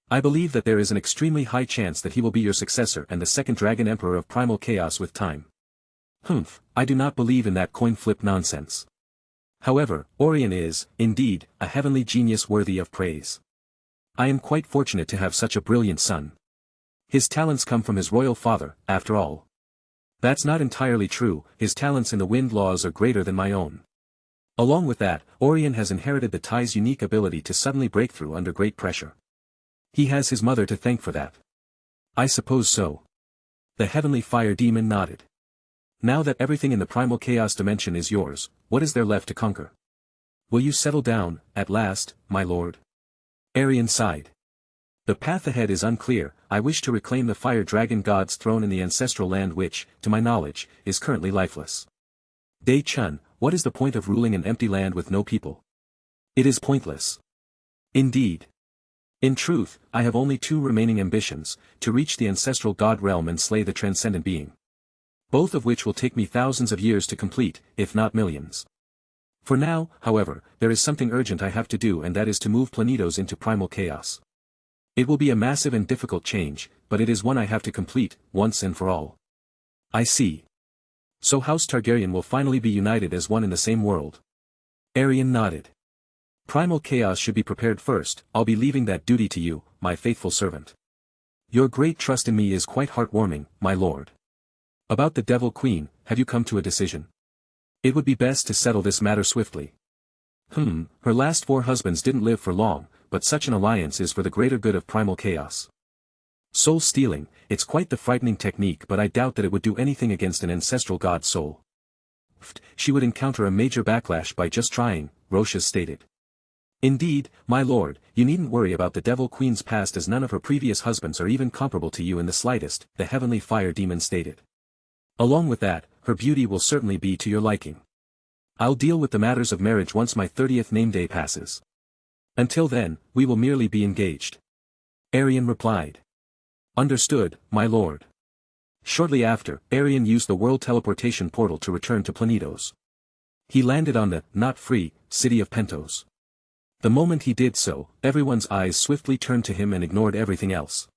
I believe that there is an extremely high chance that he will be your successor and the second dragon emperor of primal chaos with time. I do not believe in that coin flip nonsense. However, Aerion is, indeed, a heavenly genius worthy of praise. I am quite fortunate to have such a brilliant son. His talents come from his royal father, after all. That's not entirely true, his talents in the wind laws are greater than my own. Along with that, Aerion has inherited the Tai's unique ability to suddenly break through under great pressure. He has his mother to thank for that. I suppose so. The heavenly fire demon nodded. Now that everything in the primal chaos dimension is yours, what is there left to conquer? Will you settle down, at last, my lord? Aerion sighed. The path ahead is unclear. I wish to reclaim the fire dragon god's throne in the ancestral land which, to my knowledge, is currently lifeless. Dai-chun, what is the point of ruling an empty land with no people? It is pointless. Indeed. In truth, I have only two remaining ambitions, to reach the ancestral god realm and slay the transcendent being. Both of which will take me thousands of years to complete, if not millions. For now, however, there is something urgent I have to do, and that is to move Planetos into primal chaos. It will be a massive and difficult change, but it is one I have to complete, once and for all. I see. So House Targaryen will finally be united as one in the same world. Aerion nodded. Primal chaos should be prepared first. I'll be leaving that duty to you, my faithful servant. Your great trust in me is quite heartwarming, my lord. About the Devil Queen, have you come to a decision? It would be best to settle this matter swiftly. Her last 4 husbands didn't live for long, but such an alliance is for the greater good of primal chaos. Soul stealing, it's quite the frightening technique, but I doubt that it would do anything against an ancestral god's soul. She would encounter a major backlash by just trying, Roshas stated. Indeed, my lord, you needn't worry about the Devil Queen's past, as none of her previous husbands are even comparable to you in the slightest, the heavenly fire demon stated. Along with that, her beauty will certainly be to your liking. I'll deal with the matters of marriage once my 30th name day passes. Until then, we will merely be engaged. Aerion replied. Understood, my lord. Shortly after, Aerion used the world teleportation portal to return to Planetos. He landed on the, not free, city of Pentos. The moment he did so, everyone's eyes swiftly turned to him and ignored everything else.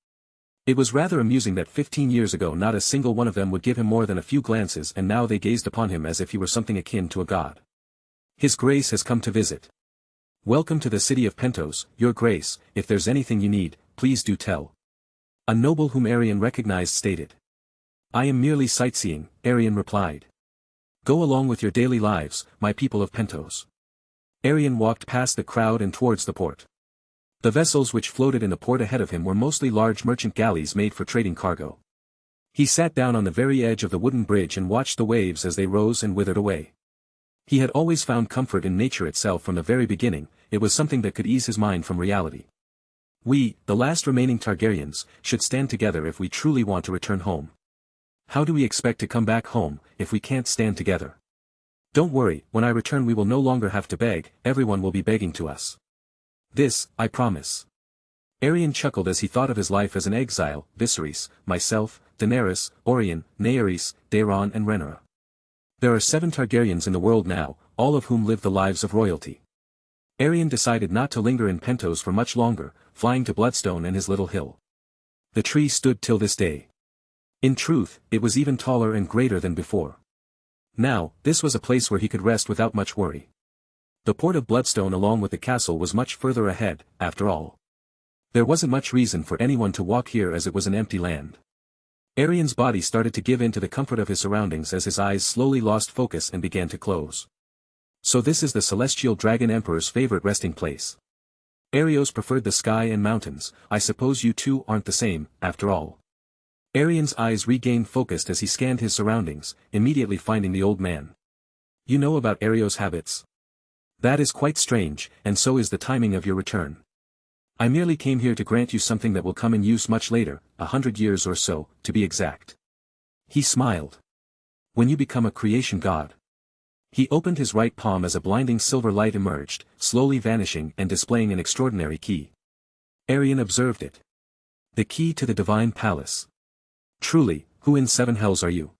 It was rather amusing that 15 years ago not a single one of them would give him more than a few glances, and now they gazed upon him as if he were something akin to a god. His Grace has come to visit. Welcome to the city of Pentos, your Grace. If there's anything you need, please do tell. A noble whom Aerion recognized stated. I am merely sightseeing, Aerion replied. Go along with your daily lives, my people of Pentos. Aerion walked past the crowd and towards the port. The vessels which floated in the port ahead of him were mostly large merchant galleys made for trading cargo. He sat down on the very edge of the wooden bridge and watched the waves as they rose and withered away. He had always found comfort in nature itself from the very beginning. It was something that could ease his mind from reality. We, the last remaining Targaryens, should stand together if we truly want to return home. How do we expect to come back home, if we can't stand together? Don't worry, when I return we will no longer have to beg, everyone will be begging to us. This, I promise. Aerion chuckled as he thought of his life as an exile, Viserys, myself, Daenerys, Aerion, Naerys, Daeron and Rhaenyra. There are 7 Targaryens in the world now, all of whom live the lives of royalty. Aerion decided not to linger in Pentos for much longer, flying to Bloodstone and his little hill. The tree stood till this day. In truth, it was even taller and greater than before. Now, this was a place where he could rest without much worry. The port of Bloodstone along with the castle was much further ahead, after all. There wasn't much reason for anyone to walk here as it was an empty land. Aerion's body started to give in to the comfort of his surroundings as his eyes slowly lost focus and began to close. So this is the Celestial Dragon Emperor's favorite resting place. Aerios preferred the sky and mountains. I suppose you two aren't the same, after all. Aerion's eyes regained focus as he scanned his surroundings, immediately finding the old man. You know about Aerios' habits? That is quite strange, and so is the timing of your return. I merely came here to grant you something that will come in use much later, 100 years or so, to be exact. He smiled. When you become a creation god. He opened his right palm as a blinding silver light emerged, slowly vanishing and displaying an extraordinary key. Aerion observed it. The key to the divine palace. Truly, who in seven hells are you?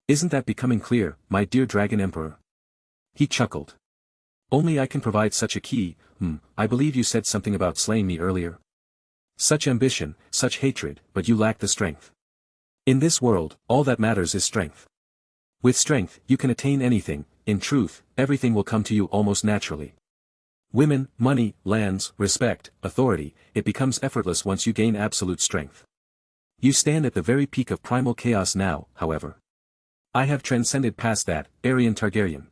Isn't that becoming clear, my dear Dragon Emperor? He chuckled. Only I can provide such a key. I believe you said something about slaying me earlier. Such ambition, such hatred, but you lack the strength. In this world, all that matters is strength. With strength, you can attain anything. In truth, everything will come to you almost naturally. Women, money, lands, respect, authority, it becomes effortless once you gain absolute strength. You stand at the very peak of primal chaos now, however. I have transcended past that, Aerion Targaryen.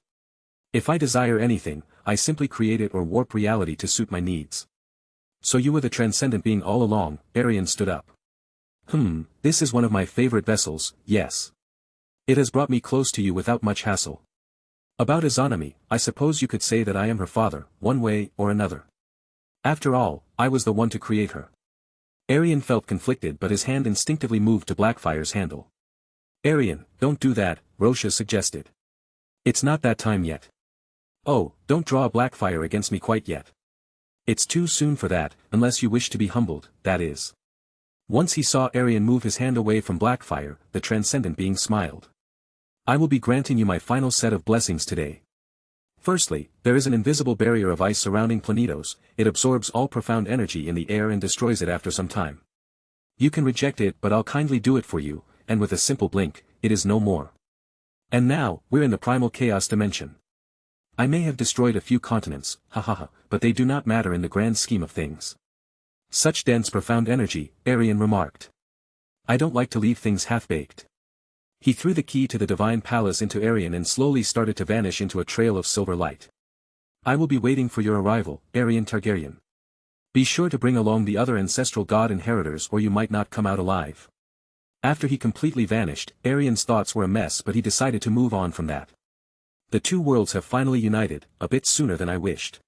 If I desire anything, I simply create it or warp reality to suit my needs. So you were the transcendent being all along. Aerion stood up. This is one of my favorite vessels, yes. It has brought me close to you without much hassle. About Izanami, I suppose you could say that I am her father, one way or another. After all, I was the one to create her. Aerion felt conflicted but his hand instinctively moved to Blackfire's handle. Aerion, don't do that, Rosha suggested. It's not that time yet. Oh, don't draw Blackfire against me quite yet. It's too soon for that, unless you wish to be humbled, that is. Once he saw Aerion move his hand away from Blackfire, the transcendent being smiled. I will be granting you my final set of blessings today. Firstly, there is an invisible barrier of ice surrounding Planetos. It absorbs all profound energy in the air and destroys it after some time. You can reject it but I'll kindly do it for you, and with a simple blink, it is no more. And now, we're in the primal chaos dimension. I may have destroyed a few continents, but they do not matter in the grand scheme of things. Such dense profound energy, Aerion remarked. I don't like to leave things half-baked. He threw the key to the divine palace into Aerion and slowly started to vanish into a trail of silver light. I will be waiting for your arrival, Aerion Targaryen. Be sure to bring along the other ancestral god inheritors or you might not come out alive. After he completely vanished, Aerion's thoughts were a mess but he decided to move on from that. The two worlds have finally united, a bit sooner than I wished.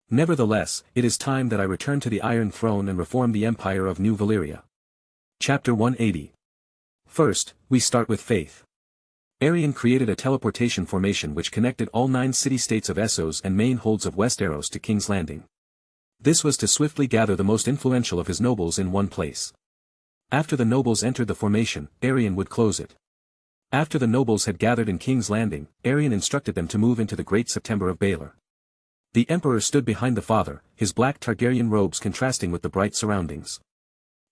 Nevertheless, it is time that I return to the Iron Throne and reform the Empire of New Valyria. Chapter 180. First, we start with faith. Aerion created a teleportation formation which connected all 9 city-states of Essos and main holds of Westeros to King's Landing. This was to swiftly gather the most influential of his nobles in one place. After the nobles entered the formation, Aerion would close it. After the nobles had gathered in King's Landing, Aerion instructed them to move into the Great September of Baelor. The Emperor stood behind the father, his black Targaryen robes contrasting with the bright surroundings.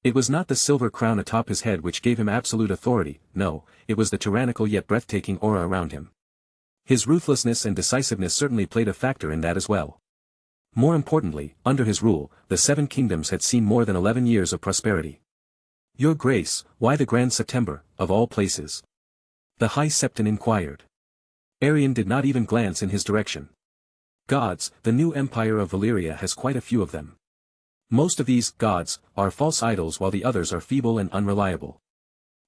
It was not the silver crown atop his head which gave him absolute authority, no, it was the tyrannical yet breathtaking aura around him. His ruthlessness and decisiveness certainly played a factor in that as well. More importantly, under his rule, the 7 kingdoms had seen more than 11 years of prosperity. Your Grace, why the Grand September, of all places? The High Septon inquired. Aerion did not even glance in his direction. Gods, the new empire of Valyria has quite a few of them. Most of these gods are false idols while the others are feeble and unreliable.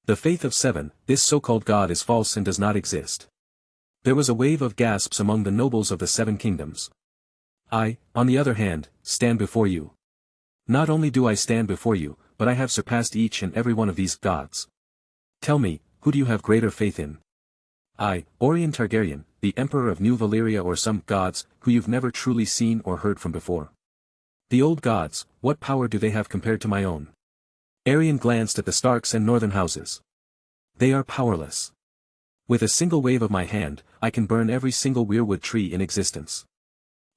The faith of 7, this so-called god is false and does not exist. There was a wave of gasps among the nobles of the 7 kingdoms. I, on the other hand, stand before you. Not only do I stand before you, but I have surpassed each and every one of these gods. Tell me, who do you have greater faith in? I, Aerion Targaryen, the Emperor of New Valyria, or some gods, who you've never truly seen or heard from before? The old gods, what power do they have compared to my own? Aerion glanced at the Starks and Northern houses. They are powerless. With a single wave of my hand, I can burn every single weirwood tree in existence.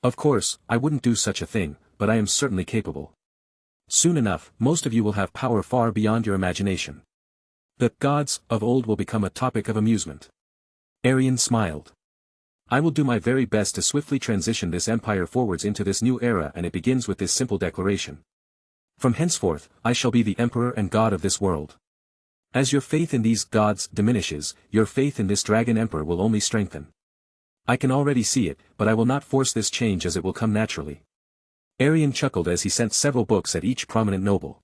Of course, I wouldn't do such a thing, but I am certainly capable. Soon enough, most of you will have power far beyond your imagination. The gods of old will become a topic of amusement. Aerion smiled. I will do my very best to swiftly transition this empire forwards into this new era, and it begins with this simple declaration. From henceforth, I shall be the emperor and god of this world. As your faith in these gods diminishes, your faith in this dragon emperor will only strengthen. I can already see it, but I will not force this change as it will come naturally. Aerion chuckled as he sent several books at each prominent noble.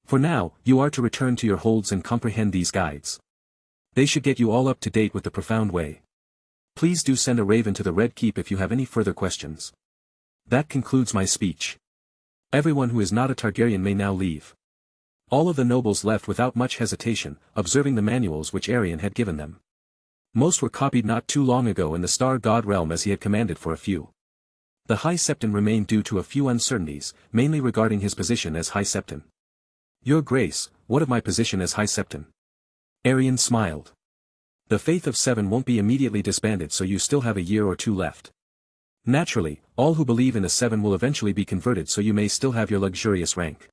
For now, you are to return to your holds and comprehend these guides. They should get you all up to date with the profound way. Please do send a raven to the Red Keep if you have any further questions. That concludes my speech. Everyone who is not a Targaryen may now leave. All of the nobles left without much hesitation, observing the manuals which Aerion had given them. Most were copied not too long ago in the Star God realm as he had commanded for a few. The High Septon remained due to a few uncertainties, mainly regarding his position as High Septon. Your Grace, what of my position as High Septon? Aerion smiled. The Faith of Seven won't be immediately disbanded, so you still have a year or two left. Naturally, all who believe in the Seven will eventually be converted, so you may still have your luxurious rank.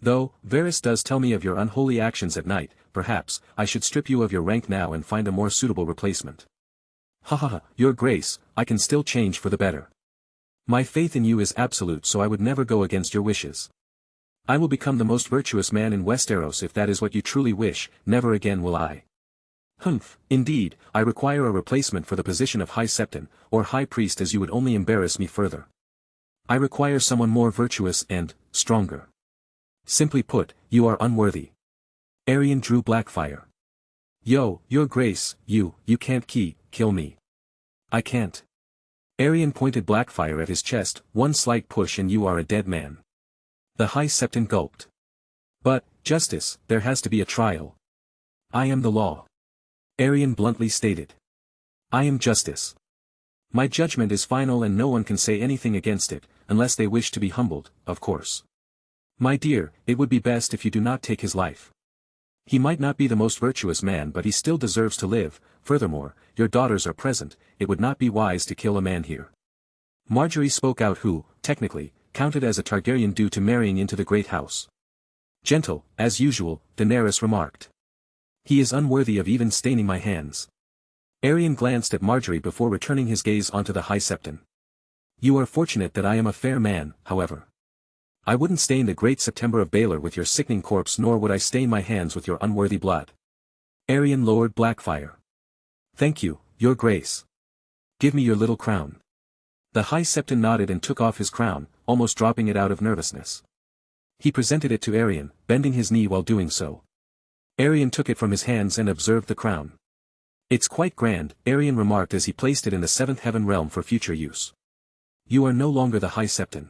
Though, Varys does tell me of your unholy actions at night, perhaps, I should strip you of your rank now and find a more suitable replacement. Ha ha ha, Your Grace, I can still change for the better. My faith in you is absolute, so I would never go against your wishes. I will become the most virtuous man in Westeros if that is what you truly wish, never again will I. Humph, indeed, I require a replacement for the position of High Septon, or High Priest, as you would only embarrass me further. I require someone more virtuous and stronger. Simply put, you are unworthy. Aerion drew Blackfire. Yo, Your Grace, you can't kill me. I can't. Aerion pointed Blackfire at his chest, one slight push and you are a dead man. The High Septon gulped. But, Justice, there has to be a trial. I am the law. Aerion bluntly stated. I am justice. My judgment is final and no one can say anything against it, unless they wish to be humbled, of course. My dear, it would be best if you do not take his life. He might not be the most virtuous man, but he still deserves to live. Furthermore, your daughters are present, it would not be wise to kill a man here. Marjorie spoke out, who, technically, counted as a Targaryen due to marrying into the great house. Gentle, as usual, Daenerys remarked. He is unworthy of even staining my hands. Aerion glanced at Marjorie before returning his gaze onto the High Septon. You are fortunate that I am a fair man, however. I wouldn't stain the great September of Baelor with your sickening corpse, nor would I stain my hands with your unworthy blood. Aerion lowered Blackfire. Thank you, Your Grace. Give me your little crown. The High Septon nodded and took off his crown, almost dropping it out of nervousness. He presented it to Aerion, bending his knee while doing so. Aerion took it from his hands and observed the crown. It's quite grand, Aerion remarked as he placed it in the seventh heaven realm for future use. You are no longer the High Septon.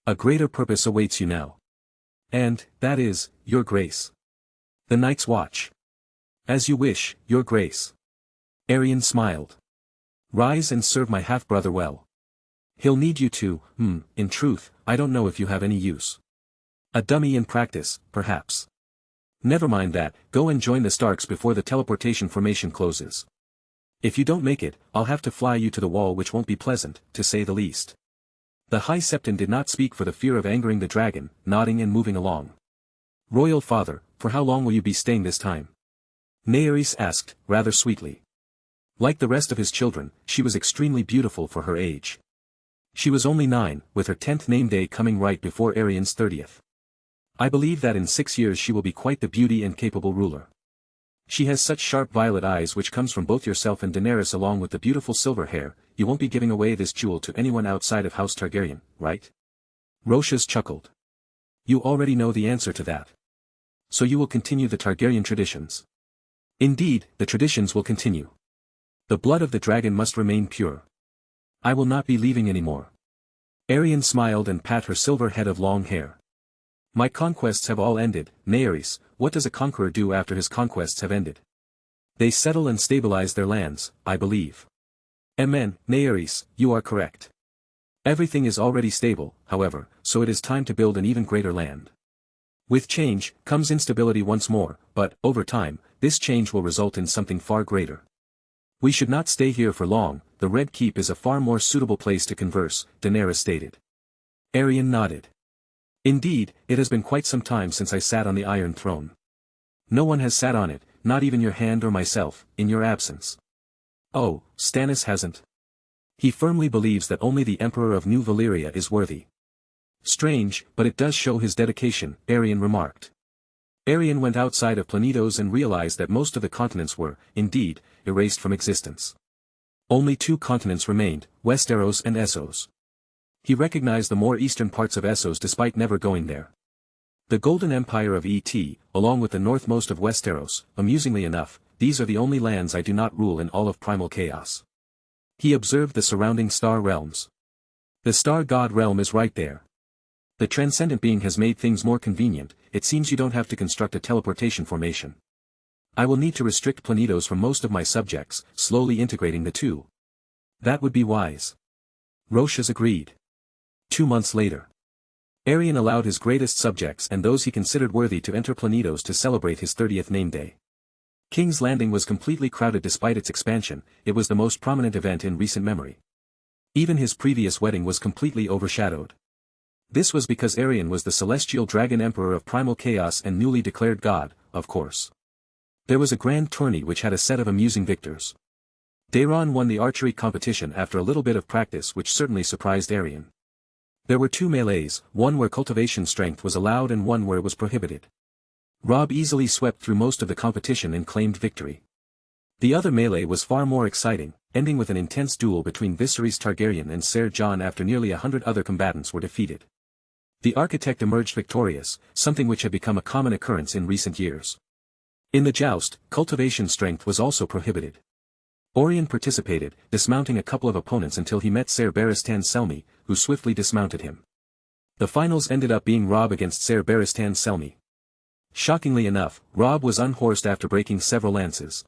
A greater purpose awaits you now. And, that is, Your Grace. The Night's Watch. As you wish, Your Grace. Aerion smiled. Rise and serve my half-brother well. He'll need you to, in truth, I don't know if you have any use. A dummy in practice, perhaps. Never mind that, go and join the Starks before the teleportation formation closes. If you don't make it, I'll have to fly you to the wall, which won't be pleasant, to say the least. The High Septon did not speak for the fear of angering the dragon, nodding and moving along. Royal Father, for how long will you be staying this time? Naerys asked, rather sweetly. Like the rest of his children, she was extremely beautiful for her age. She was only 9, with her 10th name day coming right before Aerion's 30th. I believe that in 6 years she will be quite the beauty and capable ruler. She has such sharp violet eyes, which comes from both yourself and Daenerys, along with the beautiful silver hair. You won't be giving away this jewel to anyone outside of House Targaryen, right? Roshas chuckled. You already know the answer to that. So you will continue the Targaryen traditions. Indeed, the traditions will continue. The blood of the dragon must remain pure. I will not be leaving anymore. Aerion smiled and pat her silver head of long hair. My conquests have all ended, Naerys. What does a conqueror do after his conquests have ended? They settle and stabilize their lands, I believe. Amen, Naerys, you are correct. Everything is already stable, however, so it is time to build an even greater land. With change, comes instability once more, but, over time, this change will result in something far greater. We should not stay here for long, the Red Keep is a far more suitable place to converse, Daenerys stated. Aerion nodded. Indeed, it has been quite some time since I sat on the Iron Throne. No one has sat on it, not even your hand or myself, in your absence. Oh, Stannis hasn't. He firmly believes that only the Emperor of New Valyria is worthy. Strange, but it does show his dedication, Aerion remarked. Aerion went outside of Planetos and realized that most of the continents were, indeed, erased from existence. Only 2 continents remained, Westeros and Essos. He recognized the more eastern parts of Essos despite never going there. The Golden Empire of ET, along with the northmost of Westeros, amusingly enough, these are the only lands I do not rule in all of primal chaos. He observed the surrounding star realms. The star god realm is right there. The transcendent being has made things more convenient, it seems you don't have to construct a teleportation formation. I will need to restrict Planetos from most of my subjects, slowly integrating the two. That would be wise. Roshas agreed. 2 months later. Aerion allowed his greatest subjects and those he considered worthy to enter Planetos to celebrate his 30th name day. King's Landing was completely crowded despite its expansion, it was the most prominent event in recent memory. Even his previous wedding was completely overshadowed. This was because Aerion was the celestial dragon emperor of primal chaos and newly declared god, of course. There was a grand tourney which had a set of amusing victors. Daeron won the archery competition after a little bit of practice which certainly surprised Aerion. There were 2 melees, one where cultivation strength was allowed and one where it was prohibited. Robb easily swept through most of the competition and claimed victory. The other melee was far more exciting, ending with an intense duel between Viserys Targaryen and Ser Jon after nearly 100 other combatants were defeated. The architect emerged victorious, something which had become a common occurrence in recent years. In the joust, cultivation strength was also prohibited. Aerion participated, dismounting a couple of opponents until he met Ser Barristan Selmy, who swiftly dismounted him. The finals ended up being Robb against Ser Barristan Selmy. Shockingly enough, Robb was unhorsed after breaking several lances.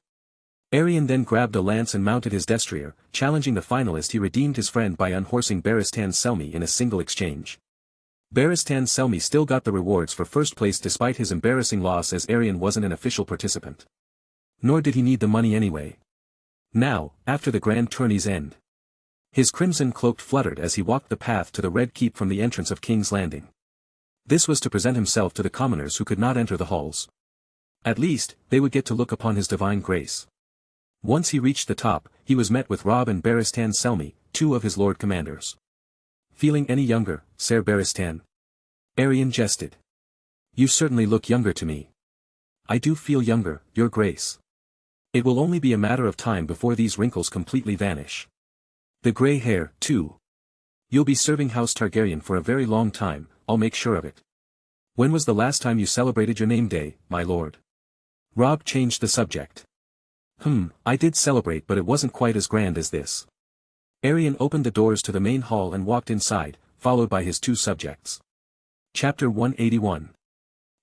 Aerion then grabbed a lance and mounted his destrier, challenging the finalist. He redeemed his friend by unhorsing Barristan Selmy in a single exchange. Barristan Selmy still got the rewards for first place despite his embarrassing loss as Aerion wasn't an official participant. Nor did he need the money anyway. Now, after the grand tourney's end. His crimson cloak fluttered as he walked the path to the Red Keep from the entrance of King's Landing. This was to present himself to the commoners who could not enter the halls. At least, they would get to look upon his divine grace. Once he reached the top, he was met with Robb and Barristan Selmy, 2 of his lord commanders. Feeling any younger, Ser Barristan? Aerion jested. You certainly look younger to me. I do feel younger, your grace. It will only be a matter of time before these wrinkles completely vanish. The grey hair, too. You'll be serving House Targaryen for a very long time, I'll make sure of it. When was the last time you celebrated your name day, my lord? Robb changed the subject. I did celebrate but it wasn't quite as grand as this. Aerion opened the doors to the main hall and walked inside, followed by his 2 subjects. Chapter 181.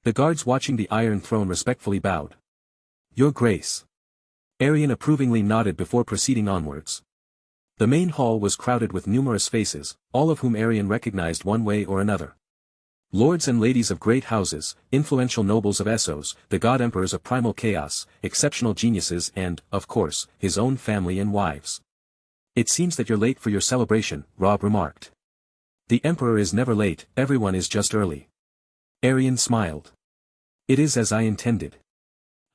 The guards watching the Iron Throne respectfully bowed. Your Grace. Aerion approvingly nodded before proceeding onwards. The main hall was crowded with numerous faces, all of whom Aerion recognized one way or another. Lords and ladies of great houses, influential nobles of Essos, the god emperors of primal chaos, exceptional geniuses and, of course, his own family and wives. It seems that you're late for your celebration, Robb remarked. The emperor is never late, everyone is just early. Aerion smiled. It is as I intended.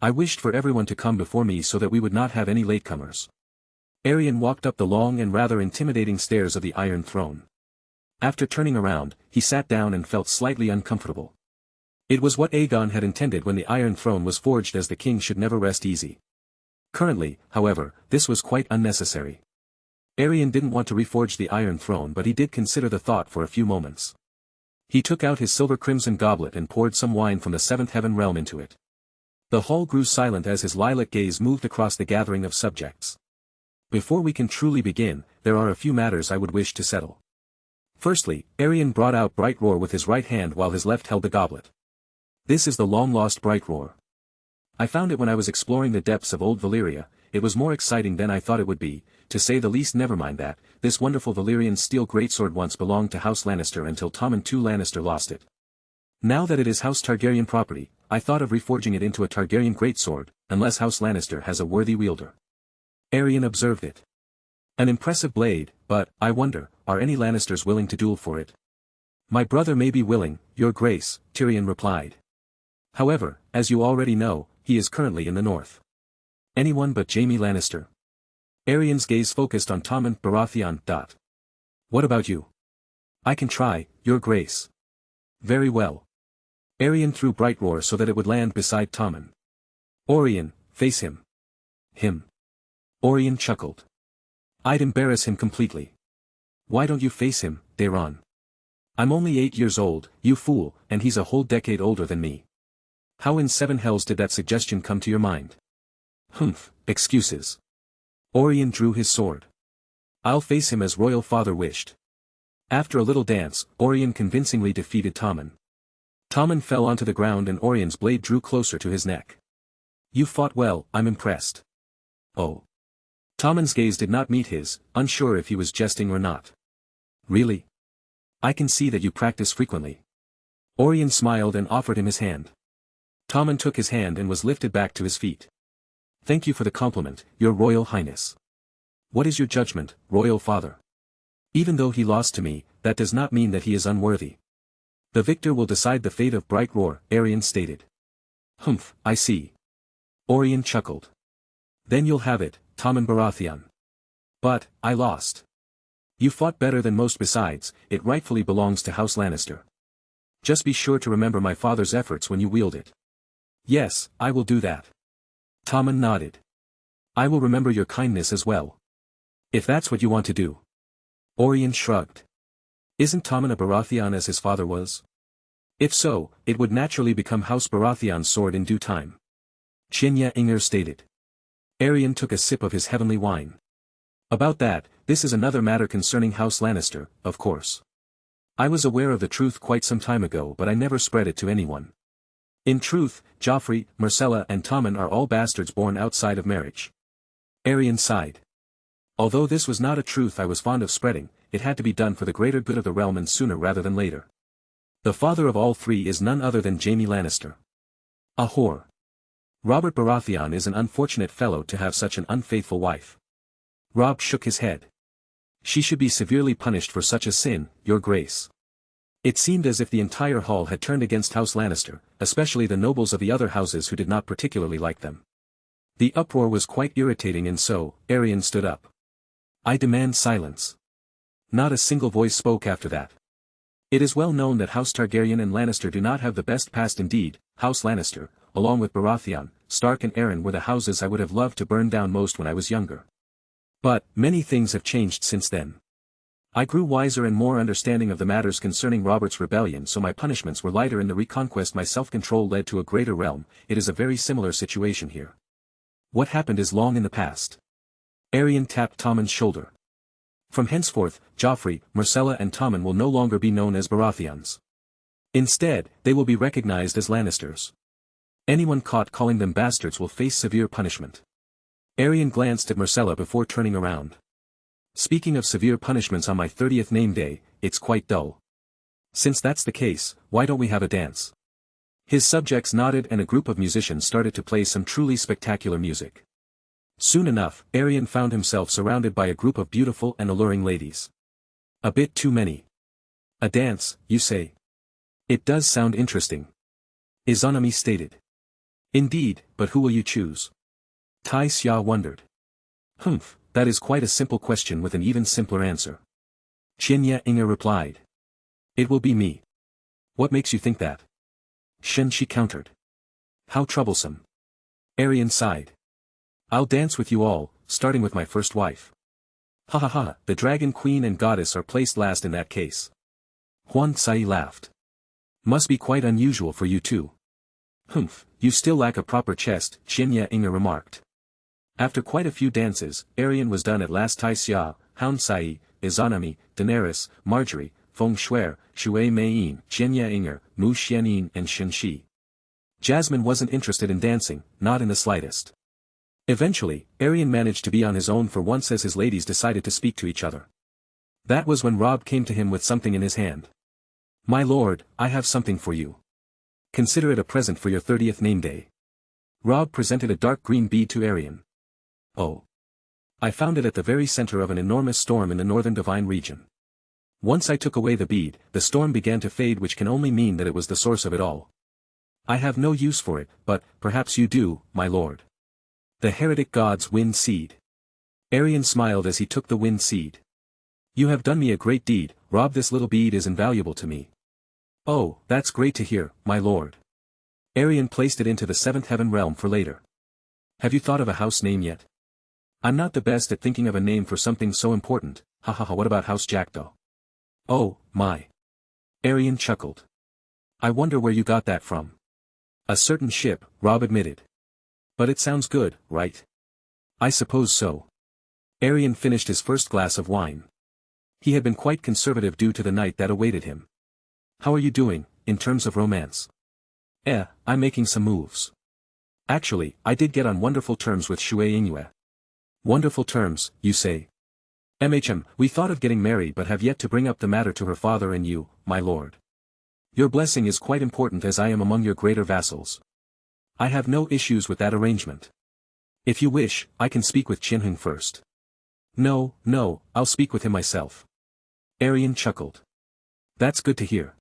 I wished for everyone to come before me so that we would not have any latecomers. Aerion walked up the long and rather intimidating stairs of the Iron Throne. After turning around, he sat down and felt slightly uncomfortable. It was what Aegon had intended when the Iron Throne was forged, as the king should never rest easy. Currently, however, this was quite unnecessary. Aerion didn't want to reforge the Iron Throne, but he did consider the thought for a few moments. He took out his silver crimson goblet and poured some wine from the 7th heaven realm into it. The hall grew silent as his lilac gaze moved across the gathering of subjects. Before we can truly begin, there are a few matters I would wish to settle. Firstly, Aerion brought out Bright Roar with his right hand while his left held the goblet. This is the long-lost Bright Roar. I found it when I was exploring the depths of old Valyria. It was more exciting than I thought it would be, to say the least. Never mind that, this wonderful Valyrian steel greatsword once belonged to House Lannister until Tommen II Lannister lost it. Now that it is House Targaryen property, I thought of reforging it into a Targaryen greatsword, unless House Lannister has a worthy wielder. Aerion observed it. An impressive blade, but, I wonder, are any Lannisters willing to duel for it? My brother may be willing, your grace, Tyrion replied. However, as you already know, he is currently in the north. Anyone but Jaime Lannister. Aerion's gaze focused on Tommen Baratheon. What about you? I can try, your grace. Very well. Aerion threw Bright Roar so that it would land beside Tommen. Aerion, face him. Him. Aerion chuckled. I'd embarrass him completely. Why don't you face him, Daeron? I'm only 8 years old, you fool, and he's a whole decade older than me. How in 7 hells did that suggestion come to your mind? Humph, excuses. Aerion drew his sword. I'll face him as royal father wished. After a little dance, Aerion convincingly defeated Tommen. Tommen fell onto the ground and Aerion's blade drew closer to his neck. You fought well, I'm impressed. Oh. Tommen's gaze did not meet his, unsure if he was jesting or not. Really? I can see that you practice frequently. Aerion smiled and offered him his hand. Tommen took his hand and was lifted back to his feet. Thank you for the compliment, your royal highness. What is your judgment, royal father? Even though he lost to me, that does not mean that he is unworthy. The victor will decide the fate of Bright Roar, Aerion stated. Humph, I see. Aerion chuckled. Then you'll have it, Tommen Baratheon. But, I lost. You fought better than most besides, it rightfully belongs to House Lannister. Just be sure to remember my father's efforts when you wield it. Yes, I will do that. Tommen nodded. I will remember your kindness as well. If that's what you want to do. Aerion shrugged. Isn't Tommen a Baratheon as his father was? If so, it would naturally become House Baratheon's sword in due time. Chinya Inger stated. Aerion took a sip of his heavenly wine. About that, this is another matter concerning House Lannister, of course. I was aware of the truth quite some time ago but I never spread it to anyone. In truth, Joffrey, Myrcella and Tommen are all bastards born outside of marriage. Aerion sighed. Although this was not a truth I was fond of spreading, it had to be done for the greater good of the realm and sooner rather than later. The father of all three is none other than Jaime Lannister. A whore. Robert Baratheon is an unfortunate fellow to have such an unfaithful wife. Robb shook his head. She should be severely punished for such a sin, your grace. It seemed as if the entire hall had turned against House Lannister, especially the nobles of the other houses who did not particularly like them. The uproar was quite irritating and so, Aerion stood up. I demand silence. Not a single voice spoke after that. It is well known that House Targaryen and Lannister do not have the best past indeed. House Lannister, along with Baratheon, Stark and Arryn were the houses I would have loved to burn down most when I was younger. But, many things have changed since then. I grew wiser and more understanding of the matters concerning Robert's rebellion so my punishments were lighter in the reconquest my self-control led to a greater realm. It is a very similar situation here. What happened is long in the past. Aerion tapped Tommen's shoulder. From henceforth, Joffrey, Myrcella and Tommen will no longer be known as Baratheons. Instead, they will be recognized as Lannisters. Anyone caught calling them bastards will face severe punishment. Aerion glanced at Myrcella before turning around. Speaking of severe punishments on my 30th name day, it's quite dull. Since that's the case, why don't we have a dance? His subjects nodded and a group of musicians started to play some truly spectacular music. Soon enough, Aerion found himself surrounded by a group of beautiful and alluring ladies. A bit too many. A dance, you say? It does sound interesting. Izanami stated. Indeed, but who will you choose? Tai Xia wondered. Humph, that is quite a simple question with an even simpler answer. Chinya Inger replied. It will be me. What makes you think that? Shen Shi countered. How troublesome. Aerion sighed. I'll dance with you all, starting with my first wife. Ha ha ha, the dragon queen and goddess are placed last in that case. Huan Tsai laughed. Must be quite unusual for you too. Humph, you still lack a proper chest, Chinya Inger remarked. After quite a few dances, Aerion was done at last. Tai Xia, Hound Sai, Izanami, Daenerys, Marjorie, Feng Shuer, Shui Meiyin, Chinya Inger, Mu Xianyin and Shen Shi. Jasmine wasn't interested in dancing, not in the slightest. Eventually, Aerion managed to be on his own for once as his ladies decided to speak to each other. That was when Robb came to him with something in his hand. My lord, I have something for you. Consider it a present for your 30th name day. Robb presented a dark green bead to Aerion. Oh. I found it at the very center of an enormous storm in the northern Divine region. Once I took away the bead, the storm began to fade, which can only mean that it was the source of it all. I have no use for it, but, perhaps you do, my lord. The heretic god's wind seed. Aerion smiled as he took the wind seed. You have done me a great deed, Rob. This little bead is invaluable to me. Oh, that's great to hear, my lord. Aerion placed it into the seventh heaven realm for later. Have you thought of a house name yet? I'm not the best at thinking of a name for something so important. Ha ha ha. What about House Jackdaw? Oh, my. Aerion chuckled. I wonder where you got that from. A certain ship, Rob admitted. But it sounds good, right? I suppose so. Aerion finished his first glass of wine. He had been quite conservative due to the night that awaited him. How are you doing, in terms of romance? I'm making some moves. Actually, I did get on wonderful terms with Shui Ingue. Wonderful terms, you say? We thought of getting married but have yet to bring up the matter to her father and you, my lord. Your blessing is quite important as I am among your greater vassals. I have no issues with that arrangement. If you wish, I can speak with Qinheng first. No, I'll speak with him myself. Aerion chuckled. That's good to hear.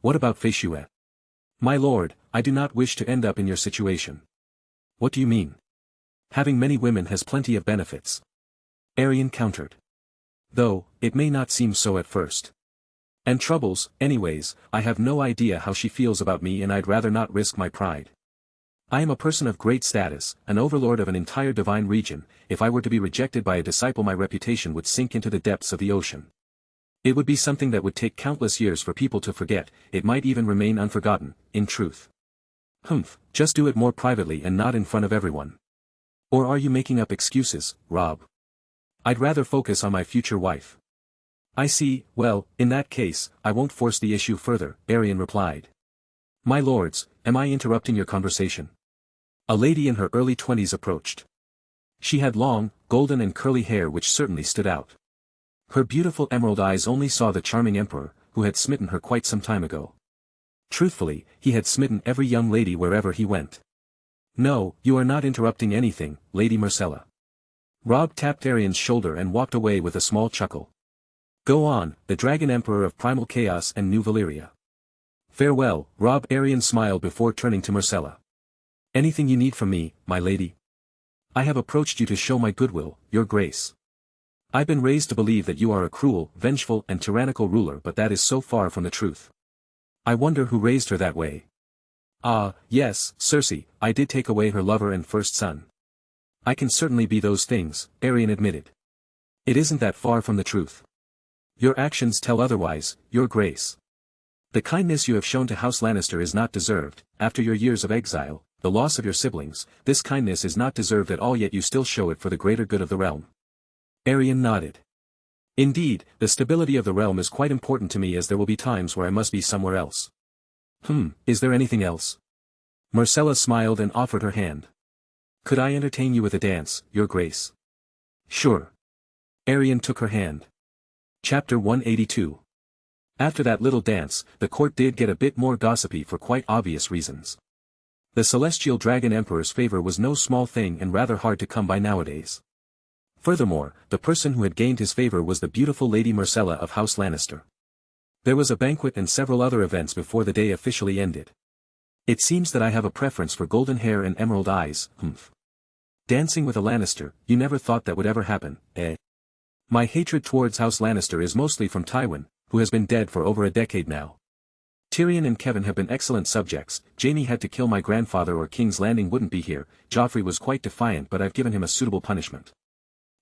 What about Fei Xue? My lord, I do not wish to end up in your situation. What do you mean? Having many women has plenty of benefits. Aerion countered. Though, it may not seem so at first. And troubles, anyways, I have no idea how she feels about me and I'd rather not risk my pride. I am a person of great status, an overlord of an entire divine region. If I were to be rejected by a disciple my reputation would sink into the depths of the ocean. It would be something that would take countless years for people to forget, it might even remain unforgotten, in truth. Just do it more privately and not in front of everyone. Or are you making up excuses, Rob? I'd rather focus on my future wife. I see. Well, in that case, I won't force the issue further, Aerion replied. My lords, am I interrupting your conversation? A lady in her early 20s approached. She had long, golden and curly hair which certainly stood out. Her beautiful emerald eyes only saw the charming emperor, who had smitten her quite some time ago. Truthfully, he had smitten every young lady wherever he went. No, you are not interrupting anything, Lady Marcella. Rob tapped Aerion's shoulder and walked away with a small chuckle. Go on, the Dragon Emperor of Primal Chaos and New Valyria. Farewell, Rob. Aerion smiled before turning to Marcella. Anything you need from me, my lady? I have approached you to show my goodwill, your grace. I've been raised to believe that you are a cruel, vengeful and tyrannical ruler, but that is so far from the truth. I wonder who raised her that way. Ah, yes, Cersei, I did take away her lover and first son. I can certainly be those things, Aerion admitted. It isn't that far from the truth. Your actions tell otherwise, your grace. The kindness you have shown to House Lannister is not deserved. After your years of exile, the loss of your siblings, this kindness is not deserved at all, yet you still show it for the greater good of the realm. Aerion nodded. Indeed, the stability of the realm is quite important to me, as there will be times where I must be somewhere else. Is there anything else? Marcella smiled and offered her hand. Could I entertain you with a dance, your grace? Sure. Aerion took her hand. Chapter 182. After that little dance, the court did get a bit more gossipy for quite obvious reasons. The Celestial Dragon Emperor's favor was no small thing and rather hard to come by nowadays. Furthermore, the person who had gained his favor was the beautiful Lady Marcella of House Lannister. There was a banquet and several other events before the day officially ended. It seems that I have a preference for golden hair and emerald eyes, Dancing with a Lannister, you never thought that would ever happen, eh? My hatred towards House Lannister is mostly from Tywin, who has been dead for over a decade now. Tyrion and Kevin have been excellent subjects. Jaime had to kill my grandfather or King's Landing wouldn't be here. Joffrey was quite defiant, but I've given him a suitable punishment.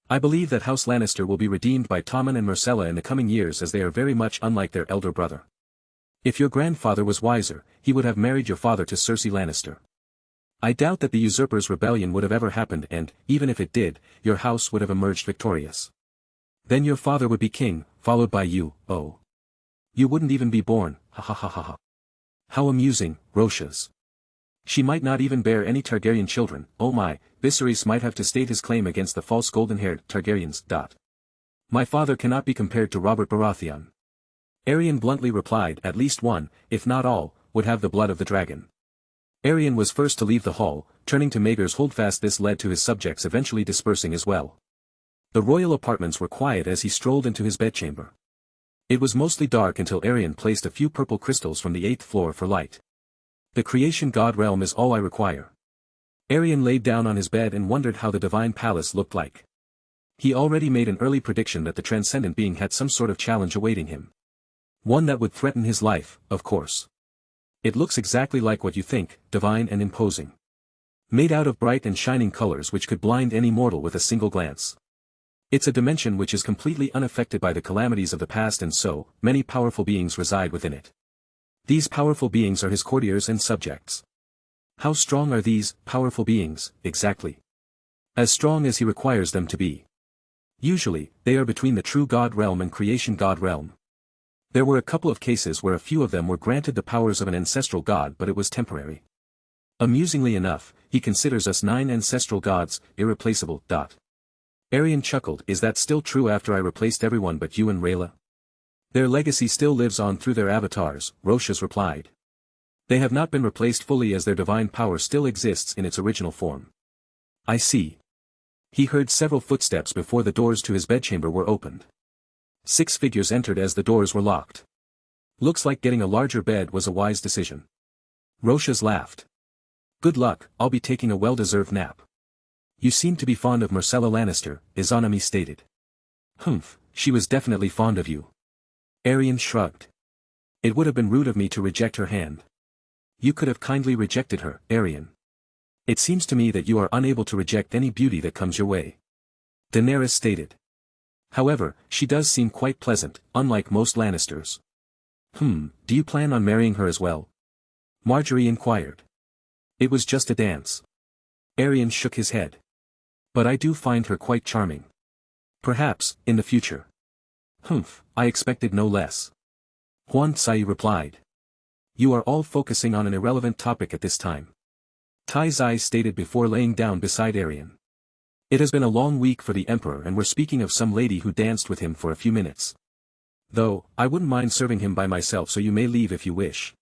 I believe that House Lannister will be redeemed by Tommen and Marcella in the coming years, as they are very much unlike their elder brother. If your grandfather was wiser, he would have married your father to Cersei Lannister. I doubt that the usurper's rebellion would have ever happened, and, even if it did, your house would have emerged victorious. Then your father would be king, followed by you. Oh. You wouldn't even be born, ha ha ha ha ha. How amusing, Roshas. She might not even bear any Targaryen children. Oh my, Viserys might have to state his claim against the false golden-haired Targaryens. My father cannot be compared to Robert Baratheon. Aerion bluntly replied, at least one, if not all, would have the blood of the dragon. Aerion was first to leave the hall. Turning to Maegor's holdfast, this led to his subjects eventually dispersing as well. The royal apartments were quiet as he strolled into his bedchamber. It was mostly dark until Aerion placed a few purple crystals from the 8th floor for light. The creation god realm is all I require. Aerion laid down on his bed and wondered how the divine palace looked like. He already made an early prediction that the transcendent being had some sort of challenge awaiting him. One that would threaten his life, of course. It looks exactly like what you think, divine and imposing. Made out of bright and shining colors which could blind any mortal with a single glance. It's a dimension which is completely unaffected by the calamities of the past, and so, many powerful beings reside within it. These powerful beings are his courtiers and subjects. How strong are these powerful beings, exactly? As strong as he requires them to be. Usually, they are between the true God realm and creation God realm. There were a couple of cases where a few of them were granted the powers of an ancestral god, but it was temporary. Amusingly enough, he considers us 9 ancestral gods, irreplaceable. Aerion chuckled. Is that still true after I replaced everyone but you and Rayla? Their legacy still lives on through their avatars, Roshas replied. They have not been replaced fully as their divine power still exists in its original form. I see. He heard several footsteps before the doors to his bedchamber were opened. 6 figures entered as the doors were locked. Looks like getting a larger bed was a wise decision. Roshas laughed. Good luck, I'll be taking a well-deserved nap. You seem to be fond of Myrcella Lannister, Izanami stated. Humph, she was definitely fond of you. Aerion shrugged. It would have been rude of me to reject her hand. You could have kindly rejected her, Aerion. It seems to me that you are unable to reject any beauty that comes your way. Daenerys stated. However, she does seem quite pleasant, unlike most Lannisters. Do you plan on marrying her as well? Marjorie inquired. It was just a dance. Aerion shook his head. But I do find her quite charming. Perhaps, in the future. I expected no less. Huan Tsai replied. You are all focusing on an irrelevant topic at this time. Tai Zai stated before laying down beside Aerion. It has been a long week for the Emperor, and we're speaking of some lady who danced with him for a few minutes. Though, I wouldn't mind serving him by myself, so you may leave if you wish.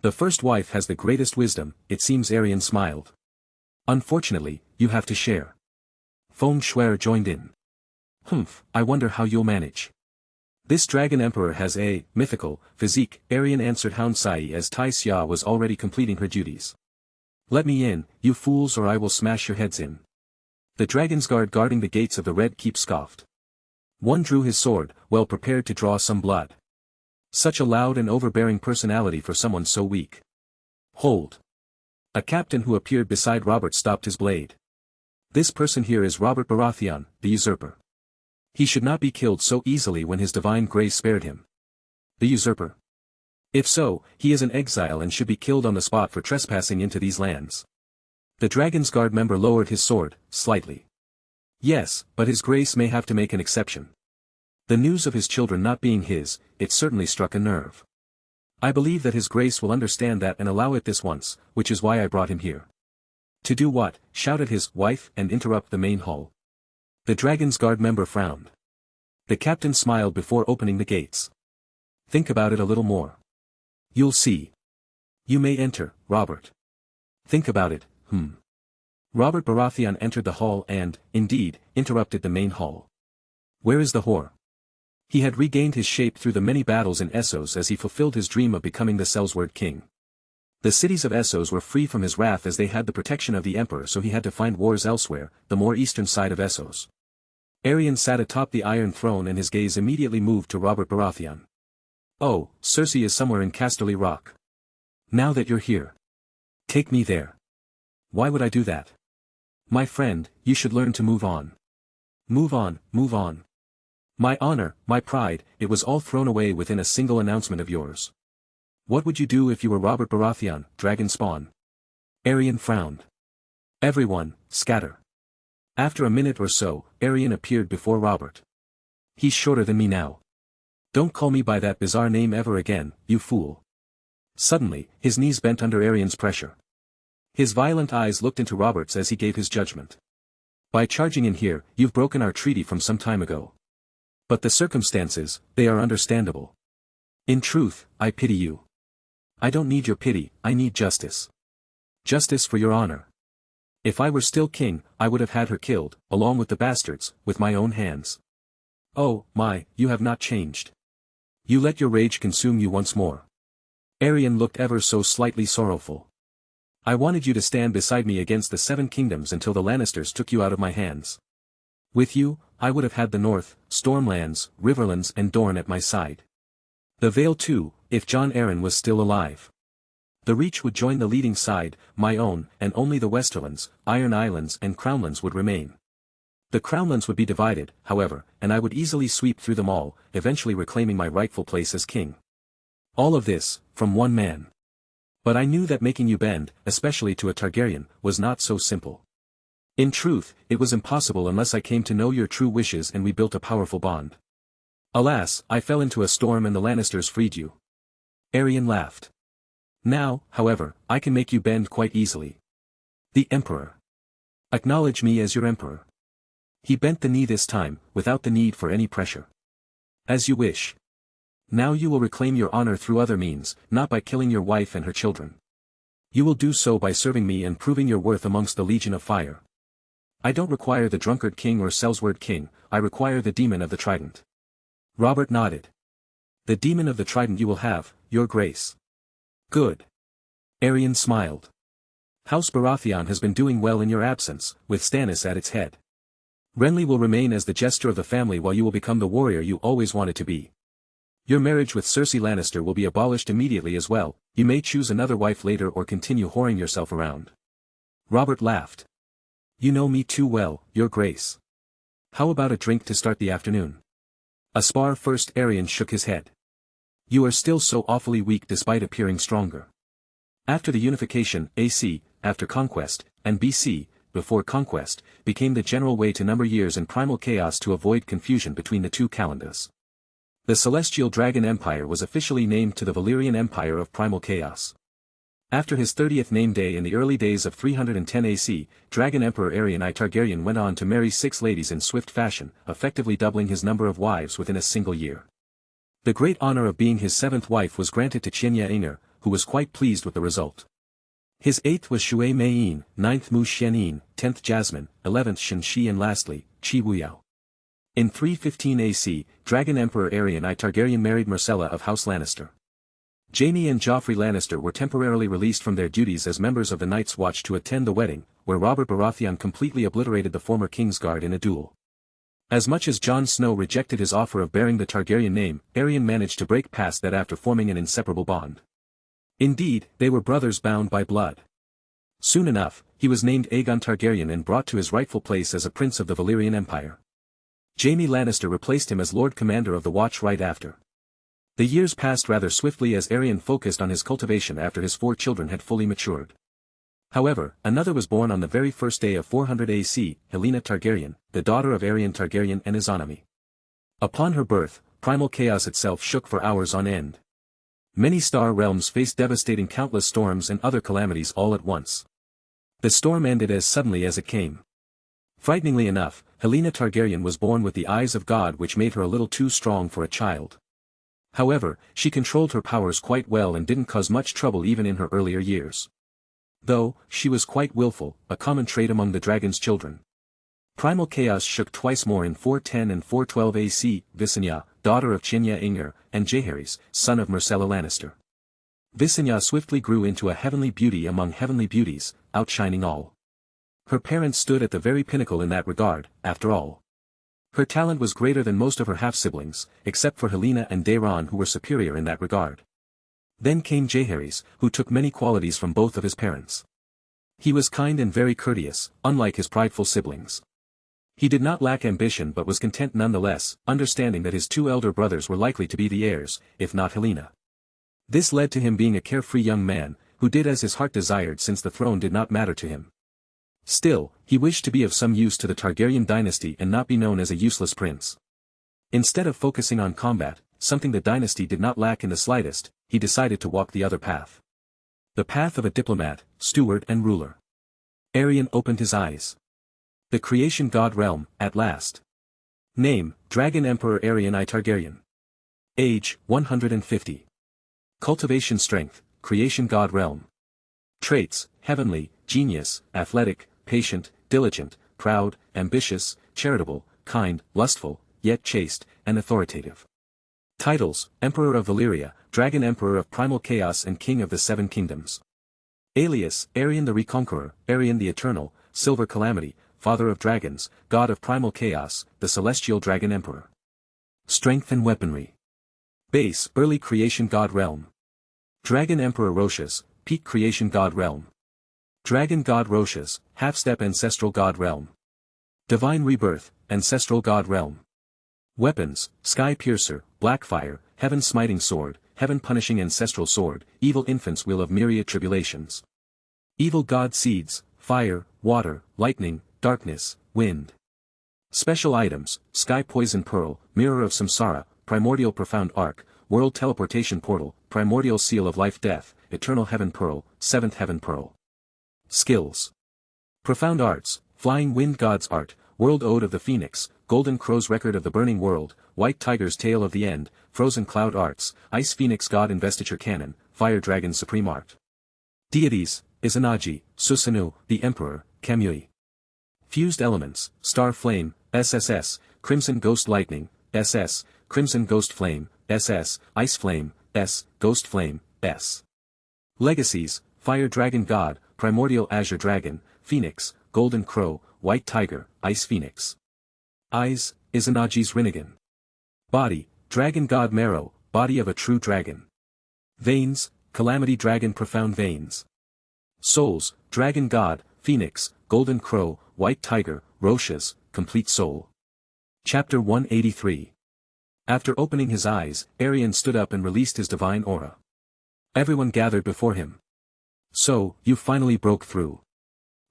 The first wife has the greatest wisdom, it seems. Aerion smiled. Unfortunately, you have to share. Feng Shuer joined in. I wonder how you'll manage. This Dragon Emperor has a mythical physique, Aerion answered Hound Sai as Tai Xia was already completing her duties. Let me in, you fools, or I will smash your heads in. The Dragon's Guard guarding the gates of the Red Keep scoffed. One drew his sword, well prepared to draw some blood. Such a loud and overbearing personality for someone so weak. Hold. A captain who appeared beside Robert stopped his blade. This person here is Robert Baratheon, the usurper. He should not be killed so easily when his divine grace spared him. The usurper? If so, he is an exile and should be killed on the spot for trespassing into these lands. The Dragon's Guard member lowered his sword, slightly. Yes, but his grace may have to make an exception. The news of his children not being his, it certainly struck a nerve. I believe that his grace will understand that and allow it this once, which is why I brought him here. To do what? Shouted his wife and interrupt the main hall. The Dragon's Guard member frowned. The captain smiled before opening the gates. Think about it a little more. You'll see. You may enter, Robert. Think about it, Robert Baratheon entered the hall and, indeed, interrupted the main hall. Where is the whore? He had regained his shape through the many battles in Essos as he fulfilled his dream of becoming the Sellsword king. The cities of Essos were free from his wrath as they had the protection of the Emperor, so he had to find wars elsewhere, the more eastern side of Essos. Aerion sat atop the Iron Throne and his gaze immediately moved to Robert Baratheon. Oh, Cersei is somewhere in Casterly Rock. Now that you're here. Take me there. Why would I do that? My friend, you should learn to move on. Move on, move on. My honor, my pride, it was all thrown away within a single announcement of yours. What would you do if you were Robert Baratheon, dragon spawn? Aerion frowned. Everyone, scatter. After a minute or so, Aerion appeared before Robert. He's shorter than me now. Don't call me by that bizarre name ever again, you fool. Suddenly, his knees bent under Aerion's pressure. His violent eyes looked into Robert's as he gave his judgment. By charging in here, you've broken our treaty from some time ago. But the circumstances, they are understandable. In truth, I pity you. I don't need your pity, I need justice. Justice for your honor. If I were still king, I would have had her killed, along with the bastards, with my own hands. Oh, my, you have not changed. You let your rage consume you once more. Aerion looked ever so slightly sorrowful. I wanted you to stand beside me against the 7 kingdoms until the Lannisters took you out of my hands. With you, I would have had the North, Stormlands, Riverlands and Dorne at my side. The Vale too, if Jon Arryn was still alive. The Reach would join the leading side, my own, and only the Westerlands, Iron Islands and Crownlands would remain. The Crownlands would be divided, however, and I would easily sweep through them all, eventually reclaiming my rightful place as king. All of this, from one man. But I knew that making you bend, especially to a Targaryen, was not so simple. In truth, it was impossible unless I came to know your true wishes and we built a powerful bond. Alas, I fell into a storm and the Lannisters freed you. Aerion laughed. Now, however, I can make you bend quite easily. The Emperor. Acknowledge me as your Emperor. He bent the knee this time, without the need for any pressure. As you wish. Now you will reclaim your honor through other means, not by killing your wife and her children. You will do so by serving me and proving your worth amongst the Legion of Fire. I don't require the drunkard king or Sellsword king, I require the demon of the trident. Robert nodded. The demon of the trident you will have, your grace. Good. Aerion smiled. House Baratheon has been doing well in your absence, with Stannis at its head. Renly will remain as the jester of the family while you will become the warrior you always wanted to be. Your marriage with Cersei Lannister will be abolished immediately as well, you may choose another wife later or continue whoring yourself around. Robert laughed. You know me too well, your grace. How about a drink to start the afternoon? A spar first. Aerion shook his head. You are still so awfully weak despite appearing stronger. After the unification, AC, after conquest, and BC, before conquest, became the general way to number years in primal chaos to avoid confusion between the two calendars. The Celestial Dragon Empire was officially named to the Valyrian Empire of Primal Chaos. After his 30th name day in the early days of 310 AC, Dragon Emperor Aerion I Targaryen went on to marry 6 ladies in swift fashion, effectively doubling his number of wives within a single year. The great honor of being his 7th wife was granted to Chenya Aengir, who was quite pleased with the result. His 8th was Shui Mei-in, 9th Mu Xian-in, 10th Jasmine, 11th Shen-Shi and lastly, Chi Wuyao. In 315 AC, Dragon Emperor Aerion I Targaryen married Myrcella of House Lannister. Jaime and Joffrey Lannister were temporarily released from their duties as members of the Night's Watch to attend the wedding, where Robert Baratheon completely obliterated the former Kingsguard in a duel. As much as Jon Snow rejected his offer of bearing the Targaryen name, Aerion managed to break past that after forming an inseparable bond. Indeed, they were brothers bound by blood. Soon enough, he was named Aegon Targaryen and brought to his rightful place as a prince of the Valyrian Empire. Jaime Lannister replaced him as Lord Commander of the Watch right after. The years passed rather swiftly as Aerion focused on his cultivation after his 4 children had fully matured. However, another was born on the very first day of 400 AC, Helaena Targaryen, the daughter of Aerion Targaryen and Izanami. Upon her birth, primal chaos itself shook for hours on end. Many star realms faced devastating countless storms and other calamities all at once. The storm ended as suddenly as it came. Frighteningly enough, Helaena Targaryen was born with the eyes of God, which made her a little too strong for a child. However, she controlled her powers quite well and didn't cause much trouble even in her earlier years. Though, she was quite willful, a common trait among the dragon's children. Primal chaos shook twice more in 410 and 412 AC, Visenya, daughter of Chenya Aengir, and Jaehaerys, son of Myrcella Lannister. Visenya swiftly grew into a heavenly beauty among heavenly beauties, outshining all. Her parents stood at the very pinnacle in that regard, after all. Her talent was greater than most of her half-siblings, except for Helaena and Daeron, who were superior in that regard. Then came Jaehaerys, who took many qualities from both of his parents. He was kind and very courteous, unlike his prideful siblings. He did not lack ambition but was content nonetheless, understanding that his 2 elder brothers were likely to be the heirs, if not Helaena. This led to him being a carefree young man, who did as his heart desired since the throne did not matter to him. Still, he wished to be of some use to the Targaryen dynasty and not be known as a useless prince. Instead of focusing on combat, something the dynasty did not lack in the slightest, he decided to walk the other path. The path of a diplomat, steward and ruler. Aerion opened his eyes. The creation god realm, at last. Name, Dragon Emperor Aerion I Targaryen. Age, 150. Cultivation strength, creation god realm. Traits, heavenly, genius, athletic, patient, diligent, proud, ambitious, charitable, kind, lustful, yet chaste, and authoritative. Titles, Emperor of Valyria, Dragon Emperor of Primal Chaos and King of the 7 Kingdoms. Alias, Aerion the Reconqueror, Aerion the Eternal, Silver Calamity, father of dragons, god of primal chaos, the celestial dragon emperor. Strength and weaponry. Base, early creation god realm. Dragon emperor Roshas, peak creation god realm. Dragon god Roshas, half-step ancestral god realm. Divine rebirth, ancestral god realm. Weapons, sky piercer, blackfire, heaven smiting sword, heaven punishing ancestral sword, evil infant's wheel of myriad tribulations. Evil god seeds, fire, water, lightning, darkness, wind. Special items, sky poison pearl, mirror of samsara, primordial profound arc, world teleportation portal, primordial seal of life death, eternal heaven pearl, seventh heaven pearl. Skills. Profound arts, flying wind god's art, world ode of the phoenix, golden crow's record of the burning world, white tiger's tale of the end, frozen cloud arts, ice phoenix god investiture canon, fire dragon supreme art. Deities, Izanagi, Susanoo, the emperor, Kamui. Fused elements, star flame, SSS, crimson ghost lightning, SS, crimson ghost flame, SS, ice flame, S, ghost flame, S. Legacies, fire dragon god, primordial azure dragon, phoenix, golden crow, white tiger, ice phoenix. Eyes, Izanagi's Rinnegan. Body, dragon god marrow, body of a true dragon. Veins, calamity dragon profound veins. Souls, dragon god, phoenix, golden crow, white tiger, Roshas, complete soul. Chapter 183. After opening his eyes, Aerion stood up and released his divine aura. Everyone gathered before him. So, you finally broke through.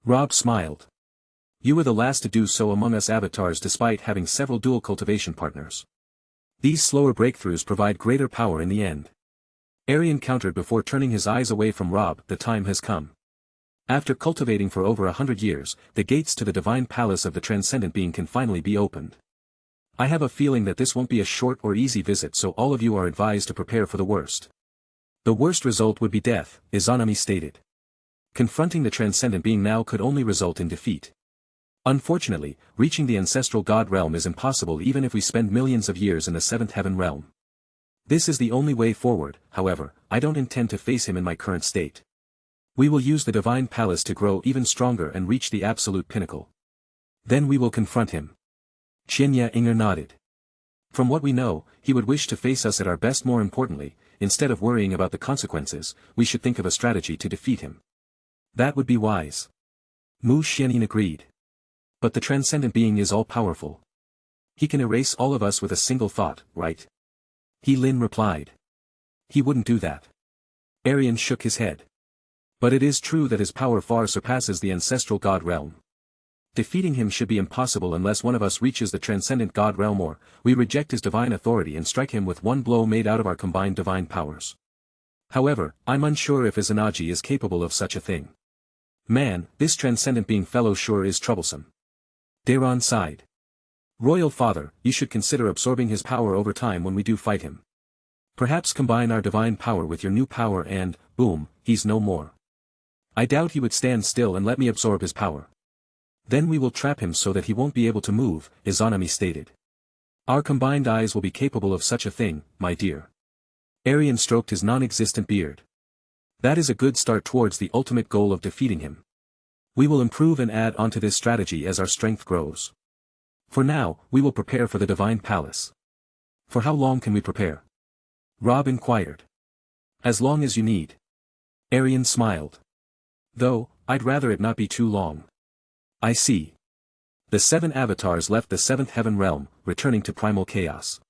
Rob smiled. You were the last to do so among us avatars despite having several dual cultivation partners. These slower breakthroughs provide greater power in the end. Aerion countered before turning his eyes away from Rob. The time has come. After cultivating for over 100 years, the gates to the divine palace of the transcendent being can finally be opened. I have a feeling that this won't be a short or easy visit, so all of you are advised to prepare for the worst. The worst result would be death, Izanami stated. Confronting the transcendent being now could only result in defeat. Unfortunately, reaching the ancestral god realm is impossible even if we spend millions of years in the seventh heaven realm. This is the only way forward. However, I don't intend to face him in my current state. We will use the divine palace to grow even stronger and reach the absolute pinnacle. Then we will confront him. Qianya Inger nodded. From what we know, he would wish to face us at our best. More importantly, instead of worrying about the consequences, we should think of a strategy to defeat him. That would be wise. Mu Xianyin agreed. But the transcendent being is all-powerful. He can erase all of us with a single thought, right? He Lin replied. He wouldn't do that. Aerion shook his head. But it is true that his power far surpasses the ancestral god realm. Defeating him should be impossible unless one of us reaches the transcendent god realm, or we reject his divine authority and strike him with one blow made out of our combined divine powers. However, I'm unsure if Izanagi is capable of such a thing. Man, this transcendent being fellow sure is troublesome. Daron sighed. Royal Father, you should consider absorbing his power over time when we do fight him. Perhaps combine our divine power with your new power and, boom, he's no more. I doubt he would stand still and let me absorb his power. Then we will trap him so that he won't be able to move, Izanami stated. Our combined eyes will be capable of such a thing, my dear. Aerion stroked his non-existent beard. That is a good start towards the ultimate goal of defeating him. We will improve and add onto this strategy as our strength grows. For now, we will prepare for the divine palace. For how long can we prepare? Rob inquired. As long as you need. Aerion smiled. Though, I'd rather it not be too long. I see. The 7 avatars left the 7th heaven realm, returning to primal chaos.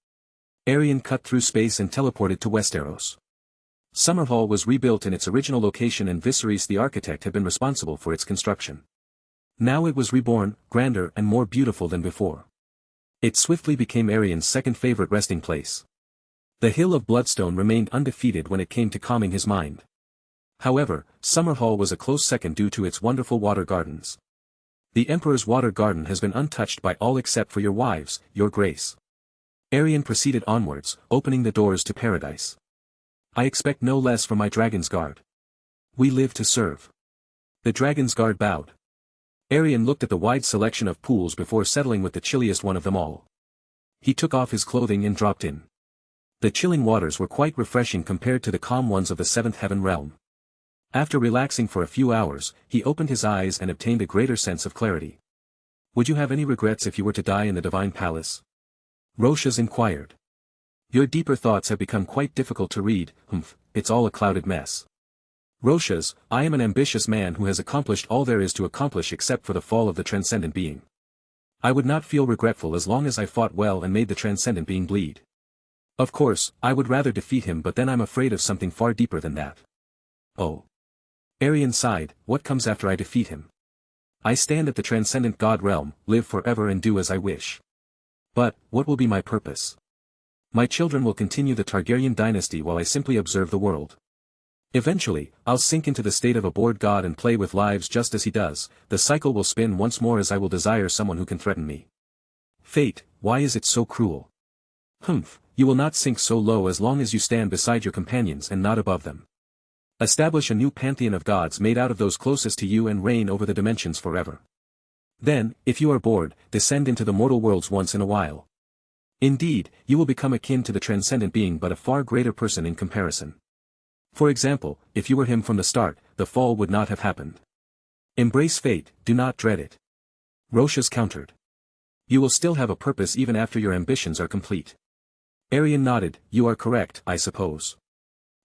Aerion cut through space and teleported to Westeros. Summerhall was rebuilt in its original location and Viserys the architect had been responsible for its construction. Now it was reborn, grander and more beautiful than before. It swiftly became Aerion's second favorite resting place. The Hill of Bloodstone remained undefeated when it came to calming his mind. However, Summerhall was a close second due to its wonderful water gardens. The Emperor's water garden has been untouched by all except for your wives, your grace. Aerion proceeded onwards, opening the doors to paradise. I expect no less from my Dragon's Guard. We live to serve. The Dragon's Guard bowed. Aerion looked at the wide selection of pools before settling with the chilliest one of them all. He took off his clothing and dropped in. The chilling waters were quite refreshing compared to the calm ones of the 7th heaven realm. After relaxing for a few hours, he opened his eyes and obtained a greater sense of clarity. Would you have any regrets if you were to die in the divine palace? Roshas inquired. Your deeper thoughts have become quite difficult to read, it's all a clouded mess. Roshas, I am an ambitious man who has accomplished all there is to accomplish except for the fall of the transcendent being. I would not feel regretful as long as I fought well and made the transcendent being bleed. Of course, I would rather defeat him, but then I'm afraid of something far deeper than that. Oh. Aerion sighed, what comes after I defeat him? I stand at the transcendent god realm, live forever and do as I wish. But, what will be my purpose? My children will continue the Targaryen dynasty while I simply observe the world. Eventually, I'll sink into the state of a bored god and play with lives just as he does, the cycle will spin once more as I will desire someone who can threaten me. Fate, why is it so cruel? You will not sink so low as long as you stand beside your companions and not above them. Establish a new pantheon of gods made out of those closest to you and reign over the dimensions forever. Then, if you are bored, descend into the mortal worlds once in a while. Indeed, you will become akin to the transcendent being but a far greater person in comparison. For example, if you were him from the start, the fall would not have happened. Embrace fate, do not dread it. Roshas countered. You will still have a purpose even after your ambitions are complete. Aerion nodded, you are correct, I suppose.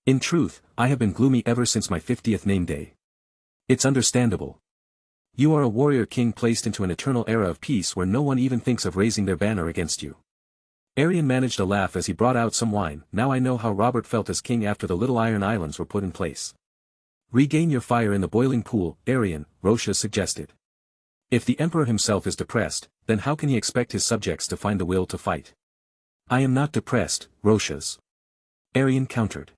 In truth, I have been gloomy ever since my 50th name day. It's understandable. You are a warrior king placed into an eternal era of peace where no one even thinks of raising their banner against you. Aerion managed a laugh as he brought out some wine. Now I know how Robert felt as king after the Little Iron Islands were put in place. Regain your fire in the boiling pool, Aerion, Roshas suggested. If the emperor himself is depressed, then how can he expect his subjects to find the will to fight? I am not depressed, Roshas. Aerion countered.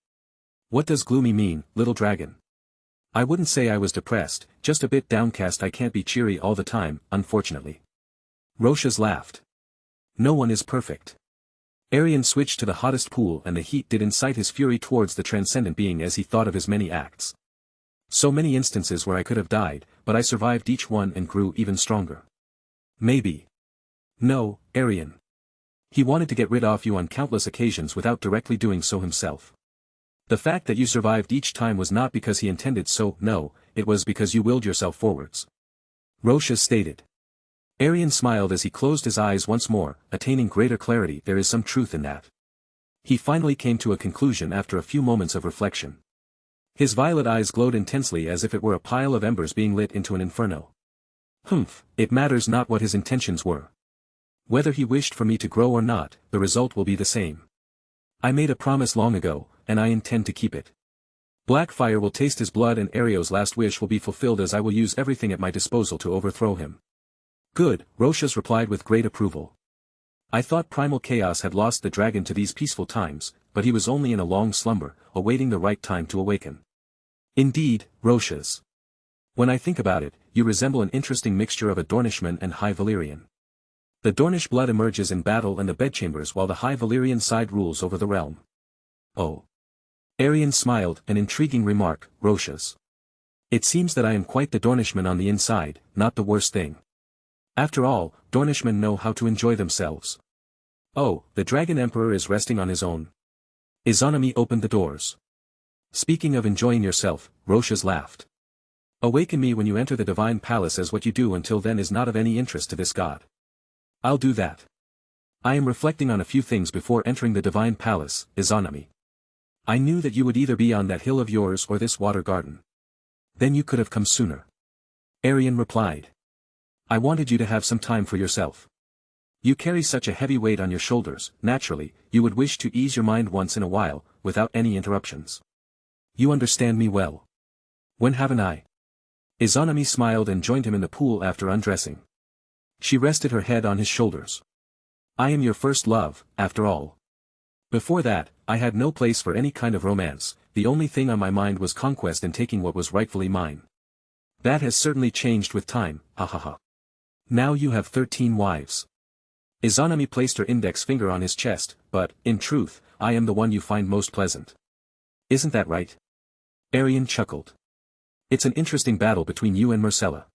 What does gloomy mean, little dragon? I wouldn't say I was depressed, just a bit downcast. I can't be cheery all the time, unfortunately. Roshas laughed. No one is perfect. Aerion switched to the hottest pool and the heat did incite his fury towards the transcendent being as he thought of his many acts. So many instances where I could have died, but I survived each one and grew even stronger. Maybe. No, Aerion. He wanted to get rid of you on countless occasions without directly doing so himself. The fact that you survived each time was not because he intended so, no, it was because you willed yourself forwards. Roshas stated. Aerion smiled as he closed his eyes once more, attaining greater clarity. There is some truth in that. He finally came to a conclusion after a few moments of reflection. His violet eyes glowed intensely as if it were a pile of embers being lit into an inferno. It matters not what his intentions were. Whether he wished for me to grow or not, the result will be the same. I made a promise long ago, and I intend to keep it. Blackfire will taste his blood and Ario's last wish will be fulfilled as I will use everything at my disposal to overthrow him. Good, Roshas replied with great approval. I thought primal chaos had lost the dragon to these peaceful times, but he was only in a long slumber, awaiting the right time to awaken. Indeed, Roshas. When I think about it, you resemble an interesting mixture of a Dornishman and High Valyrian. The Dornish blood emerges in battle and the bedchambers while the High Valyrian side rules over the realm. Oh. Aerion smiled, an intriguing remark, Roshas. It seems that I am quite the Dornishman on the inside, not the worst thing. After all, Dornishmen know how to enjoy themselves. Oh, the Dragon Emperor is resting on his own. Izanami opened the doors. Speaking of enjoying yourself, Roshas laughed. Awaken me when you enter the divine palace, as what you do until then is not of any interest to this god. I'll do that. I am reflecting on a few things before entering the divine palace, Izanami. I knew that you would either be on that hill of yours or this water garden. Then you could have come sooner. Aerion replied. I wanted you to have some time for yourself. You carry such a heavy weight on your shoulders, naturally, you would wish to ease your mind once in a while, without any interruptions. You understand me well. When haven't I? Izanami smiled and joined him in the pool after undressing. She rested her head on his shoulders. I am your first love, after all. Before that, I had no place for any kind of romance, the only thing on my mind was conquest and taking what was rightfully mine. That has certainly changed with time, ha ha ha. Now you have 13 wives. Izanami placed her index finger on his chest, but, in truth, I am the one you find most pleasant. Isn't that right? Aerion chuckled. It's an interesting battle between you and Myrcella.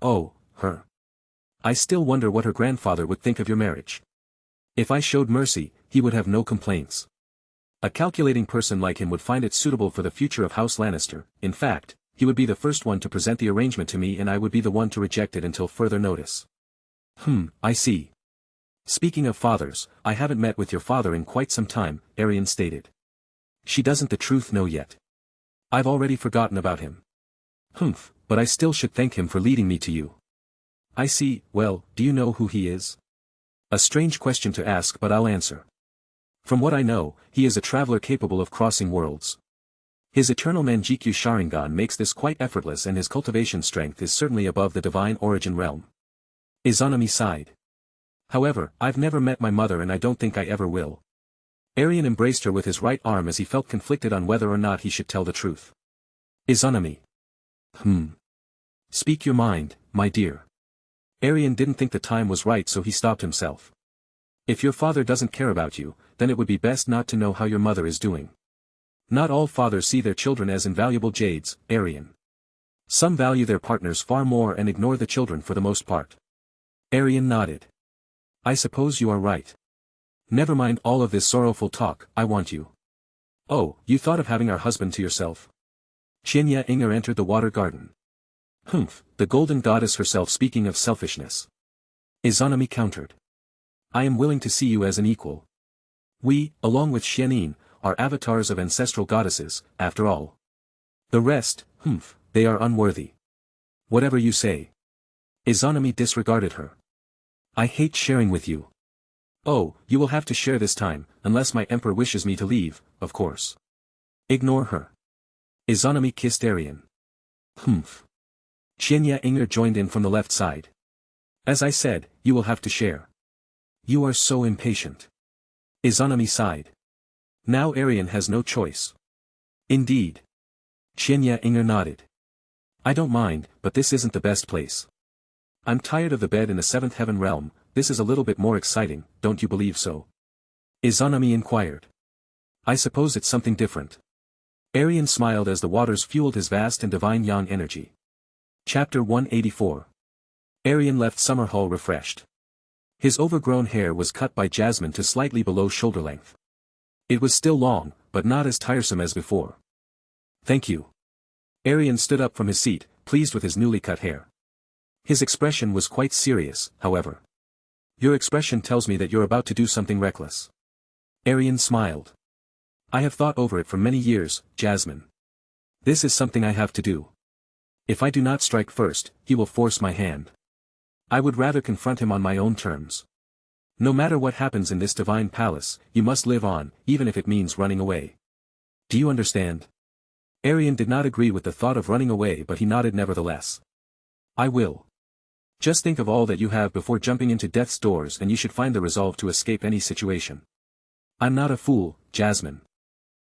Oh, her. I still wonder what her grandfather would think of your marriage. If I showed mercy, he would have no complaints. A calculating person like him would find it suitable for the future of House Lannister. In fact, he would be the first one to present the arrangement to me and I would be the one to reject it until further notice. I see. Speaking of fathers, I haven't met with your father in quite some time, Aerion stated. She doesn't the truth know yet. I've already forgotten about him. But I still should thank him for leading me to you. I see. Well, do you know who he is? A strange question to ask, but I'll answer. From what I know, he is a traveler capable of crossing worlds. His eternal Manjikyu Sharingan makes this quite effortless, and his cultivation strength is certainly above the divine origin realm. Izanami sighed. However, I've never met my mother and I don't think I ever will. Aerion embraced her with his right arm as he felt conflicted on whether or not he should tell the truth. Izanami. Speak your mind, my dear. Aerion didn't think the time was right, so he stopped himself. If your father doesn't care about you, then it would be best not to know how your mother is doing. Not all fathers see their children as invaluable jades, Aerion. Some value their partners far more and ignore the children for the most part. Aerion nodded. I suppose you are right. Never mind all of this sorrowful talk, I want you. Oh, you thought of having our husband to yourself? Qianya Inger entered the water garden. The golden goddess herself speaking of selfishness. Izanami countered. I am willing to see you as an equal. We, along with Xianin, are avatars of ancestral goddesses, after all. The rest, they are unworthy. Whatever you say. Izanami disregarded her. I hate sharing with you. Oh, you will have to share this time, unless my emperor wishes me to leave, of course. Ignore her. Izanami kissed Aerion. Qianya Inger joined in from the left side. As I said, you will have to share. You are so impatient. Izanami sighed. Now Aerion has no choice. Indeed. Qianya Inger nodded. I don't mind, but this isn't the best place. I'm tired of the bed in the seventh heaven realm. This is a little bit more exciting, don't you believe so? Izanami inquired. I suppose it's something different. Aerion smiled as the waters fueled his vast and divine yang energy. Chapter 184. Aerion left Summer Hall refreshed. His overgrown hair was cut by Jasmine to slightly below shoulder length. It was still long, but not as tiresome as before. Thank you. Aerion stood up from his seat, pleased with his newly cut hair. His expression was quite serious, however. Your expression tells me that you're about to do something reckless. Aerion smiled. I have thought over it for many years, Jasmine. This is something I have to do. If I do not strike first, he will force my hand. I would rather confront him on my own terms. No matter what happens in this divine palace, you must live on, even if it means running away. Do you understand? Aerion did not agree with the thought of running away, but he nodded nevertheless. I will. Just think of all that you have before jumping into death's doors, and you should find the resolve to escape any situation. I'm not a fool, Jasmine.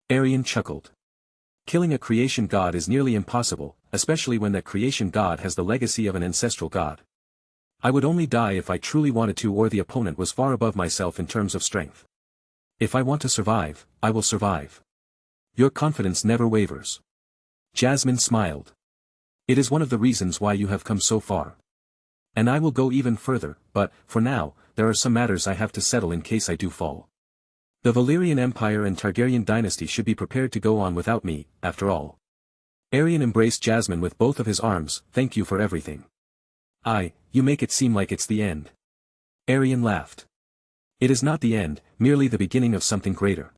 Aerion chuckled. Killing a creation god is nearly impossible, especially when that creation god has the legacy of an ancestral god. I would only die if I truly wanted to, or the opponent was far above myself in terms of strength. If I want to survive, I will survive. Your confidence never wavers. Jasmine smiled. It is one of the reasons why you have come so far. And I will go even further, but, for now, there are some matters I have to settle in case I do fall. The Valyrian Empire and Targaryen dynasty should be prepared to go on without me, after all. Aerion embraced Jasmine with both of his arms. Thank you for everything. You make it seem like it's the end. Aerion laughed. It is not the end, merely the beginning of something greater.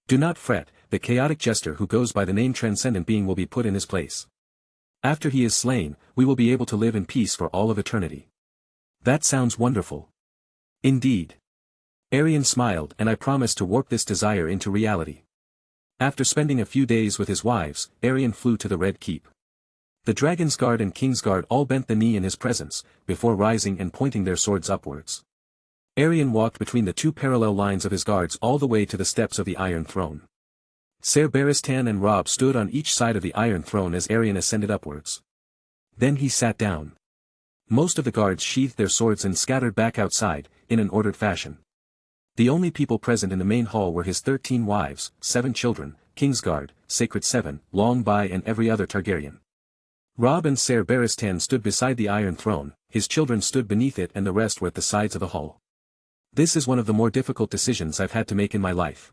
Do not fret, the chaotic jester who goes by the name Transcendent Being will be put in his place. After he is slain, we will be able to live in peace for all of eternity. That sounds wonderful. Indeed. Aerion smiled, and I promise to warp this desire into reality. After spending a few days with his wives, Aerion flew to the Red Keep. The Dragon's Guard and King's Guard all bent the knee in his presence, before rising and pointing their swords upwards. Aerion walked between the two parallel lines of his guards all the way to the steps of the Iron Throne. Ser Barristan and Robb stood on each side of the Iron Throne as Aerion ascended upwards. Then he sat down. Most of the guards sheathed their swords and scattered back outside, in an ordered fashion. The only people present in the main hall were his 13 wives, 7 children, Kingsguard, Sacred 7, Longby and every other Targaryen. Robb and Ser Barristan stood beside the Iron Throne, his children stood beneath it, and the rest were at the sides of the hall. This is one of the more difficult decisions I've had to make in my life.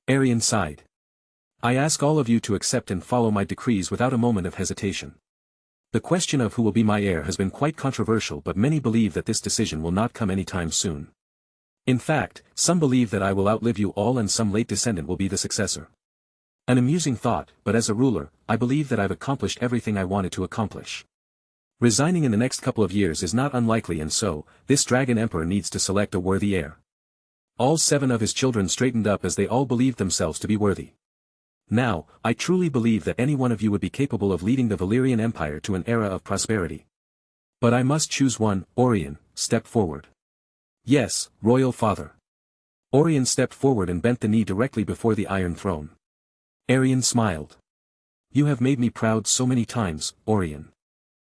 Aerion sighed. I ask all of you to accept and follow my decrees without a moment of hesitation. The question of who will be my heir has been quite controversial, but many believe that this decision will not come anytime soon. In fact, some believe that I will outlive you all and some late descendant will be the successor. An amusing thought, but as a ruler, I believe that I've accomplished everything I wanted to accomplish. Resigning in the next couple of years is not unlikely, and so, this Dragon Emperor needs to select a worthy heir. All 7 of his children straightened up as they all believed themselves to be worthy. Now, I truly believe that any one of you would be capable of leading the Valyrian Empire to an era of prosperity. But I must choose one. Aerion, step forward. Yes, royal father. Aerion stepped forward and bent the knee directly before the Iron Throne. Aerion smiled. You have made me proud so many times, Aerion.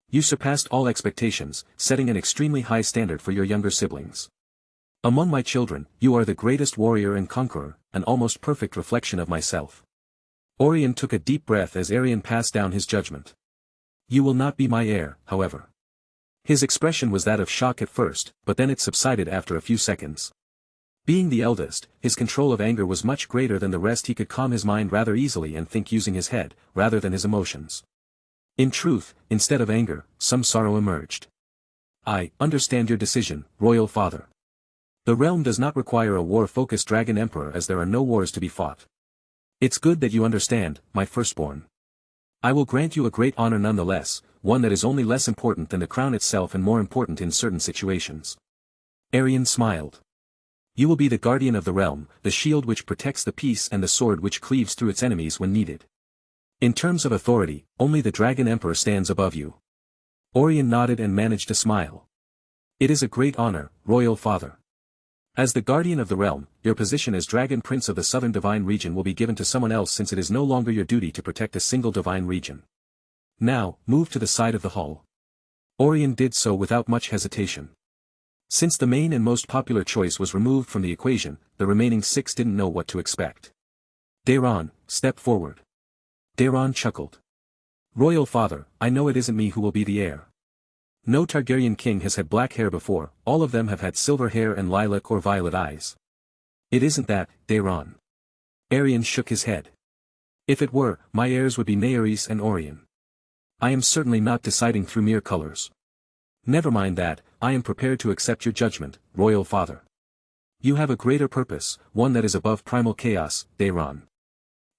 You surpassed all expectations, setting an extremely high standard for your younger siblings. Among my children, you are the greatest warrior and conqueror, an almost perfect reflection of myself. Aerion took a deep breath as Aerion passed down his judgment. You will not be my heir, however. His expression was that of shock at first, but then it subsided after a few seconds. Being the eldest, his control of anger was much greater than the rest. He could calm his mind rather easily and think using his head, rather than his emotions. In truth, instead of anger, some sorrow emerged. I understand your decision, royal father. The realm does not require a war-focused Dragon Emperor, as there are no wars to be fought. It's good that you understand, my firstborn. I will grant you a great honor nonetheless, one that is only less important than the crown itself and more important in certain situations. Aerion smiled. You will be the guardian of the realm, the shield which protects the peace and the sword which cleaves through its enemies when needed. In terms of authority, only the Dragon Emperor stands above you. Aerion nodded and managed to smile. It is a great honor, royal father. As the guardian of the realm, your position as Dragon Prince of the Southern Divine Region will be given to someone else, since it is no longer your duty to protect a single divine region. Now, move to the side of the hall. Aerion did so without much hesitation. Since the main and most popular choice was removed from the equation, the remaining 6 didn't know what to expect. Daeron, step forward. Daeron chuckled. Royal father, I know it isn't me who will be the heir. No Targaryen king has had black hair before, all of them have had silver hair and lilac or violet eyes. It isn't that, Daeron. Aerion shook his head. If it were, my heirs would be Naerys and Aerion. I am certainly not deciding through mere colors. Never mind that, I am prepared to accept your judgment, royal father. You have a greater purpose, one that is above primal chaos, Daeron.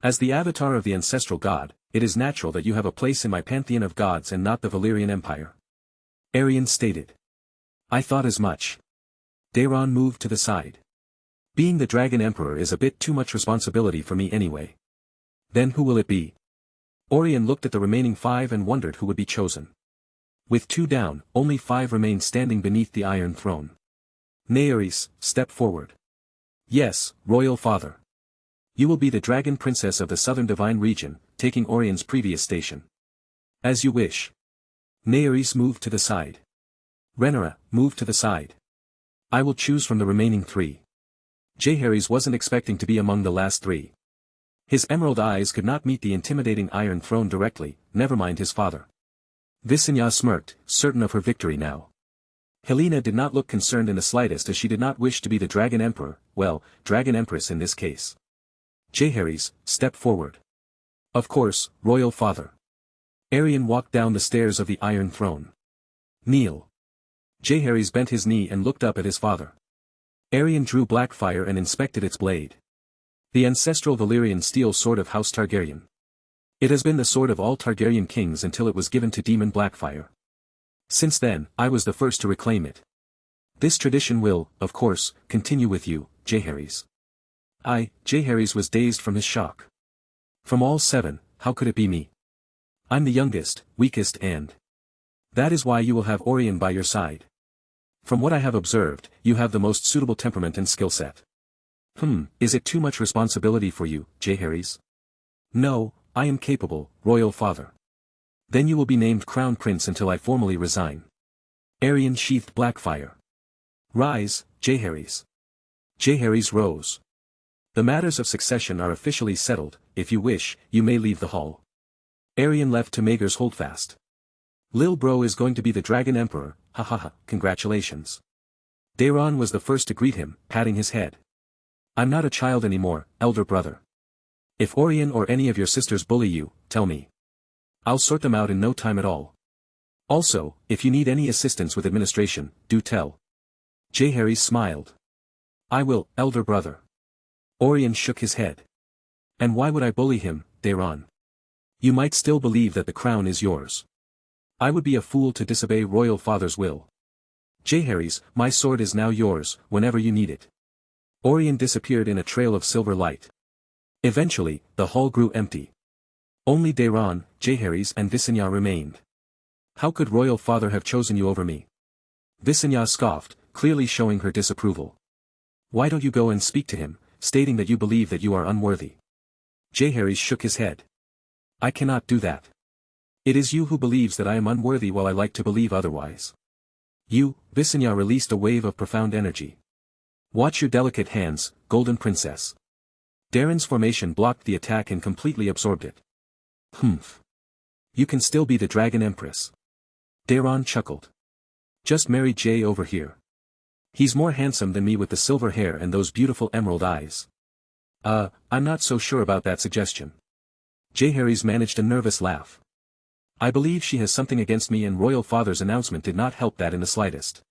As the avatar of the ancestral god, it is natural that you have a place in my pantheon of gods and not the Valyrian Empire. Aerion stated. I thought as much. Daeron moved to the side. Being the Dragon Emperor is a bit too much responsibility for me anyway. Then who will it be? Aerion looked at the remaining 5 and wondered who would be chosen. With 2 down, only 5 remained standing beneath the Iron Throne. Naerys, step forward. Yes, royal father. You will be the Dragon Princess of the Southern Divine Region, taking Aerion's previous station. As you wish. Naerys moved to the side. Rhaenyra, move to the side. I will choose from the remaining 3. Jaehaerys wasn't expecting to be among the last 3. His emerald eyes could not meet the intimidating Iron Throne directly, never mind his father. Visenya smirked, certain of her victory now. Helena did not look concerned in the slightest, as she did not wish to be the Dragon Emperor, well, Dragon Empress in this case. Jaehaerys, step forward. Of course, royal father. Aerion walked down the stairs of the Iron Throne. Kneel. Jaehaerys bent his knee and looked up at his father. Aerion drew Blackfire and inspected its blade. The ancestral Valyrian steel sword of House Targaryen. It has been the sword of all Targaryen kings until it was given to Demon Blackfire. Since then, I was the first to reclaim it. This tradition will, of course, continue with you, Jaehaerys. Jaehaerys was dazed from his shock. From all 7, how could it be me? I'm the youngest, weakest and... That is why you will have Aerion by your side. From what I have observed, you have the most suitable temperament and skill set. Is it too much responsibility for you, Jaehaerys? No, I am capable, royal father. Then you will be named Crown Prince until I formally resign. Aerion sheathed Blackfire. Rise, Jaehaerys. Jaehaerys rose. The matters of succession are officially settled. If you wish, you may leave the hall. Aerion left to Maegor's holdfast. Lil Bro is going to be the Dragon Emperor, ha ha ha, congratulations. Daeron was the first to greet him, patting his head. I'm not a child anymore, elder brother. If Aerion or any of your sisters bully you, tell me. I'll sort them out in no time at all. Also, if you need any assistance with administration, do tell. Jaehaerys smiled. I will, elder brother. Aerion shook his head. And why would I bully him, Daeron? You might still believe that the crown is yours. I would be a fool to disobey royal father's will. Jaehaerys, my sword is now yours, whenever you need it. Aerion disappeared in a trail of silver light. Eventually, the hall grew empty. Only Daeron, Jaehaerys and Visenya remained. How could royal father have chosen you over me? Visenya scoffed, clearly showing her disapproval. Why don't you go and speak to him, stating that you believe that you are unworthy? Jaehaerys shook his head. I cannot do that. It is you who believes that I am unworthy while I like to believe otherwise. You, Visenya released a wave of profound energy. Watch your delicate hands, golden princess. Daeron's formation blocked the attack and completely absorbed it. Humph. You can still be the Dragon Empress. Daeron chuckled. Just marry Jay over here. He's more handsome than me with the silver hair and those beautiful emerald eyes. I'm not so sure about that suggestion. Jaehaerys managed a nervous laugh. I believe she has something against me and royal father's announcement did not help that in the slightest.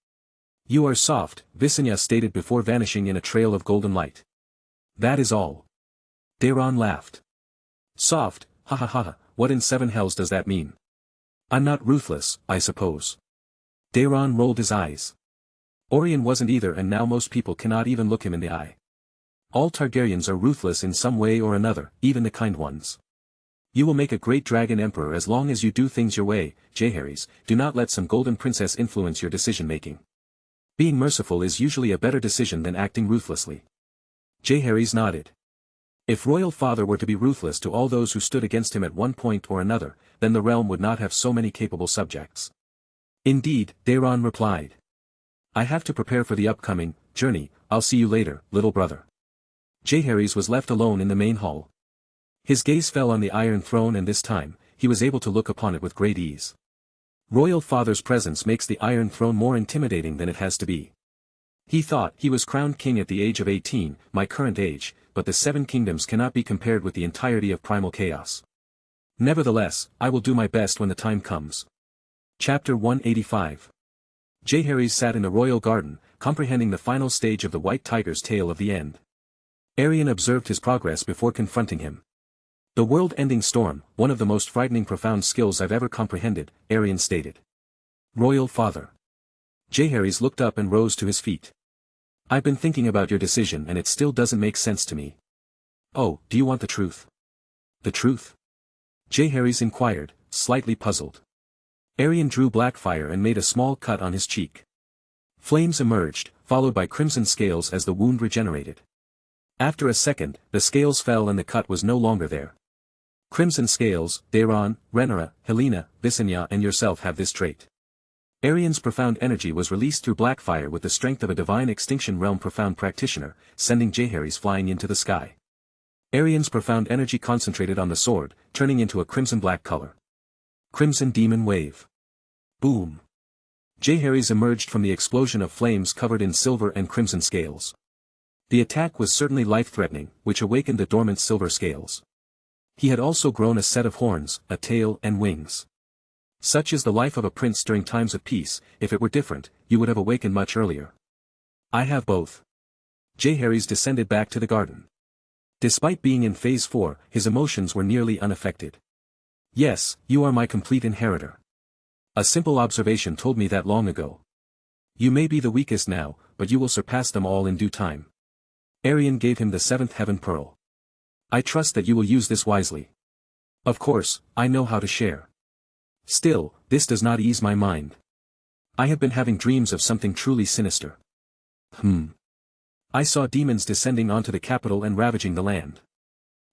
You are soft, Visenya stated before vanishing in a trail of golden light. That is all. Daeron laughed. Soft, ha ha ha, what in seven hells does that mean? I'm not ruthless, I suppose. Daeron rolled his eyes. Aerion wasn't either and now most people cannot even look him in the eye. All Targaryens are ruthless in some way or another, even the kind ones. You will make a great dragon emperor as long as you do things your way, Jaehaerys, do not let some golden princess influence your decision-making. Being merciful is usually a better decision than acting ruthlessly. Jaehaerys nodded. If royal father were to be ruthless to all those who stood against him at one point or another, then the realm would not have so many capable subjects. Indeed, Daeron replied. I have to prepare for the upcoming journey, I'll see you later, little brother. Jaehaerys was left alone in the main hall. His gaze fell on the Iron Throne and this time, he was able to look upon it with great ease. Royal father's presence makes the Iron Throne more intimidating than it has to be. He thought he was crowned king at the age of 18, my current age, but the Seven Kingdoms cannot be compared with the entirety of primal chaos. Nevertheless, I will do my best when the time comes. Chapter 185. Jaehaerys sat in the royal garden, comprehending the final stage of the White Tiger's tale of the end. Aerion observed his progress before confronting him. The world-ending storm, one of the most frightening profound skills I've ever comprehended, Aerion stated. Royal father. Jaehaerys looked up and rose to his feet. I've been thinking about your decision and it still doesn't make sense to me. Oh, do you want the truth? The truth? Jaehaerys inquired, slightly puzzled. Aerion drew black fire and made a small cut on his cheek. Flames emerged, followed by crimson scales as the wound regenerated. After a second, the scales fell and the cut was no longer there. Crimson scales, Daeron, Rhaenyra, Helena, Visenya and yourself have this trait. Aerion's profound energy was released through Blackfire with the strength of a divine extinction realm profound practitioner, sending Jaehaerys flying into the sky. Aerion's profound energy concentrated on the sword, turning into a crimson-black color. Crimson Demon Wave. Boom. Jaehaerys emerged from the explosion of flames covered in silver and crimson scales. The attack was certainly life-threatening, which awakened the dormant silver scales. He had also grown a set of horns, a tail and wings. Such is the life of a prince during times of peace, if it were different, you would have awakened much earlier. I have both. Jaehaerys descended back to the garden. Despite being in Phase 4, his emotions were nearly unaffected. Yes, you are my complete inheritor. A simple observation told me that long ago. You may be the weakest now, but you will surpass them all in due time. Aerion gave him the seventh heaven pearl. I trust that you will use this wisely. Of course, I know how to share. Still, this does not ease my mind. I have been having dreams of something truly sinister. I saw demons descending onto the capital and ravaging the land.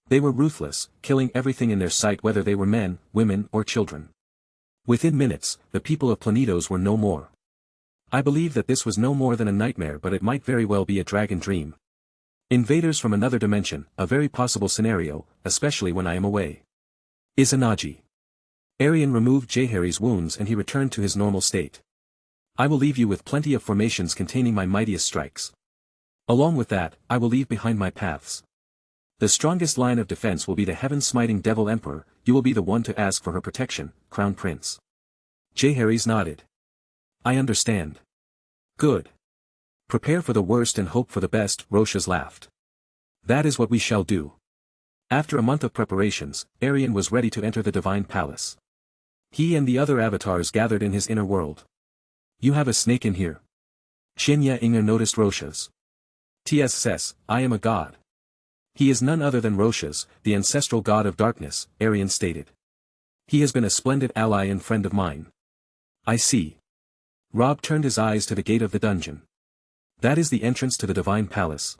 They were ruthless, killing everything in their sight whether they were men, women or children. Within minutes, the people of Planetos were no more. I believe that this was no more than a nightmare, but it might very well be a dragon dream. Invaders from another dimension, a very possible scenario, especially when I am away. Izanagi. Aerion removed Jaehaerys' wounds and he returned to his normal state. I will leave you with plenty of formations containing my mightiest strikes. Along with that, I will leave behind my paths. The strongest line of defense will be the heaven-smiting Devil Emperor, you will be the one to ask for her protection, Crown Prince. Jaehaerys nodded. I understand. Good. Prepare for the worst and hope for the best, Roshas laughed. That is what we shall do. After a month of preparations, Aerion was ready to enter the divine palace. He and the other avatars gathered in his inner world. You have a snake in here. Shinya Inger noticed Roshas. TSS, I am a god. He is none other than Roshas, the ancestral god of darkness, Aerion stated. He has been a splendid ally and friend of mine. I see. Rob turned his eyes to the gate of the dungeon. That is the entrance to the divine palace.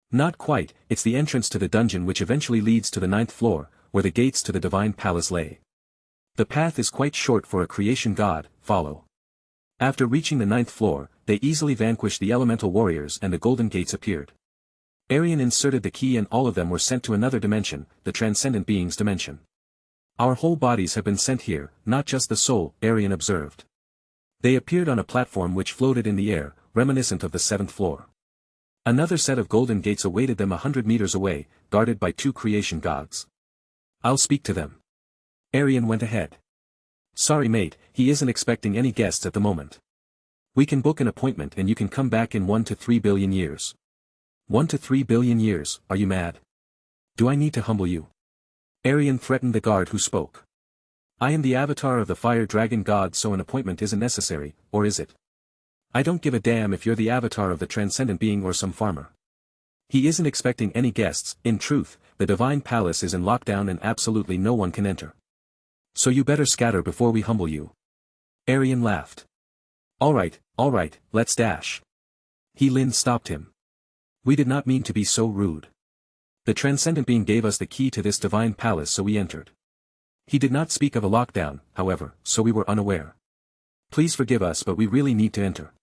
Not quite, it's the entrance to the dungeon which eventually leads to the 9th floor, where the gates to the divine palace lay. The path is quite short for a creation god, follow. After reaching the 9th floor, they easily vanquished the elemental warriors and the golden gates appeared. Aerion inserted the key and all of them were sent to another dimension, the transcendent being's dimension. Our whole bodies have been sent here, not just the soul, Aerion observed. They appeared on a platform which floated in the air, reminiscent of the 7th floor. Another set of golden gates awaited them 100 meters away, guarded by 2 creation gods. I'll speak to them. Aerion went ahead. Sorry mate, he isn't expecting any guests at the moment. We can book an appointment and you can come back in 1 to 3 billion years. 1 to 3 billion years, are you mad? Do I need to humble you? Aerion threatened the guard who spoke. I am the avatar of the fire dragon god, so an appointment isn't necessary, or is it? I don't give a damn if you're the avatar of the transcendent being or some farmer. He isn't expecting any guests. In truth, the divine palace is in lockdown and absolutely no one can enter. So you better scatter before we humble you. Aerion laughed. Alright, let's dash. He Lin stopped him. We did not mean to be so rude. The transcendent being gave us the key to this divine palace, so we entered. He did not speak of a lockdown, however, so we were unaware. Please forgive us, but we really need to enter.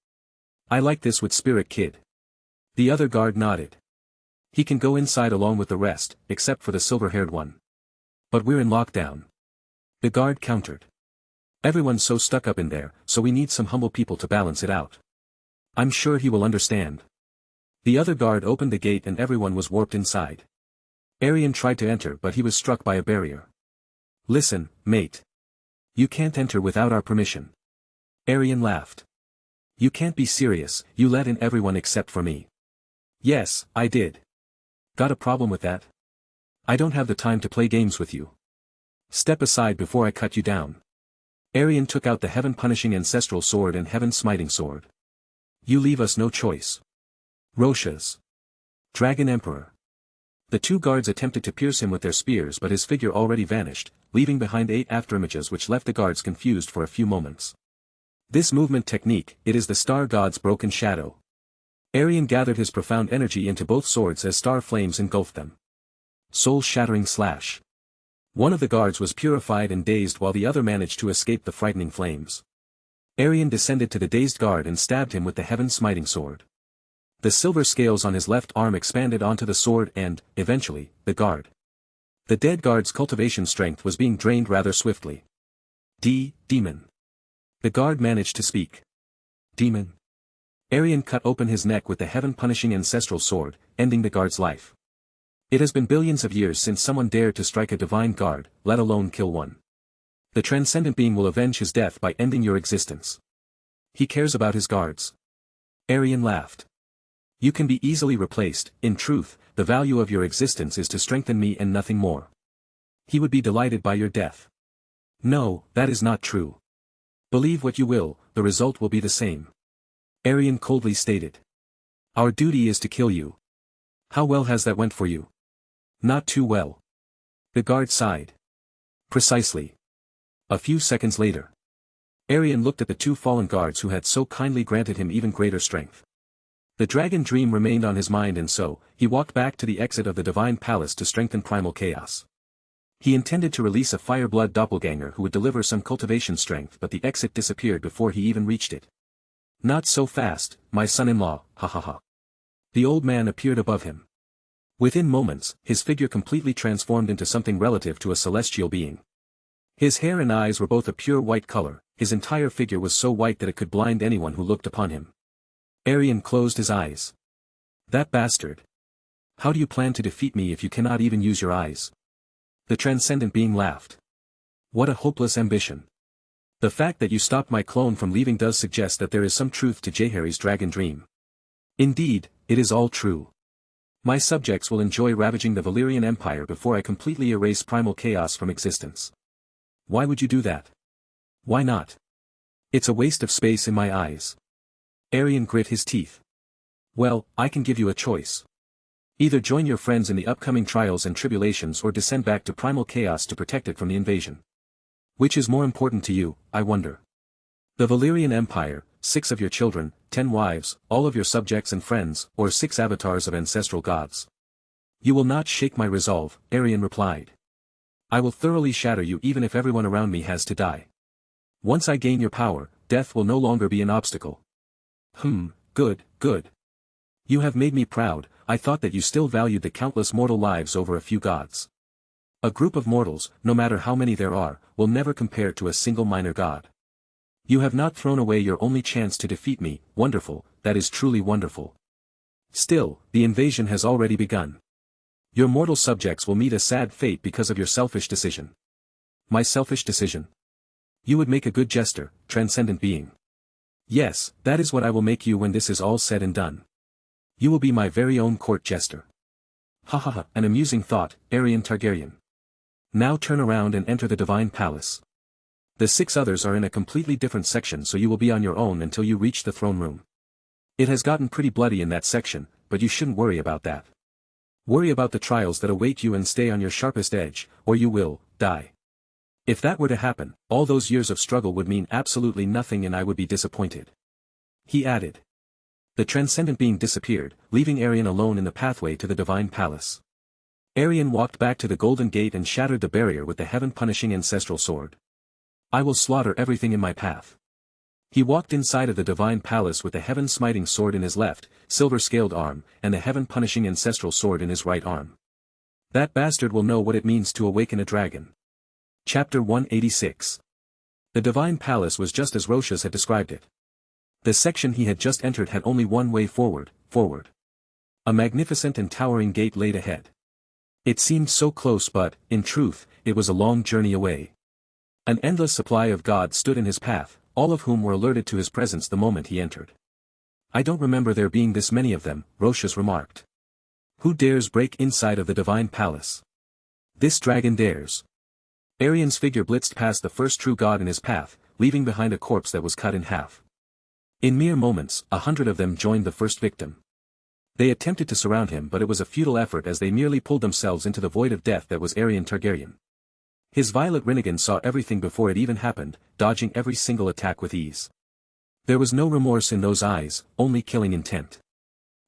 I like this with Spirit Kid. The other guard nodded. He can go inside along with the rest, except for the silver-haired one. But we're in lockdown. The guard countered. Everyone's so stuck up in there, so we need some humble people to balance it out. I'm sure he will understand. The other guard opened the gate and everyone was warped inside. Aerion tried to enter, but he was struck by a barrier. Listen, mate. You can't enter without our permission. Aerion laughed. You can't be serious, you let in everyone except for me. Yes, I did. Got a problem with that? I don't have the time to play games with you. Step aside before I cut you down. Aerion took out the heaven-punishing ancestral sword and heaven-smiting sword. You leave us no choice. Roshas. Dragon Emperor. The 2 guards attempted to pierce him with their spears, but his figure already vanished, leaving behind 8 afterimages which left the guards confused for a few moments. This movement technique, it is the star god's broken shadow. Aerion gathered his profound energy into both swords as star flames engulfed them. Soul-shattering slash. One of the guards was purified and dazed while the other managed to escape the frightening flames. Aerion descended to the dazed guard and stabbed him with the heaven-smiting sword. The silver scales on his left arm expanded onto the sword and, eventually, the guard. The dead guard's cultivation strength was being drained rather swiftly. Demon. The guard managed to speak. Demon. Aerion cut open his neck with the heaven-punishing ancestral sword, ending the guard's life. It has been billions of years since someone dared to strike a divine guard, let alone kill one. The transcendent being will avenge his death by ending your existence. He cares about his guards. Aerion laughed. You can be easily replaced. In truth, the value of your existence is to strengthen me and nothing more. He would be delighted by your death. No, that is not true. Believe what you will, the result will be the same. Aerion coldly stated. Our duty is to kill you. How well has that went for you? Not too well. The guard sighed. Precisely. A few seconds later. Aerion looked at the 2 fallen guards who had so kindly granted him even greater strength. The dragon dream remained on his mind, and so, he walked back to the exit of the divine palace to strengthen primal chaos. He intended to release a fireblood doppelganger who would deliver some cultivation strength, but the exit disappeared before he even reached it. Not so fast, my son-in-law, ha ha ha. The old man appeared above him. Within moments, his figure completely transformed into something relative to a celestial being. His hair and eyes were both a pure white color, his entire figure was so white that it could blind anyone who looked upon him. Aerion closed his eyes. That bastard. How do you plan to defeat me if you cannot even use your eyes? The transcendent being laughed. What a hopeless ambition. The fact that you stopped my clone from leaving does suggest that there is some truth to Jaehaerys dragon dream. Indeed, it is all true. My subjects will enjoy ravaging the Valyrian Empire before I completely erase primal chaos from existence. Why would you do that? Why not? It's a waste of space in my eyes. Aerion grit his teeth. Well, I can give you a choice. Either join your friends in the upcoming trials and tribulations or descend back to primal chaos to protect it from the invasion. Which is more important to you, I wonder? The Valyrian Empire, 6 of your children, 10 wives, all of your subjects and friends, or 6 avatars of ancestral gods. You will not shake my resolve, Aerion replied. I will thoroughly shatter you even if everyone around me has to die. Once I gain your power, death will no longer be an obstacle. Good, good. You have made me proud. I thought that you still valued the countless mortal lives over a few gods. A group of mortals, no matter how many there are, will never compare to a single minor god. You have not thrown away your only chance to defeat me. Wonderful, that is truly wonderful. Still, the invasion has already begun. Your mortal subjects will meet a sad fate because of your selfish decision. My selfish decision? You would make a good jester, transcendent being. Yes, that is what I will make you when this is all said and done. You will be my very own court jester. Ha ha ha, an amusing thought, Rhaegar Targaryen. Now turn around and enter the divine palace. The 6 others are in a completely different section, so you will be on your own until you reach the throne room. It has gotten pretty bloody in that section, but you shouldn't worry about that. Worry about the trials that await you and stay on your sharpest edge, or you will die. If that were to happen, all those years of struggle would mean absolutely nothing and I would be disappointed. He added. The transcendent being disappeared, leaving Aerion alone in the pathway to the divine palace. Aerion walked back to the golden gate and shattered the barrier with the heaven-punishing ancestral sword. I will slaughter everything in my path. He walked inside of the divine palace with the heaven-smiting sword in his left, silver-scaled arm, and the heaven-punishing ancestral sword in his right arm. That bastard will know what it means to awaken a dragon. Chapter 186. The divine palace was just as Roshas had described it. The section he had just entered had only one way forward. A magnificent and towering gate laid ahead. It seemed so close but, in truth, it was a long journey away. An endless supply of gods stood in his path, all of whom were alerted to his presence the moment he entered. I don't remember there being this many of them, Roshas remarked. Who dares break inside of the divine palace? This dragon dares. Aerion's figure blitzed past the first true god in his path, leaving behind a corpse that was cut in half. In mere moments, 100 of them joined the first victim. They attempted to surround him, but it was a futile effort as they merely pulled themselves into the void of death that was Aerion Targaryen. His violet Rinnegan saw everything before it even happened, dodging every single attack with ease. There was no remorse in those eyes, only killing intent.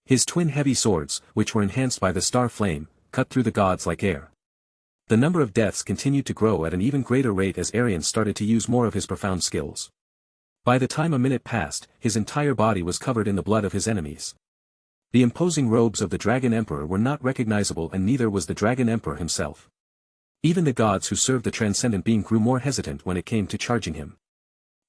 His twin heavy swords, which were enhanced by the star flame, cut through the gods like air. The number of deaths continued to grow at an even greater rate as Aerion started to use more of his profound skills. By the time a minute passed, his entire body was covered in the blood of his enemies. The imposing robes of the Dragon Emperor were not recognizable, and neither was the Dragon Emperor himself. Even the gods who served the transcendent being grew more hesitant when it came to charging him.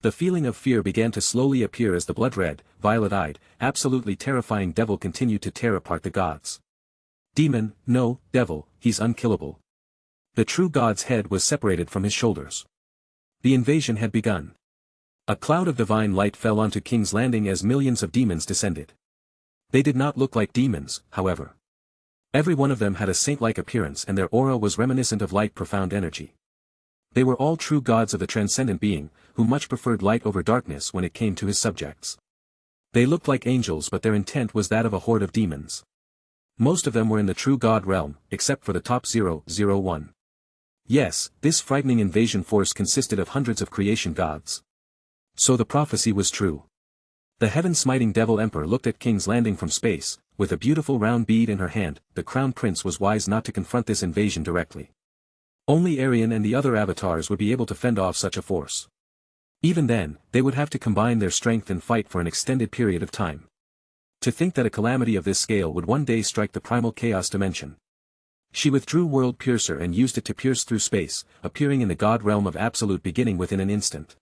The feeling of fear began to slowly appear as the blood-red, violet-eyed, absolutely terrifying devil continued to tear apart the gods. Demon, no, devil, he's unkillable. The true god's head was separated from his shoulders. The invasion had begun. A cloud of divine light fell onto King's Landing as millions of demons descended. They did not look like demons, however. Every one of them had a saint-like appearance and their aura was reminiscent of light, profound energy. They were all true gods of the transcendent being, who much preferred light over darkness when it came to his subjects. They looked like angels, but their intent was that of a horde of demons. Most of them were in the true god realm, except for the top 001. Yes, this frightening invasion force consisted of hundreds of creation gods. So the prophecy was true. The heaven-smiting Devil Emperor looked at King's Landing from space. With a beautiful round bead in her hand, the Crown Prince was wise not to confront this invasion directly. Only Aerion and the other avatars would be able to fend off such a force. Even then, they would have to combine their strength and fight for an extended period of time. To think that a calamity of this scale would one day strike the primal chaos dimension. She withdrew World Piercer and used it to pierce through space, appearing in the god realm of absolute beginning within an instant.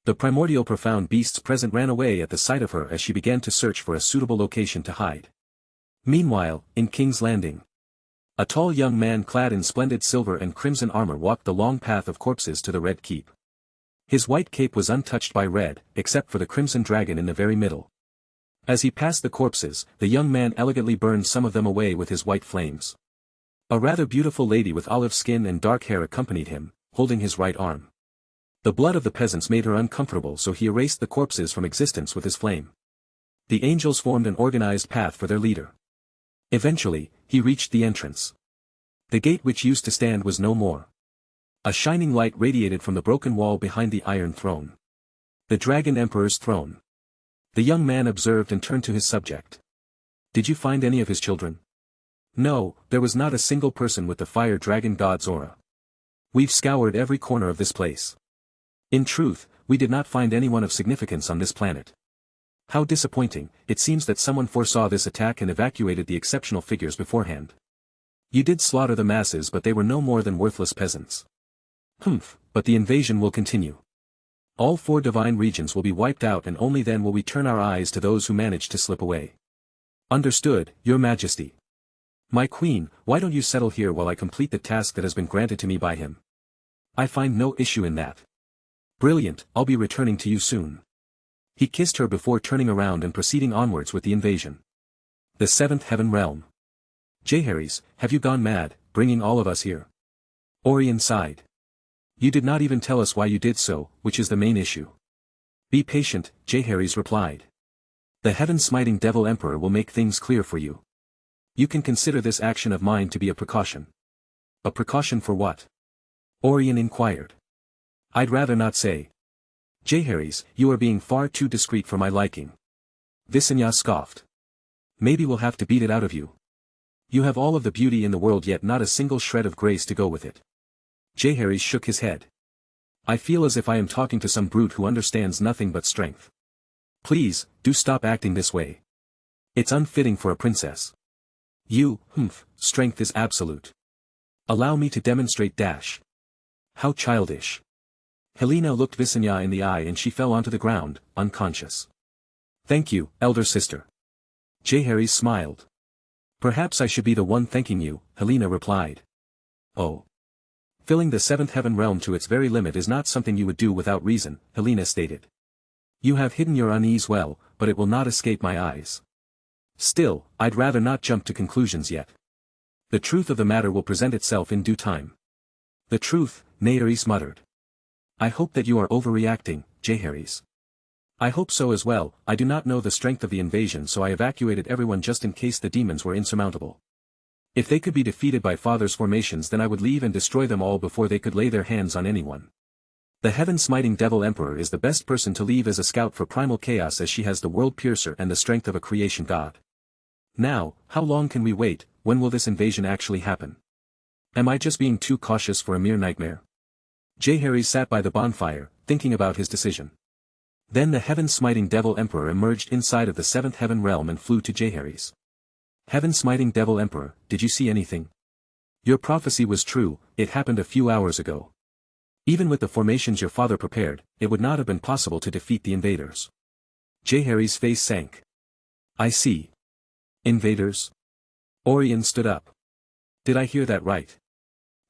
The primordial profound beasts present ran away at the sight of her as she began to search for a suitable location to hide. Meanwhile, in King's Landing, a tall young man clad in splendid silver and crimson armor walked the long path of corpses to the Red Keep. His white cape was untouched by red, except for the crimson dragon in the very middle. As he passed the corpses, the young man elegantly burned some of them away with his white flames. A rather beautiful lady with olive skin and dark hair accompanied him, holding his right arm. The blood of the peasants made her uncomfortable, so he erased the corpses from existence with his flame. The angels formed an organized path for their leader. Eventually, he reached the entrance. The gate which used to stand was no more. A shining light radiated from the broken wall behind the iron throne. The Dragon Emperor's throne. The young man observed and turned to his subject. Did you find any of his children? No, there was not a single person with the fire dragon god's aura. We've scoured every corner of this place. In truth, we did not find anyone of significance on this planet. How disappointing. It seems that someone foresaw this attack and evacuated the exceptional figures beforehand. You did slaughter the masses, but they were no more than worthless peasants. But the invasion will continue. All 4 divine regions will be wiped out, and only then will we turn our eyes to those who managed to slip away. Understood, Your Majesty. My queen, why don't you settle here while I complete the task that has been granted to me by him? I find no issue in that. Brilliant, I'll be returning to you soon. He kissed her before turning around and proceeding onwards with the invasion. The 7th Heaven Realm. Jaehaerys, have you gone mad, bringing all of us here? Aerion sighed. You did not even tell us why you did so, which is the main issue. Be patient, Jaehaerys replied. The heaven-smiting Devil Emperor will make things clear for you. You can consider this action of mine to be a precaution. A precaution for what? Aerion inquired. I'd rather not say. Jaehaerys, you are being far too discreet for my liking. Visenya scoffed. Maybe we'll have to beat it out of you. You have all of the beauty in the world, yet not a single shred of grace to go with it. Jaehaerys shook his head. I feel as if I am talking to some brute who understands nothing but strength. Please, do stop acting this way. It's unfitting for a princess. Strength is absolute. Allow me to demonstrate dash. How childish. Helena looked Visenya in the eye and she fell onto the ground, unconscious. Thank you, elder sister. Jaehaerys smiled. Perhaps I should be the one thanking you, Helena replied. Oh. Filling the 7th Heaven Realm to its very limit is not something you would do without reason, Helena stated. You have hidden your unease well, but it will not escape my eyes. Still, I'd rather not jump to conclusions yet. The truth of the matter will present itself in due time. The truth, Jaehaerys muttered. I hope that you are overreacting, Jaehaerys. I hope so as well. I do not know the strength of the invasion, so I evacuated everyone just in case the demons were insurmountable. If they could be defeated by Father's formations, then I would leave and destroy them all before they could lay their hands on anyone. The heaven-smiting Devil Emperor is the best person to leave as a scout for primal chaos, as she has the world piercer and the strength of a creation god. Now, how long can we wait? When will this invasion actually happen? Am I just being too cautious for a mere nightmare? Jaehaerys sat by the bonfire, thinking about his decision. Then the heaven-smiting Devil Emperor emerged inside of the 7th Heaven Realm and flew to Jaehaerys. Heaven-smiting Devil Emperor, did you see anything? Your prophecy was true, it happened a few hours ago. Even with the formations your father prepared, it would not have been possible to defeat the invaders. Jaehaerys' face sank. I see. Invaders? Aerion stood up. Did I hear that right?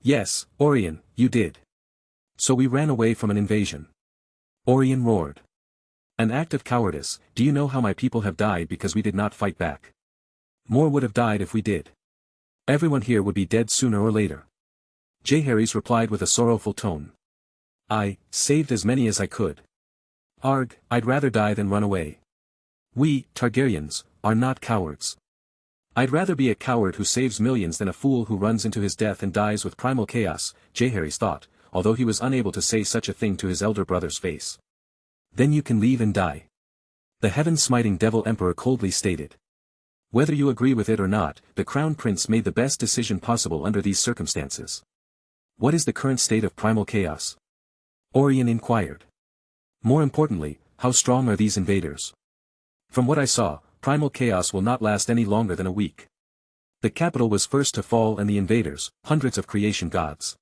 Yes, Aerion, you did. So we ran away from an invasion. Aerion roared. An act of cowardice. Do you know how my people have died because we did not fight back? More would have died if we did. Everyone here would be dead sooner or later. Jaehaerys replied with a sorrowful tone. I saved as many as I could. Arg, I'd rather die than run away. We, Targaryens, are not cowards. I'd rather be a coward who saves millions than a fool who runs into his death and dies with primal chaos, Jaehaerys thought, although he was unable to say such a thing to his elder brother's face. Then you can leave and die. The heaven-smiting Devil Emperor coldly stated. Whether you agree with it or not, the Crown Prince made the best decision possible under these circumstances. What is the current state of primal chaos? Aerion inquired. More importantly, how strong are these invaders? From what I saw, primal chaos will not last any longer than a week. The capital was first to fall and the invaders, hundreds of creation gods.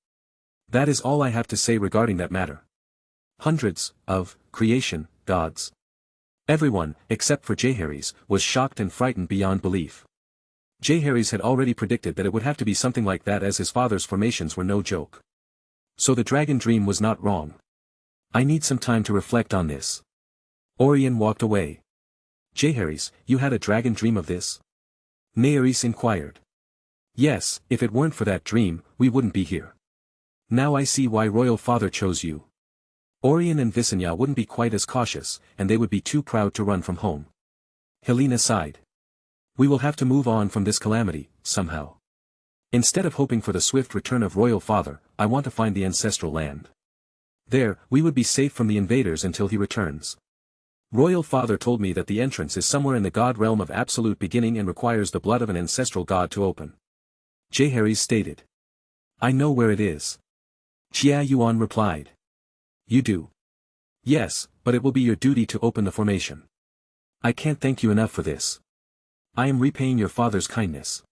That is all I have to say regarding that matter. Hundreds of creation gods. Everyone, except for Jaehaerys, was shocked and frightened beyond belief. Jaehaerys had already predicted that it would have to be something like that, as his father's formations were no joke. So the dragon dream was not wrong. I need some time to reflect on this. Aerion walked away. Jaehaerys, you had a dragon dream of this? Naerys inquired. Yes, if it weren't for that dream, we wouldn't be here. Now I see why royal father chose you. Aerion and Visenya wouldn't be quite as cautious, and they would be too proud to run from home. Helena sighed. We will have to move on from this calamity, somehow. Instead of hoping for the swift return of royal father, I want to find the ancestral land. There, we would be safe from the invaders until he returns. Royal father told me that the entrance is somewhere in the god realm of absolute beginning and requires the blood of an ancestral god to open. Jaehaerys stated. I know where it is. Jia Yuan replied. You do. Yes, but it will be your duty to open the formation. I can't thank you enough for this. I am repaying your father's kindness.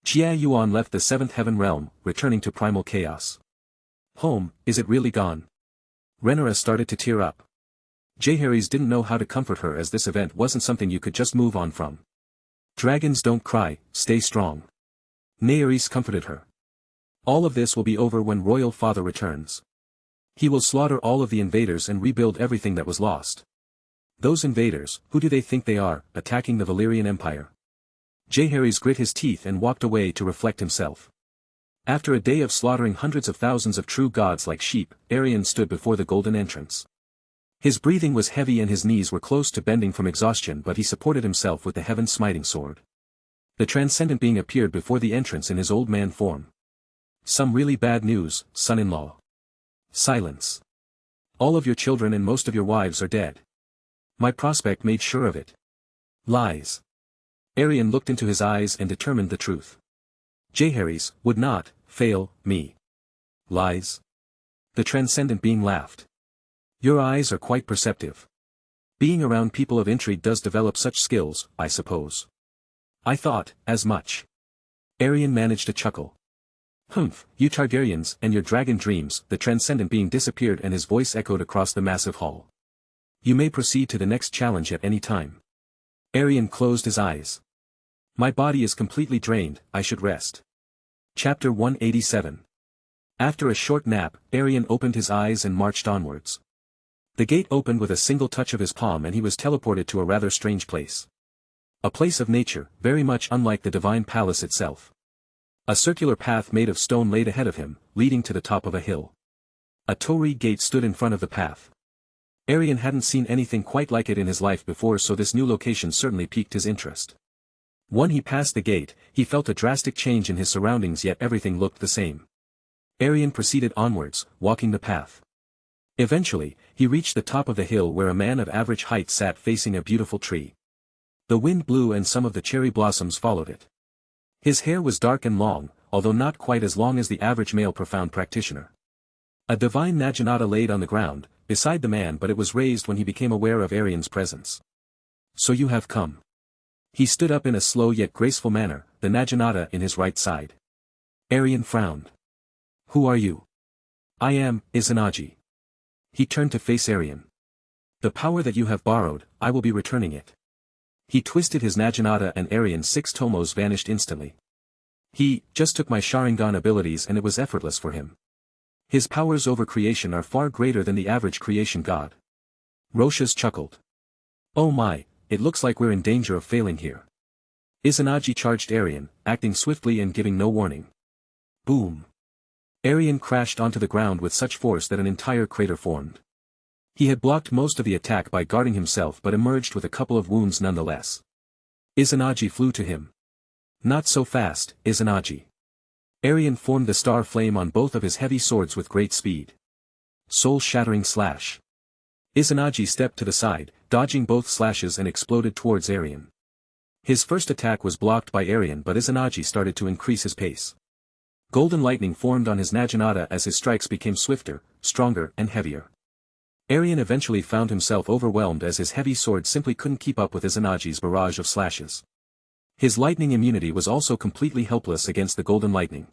Jia Yuan left the seventh heaven realm, returning to primal chaos. Home, is it really gone? Rhaenyra started to tear up. Jaehaerys didn't know how to comfort her as this event wasn't something you could just move on from. Dragons don't cry, stay strong. Naerys comforted her. All of this will be over when royal father returns. He will slaughter all of the invaders and rebuild everything that was lost. Those invaders, who do they think they are, attacking the Valyrian Empire? Jaehaerys grit his teeth and walked away to reflect himself. After a day of slaughtering hundreds of thousands of true gods like sheep, Aerion stood before the golden entrance. His breathing was heavy and his knees were close to bending from exhaustion, but he supported himself with the heaven-smiting sword. The transcendent being appeared before the entrance in his old man form. Some really bad news, son-in-law. Silence. All of your children and most of your wives are dead. My prospect made sure of it. Lies. Aerion looked into his eyes and determined the truth. Jaehaerys would not fail me. Lies. The transcendent being laughed. Your eyes are quite perceptive. Being around people of intrigue does develop such skills, I suppose. I thought as much. Aerion managed a chuckle. Humph, you Targaryens and your dragon dreams. The transcendent being disappeared and his voice echoed across the massive hall. You may proceed to the next challenge at any time. Aerion closed his eyes. My body is completely drained, I should rest. Chapter 187. After a short nap, Aerion opened his eyes and marched onwards. The gate opened with a single touch of his palm and he was teleported to a rather strange place. A place of nature, very much unlike the divine palace itself. A circular path made of stone laid ahead of him, leading to the top of a hill. A torii gate stood in front of the path. Aerion hadn't seen anything quite like it in his life before, so this new location certainly piqued his interest. When he passed the gate, he felt a drastic change in his surroundings, yet everything looked the same. Aerion proceeded onwards, walking the path. Eventually, he reached the top of the hill where a man of average height sat facing a beautiful tree. The wind blew and some of the cherry blossoms followed it. His hair was dark and long, although not quite as long as the average male profound practitioner. A divine naginata laid on the ground, beside the man, but it was raised when he became aware of Aerion's presence. So you have come. He stood up in a slow yet graceful manner, the naginata in his right side. Aerion frowned. Who are you? I am, Izanagi. He turned to face Aerion. The power that you have borrowed, I will be returning it. He twisted his naginata and Aerion's 6 tomos vanished instantly. He just took my Sharingan abilities and it was effortless for him. His powers over creation are far greater than the average creation god. Roshas chuckled. Oh my, it looks like we're in danger of failing here. Izanagi charged Aerion, acting swiftly and giving no warning. Boom. Aerion crashed onto the ground with such force that an entire crater formed. He had blocked most of the attack by guarding himself but emerged with a couple of wounds nonetheless. Izanagi flew to him. Not so fast, Izanagi. Aerion formed the star flame on both of his heavy swords with great speed. Soul-shattering slash. Izanagi stepped to the side, dodging both slashes and exploded towards Aerion. His first attack was blocked by Aerion, but Izanagi started to increase his pace. Golden lightning formed on his naginata as his strikes became swifter, stronger and heavier. Aerion eventually found himself overwhelmed as his heavy sword simply couldn't keep up with Izanagi's barrage of slashes. His lightning immunity was also completely helpless against the golden lightning.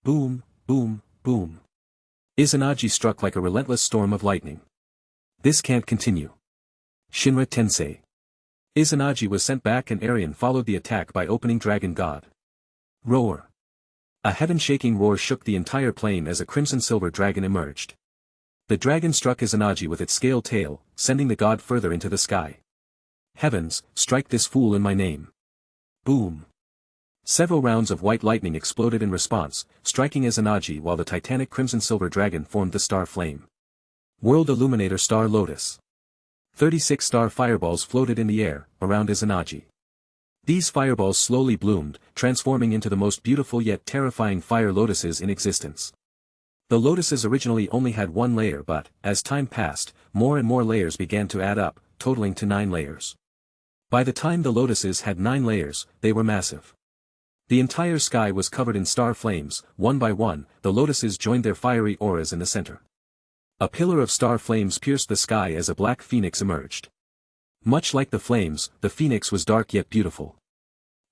Boom, boom, boom. Izanagi struck like a relentless storm of lightning. This can't continue. Shinra Tensei. Izanagi was sent back and Aerion followed the attack by opening Dragon God. Roar. A heaven-shaking roar shook the entire plain as a crimson-silver dragon emerged. The dragon struck Izanagi with its scale tail, sending the god further into the sky. Heavens, strike this fool in my name. Boom. Several rounds of white lightning exploded in response, striking Izanagi while the titanic crimson-silver dragon formed the star flame. World Illuminator Star Lotus. 36 star fireballs floated in the air, around Izanagi. These fireballs slowly bloomed, transforming into the most beautiful yet terrifying fire lotuses in existence. The lotuses originally only had one layer but, as time passed, more and more layers began to add up, totaling to 9 layers. By the time the lotuses had 9 layers, they were massive. The entire sky was covered in star flames. One by one, the lotuses joined their fiery auras in the center. A pillar of star flames pierced the sky as a black phoenix emerged. Much like the flames, the phoenix was dark yet beautiful.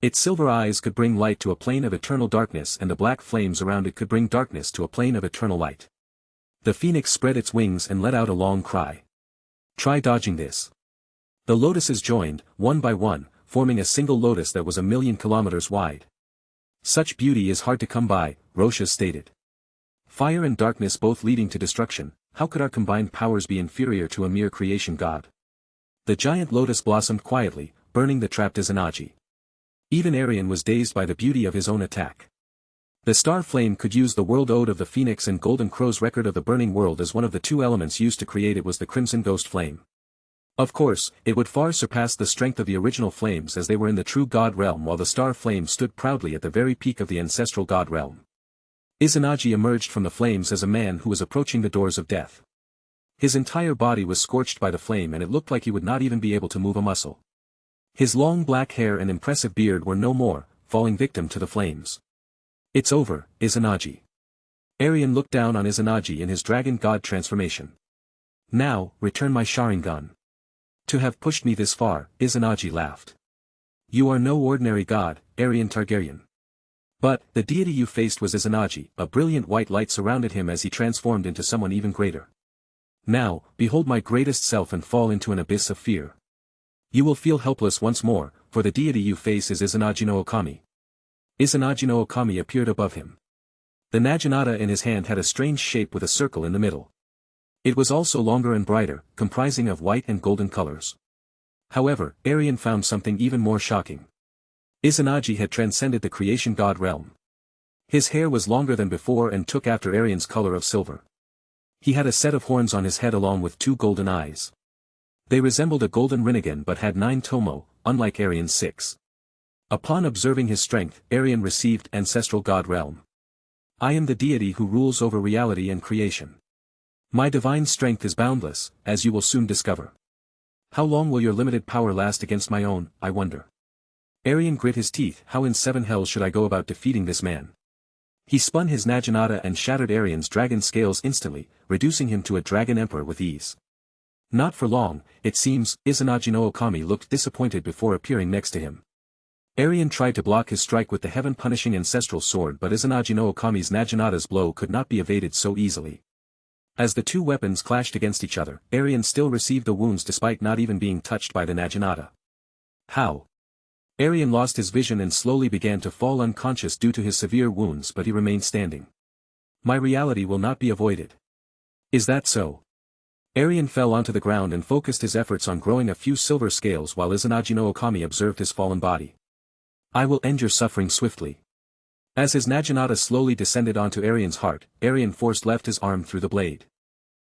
Its silver eyes could bring light to a plane of eternal darkness, and the black flames around it could bring darkness to a plane of eternal light. The phoenix spread its wings and let out a long cry. Try dodging this. The lotuses joined, one by one, forming a single lotus that was 1,000,000 kilometers wide. Such beauty is hard to come by, Roshas stated. Fire and darkness both leading to destruction, how could our combined powers be inferior to a mere creation god? The giant lotus blossomed quietly, burning the trapped Izanagi. Even Aerion was dazed by the beauty of his own attack. The star flame could use the world ode of the phoenix and golden crow's record of the burning world as one of the 2 elements used to create it was the crimson ghost flame. Of course, it would far surpass the strength of the original flames as they were in the true god realm, while the star flame stood proudly at the very peak of the ancestral god realm. Izanagi emerged from the flames as a man who was approaching the doors of death. His entire body was scorched by the flame and it looked like he would not even be able to move a muscle. His long black hair and impressive beard were no more, falling victim to the flames. It's over, Izanagi. Aerion looked down on Izanagi in his dragon god transformation. Now, return my Sharingan. To have pushed me this far, Izanagi laughed. You are no ordinary god, Rhaegar Targaryen. But, the deity you faced was Izanagi. A brilliant white light surrounded him as he transformed into someone even greater. Now, behold my greatest self and fall into an abyss of fear. You will feel helpless once more, for the deity you face is Izanagi no Okami. Izanagi no Okami appeared above him. The Naginata in his hand had a strange shape with a circle in the middle. It was also longer and brighter, comprising of white and golden colors. However, Aerion found something even more shocking. Izanagi had transcended the creation god realm. His hair was longer than before and took after Aerion's color of silver. He had a set of horns on his head along with 2 golden eyes. They resembled a golden Rinnegan but had 9 tomo, unlike Aerion's 6. Upon observing his strength, Aerion received ancestral god realm. I am the deity who rules over reality and creation. My divine strength is boundless, as you will soon discover. How long will your limited power last against my own, I wonder? Aerion grit his teeth. How in 7 hells should I go about defeating this man? He spun his Naginata and shattered Aerion's dragon scales instantly, reducing him to a dragon emperor with ease. Not for long, it seems. Izanagi no Okami looked disappointed before appearing next to him. Aerion tried to block his strike with the heaven-punishing ancestral sword, but Izanagi no Okami's Naginata's blow could not be evaded so easily. As the 2 weapons clashed against each other, Aerion still received the wounds despite not even being touched by the Naginata. How? Aerion lost his vision and slowly began to fall unconscious due to his severe wounds, but he remained standing. My reality will not be avoided. Is that so? Aerion fell onto the ground and focused his efforts on growing a few silver scales while Izanagi no Okami observed his fallen body. I will end your suffering swiftly. As his Naginata slowly descended onto Aerion's heart, Aerion forced left his arm through the blade.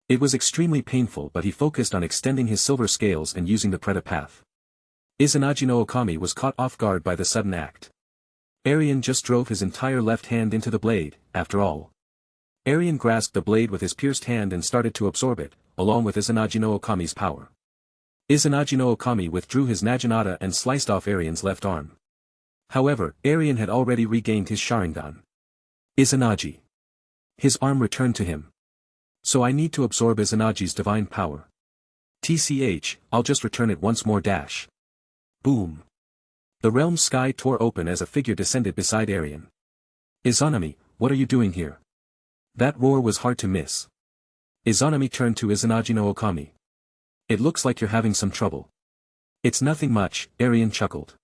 It was extremely painful, but he focused on extending his silver scales and using the Preta path. Izanagi no Okami was caught off guard by the sudden act. Aerion just drove his entire left hand into the blade, after all. Aerion grasped the blade with his pierced hand and started to absorb it, along with Izanagi no Okami's power. Izanagi no Okami withdrew his Naginata and sliced off Aerion's left arm. However, Aerion had already regained his Sharingan. Izanagi. His arm returned to him. So I need to absorb Izanagi's divine power. I'll just return it once more. Boom. The realm's sky tore open as a figure descended beside Aerion. Izanami, what are you doing here? That roar was hard to miss. Izanami turned to Izanagi no Okami. It looks like you're having some trouble. It's nothing much, Aerion chuckled.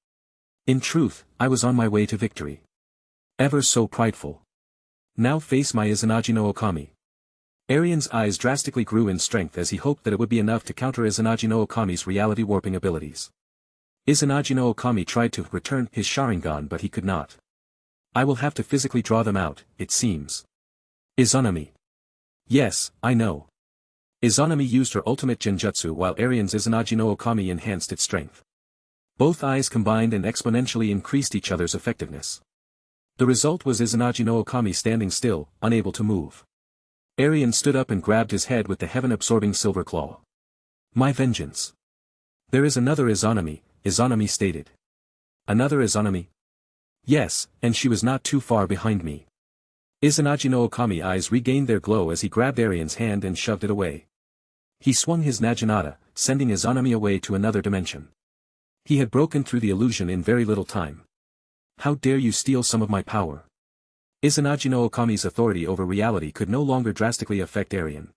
In truth, I was on my way to victory. Ever so prideful. Now face my Izanagi no Okami. Aerion's eyes drastically grew in strength as he hoped that it would be enough to counter Izanagi no Okami's reality warping abilities. Izanagi no Okami tried to return his Sharingan but he could not. I will have to physically draw them out, it seems. Izanami. Yes, I know. Izanami used her ultimate genjutsu while Aerion's Izanagi no Okami enhanced its strength. Both eyes combined and exponentially increased each other's effectiveness. The result was Izanagi no Okami standing still, unable to move. Aerion stood up and grabbed his head with the heaven-absorbing silver claw. My vengeance. There is another Izanami, Izanami stated. Another Izanami? Yes, and she was not too far behind me. Izanagi no Okami eyes regained their glow as he grabbed Aerion's hand and shoved it away. He swung his Naginata, sending Izanami away to another dimension. He had broken through the illusion in very little time. How dare you steal some of my power? Izanagi no Okami's authority over reality could no longer drastically affect Aerion.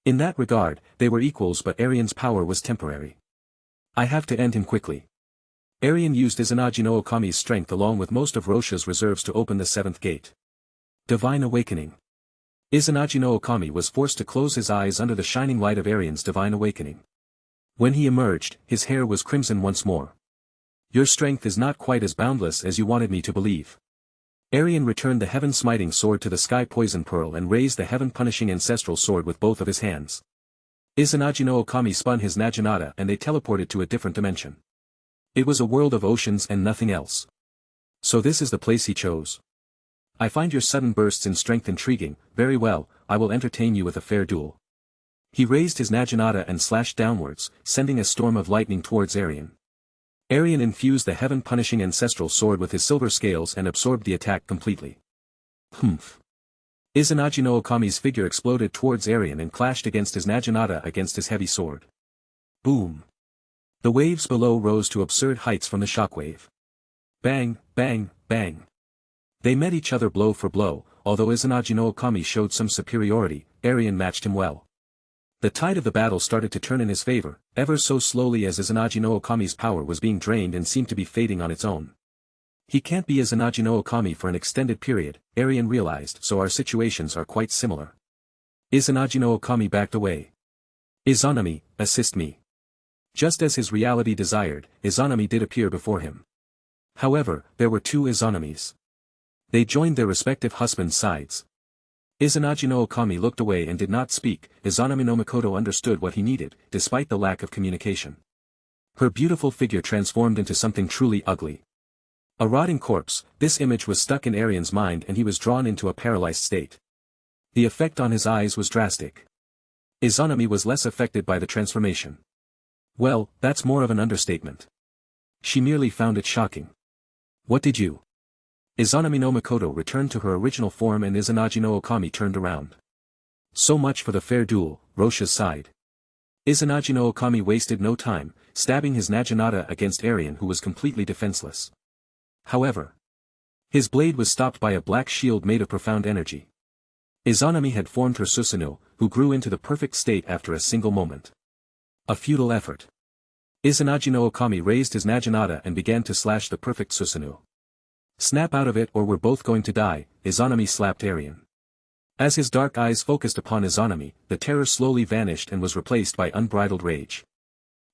In that regard, they were equals but Aerion's power was temporary. I have to end him quickly. Aerion used Izanagi no Okami's strength along with most of Rosha's reserves to open the seventh gate. Divine Awakening. Izanagi no Okami was forced to close his eyes under the shining light of Aerion's Divine Awakening. When he emerged, his hair was crimson once more. Your strength is not quite as boundless as you wanted me to believe. Aerion returned the heaven-smiting sword to the sky poison pearl and raised the heaven-punishing ancestral sword with both of his hands. Izanagi no Okami spun his Naginata and they teleported to a different dimension. It was a world of oceans and nothing else. So this is the place he chose. I find your sudden bursts in strength intriguing, very well, I will entertain you with a fair duel. He raised his Naginata and slashed downwards, sending a storm of lightning towards Aerion. Aerion infused the heaven-punishing ancestral sword with his silver scales and absorbed the attack completely. Humph. Izanagi no Okami's figure exploded towards Aerion and clashed against his Naginata against his heavy sword. Boom. The waves below rose to absurd heights from the shockwave. Bang, bang, bang. They met each other blow for blow, although Izanagi no Okami showed some superiority, Aerion matched him well. The tide of the battle started to turn in his favor, ever so slowly as Izanagi no Okami's power was being drained and seemed to be fading on its own. He can't be Izanagi no Okami for an extended period, Aerion realized, so our situations are quite similar. Izanagi no Okami backed away. Izanami, assist me. Just as his reality desired, Izanami did appear before him. However, there were two Izanamis. They joined their respective husbands' sides. Izanagi no Okami looked away and did not speak. Izanami no Mikoto understood what he needed, despite the lack of communication. Her beautiful figure transformed into something truly ugly. A rotting corpse, this image was stuck in Aerion's mind and he was drawn into a paralyzed state. The effect on his eyes was drastic. Izanami was less affected by the transformation. Well, that's more of an understatement. She merely found it shocking. What did you? Izanami no Mikoto returned to her original form and Izanagi no Okami turned around. So much for the fair duel, Rosha sighed. Izanagi no Okami wasted no time, stabbing his Naginata against Aerion who was completely defenseless. However, his blade was stopped by a black shield made of profound energy. Izanami had formed her Susanoo, who grew into the perfect state after a single moment. A futile effort. Izanagi no Okami raised his Naginata and began to slash the perfect Susanoo. Snap out of it or we're both going to die, Izanami slapped Aerion. As his dark eyes focused upon Izanami, the terror slowly vanished and was replaced by unbridled rage.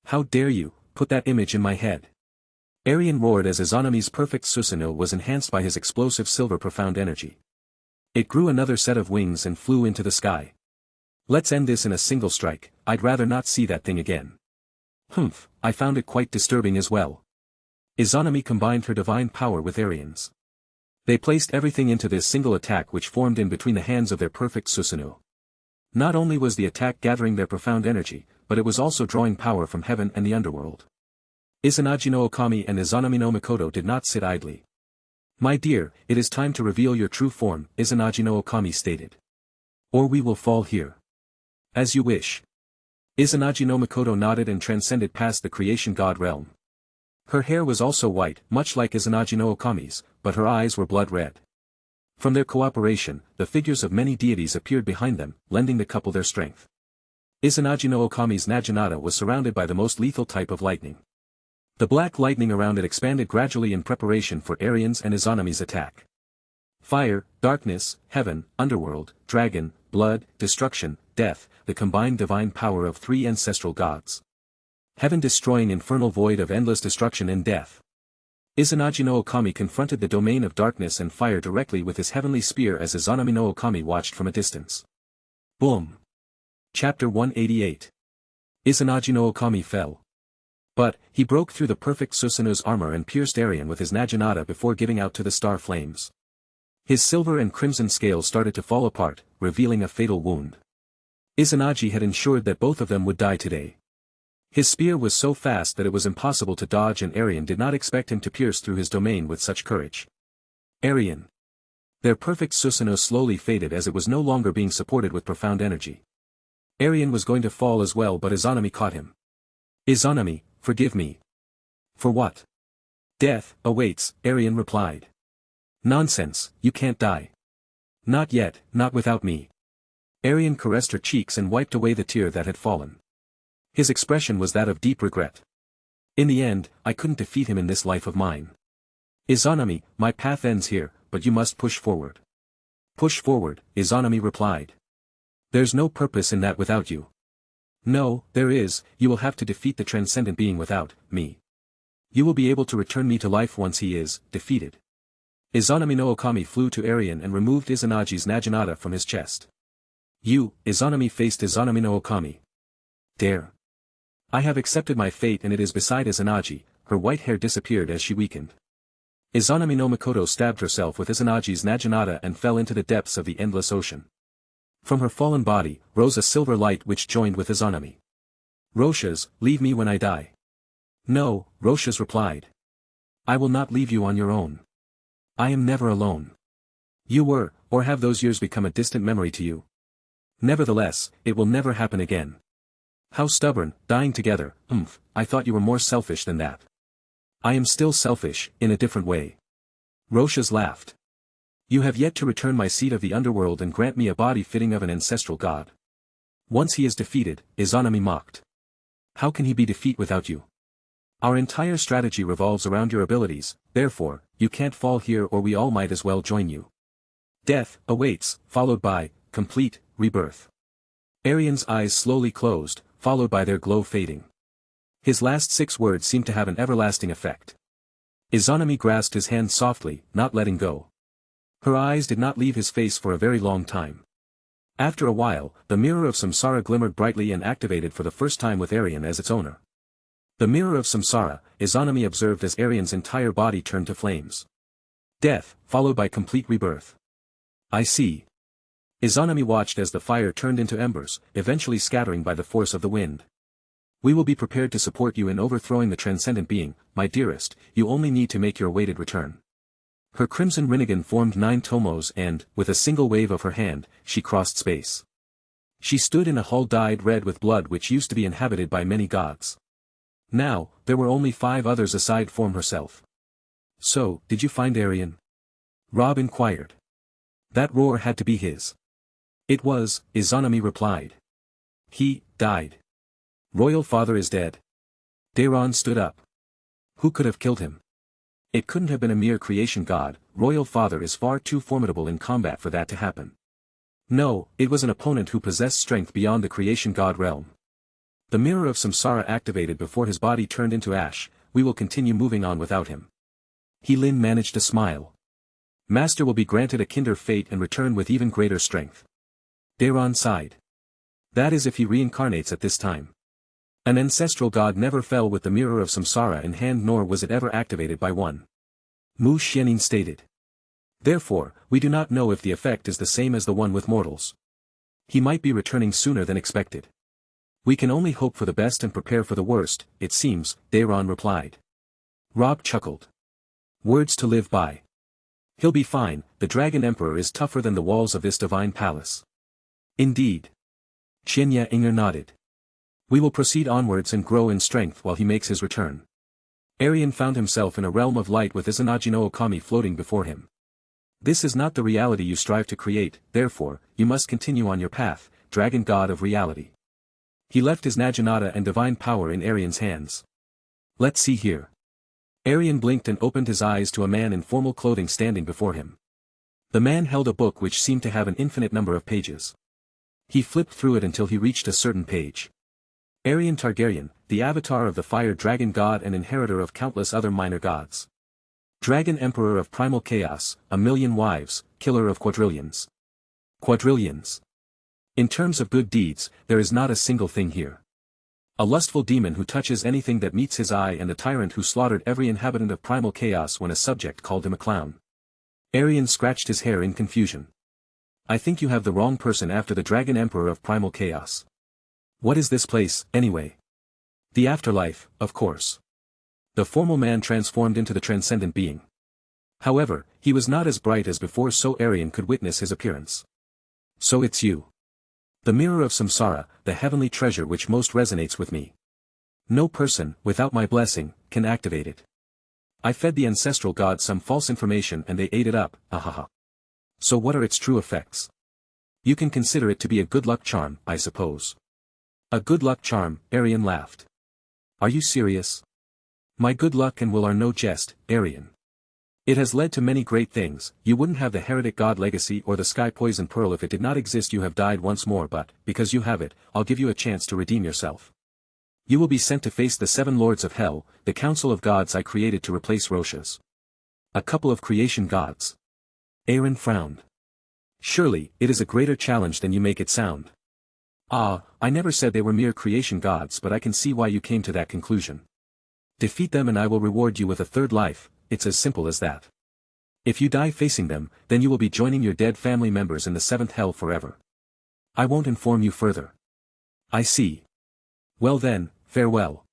How dare you, put that image in my head. Aerion roared as Izanami's perfect Susanoo was enhanced by his explosive silver profound energy. It grew another set of wings and flew into the sky. Let's end this in a single strike, I'd rather not see that thing again. Humph, I found it quite disturbing as well. Izanami combined her divine power with Aerion's. They placed everything into this single attack which formed in between the hands of their perfect Susanoo. Not only was the attack gathering their profound energy, but it was also drawing power from heaven and the underworld. Izanagi no Okami and Izanami no Mikoto did not sit idly. My dear, it is time to reveal your true form, Izanagi no Okami stated. Or we will fall here. As you wish. Izanagi no Mikoto nodded and transcended past the creation god realm. Her hair was also white, much like Izanagi no Okami's, but her eyes were blood red. From their cooperation, the figures of many deities appeared behind them, lending the couple their strength. Izanagi no Okami's Naginata was surrounded by the most lethal type of lightning. The black lightning around it expanded gradually in preparation for Aerion's and Izanami's attack. Fire, darkness, heaven, underworld, dragon, blood, destruction, death, the combined divine power of three ancestral gods. Heaven destroying infernal void of endless destruction and death. Izanagi no Okami confronted the domain of darkness and fire directly with his heavenly spear as Izanami no Okami watched from a distance. Boom! Chapter 188. Izanagi no Okami fell. But, he broke through the perfect Susanu's armor and pierced Aerion with his Naginata before giving out to the star flames. His silver and crimson scales started to fall apart, revealing a fatal wound. Izanagi had ensured that both of them would die today. His spear was so fast that it was impossible to dodge, and Aerion did not expect him to pierce through his domain with such courage. Aerion. Their perfect Susanoo slowly faded as it was no longer being supported with profound energy. Aerion was going to fall as well, but Izanami caught him. Izanami, forgive me. For what? Death awaits, Aerion replied. Nonsense, you can't die. Not yet, not without me. Aerion caressed her cheeks and wiped away the tear that had fallen. His expression was that of deep regret. In the end, I couldn't defeat him in this life of mine. Izanami, my path ends here, but you must push forward. Push forward, Izanami replied. There's no purpose in that without you. No, there is, you will have to defeat the transcendent being without me. You will be able to return me to life once he is defeated. Izanami no Okami flew to Aerion and removed Izanagi's Naginata from his chest. You, Izanami faced Izanami no Okami. Dare. I have accepted my fate, and it is beside Izanagi. Her white hair disappeared as she weakened. Izanami no Mikoto stabbed herself with Izanagi's Naginata and fell into the depths of the endless ocean. From her fallen body, rose a silver light which joined with Izanami. Roshas, leave me when I die. No, Roshas replied. I will not leave you on your own. I am never alone. You were, or have those years become a distant memory to you? Nevertheless, it will never happen again. How stubborn, dying together, I thought you were more selfish than that. I am still selfish, in a different way. Roshas laughed. You have yet to return my seat of the underworld and grant me a body fitting of an ancestral god. Once he is defeated, Izanami mocked. How can he be defeated without you? Our entire strategy revolves around your abilities, therefore, you can't fall here or we all might as well join you. Death awaits, followed by complete rebirth. Aerion's eyes slowly closed, followed by their glow fading. His last 6 words seemed to have an everlasting effect. Izanami grasped his hand softly, not letting go. Her eyes did not leave his face for a very long time. After a while, the mirror of Samsara glimmered brightly and activated for the first time with Aerion as its owner. The mirror of Samsara, Izanami observed as Aerion's entire body turned to flames. Death, followed by complete rebirth. I see. Izanami watched as the fire turned into embers, eventually scattering by the force of the wind. We will be prepared to support you in overthrowing the transcendent being, my dearest, you only need to make your awaited return. Her crimson Rinnegan formed 9 tomos and, with a single wave of her hand, she crossed space. She stood in a hall dyed red with blood which used to be inhabited by many gods. Now, there were only 5 others aside from herself. So, did you find Aerion? Rob inquired. That roar had to be his. It was, Izanami replied. He died. Royal father is dead. Daeron stood up. Who could have killed him? It couldn't have been a mere creation god, royal father is far too formidable in combat for that to happen. No, it was an opponent who possessed strength beyond the creation god realm. The mirror of Samsara activated before his body turned into ash, we will continue moving on without him. Lin managed to smile. Master will be granted a kinder fate and return with even greater strength. Daeron sighed. That is if he reincarnates at this time. An ancestral god never fell with the mirror of Samsara in hand, nor was it ever activated by one. Mu Xianin stated. Therefore, we do not know if the effect is the same as the one with mortals. He might be returning sooner than expected. We can only hope for the best and prepare for the worst, it seems, Daeron replied. Rob chuckled. Words to live by. He'll be fine, the Dragon Emperor is tougher than the walls of this divine palace. Indeed. Qianya Inger nodded. We will proceed onwards and grow in strength while he makes his return. Aerion found himself in a realm of light with Izanagi no Okami floating before him. This is not the reality you strive to create, therefore, you must continue on your path, Dragon God of Reality. He left his Naginata and divine power in Aerion's hands. Let's see here. Aerion blinked and opened his eyes to a man in formal clothing standing before him. The man held a book which seemed to have an infinite number of pages. He flipped through it until he reached a certain page. Aerion Targaryen, the avatar of the fire dragon god and inheritor of countless other minor gods. Dragon Emperor of primal chaos, a million wives, killer of quadrillions. Quadrillions. In terms of good deeds, there is not a single thing here. A lustful demon who touches anything that meets his eye and a tyrant who slaughtered every inhabitant of primal chaos when a subject called him a clown. Aerion scratched his hair in confusion. I think you have the wrong person after the Dragon Emperor of primal chaos. What is this place, anyway? The afterlife, of course. The formal man transformed into the transcendent being. However, he was not as bright as before, so Aerion could witness his appearance. So it's you. The mirror of samsara, the heavenly treasure which most resonates with me. No person, without my blessing, can activate it. I fed the ancestral gods some false information and they ate it up, ahaha. So what are its true effects? You can consider it to be a good luck charm, I suppose. A good luck charm, Aerion laughed. Are you serious? My good luck and will are no jest, Aerion. It has led to many great things. You wouldn't have the heretic god legacy or the sky poison pearl if it did not exist. You have died once more, but, because you have it, I'll give you a chance to redeem yourself. You will be sent to face the 7 lords of hell, the council of gods I created to replace Roshas. A couple of creation gods. Aerion frowned. Surely, it is a greater challenge than you make it sound. Ah, I never said they were mere creation gods, but I can see why you came to that conclusion. Defeat them and I will reward you with a 3rd life, it's as simple as that. If you die facing them, then you will be joining your dead family members in the 7th hell forever. I won't inform you further. I see. Well then, farewell.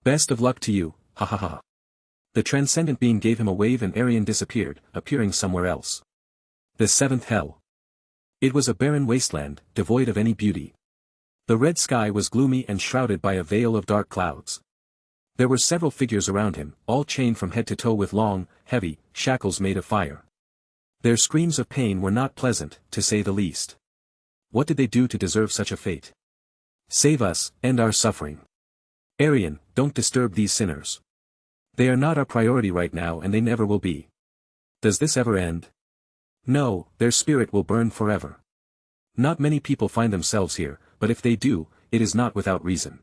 Best of luck to you, ha ha ha. The transcendent being gave him a wave and Aerion disappeared, appearing somewhere else. The 7th hell. It was a barren wasteland, devoid of any beauty. The red sky was gloomy and shrouded by a veil of dark clouds. There were several figures around him, all chained from head to toe with long, heavy, shackles made of fire. Their screams of pain were not pleasant, to say the least. What did they do to deserve such a fate? Save us, end our suffering. Aerion, don't disturb these sinners. They are not our priority right now and they never will be. Does this ever end? No, their spirit will burn forever. Not many people find themselves here, but if they do, it is not without reason.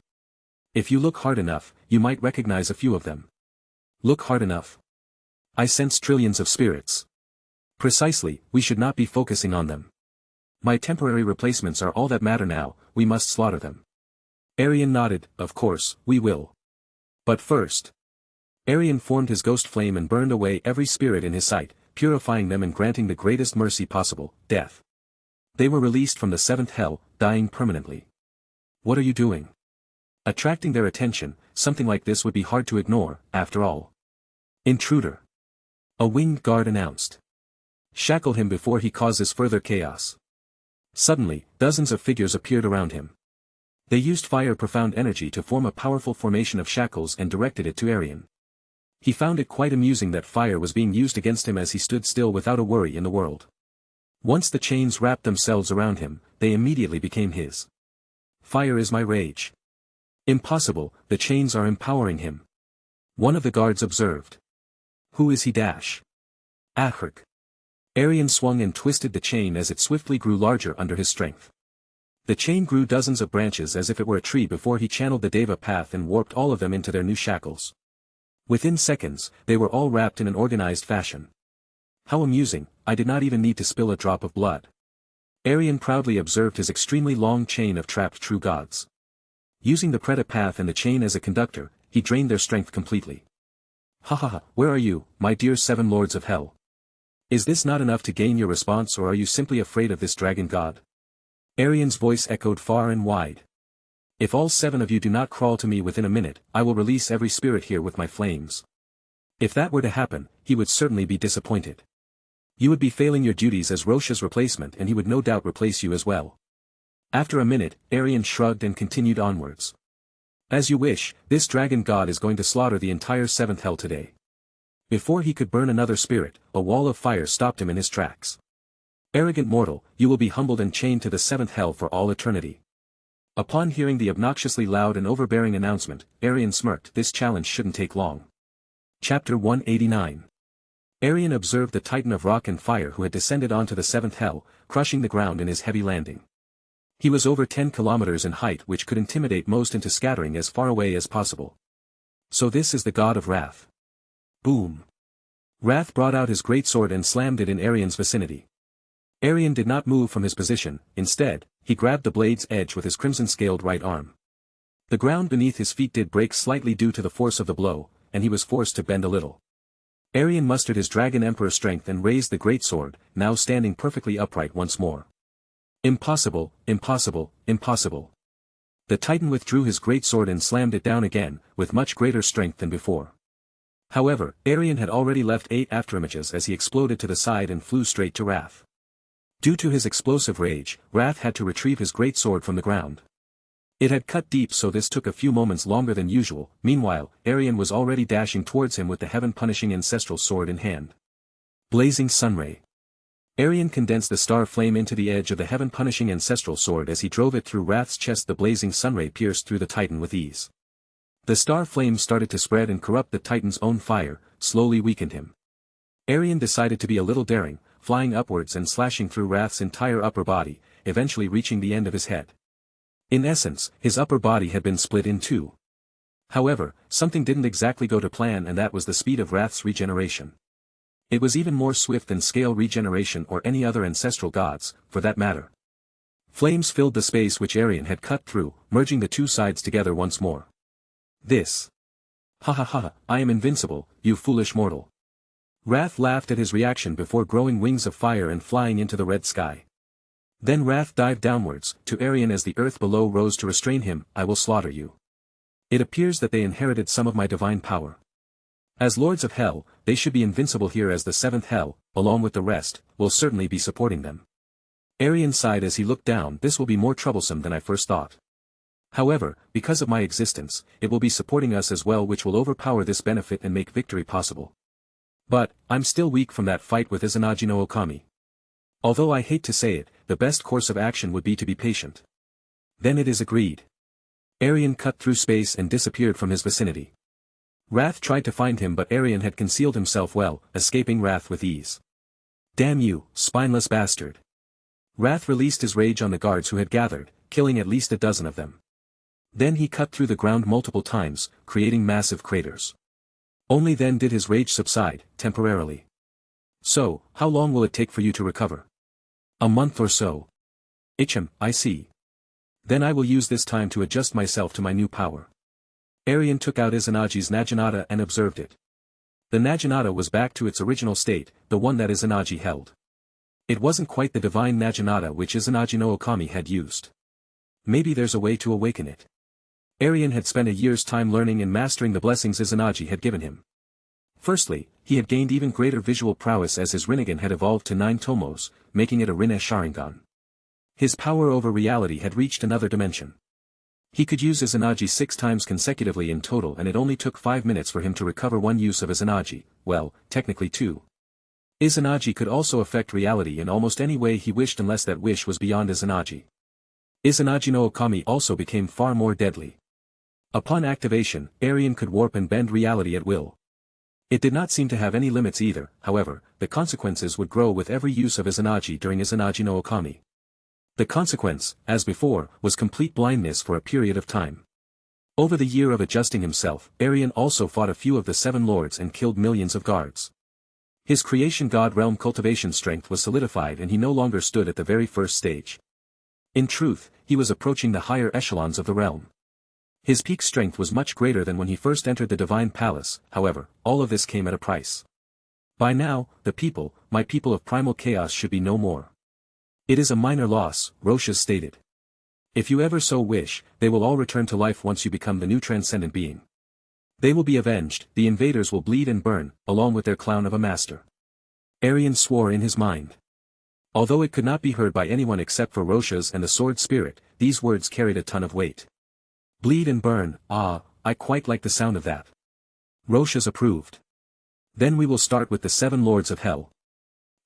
If you look hard enough, you might recognize a few of them. Look hard enough. I sense trillions of spirits. Precisely, we should not be focusing on them. My temporary replacements are all that matter now, we must slaughter them. Aerion nodded, of course, we will. But first. Aerion formed his ghost flame and burned away every spirit in his sight, purifying them and granting the greatest mercy possible, death. They were released from the 7th hell, dying permanently. What are you doing? Attracting their attention, something like this would be hard to ignore, after all. Intruder. A winged guard announced. Shackle him before he causes further chaos. Suddenly, dozens of figures appeared around him. They used fire profound energy to form a powerful formation of shackles and directed it to Aerion. He found it quite amusing that fire was being used against him as he stood still without a worry in the world. Once the chains wrapped themselves around him, they immediately became his. Fire is my rage. Impossible, the chains are empowering him. One of the guards observed. Who is he dash? Ahrek. Aerion swung and twisted the chain as it swiftly grew larger under his strength. The chain grew dozens of branches as if it were a tree before he channeled the Deva path and warped all of them into their new shackles. Within seconds, they were all wrapped in an organized fashion. How amusing, I did not even need to spill a drop of blood. Aerion proudly observed his extremely long chain of trapped true gods. Using the Preta path and the chain as a conductor, he drained their strength completely. Ha ha ha, where are you, my dear 7 lords of hell? Is this not enough to gain your response, or are you simply afraid of this dragon god? Aerion's voice echoed far and wide. If all 7 of you do not crawl to me within a minute, I will release every spirit here with my flames. If that were to happen, he would certainly be disappointed. You would be failing your duties as Rosh's replacement and he would no doubt replace you as well. After a minute, Aerion shrugged and continued onwards. As you wish, this dragon god is going to slaughter the entire 7th hell today. Before he could burn another spirit, a wall of fire stopped him in his tracks. Arrogant mortal, you will be humbled and chained to the 7th hell for all eternity. Upon hearing the obnoxiously loud and overbearing announcement, Aerion smirked. This challenge shouldn't take long. Chapter 189. Aerion observed the titan of rock and fire who had descended onto the 7th hell, crushing the ground in his heavy landing. He was over 10 kilometers in height, which could intimidate most into scattering as far away as possible. So this is the god of wrath. Boom. Wrath brought out his greatsword and slammed it in Aerion's vicinity. Aerion did not move from his position. Instead, he grabbed the blade's edge with his crimson-scaled right arm. The ground beneath his feet did break slightly due to the force of the blow, and he was forced to bend a little. Aerion mustered his Dragon Emperor strength and raised the greatsword, now standing perfectly upright once more. Impossible, impossible, impossible. The Titan withdrew his greatsword and slammed it down again, with much greater strength than before. However, Aerion had already left 8 afterimages as he exploded to the side and flew straight to Wrath. Due to his explosive rage, Wrath had to retrieve his greatsword from the ground. It had cut deep, so this took a few moments longer than usual. Meanwhile, Aerion was already dashing towards him with the heaven-punishing ancestral sword in hand. Blazing Sunray. Aerion condensed the star flame into the edge of the heaven-punishing ancestral sword as he drove it through Wrath's chest. The blazing sunray pierced through the Titan with ease. The star flame started to spread and corrupt the Titan's own fire, slowly weakened him. Aerion decided to be a little daring, flying upwards and slashing through Wrath's entire upper body, eventually reaching the end of his head. In essence, his upper body had been split in two. However, something didn't exactly go to plan, and that was the speed of Wrath's regeneration. It was even more swift than scale regeneration or any other ancestral gods, for that matter. Flames filled the space which Aerion had cut through, merging the two sides together once more. This. Ha ha ha, I am invincible, you foolish mortal. Wrath laughed at his reaction before growing wings of fire and flying into the red sky. Then Wrath dived downwards, to Aerion as the earth below rose to restrain him. I will slaughter you. It appears that they inherited some of my divine power. As lords of hell, they should be invincible here, as the seventh hell, along with the rest, will certainly be supporting them. Aerion sighed as he looked down. This will be more troublesome than I first thought. However, because of my existence, it will be supporting us as well, which will overpower this benefit and make victory possible. But, I'm still weak from that fight with Izanagi no Okami. Although I hate to say it, the best course of action would be to be patient. Then it is agreed. Aerion cut through space and disappeared from his vicinity. Wrath tried to find him, but Aerion had concealed himself well, escaping Wrath with ease. Damn you, spineless bastard. Wrath released his rage on the guards who had gathered, killing at least a dozen of them. Then he cut through the ground multiple times, creating massive craters. Only then did his rage subside, temporarily. So, how long will it take for you to recover? A month or so. I see. Then I will use this time to adjust myself to my new power. Aerion took out Izanagi's Naginata and observed it. The Naginata was back to its original state, the one that Izanagi held. It wasn't quite the divine Naginata which Izanagi no Okami had used. Maybe there's a way to awaken it. Aerion had spent a year's time learning and mastering the blessings Izanagi had given him. Firstly, he had gained even greater visual prowess as his Rinnegan had evolved to 9 tomos, making it a Rinne Sharingan. His power over reality had reached another dimension. He could use Izanagi 6 times consecutively in total, and it only took 5 minutes for him to recover one use of Izanagi, well, technically 2. Izanagi could also affect reality in almost any way he wished, unless that wish was beyond Izanagi. Izanagi no Okami also became far more deadly. Upon activation, Aerion could warp and bend reality at will. It did not seem to have any limits either. However, the consequences would grow with every use of Izanagi during Izanagi no Okami. The consequence, as before, was complete blindness for a period of time. Over the year of adjusting himself, Aerion also fought a few of the 7 lords and killed millions of guards. His creation god realm cultivation strength was solidified, and he no longer stood at the very first stage. In truth, he was approaching the higher echelons of the realm. His peak strength was much greater than when he first entered the Divine Palace. However, all of this came at a price. By now, the people, my people of primal chaos, should be no more. It is a minor loss, Roshas stated. If you ever so wish, they will all return to life once you become the new transcendent being. They will be avenged, the invaders will bleed and burn, along with their clown of a master. Aerion swore in his mind. Although it could not be heard by anyone except for Roshas and the Sword Spirit, these words carried a ton of weight. Bleed and burn, ah, I quite like the sound of that. Roshas approved. Then we will start with the 7 lords of hell.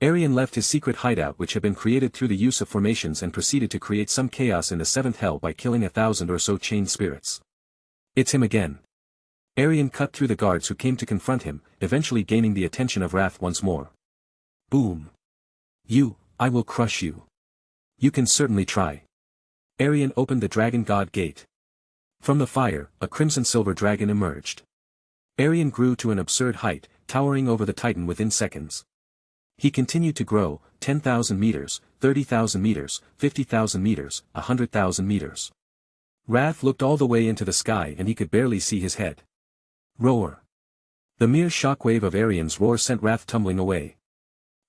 Aerion left his secret hideout, which had been created through the use of formations, and proceeded to create some chaos in the 7th hell by killing 1,000 or so chained spirits. It's him again. Aerion cut through the guards who came to confront him, eventually gaining the attention of Wrath once more. Boom. I will crush you. You can certainly try. Aerion opened the dragon god gate. From the fire, a crimson-silver dragon emerged. Aerion grew to an absurd height, towering over the Titan within seconds. He continued to grow, 10,000 meters, 30,000 meters, 50,000 meters, 100,000 meters. Wrath looked all the way into the sky and he could barely see his head. Roar! The mere shockwave of Aerion's roar sent Wrath tumbling away.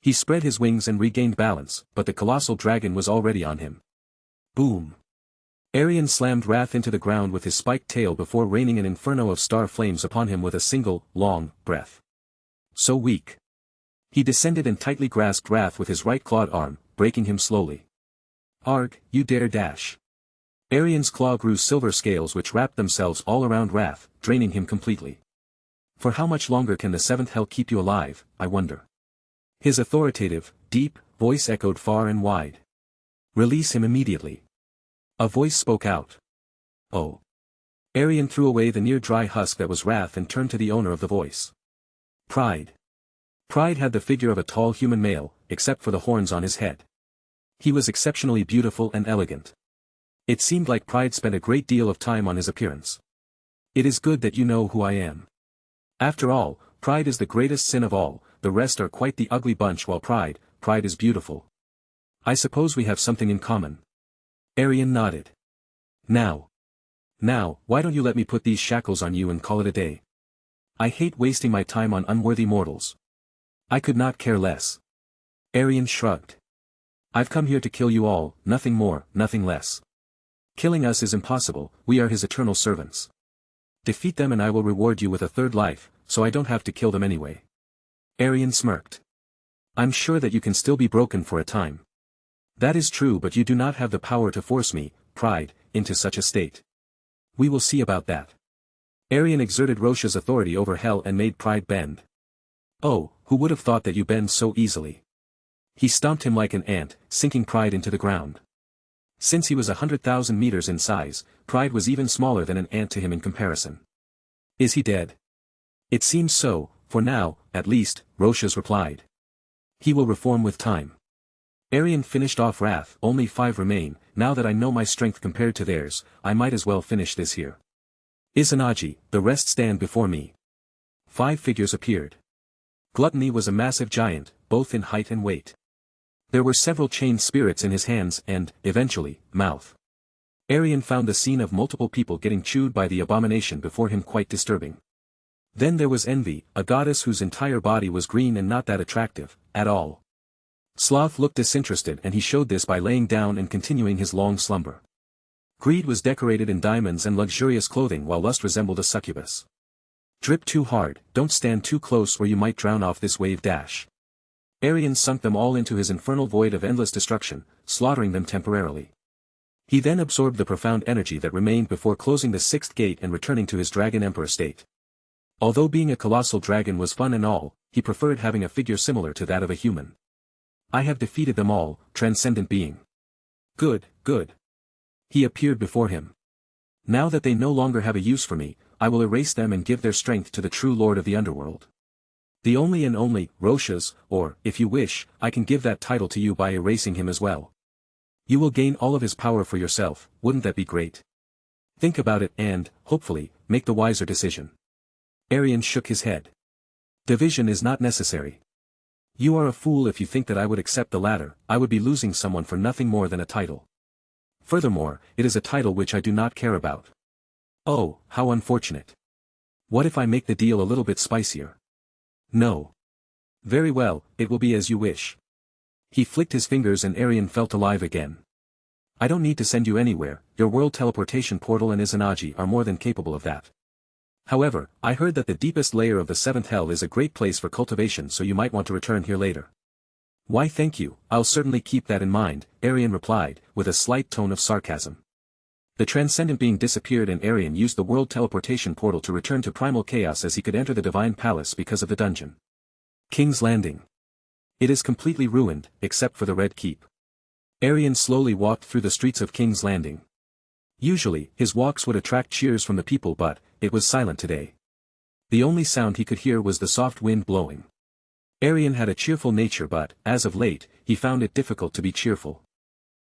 He spread his wings and regained balance, but the colossal dragon was already on him. Boom! Aerion slammed Wrath into the ground with his spiked tail before raining an inferno of star flames upon him with a single, long, breath. So weak. He descended and tightly grasped Wrath with his right clawed arm, breaking him slowly. Arg, you dare dash. Aerion's claw grew silver scales which wrapped themselves all around Wrath, draining him completely. For how much longer can the seventh hell keep you alive, I wonder? His authoritative, deep, voice echoed far and wide. Release him immediately. A voice spoke out. Oh. Aerion threw away the near-dry husk that was Wrath and turned to the owner of the voice. Pride. Pride had the figure of a tall human male, except for the horns on his head. He was exceptionally beautiful and elegant. It seemed like Pride spent a great deal of time on his appearance. It is good that you know who I am. After all, pride is the greatest sin of all, the rest are quite the ugly bunch while pride is beautiful. I suppose we have something in common. Aerion nodded. Now, why don't you let me put these shackles on you and call it a day? I hate wasting my time on unworthy mortals. I could not care less. Aerion shrugged. I've come here to kill you all, nothing more, nothing less. Killing us is impossible, we are his eternal servants. Defeat them and I will reward you with a third life, so I don't have to kill them anyway. Aerion smirked. I'm sure that you can still be broken for a time. That is true, but you do not have the power to force me, Pride, into such a state. We will see about that. Aerion exerted Roche's authority over hell and made Pride bend. Oh, who would have thought that you bend so easily? He stomped him like an ant, sinking Pride into the ground. Since he was 100,000 meters in size, Pride was even smaller than an ant to him in comparison. Is he dead? It seems so, for now, at least, Roche's replied. He will reform with time. Aerion finished off Wrath, only 5 remain, now that I know my strength compared to theirs, I might as well finish this here. Izanagi, the rest stand before me. 5 figures appeared. Gluttony was a massive giant, both in height and weight. There were several chained spirits in his hands and, eventually, mouth. Aerion found the scene of multiple people getting chewed by the abomination before him quite disturbing. Then there was Envy, a goddess whose entire body was green and not that attractive, at all. Sloth looked disinterested and he showed this by laying down and continuing his long slumber. Greed was decorated in diamonds and luxurious clothing while Lust resembled a succubus. Drip too hard, don't stand too close or you might drown off this wave dash. Aerion sunk them all into his infernal void of endless destruction, slaughtering them temporarily. He then absorbed the profound energy that remained before closing the 6th gate and returning to his Dragon Emperor state. Although being a colossal dragon was fun and all, he preferred having a figure similar to that of a human. I have defeated them all, transcendent being. Good, good. He appeared before him. Now that they no longer have a use for me, I will erase them and give their strength to the true lord of the underworld. The only and only, Roche's, or, if you wish, I can give that title to you by erasing him as well. You will gain all of his power for yourself, wouldn't that be great? Think about it and, hopefully, make the wiser decision. Aerion shook his head. Division is not necessary. You are a fool if you think that I would accept the latter, I would be losing someone for nothing more than a title. Furthermore, it is a title which I do not care about. Oh, how unfortunate. What if I make the deal a little bit spicier? No. Very well, it will be as you wish. He flicked his fingers and Aerion felt alive again. I don't need to send you anywhere, your world teleportation portal and Izanagi are more than capable of that. However, I heard that the deepest layer of the 7th hell is a great place for cultivation, so you might want to return here later. Why thank you, I'll certainly keep that in mind, Aerion replied, with a slight tone of sarcasm. The transcendent being disappeared and Aerion used the world teleportation portal to return to primal chaos as he could enter the divine palace because of the dungeon. King's Landing. It is completely ruined, except for the Red Keep. Aerion slowly walked through the streets of King's Landing. Usually, his walks would attract cheers from the people, but it was silent today. The only sound he could hear was the soft wind blowing. Aerion had a cheerful nature but, as of late, he found it difficult to be cheerful.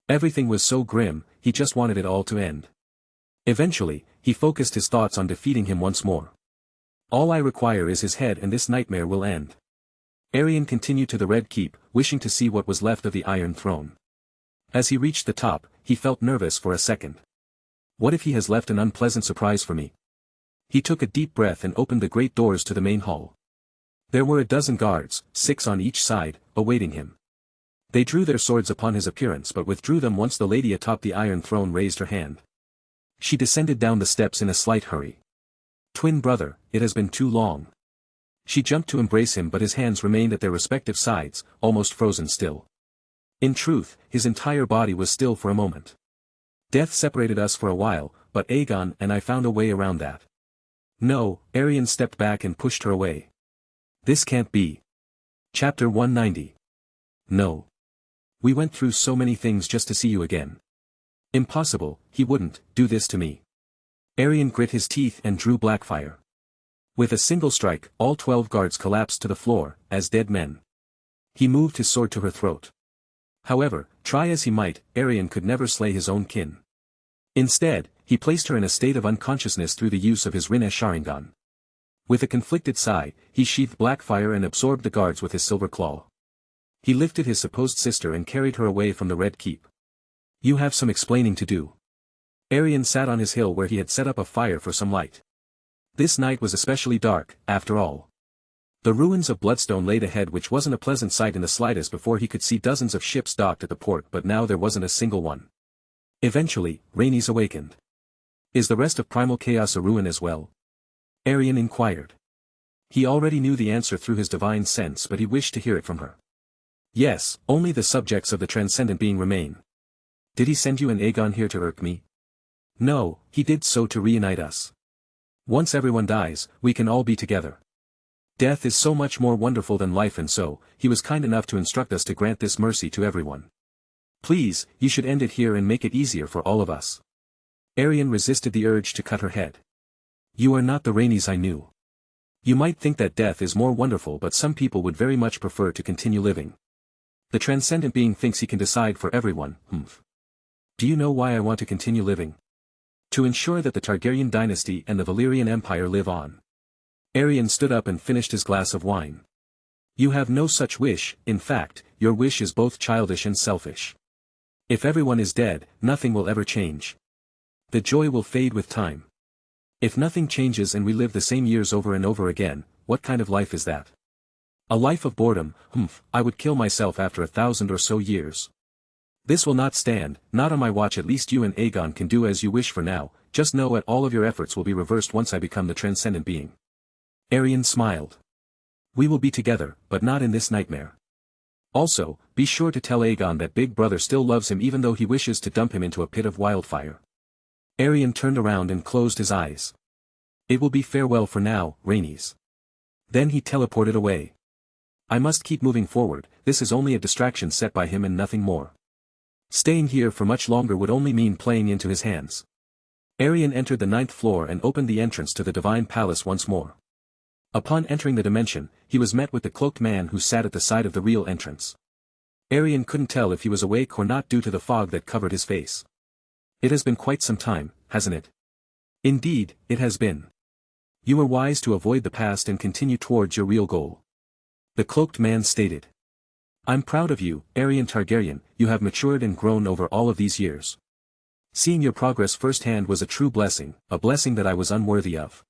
Everything was so grim, he just wanted it all to end. Eventually, he focused his thoughts on defeating him once more. All I require is his head and this nightmare will end. Aerion continued to the Red Keep, wishing to see what was left of the Iron Throne. As he reached the top, he felt nervous for a second. What if he has left an unpleasant surprise for me? He took a deep breath and opened the great doors to the main hall. There were 12 guards, 6 on each side, awaiting him. They drew their swords upon his appearance but withdrew them once the lady atop the Iron Throne raised her hand. She descended down the steps in a slight hurry. "Twin brother, it has been too long." She jumped to embrace him but his hands remained at their respective sides, almost frozen still. In truth, his entire body was still for a moment. Death separated us for a while, but Aegon and I found a way around that. No, Aerion stepped back and pushed her away. This can't be. Chapter 190. No. We went through so many things just to see you again. Impossible, he wouldn't do this to me. Aerion grit his teeth and drew Blackfire. With a single strike, all 12 guards collapsed to the floor, as dead men. He moved his sword to her throat. However, try as he might, Aerion could never slay his own kin. Instead, he placed her in a state of unconsciousness through the use of his Rinne Sharingan. With a conflicted sigh, he sheathed Blackfire and absorbed the guards with his silver claw. He lifted his supposed sister and carried her away from the Red Keep. You have some explaining to do. Aerion sat on his hill where he had set up a fire for some light. This night was especially dark, after all. The ruins of Bloodstone laid ahead which wasn't a pleasant sight in the slightest before he could see dozens of ships docked at the port but now there wasn't a single one. Eventually, Rhaenys awakened. Is the rest of Primal Chaos a ruin as well? Aerion inquired. He already knew the answer through his divine sense but he wished to hear it from her. Yes, only the subjects of the transcendent being remain. Did he send you and Aegon here to irk me? No, he did so to reunite us. Once everyone dies, we can all be together. Death is so much more wonderful than life and so, he was kind enough to instruct us to grant this mercy to everyone. Please, you should end it here and make it easier for all of us. Aerion resisted the urge to cut her head. You are not the Rhaenys I knew. You might think that death is more wonderful but some people would very much prefer to continue living. The transcendent being thinks he can decide for everyone, Do you know why I want to continue living? To ensure that the Targaryen dynasty and the Valyrian Empire live on. Aerion stood up and finished his glass of wine. You have no such wish, in fact, your wish is both childish and selfish. If everyone is dead, nothing will ever change. The joy will fade with time. If nothing changes and we live the same years over and over again, what kind of life is that? A life of boredom, I would kill myself after 1,000 or so years. This will not stand, not on my watch. At least you and Aegon can do as you wish for now, just know that all of your efforts will be reversed once I become the transcendent being. Aerion smiled. We will be together, but not in this nightmare. Also, be sure to tell Aegon that Big Brother still loves him even though he wishes to dump him into a pit of wildfire. Aerion turned around and closed his eyes. It will be farewell for now, Rhaenys. Then he teleported away. I must keep moving forward, this is only a distraction set by him and nothing more. Staying here for much longer would only mean playing into his hands. Aerion entered the 9th floor and opened the entrance to the Divine Palace once more. Upon entering the dimension, he was met with the cloaked man who sat at the side of the real entrance. Aerion couldn't tell if he was awake or not due to the fog that covered his face. It has been quite some time, hasn't it? Indeed, it has been. You were wise to avoid the past and continue towards your real goal. The cloaked man stated. I'm proud of you, Aerion Targaryen, you have matured and grown over all of these years. Seeing your progress firsthand was a true blessing, a blessing that I was unworthy of.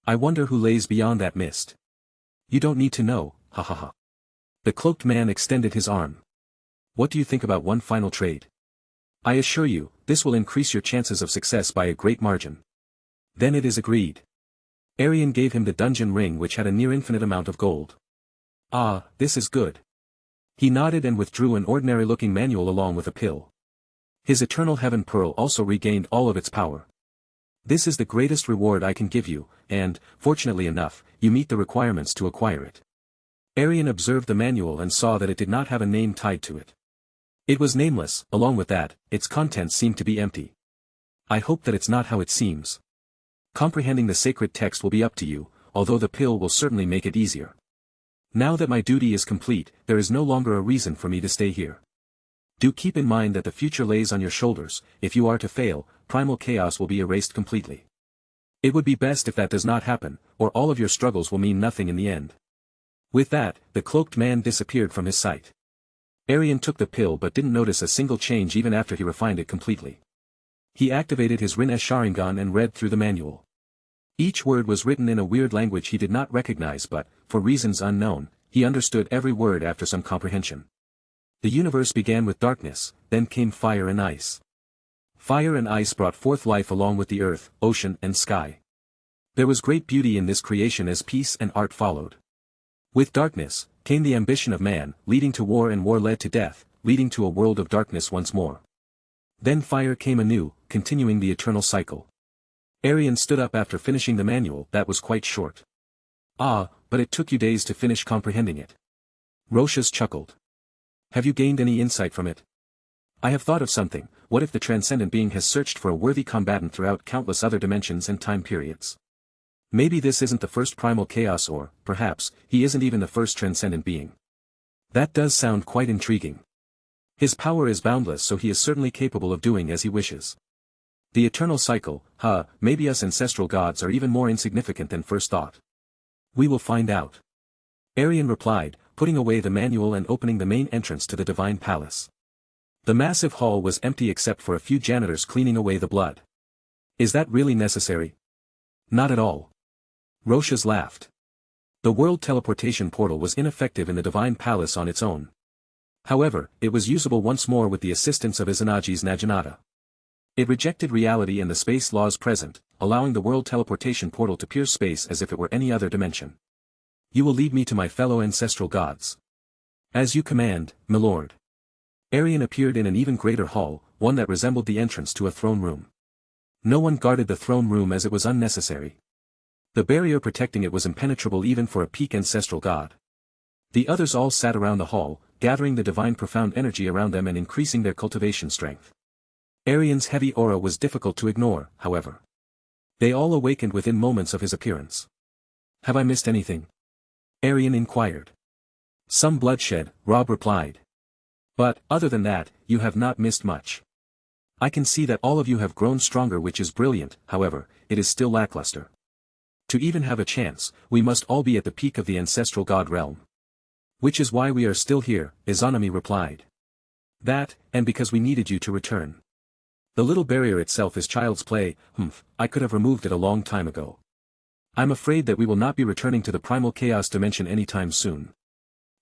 I wonder who lays beyond that mist. You don't need to know, ha ha ha. The cloaked man extended his arm. What do you think about one final trade? I assure you, this will increase your chances of success by a great margin. Then it is agreed. Aerion gave him the dungeon ring which had a near infinite amount of gold. Ah, this is good. He nodded and withdrew an ordinary-looking manual along with a pill. His Eternal Heaven Pearl also regained all of its power. This is the greatest reward I can give you, and, fortunately enough, you meet the requirements to acquire it. Aerion observed the manual and saw that it did not have a name tied to it. It was nameless, along with that, its contents seemed to be empty. I hope that it's not how it seems. Comprehending the sacred text will be up to you, although the pill will certainly make it easier. Now that my duty is complete, there is no longer a reason for me to stay here. Do keep in mind that the future lays on your shoulders. If you are to fail, primal chaos will be erased completely. It would be best if that does not happen, or all of your struggles will mean nothing in the end. With that, the cloaked man disappeared from his sight. Aerion took the pill but didn't notice a single change even after he refined it completely. He activated his Rin Sharingan and read through the manual. Each word was written in a weird language he did not recognize but, for reasons unknown, he understood every word after some comprehension. The universe began with darkness, then came fire and ice. Fire and ice brought forth life along with the earth, ocean and sky. There was great beauty in this creation as peace and art followed. With darkness, came the ambition of man, leading to war and war led to death, leading to a world of darkness once more. Then fire came anew, continuing the eternal cycle. Aerion stood up after finishing the manual. That was quite short. Ah, but it took you days to finish comprehending it. Roshas chuckled. Have you gained any insight from it? I have thought of something. What if the transcendent being has searched for a worthy combatant throughout countless other dimensions and time periods? Maybe this isn't the first primal chaos or, perhaps, he isn't even the first transcendent being. That does sound quite intriguing. His power is boundless, so he is certainly capable of doing as he wishes. The eternal cycle, maybe us ancestral gods are even more insignificant than first thought. We will find out. Aerion replied, putting away the manual and opening the main entrance to the divine palace. The massive hall was empty except for a few janitors cleaning away the blood. Is that really necessary? Not at all. Roshas laughed. The world teleportation portal was ineffective in the divine palace on its own. However, it was usable once more with the assistance of Izanagi's Naginata. It rejected reality and the space laws present, allowing the world teleportation portal to pierce space as if it were any other dimension. You will lead me to my fellow ancestral gods. As you command, my lord. Aerion appeared in an even greater hall, one that resembled the entrance to a throne room. No one guarded the throne room as it was unnecessary. The barrier protecting it was impenetrable even for a peak ancestral god. The others all sat around the hall, gathering the divine profound energy around them and increasing their cultivation strength. Aerion's heavy aura was difficult to ignore, however. They all awakened within moments of his appearance. Have I missed anything? Aerion inquired. Some bloodshed, Rob replied. But, other than that, you have not missed much. I can see that all of you have grown stronger, which is brilliant. However, it is still lackluster. To even have a chance, we must all be at the peak of the ancestral god realm. Which is why we are still here, Izanami replied. That, and because we needed you to return. The little barrier itself is child's play. I could have removed it a long time ago. I'm afraid that we will not be returning to the primal chaos dimension anytime soon.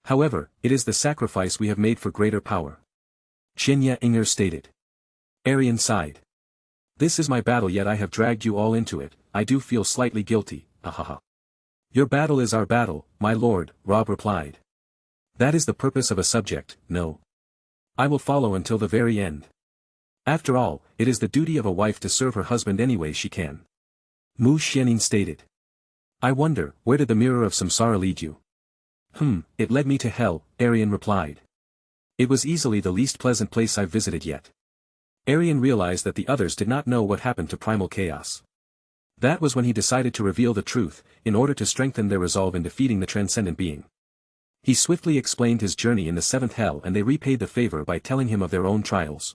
However, it is the sacrifice we have made for greater power. Shinya Inger stated. Aerion sighed. This is my battle, yet I have dragged you all into it. I do feel slightly guilty, ahaha. Your battle is our battle, my lord, Rob replied. That is the purpose of a subject, no. I will follow until the very end. After all, it is the duty of a wife to serve her husband any way she can. Mu Xianin stated. I wonder, where did the mirror of samsara lead you? It led me to hell, Aerion replied. It was easily the least pleasant place I've visited yet. Aerion realized that the others did not know what happened to primal chaos. That was when he decided to reveal the truth, in order to strengthen their resolve in defeating the transcendent being. He swiftly explained his journey in the seventh hell, and they repaid the favor by telling him of their own trials.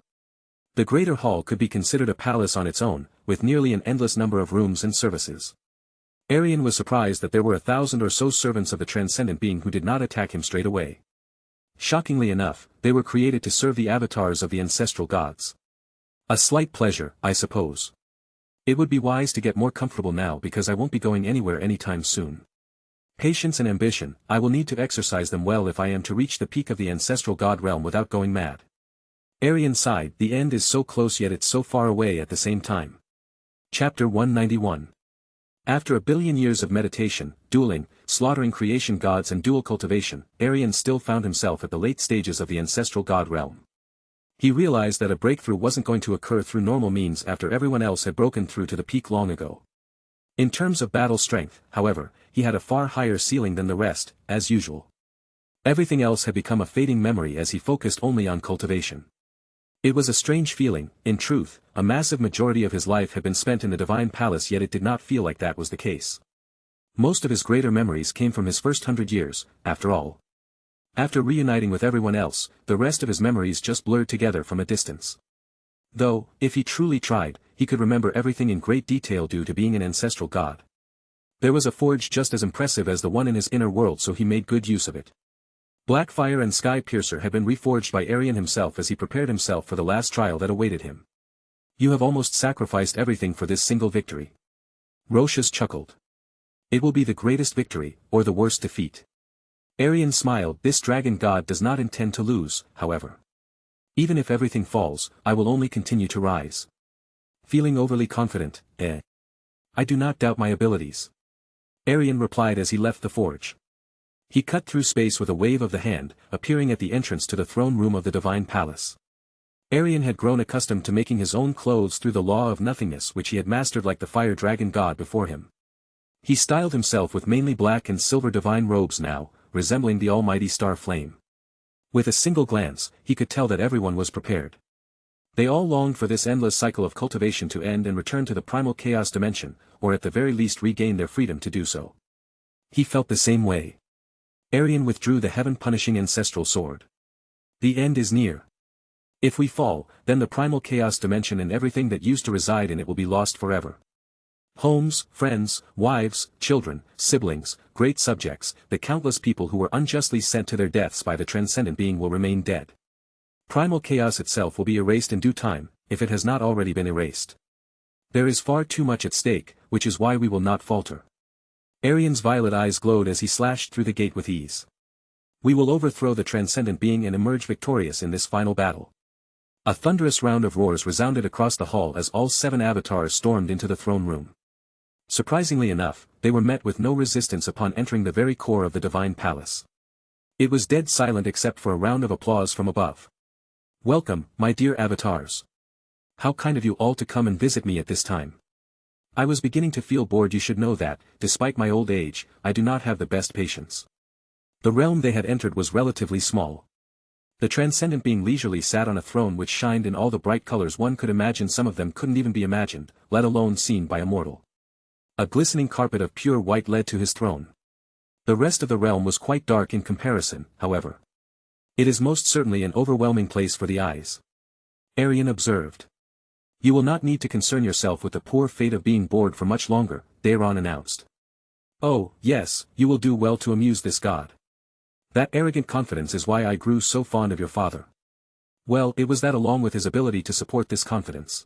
The greater hall could be considered a palace on its own, with nearly an endless number of rooms and services. Aerion was surprised that there were 1,000 or so servants of the transcendent being who did not attack him straight away. Shockingly enough, they were created to serve the avatars of the ancestral gods. A slight pleasure, I suppose. It would be wise to get more comfortable now because I won't be going anywhere anytime soon. Patience and ambition, I will need to exercise them well if I am to reach the peak of the ancestral god realm without going mad. Aerion sighed, the end is so close yet it's so far away at the same time. Chapter 191. After a billion years of meditation, dueling, slaughtering creation gods and dual cultivation, Aerion still found himself at the late stages of the ancestral god realm. He realized that a breakthrough wasn't going to occur through normal means after everyone else had broken through to the peak long ago. In terms of battle strength, however, he had a far higher ceiling than the rest, as usual. Everything else had become a fading memory as he focused only on cultivation. It was a strange feeling. In truth, a massive majority of his life had been spent in the divine palace, yet it did not feel like that was the case. Most of his greater memories came from his first 100 years, after all. After reuniting with everyone else, the rest of his memories just blurred together from a distance. Though, if he truly tried, he could remember everything in great detail due to being an ancestral god. There was a forge just as impressive as the one in his inner world, so he made good use of it. Blackfire and Sky Piercer had been reforged by Aerion himself as he prepared himself for the last trial that awaited him. You have almost sacrificed everything for this single victory. Roshas chuckled. It will be the greatest victory, or the worst defeat. Aerion smiled. This dragon god does not intend to lose, however. Even if everything falls, I will only continue to rise. Feeling overly confident, I do not doubt my abilities. Aerion replied as he left the forge. He cut through space with a wave of the hand, appearing at the entrance to the throne room of the Divine Palace. Aerion had grown accustomed to making his own clothes through the law of nothingness, which he had mastered like the fire dragon god before him. He styled himself with mainly black and silver divine robes now, resembling the almighty star flame. With a single glance, he could tell that everyone was prepared. They all longed for this endless cycle of cultivation to end and return to the primal chaos dimension, or at the very least regain their freedom to do so. He felt the same way. Aerion withdrew the heaven-punishing ancestral sword. The end is near. If we fall, then the primal chaos dimension and everything that used to reside in it will be lost forever. Homes, friends, wives, children, siblings, great subjects, the countless people who were unjustly sent to their deaths by the transcendent being will remain dead. Primal chaos itself will be erased in due time, if it has not already been erased. There is far too much at stake, which is why we will not falter. Aerion's violet eyes glowed as he slashed through the gate with ease. We will overthrow the transcendent being and emerge victorious in this final battle. A thunderous round of roars resounded across the hall as all 7 avatars stormed into the throne room. Surprisingly enough, they were met with no resistance upon entering the very core of the Divine Palace. It was dead silent except for a round of applause from above. Welcome, my dear avatars. How kind of you all to come and visit me at this time. I was beginning to feel bored. You should know that, despite my old age, I do not have the best patience. The realm they had entered was relatively small. The transcendent being leisurely sat on a throne which shined in all the bright colors one could imagine. Some of them couldn't even be imagined, let alone seen by a mortal. A glistening carpet of pure white led to his throne. The rest of the realm was quite dark in comparison, however. It is most certainly an overwhelming place for the eyes. Aerion observed. You will not need to concern yourself with the poor fate of being bored for much longer, Aerion announced. Oh, yes, you will do well to amuse this god. That arrogant confidence is why I grew so fond of your father. Well, it was that along with his ability to support this confidence.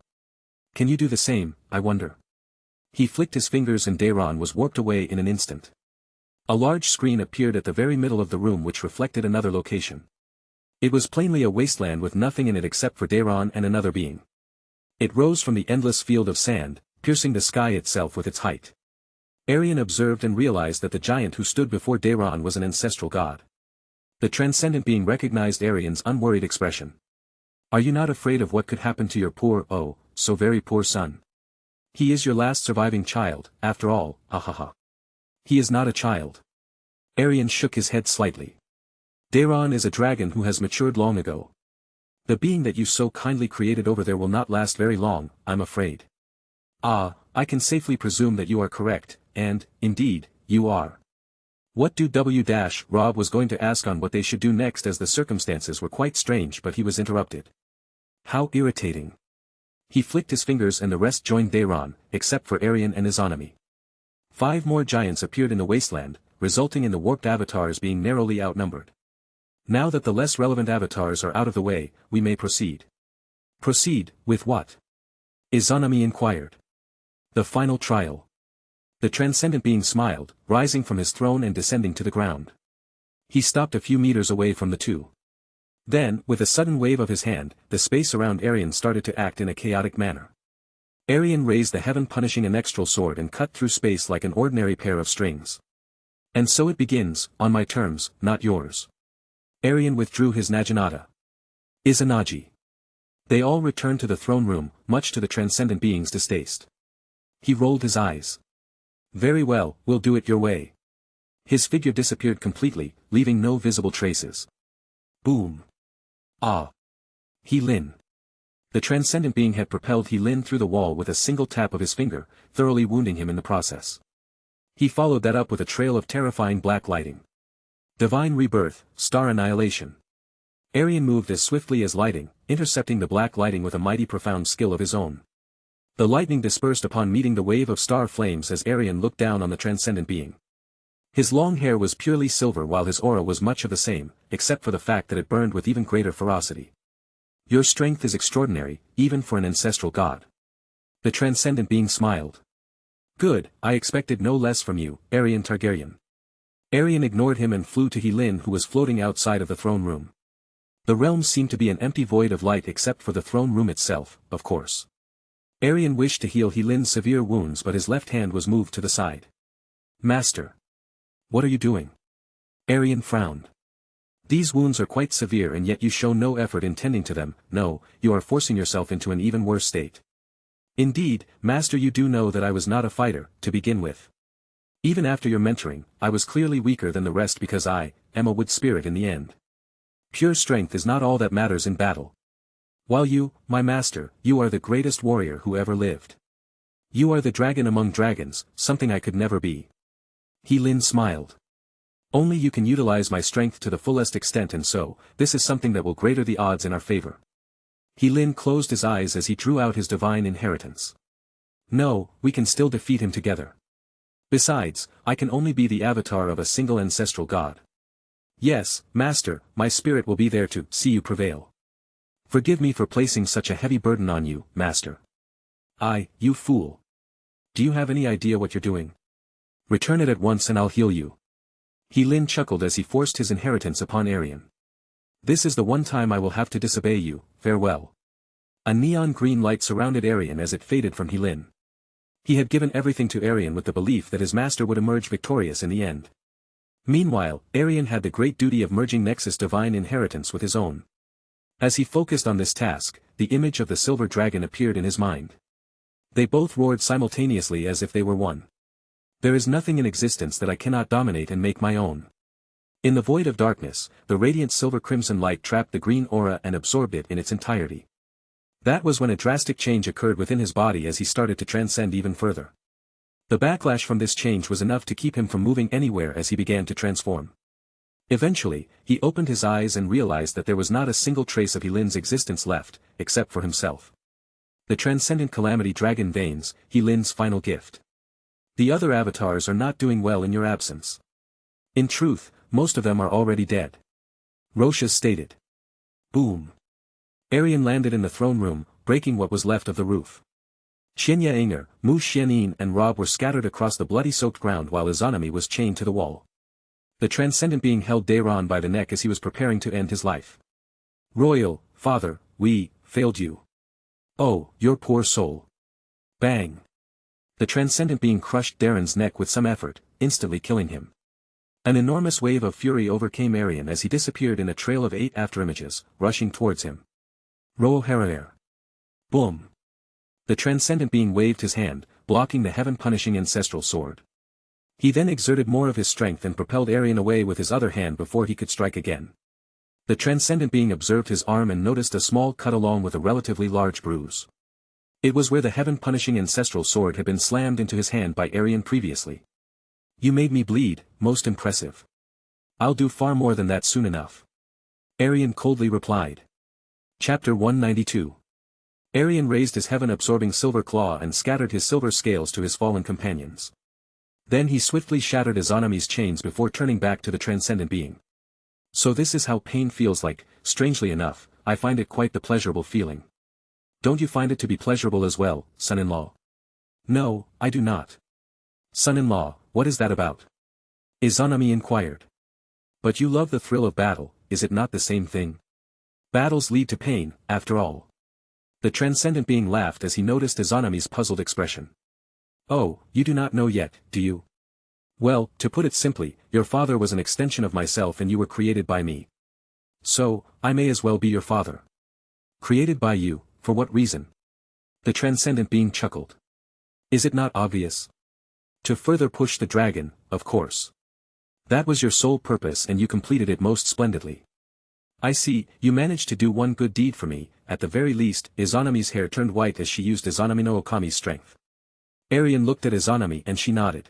Can you do the same, I wonder? He flicked his fingers and Aerion was warped away in an instant. A large screen appeared at the very middle of the room which reflected another location. It was plainly a wasteland with nothing in it except for Aerion and another being. It rose from the endless field of sand, piercing the sky itself with its height. Aerion observed and realized that the giant who stood before Aerion was an ancestral god. The transcendent being recognized Aerion's unworried expression. Are you not afraid of what could happen to your poor, oh, so very poor son? He is your last surviving child, after all, ahaha. He is not a child. Aerion shook his head slightly. Aerion is a dragon who has matured long ago. The being that you so kindly created over there will not last very long, I'm afraid. Ah, I can safely presume that you are correct, and, indeed, you are. What do Rob was going to ask on what they should do next as the circumstances were quite strange, but he was interrupted. How irritating. He flicked his fingers and the rest joined Aerion, except for Aerion and Izanami. 5 more giants appeared in the wasteland, resulting in the warped avatars being narrowly outnumbered. Now that the less relevant avatars are out of the way, we may proceed. Proceed, with what? Izanami inquired. The final trial. The transcendent being smiled, rising from his throne and descending to the ground. He stopped a few meters away from the two. Then, with a sudden wave of his hand, the space around Aerion started to act in a chaotic manner. Aerion raised the heaven-punishing anextral sword and cut through space like an ordinary pair of strings. And so it begins, on my terms, not yours. Aerion withdrew his Naginata. Izanagi. They all returned to the throne room, much to the transcendent being's distaste. He rolled his eyes. Very well, we'll do it your way. His figure disappeared completely, leaving no visible traces. Boom. Ah. He-Lin. The transcendent being had propelled He-Lin through the wall with a single tap of his finger, thoroughly wounding him in the process. He followed that up with a trail of terrifying black lighting. Divine rebirth, star annihilation. Aerion moved as swiftly as lighting, intercepting the black lighting with a mighty profound skill of his own. The lightning dispersed upon meeting the wave of star flames as Aerion looked down on the transcendent being. His long hair was purely silver while his aura was much of the same, except for the fact that it burned with even greater ferocity. Your strength is extraordinary, even for an ancestral god. The transcendent being smiled. Good, I expected no less from you, Rhaegar Targaryen. Aerion ignored him and flew to Helin, who was floating outside of the throne room. The realm seemed to be an empty void of light except for the throne room itself, of course. Aerion wished to heal Helin's severe wounds, but his left hand was moved to the side. Master. What are you doing? Aerion frowned. These wounds are quite severe and yet you show no effort in tending to them. No, you are forcing yourself into an even worse state. Indeed, Master, you do know that I was not a fighter, to begin with. Even after your mentoring, I was clearly weaker than the rest because I am a wood spirit in the end. Pure strength is not all that matters in battle. While you, my master, you are the greatest warrior who ever lived. You are the dragon among dragons, something I could never be. Helin smiled. Only you can utilize my strength to the fullest extent, and so, this is something that will greater the odds in our favor. Helin closed his eyes as he drew out his divine inheritance. No, we can still defeat him together. Besides, I can only be the avatar of a single ancestral god. Yes, master, my spirit will be there to see you prevail. Forgive me for placing such a heavy burden on you, master. You fool. Do you have any idea what you're doing? Return it at once and I'll heal you. Helin chuckled as he forced his inheritance upon Aerion. This is the one time I will have to disobey you, farewell. A neon green light surrounded Aerion as it faded from Helin. He had given everything to Aerion with the belief that his master would emerge victorious in the end. Meanwhile, Aerion had the great duty of merging Nexus' divine inheritance with his own. As he focused on this task, the image of the silver dragon appeared in his mind. They both roared simultaneously as if they were one. There is nothing in existence that I cannot dominate and make my own. In the void of darkness, the radiant silver-crimson light trapped the green aura and absorbed it in its entirety. That was when a drastic change occurred within his body as he started to transcend even further. The backlash from this change was enough to keep him from moving anywhere as he began to transform. Eventually, he opened his eyes and realized that there was not a single trace of Helin's existence left, except for himself. The transcendent calamity dragon veins, Helin's final gift. The other avatars are not doing well in your absence. In truth, most of them are already dead. Roshas stated. Boom. Aerion landed in the throne room, breaking what was left of the roof. Xianya Anger, Mu Xianin and Rob were scattered across the bloody-soaked ground while Izanami was chained to the wall. The transcendent being held Daeron by the neck as he was preparing to end his life. Royal, father, we failed you. Oh, your poor soul. Bang. The transcendent being crushed Daeron's neck with some effort, instantly killing him. An enormous wave of fury overcame Aerion as he disappeared in a trail of 8 afterimages, rushing towards him. Ro'Harer. Boom. The transcendent being waved his hand, blocking the heaven-punishing ancestral sword. He then exerted more of his strength and propelled Aerion away with his other hand before he could strike again. The transcendent being observed his arm and noticed a small cut along with a relatively large bruise. It was where the heaven-punishing ancestral sword had been slammed into his hand by Aerion previously. You made me bleed, most impressive. I'll do far more than that soon enough. Aerion coldly replied. Chapter 192. Aerion raised his heaven-absorbing silver claw and scattered his silver scales to his fallen companions. Then he swiftly shattered Izanami's chains before turning back to the transcendent being. So this is how pain feels like. Strangely enough, I find it quite the pleasurable feeling. Don't you find it to be pleasurable as well, son-in-law? No, I do not. Son-in-law, what is that about? Izanami inquired. But you love the thrill of battle, is it not the same thing? Battles lead to pain, after all. The transcendent being laughed as he noticed Izanami's puzzled expression. Oh, you do not know yet, do you? Well, to put it simply, your father was an extension of myself and you were created by me. So, I may as well be your father. Created by you, for what reason? The transcendent being chuckled. Is it not obvious? To further push the dragon, of course. That was your sole purpose and you completed it most splendidly. I see, you managed to do one good deed for me. At the very least. Izanami's hair turned white as she used Izanami no Okami's strength. Aerion looked at Izanami and she nodded.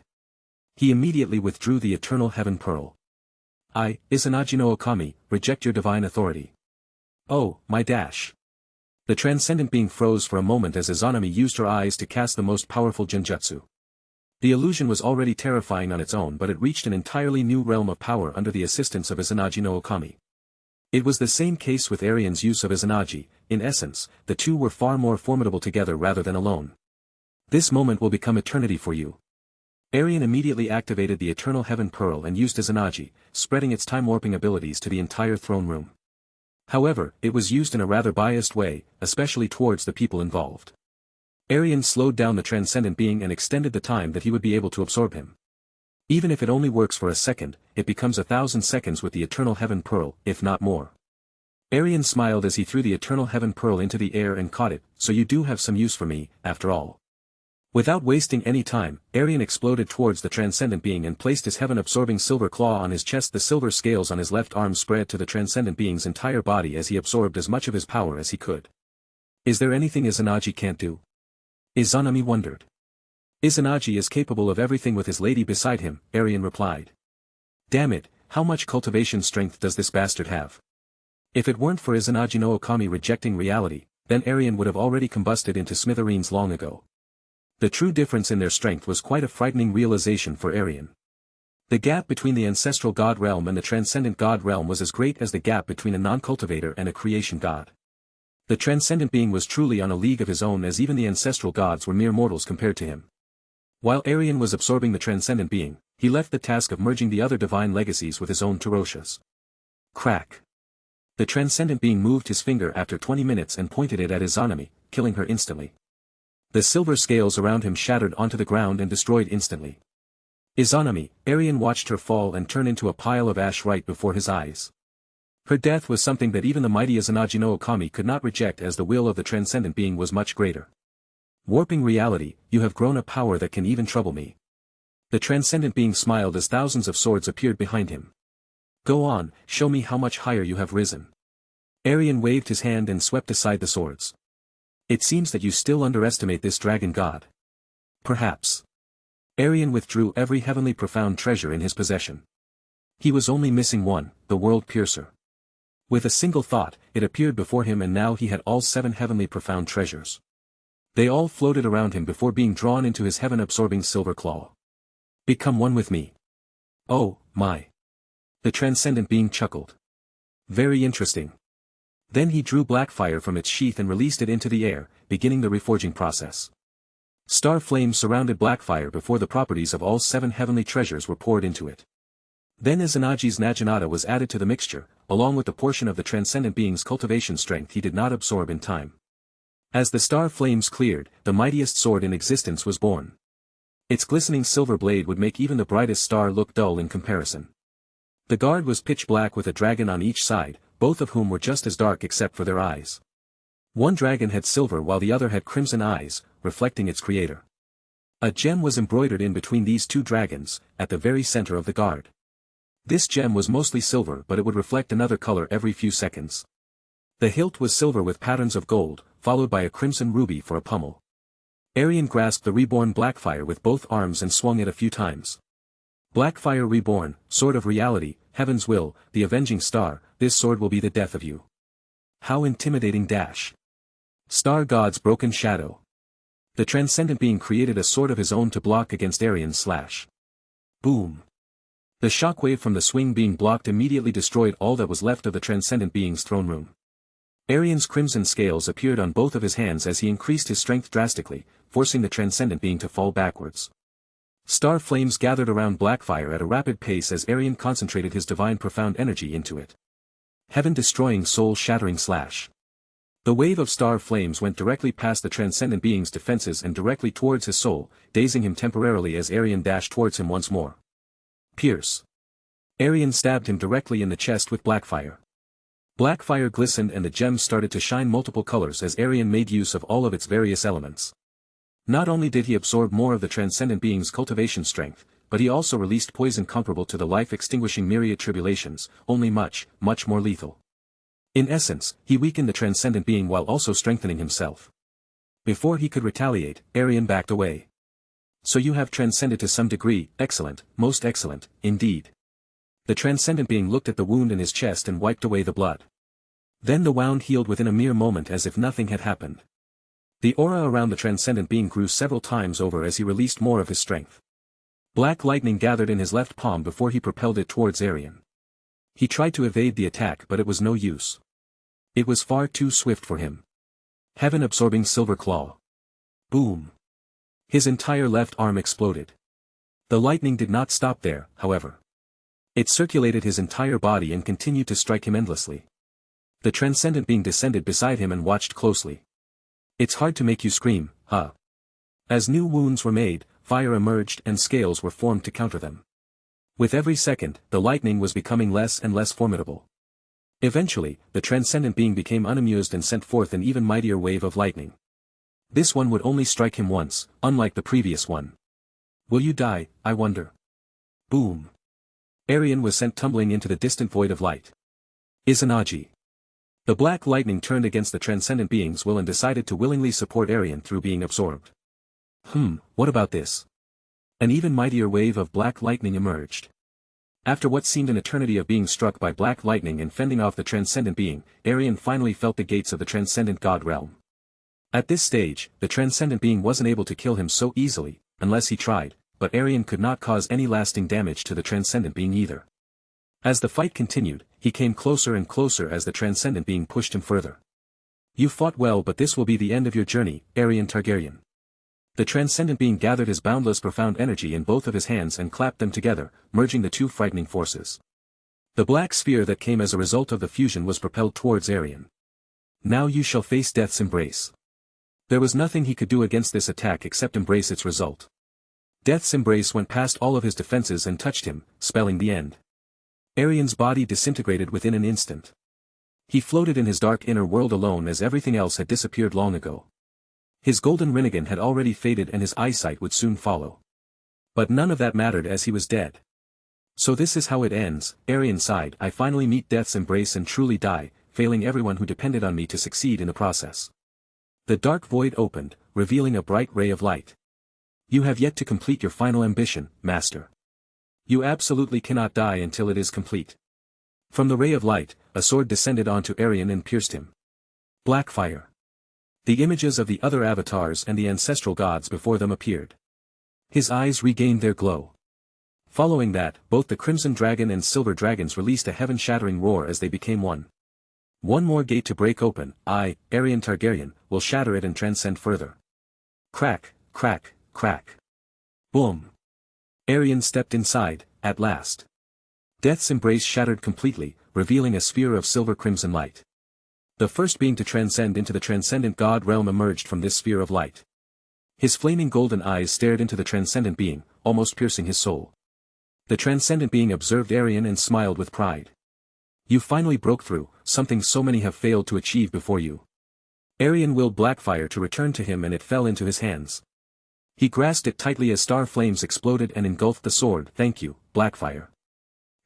He immediately withdrew the eternal heaven pearl. I, Izanagi no Okami, reject your divine authority. Oh, my dash. The transcendent being froze for a moment as Izanami used her eyes to cast the most powerful genjutsu. The illusion was already terrifying on its own, but it reached an entirely new realm of power under the assistance of Izanagi no Okami. It was the same case with Aerion's use of Izanagi. In essence, the two were far more formidable together rather than alone. This moment will become eternity for you. Aerion immediately activated the Eternal Heaven Pearl and used Izanagi, spreading its time-warping abilities to the entire throne room. However, it was used in a rather biased way, especially towards the people involved. Aerion slowed down the transcendent being and extended the time that he would be able to absorb him. Even if it only works for a second, it becomes 1,000 seconds with the Eternal Heaven Pearl, if not more. Aerion smiled as he threw the Eternal Heaven Pearl into the air and caught it. So you do have some use for me, after all. Without wasting any time, Aerion exploded towards the transcendent being and placed his heaven-absorbing silver claw on his chest. The silver scales on his left arm spread to the transcendent being's entire body as he absorbed as much of his power as he could. Is there anything Izanagi can't do? Izanami wondered. Izanagi is capable of everything with his lady beside him, Aerion replied. Damn it, how much cultivation strength does this bastard have? If it weren't for Izanagi no Okami rejecting reality, then Aerion would have already combusted into smithereens long ago. The true difference in their strength was quite a frightening realization for Aerion. The gap between the ancestral god realm and the transcendent god realm was as great as the gap between a non-cultivator and a creation god. The transcendent being was truly on a league of his own, as even the ancestral gods were mere mortals compared to him. While Aerion was absorbing the transcendent being, he left the task of merging the other divine legacies with his own Teroshas. Crack. The transcendent being moved his finger after 20 minutes and pointed it at Izanami, killing her instantly. The silver scales around him shattered onto the ground and destroyed instantly. Izanami, Aerion watched her fall and turn into a pile of ash right before his eyes. Her death was something that even the mighty Izanagi no Okami could not reject, as the will of the transcendent being was much greater. Warping reality, you have grown a power that can even trouble me. The transcendent being smiled as thousands of swords appeared behind him. Go on, show me how much higher you have risen. Aerion waved his hand and swept aside the swords. It seems that you still underestimate this dragon god. Perhaps. Aerion withdrew every heavenly profound treasure in his possession. He was only missing one, the world piercer. With a single thought, it appeared before him, and now he had all 7 heavenly profound treasures. They all floated around him before being drawn into his heaven-absorbing silver claw. Become one with me. Oh, my. The transcendent being chuckled. Very interesting. Then he drew Blackfire from its sheath and released it into the air, beginning the reforging process. Star flames surrounded Blackfire before the properties of all 7 heavenly treasures were poured into it. Then Izanagi's Naginata was added to the mixture, along with the portion of the transcendent being's cultivation strength he did not absorb in time. As the star flames cleared, the mightiest sword in existence was born. Its glistening silver blade would make even the brightest star look dull in comparison. The guard was pitch black with a dragon on each side, both of whom were just as dark except for their eyes. One dragon had silver while the other had crimson eyes, reflecting its creator. A gem was embroidered in between these two dragons, at the very center of the guard. This gem was mostly silver, but it would reflect another color every few seconds. The hilt was silver with patterns of gold, followed by a crimson ruby for a pommel. Aerion grasped the reborn Blackfire with both arms and swung it a few times. Blackfire reborn, sword of reality, heaven's will, the avenging star, this sword will be the death of you. How intimidating dash. Star God's broken shadow. The transcendent being created a sword of his own to block against Aerion's slash. Boom. The shockwave from the swing being blocked immediately destroyed all that was left of the transcendent being's throne room. Aerion's crimson scales appeared on both of his hands as he increased his strength drastically, forcing the transcendent being to fall backwards. Star flames gathered around Blackfire at a rapid pace as Aerion concentrated his divine profound energy into it. Heaven-destroying soul-shattering slash. The wave of star flames went directly past the transcendent being's defenses and directly towards his soul, dazing him temporarily as Aerion dashed towards him once more. Pierce. Aerion stabbed him directly in the chest with Blackfire. Blackfire glistened and the gems started to shine multiple colors as Aerion made use of all of its various elements. Not only did he absorb more of the transcendent being's cultivation strength, but he also released poison comparable to the life-extinguishing myriad tribulations, only much, much more lethal. In essence, he weakened the transcendent being while also strengthening himself. Before he could retaliate, Aerion backed away. So you have transcended to some degree, excellent, most excellent, indeed. The transcendent being looked at the wound in his chest and wiped away the blood. Then the wound healed within a mere moment as if nothing had happened. The aura around the transcendent being grew several times over as he released more of his strength. Black lightning gathered in his left palm before he propelled it towards Aerion. He tried to evade the attack but it was no use. It was far too swift for him. Heaven-absorbing silver claw. Boom. His entire left arm exploded. The lightning did not stop there, however. It circulated his entire body and continued to strike him endlessly. The transcendent being descended beside him and watched closely. It's hard to make you scream, huh? As new wounds were made, fire emerged and scales were formed to counter them. With every second, the lightning was becoming less and less formidable. Eventually, the transcendent being became unamused and sent forth an even mightier wave of lightning. This one would only strike him once, unlike the previous one. Will you die, I wonder? Boom. Aerion was sent tumbling into the distant void of light. Izanagi. The black lightning turned against the transcendent being's will and decided to willingly support Aerion through being absorbed. What about this? An even mightier wave of black lightning emerged. After what seemed an eternity of being struck by black lightning and fending off the transcendent being, Aerion finally felt the gates of the transcendent god realm. At this stage, the transcendent being wasn't able to kill him so easily, unless he tried, but Aerion could not cause any lasting damage to the transcendent being either. As the fight continued, he came closer and closer as the transcendent being pushed him further. You fought well, but this will be the end of your journey, Rhaegar Targaryen. The transcendent being gathered his boundless profound energy in both of his hands and clapped them together, merging the two frightening forces. The black sphere that came as a result of the fusion was propelled towards Aerion. Now you shall face death's embrace. There was nothing he could do against this attack except embrace its result. Death's embrace went past all of his defenses and touched him, spelling the end. Aerion's body disintegrated within an instant. He floated in his dark inner world alone as everything else had disappeared long ago. His golden Rinnegan had already faded and his eyesight would soon follow. But none of that mattered as he was dead. So this is how it ends, Aerion sighed. I finally meet death's embrace and truly die, failing everyone who depended on me to succeed in the process. The dark void opened, revealing a bright ray of light. You have yet to complete your final ambition, Master. You absolutely cannot die until it is complete. From the ray of light, a sword descended onto Aerion and pierced him. Blackfire. The images of the other avatars and the ancestral gods before them appeared. His eyes regained their glow. Following that, both the Crimson Dragon and Silver Dragons released a heaven-shattering roar as they became one. One more gate to break open, I, Aerion Targaryen, will shatter it and transcend further. Crack, crack, crack. Boom. Aerion stepped inside, at last. Death's embrace shattered completely, revealing a sphere of silver-crimson light. The first being to transcend into the transcendent god realm emerged from this sphere of light. His flaming golden eyes stared into the transcendent being, almost piercing his soul. The transcendent being observed Aerion and smiled with pride. You finally broke through, something so many have failed to achieve before you. Aerion willed Blackfire to return to him and it fell into his hands. He grasped it tightly as star flames exploded and engulfed the sword. Thank you, Blackfire.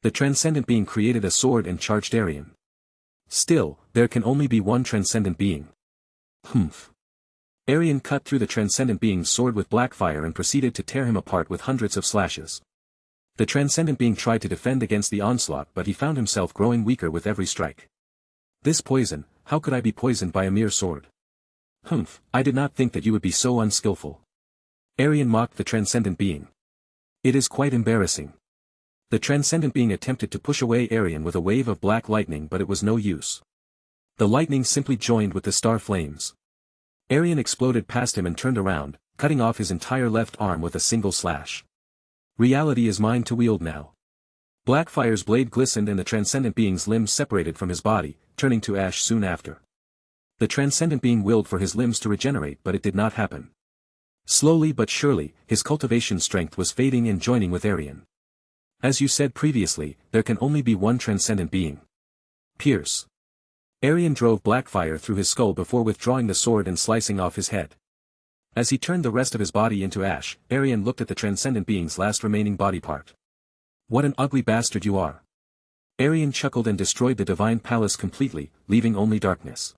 The transcendent being created a sword and charged Aerion. Still, there can only be one transcendent being. Aerion cut through the transcendent being's sword with Blackfire and proceeded to tear him apart with hundreds of slashes. The transcendent being tried to defend against the onslaught but he found himself growing weaker with every strike. This poison, how could I be poisoned by a mere sword? I did not think that you would be so unskillful. Aerion mocked the transcendent being. It is quite embarrassing. The transcendent being attempted to push away Aerion with a wave of black lightning but it was no use. The lightning simply joined with the star flames. Aerion exploded past him and turned around, cutting off his entire left arm with a single slash. Reality is mine to wield now. Blackfire's blade glistened and the transcendent being's limbs separated from his body, turning to ash soon after. The transcendent being willed for his limbs to regenerate but it did not happen. Slowly but surely, his cultivation strength was fading and joining with Aerion. As you said previously, there can only be one transcendent being. Pierce. Aerion drove Blackfire through his skull before withdrawing the sword and slicing off his head. As he turned the rest of his body into ash, Aerion looked at the transcendent being's last remaining body part. What an ugly bastard you are. Aerion chuckled and destroyed the divine palace completely, leaving only darkness.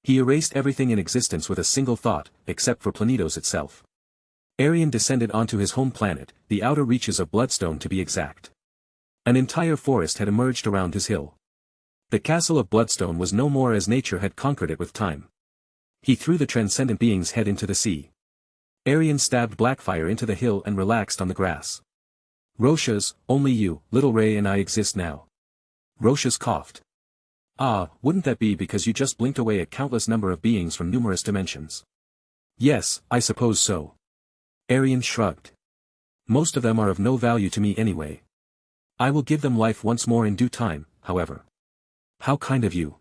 He erased everything in existence with a single thought, except for Planetos itself. Aerion descended onto his home planet, the outer reaches of Bloodstone to be exact. An entire forest had emerged around his hill. The castle of Bloodstone was no more as nature had conquered it with time. He threw the transcendent being's head into the sea. Aerion stabbed Blackfire into the hill and relaxed on the grass. Roshas, only you, little Ray and I exist now. Roshas coughed. Ah, wouldn't that be because you just blinked away a countless number of beings from numerous dimensions? Yes, I suppose so. Aerion shrugged. Most of them are of no value to me anyway. I will give them life once more in due time, however. How kind of you.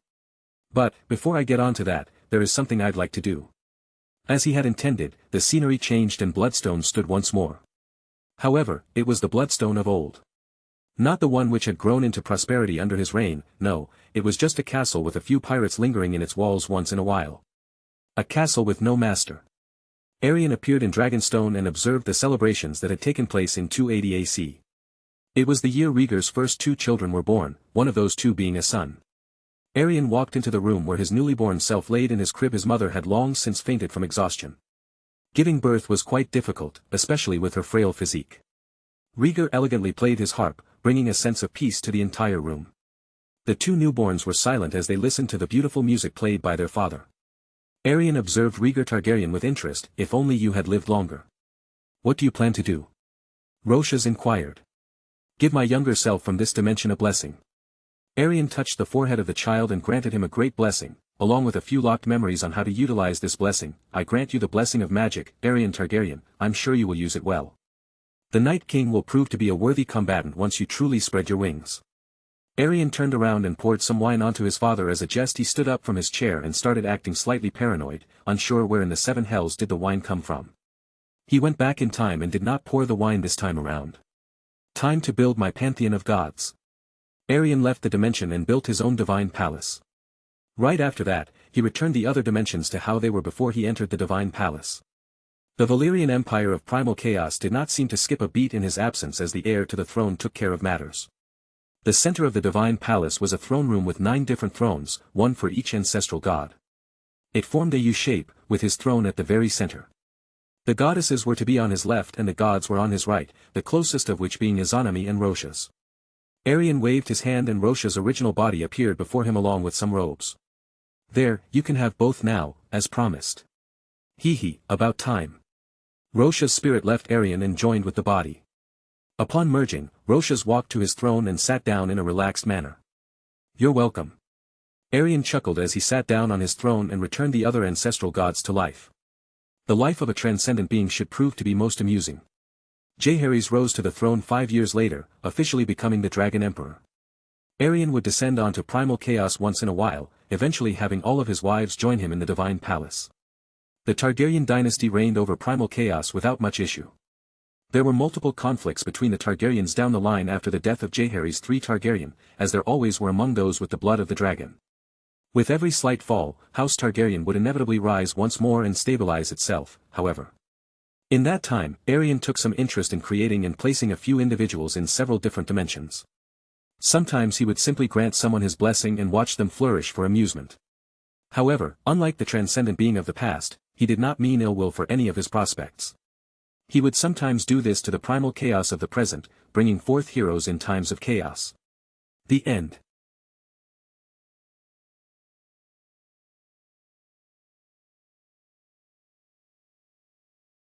But, before I get on to that, there is something I'd like to do. As he had intended, the scenery changed and Bloodstone stood once more. However, it was the Bloodstone of old. Not the one which had grown into prosperity under his reign, no, it was just a castle with a few pirates lingering in its walls once in a while. A castle with no master. Aerion appeared in Dragonstone and observed the celebrations that had taken place in 280 AC. It was the year Rhaegar's first 2 children were born, one of those 2 being a son. Aerion walked into the room where his newly born self laid in his crib. His mother had long since fainted from exhaustion. Giving birth was quite difficult, especially with her frail physique. Rhaegar elegantly played his harp, bringing a sense of peace to the entire room. The 2 newborns were silent as they listened to the beautiful music played by their father. Aerion observed Rhaegar Targaryen with interest. If only you had lived longer. What do you plan to do? Roshas inquired. Give my younger self from this dimension a blessing. Aerion touched the forehead of the child and granted him a great blessing, along with a few locked memories on how to utilize this blessing. I grant you the blessing of magic, Aerion Targaryen. I'm sure you will use it well. The Night King will prove to be a worthy combatant once you truly spread your wings. Aerion turned around and poured some wine onto his father. As a jest he stood up from his chair and started acting slightly paranoid, unsure where in the 7 hells did the wine come from. He went back in time and did not pour the wine this time around. Time to build my pantheon of gods. Aerion left the dimension and built his own divine palace. Right after that, he returned the other dimensions to how they were before he entered the divine palace. The Valyrian Empire of Primal Chaos did not seem to skip a beat in his absence as the heir to the throne took care of matters. The center of the divine palace was a throne room with 9 different thrones, one for each ancestral god. It formed a U-shape, with his throne at the very center. The goddesses were to be on his left and the gods were on his right, the closest of which being Izanami and Roshas. Aerion waved his hand and Roshas' original body appeared before him along with some robes. There, you can have both now, as promised. Hee, about time. Roshas' spirit left Aerion and joined with the body. Upon merging, Roshas walked to his throne and sat down in a relaxed manner. You're welcome. Aerion chuckled as he sat down on his throne and returned the other ancestral gods to life. The life of a transcendent being should prove to be most amusing. Jaehaerys rose to the throne 5 years later, officially becoming the Dragon Emperor. Aerion would descend onto primal chaos once in a while, eventually having all of his wives join him in the divine palace. The Targaryen dynasty reigned over primal chaos without much issue. There were multiple conflicts between the Targaryens down the line after the death of Jaehaerys III Targaryen, as there always were among those with the blood of the dragon. With every slight fall, House Targaryen would inevitably rise once more and stabilize itself, however. In that time, Aerion took some interest in creating and placing a few individuals in several different dimensions. Sometimes he would simply grant someone his blessing and watch them flourish for amusement. However, unlike the transcendent being of the past, he did not mean ill will for any of his prospects. He would sometimes do this to the primal chaos of the present, bringing forth heroes in times of chaos. The end.